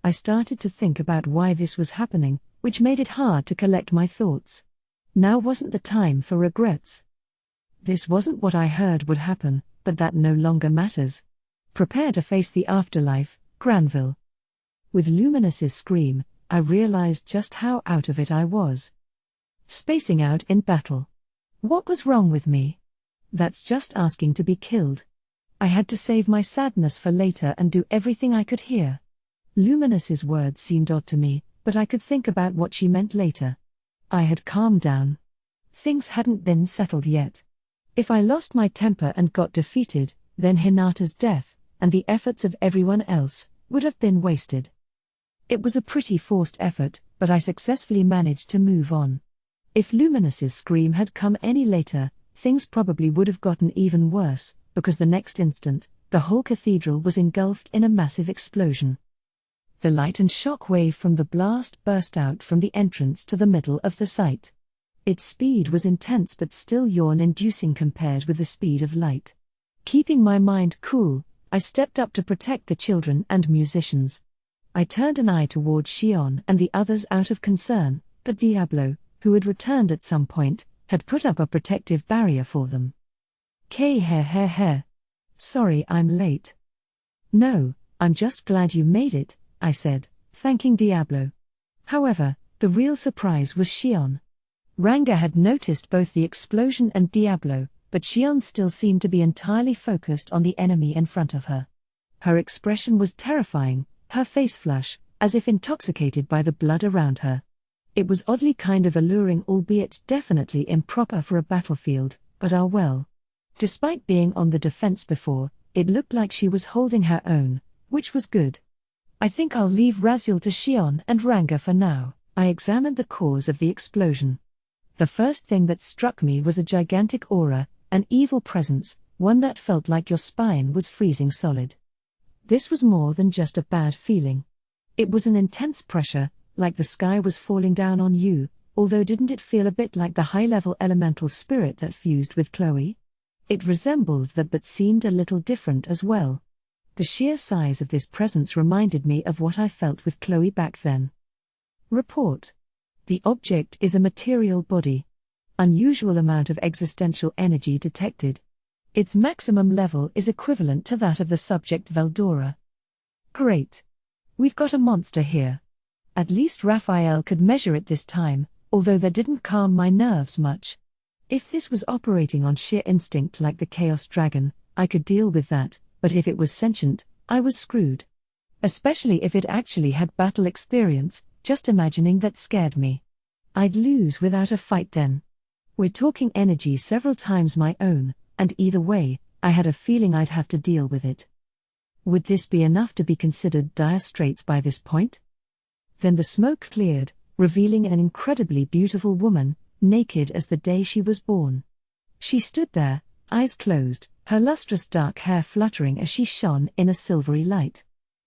I started to think about why this was happening, which made it hard to collect my thoughts. Now wasn't the time for regrets. This wasn't what I heard would happen, but that no longer matters. Prepare to face the afterlife, Granville. With Luminous's scream, I realized just how out of it I was. Spacing out in battle. What was wrong with me? That's just asking to be killed. I had to save my sadness for later and do everything I could hear. Luminous's words seemed odd to me, but I could think about what she meant later. I had calmed down. Things hadn't been settled yet. If I lost my temper and got defeated, then Hinata's death, and the efforts of everyone else, would have been wasted. It was a pretty forced effort, but I successfully managed to move on. If Luminous's scream had come any later, things probably would have gotten even worse, because the next instant, the whole cathedral was engulfed in a massive explosion. The light and shock wave from the blast burst out from the entrance to the middle of the site. Its speed was intense but still yawn-inducing compared with the speed of light. Keeping my mind cool, I stepped up to protect the children and musicians. I turned an eye toward Shion and the others out of concern, but Diablo, who had returned at some point, had put up a protective barrier for them. Sorry I'm late. No, I'm just glad you made it, I said, thanking Diablo. However, the real surprise was Xion. Ranga had noticed both the explosion and Diablo, but Xion still seemed to be entirely focused on the enemy in front of her. Her expression was terrifying, her face flush, as if intoxicated by the blood around her. It was oddly kind of alluring, albeit definitely improper for a battlefield, but well. Despite being on the defense before, it looked like she was holding her own, which was good. I think I'll leave Raziel to Xion and Ranga for now. I examined the cause of the explosion. The first thing that struck me was a gigantic aura, an evil presence, one that felt like your spine was freezing solid. This was more than just a bad feeling. It was an intense pressure, like the sky was falling down on you, although didn't it feel a bit like the high-level elemental spirit that fused with Chloe? It resembled that but seemed a little different as well. The sheer size of this presence reminded me of what I felt with Chloe back then. Report. The object is a material body. Unusual amount of existential energy detected. Its maximum level is equivalent to that of the subject Veldora. Great. We've got a monster here. At least Raphael could measure it this time, although that didn't calm my nerves much. If this was operating on sheer instinct like the Chaos Dragon, I could deal with that, but if it was sentient, I was screwed. Especially if it actually had battle experience, just imagining that scared me. I'd lose without a fight then. We're talking energy several times my own, and either way, I had a feeling I'd have to deal with it. Would this be enough to be considered dire straits by this point? Then the smoke cleared, revealing an incredibly beautiful woman, naked as the day she was born. She stood there, eyes closed, her lustrous dark hair fluttering as she shone in a silvery light.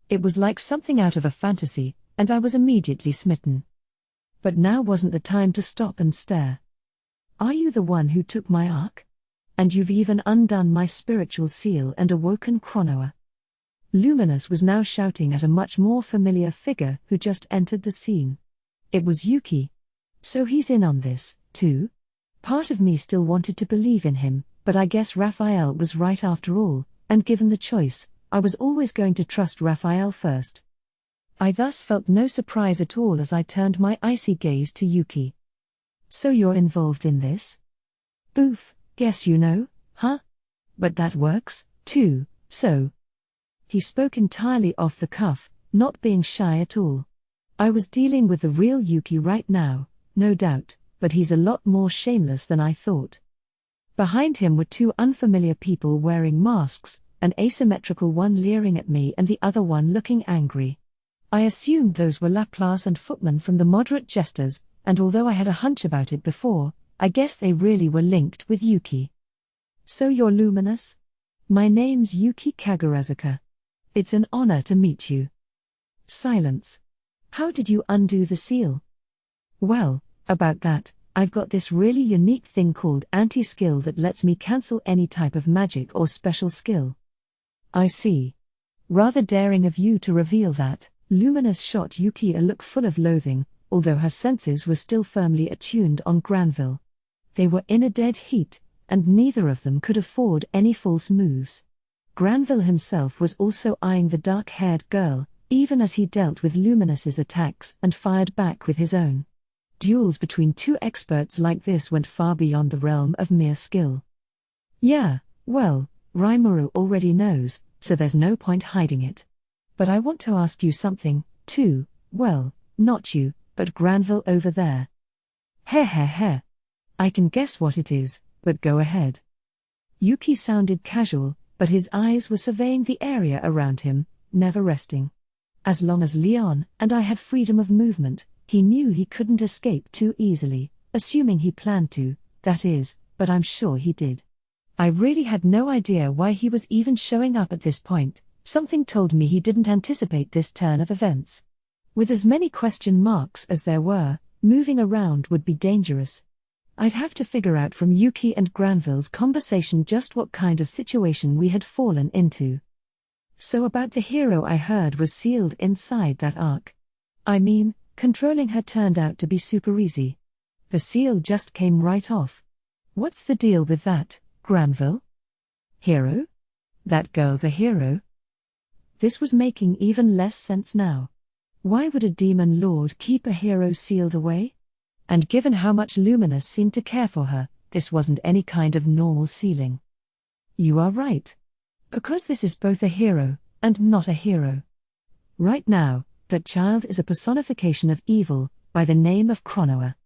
It was like something out of a fantasy, and I was immediately smitten. But now wasn't the time to stop and stare. Are you the one who took my ark? And you've even undone my spiritual seal and awoken Chronoa. Luminous was now shouting at a much more familiar figure who just entered the scene. It was Yuki. So he's in on this, too? Part of me still wanted to believe in him, but I guess Raphael was right after all, and given the choice, I was always going to trust Raphael first. I thus felt no surprise at all as I turned my icy gaze to Yuki. So you're involved in this? Oof, guess you know, huh? But that works, too, so. He spoke entirely off the cuff, not being shy at all. I was dealing with the real Yuki right now, no doubt, but he's a lot more shameless than I thought. Behind him were two unfamiliar people wearing masks, an asymmetrical one leering at me and the other one looking angry. I assumed those were Laplace and Footman from the Moderate Jesters, and although I had a hunch about it before, I guess they really were linked with Yuki. So you're Luminous? My name's Yuki Kagurazuka. It's an honor to meet you. Silence. How did you undo the seal? Well, about that, I've got this really unique thing called anti-skill that lets me cancel any type of magic or special skill. I see. Rather daring of you to reveal that. Luminous shot Yuki a look full of loathing, although her senses were still firmly attuned on Granville. They were in a dead heat, and neither of them could afford any false moves. Granville himself was also eyeing the dark-haired girl, even as he dealt with Luminous's attacks and fired back with his own. Duels between two experts like this went far beyond the realm of mere skill. Yeah, well, Rimuru already knows, so there's no point hiding it. But I want to ask you something, too, well, not you, but Granville over there. Heh. I can guess what it is, but go ahead. Yuki sounded casual, but his eyes were surveying the area around him, never resting. As long as Leon and I had freedom of movement, he knew he couldn't escape too easily, assuming he planned to, that is, but I'm sure he did. I really had no idea why he was even showing up at this point. Something told me he didn't anticipate this turn of events. With as many question marks as there were, moving around would be dangerous. I'd have to figure out from Yuki and Granville's conversation just what kind of situation we had fallen into. So about the hero I heard was sealed inside that ark. I mean, controlling her turned out to be super easy. The seal just came right off. What's the deal with that, Granville? Hero? That girl's a hero? This was making even less sense now. Why would a demon lord keep a hero sealed away? And given how much Luminous seemed to care for her, this wasn't any kind of normal sealing. You are right. Because this is both a hero, and not a hero. Right now, that child is a personification of evil, by the name of Chronoa.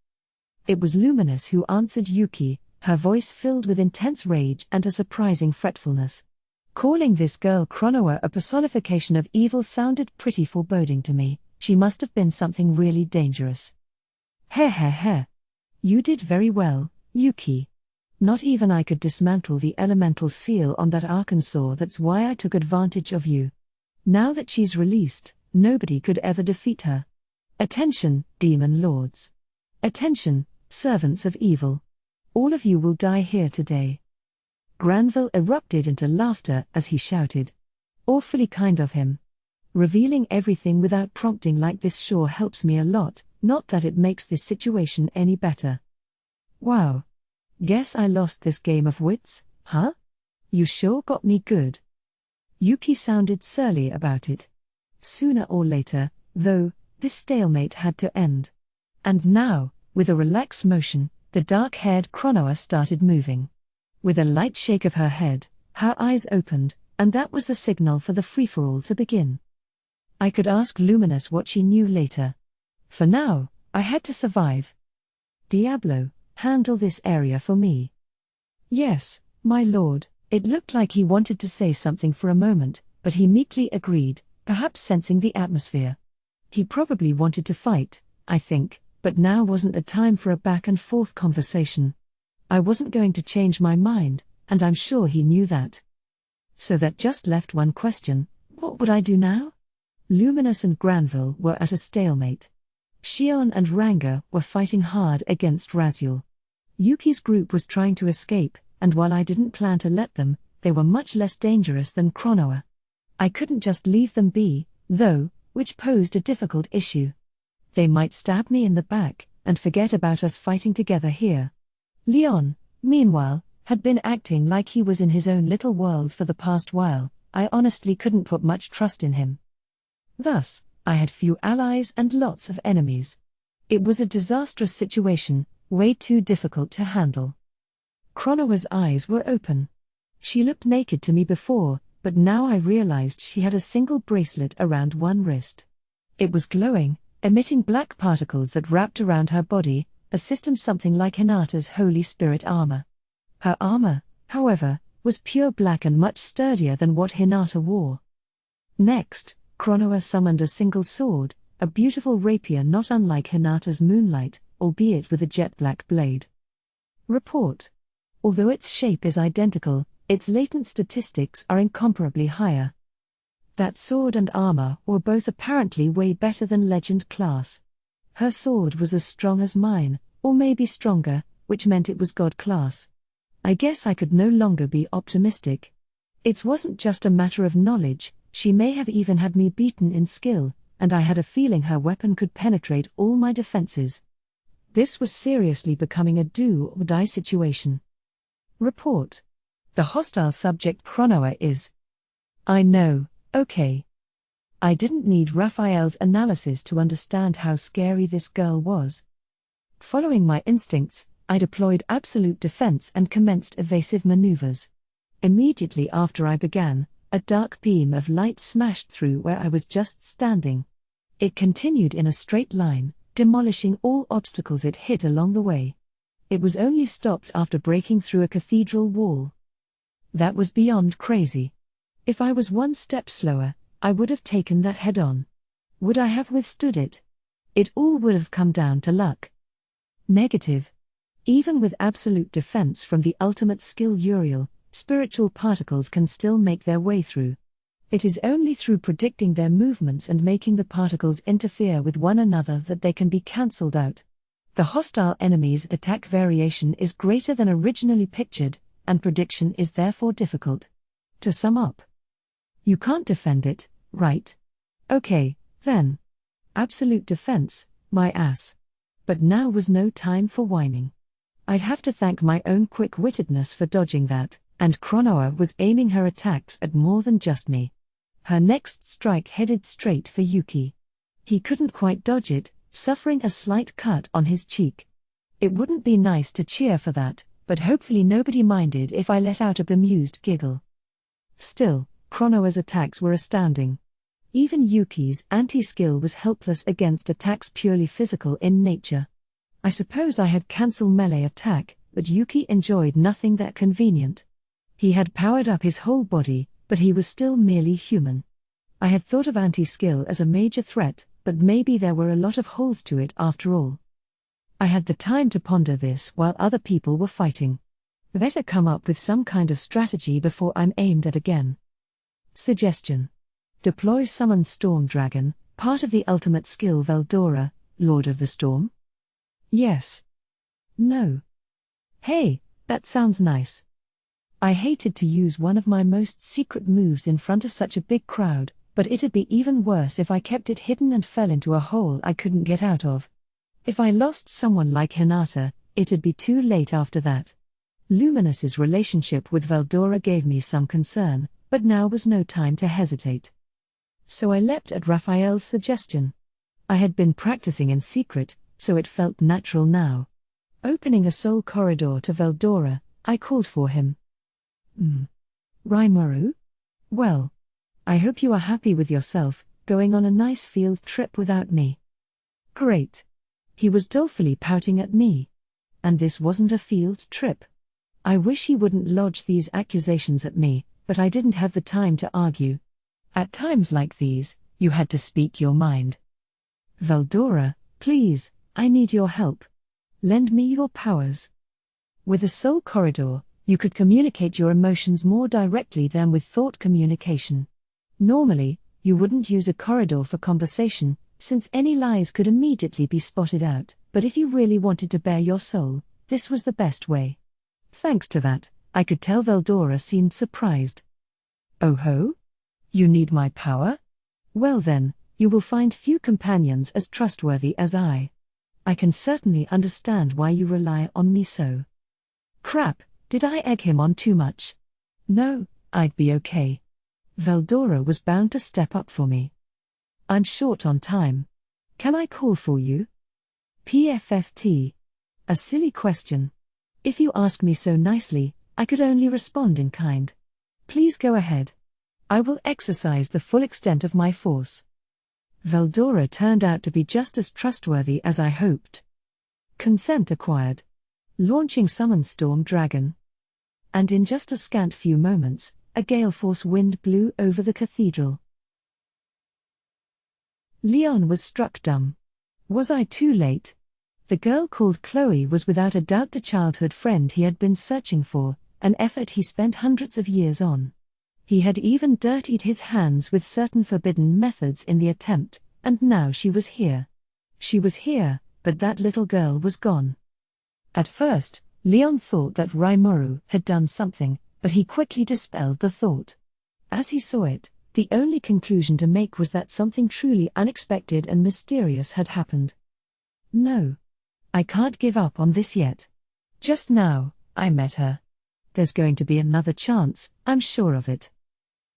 It was Luminous who answered Yuki, her voice filled with intense rage and a surprising fretfulness. Calling this girl Chronoa a personification of evil sounded pretty foreboding to me. She must have been something really dangerous. Heh. You did very well, Yuki. Not even I could dismantle the elemental seal on that Arkansas. That's why I took advantage of you. Now that she's released, nobody could ever defeat her. Attention, demon lords. Attention, servants of evil. All of you will die here today. Granville erupted into laughter as he shouted. Awfully kind of him. Revealing everything without prompting like this sure helps me a lot, not that it makes this situation any better. Wow. Guess I lost this game of wits, huh? You sure got me good. Yuki sounded surly about it. Sooner or later, though, this stalemate had to end. And now, with a relaxed motion, the dark-haired Chronoa started moving. With a light shake of her head, her eyes opened, and that was the signal for the free-for-all to begin. I could ask Luminous what she knew later. For now, I had to survive. Diablo, handle this area for me. Yes, my lord. It looked like he wanted to say something for a moment, but he meekly agreed, perhaps sensing the atmosphere. He probably wanted to fight, I think, but now wasn't the time for a back-and-forth conversation. I wasn't going to change my mind, and I'm sure he knew that. So that just left one question: what would I do now? Luminous and Granville were at a stalemate. Shion and Ranga were fighting hard against Raziel. Yuki's group was trying to escape, and while I didn't plan to let them, they were much less dangerous than Chronoa. I couldn't just leave them be, though, which posed a difficult issue. They might stab me in the back, and forget about us fighting together here. Leon, meanwhile, had been acting like he was in his own little world for the past while. I honestly couldn't put much trust in him. Thus, I had few allies and lots of enemies. It was a disastrous situation, way too difficult to handle. Chronoa's eyes were open. She looked naked to me before, but now I realized she had a single bracelet around one wrist. It was glowing, emitting black particles that wrapped around her body, a system something like Hinata's Holy Spirit armor. Her armor, however, was pure black and much sturdier than what Hinata wore. Next, Chronoa summoned a single sword, a beautiful rapier not unlike Hinata's Moonlight, albeit with a jet-black blade. Report. Although its shape is identical, its latent statistics are incomparably higher. That sword and armor were both apparently way better than Legend class. Her sword was as strong as mine, or maybe stronger, which meant it was God class. I guess I could no longer be optimistic. It wasn't just a matter of knowledge, she may have even had me beaten in skill, and I had a feeling her weapon could penetrate all my defenses. This was seriously becoming a do-or-die situation. Report. The hostile subject Chronoa is. I know, okay. I didn't need Raphael's analysis to understand how scary this girl was. Following my instincts, I deployed absolute defense and commenced evasive maneuvers. Immediately after I began, a dark beam of light smashed through where I was just standing. It continued in a straight line, demolishing all obstacles it hit along the way. It was only stopped after breaking through a cathedral wall. That was beyond crazy. If I was one step slower, I would have taken that head-on. Would I have withstood it? It all would have come down to luck. Negative. Even with absolute defense from the ultimate skill Uriel, spiritual particles can still make their way through. It is only through predicting their movements and making the particles interfere with one another that they can be cancelled out. The hostile enemy's attack variation is greater than originally pictured, and prediction is therefore difficult. To sum up, you can't defend it, right? Okay, then. Absolute defense, my ass. But now was no time for whining. I'd have to thank my own quick-wittedness for dodging that, and Chronoa was aiming her attacks at more than just me. Her next strike headed straight for Yuki. He couldn't quite dodge it, suffering a slight cut on his cheek. It wouldn't be nice to cheer for that, but hopefully nobody minded if I let out a bemused giggle. Still, Chronoa's attacks were astounding. Even Yuki's anti-skill was helpless against attacks purely physical in nature. I suppose I had cancel melee attack, but Yuki enjoyed nothing that convenient. He had powered up his whole body, but he was still merely human. I had thought of anti-skill as a major threat, but maybe there were a lot of holes to it after all. I had the time to ponder this while other people were fighting. Better come up with some kind of strategy before I'm aimed at again. Suggestion. Deploy Summon Storm Dragon, part of the ultimate skill Veldora, Lord of the Storm? Yes. No. Hey, that sounds nice. I hated to use one of my most secret moves in front of such a big crowd, but it'd be even worse if I kept it hidden and fell into a hole I couldn't get out of. If I lost someone like Hinata, it'd be too late after that. Luminous's relationship with Veldora gave me some concern, but now was no time to hesitate. So I leapt at Raphael's suggestion. I had been practicing in secret, so it felt natural now. Opening a soul corridor to Veldora, I called for him. Rimuru? Well, I hope you are happy with yourself, going on a nice field trip without me. Great. He was dolefully pouting at me. And this wasn't a field trip. I wish he wouldn't lodge these accusations at me, but I didn't have the time to argue. At times like these, you had to speak your mind. Veldora, please, I need your help. Lend me your powers. With a soul corridor, you could communicate your emotions more directly than with thought communication. Normally, you wouldn't use a corridor for conversation, since any lies could immediately be spotted out, but if you really wanted to bare your soul, this was the best way. Thanks to that, I could tell Veldora seemed surprised. Oh ho? You need my power? Well then, you will find few companions as trustworthy as I. I can certainly understand why you rely on me so. Crap, did I egg him on too much? No, I'd be okay. Veldora was bound to step up for me. I'm short on time. Can I call for you? PFFT. A silly question. If you ask me so nicely, I could only respond in kind. Please go ahead. I will exercise the full extent of my force. Veldora turned out to be just as trustworthy as I hoped. Consent acquired. Launching Summon Storm Dragon. And in just a scant few moments, a gale-force wind blew over the cathedral. Leon was struck dumb. Was I too late? The girl called Chloe was without a doubt the childhood friend he had been searching for, an effort he spent hundreds of years on. He had even dirtied his hands with certain forbidden methods in the attempt, and now she was here. She was here, but that little girl was gone. At first, Leon thought that Rimuru had done something, but he quickly dispelled the thought. As he saw it, the only conclusion to make was that something truly unexpected and mysterious had happened. No. I can't give up on this yet. Just now, I met her. There's going to be another chance, I'm sure of it.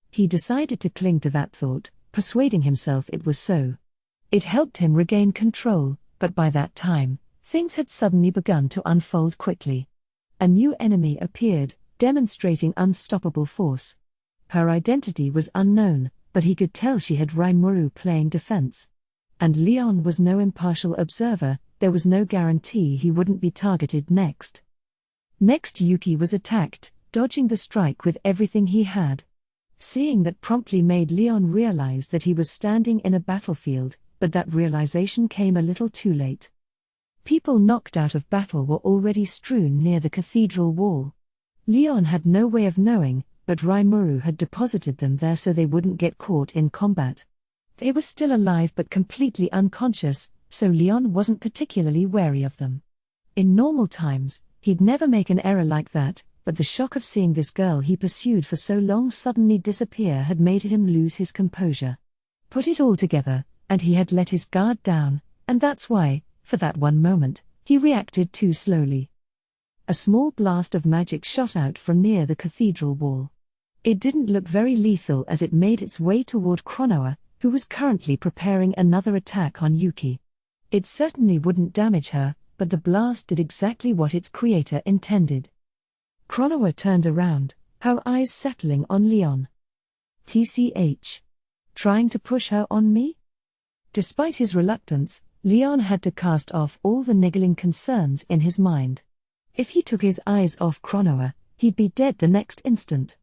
He decided to cling to that thought, persuading himself it was so. It helped him regain control, but by that time, things had suddenly begun to unfold quickly. A new enemy appeared, demonstrating unstoppable force. Her identity was unknown, but he could tell she had Rimuru playing defense. And Leon was no impartial observer, there was no guarantee he wouldn't be targeted next. Next Yuki was attacked, dodging the strike with everything he had. Seeing that promptly made Leon realize that he was standing in a battlefield, but that realization came a little too late. People knocked out of battle were already strewn near the cathedral wall. Leon had no way of knowing, but Rimuru had deposited them there so they wouldn't get caught in combat. They were still alive but completely unconscious, so Leon wasn't particularly wary of them. In normal times, he'd never make an error like that, but the shock of seeing this girl he pursued for so long suddenly disappear had made him lose his composure. Put it all together, and he had let his guard down, and that's why, for that one moment, he reacted too slowly. A small blast of magic shot out from near the cathedral wall. It didn't look very lethal as it made its way toward Chronoa, who was currently preparing another attack on Yuki. It certainly wouldn't damage her, but the blast did exactly what its creator intended. Chronoa turned around, her eyes settling on Leon. TCH. Trying to push her on me? Despite his reluctance, Leon had to cast off all the niggling concerns in his mind. If he took his eyes off Chronoa, he'd be dead the next instant.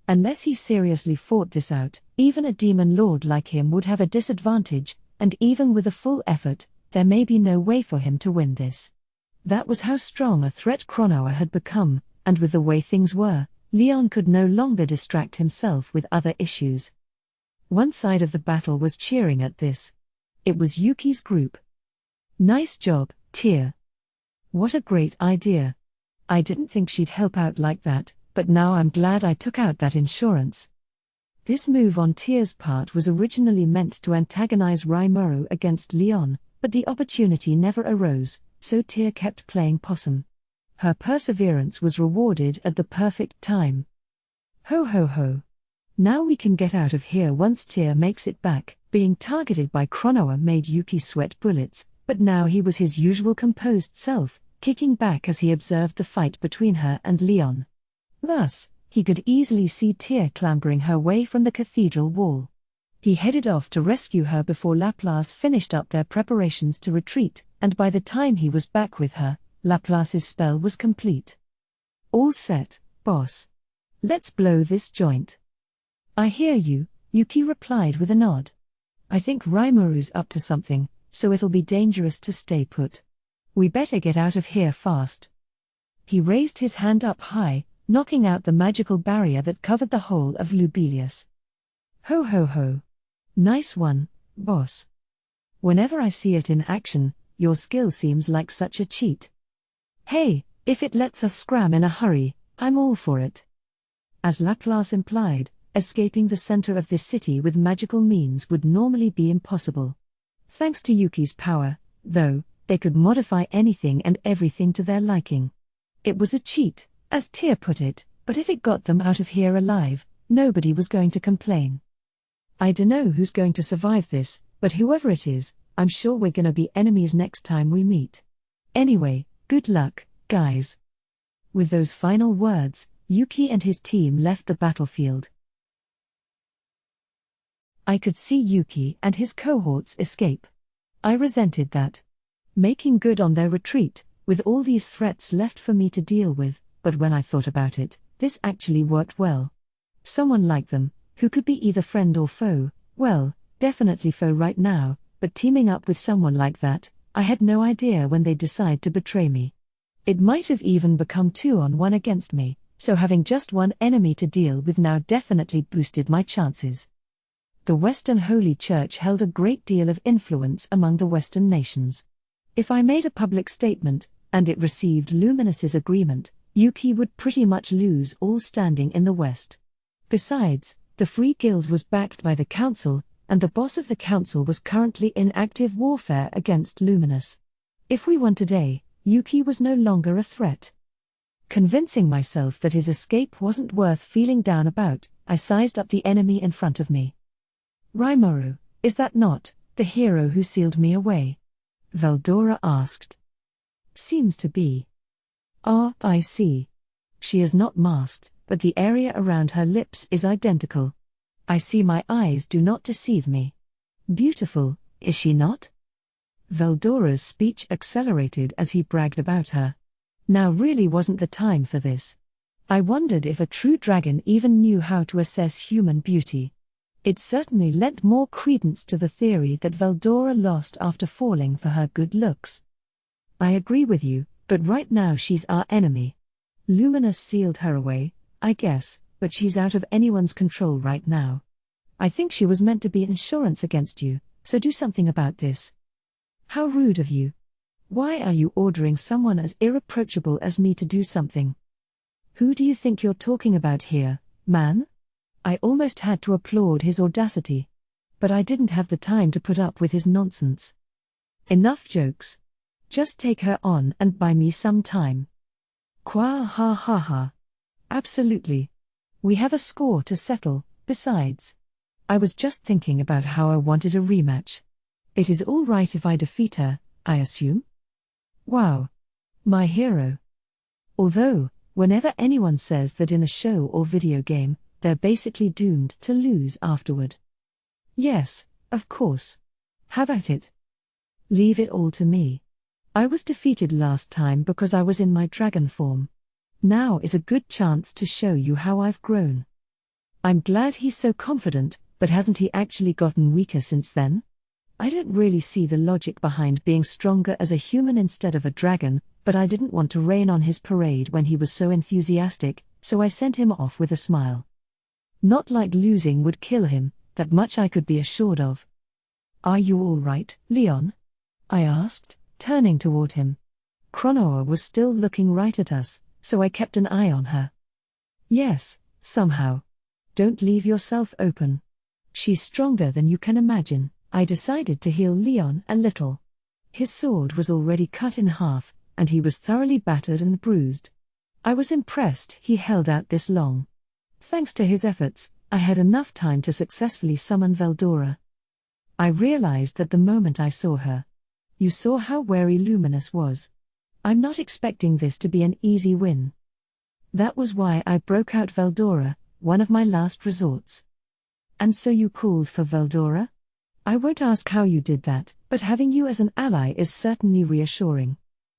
Unless he seriously fought this out, even a demon lord like him would have a disadvantage, and even with a full effort, there may be no way for him to win this. That was how strong a threat Chronoa had become, and with the way things were, Leon could no longer distract himself with other issues. One side of the battle was cheering at this. It was Yuki's group. Nice job, Tyr. What a great idea. I didn't think she'd help out like that, but now I'm glad I took out that insurance. This move on Tyr's part was originally meant to antagonize Rimuru against Leon, but the opportunity never arose, so Tyr kept playing possum. Her perseverance was rewarded at the perfect time. Ho ho ho. Now we can get out of here once Tyr makes it back. Being targeted by Chronoa made Yuki sweat bullets, but now he was his usual composed self, kicking back as he observed the fight between her and Leon. Thus, he could easily see Tyr clambering her way from the cathedral wall. He headed off to rescue her before Laplace finished up their preparations to retreat, and by the time he was back with her, Laplace's spell was complete. All set, boss. Let's blow this joint. I hear you, Yuki replied with a nod. I think Rimuru's up to something, so it'll be dangerous to stay put. We better get out of here fast. He raised his hand up high, knocking out the magical barrier that covered the whole of Lubelius. Ho ho ho. Nice one, boss. Whenever I see it in action, your skill seems like such a cheat. Hey, if it lets us scram in a hurry, I'm all for it. As Laplace implied, escaping the center of this city with magical means would normally be impossible. Thanks to Yuki's power, though, they could modify anything and everything to their liking. It was a cheat, as Tyr put it, but if it got them out of here alive, nobody was going to complain. I dunno who's going to survive this, but whoever it is, I'm sure we're gonna be enemies next time we meet. Anyway, good luck, guys. With those final words, Yuki and his team left the battlefield. I could see Yuki and his cohorts escape. I resented that. Making good on their retreat, with all these threats left for me to deal with, but when I thought about it, this actually worked well. Someone like them, who could be either friend or foe, well, definitely foe right now, but teaming up with someone like that, I had no idea when they'd decide to betray me. It might have even become 2-on-1 against me, so having just one enemy to deal with now definitely boosted my chances. The Western Holy Church held a great deal of influence among the Western nations. If I made a public statement, and it received Luminous's agreement, Yuki would pretty much lose all standing in the West. Besides, the Free Guild was backed by the Council, and the boss of the Council was currently in active warfare against Luminous. If we won today, Yuki was no longer a threat. Convincing myself that his escape wasn't worth feeling down about, I sized up the enemy in front of me. Rimuru, is that not the hero who sealed me away? Veldora asked. Seems to be. Ah, I see. She is not masked, but the area around her lips is identical. I see my eyes do not deceive me. Beautiful, is she not? Veldora's speech accelerated as he bragged about her. Now really wasn't the time for this. I wondered if a true dragon even knew how to assess human beauty. It certainly lent more credence to the theory that Veldora lost after falling for her good looks. I agree with you, but right now she's our enemy. Luminous sealed her away, I guess, but she's out of anyone's control right now. I think she was meant to be insurance against you, so do something about this. How rude of you. Why are you ordering someone as irreproachable as me to do something? Who do you think you're talking about here, man? I almost had to applaud his audacity. But I didn't have the time to put up with his nonsense. Enough jokes. Just take her on and buy me some time. Qua ha ha ha. Absolutely. We have a score to settle, besides. I was just thinking about how I wanted a rematch. It is all right if I defeat her, I assume? Wow. My hero. Although, whenever anyone says that in a show or video game, they're basically doomed to lose afterward. Yes, of course. Have at it. Leave it all to me. I was defeated last time because I was in my dragon form. Now is a good chance to show you how I've grown. I'm glad he's so confident, but hasn't he actually gotten weaker since then? I don't really see the logic behind being stronger as a human instead of a dragon, but I didn't want to rain on his parade when he was so enthusiastic, so I sent him off with a smile. Not like losing would kill him, that much I could be assured of. Are you all right, Leon? I asked, turning toward him. Cronoa was still looking right at us, so I kept an eye on her. Yes, somehow. Don't leave yourself open. She's stronger than you can imagine. I decided to heal Leon a little. His sword was already cut in half, and he was thoroughly battered and bruised. I was impressed he held out this long. Thanks to his efforts, I had enough time to successfully summon Veldora. I realized that the moment I saw her. You saw how wary Luminous was. I'm not expecting this to be an easy win. That was why I broke out Veldora, one of my last resorts. And so you called for Veldora? I won't ask how you did that, but having you as an ally is certainly reassuring.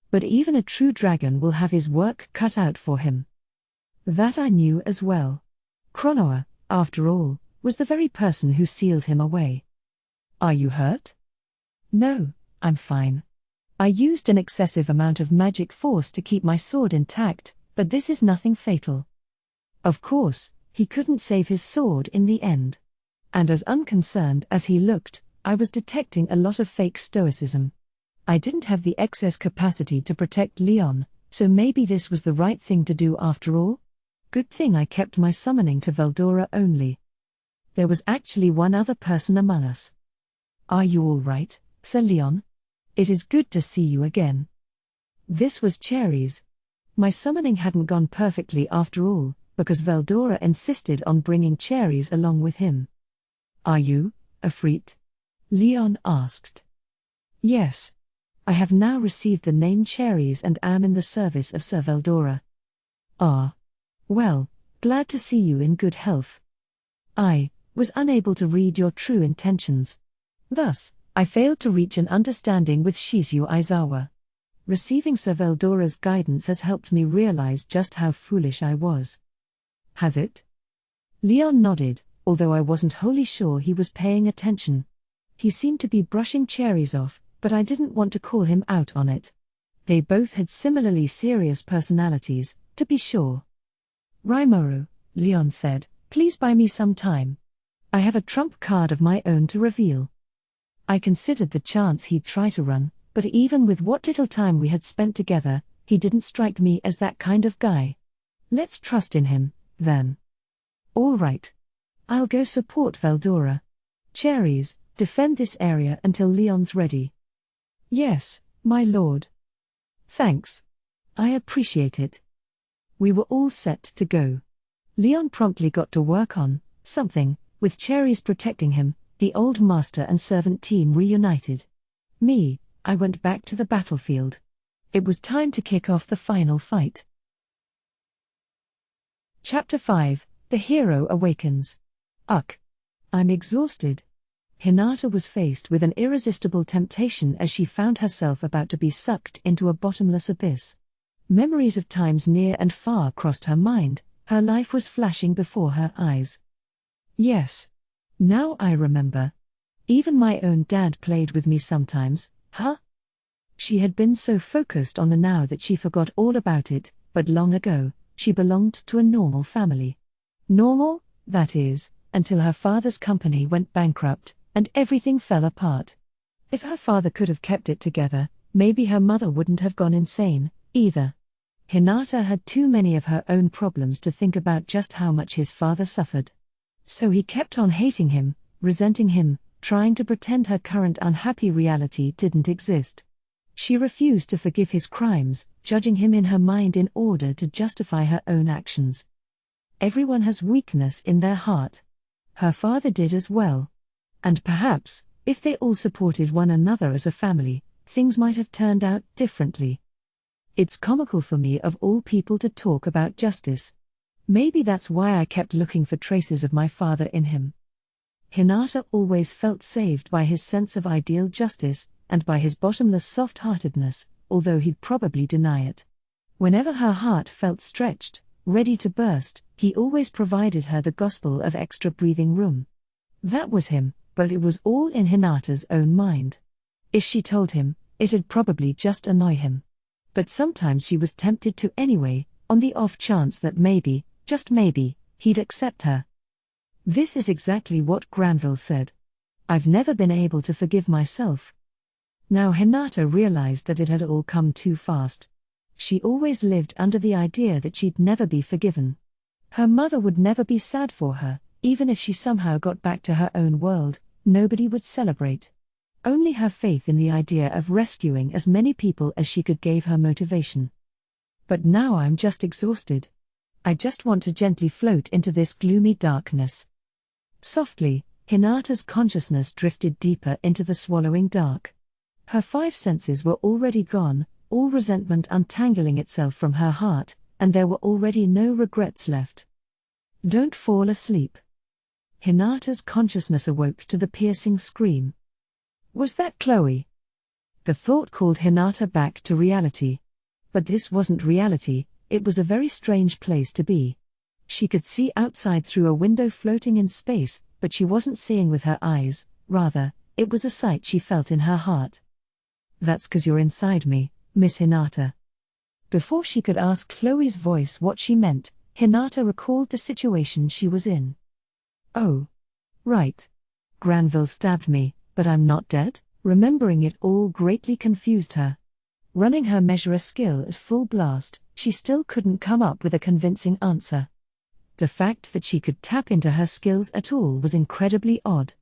But even a true dragon will have his work cut out for him. That I knew as well. Cronoa, after all, was the very person who sealed him away. Are you hurt? No, I'm fine. I used an excessive amount of magic force to keep my sword intact, but this is nothing fatal. Of course, he couldn't save his sword in the end. And as unconcerned as he looked, I was detecting a lot of fake stoicism. I didn't have the excess capacity to protect Leon, so maybe this was the right thing to do after all? Good thing I kept my summoning to Veldora only. There was actually one other person among us. Are you all right, Sir Leon? It is good to see you again. This was Cherries. My summoning hadn't gone perfectly after all, because Veldora insisted on bringing Cherries along with him. Are you, Afreet? Leon asked. Yes. I have now received the name Cherries and am in the service of Sir Veldora. Ah. Well, glad to see you in good health. I was unable to read your true intentions. Thus, I failed to reach an understanding with Shizu Aizawa. Receiving Sir Veldora's guidance has helped me realize just how foolish I was. Has it? Leon nodded, although I wasn't wholly sure he was paying attention. He seemed to be brushing Cherries off, but I didn't want to call him out on it. They both had similarly serious personalities, to be sure. Rimuru, Leon said, please buy me some time. I have a trump card of my own to reveal. I considered the chance he'd try to run, but even with what little time we had spent together, he didn't strike me as that kind of guy. Let's trust in him, then. All right. I'll go support Veldora. Cherries, defend this area until Leon's ready. Yes, my lord. Thanks. I appreciate it. We were all set to go. Leon promptly got to work on something, with Cherries protecting him, the old master and servant team reunited. Me, I went back to the battlefield. It was time to kick off the final fight. Chapter 5, The Hero Awakens. I'm exhausted. Hinata was faced with an irresistible temptation as she found herself about to be sucked into a bottomless abyss. Memories of times near and far crossed her mind, her life was flashing before her eyes. Yes. Now I remember. Even my own dad played with me sometimes, huh? She had been so focused on the now that she forgot all about it, but long ago, she belonged to a normal family. Normal, that is, until her father's company went bankrupt, and everything fell apart. If her father could have kept it together, maybe her mother wouldn't have gone insane, either. Hinata had too many of her own problems to think about just how much his father suffered. So he kept on hating him, resenting him, trying to pretend her current unhappy reality didn't exist. She refused to forgive his crimes, judging him in her mind in order to justify her own actions. Everyone has weakness in their heart. Her father did as well. And perhaps, if they all supported one another as a family, things might have turned out differently. It's comical for me of all people to talk about justice. Maybe that's why I kept looking for traces of my father in him. Hinata always felt saved by his sense of ideal justice, and by his bottomless soft-heartedness, although he'd probably deny it. Whenever her heart felt stretched, ready to burst, he always provided her the gospel of extra breathing room. That was him, but it was all in Hinata's own mind. If she told him, it'd probably just annoy him. But sometimes she was tempted to anyway, on the off chance that maybe, just maybe, he'd accept her. This is exactly what Granville said. I've never been able to forgive myself. Now Hinata realized that it had all come too fast. She always lived under the idea that she'd never be forgiven. Her mother would never be sad for her, even if she somehow got back to her own world, nobody would celebrate. Only her faith in the idea of rescuing as many people as she could gave her motivation. But now I'm just exhausted. I just want to gently float into this gloomy darkness. Softly, Hinata's consciousness drifted deeper into the swallowing dark. Her 5 senses were already gone, all resentment untangling itself from her heart, and there were already no regrets left. Don't fall asleep. Hinata's consciousness awoke to the piercing scream. Was that Chloe? The thought called Hinata back to reality. But this wasn't reality, it was a very strange place to be. She could see outside through a window floating in space, but she wasn't seeing with her eyes, rather, it was a sight she felt in her heart. That's 'cause you're inside me, Miss Hinata. Before she could ask Chloe's voice what she meant, Hinata recalled the situation she was in. Oh. Right. Granville stabbed me, but I'm not dead? Remembering it all greatly confused her. Running her measurer skill at full blast, she still couldn't come up with a convincing answer. The fact that she could tap into her skills at all was incredibly odd.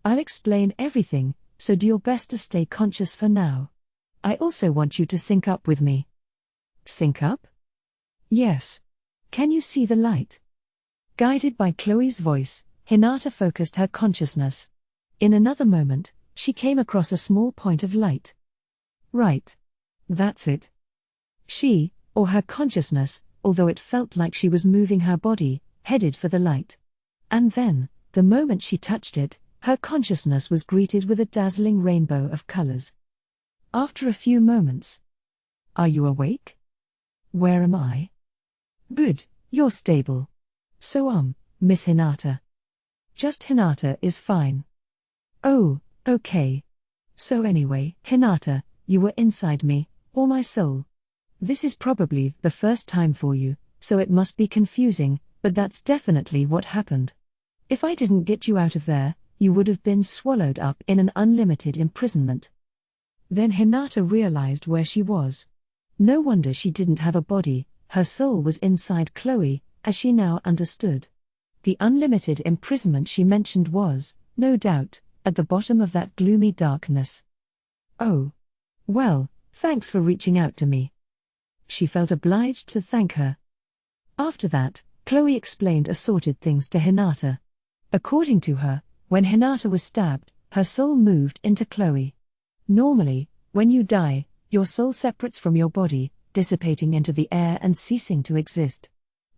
I'll explain everything, so do your best to stay conscious for now. I also want you to sync up with me. Sync up? Yes. Can you see the light? Guided by Chloe's voice, Hinata focused her consciousness. In another moment, she came across a small point of light. Right. That's it. She, or her consciousness, although it felt like she was moving her body, headed for the light. And then, the moment she touched it, her consciousness was greeted with a dazzling rainbow of colors. After a few moments. Are you awake? Where am I? Good, you're stable. So Miss Hinata. Just Hinata is fine. Oh, okay. So anyway, Hinata, you were inside me, or my soul. This is probably the first time for you, so it must be confusing, but that's definitely what happened. If I didn't get you out of there, you would have been swallowed up in an unlimited imprisonment. Then Hinata realized where she was. No wonder she didn't have a body, her soul was inside Chloe, as she now understood. The unlimited imprisonment she mentioned was, no doubt, at the bottom of that gloomy darkness. Oh. Well, thanks for reaching out to me. She felt obliged to thank her. After that, Chloe explained assorted things to Hinata. According to her, when Hinata was stabbed, her soul moved into Chloe. Normally, when you die, your soul separates from your body, dissipating into the air and ceasing to exist.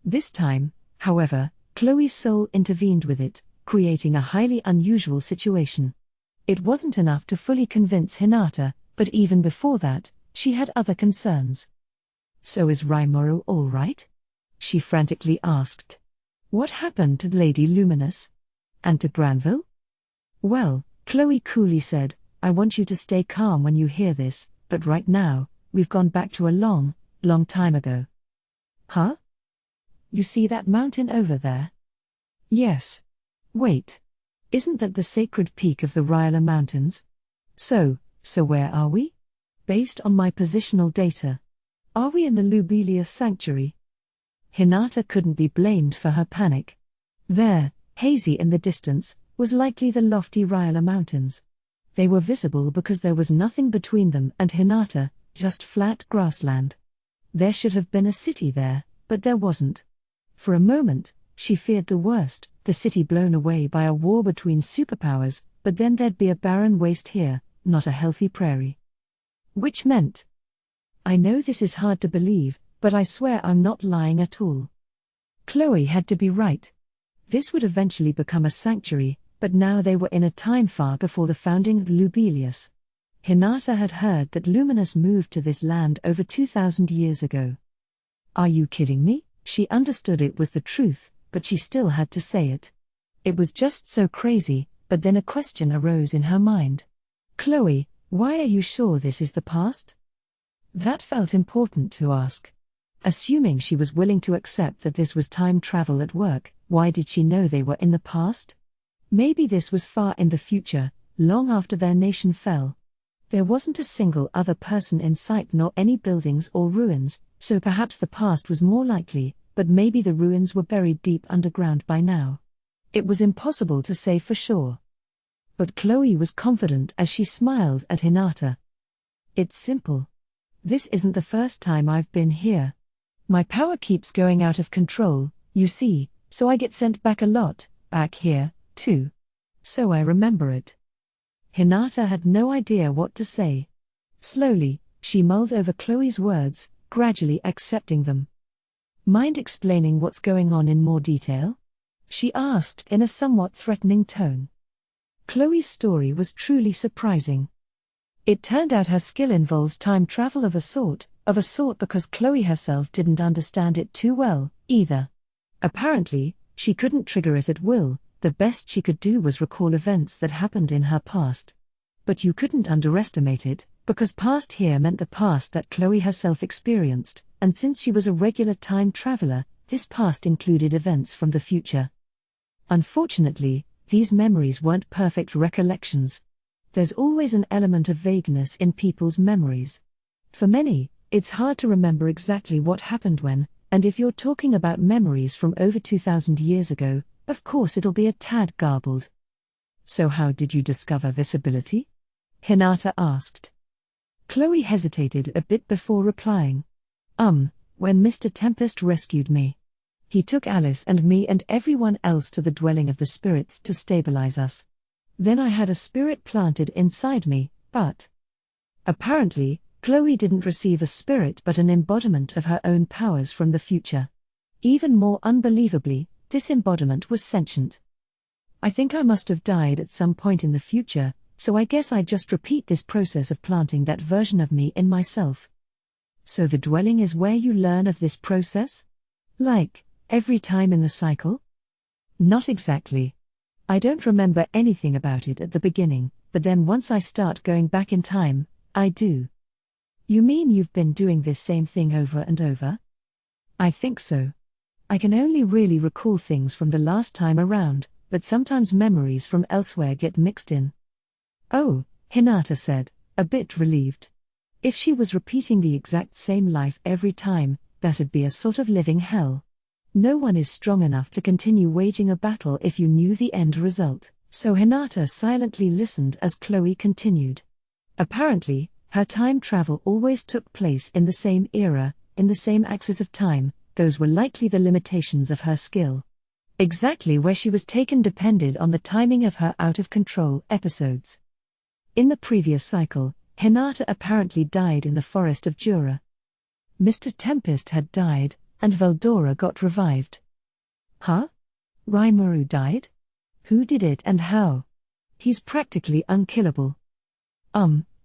This time, however, Chloe's soul intervened with it, creating a highly unusual situation. It wasn't enough to fully convince Hinata, but even before that, she had other concerns. So is Rimuru all right? She frantically asked. What happened to Lady Luminous? And to Granville? Well, Chloe coolly said, I want you to stay calm when you hear this, but right now, we've gone back to a long, long time ago. Huh? You see that mountain over there? Yes. Wait. Isn't that the sacred peak of the Rhyla Mountains? So where are we? Based on my positional data. Are we in the Lubelius Sanctuary? Hinata couldn't be blamed for her panic. There, hazy in the distance, was likely the lofty Rhyla Mountains. They were visible because there was nothing between them and Hinata, just flat grassland. There should have been a city there, but there wasn't. For a moment, She feared the worst, the city blown away by a war between superpowers, but then there'd be a barren waste here, not a healthy prairie. Which meant... I know this is hard to believe, but I swear I'm not lying at all. Chloe had to be right. This would eventually become a sanctuary, but now they were in a time far before the founding of Lubelius. Hinata had heard that Luminous moved to this land over 2,000 years ago. Are you kidding me? She understood it was the truth, but she still had to say it. It was just so crazy, but then a question arose in her mind. Chloe, why are you sure this is the past? That felt important to ask. Assuming she was willing to accept that this was time travel at work, why did she know they were in the past? Maybe this was far in the future, long after their nation fell. There wasn't a single other person in sight nor any buildings or ruins, so perhaps the past was more likely, but maybe the ruins were buried deep underground by now. It was impossible to say for sure. But Chloe was confident as she smiled at Hinata. It's simple. This isn't the first time I've been here. My power keeps going out of control, you see, so I get sent back a lot, back here, too. So I remember it. Hinata had no idea what to say. Slowly, she mulled over Chloe's words, gradually accepting them. Mind explaining what's going on in more detail? She asked in a somewhat threatening tone. Chloe's story was truly surprising. It turned out her skill involves time travel of a sort because Chloe herself didn't understand it too well, either. Apparently, she couldn't trigger it at will, the best she could do was recall events that happened in her past. But you couldn't underestimate it, because past here meant the past that Chloe herself experienced, and since she was a regular time traveler, this past included events from the future. Unfortunately, these memories weren't perfect recollections. There's always an element of vagueness in people's memories. For many, it's hard to remember exactly what happened when, and if you're talking about memories from over 2,000 years ago, of course it'll be a tad garbled. So how did you discover this ability? Hinata asked. Chloe hesitated a bit before replying. When Mr. Tempest rescued me. He took Alice and me and everyone else to the dwelling of the spirits to stabilize us. Then I had a spirit planted inside me, but... Apparently, Chloe didn't receive a spirit but an embodiment of her own powers from the future. Even more unbelievably, this embodiment was sentient. I think I must have died at some point in the future, so I guess I just repeat this process of planting that version of me in myself. So the dwelling is where you learn of this process? Like, every time in the cycle? Not exactly. I don't remember anything about it at the beginning, but then once I start going back in time, I do. You mean you've been doing this same thing over and over? I think so. I can only really recall things from the last time around, but sometimes memories from elsewhere get mixed in. Oh, Hinata said, a bit relieved. If she was repeating the exact same life every time, that'd be a sort of living hell. No one is strong enough to continue waging a battle if you knew the end result, so Hinata silently listened as Chloe continued. Apparently, her time travel always took place in the same era, in the same axis of time. Those were likely the limitations of her skill. Exactly where she was taken depended on the timing of her out-of-control episodes. In the previous cycle, Hinata apparently died in the forest of Jura. Mr. Tempest had died, and Veldora got revived. Huh? Rimuru died? Who did it and how? He's practically unkillable.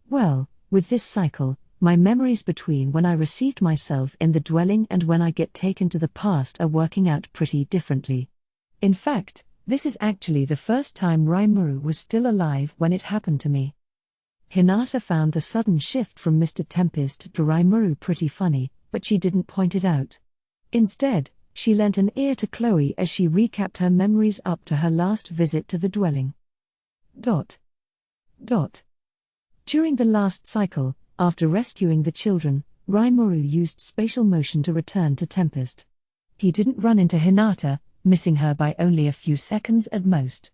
Well, with this cycle, my memories between when I received myself in the dwelling and when I get taken to the past are working out pretty differently. In fact, this is actually the first time Rimuru was still alive when it happened to me. Hinata found the sudden shift from Mr. Tempest to Rimuru pretty funny, but she didn't point it out. Instead, she lent an ear to Chloe as she recapped her memories up to her last visit to the dwelling. During the last cycle, after rescuing the children, Rimuru used spatial motion to return to Tempest. He didn't run into Hinata, missing her by only a few seconds at most.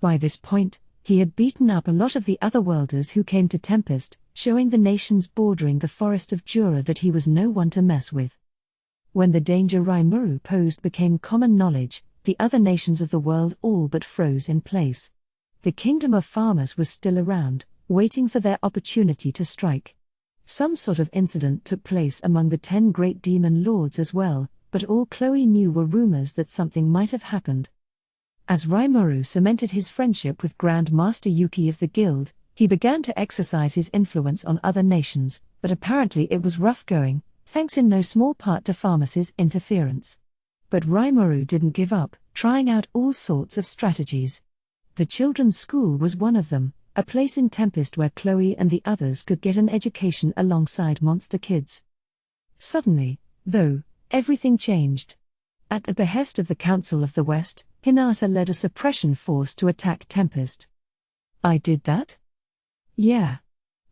By this point, he had beaten up a lot of the otherworlders who came to Tempest, showing the nations bordering the forest of Jura that he was no one to mess with. When the danger Rimuru posed became common knowledge, The other nations of the world all but froze in place. The kingdom of farmers was still around, waiting for their opportunity to strike. Some sort of incident took place among the 10 great demon lords as well, but all Chloe knew were rumors that something might have happened. As Rimuru cemented his friendship with Grand Master Yuki of the guild, he began to exercise his influence on other nations, but apparently it was rough going, thanks in no small part to Pharmas's interference. But Rimuru didn't give up, trying out all sorts of strategies. The children's school was one of them, a place in Tempest where Chloe and the others could get an education alongside monster kids. Suddenly, though, everything changed. At the behest of the Council of the West, Hinata led a suppression force to attack Tempest. I did that? Yeah.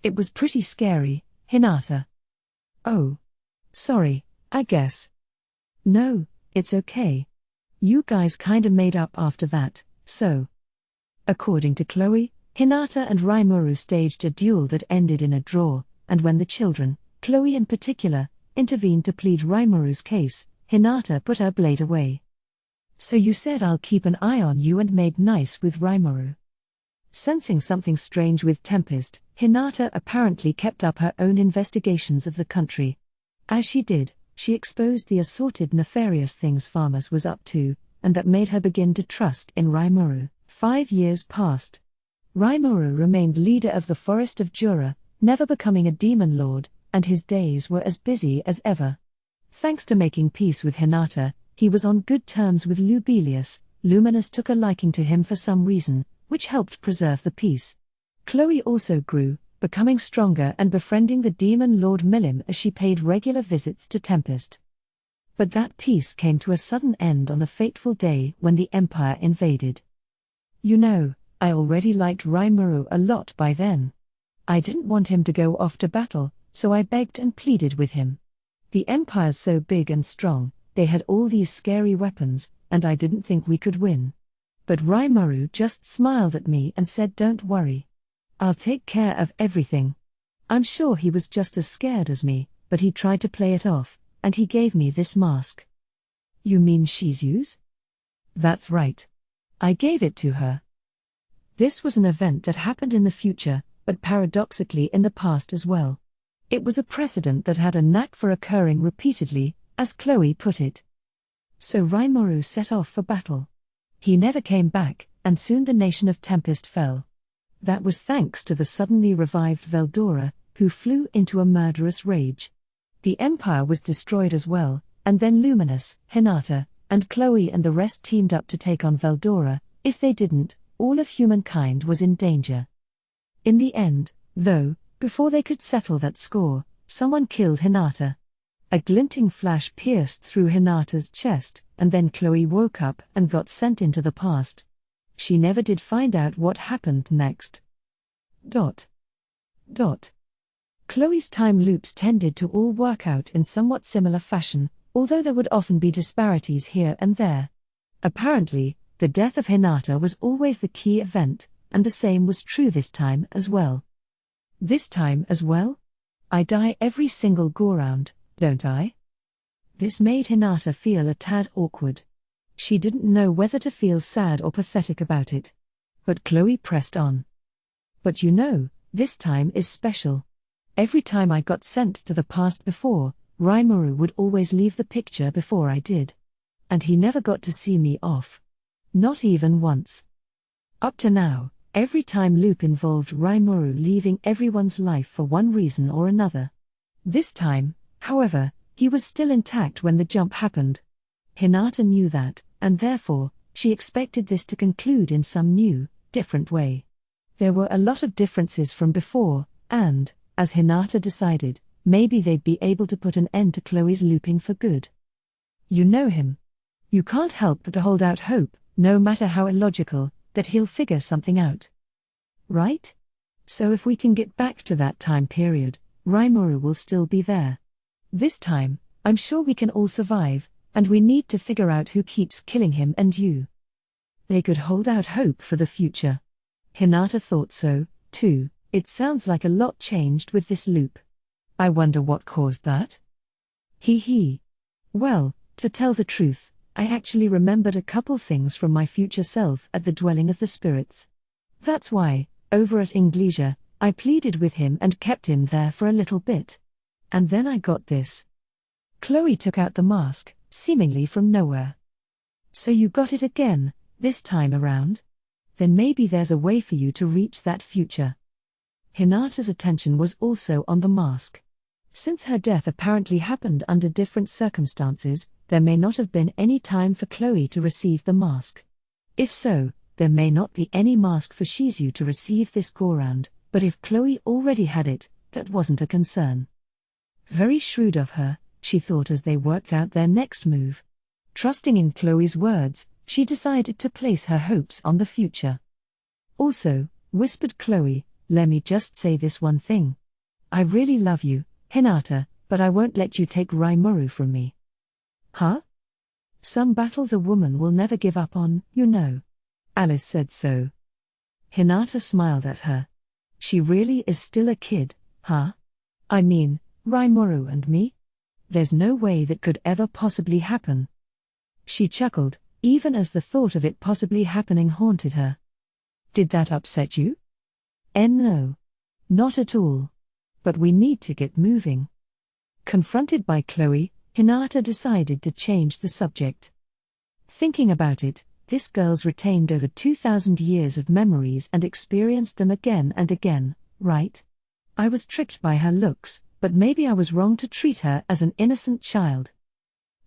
It was pretty scary, Hinata. Oh. Sorry, I guess. No, it's okay. You guys kinda made up after that, so. According to Chloe, Hinata and Rimuru staged a duel that ended in a draw, and when the children, Chloe in particular, intervened to plead Rimuru's case, Hinata put her blade away. So you said I'll keep an eye on you and made nice with Rimuru. Sensing something strange with Tempest, Hinata apparently kept up her own investigations of the country. As she did, she exposed the assorted nefarious things Farmers was up to, and that made her begin to trust in Rimuru. 5 years passed. Rimuru remained leader of the Forest of Jura, never becoming a demon lord, and his days were as busy as ever. Thanks to making peace with Hinata, he was on good terms with Lubelius. Luminous took a liking to him for some reason, which helped preserve the peace. Chloe also grew, becoming stronger and befriending the demon lord Milim as she paid regular visits to Tempest. But that peace came to a sudden end on the fateful day when the Empire invaded. You know, I already liked Rimuru a lot by then. I didn't want him to go off to battle, so I begged and pleaded with him. The Empire's so big and strong, they had all these scary weapons, and I didn't think we could win. But Rimuru just smiled at me and said, "Don't worry. I'll take care of everything." I'm sure he was just as scared as me, but he tried to play it off, and he gave me this mask. You mean Shizu's? That's right. I gave it to her. This was an event that happened in the future, but paradoxically in the past as well. It was a precedent that had a knack for occurring repeatedly, as Chloe put it. So Rimuru set off for battle. He never came back, and soon the nation of Tempest fell. That was thanks to the suddenly revived Veldora, who flew into a murderous rage. The Empire was destroyed as well, and then Luminous, Hinata, and Chloe and the rest teamed up to take on Veldora. If they didn't, all of humankind was in danger. In the end, though, before they could settle that score, someone killed Hinata. A glinting flash pierced through Hinata's chest, and then Chloe woke up and got sent into the past. She never did find out what happened next. Chloe's time loops tended to all work out in somewhat similar fashion, although there would often be disparities here and there. Apparently, the death of Hinata was always the key event, and the same was true this time as well. This time as well? I die every single go-round, don't I? This made Hinata feel a tad awkward. She didn't know whether to feel sad or pathetic about it. But Chloe pressed on. But you know, this time is special. Every time I got sent to the past before, Rimuru would always leave the picture before I did. And he never got to see me off. Not even once. Up to now, every time loop involved Rimuru leaving everyone's life for one reason or another. This time, however, he was still intact when the jump happened. Hinata knew that, and therefore, she expected this to conclude in some new, different way. There were a lot of differences from before, and, as Hinata decided, maybe they'd be able to put an end to Chloe's looping for good. You know him. You can't help but hold out hope, no matter how illogical, that he'll figure something out. Right? So if we can get back to that time period, Rimuru will still be there. This time, I'm sure we can all survive, and we need to figure out who keeps killing him and you. They could hold out hope for the future. Hinata thought so, too. It sounds like a lot changed with this loop. I wonder what caused that? Well, to tell the truth, I actually remembered a couple things from my future self at the dwelling of the spirits. That's why, over at Inglesia, I pleaded with him and kept him there for a little bit. And then I got this. Chloe took out the mask, seemingly from nowhere. So you got it again, this time around? Then maybe there's a way for you to reach that future. Hinata's attention was also on the mask. Since her death apparently happened under different circumstances, there may not have been any time for Chloe to receive the mask. If so, there may not be any mask for Shizu to receive this go-round, but if Chloe already had it, that wasn't a concern. Very shrewd of her, she thought as they worked out their next move. Trusting in Chloe's words, she decided to place her hopes on the future. Also, whispered Chloe, let me just say this one thing. I really love you, Hinata, but I won't let you take Rimuru from me. Huh? Some battles a woman will never give up on, you know. Alice said so. Hinata smiled at her. She really is still a kid, huh? I mean, Rimuru and me? There's no way that could ever possibly happen. She chuckled, even as the thought of it possibly happening haunted her. Did that upset you? No. Not at all. But we need to get moving. Confronted by Chloe, Hinata decided to change the subject. Thinking about it, this girl's retained over 2,000 years of memories and experienced them again and again, right? I was tricked by her looks, but maybe I was wrong to treat her as an innocent child.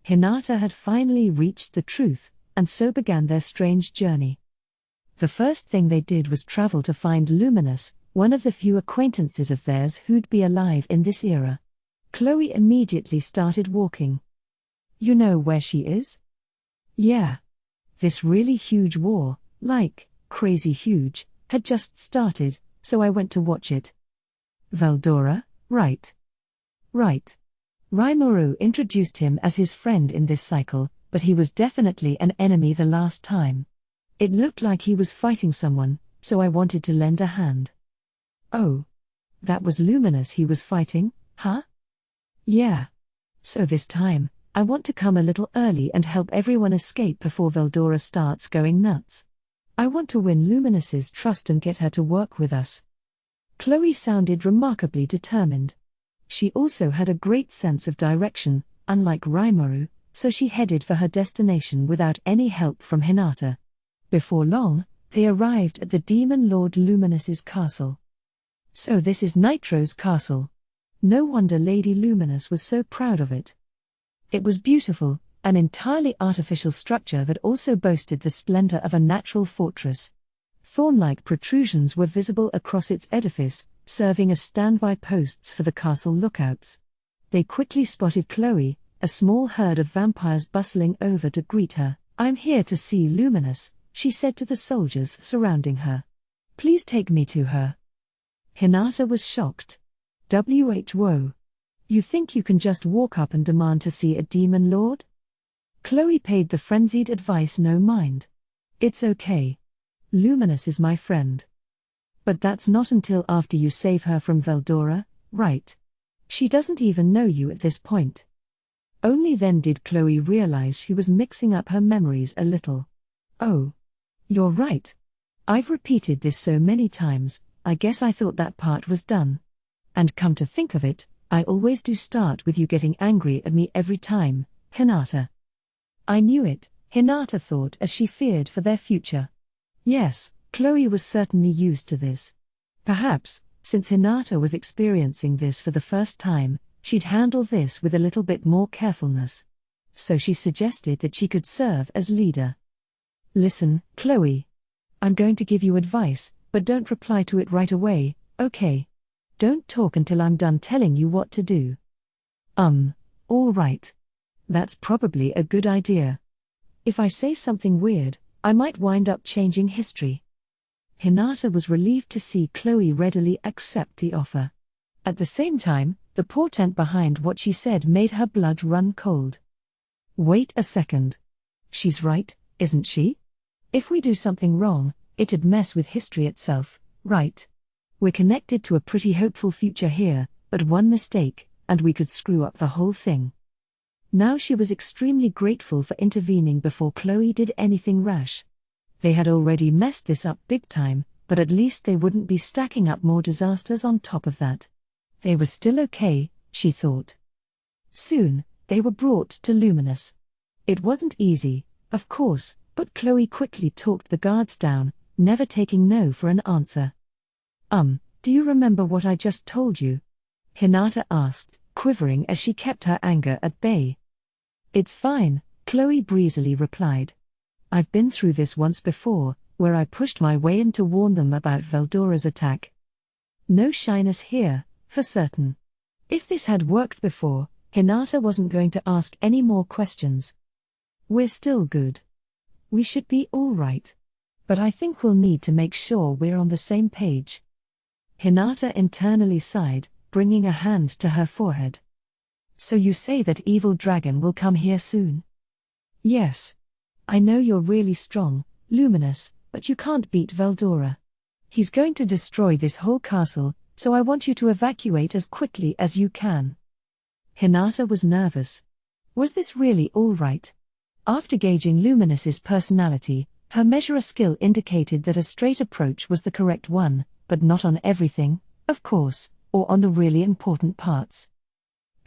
Hinata had finally reached the truth, and so began their strange journey. The first thing they did was travel to find Luminous, one of the few acquaintances of theirs who'd be alive in this era. Chloe immediately started walking. You know where she is? Yeah. This really huge war, like, crazy huge, had just started, so I went to watch it. Veldora, right? Right. Rimuru introduced him as his friend in this cycle, but he was definitely an enemy the last time. It looked like he was fighting someone, so I wanted to lend a hand. Oh. That was Luminous he was fighting, huh? Yeah. So this time, I want to come a little early and help everyone escape before Veldora starts going nuts. I want to win Luminous's trust and get her to work with us. Chloe sounded remarkably determined. She also had a great sense of direction, unlike Rimuru, so she headed for her destination without any help from Hinata. Before long, they arrived at the Demon Lord Luminous's castle. So this is Nitro's castle. No wonder Lady Luminous was so proud of it. It was beautiful, an entirely artificial structure that also boasted the splendor of a natural fortress. Thorn-like protrusions were visible across its edifice, serving as standby posts for the castle lookouts. They quickly spotted Chloe, a small herd of vampires bustling over to greet her. I'm here to see Luminous, she said to the soldiers surrounding her. Please take me to her. Hinata was shocked. Whoa. You think you can just walk up and demand to see a demon lord? Chloe paid the frenzied advice no mind. It's okay. Luminous is my friend. But that's not until after you save her from Veldora, right? She doesn't even know you at this point. Only then did Chloe realize she was mixing up her memories a little. Oh. You're right. I've repeated this so many times, I guess I thought that part was done. And come to think of it, I always do start with you getting angry at me every time, Hinata. I knew it, Hinata thought as she feared for their future. Yes, Chloe was certainly used to this. Perhaps, since Hinata was experiencing this for the first time, she'd handle this with a little bit more carefulness. So she suggested that she could serve as leader. Listen, Chloe. I'm going to give you advice, but don't reply to it right away, okay? Don't talk until I'm done telling you what to do. All right. That's probably a good idea. If I say something weird, I might wind up changing history. Hinata was relieved to see Chloe readily accept the offer. At the same time, the portent behind what she said made her blood run cold. Wait a second. She's right, isn't she? If we do something wrong, it'd mess with history itself, right? We're connected to a pretty hopeful future here, but one mistake, and we could screw up the whole thing. Now she was extremely grateful for intervening before Chloe did anything rash. They had already messed this up big time, but at least they wouldn't be stacking up more disasters on top of that. They were still okay, she thought. Soon, they were brought to Luminous. It wasn't easy, of course, but Chloe quickly talked the guards down, never taking no for an answer. Do you remember what I just told you?" Hinata asked, quivering as she kept her anger at bay. "It's fine," Chloe breezily replied. "I've been through this once before, where I pushed my way in to warn them about Veldora's attack. No shyness here, for certain." If this had worked before, Hinata wasn't going to ask any more questions. "We're still good. We should be all right. But I think we'll need to make sure we're on the same page." Hinata internally sighed, bringing a hand to her forehead. "So you say that evil dragon will come here soon?" "Yes. I know you're really strong, Luminous, but you can't beat Veldora. He's going to destroy this whole castle, so I want you to evacuate as quickly as you can." Hinata was nervous. Was this really all right? After gauging Luminous's personality, her measure skill indicated that a straight approach was the correct one, but not on everything, of course, or on the really important parts.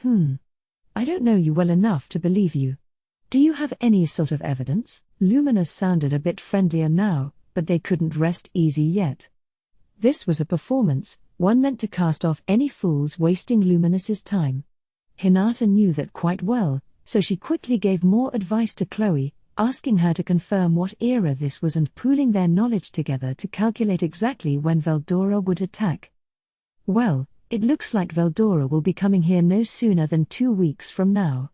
I don't know you well enough to believe you. Do you have any sort of evidence?" Luminous sounded a bit friendlier now, but they couldn't rest easy yet. This was a performance, one meant to cast off any fools wasting Luminous's time. Hinata knew that quite well, so she quickly gave more advice to Chloe, asking her to confirm what era this was and pooling their knowledge together to calculate exactly when Veldora would attack. "Well, it looks like Veldora will be coming here no sooner than 2 weeks from now.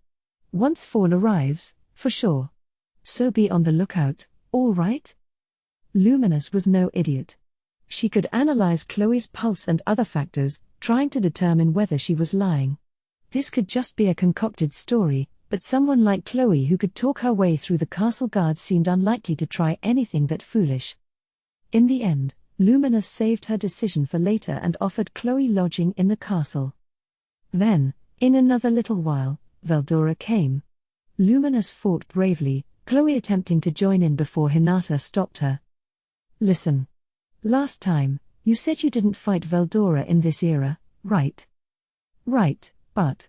Once fall arrives, for sure. So be on the lookout, all right?" Luminous was no idiot. She could analyze Chloe's pulse and other factors, trying to determine whether she was lying. This could just be a concocted story, but someone like Chloe who could talk her way through the castle guards seemed unlikely to try anything that foolish. In the end, Luminous saved her decision for later and offered Chloe lodging in the castle. Then, in another little while, Veldora came. Luminous fought bravely, Chloe attempting to join in before Hinata stopped her. "Listen. Last time, you said you didn't fight Veldora in this era, right?" "Right, but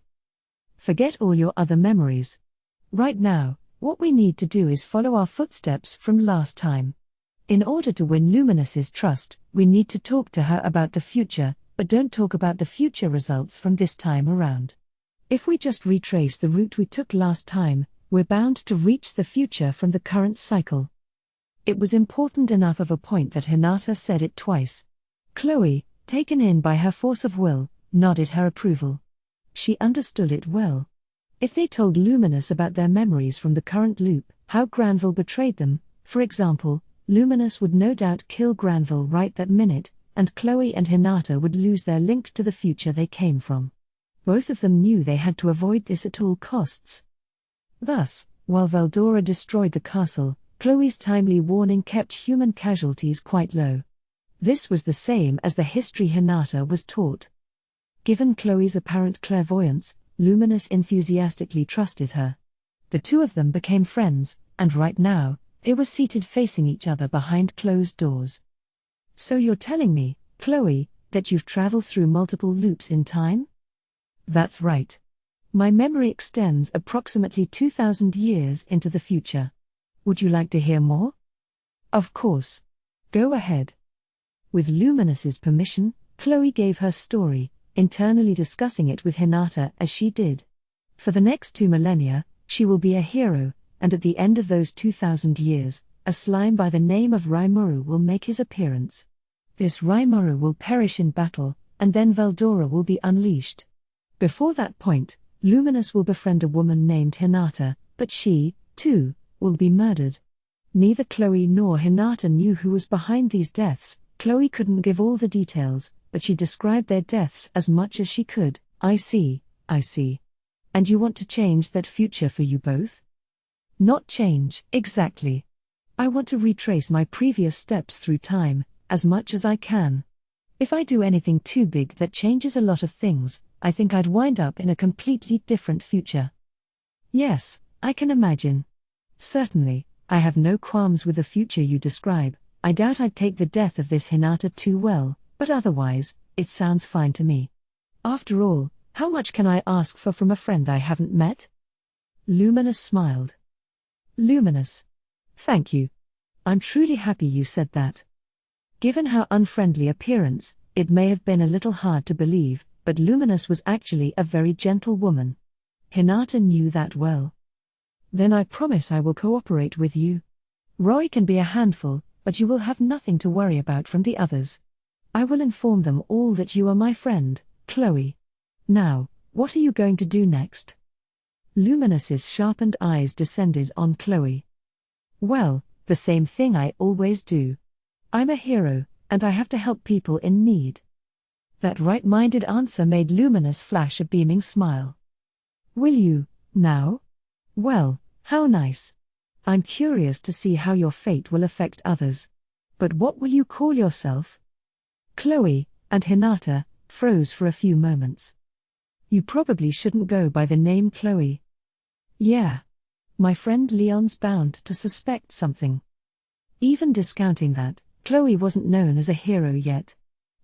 forget all your other memories. Right now, what we need to do is follow our footsteps from last time. In order to win Luminous's trust, we need to talk to her about the future, but don't talk about the future results from this time around. If we just retrace the route we took last time, we're bound to reach the future from the current cycle." It was important enough of a point that Hinata said it twice. Chloe, taken in by her force of will, nodded her approval. She understood it well. If they told Luminous about their memories from the current loop, how Granville betrayed them, for example, Luminous would no doubt kill Granville right that minute, and Chloe and Hinata would lose their link to the future they came from. Both of them knew they had to avoid this at all costs. Thus, while Veldora destroyed the castle, Chloe's timely warning kept human casualties quite low. This was the same as the history Hinata was taught. Given Chloe's apparent clairvoyance, Luminous enthusiastically trusted her. The two of them became friends, and right now, they were seated facing each other behind closed doors. "So you're telling me, Chloe, that you've traveled through multiple loops in time?" "That's right. My memory extends approximately 2,000 years into the future. Would you like to hear more?" "Of course. Go ahead." With Luminous's permission, Chloe gave her story, internally discussing it with Hinata as she did. For the next 2 millennia, she will be a hero, and at the end of those 2,000 years, a slime by the name of Rimuru will make his appearance. This Rimuru will perish in battle, and then Veldora will be unleashed. Before that point, Luminous will befriend a woman named Hinata, but she, too, will be murdered. Neither Chloe nor Hinata knew who was behind these deaths. Chloe couldn't give all the details, but she described their deaths as much as she could. I see. And you want to change that future for you both?" "Not change, exactly. I want to retrace my previous steps through time, as much as I can. If I do anything too big that changes a lot of things, I think I'd wind up in a completely different future." Yes, I can imagine. Certainly, I have no qualms with the future you describe. I doubt I'd take the death of this Hinata too well, but otherwise, it sounds fine to me. After all, how much can I ask for from a friend I haven't met? Luminous smiled. Luminous. Thank you. I'm truly happy you said that. Given her unfriendly appearance, it may have been a little hard to believe, but Luminous was actually a very gentle woman. Hinata knew that well. Then I promise I will cooperate with you. Roy can be a handful, but you will have nothing to worry about from the others. I will inform them all that you are my friend, Chloe. Now, what are you going to do next? Luminous's sharpened eyes descended on Chloe. Well, the same thing I always do. I'm a hero, and I have to help people in need. That right-minded answer made Luminous flash a beaming smile. Will you, now? Well, how nice. I'm curious to see how your fate will affect others. But what will you call yourself? Chloe and Hinata froze for a few moments. You probably shouldn't go by the name Chloe. Yeah. My friend Leon's bound to suspect something. Even discounting that, Chloe wasn't known as a hero yet.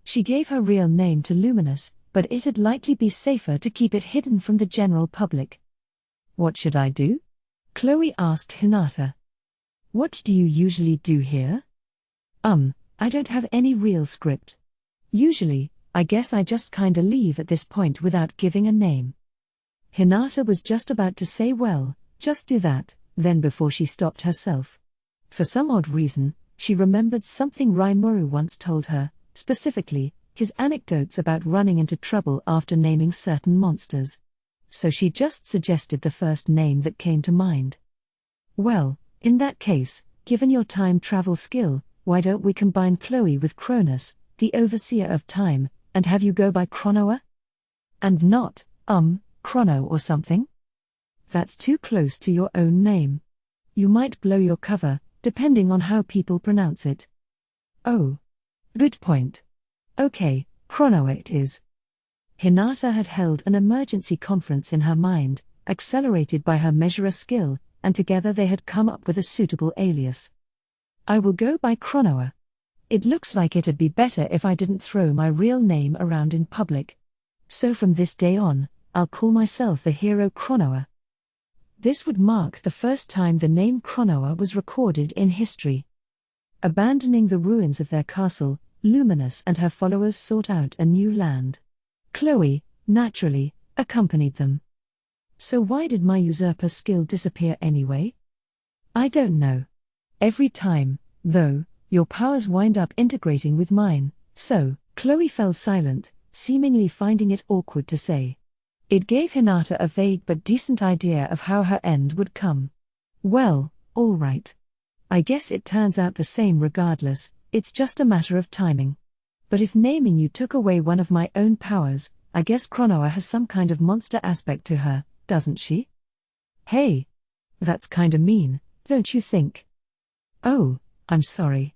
She gave her real name to Luminous, but it'd likely be safer to keep it hidden from the general public. What should I do? Chloe asked Hinata. What do you usually do here? I don't have any real script. Usually, I guess I just kinda leave at this point without giving a name. Hinata was just about to say well, just do that, then before she stopped herself. For some odd reason, she remembered something Rimuru once told her, specifically, his anecdotes about running into trouble after naming certain monsters. So she just suggested the first name that came to mind. Well, in that case, given your time travel skill, why don't we combine Chloe with Cronus, the overseer of time, and have you go by Chronoa? And not, Chrono or something? That's too close to your own name. You might blow your cover, depending on how people pronounce it. Oh. Good point. Okay, Chronoa it is. Hinata had held an emergency conference in her mind, accelerated by her measurer skill, and together they had come up with a suitable alias. I will go by Chronoa. It looks like it'd be better if I didn't throw my real name around in public. So from this day on, I'll call myself the hero Chronoa. This would mark the first time the name Chronoa was recorded in history. Abandoning the ruins of their castle, Luminous and her followers sought out a new land. Chloe, naturally, accompanied them. So why did my usurper skill disappear anyway? I don't know. Every time, though, your powers wind up integrating with mine, so, Chloe fell silent, seemingly finding it awkward to say. It gave Hinata a vague but decent idea of how her end would come. Well, all right. I guess it turns out the same regardless, it's just a matter of timing. But if naming you took away one of my own powers, I guess Chronoa has some kind of monster aspect to her, doesn't she? Hey! That's kinda mean, don't you think? Oh, I'm sorry.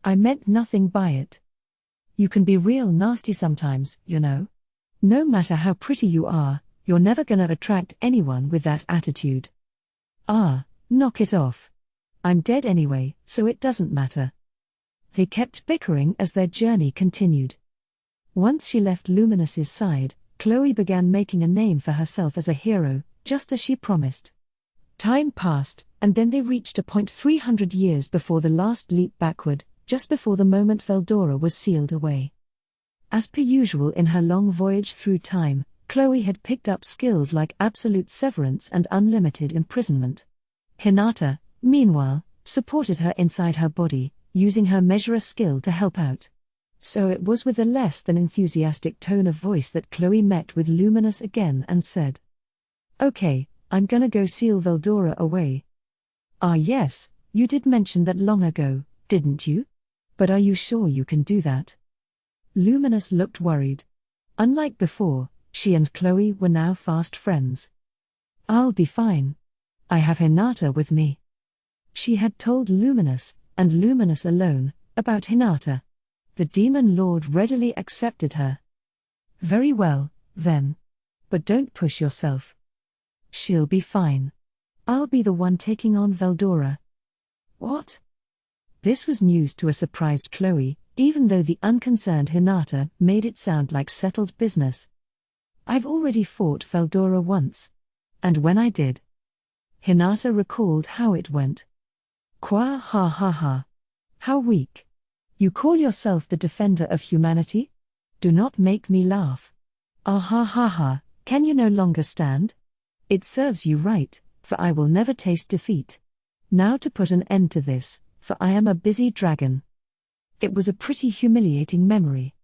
I meant nothing by it. You can be real nasty sometimes, you know. No matter how pretty you are, you're never gonna attract anyone with that attitude. Ah, knock it off. I'm dead anyway, so it doesn't matter. They kept bickering as their journey continued. Once she left Luminous's side, Chloe began making a name for herself as a hero, just as she promised. Time passed, and then they reached a point 300 years before the last leap backward, just before the moment Veldora was sealed away. As per usual in her long voyage through time, Chloe had picked up skills like absolute severance and unlimited imprisonment. Hinata, meanwhile, supported her inside her body, using her measurer skill to help out. So it was with a less than enthusiastic tone of voice that Chloe met with Luminous again and said, "Okay, I'm gonna go seal Veldora away." "Ah yes, you did mention that long ago, didn't you? But are you sure you can do that?" Luminous looked worried. Unlike before, she and Chloe were now fast friends. "I'll be fine. I have Hinata with me." She had told Luminous, and Luminous alone, about Hinata. The Demon Lord readily accepted her. "Very well, then. But don't push yourself." She'll be fine. I'll be the one taking on Veldora. What? This was news to a surprised Chloe, even though the unconcerned Hinata made it sound like settled business. I've already fought Veldora once. And when I did, Hinata recalled how it went. Qua ha ha ha. How weak. You call yourself the defender of humanity? Do not make me laugh. Ah ha ha ha, can you no longer stand? It serves you right, for I will never taste defeat. Now to put an end to this, for I am a busy dragon. It was a pretty humiliating memory.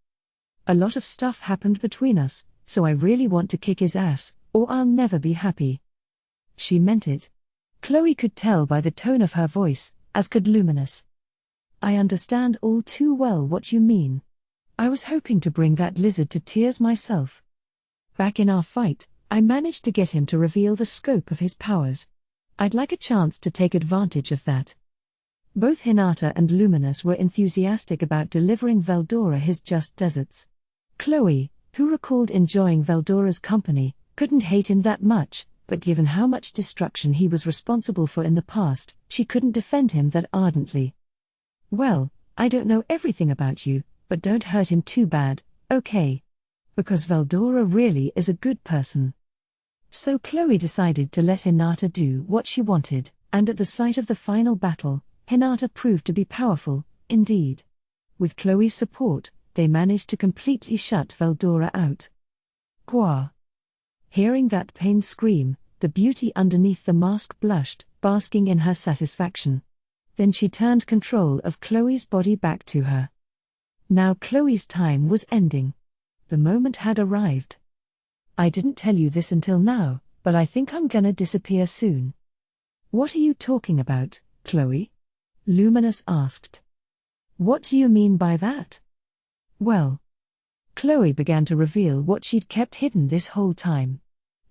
A lot of stuff happened between us, so I really want to kick his ass, or I'll never be happy. She meant it. Chloe could tell by the tone of her voice, as could Luminous. I understand all too well what you mean. I was hoping to bring that lizard to tears myself. Back in our fight, I managed to get him to reveal the scope of his powers. I'd like a chance to take advantage of that. Both Hinata and Luminous were enthusiastic about delivering Veldora his just deserts. Chloe, who recalled enjoying Veldora's company, couldn't hate him that much, but given how much destruction he was responsible for in the past, she couldn't defend him that ardently. Well, I don't know everything about you, but don't hurt him too bad, okay? Because Veldora really is a good person. So Chloe decided to let Hinata do what she wanted, and at the sight of the final battle, Hinata proved to be powerful, indeed. With Chloe's support, they managed to completely shut Veldora out. Qua. Hearing that pain scream, the beauty underneath the mask blushed, basking in her satisfaction. Then she turned control of Chloe's body back to her. Now Chloe's time was ending. The moment had arrived. I didn't tell you this until now, but I think I'm gonna disappear soon. What are you talking about, Chloe? Luminous asked. What do you mean by that? Well, Chloe began to reveal what she'd kept hidden this whole time.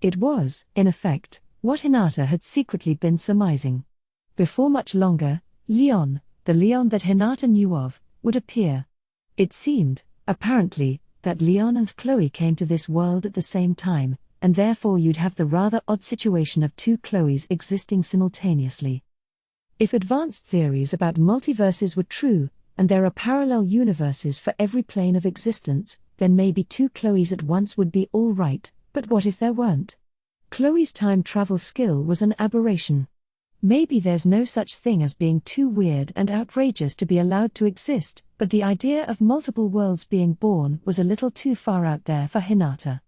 It was, in effect, what Hinata had secretly been surmising. Before much longer, Leon, the Leon that Hinata knew of, would appear. It seemed, apparently, that Leon and Chloe came to this world at the same time, and therefore you'd have the rather odd situation of two Chloes existing simultaneously. If advanced theories about multiverses were true, and there are parallel universes for every plane of existence, then maybe two Chloes at once would be all right, but what if there weren't? Chloe's time travel skill was an aberration. Maybe there's no such thing as being too weird and outrageous to be allowed to exist, but the idea of multiple worlds being born was a little too far out there for Hinata.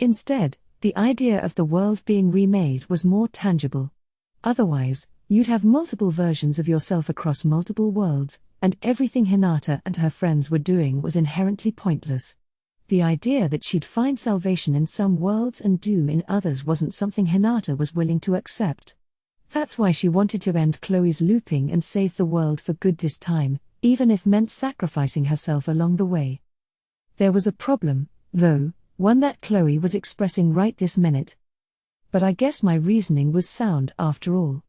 Instead, the idea of the world being remade was more tangible. Otherwise, you'd have multiple versions of yourself across multiple worlds, and everything Hinata and her friends were doing was inherently pointless. The idea that she'd find salvation in some worlds and doom in others wasn't something Hinata was willing to accept. That's why she wanted to end Chloe's looping and save the world for good this time, even if meant sacrificing herself along the way. There was a problem, though, one that Chloe was expressing right this minute. But I guess my reasoning was sound after all.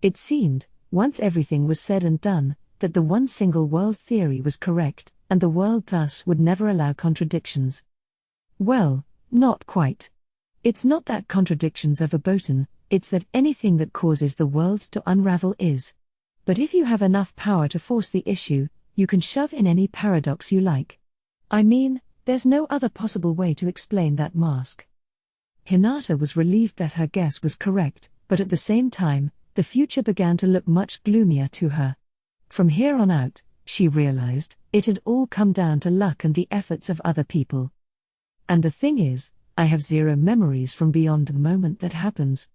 It seemed, once everything was said and done, that the one single world theory was correct, and the world thus would never allow contradictions. Well, not quite. It's not that contradictions are verboten, it's that anything that causes the world to unravel is. But if you have enough power to force the issue, you can shove in any paradox you like. I mean, there's no other possible way to explain that mask. Hinata was relieved that her guess was correct, but at the same time, the future began to look much gloomier to her. From here on out, she realized, it had all come down to luck and the efforts of other people. And the thing is, I have zero memories from beyond the moment that happens.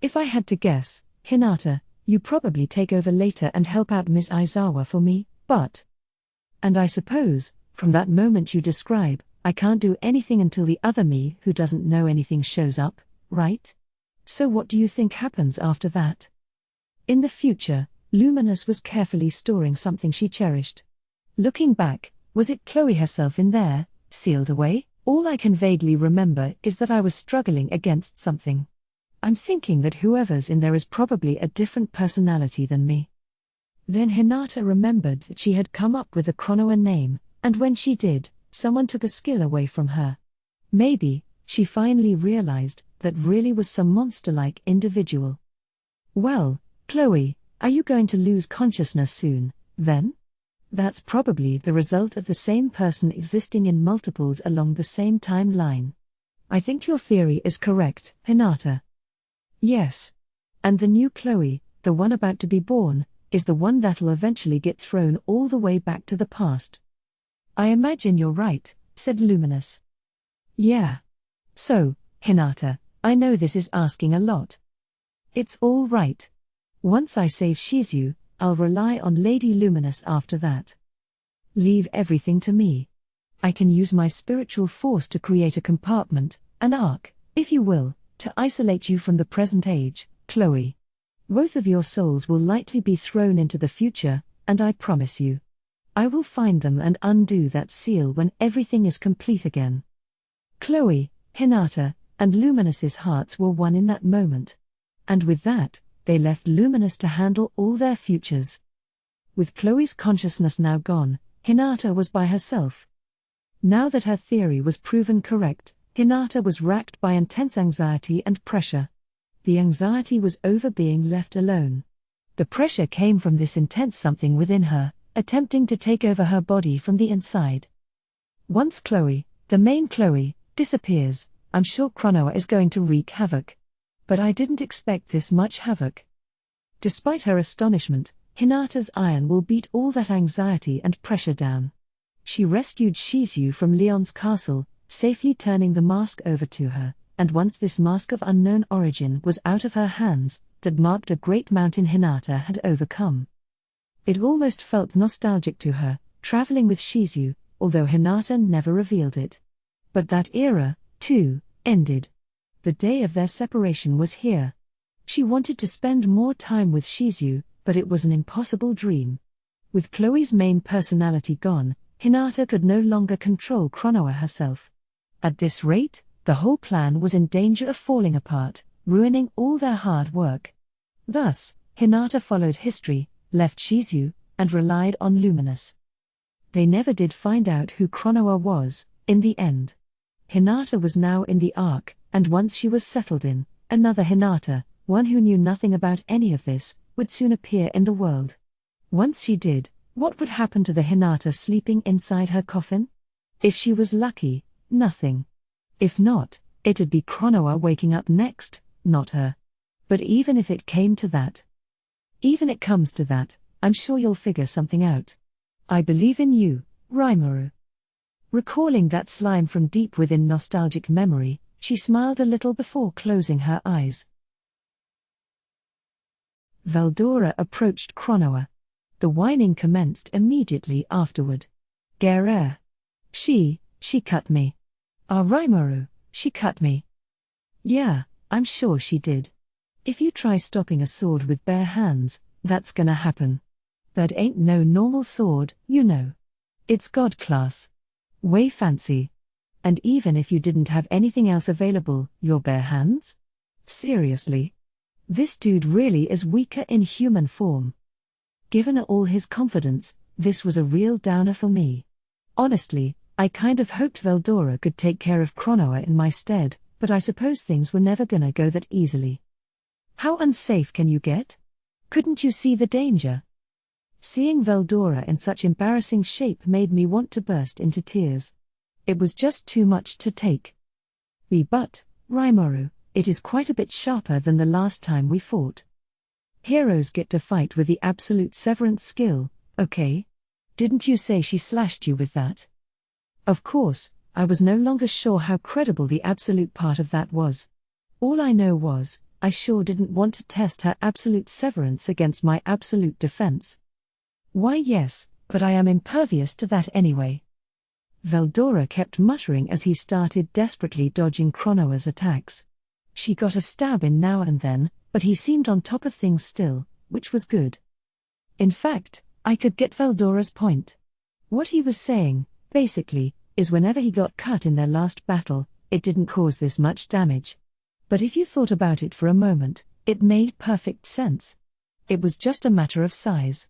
If I had to guess, Hinata, you probably take over later and help out Miss Aizawa for me, but... And I suppose, from that moment you describe, I can't do anything until the other me who doesn't know anything shows up, right? So what do you think happens after that? In the future, Luminous was carefully storing something she cherished. Looking back, was it Chloe herself in there, sealed away? All I can vaguely remember is that I was struggling against something. I'm thinking that whoever's in there is probably a different personality than me. Then Hinata remembered that she had come up with a Chronoa name, and when she did, someone took a skill away from her. Maybe, she finally realized, that really was some monster-like individual. Well, Chloe, are you going to lose consciousness soon, then? That's probably the result of the same person existing in multiples along the same timeline. I think your theory is correct, Hinata. Yes. And the new Chloe, the one about to be born, is the one that'll eventually get thrown all the way back to the past. I imagine you're right, said Luminous. Yeah. So, Hinata, I know this is asking a lot. It's all right. Once I save Shizu, I'll rely on Lady Luminous after that. Leave everything to me. I can use my spiritual force to create a compartment, an arc, if you will, to isolate you from the present age, Chloe. Both of your souls will likely be thrown into the future, and I promise you, I will find them and undo that seal when everything is complete again. Chloe, Hinata, and Luminous's hearts were one in that moment. And with that, they left Luminous to handle all their futures. With Chloe's consciousness now gone, Hinata was by herself. Now that her theory was proven correct, Hinata was racked by intense anxiety and pressure. The anxiety was over being left alone. The pressure came from this intense something within her, attempting to take over her body from the inside. Once Chloe, the main Chloe, disappears, I'm sure Chronoa is going to wreak havoc. But I didn't expect this much havoc. Despite her astonishment, Hinata's iron will beat all that anxiety and pressure down. She rescued Shizu from Leon's castle, safely turning the mask over to her, and once this mask of unknown origin was out of her hands, that marked a great mountain Hinata had overcome. It almost felt nostalgic to her, traveling with Shizu, although Hinata never revealed it. But that era, too, ended. The day of their separation was here. She wanted to spend more time with Shizu, but it was an impossible dream. With Chloe's main personality gone, Hinata could no longer control Chronoa herself. At this rate, the whole plan was in danger of falling apart, ruining all their hard work. Thus, Hinata followed history, left Shizu, and relied on Luminous. They never did find out who Chronoa was, in the end. Hinata was now in the Ark, and once she was settled in, another Hinata, one who knew nothing about any of this, would soon appear in the world. Once she did, what would happen to the Hinata sleeping inside her coffin? If she was lucky, nothing. If not, it'd be Chronoa waking up next, not her. But even if it came to that, even it comes to that, I'm sure you'll figure something out. I believe in you, Rimuru. Recalling that slime from deep within nostalgic memory, she smiled a little before closing her eyes. Veldora approached Chronoa. The whining commenced immediately afterward. Gerer. She cut me. Ah, Rimuru, she cut me. Yeah, I'm sure she did. If you try stopping a sword with bare hands, that's gonna happen. That ain't no normal sword, you know. It's God class. Way fancy. And even if you didn't have anything else available, your bare hands? Seriously? This dude really is weaker in human form. Given all his confidence, this was a real downer for me. Honestly, I kind of hoped Veldora could take care of Chronoa in my stead, but I suppose things were never gonna go that easily. How unsafe can you get? Couldn't you see the danger? Seeing Veldora in such embarrassing shape made me want to burst into tears. It was just too much to take. But, Rimuru, it is quite a bit sharper than the last time we fought. Heroes get to fight with the absolute severance skill, okay? Didn't you say she slashed you with that? Of course, I was no longer sure how credible the absolute part of that was. All I know was, I sure didn't want to test her absolute severance against my absolute defense. Why yes, but I am impervious to that anyway. Veldora kept muttering as he started desperately dodging Chronoa's attacks. She got a stab in now and then, but he seemed on top of things still, which was good. In fact, I could get Veldora's point. What he was saying, basically, is whenever he got cut in their last battle, it didn't cause this much damage. But if you thought about it for a moment, it made perfect sense. It was just a matter of size.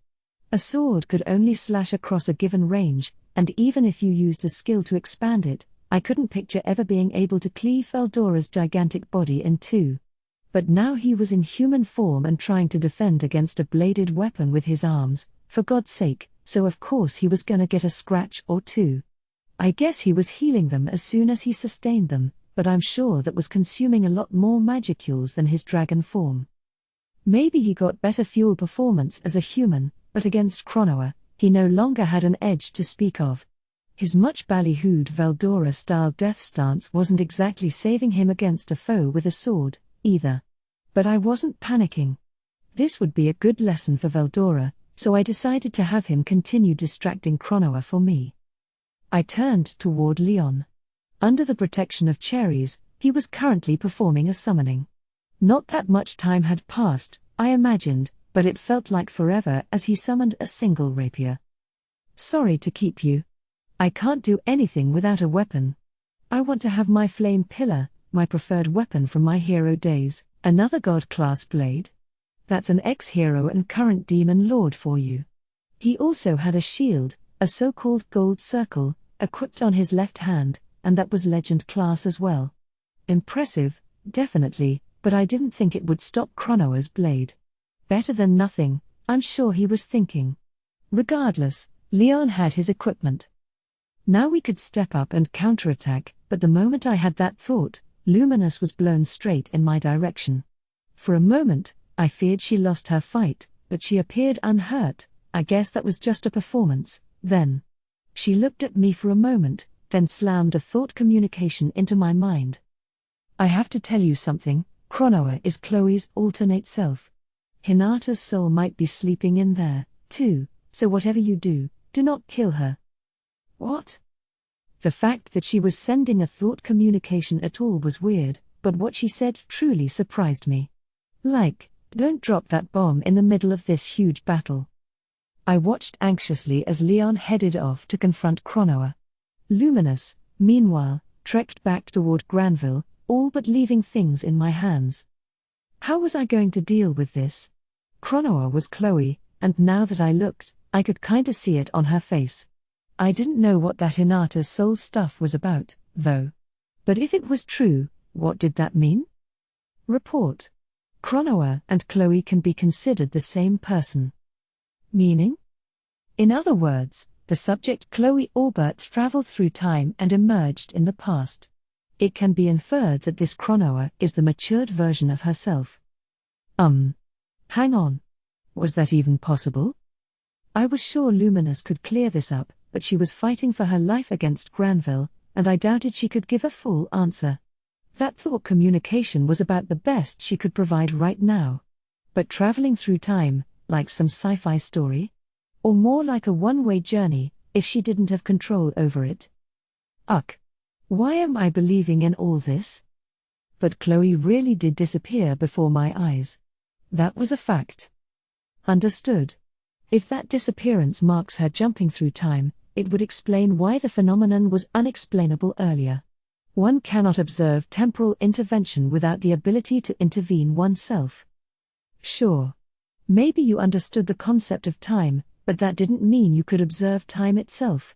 A sword could only slash across a given range, and even if you used a skill to expand it, I couldn't picture ever being able to cleave Veldora's gigantic body in two. But now he was in human form and trying to defend against a bladed weapon with his arms, for God's sake, so of course he was gonna get a scratch or two. I guess he was healing them as soon as he sustained them, but I'm sure that was consuming a lot more magicules than his dragon form. Maybe he got better fuel performance as a human, but against Cronoa, he no longer had an edge to speak of. His much ballyhooed Veldora-style death stance wasn't exactly saving him against a foe with a sword, either. But I wasn't panicking. This would be a good lesson for Veldora, so I decided to have him continue distracting Cronoa for me. I turned toward Leon. Under the protection of cherries, he was currently performing a summoning. Not that much time had passed, I imagined, but it felt like forever as he summoned a single rapier. Sorry to keep you. I can't do anything without a weapon. I want to have my flame pillar, my preferred weapon from my hero days, another god-class blade. That's an ex-hero and current demon lord for you. He also had a shield, a so-called gold circle, equipped on his left hand, and that was legend class as well. Impressive, definitely, but I didn't think it would stop Cronoa's blade. Better than nothing, I'm sure he was thinking. Regardless, Leon had his equipment. Now we could step up and counterattack, but the moment I had that thought, Luminous was blown straight in my direction. For a moment, I feared she lost her fight, but she appeared unhurt. I guess that was just a performance. Then she looked at me for a moment, then slammed a thought communication into my mind. I have to tell you something, Cronoa is Chloe's alternate self. Hinata's soul might be sleeping in there, too, so whatever you do, do not kill her. What? The fact that she was sending a thought communication at all was weird, but what she said truly surprised me. Like, don't drop that bomb in the middle of this huge battle. I watched anxiously as Leon headed off to confront Cronoa. Luminous, meanwhile, trekked back toward Granville, all but leaving things in my hands. How was I going to deal with this? Cronoa was Chloe, and now that I looked, I could kinda see it on her face. I didn't know what that Hinata's soul stuff was about, though. But if it was true, what did that mean? Report. Cronoa and Chloe can be considered the same person. Meaning? In other words, the subject Chloe Orbert traveled through time and emerged in the past. It can be inferred that this Cronoa is the matured version of herself. Hang on. Was that even possible? I was sure Luminous could clear this up, but she was fighting for her life against Granville, and I doubted she could give a full answer. That thought communication was about the best she could provide right now. But traveling through time, like some sci-fi story? Or more like a one-way journey, if she didn't have control over it? Ugh. Why am I believing in all this? But Chloe really did disappear before my eyes. That was a fact. Understood. If that disappearance marks her jumping through time, it would explain why the phenomenon was unexplainable earlier. One cannot observe temporal intervention without the ability to intervene oneself. Sure. Maybe you understood the concept of time, but that didn't mean you could observe time itself.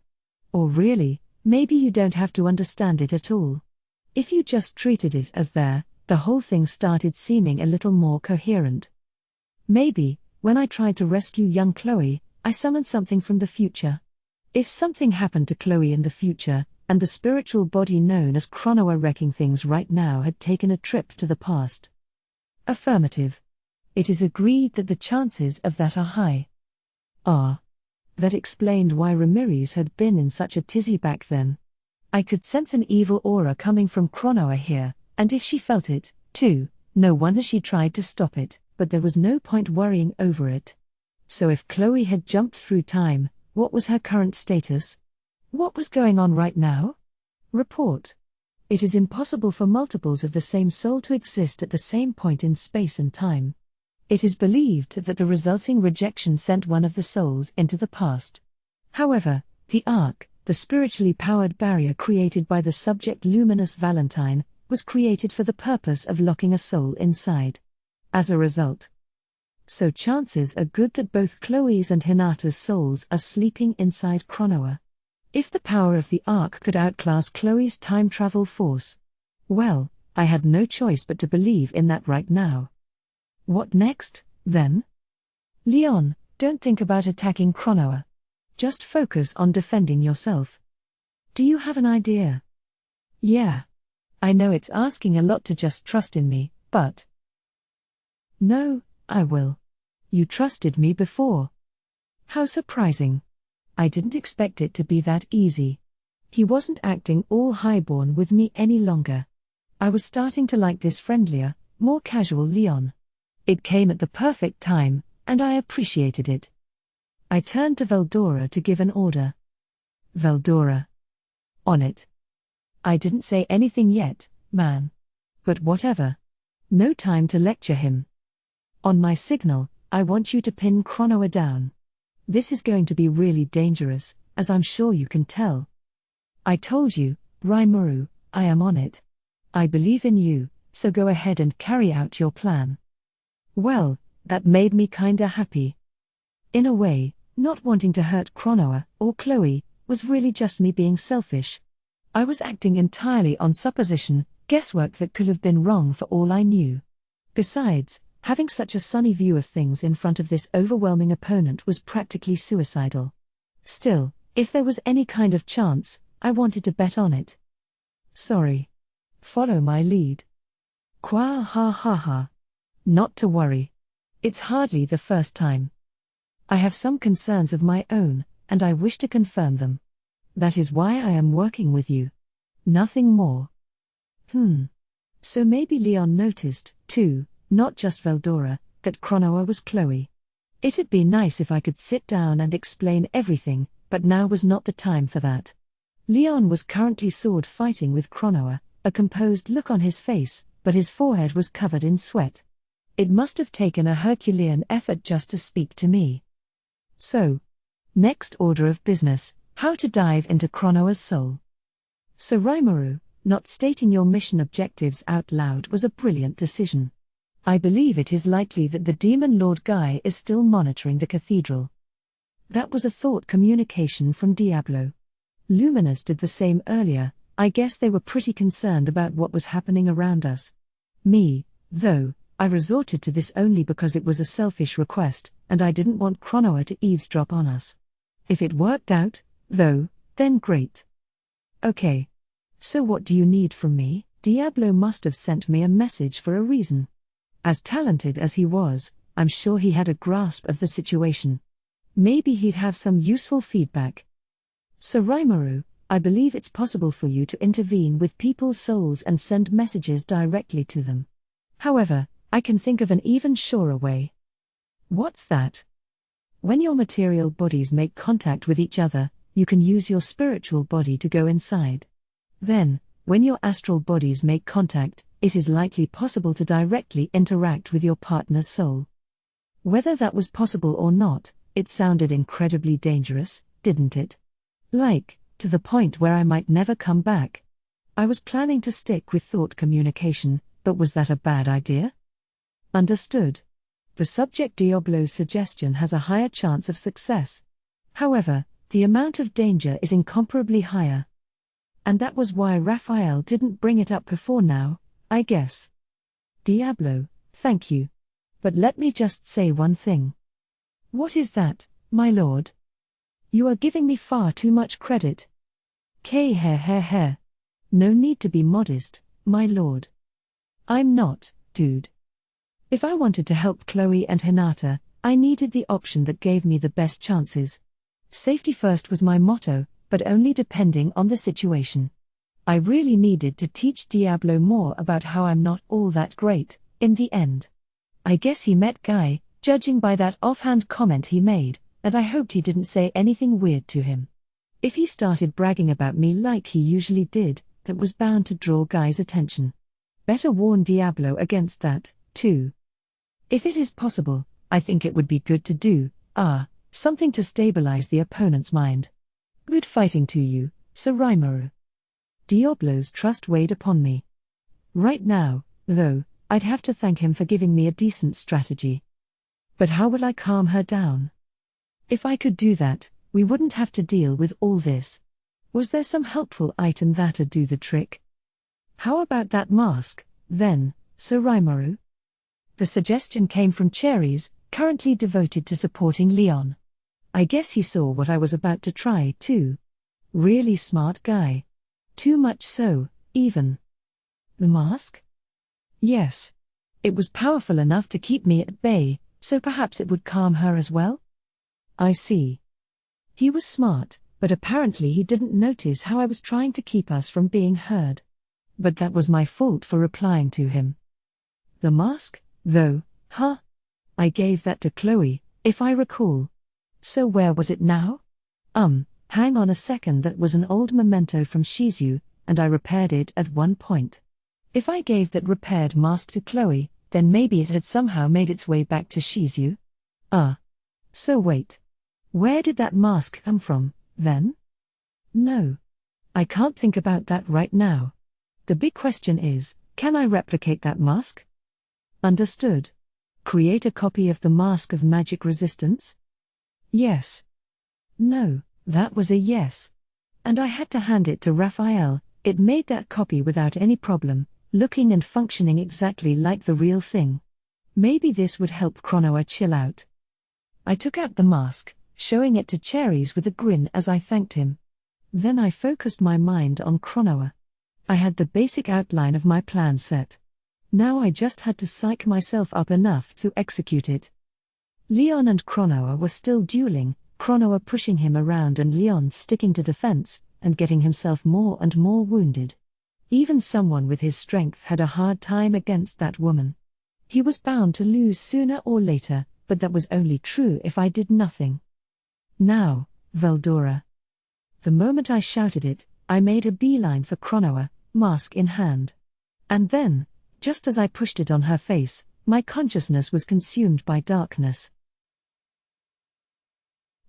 Or really, maybe you don't have to understand it at all. If you just treated it as there, the whole thing started seeming a little more coherent. Maybe, when I tried to rescue young Chloe, I summoned something from the future. If something happened to Chloe in the future, and the spiritual body known as Cronoa wrecking things right now had taken a trip to the past. Affirmative. It is agreed that the chances of that are high. That explained why Ramirez had been in such a tizzy back then. I could sense an evil aura coming from Cronoa here, and if she felt it, too, no wonder she tried to stop it, but there was no point worrying over it. So if Chloe had jumped through time, what was her current status? What was going on right now? Report. It is impossible for multiples of the same soul to exist at the same point in space and time. It is believed that the resulting rejection sent one of the souls into the past. However, the arc, the spiritually powered barrier created by the subject Luminous Valentine, was created for the purpose of locking a soul inside. As a result. So chances are good that both Chloe's and Hinata's souls are sleeping inside Cronoa. If the power of the Ark could outclass Chloe's time travel force, well, I had no choice but to believe in that right now. What next, then? Leon, don't think about attacking Chronoa. Just focus on defending yourself. Do you have an idea? Yeah. I know it's asking a lot to just trust in me, but... No, I will. You trusted me before. How surprising. I didn't expect it to be that easy. He wasn't acting all highborn with me any longer. I was starting to like this friendlier, more casual Leon. It came at the perfect time, and I appreciated it. I turned to Veldora to give an order. Veldora. On it. I didn't say anything yet, man. But whatever. No time to lecture him. On my signal, I want you to pin Chronoa down. This is going to be really dangerous, as I'm sure you can tell. I told you, Rimuru, I am on it. I believe in you, so go ahead and carry out your plan. Well, that made me kinda happy. In a way, not wanting to hurt Chronoa or Chloe was really just me being selfish. I was acting entirely on supposition, guesswork that could have been wrong for all I knew. Besides, having such a sunny view of things in front of this overwhelming opponent was practically suicidal. Still, if there was any kind of chance, I wanted to bet on it. Sorry. Follow my lead. Qua ha ha ha. Not to worry. It's hardly the first time. I have some concerns of my own, and I wish to confirm them. That is why I am working with you. Nothing more. So maybe Leon noticed, too, not just Veldora, that Chronoa was Chloe. It'd be nice if I could sit down and explain everything, but now was not the time for that. Leon was currently sword fighting with Chronoa, a composed look on his face, but his forehead was covered in sweat. It must have taken a Herculean effort just to speak to me. So, next order of business, how to dive into Chronoa's soul. So Rimuru, not stating your mission objectives out loud was a brilliant decision. I believe it is likely that the Demon Lord Guy is still monitoring the cathedral. That was a thought communication from Diablo. Luminous did the same earlier. I guess they were pretty concerned about what was happening around us. Me, though, I resorted to this only because it was a selfish request, and I didn't want Chronoa to eavesdrop on us. If it worked out, though, then great. Okay. So what do you need from me? Diablo must have sent me a message for a reason. As talented as he was, I'm sure he had a grasp of the situation. Maybe he'd have some useful feedback. So Rimuru, I believe it's possible for you to intervene with people's souls and send messages directly to them. However, I can think of an even surer way. What's that? When your material bodies make contact with each other, you can use your spiritual body to go inside. Then, when your astral bodies make contact, it is likely possible to directly interact with your partner's soul. Whether that was possible or not, it sounded incredibly dangerous, didn't it? Like, to the point where I might never come back. I was planning to stick with thought communication, but was that a bad idea? Understood. The subject Diablo's suggestion has a higher chance of success. However, the amount of danger is incomparably higher. And that was why Raphael didn't bring it up before now, I guess. Diablo, thank you. But let me just say one thing. What is that, my lord? You are giving me far too much credit. K. No need to be modest, my lord. I'm not, dude. If I wanted to help Chloe and Hinata, I needed the option that gave me the best chances. Safety first was my motto, but only depending on the situation. I really needed to teach Diablo more about how I'm not all that great, in the end. I guess he met Guy, judging by that offhand comment he made, and I hoped he didn't say anything weird to him. If he started bragging about me like he usually did, that was bound to draw Guy's attention. Better warn Diablo against that, too. If it is possible, I think it would be good to do, something to stabilize the opponent's mind. Good fighting to you, Sir Rimuru. Diablo's trust weighed upon me. Right now, though, I'd have to thank him for giving me a decent strategy. But how would I calm her down? If I could do that, we wouldn't have to deal with all this. Was there some helpful item that'd do the trick? How about that mask, then, Sir Rimuru? The suggestion came from Cherries, currently devoted to supporting Leon. I guess he saw what I was about to try, too. Really smart guy. Too much so, even. The mask? Yes. It was powerful enough to keep me at bay, so perhaps it would calm her as well? I see. He was smart, but apparently he didn't notice how I was trying to keep us from being heard. But that was my fault for replying to him. The mask, though, huh? I gave that to Chloe, if I recall. So where was it now? Hang on a second, that was an old memento from Shizu, and I repaired it at one point. If I gave that repaired mask to Chloe, then maybe it had somehow made its way back to Shizu. So wait. Where did that mask come from, then? No. I can't think about that right now. The big question is, can I replicate that mask? Understood. Create a copy of the Mask of Magic Resistance? Yes. No, that was a yes. And I had to hand it to Raphael. It made that copy without any problem, looking and functioning exactly like the real thing. Maybe this would help Chronoa chill out. I took out the mask, showing it to Cherries with a grin as I thanked him. Then I focused my mind on Chronoa. I had the basic outline of my plan set. Now I just had to psych myself up enough to execute it. Leon and Chronoa were still dueling, Chronoa pushing him around and Leon sticking to defense, and getting himself more and more wounded. Even someone with his strength had a hard time against that woman. He was bound to lose sooner or later, but that was only true if I did nothing. Now, Veldora. The moment I shouted it, I made a beeline for Chronoa, mask in hand. And then, just as I pushed it on her face, my consciousness was consumed by darkness.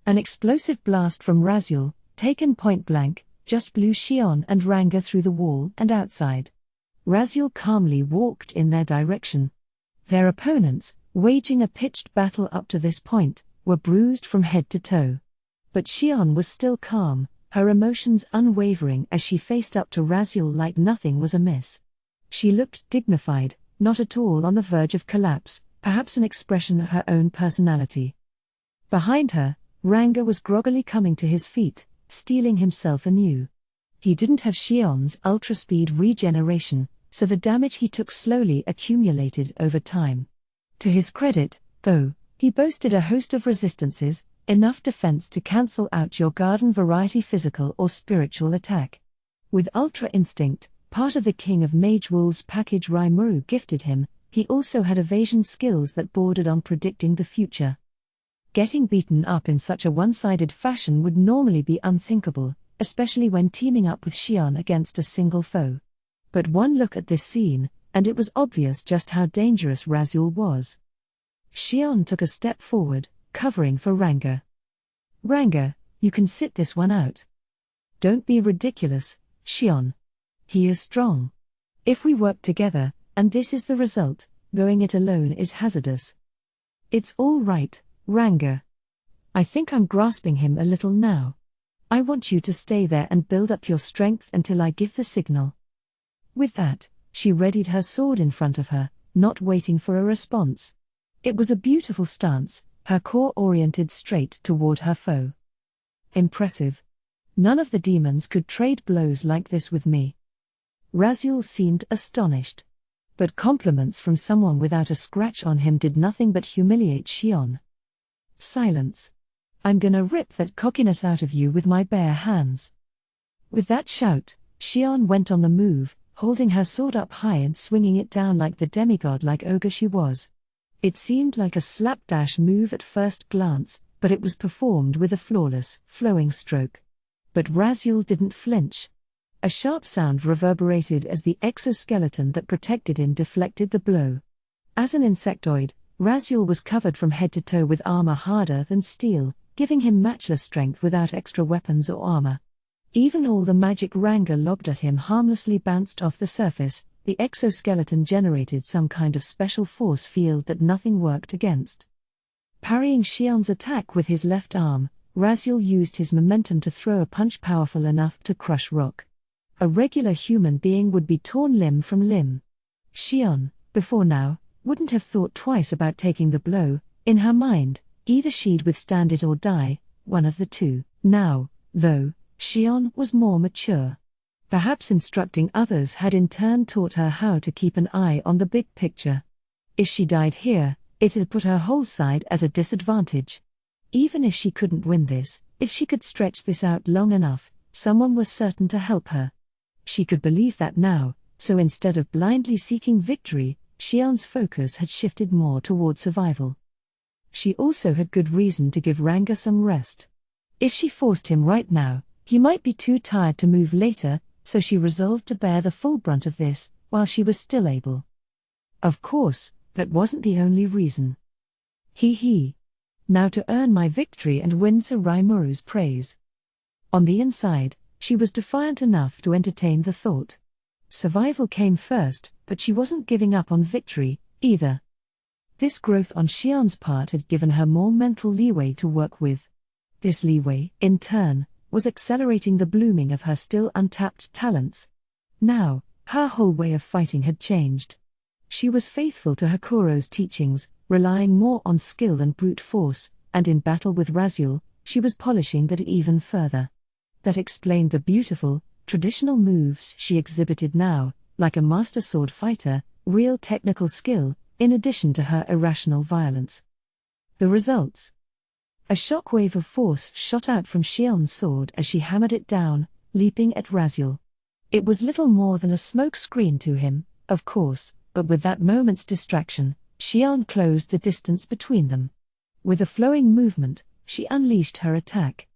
An explosive blast from Raziel, taken point blank, just blew Shion and Ranga through the wall and outside. Raziel calmly walked in their direction. Their opponents, waging a pitched battle up to this point, were bruised from head to toe. But Shion was still calm, her emotions unwavering as she faced up to Raziel like nothing was amiss. She looked dignified, not at all on the verge of collapse, perhaps an expression of her own personality. Behind her, Ranga was groggily coming to his feet, steeling himself anew. He didn't have Shion's ultra-speed regeneration, so the damage he took slowly accumulated over time. To his credit, though, he boasted a host of resistances, enough defense to cancel out your garden variety physical or spiritual attack. With Ultra Instinct, part of the King of Mage Wolves package Rimuru gifted him, he also had evasion skills that bordered on predicting the future. Getting beaten up in such a one-sided fashion would normally be unthinkable, especially when teaming up with Shion against a single foe. But one look at this scene, and it was obvious just how dangerous Raziel was. Shion took a step forward, covering for Ranga. Ranga, you can sit this one out. Don't be ridiculous, Shion. He is strong. If we work together, and this is the result, going it alone is hazardous. It's all right, Ranga. I think I'm grasping him a little now. I want you to stay there and build up your strength until I give the signal. With that, she readied her sword in front of her, not waiting for a response. It was a beautiful stance, her core oriented straight toward her foe. Impressive. None of the demons could trade blows like this with me. Raziel seemed astonished. But compliments from someone without a scratch on him did nothing but humiliate Shion. Silence. I'm gonna rip that cockiness out of you with my bare hands. With that shout, Shion went on the move, holding her sword up high and swinging it down like the demigod-like ogre she was. It seemed like a slapdash move at first glance, but it was performed with a flawless, flowing stroke. But Raziel didn't flinch. A sharp sound reverberated as the exoskeleton that protected him deflected the blow. As an insectoid, Raziel was covered from head to toe with armor harder than steel, giving him matchless strength without extra weapons or armor. Even all the magic Ranga lobbed at him harmlessly bounced off the surface. The exoskeleton generated some kind of special force field that nothing worked against. Parrying Shion's attack with his left arm, Raziel used his momentum to throw a punch powerful enough to crush rock. A regular human being would be torn limb from limb. Xion, before now, wouldn't have thought twice about taking the blow. In her mind, either she'd withstand it or die, one of the two. Now, though, Xion was more mature. Perhaps instructing others had in turn taught her how to keep an eye on the big picture. If she died here, it'd put her whole side at a disadvantage. Even if she couldn't win this, if she could stretch this out long enough, someone was certain to help her. She could believe that now, so instead of blindly seeking victory, Xion's focus had shifted more toward survival. She also had good reason to give Ranga some rest. If she forced him right now, he might be too tired to move later, so she resolved to bear the full brunt of this, while she was still able. Of course, that wasn't the only reason. Now to earn my victory and win Sir Raimuru's praise. On the inside, she was defiant enough to entertain the thought. Survival came first, but she wasn't giving up on victory, either. This growth on Xion's part had given her more mental leeway to work with. This leeway, in turn, was accelerating the blooming of her still untapped talents. Now, her whole way of fighting had changed. She was faithful to Hakuro's teachings, relying more on skill and brute force, and in battle with Raziel, she was polishing that even further. That explained the beautiful, traditional moves she exhibited now, like a master sword fighter, real technical skill, in addition to her irrational violence. The results. A shockwave of force shot out from Xion's sword as she hammered it down, leaping at Raziel. It was little more than a smoke screen to him, of course, but with that moment's distraction, Xion closed the distance between them. With a flowing movement, she unleashed her attack.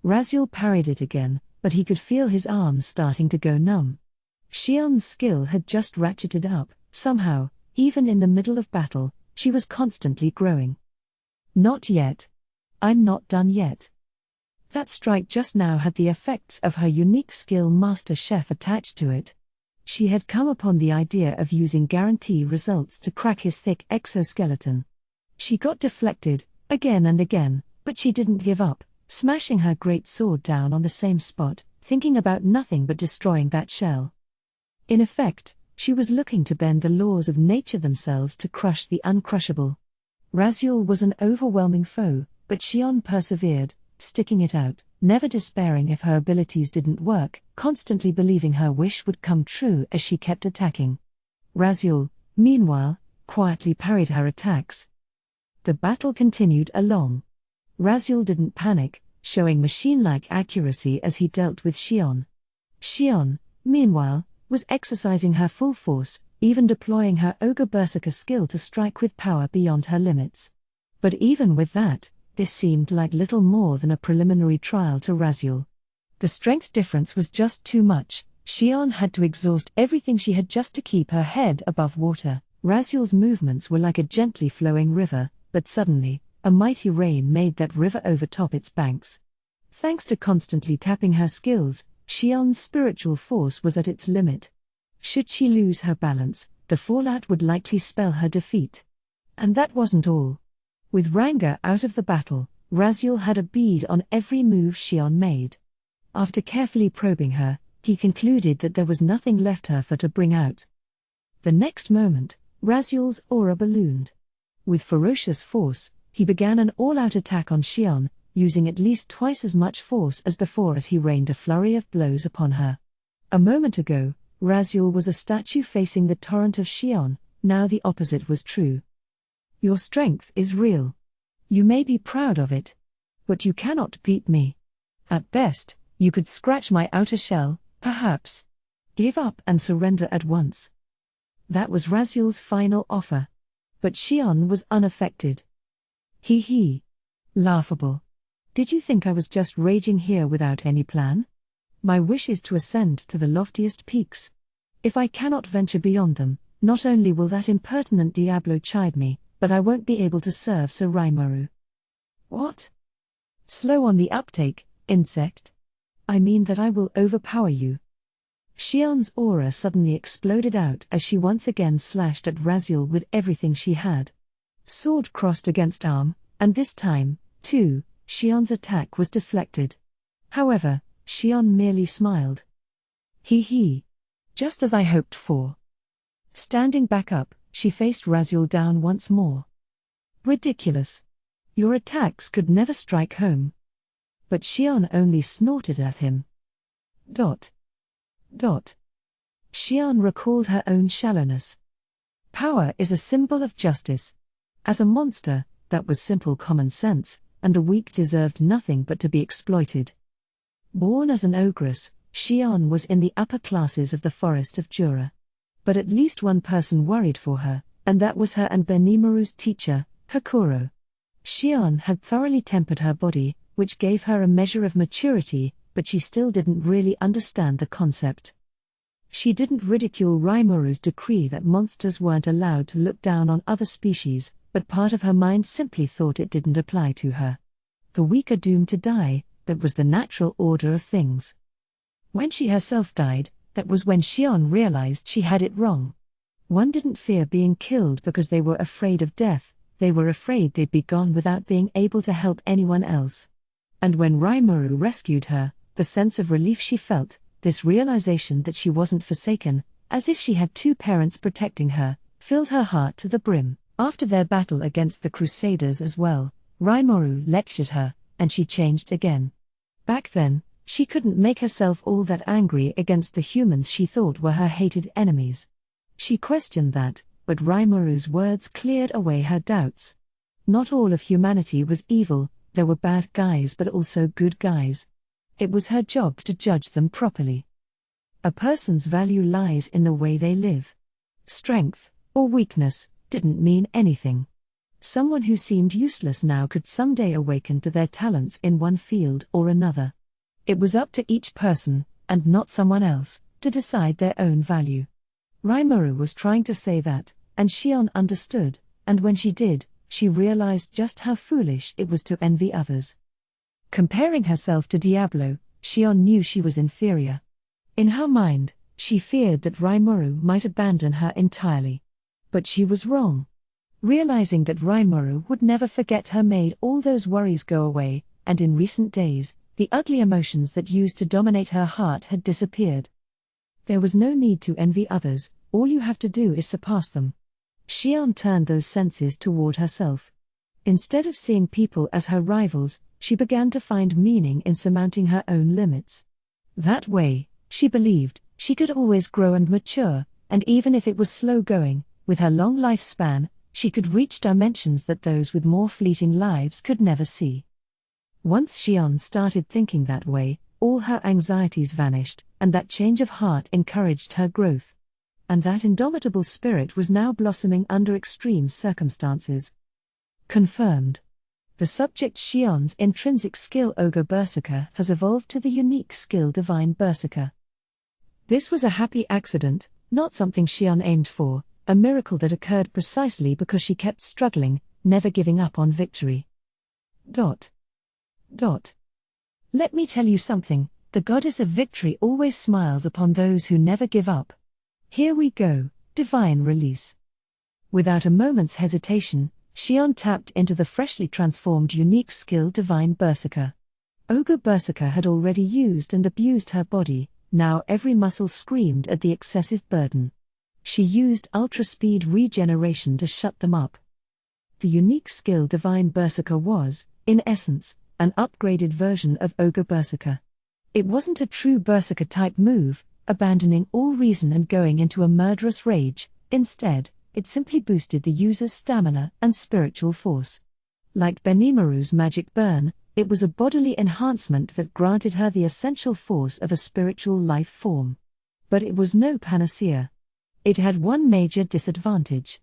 Raziel parried it again, but he could feel his arms starting to go numb. Xion's skill had just ratcheted up, somehow, even in the middle of battle, she was constantly growing. Not yet. I'm not done yet. That strike just now had the effects of her unique skill Master Chef attached to it. She had come upon the idea of using guarantee results to crack his thick exoskeleton. She got deflected, again and again, but she didn't give up, smashing her great sword down on the same spot, thinking about nothing but destroying that shell. In effect, she was looking to bend the laws of nature themselves to crush the uncrushable. Raziel was an overwhelming foe, but Xion persevered, sticking it out, never despairing if her abilities didn't work, constantly believing her wish would come true as she kept attacking. Raziel, meanwhile, quietly parried her attacks. The battle continued along. Raziel didn't panic, showing machine-like accuracy as he dealt with Xion. Xion, meanwhile, was exercising her full force, even deploying her Ogre Berserker skill to strike with power beyond her limits. But even with that, this seemed like little more than a preliminary trial to Raziel. The strength difference was just too much. Xion had to exhaust everything she had just to keep her head above water. Raziel's movements were like a gently flowing river, but suddenly, a mighty rain made that river overtop its banks. Thanks to constantly tapping her skills, Xion's spiritual force was at its limit. Should she lose her balance, the fallout would likely spell her defeat. And that wasn't all. With Ranga out of the battle, Raziel had a bead on every move Xion made. After carefully probing her, he concluded that there was nothing left her for to bring out. The next moment, Raziel's aura ballooned. With ferocious force, he began an all-out attack on Xion, using at least twice as much force as before as he rained a flurry of blows upon her. A moment ago, Raziel was a statue facing the torrent of Xion, now the opposite was true. Your strength is real. You may be proud of it. But you cannot beat me. At best, you could scratch my outer shell, perhaps. Give up and surrender at once. That was Raziel's final offer. But Xion was unaffected. Laughable. Did you think I was just raging here without any plan? My wish is to ascend to the loftiest peaks. If I cannot venture beyond them, not only will that impertinent Diablo chide me, but I won't be able to serve Sir Raimuru. What? Slow on the uptake, insect. I mean that I will overpower you. Xion's aura suddenly exploded out as she once again slashed at Raziel with everything she had. Sword crossed against arm, and this time, too, Xion's attack was deflected. However, Xion merely smiled. He. Just as I hoped for. Standing back up, she faced Raziel down once more. Ridiculous. Your attacks could never strike home. But Xion only snorted at him. Xion recalled her own shallowness. Power is a symbol of justice. As a monster, that was simple common sense, and the weak deserved nothing but to be exploited. Born as an ogress, Xion was in the upper classes of the forest of Jura. But at least one person worried for her, and that was her and Benimaru's teacher, Hakuro. Xion had thoroughly tempered her body, which gave her a measure of maturity, but she still didn't really understand the concept. She didn't ridicule Rimourou's decree that monsters weren't allowed to look down on other species, but part of her mind simply thought it didn't apply to her. The weak are doomed to die, that was the natural order of things. When she herself died, that was when Xion realized she had it wrong. One didn't fear being killed because they were afraid of death, they were afraid they'd be gone without being able to help anyone else. And when Rimuru rescued her, the sense of relief she felt, this realization that she wasn't forsaken, as if she had two parents protecting her, filled her heart to the brim. After their battle against the Crusaders as well, Rimuru lectured her, and she changed again. Back then, she couldn't make herself all that angry against the humans she thought were her hated enemies. She questioned that, but Rimuru's words cleared away her doubts. Not all of humanity was evil, there were bad guys but also good guys. It was her job to judge them properly. A person's value lies in the way they live. Strength, or weakness, didn't mean anything. Someone who seemed useless now could someday awaken to their talents in one field or another. It was up to each person, and not someone else, to decide their own value. Rimuru was trying to say that, and Xion understood, and when she did, she realized just how foolish it was to envy others. Comparing herself to Diablo, Xion knew she was inferior. In her mind, she feared that Rimuru might abandon her entirely. But she was wrong. Realizing that Rimuru would never forget her made all those worries go away, and in recent days, the ugly emotions that used to dominate her heart had disappeared. There was no need to envy others, all you have to do is surpass them. Xion turned those senses toward herself. Instead of seeing people as her rivals, she began to find meaning in surmounting her own limits. That way, she believed, she could always grow and mature, and even if it was slow going, with her long lifespan, she could reach dimensions that those with more fleeting lives could never see. Once Xion started thinking that way, all her anxieties vanished, and that change of heart encouraged her growth. And that indomitable spirit was now blossoming under extreme circumstances. Confirmed. The subject Xion's intrinsic skill Ogre Berserker has evolved to the unique skill Divine Berserker. This was a happy accident, not something Xion aimed for, a miracle that occurred precisely because she kept struggling, never giving up on victory. Let me tell you something, the goddess of victory always smiles upon those who never give up. Here we go, divine release. Without a moment's hesitation, Xion tapped into the freshly transformed unique skill Divine Berserker. Ogre Berserker had already used and abused her body, now every muscle screamed at the excessive burden. She used ultra-speed regeneration to shut them up. The unique skill Divine Berserker was, in essence, an upgraded version of Ogre Berserker. It wasn't a true Berserker-type move, abandoning all reason and going into a murderous rage. Instead, it simply boosted the user's stamina and spiritual force. Like Benimaru's magic burn, it was a bodily enhancement that granted her the essential force of a spiritual life form. But it was no panacea. It had one major disadvantage.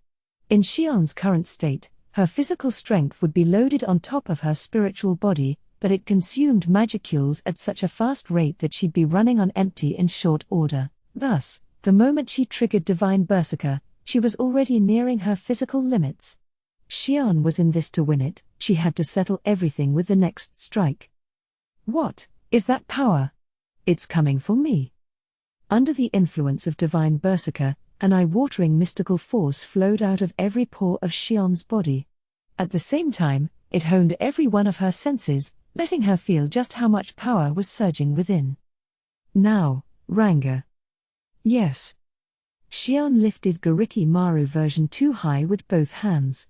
In Xion's current state, her physical strength would be loaded on top of her spiritual body, but it consumed magicules at such a fast rate that she'd be running on empty in short order. Thus, the moment she triggered Divine Berserker, she was already nearing her physical limits. Xion was in this to win it, she had to settle everything with the next strike. What is that power? It's coming for me. Under the influence of Divine Berserker, an eye-watering mystical force flowed out of every pore of Xion's body. At the same time, it honed every one of her senses, letting her feel just how much power was surging within. Now, Ranga. Yes. Xion lifted Gariki Maru version 2 high with both hands.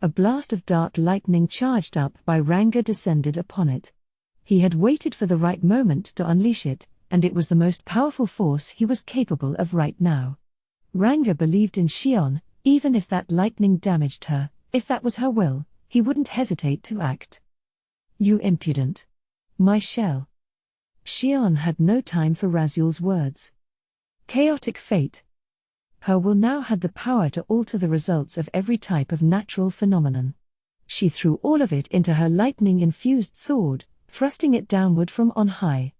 A blast of dark lightning charged up by Ranga descended upon it. He had waited for the right moment to unleash it, and it was the most powerful force he was capable of right now. Ranga believed in Xion, even if that lightning damaged her, if that was her will, he wouldn't hesitate to act. You impudent. My shell. Xion had no time for Raziel's words. Chaotic fate. Her will now had the power to alter the results of every type of natural phenomenon. She threw all of it into her lightning-infused sword, thrusting it downward from on high.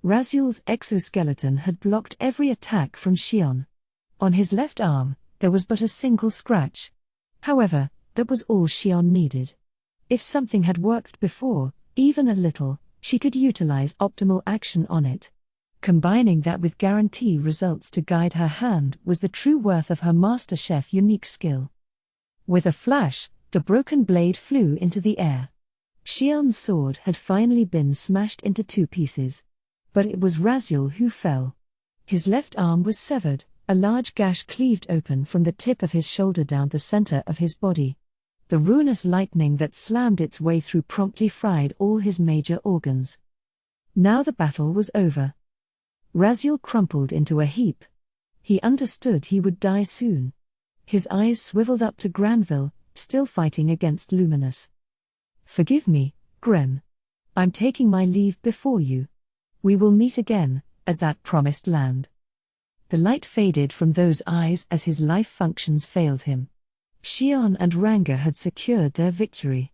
Raziel's exoskeleton had blocked every attack from Xion. On his left arm, there was but a single scratch. However, that was all Xion needed. If something had worked before, even a little, she could utilize optimal action on it. Combining that with guarantee results to guide her hand was the true worth of her Master Chef unique skill. With a flash, the broken blade flew into the air. Xion's sword had finally been smashed into 2 pieces. But it was Raziel who fell. His left arm was severed, a large gash cleaved open from the tip of his shoulder down the center of his body. The ruinous lightning that slammed its way through promptly fried all his major organs. Now the battle was over. Raziel crumpled into a heap. He understood he would die soon. His eyes swiveled up to Granville, still fighting against Luminous. Forgive me, Gren. I'm taking my leave before you. We will meet again, at that promised land. The light faded from those eyes as his life functions failed him. Xion and Ranga had secured their victory.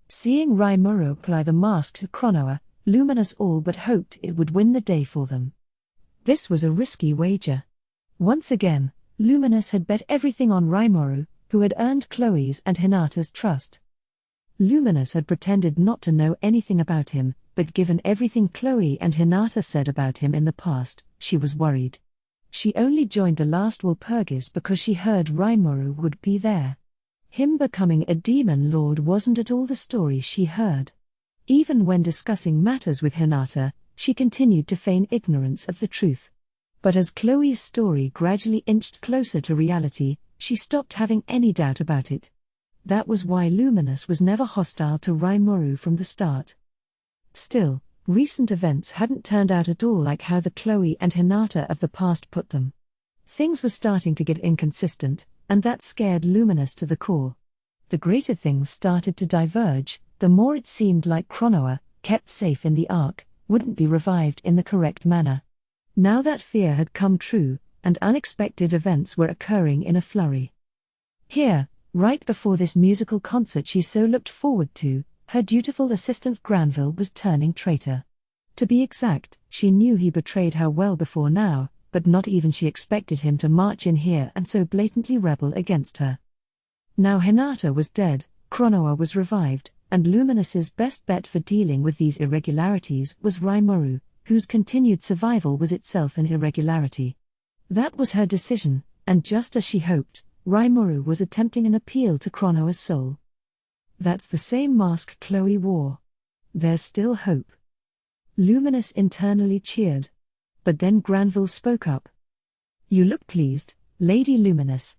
Seeing Rimuru apply the mask to Cronoa, Luminous all but hoped it would win the day for them. This was a risky wager. Once again, Luminous had bet everything on Rimuru, who had earned Chloe's and Hinata's trust. Luminous had pretended not to know anything about him, but given everything Chloe and Hinata said about him in the past, she was worried. She only joined the last Walpurgis because she heard Rimuru would be there. Him becoming a demon lord wasn't at all the story she heard. Even when discussing matters with Hinata, she continued to feign ignorance of the truth. But as Chloe's story gradually inched closer to reality, she stopped having any doubt about it. That was why Luminous was never hostile to Rimuru from the start. Still, recent events hadn't turned out at all like how the Chloe and Hinata of the past put them. Things were starting to get inconsistent, and that scared Luminous to the core. The greater things started to diverge, the more it seemed like Cronoa, kept safe in the Ark, wouldn't be revived in the correct manner. Now that fear had come true, and unexpected events were occurring in a flurry. Here, right before this musical concert she so looked forward to, her dutiful assistant Granville was turning traitor. To be exact, she knew he betrayed her well before now, but not even she expected him to march in here and so blatantly rebel against her. Now Hinata was dead, Cronoa was revived, and Luminous's best bet for dealing with these irregularities was Rimuru, whose continued survival was itself an irregularity. That was her decision, and just as she hoped, Rimuru was attempting an appeal to Cronoa's soul. That's the same mask Chloe wore. There's still hope. Luminous internally cheered. But then Granville spoke up. You look pleased, Lady Luminous.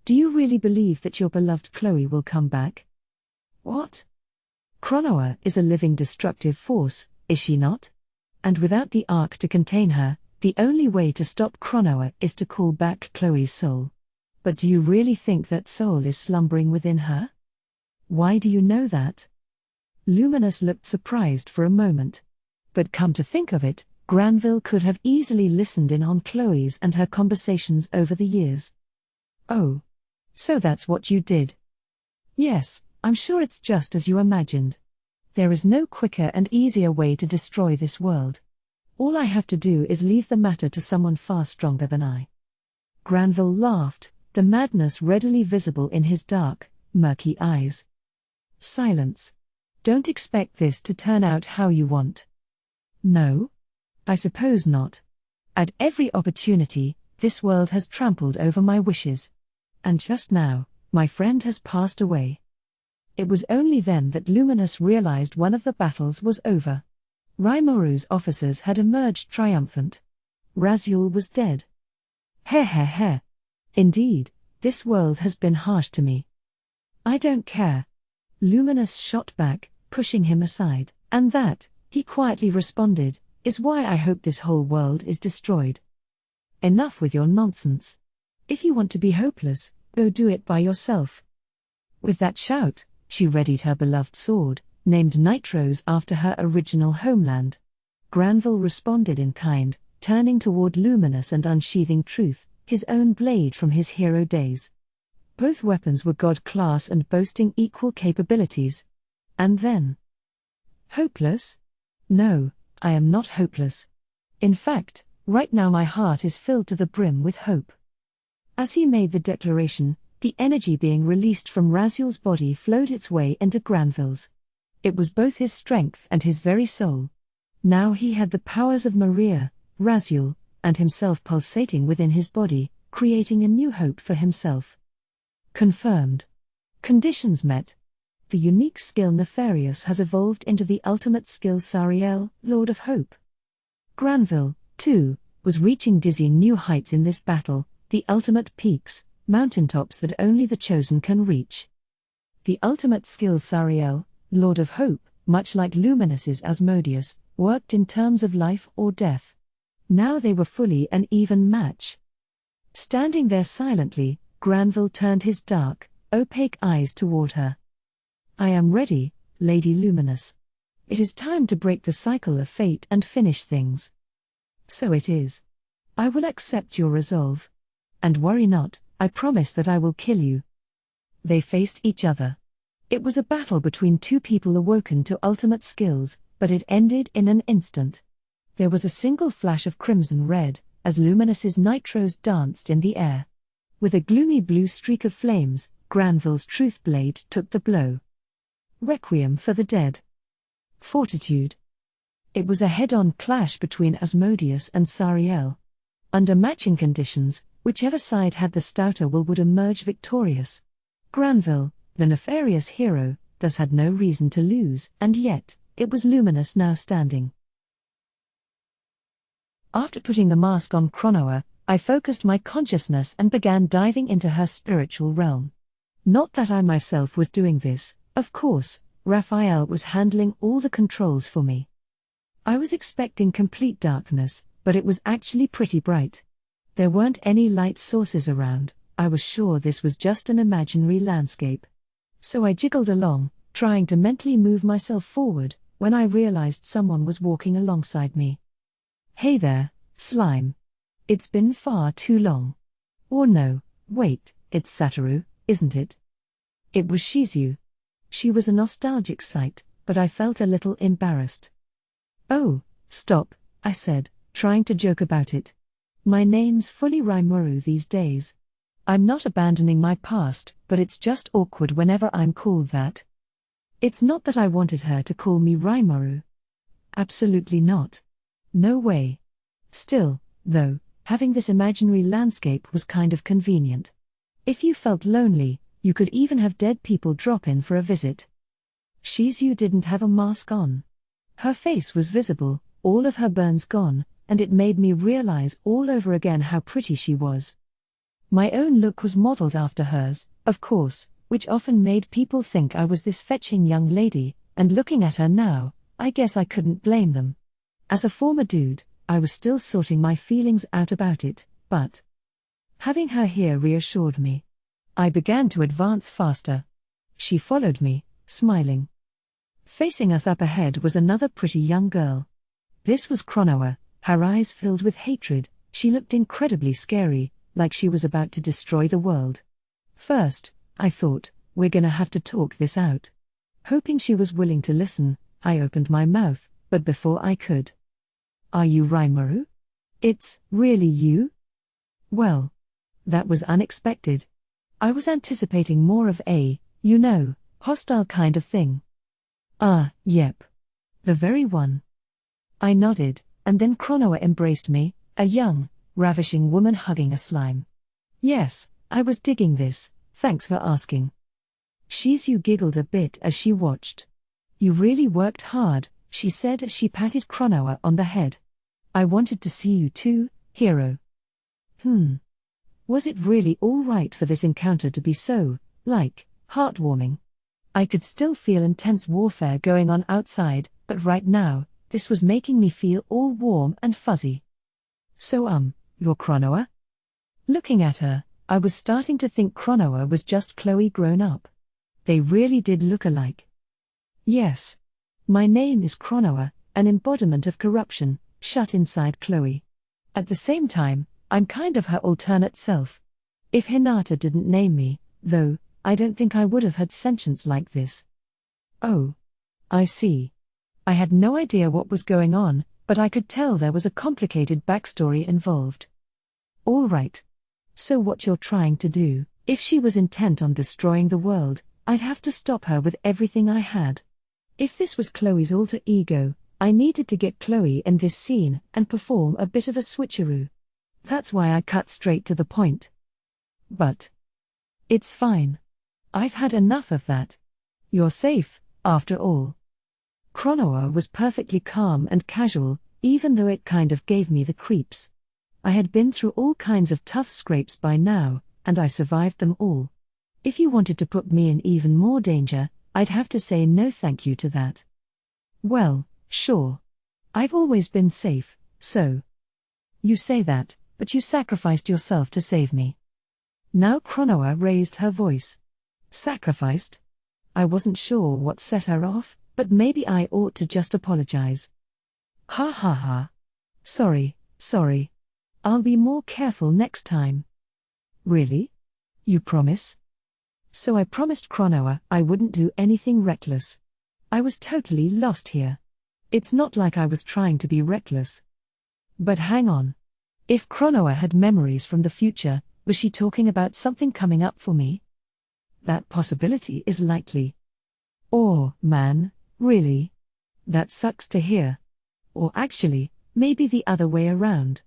Do you really believe that your beloved Chloe will come back? What? Cronoa is a living destructive force, is she not? And without the Ark to contain her, the only way to stop Cronoa is to call back Chloe's soul. But do you really think that soul is slumbering within her? Why do you know that? Luminous looked surprised for a moment. But come to think of it, Granville could have easily listened in on Chloe's and her conversations over the years. Oh. So that's what you did. Yes, I'm sure it's just as you imagined. There is no quicker and easier way to destroy this world. All I have to do is leave the matter to someone far stronger than I. Granville laughed, the madness readily visible in his dark, murky eyes. Silence. Don't expect this to turn out how you want. No? I suppose not. At every opportunity, this world has trampled over my wishes. And just now, my friend has passed away. It was only then that Luminous realized one of the battles was over. Rimourou's officers had emerged triumphant. Raziel was dead. Heh. Indeed, this world has been harsh to me. I don't care. Luminous shot back, pushing him aside, and that, he quietly responded, is why I hope this whole world is destroyed. Enough with your nonsense. If you want to be hopeless, go do it by yourself. With that shout, she readied her beloved sword, named Nitrose after her original homeland. Granville responded in kind, turning toward Luminous and unsheathing Truth, his own blade from his hero days. Both weapons were God-class and boasting equal capabilities. And then... Hopeless? No, I am not hopeless. In fact, right now my heart is filled to the brim with hope. As he made the declaration, the energy being released from Raziel's body flowed its way into Granville's. It was both his strength and his very soul. Now he had the powers of Maria, Raziel, and himself pulsating within his body, creating a new hope for himself. Confirmed. Conditions met. The unique skill Nefarious has evolved into the ultimate skill Sariel, Lord of Hope. Granville, too, was reaching dizzying new heights in this battle, the ultimate peaks, mountaintops that only the chosen can reach. The ultimate skill Sariel, Lord of Hope, much like Luminous's Asmodeus, worked in terms of life or death. Now they were fully an even match. Standing there silently, Granville turned his dark, opaque eyes toward her. I am ready, Lady Luminous. It is time to break the cycle of fate and finish things. So it is. I will accept your resolve. And worry not, I promise that I will kill you. They faced each other. It was a battle between two people awoken to ultimate skills, but it ended in an instant. There was a single flash of crimson red, as Luminous's Nitrose danced in the air. With a gloomy blue streak of flames, Granville's Truth Blade took the blow. Requiem for the dead. Fortitude. It was a head-on clash between Asmodeus and Sariel. Under matching conditions, whichever side had the stouter will would emerge victorious. Granville, the nefarious hero, thus had no reason to lose, and yet, it was Luminous now standing. After putting the mask on Chronoa, I focused my consciousness and began diving into her spiritual realm. Not that I myself was doing this, of course, Raphael was handling all the controls for me. I was expecting complete darkness, but it was actually pretty bright. There weren't any light sources around. I was sure this was just an imaginary landscape. So I jiggled along, trying to mentally move myself forward, when I realized someone was walking alongside me. Hey there, slime. It's been far too long. Or no, wait, it's Satoru, isn't it? It was Shizu. She was a nostalgic sight, but I felt a little embarrassed. Oh, stop, I said, trying to joke about it. My name's fully Rimuru these days. I'm not abandoning my past, but it's just awkward whenever I'm called that. It's not that I wanted her to call me Rimuru. Absolutely not. No way. Still, though, having this imaginary landscape was kind of convenient. If you felt lonely, you could even have dead people drop in for a visit. Shizu didn't have a mask on. Her face was visible, all of her burns gone, and it made me realize all over again how pretty she was. My own look was modeled after hers, of course, which often made people think I was this fetching young lady, and looking at her now, I guess I couldn't blame them. As a former dude, I was still sorting my feelings out about it, but having her here reassured me. I began to advance faster. She followed me, smiling. Facing us up ahead was another pretty young girl. This was Chronoa, her eyes filled with hatred. She looked incredibly scary, like she was about to destroy the world. First, I thought, we're gonna have to talk this out. Hoping she was willing to listen, I opened my mouth, but before I could. Are you Rimuru? It's really you? Well, that was unexpected. I was anticipating more of a, hostile kind of thing. Yep. The very one. I nodded, and then Chronoa embraced me, a young, ravishing woman hugging a slime. Yes, I was digging this, thanks for asking. Shizu giggled a bit as she watched. You really worked hard, she said as she patted Chronoa on the head. I wanted to see you too, hero. Was it really all right for this encounter to be so, heartwarming? I could still feel intense warfare going on outside, but right now, this was making me feel all warm and fuzzy. So you're Chronoa? Looking at her, I was starting to think Chronoa was just Chloe grown up. They really did look alike. Yes. My name is Chronoa, an embodiment of corruption, shut inside Chloe. At the same time, I'm kind of her alternate self. If Hinata didn't name me, though, I don't think I would have had sentience like this. Oh. I see. I had no idea what was going on, but I could tell there was a complicated backstory involved. All right. So what you're trying to do, if she was intent on destroying the world, I'd have to stop her with everything I had. If this was Chloe's alter ego, I needed to get Chloe in this scene and perform a bit of a switcheroo. That's why I cut straight to the point. But it's fine. I've had enough of that. You're safe, after all. Chronoa was perfectly calm and casual, even though it kind of gave me the creeps. I had been through all kinds of tough scrapes by now, and I survived them all. If you wanted to put me in even more danger, I'd have to say no thank you to that. Well, sure. I've always been safe, so. You say that, but you sacrificed yourself to save me. Now Chronoa raised her voice. Sacrificed? I wasn't sure what set her off, but maybe I ought to just apologize. Ha ha ha. Sorry. I'll be more careful next time. Really? You promise? So I promised Chronoa I wouldn't do anything reckless. I was totally lost here. It's not like I was trying to be reckless. But hang on. If Chronoa had memories from the future, was she talking about something coming up for me? That possibility is likely. Or, man, really? That sucks to hear. Or actually, maybe the other way around.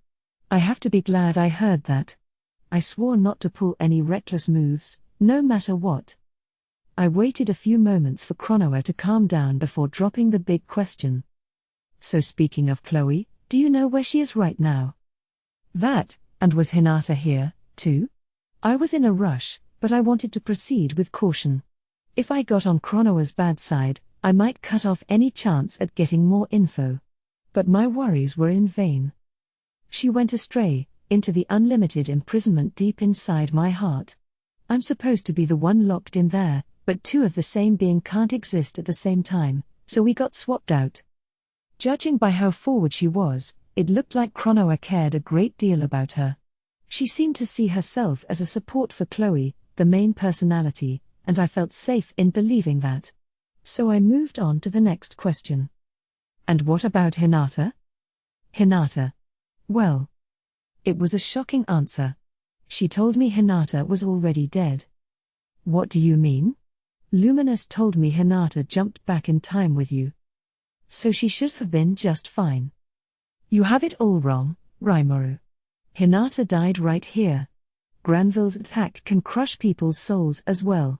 I have to be glad I heard that. I swore not to pull any reckless moves, no matter what. I waited a few moments for Chronoa to calm down before dropping the big question. So speaking of Chloe, do you know where she is right now? That, and was Hinata here, too? I was in a rush, but I wanted to proceed with caution. If I got on Chronoa's bad side, I might cut off any chance at getting more info. But my worries were in vain. She went astray, into the unlimited imprisonment deep inside my heart. I'm supposed to be the one locked in there, but two of the same being can't exist at the same time, so we got swapped out. Judging by how forward she was, it looked like Chronoa cared a great deal about her. She seemed to see herself as a support for Chloe, the main personality, and I felt safe in believing that. So I moved on to the next question. And what about Hinata? Hinata. Well. It was a shocking answer. She told me Hinata was already dead. What do you mean? Luminous told me Hinata jumped back in time with you. So she should have been just fine. You have it all wrong, Rimuru. Hinata died right here. Granville's attack can crush people's souls as well.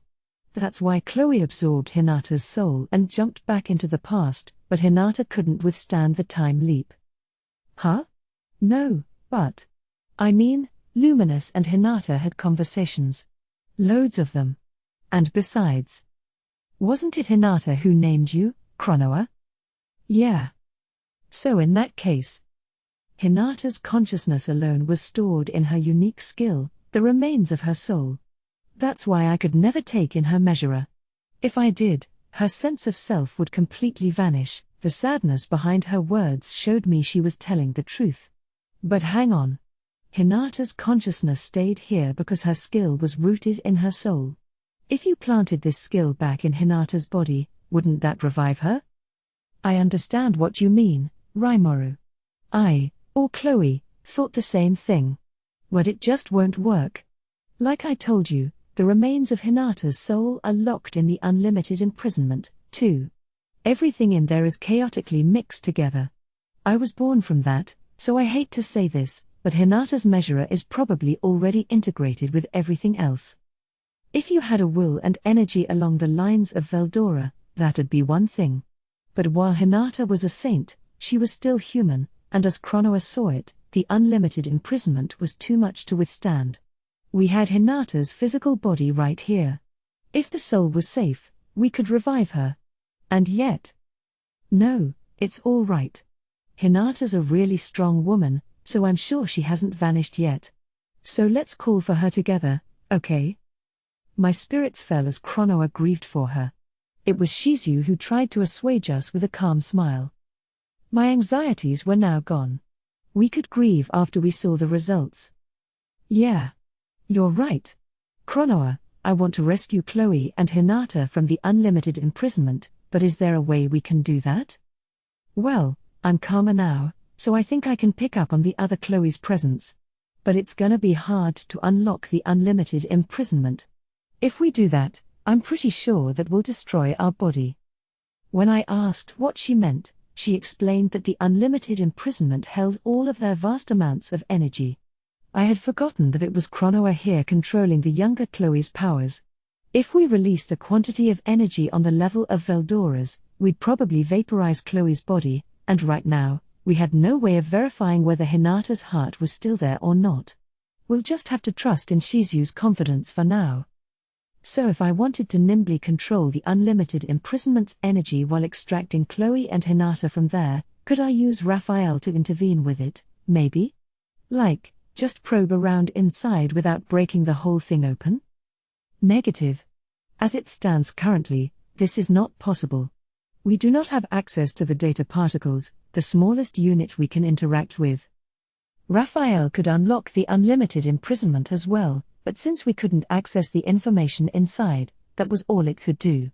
That's why Chloe absorbed Hinata's soul and jumped back into the past, but Hinata couldn't withstand the time leap. Huh? No, but. I mean, Luminous and Hinata had conversations. Loads of them. And besides. Wasn't it Hinata who named you, Chronoa? Yeah. So in that case. Hinata's consciousness alone was stored in her unique skill, the remains of her soul. That's why I could never take in her measurer. If I did, her sense of self would completely vanish. The sadness behind her words showed me she was telling the truth. But hang on. Hinata's consciousness stayed here because her skill was rooted in her soul. If you planted this skill back in Hinata's body, wouldn't that revive her? I understand what you mean, Rimuru. I, or Chloe, thought the same thing. But it just won't work. Like I told you, the remains of Hinata's soul are locked in the unlimited imprisonment, too. Everything in there is chaotically mixed together. I was born from that, so I hate to say this, but Hinata's measurer is probably already integrated with everything else. If you had a will and energy along the lines of Veldora, that'd be one thing. But while Hinata was a saint, she was still human, and as Chronoa saw it, the unlimited imprisonment was too much to withstand. We had Hinata's physical body right here. If the soul was safe, we could revive her. And yet... No, it's all right. Hinata's a really strong woman, so I'm sure she hasn't vanished yet. So let's call for her together, okay? My spirits fell as Chronoa grieved for her. It was Shizu who tried to assuage us with a calm smile. My anxieties were now gone. We could grieve after we saw the results. Yeah. You're right. Chronoa, I want to rescue Chloe and Hinata from the unlimited imprisonment, but is there a way we can do that? Well, I'm calmer now, so I think I can pick up on the other Chloe's presence. But it's gonna be hard to unlock the unlimited imprisonment. If we do that, I'm pretty sure that we'll destroy our body. When I asked what she meant, she explained that the unlimited imprisonment held all of their vast amounts of energy. I had forgotten that it was Chronoa here controlling the younger Chloe's powers. If we released a quantity of energy on the level of Veldora's, we'd probably vaporize Chloe's body, and right now, we had no way of verifying whether Hinata's heart was still there or not. We'll just have to trust in Shizu's confidence for now. So if I wanted to nimbly control the unlimited imprisonment's energy while extracting Chloe and Hinata from there, could I use Raphael to intervene with it, maybe? Like, just probe around inside without breaking the whole thing open? Negative. As it stands currently, this is not possible. We do not have access to the data particles, the smallest unit we can interact with. Raphael could unlock the unlimited imprisonment as well, but since we couldn't access the information inside, that was all it could do.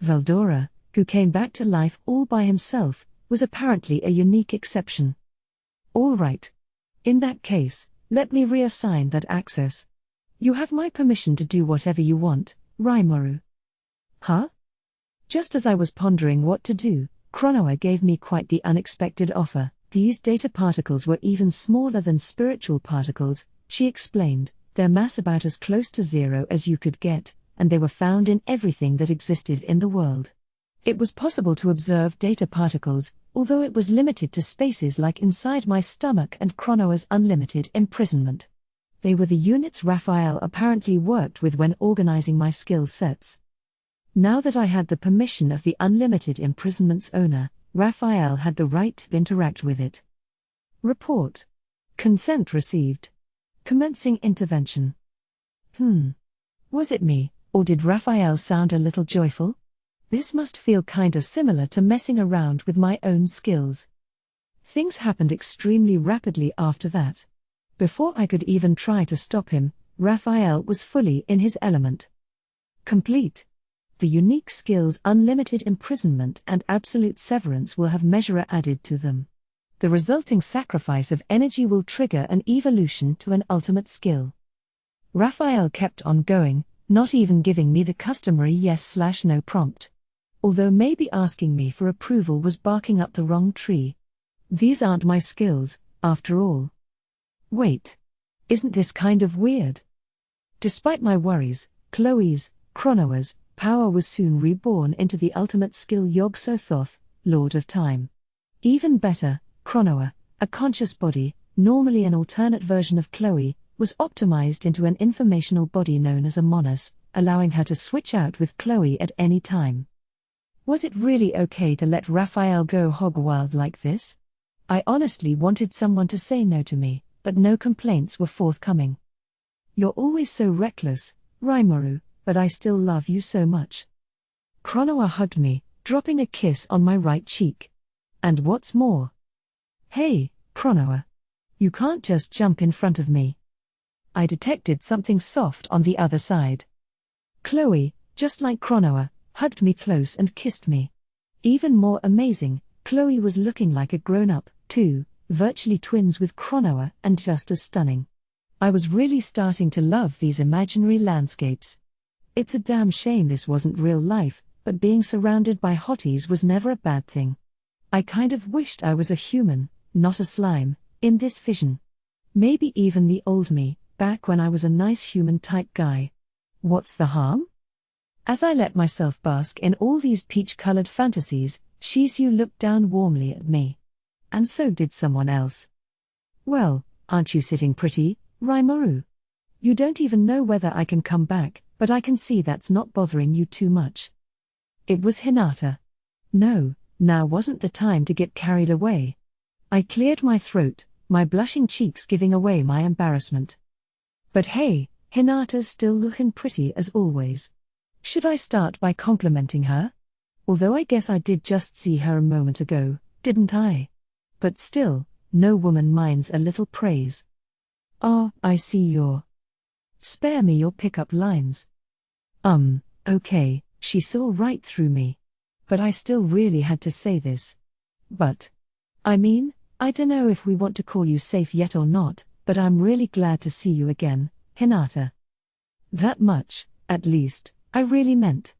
Veldora, who came back to life all by himself, was apparently a unique exception. All right. In that case, let me reassign that access. You have my permission to do whatever you want, Rimuru. Huh? Just as I was pondering what to do, Chronoa gave me quite the unexpected offer. These data particles were even smaller than spiritual particles, she explained, their mass about as close to zero as you could get, and they were found in everything that existed in the world. It was possible to observe data particles, although it was limited to spaces like inside my stomach and Chronoa's unlimited imprisonment. They were the units Raphael apparently worked with when organizing my skill sets. Now that I had the permission of the unlimited imprisonment's owner, Raphael had the right to interact with it. Report. Consent received. Commencing intervention. Was it me, or did Raphael sound a little joyful? This must feel kinda similar to messing around with my own skills. Things happened extremely rapidly after that. Before I could even try to stop him, Raphael was fully in his element. Complete. The unique skills Unlimited Imprisonment and Absolute Severance will have measure added to them. The resulting sacrifice of energy will trigger an evolution to an ultimate skill. Raphael kept on going, not even giving me the customary yes/no prompt. Although maybe asking me for approval was barking up the wrong tree. These aren't my skills, after all. Wait. Isn't this kind of weird? Despite my worries, Chronoa's power was soon reborn into the ultimate skill Yog-Sothoth, Lord of Time. Even better, Chronoa, a conscious body, normally an alternate version of Chloe, was optimized into an informational body known as a Monos, allowing her to switch out with Chloe at any time. Was it really okay to let Raphael go hog wild like this? I honestly wanted someone to say no to me, but no complaints were forthcoming. You're always so reckless, Rimuru, but I still love you so much. Chronoa hugged me, dropping a kiss on my right cheek. And what's more? Hey, Chronoa. You can't just jump in front of me. I detected something soft on the other side. Chloe, just like Chronoa, hugged me close and kissed me. Even more amazing, Chloe was looking like a grown-up, too, virtually twins with Chronoa and just as stunning. I was really starting to love these imaginary landscapes. It's a damn shame this wasn't real life, but being surrounded by hotties was never a bad thing. I kind of wished I was a human, not a slime, in this vision. Maybe even the old me, back when I was a nice human-type guy. What's the harm? As I let myself bask in all these peach-colored fantasies, Shizu looked down warmly at me. And so did someone else. Well, aren't you sitting pretty, Rimuru? You don't even know whether I can come back, but I can see that's not bothering you too much. It was Hinata. No, now wasn't the time to get carried away. I cleared my throat, my blushing cheeks giving away my embarrassment. But hey, Hinata's still looking pretty as always. Should I start by complimenting her? Although I guess I did just see her a moment ago, didn't I? But still, no woman minds a little praise. Ah, I see your. Spare me your pickup lines. Okay, she saw right through me. But I still really had to say this. But. I mean, I dunno if we want to call you safe yet or not, but I'm really glad to see you again, Hinata. That much, at least, I really meant.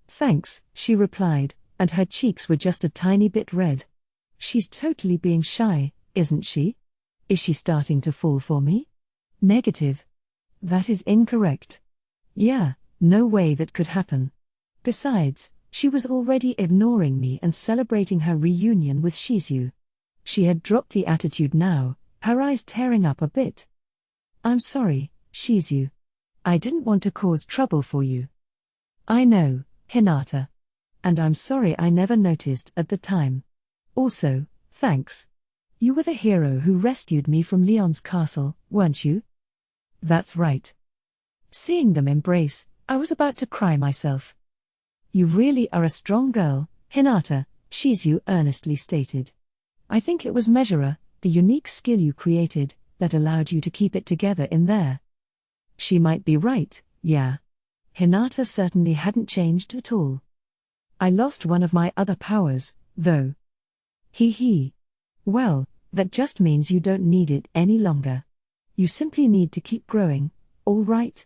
Thanks, she replied, and her cheeks were just a tiny bit red. She's totally being shy, isn't she? Is she starting to fall for me? Negative. That is incorrect. Yeah, no way that could happen. Besides, she was already ignoring me and celebrating her reunion with Shizu. She had dropped the attitude now, her eyes tearing up a bit. I'm sorry, Shizu. I didn't want to cause trouble for you. I know, Hinata. And I'm sorry I never noticed at the time. Also, thanks. You were the hero who rescued me from Leon's castle, weren't you? That's right. Seeing them embrace, I was about to cry myself. You really are a strong girl, Hinata, Shizu earnestly stated. I think it was Measurer, the unique skill you created, that allowed you to keep it together in there. She might be right, yeah. Hinata certainly hadn't changed at all. I lost one of my other powers, though. Hee. Well, that just means you don't need it any longer. You simply need to keep growing, all right?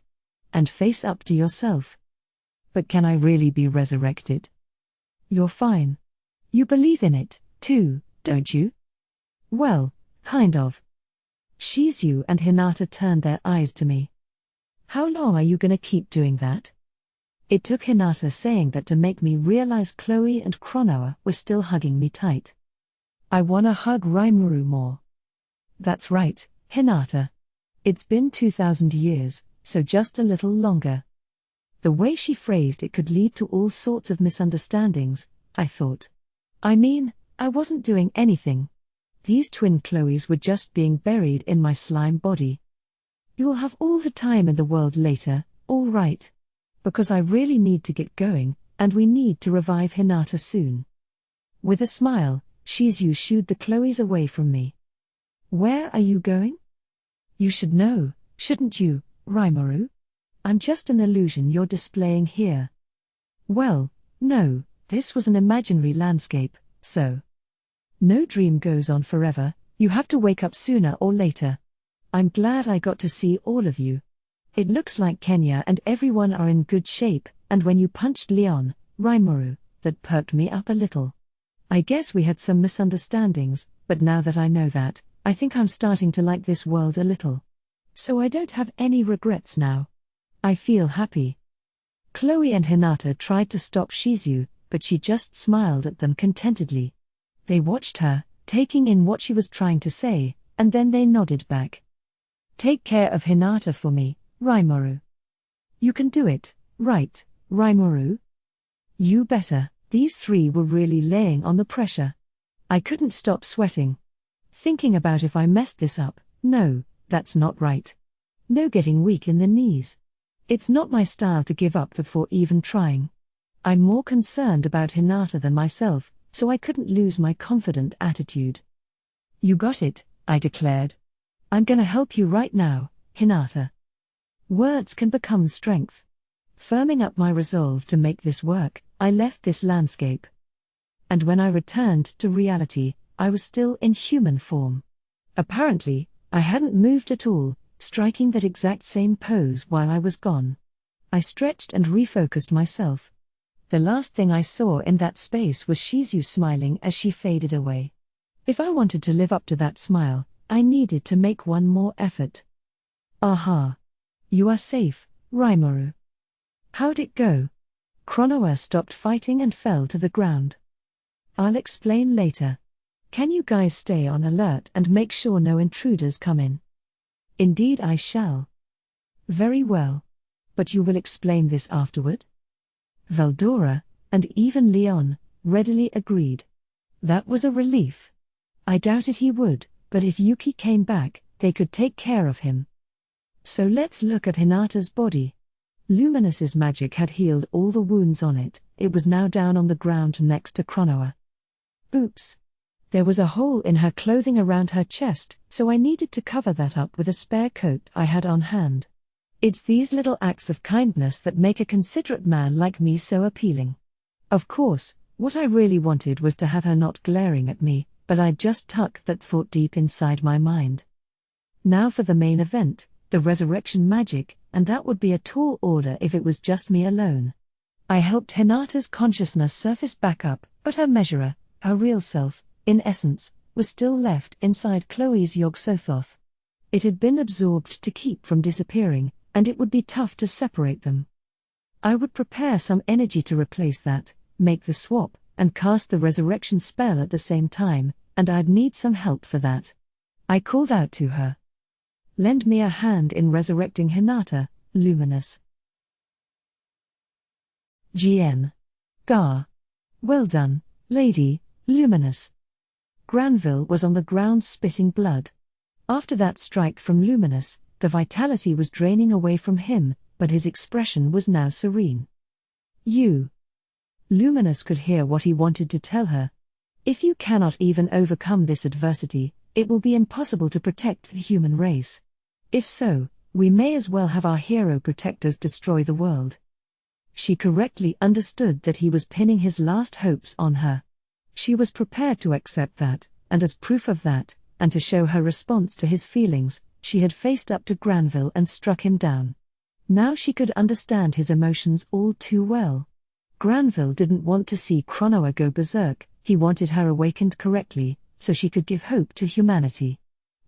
And face up to yourself. But can I really be resurrected? You're fine. You believe in it, too, don't you? Well, kind of. Shizu and Hinata turned their eyes to me. How long are you gonna keep doing that? It took Hinata saying that to make me realize Chloe and Chronoa were still hugging me tight. I wanna hug Rimuru more. That's right, Hinata. It's been 2,000 years, so just a little longer. The way she phrased it could lead to all sorts of misunderstandings, I thought. I mean, I wasn't doing anything. These twin Chloes were just being buried in my slime body. You'll have all the time in the world later, all right? Because I really need to get going, and we need to revive Hinata soon. With a smile, Shizu shooed the Chloes away from me. Where are you going? You should know, shouldn't you, Rimuru? I'm just an illusion you're displaying here. Well, no, this was an imaginary landscape, so. No dream goes on forever, you have to wake up sooner or later. I'm glad I got to see all of you. It looks like Kenya and everyone are in good shape, and when you punched Leon, Rimuru, that perked me up a little. I guess we had some misunderstandings, but now that I know that, I think I'm starting to like this world a little. So I don't have any regrets now. I feel happy. Chloe and Hinata tried to stop Shizu, but she just smiled at them contentedly. They watched her, taking in what she was trying to say, and then they nodded back. Take care of Hinata for me, Rimuru. You can do it, right, Rimuru? You better. These three were really laying on the pressure. I couldn't stop sweating. Thinking about if I messed this up, no, that's not right. No getting weak in the knees. It's not my style to give up before even trying. I'm more concerned about Hinata than myself, so I couldn't lose my confident attitude. You got it, I declared. I'm gonna help you right now, Hinata. Words can become strength. Firming up my resolve to make this work, I left this landscape. And when I returned to reality, I was still in human form. Apparently, I hadn't moved at all, striking that exact same pose while I was gone. I stretched and refocused myself. The last thing I saw in that space was Shizu smiling as she faded away. If I wanted to live up to that smile, I needed to make one more effort. Aha! You are safe, Rimuru. How'd it go? Chronoa stopped fighting and fell to the ground. I'll explain later. Can you guys stay on alert and make sure no intruders come in? Indeed I shall. Very well. But you will explain this afterward? Veldora, and even Leon, readily agreed. That was a relief. I doubted he would, but if Yuki came back, they could take care of him. So let's look at Hinata's body. Luminous's magic had healed all the wounds on it. It was now down on the ground next to Chronoa. Oops. There was a hole in her clothing around her chest, so I needed to cover that up with a spare coat I had on hand. It's these little acts of kindness that make a considerate man like me so appealing. Of course, what I really wanted was to have her not glaring at me, but I'd just tucked that thought deep inside my mind. Now for the main event, the resurrection magic, and that would be a tall order if it was just me alone. I helped Hinata's consciousness surface back up, but her measurer, her real self, in essence, was still left inside Chloe's Yog-Sothoth. It had been absorbed to keep from disappearing, and it would be tough to separate them. I would prepare some energy to replace that, make the swap, and cast the resurrection spell at the same time, and I'd need some help for that. I called out to her. Lend me a hand in resurrecting Hinata, Luminous. GN. Gar. Well done, Lady, Luminous. Granville was on the ground spitting blood. After that strike from Luminous, the vitality was draining away from him, but his expression was now serene. You. Luminous could hear what he wanted to tell her. If you cannot even overcome this adversity, it will be impossible to protect the human race. If so, we may as well have our hero protectors destroy the world. She correctly understood that he was pinning his last hopes on her. She was prepared to accept that, and as proof of that, and to show her response to his feelings, she had faced up to Granville and struck him down. Now she could understand his emotions all too well. Granville didn't want to see Chronoa go berserk, he wanted her awakened correctly, so she could give hope to humanity.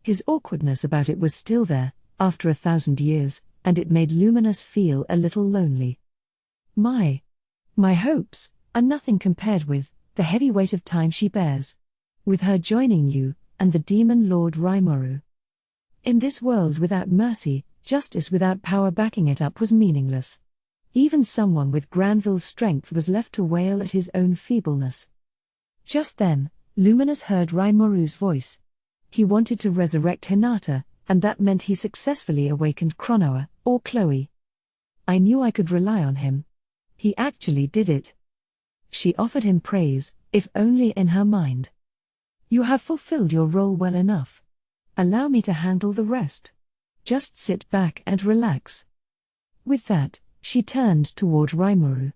His awkwardness about it was still there, after 1,000 years, and it made Luminous feel a little lonely. My hopes are nothing compared with the heavy weight of time she bears. With her joining you, and the demon lord Rimuru. In this world without mercy, justice without power backing it up was meaningless. Even someone with Granville's strength was left to wail at his own feebleness. Just then, Luminous heard Rimuru's voice. He wanted to resurrect Hinata, and that meant he successfully awakened Chronoa, or Chloe. I knew I could rely on him. He actually did it. She offered him praise, if only in her mind. You have fulfilled your role well enough. Allow me to handle the rest. Just sit back and relax. With that, she turned toward Rimuru.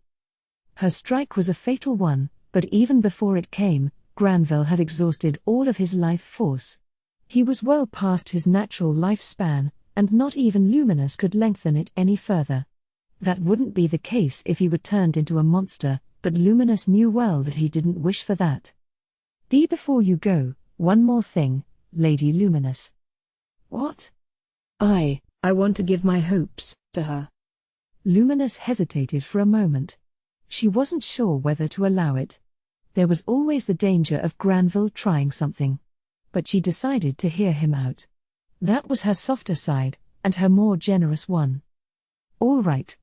Her strike was a fatal one, but even before it came, Granville had exhausted all of his life force. He was well past his natural lifespan, and not even Luminous could lengthen it any further. That wouldn't be the case if he were turned into a monster, but Luminous knew well that he didn't wish for that. Before you go, one more thing, Lady Luminous. What? I want to give my hopes to her. Luminous hesitated for a moment. She wasn't sure whether to allow it. There was always the danger of Granville trying something. But she decided to hear him out. That was her softer side, and her more generous one. All right.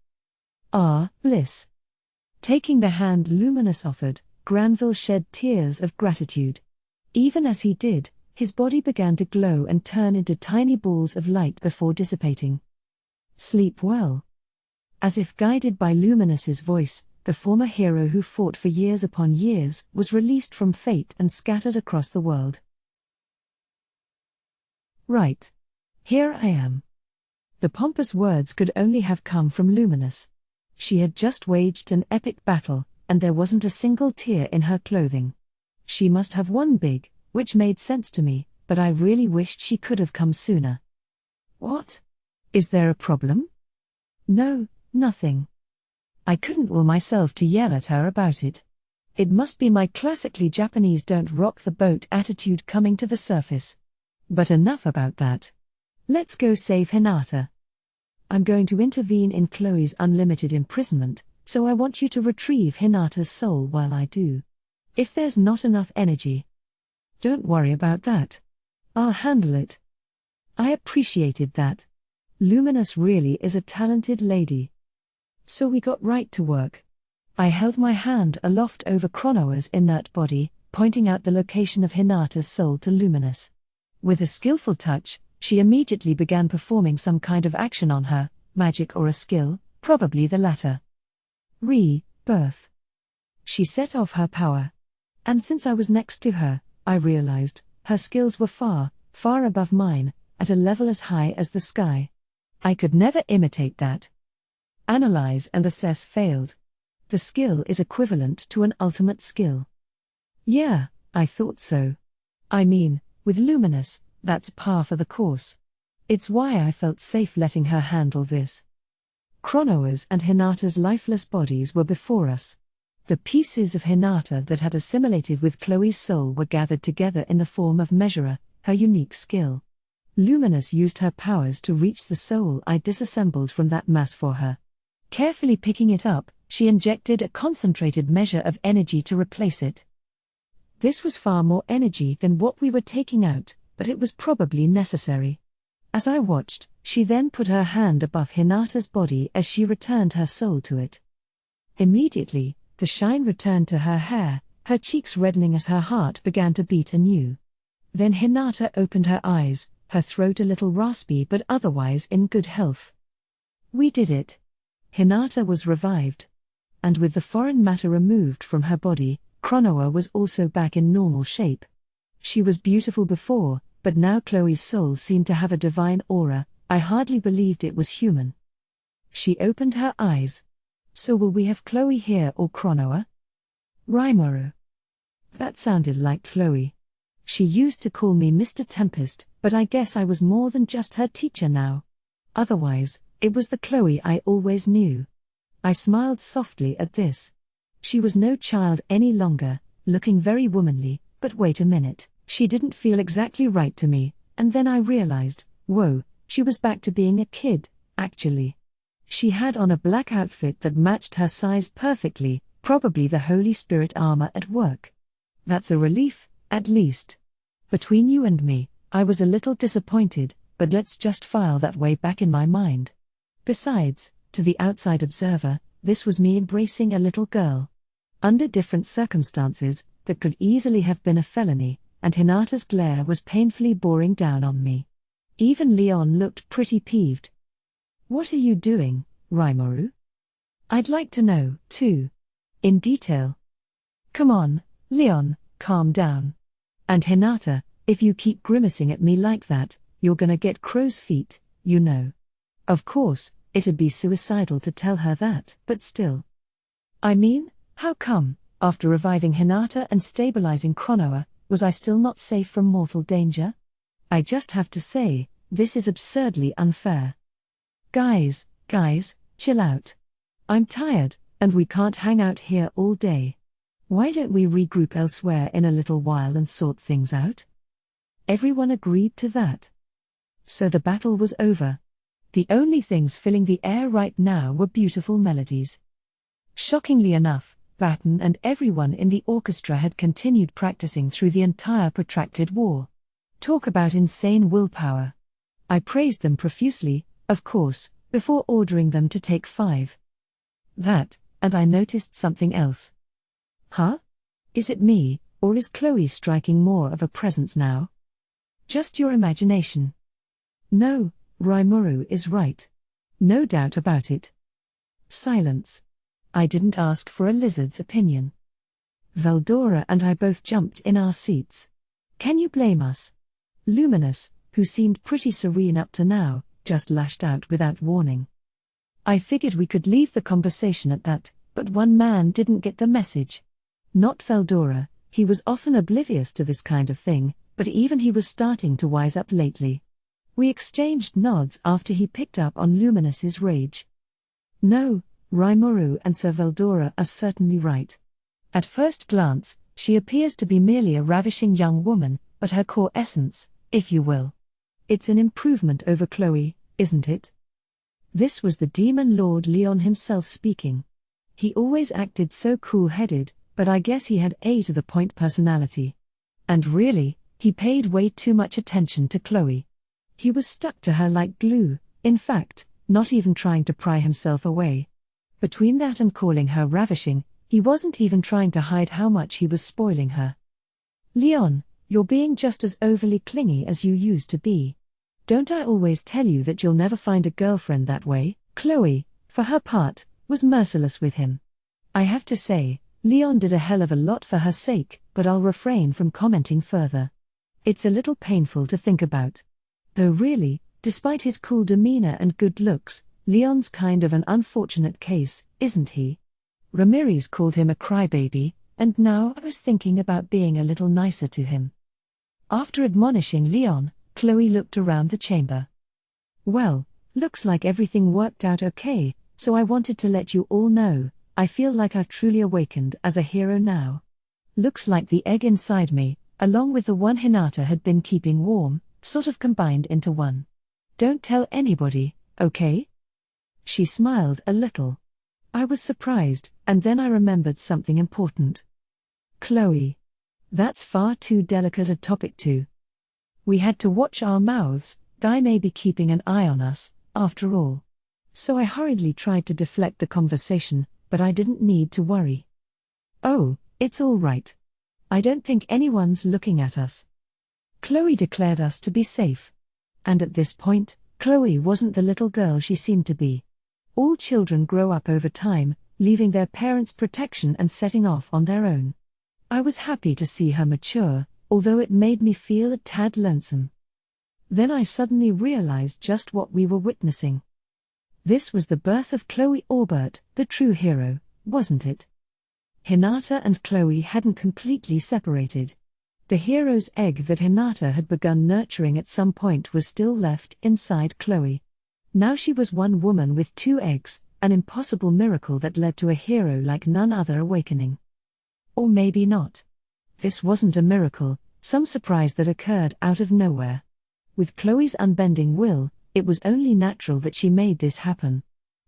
Bliss. Taking the hand Luminous offered, Granville shed tears of gratitude. Even as he did, his body began to glow and turn into tiny balls of light before dissipating. Sleep well. As if guided by Luminous's voice, the former hero who fought for years upon years was released from fate and scattered across the world. Right. Here I am. The pompous words could only have come from Luminous. She had just waged an epic battle, and there wasn't a single tear in her clothing. She must have won big, which made sense to me, but I really wished she could have come sooner. What? Is there a problem? No, nothing. I couldn't will myself to yell at her about it. It must be my classically Japanese don't rock the boat attitude coming to the surface. But enough about that. Let's go save Hinata. I'm going to intervene in Chloe's unlimited imprisonment, so I want you to retrieve Hinata's soul while I do. If there's not enough energy, don't worry about that. I'll handle it. I appreciated that. Luminous really is a talented lady. So we got right to work. I held my hand aloft over Chronoa's inert body, pointing out the location of Hinata's soul to Luminous. With a skillful touch, she immediately began performing some kind of action on her, magic or a skill, probably the latter. Rebirth. She set off her power. And since I was next to her, I realized, her skills were far, far above mine, at a level as high as the sky. I could never imitate that. Analyze and assess failed. The skill is equivalent to an ultimate skill. Yeah, I thought so. I mean, with Luminous, that's par for the course. It's why I felt safe letting her handle this. Chronoa's and Hinata's lifeless bodies were before us. The pieces of Hinata that had assimilated with Chloe's soul were gathered together in the form of Measurer, her unique skill. Luminous used her powers to reach the soul I disassembled from that mass for her. Carefully picking it up, she injected a concentrated measure of energy to replace it. This was far more energy than what we were taking out, but it was probably necessary. As I watched, she then put her hand above Hinata's body as she returned her soul to it. Immediately, the shine returned to her hair, her cheeks reddening as her heart began to beat anew. Then Hinata opened her eyes, her throat a little raspy but otherwise in good health. We did it. Hinata was revived. And with the foreign matter removed from her body, Chronoa was also back in normal shape. She was beautiful before, but now Chloe's soul seemed to have a divine aura. I hardly believed it was human. She opened her eyes. So will we have Chloe here or Chronoa? Rimuru. That sounded like Chloe. She used to call me Mr. Tempest, but I guess I was more than just her teacher now. Otherwise, it was the Chloe I always knew. I smiled softly at this. She was no child any longer, looking very womanly, but wait a minute, she didn't feel exactly right to me, and then I realized, whoa, she was back to being a kid, actually. She had on a black outfit that matched her size perfectly, probably the Holy Spirit armor at work. That's a relief, at least. Between you and me, I was a little disappointed, but let's just file that way back in my mind. Besides, to the outside observer, this was me embracing a little girl. Under different circumstances, that could easily have been a felony, and Hinata's glare was painfully boring down on me. Even Leon looked pretty peeved. What are you doing, Rimuru? I'd like to know, too. In detail. Come on, Leon, calm down. And Hinata, if you keep grimacing at me like that, you're gonna get crow's feet, you know. Of course, it'd be suicidal to tell her that, but still. I mean, how come, after reviving Hinata and stabilizing Chronoa, was I still not safe from mortal danger? I just have to say, this is absurdly unfair. Guys, chill out. I'm tired, and we can't hang out here all day. Why don't we regroup elsewhere in a little while and sort things out? Everyone agreed to that. So the battle was over. The only things filling the air right now were beautiful melodies. Shockingly enough, Batten and everyone in the orchestra had continued practicing through the entire protracted war. Talk about insane willpower. I praised them profusely, of course, before ordering them to take 5. That, and I noticed something else. Huh? Is it me, or is Chloe striking more of a presence now? Just your imagination. No, Rimuru is right. No doubt about it. Silence. I didn't ask for a lizard's opinion. Veldora and I both jumped in our seats. Can you blame us? Luminous, who seemed pretty serene up to now, just lashed out without warning. I figured we could leave the conversation at that, but one man didn't get the message. Not Veldora, he was often oblivious to this kind of thing, but even he was starting to wise up lately. We exchanged nods after he picked up on Luminous's rage. No, Rimuru and Sir Veldora are certainly right. At first glance, she appears to be merely a ravishing young woman, but her core essence, if you will. It's an improvement over Chloe, isn't it? This was the demon lord Leon himself speaking. He always acted so cool-headed, but I guess he had a to-the-point personality. And really, he paid way too much attention to Chloe. He was stuck to her like glue, in fact, not even trying to pry himself away. Between that and calling her ravishing, he wasn't even trying to hide how much he was spoiling her. Leon, you're being just as overly clingy as you used to be. Don't I always tell you that you'll never find a girlfriend that way? Chloe, for her part, was merciless with him. I have to say, Leon did a hell of a lot for her sake, but I'll refrain from commenting further. It's a little painful to think about. Though really, despite his cool demeanor and good looks, Leon's kind of an unfortunate case, isn't he? Ramirez called him a crybaby, and now I was thinking about being a little nicer to him. After admonishing Leon, Chloe looked around the chamber. Well, looks like everything worked out okay, so I wanted to let you all know, I feel like I've truly awakened as a hero now. Looks like the egg inside me, along with the one Hinata had been keeping warm, sort of combined into one. Don't tell anybody, okay? She smiled a little. I was surprised, and then I remembered something important. Chloe. That's far too delicate a topic to. We had to watch our mouths, Guy may be keeping an eye on us, after all. So I hurriedly tried to deflect the conversation, but I didn't need to worry. Oh, it's all right. I don't think anyone's looking at us. Chloe declared us to be safe. And at this point, Chloe wasn't the little girl she seemed to be. All children grow up over time, leaving their parents' protection and setting off on their own. I was happy to see her mature, although it made me feel a tad lonesome. Then I suddenly realized just what we were witnessing. This was the birth of Chloe Orbert, the true hero, wasn't it? Hinata and Chloe hadn't completely separated. The hero's egg that Hinata had begun nurturing at some point was still left inside Chloe. Now she was one woman with two eggs, an impossible miracle that led to a hero like none other awakening. Or maybe not. This wasn't a miracle, some surprise that occurred out of nowhere. With Chloe's unbending will, it was only natural that she made this happen.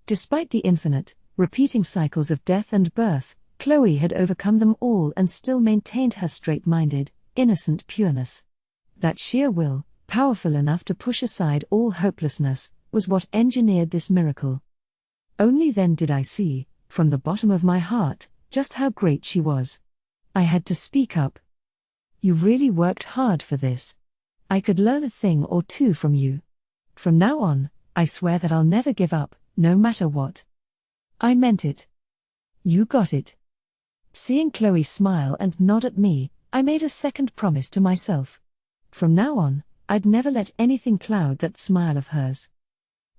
Despite the infinite, repeating cycles of death and birth, Chloe had overcome them all and still maintained her straight-minded, innocent pureness. That sheer will, powerful enough to push aside all hopelessness, was what engineered this miracle. Only then did I see, from the bottom of my heart, just how great she was. I had to speak up. You really worked hard for this. I could learn a thing or two from you. From now on, I swear that I'll never give up, no matter what. I meant it. You got it. Seeing Chloe smile and nod at me, I made a second promise to myself. From now on, I'd never let anything cloud that smile of hers.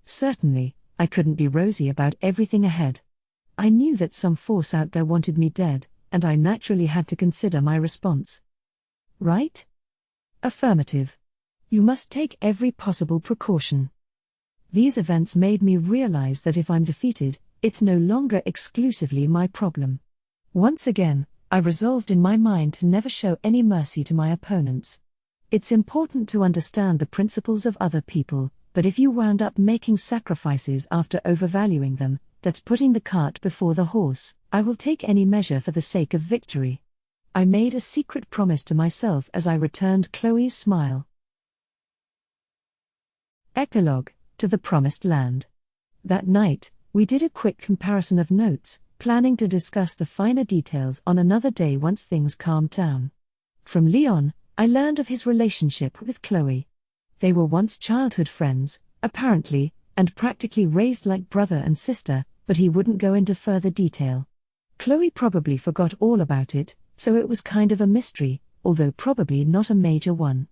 Certainly, I couldn't be rosy about everything ahead. I knew that some force out there wanted me dead, and I naturally had to consider my response. Right? Affirmative. You must take every possible precaution. These events made me realize that if I'm defeated, it's no longer exclusively my problem. Once again, I resolved in my mind to never show any mercy to my opponents. It's important to understand the principles of other people, but if you wound up making sacrifices after overvaluing them, that's putting the cart before the horse. I will take any measure for the sake of victory. I made a secret promise to myself as I returned Chloe's smile. Epilogue, to the Promised Land. That night, we did a quick comparison of notes, planning to discuss the finer details on another day once things calmed down. From Leon, I learned of his relationship with Chloe. They were once childhood friends, apparently, and practically raised like brother and sister, but he wouldn't go into further detail. Chloe probably forgot all about it, so it was kind of a mystery, although probably not a major one.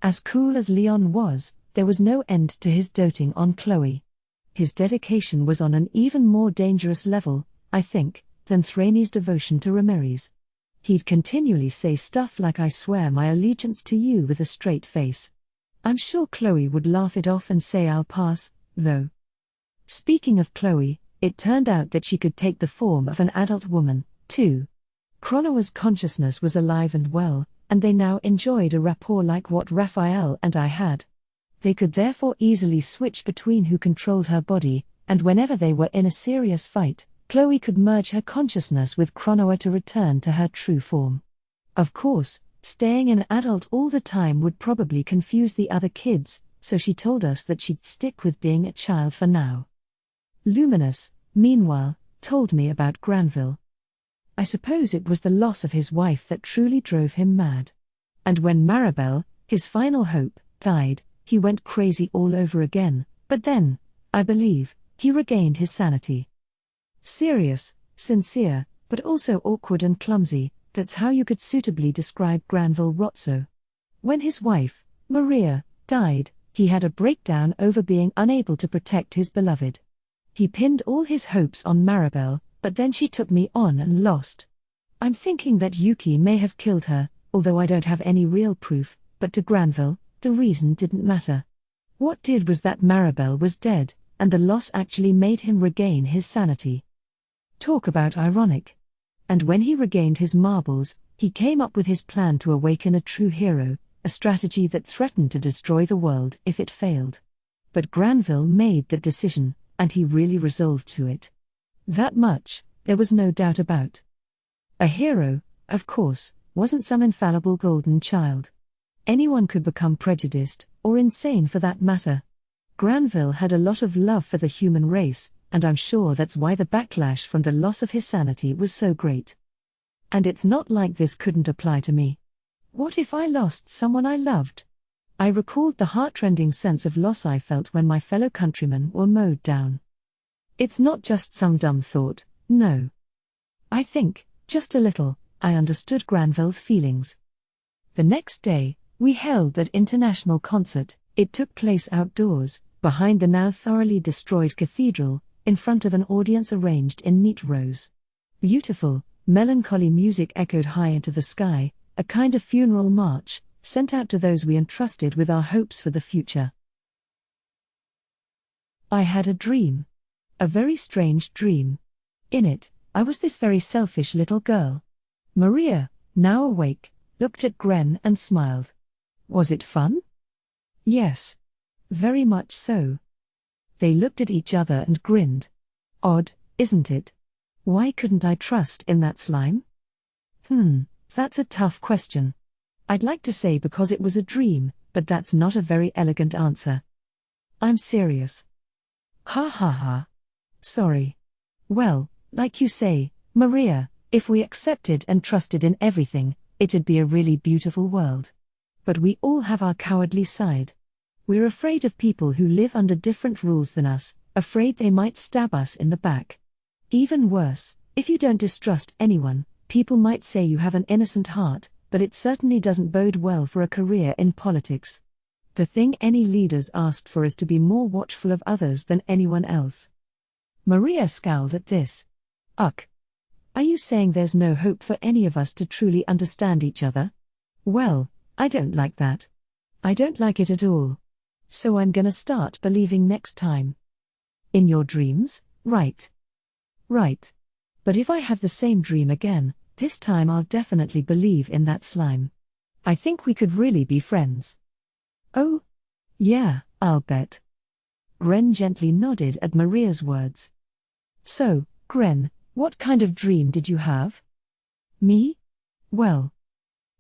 As cool as Leon was, there was no end to his doting on Chloe. His dedication was on an even more dangerous level, I think, than Thrainey's devotion to Ramirez. He'd continually say stuff like "I swear my allegiance to you" with a straight face. I'm sure Chloe would laugh it off and say "I'll pass," though. Speaking of Chloe, it turned out that she could take the form of an adult woman, too. Chronoa's consciousness was alive and well, and they now enjoyed a rapport like what Raphael and I had. They could therefore easily switch between who controlled her body, and whenever they were in a serious fight, Chloe could merge her consciousness with Chronoa to return to her true form. Of course, staying an adult all the time would probably confuse the other kids, so she told us that she'd stick with being a child for now. Luminous, meanwhile, told me about Granville. I suppose it was the loss of his wife that truly drove him mad. And when Maribel, his final hope, died, he went crazy all over again, but then, I believe, he regained his sanity. Serious, sincere, but also awkward and clumsy, that's how you could suitably describe Granville Rotso. When his wife, Maria, died, he had a breakdown over being unable to protect his beloved. He pinned all his hopes on Maribel, but then she took me on and lost. I'm thinking that Yuki may have killed her, although I don't have any real proof, but to Granville, the reason didn't matter. What did was that Maribel was dead, and the loss actually made him regain his sanity. Talk about ironic. And when he regained his marbles, he came up with his plan to awaken a true hero, a strategy that threatened to destroy the world if it failed. But Granville made the decision, and he really resolved to it. That much, there was no doubt about. A hero, of course, wasn't some infallible golden child. Anyone could become prejudiced, or insane for that matter. Granville had a lot of love for the human race, and I'm sure that's why the backlash from the loss of his sanity was so great. And it's not like this couldn't apply to me. What if I lost someone I loved? I recalled the heartrending sense of loss I felt when my fellow countrymen were mowed down. It's not just some dumb thought, no. I think, just a little, I understood Granville's feelings. The next day, we held that international concert. It took place outdoors, behind the now thoroughly destroyed cathedral, in front of an audience arranged in neat rows. Beautiful, melancholy music echoed high into the sky, a kind of funeral march, sent out to those we entrusted with our hopes for the future. I had a dream. A very strange dream. In it, I was this very selfish little girl. Maria, now awake, looked at Gren and smiled. Was it fun? Yes. Very much so. They looked at each other and grinned. Odd, isn't it? Why couldn't I trust in that slime? That's a tough question. I'd like to say because it was a dream, but that's not a very elegant answer. I'm serious. Ha ha ha. Sorry. Well, like you say, Maria, if we accepted and trusted in everything, it'd be a really beautiful world. But we all have our cowardly side. We're afraid of people who live under different rules than us, afraid they might stab us in the back. Even worse, if you don't distrust anyone, people might say you have an innocent heart, but it certainly doesn't bode well for a career in politics. The thing any leaders asked for is to be more watchful of others than anyone else. Maria scowled at this. Uck. Are you saying there's no hope for any of us to truly understand each other? Well, I don't like that. I don't like it at all. So I'm gonna start believing next time. In your dreams, right? Right. But if I have the same dream again, this time I'll definitely believe in that slime. I think we could really be friends. Oh? Yeah, I'll bet. Gren gently nodded at Maria's words. So, Gren, what kind of dream did you have? Me? Well,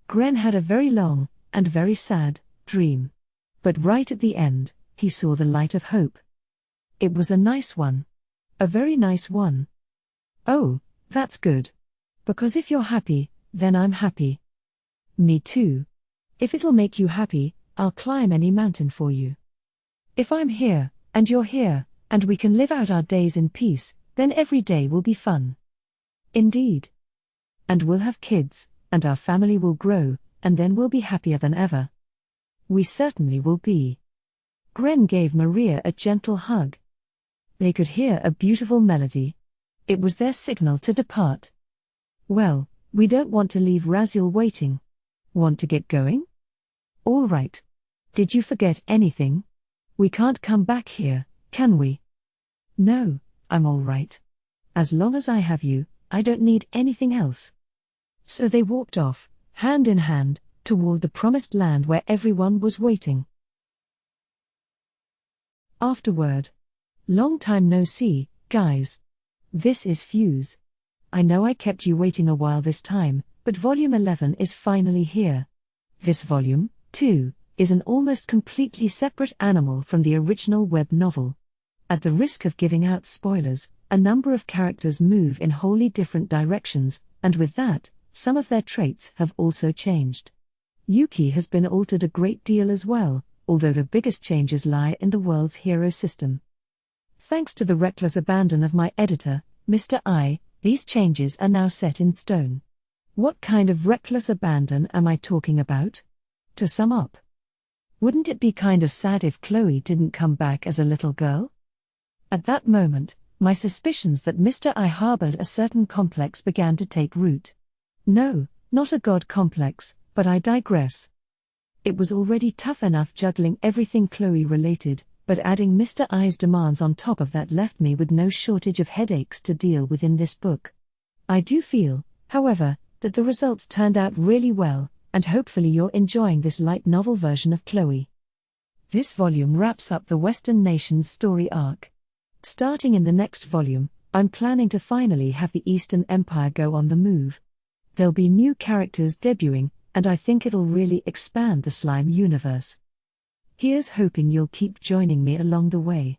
Gren had a very long, and very sad, dream. But right at the end, he saw the light of hope. It was a nice one. A very nice one. Oh, that's good. Because if you're happy, then I'm happy. Me too. If it'll make you happy, I'll climb any mountain for you. If I'm here, and you're here, and we can live out our days in peace, then every day will be fun. Indeed. And we'll have kids, and our family will grow, and then we'll be happier than ever. We certainly will be. Gren gave Maria a gentle hug. They could hear a beautiful melody. It was their signal to depart. Well, we don't want to leave Raziel waiting. Want to get going? All right. Did you forget anything? We can't come back here, can we? No, I'm all right. As long as I have you, I don't need anything else. So they walked off, hand in hand, toward the promised land where everyone was waiting. Afterword. Long time no see, guys. This is Fuse. I know I kept you waiting a while this time, but Volume 11 is finally here. This volume, too, is an almost completely separate animal from the original web novel. At the risk of giving out spoilers, a number of characters move in wholly different directions, and with that, some of their traits have also changed. Yuki has been altered a great deal as well, although the biggest changes lie in the world's hero system. Thanks to the reckless abandon of my editor, Mr. I, these changes are now set in stone. What kind of reckless abandon am I talking about? To sum up, wouldn't it be kind of sad if Chloe didn't come back as a little girl? At that moment, my suspicions that Mr. I harbored a certain complex began to take root. No, not a god complex, but I digress. It was already tough enough juggling everything Chloe related, but adding Mr. I's demands on top of that left me with no shortage of headaches to deal with in this book. I do feel, however, that the results turned out really well, and hopefully you're enjoying this light novel version of Chloe. This volume wraps up the Western Nations story arc. Starting in the next volume, I'm planning to finally have the Eastern Empire go on the move. There'll be new characters debuting, and I think it'll really expand the slime universe. Here's hoping you'll keep joining me along the way.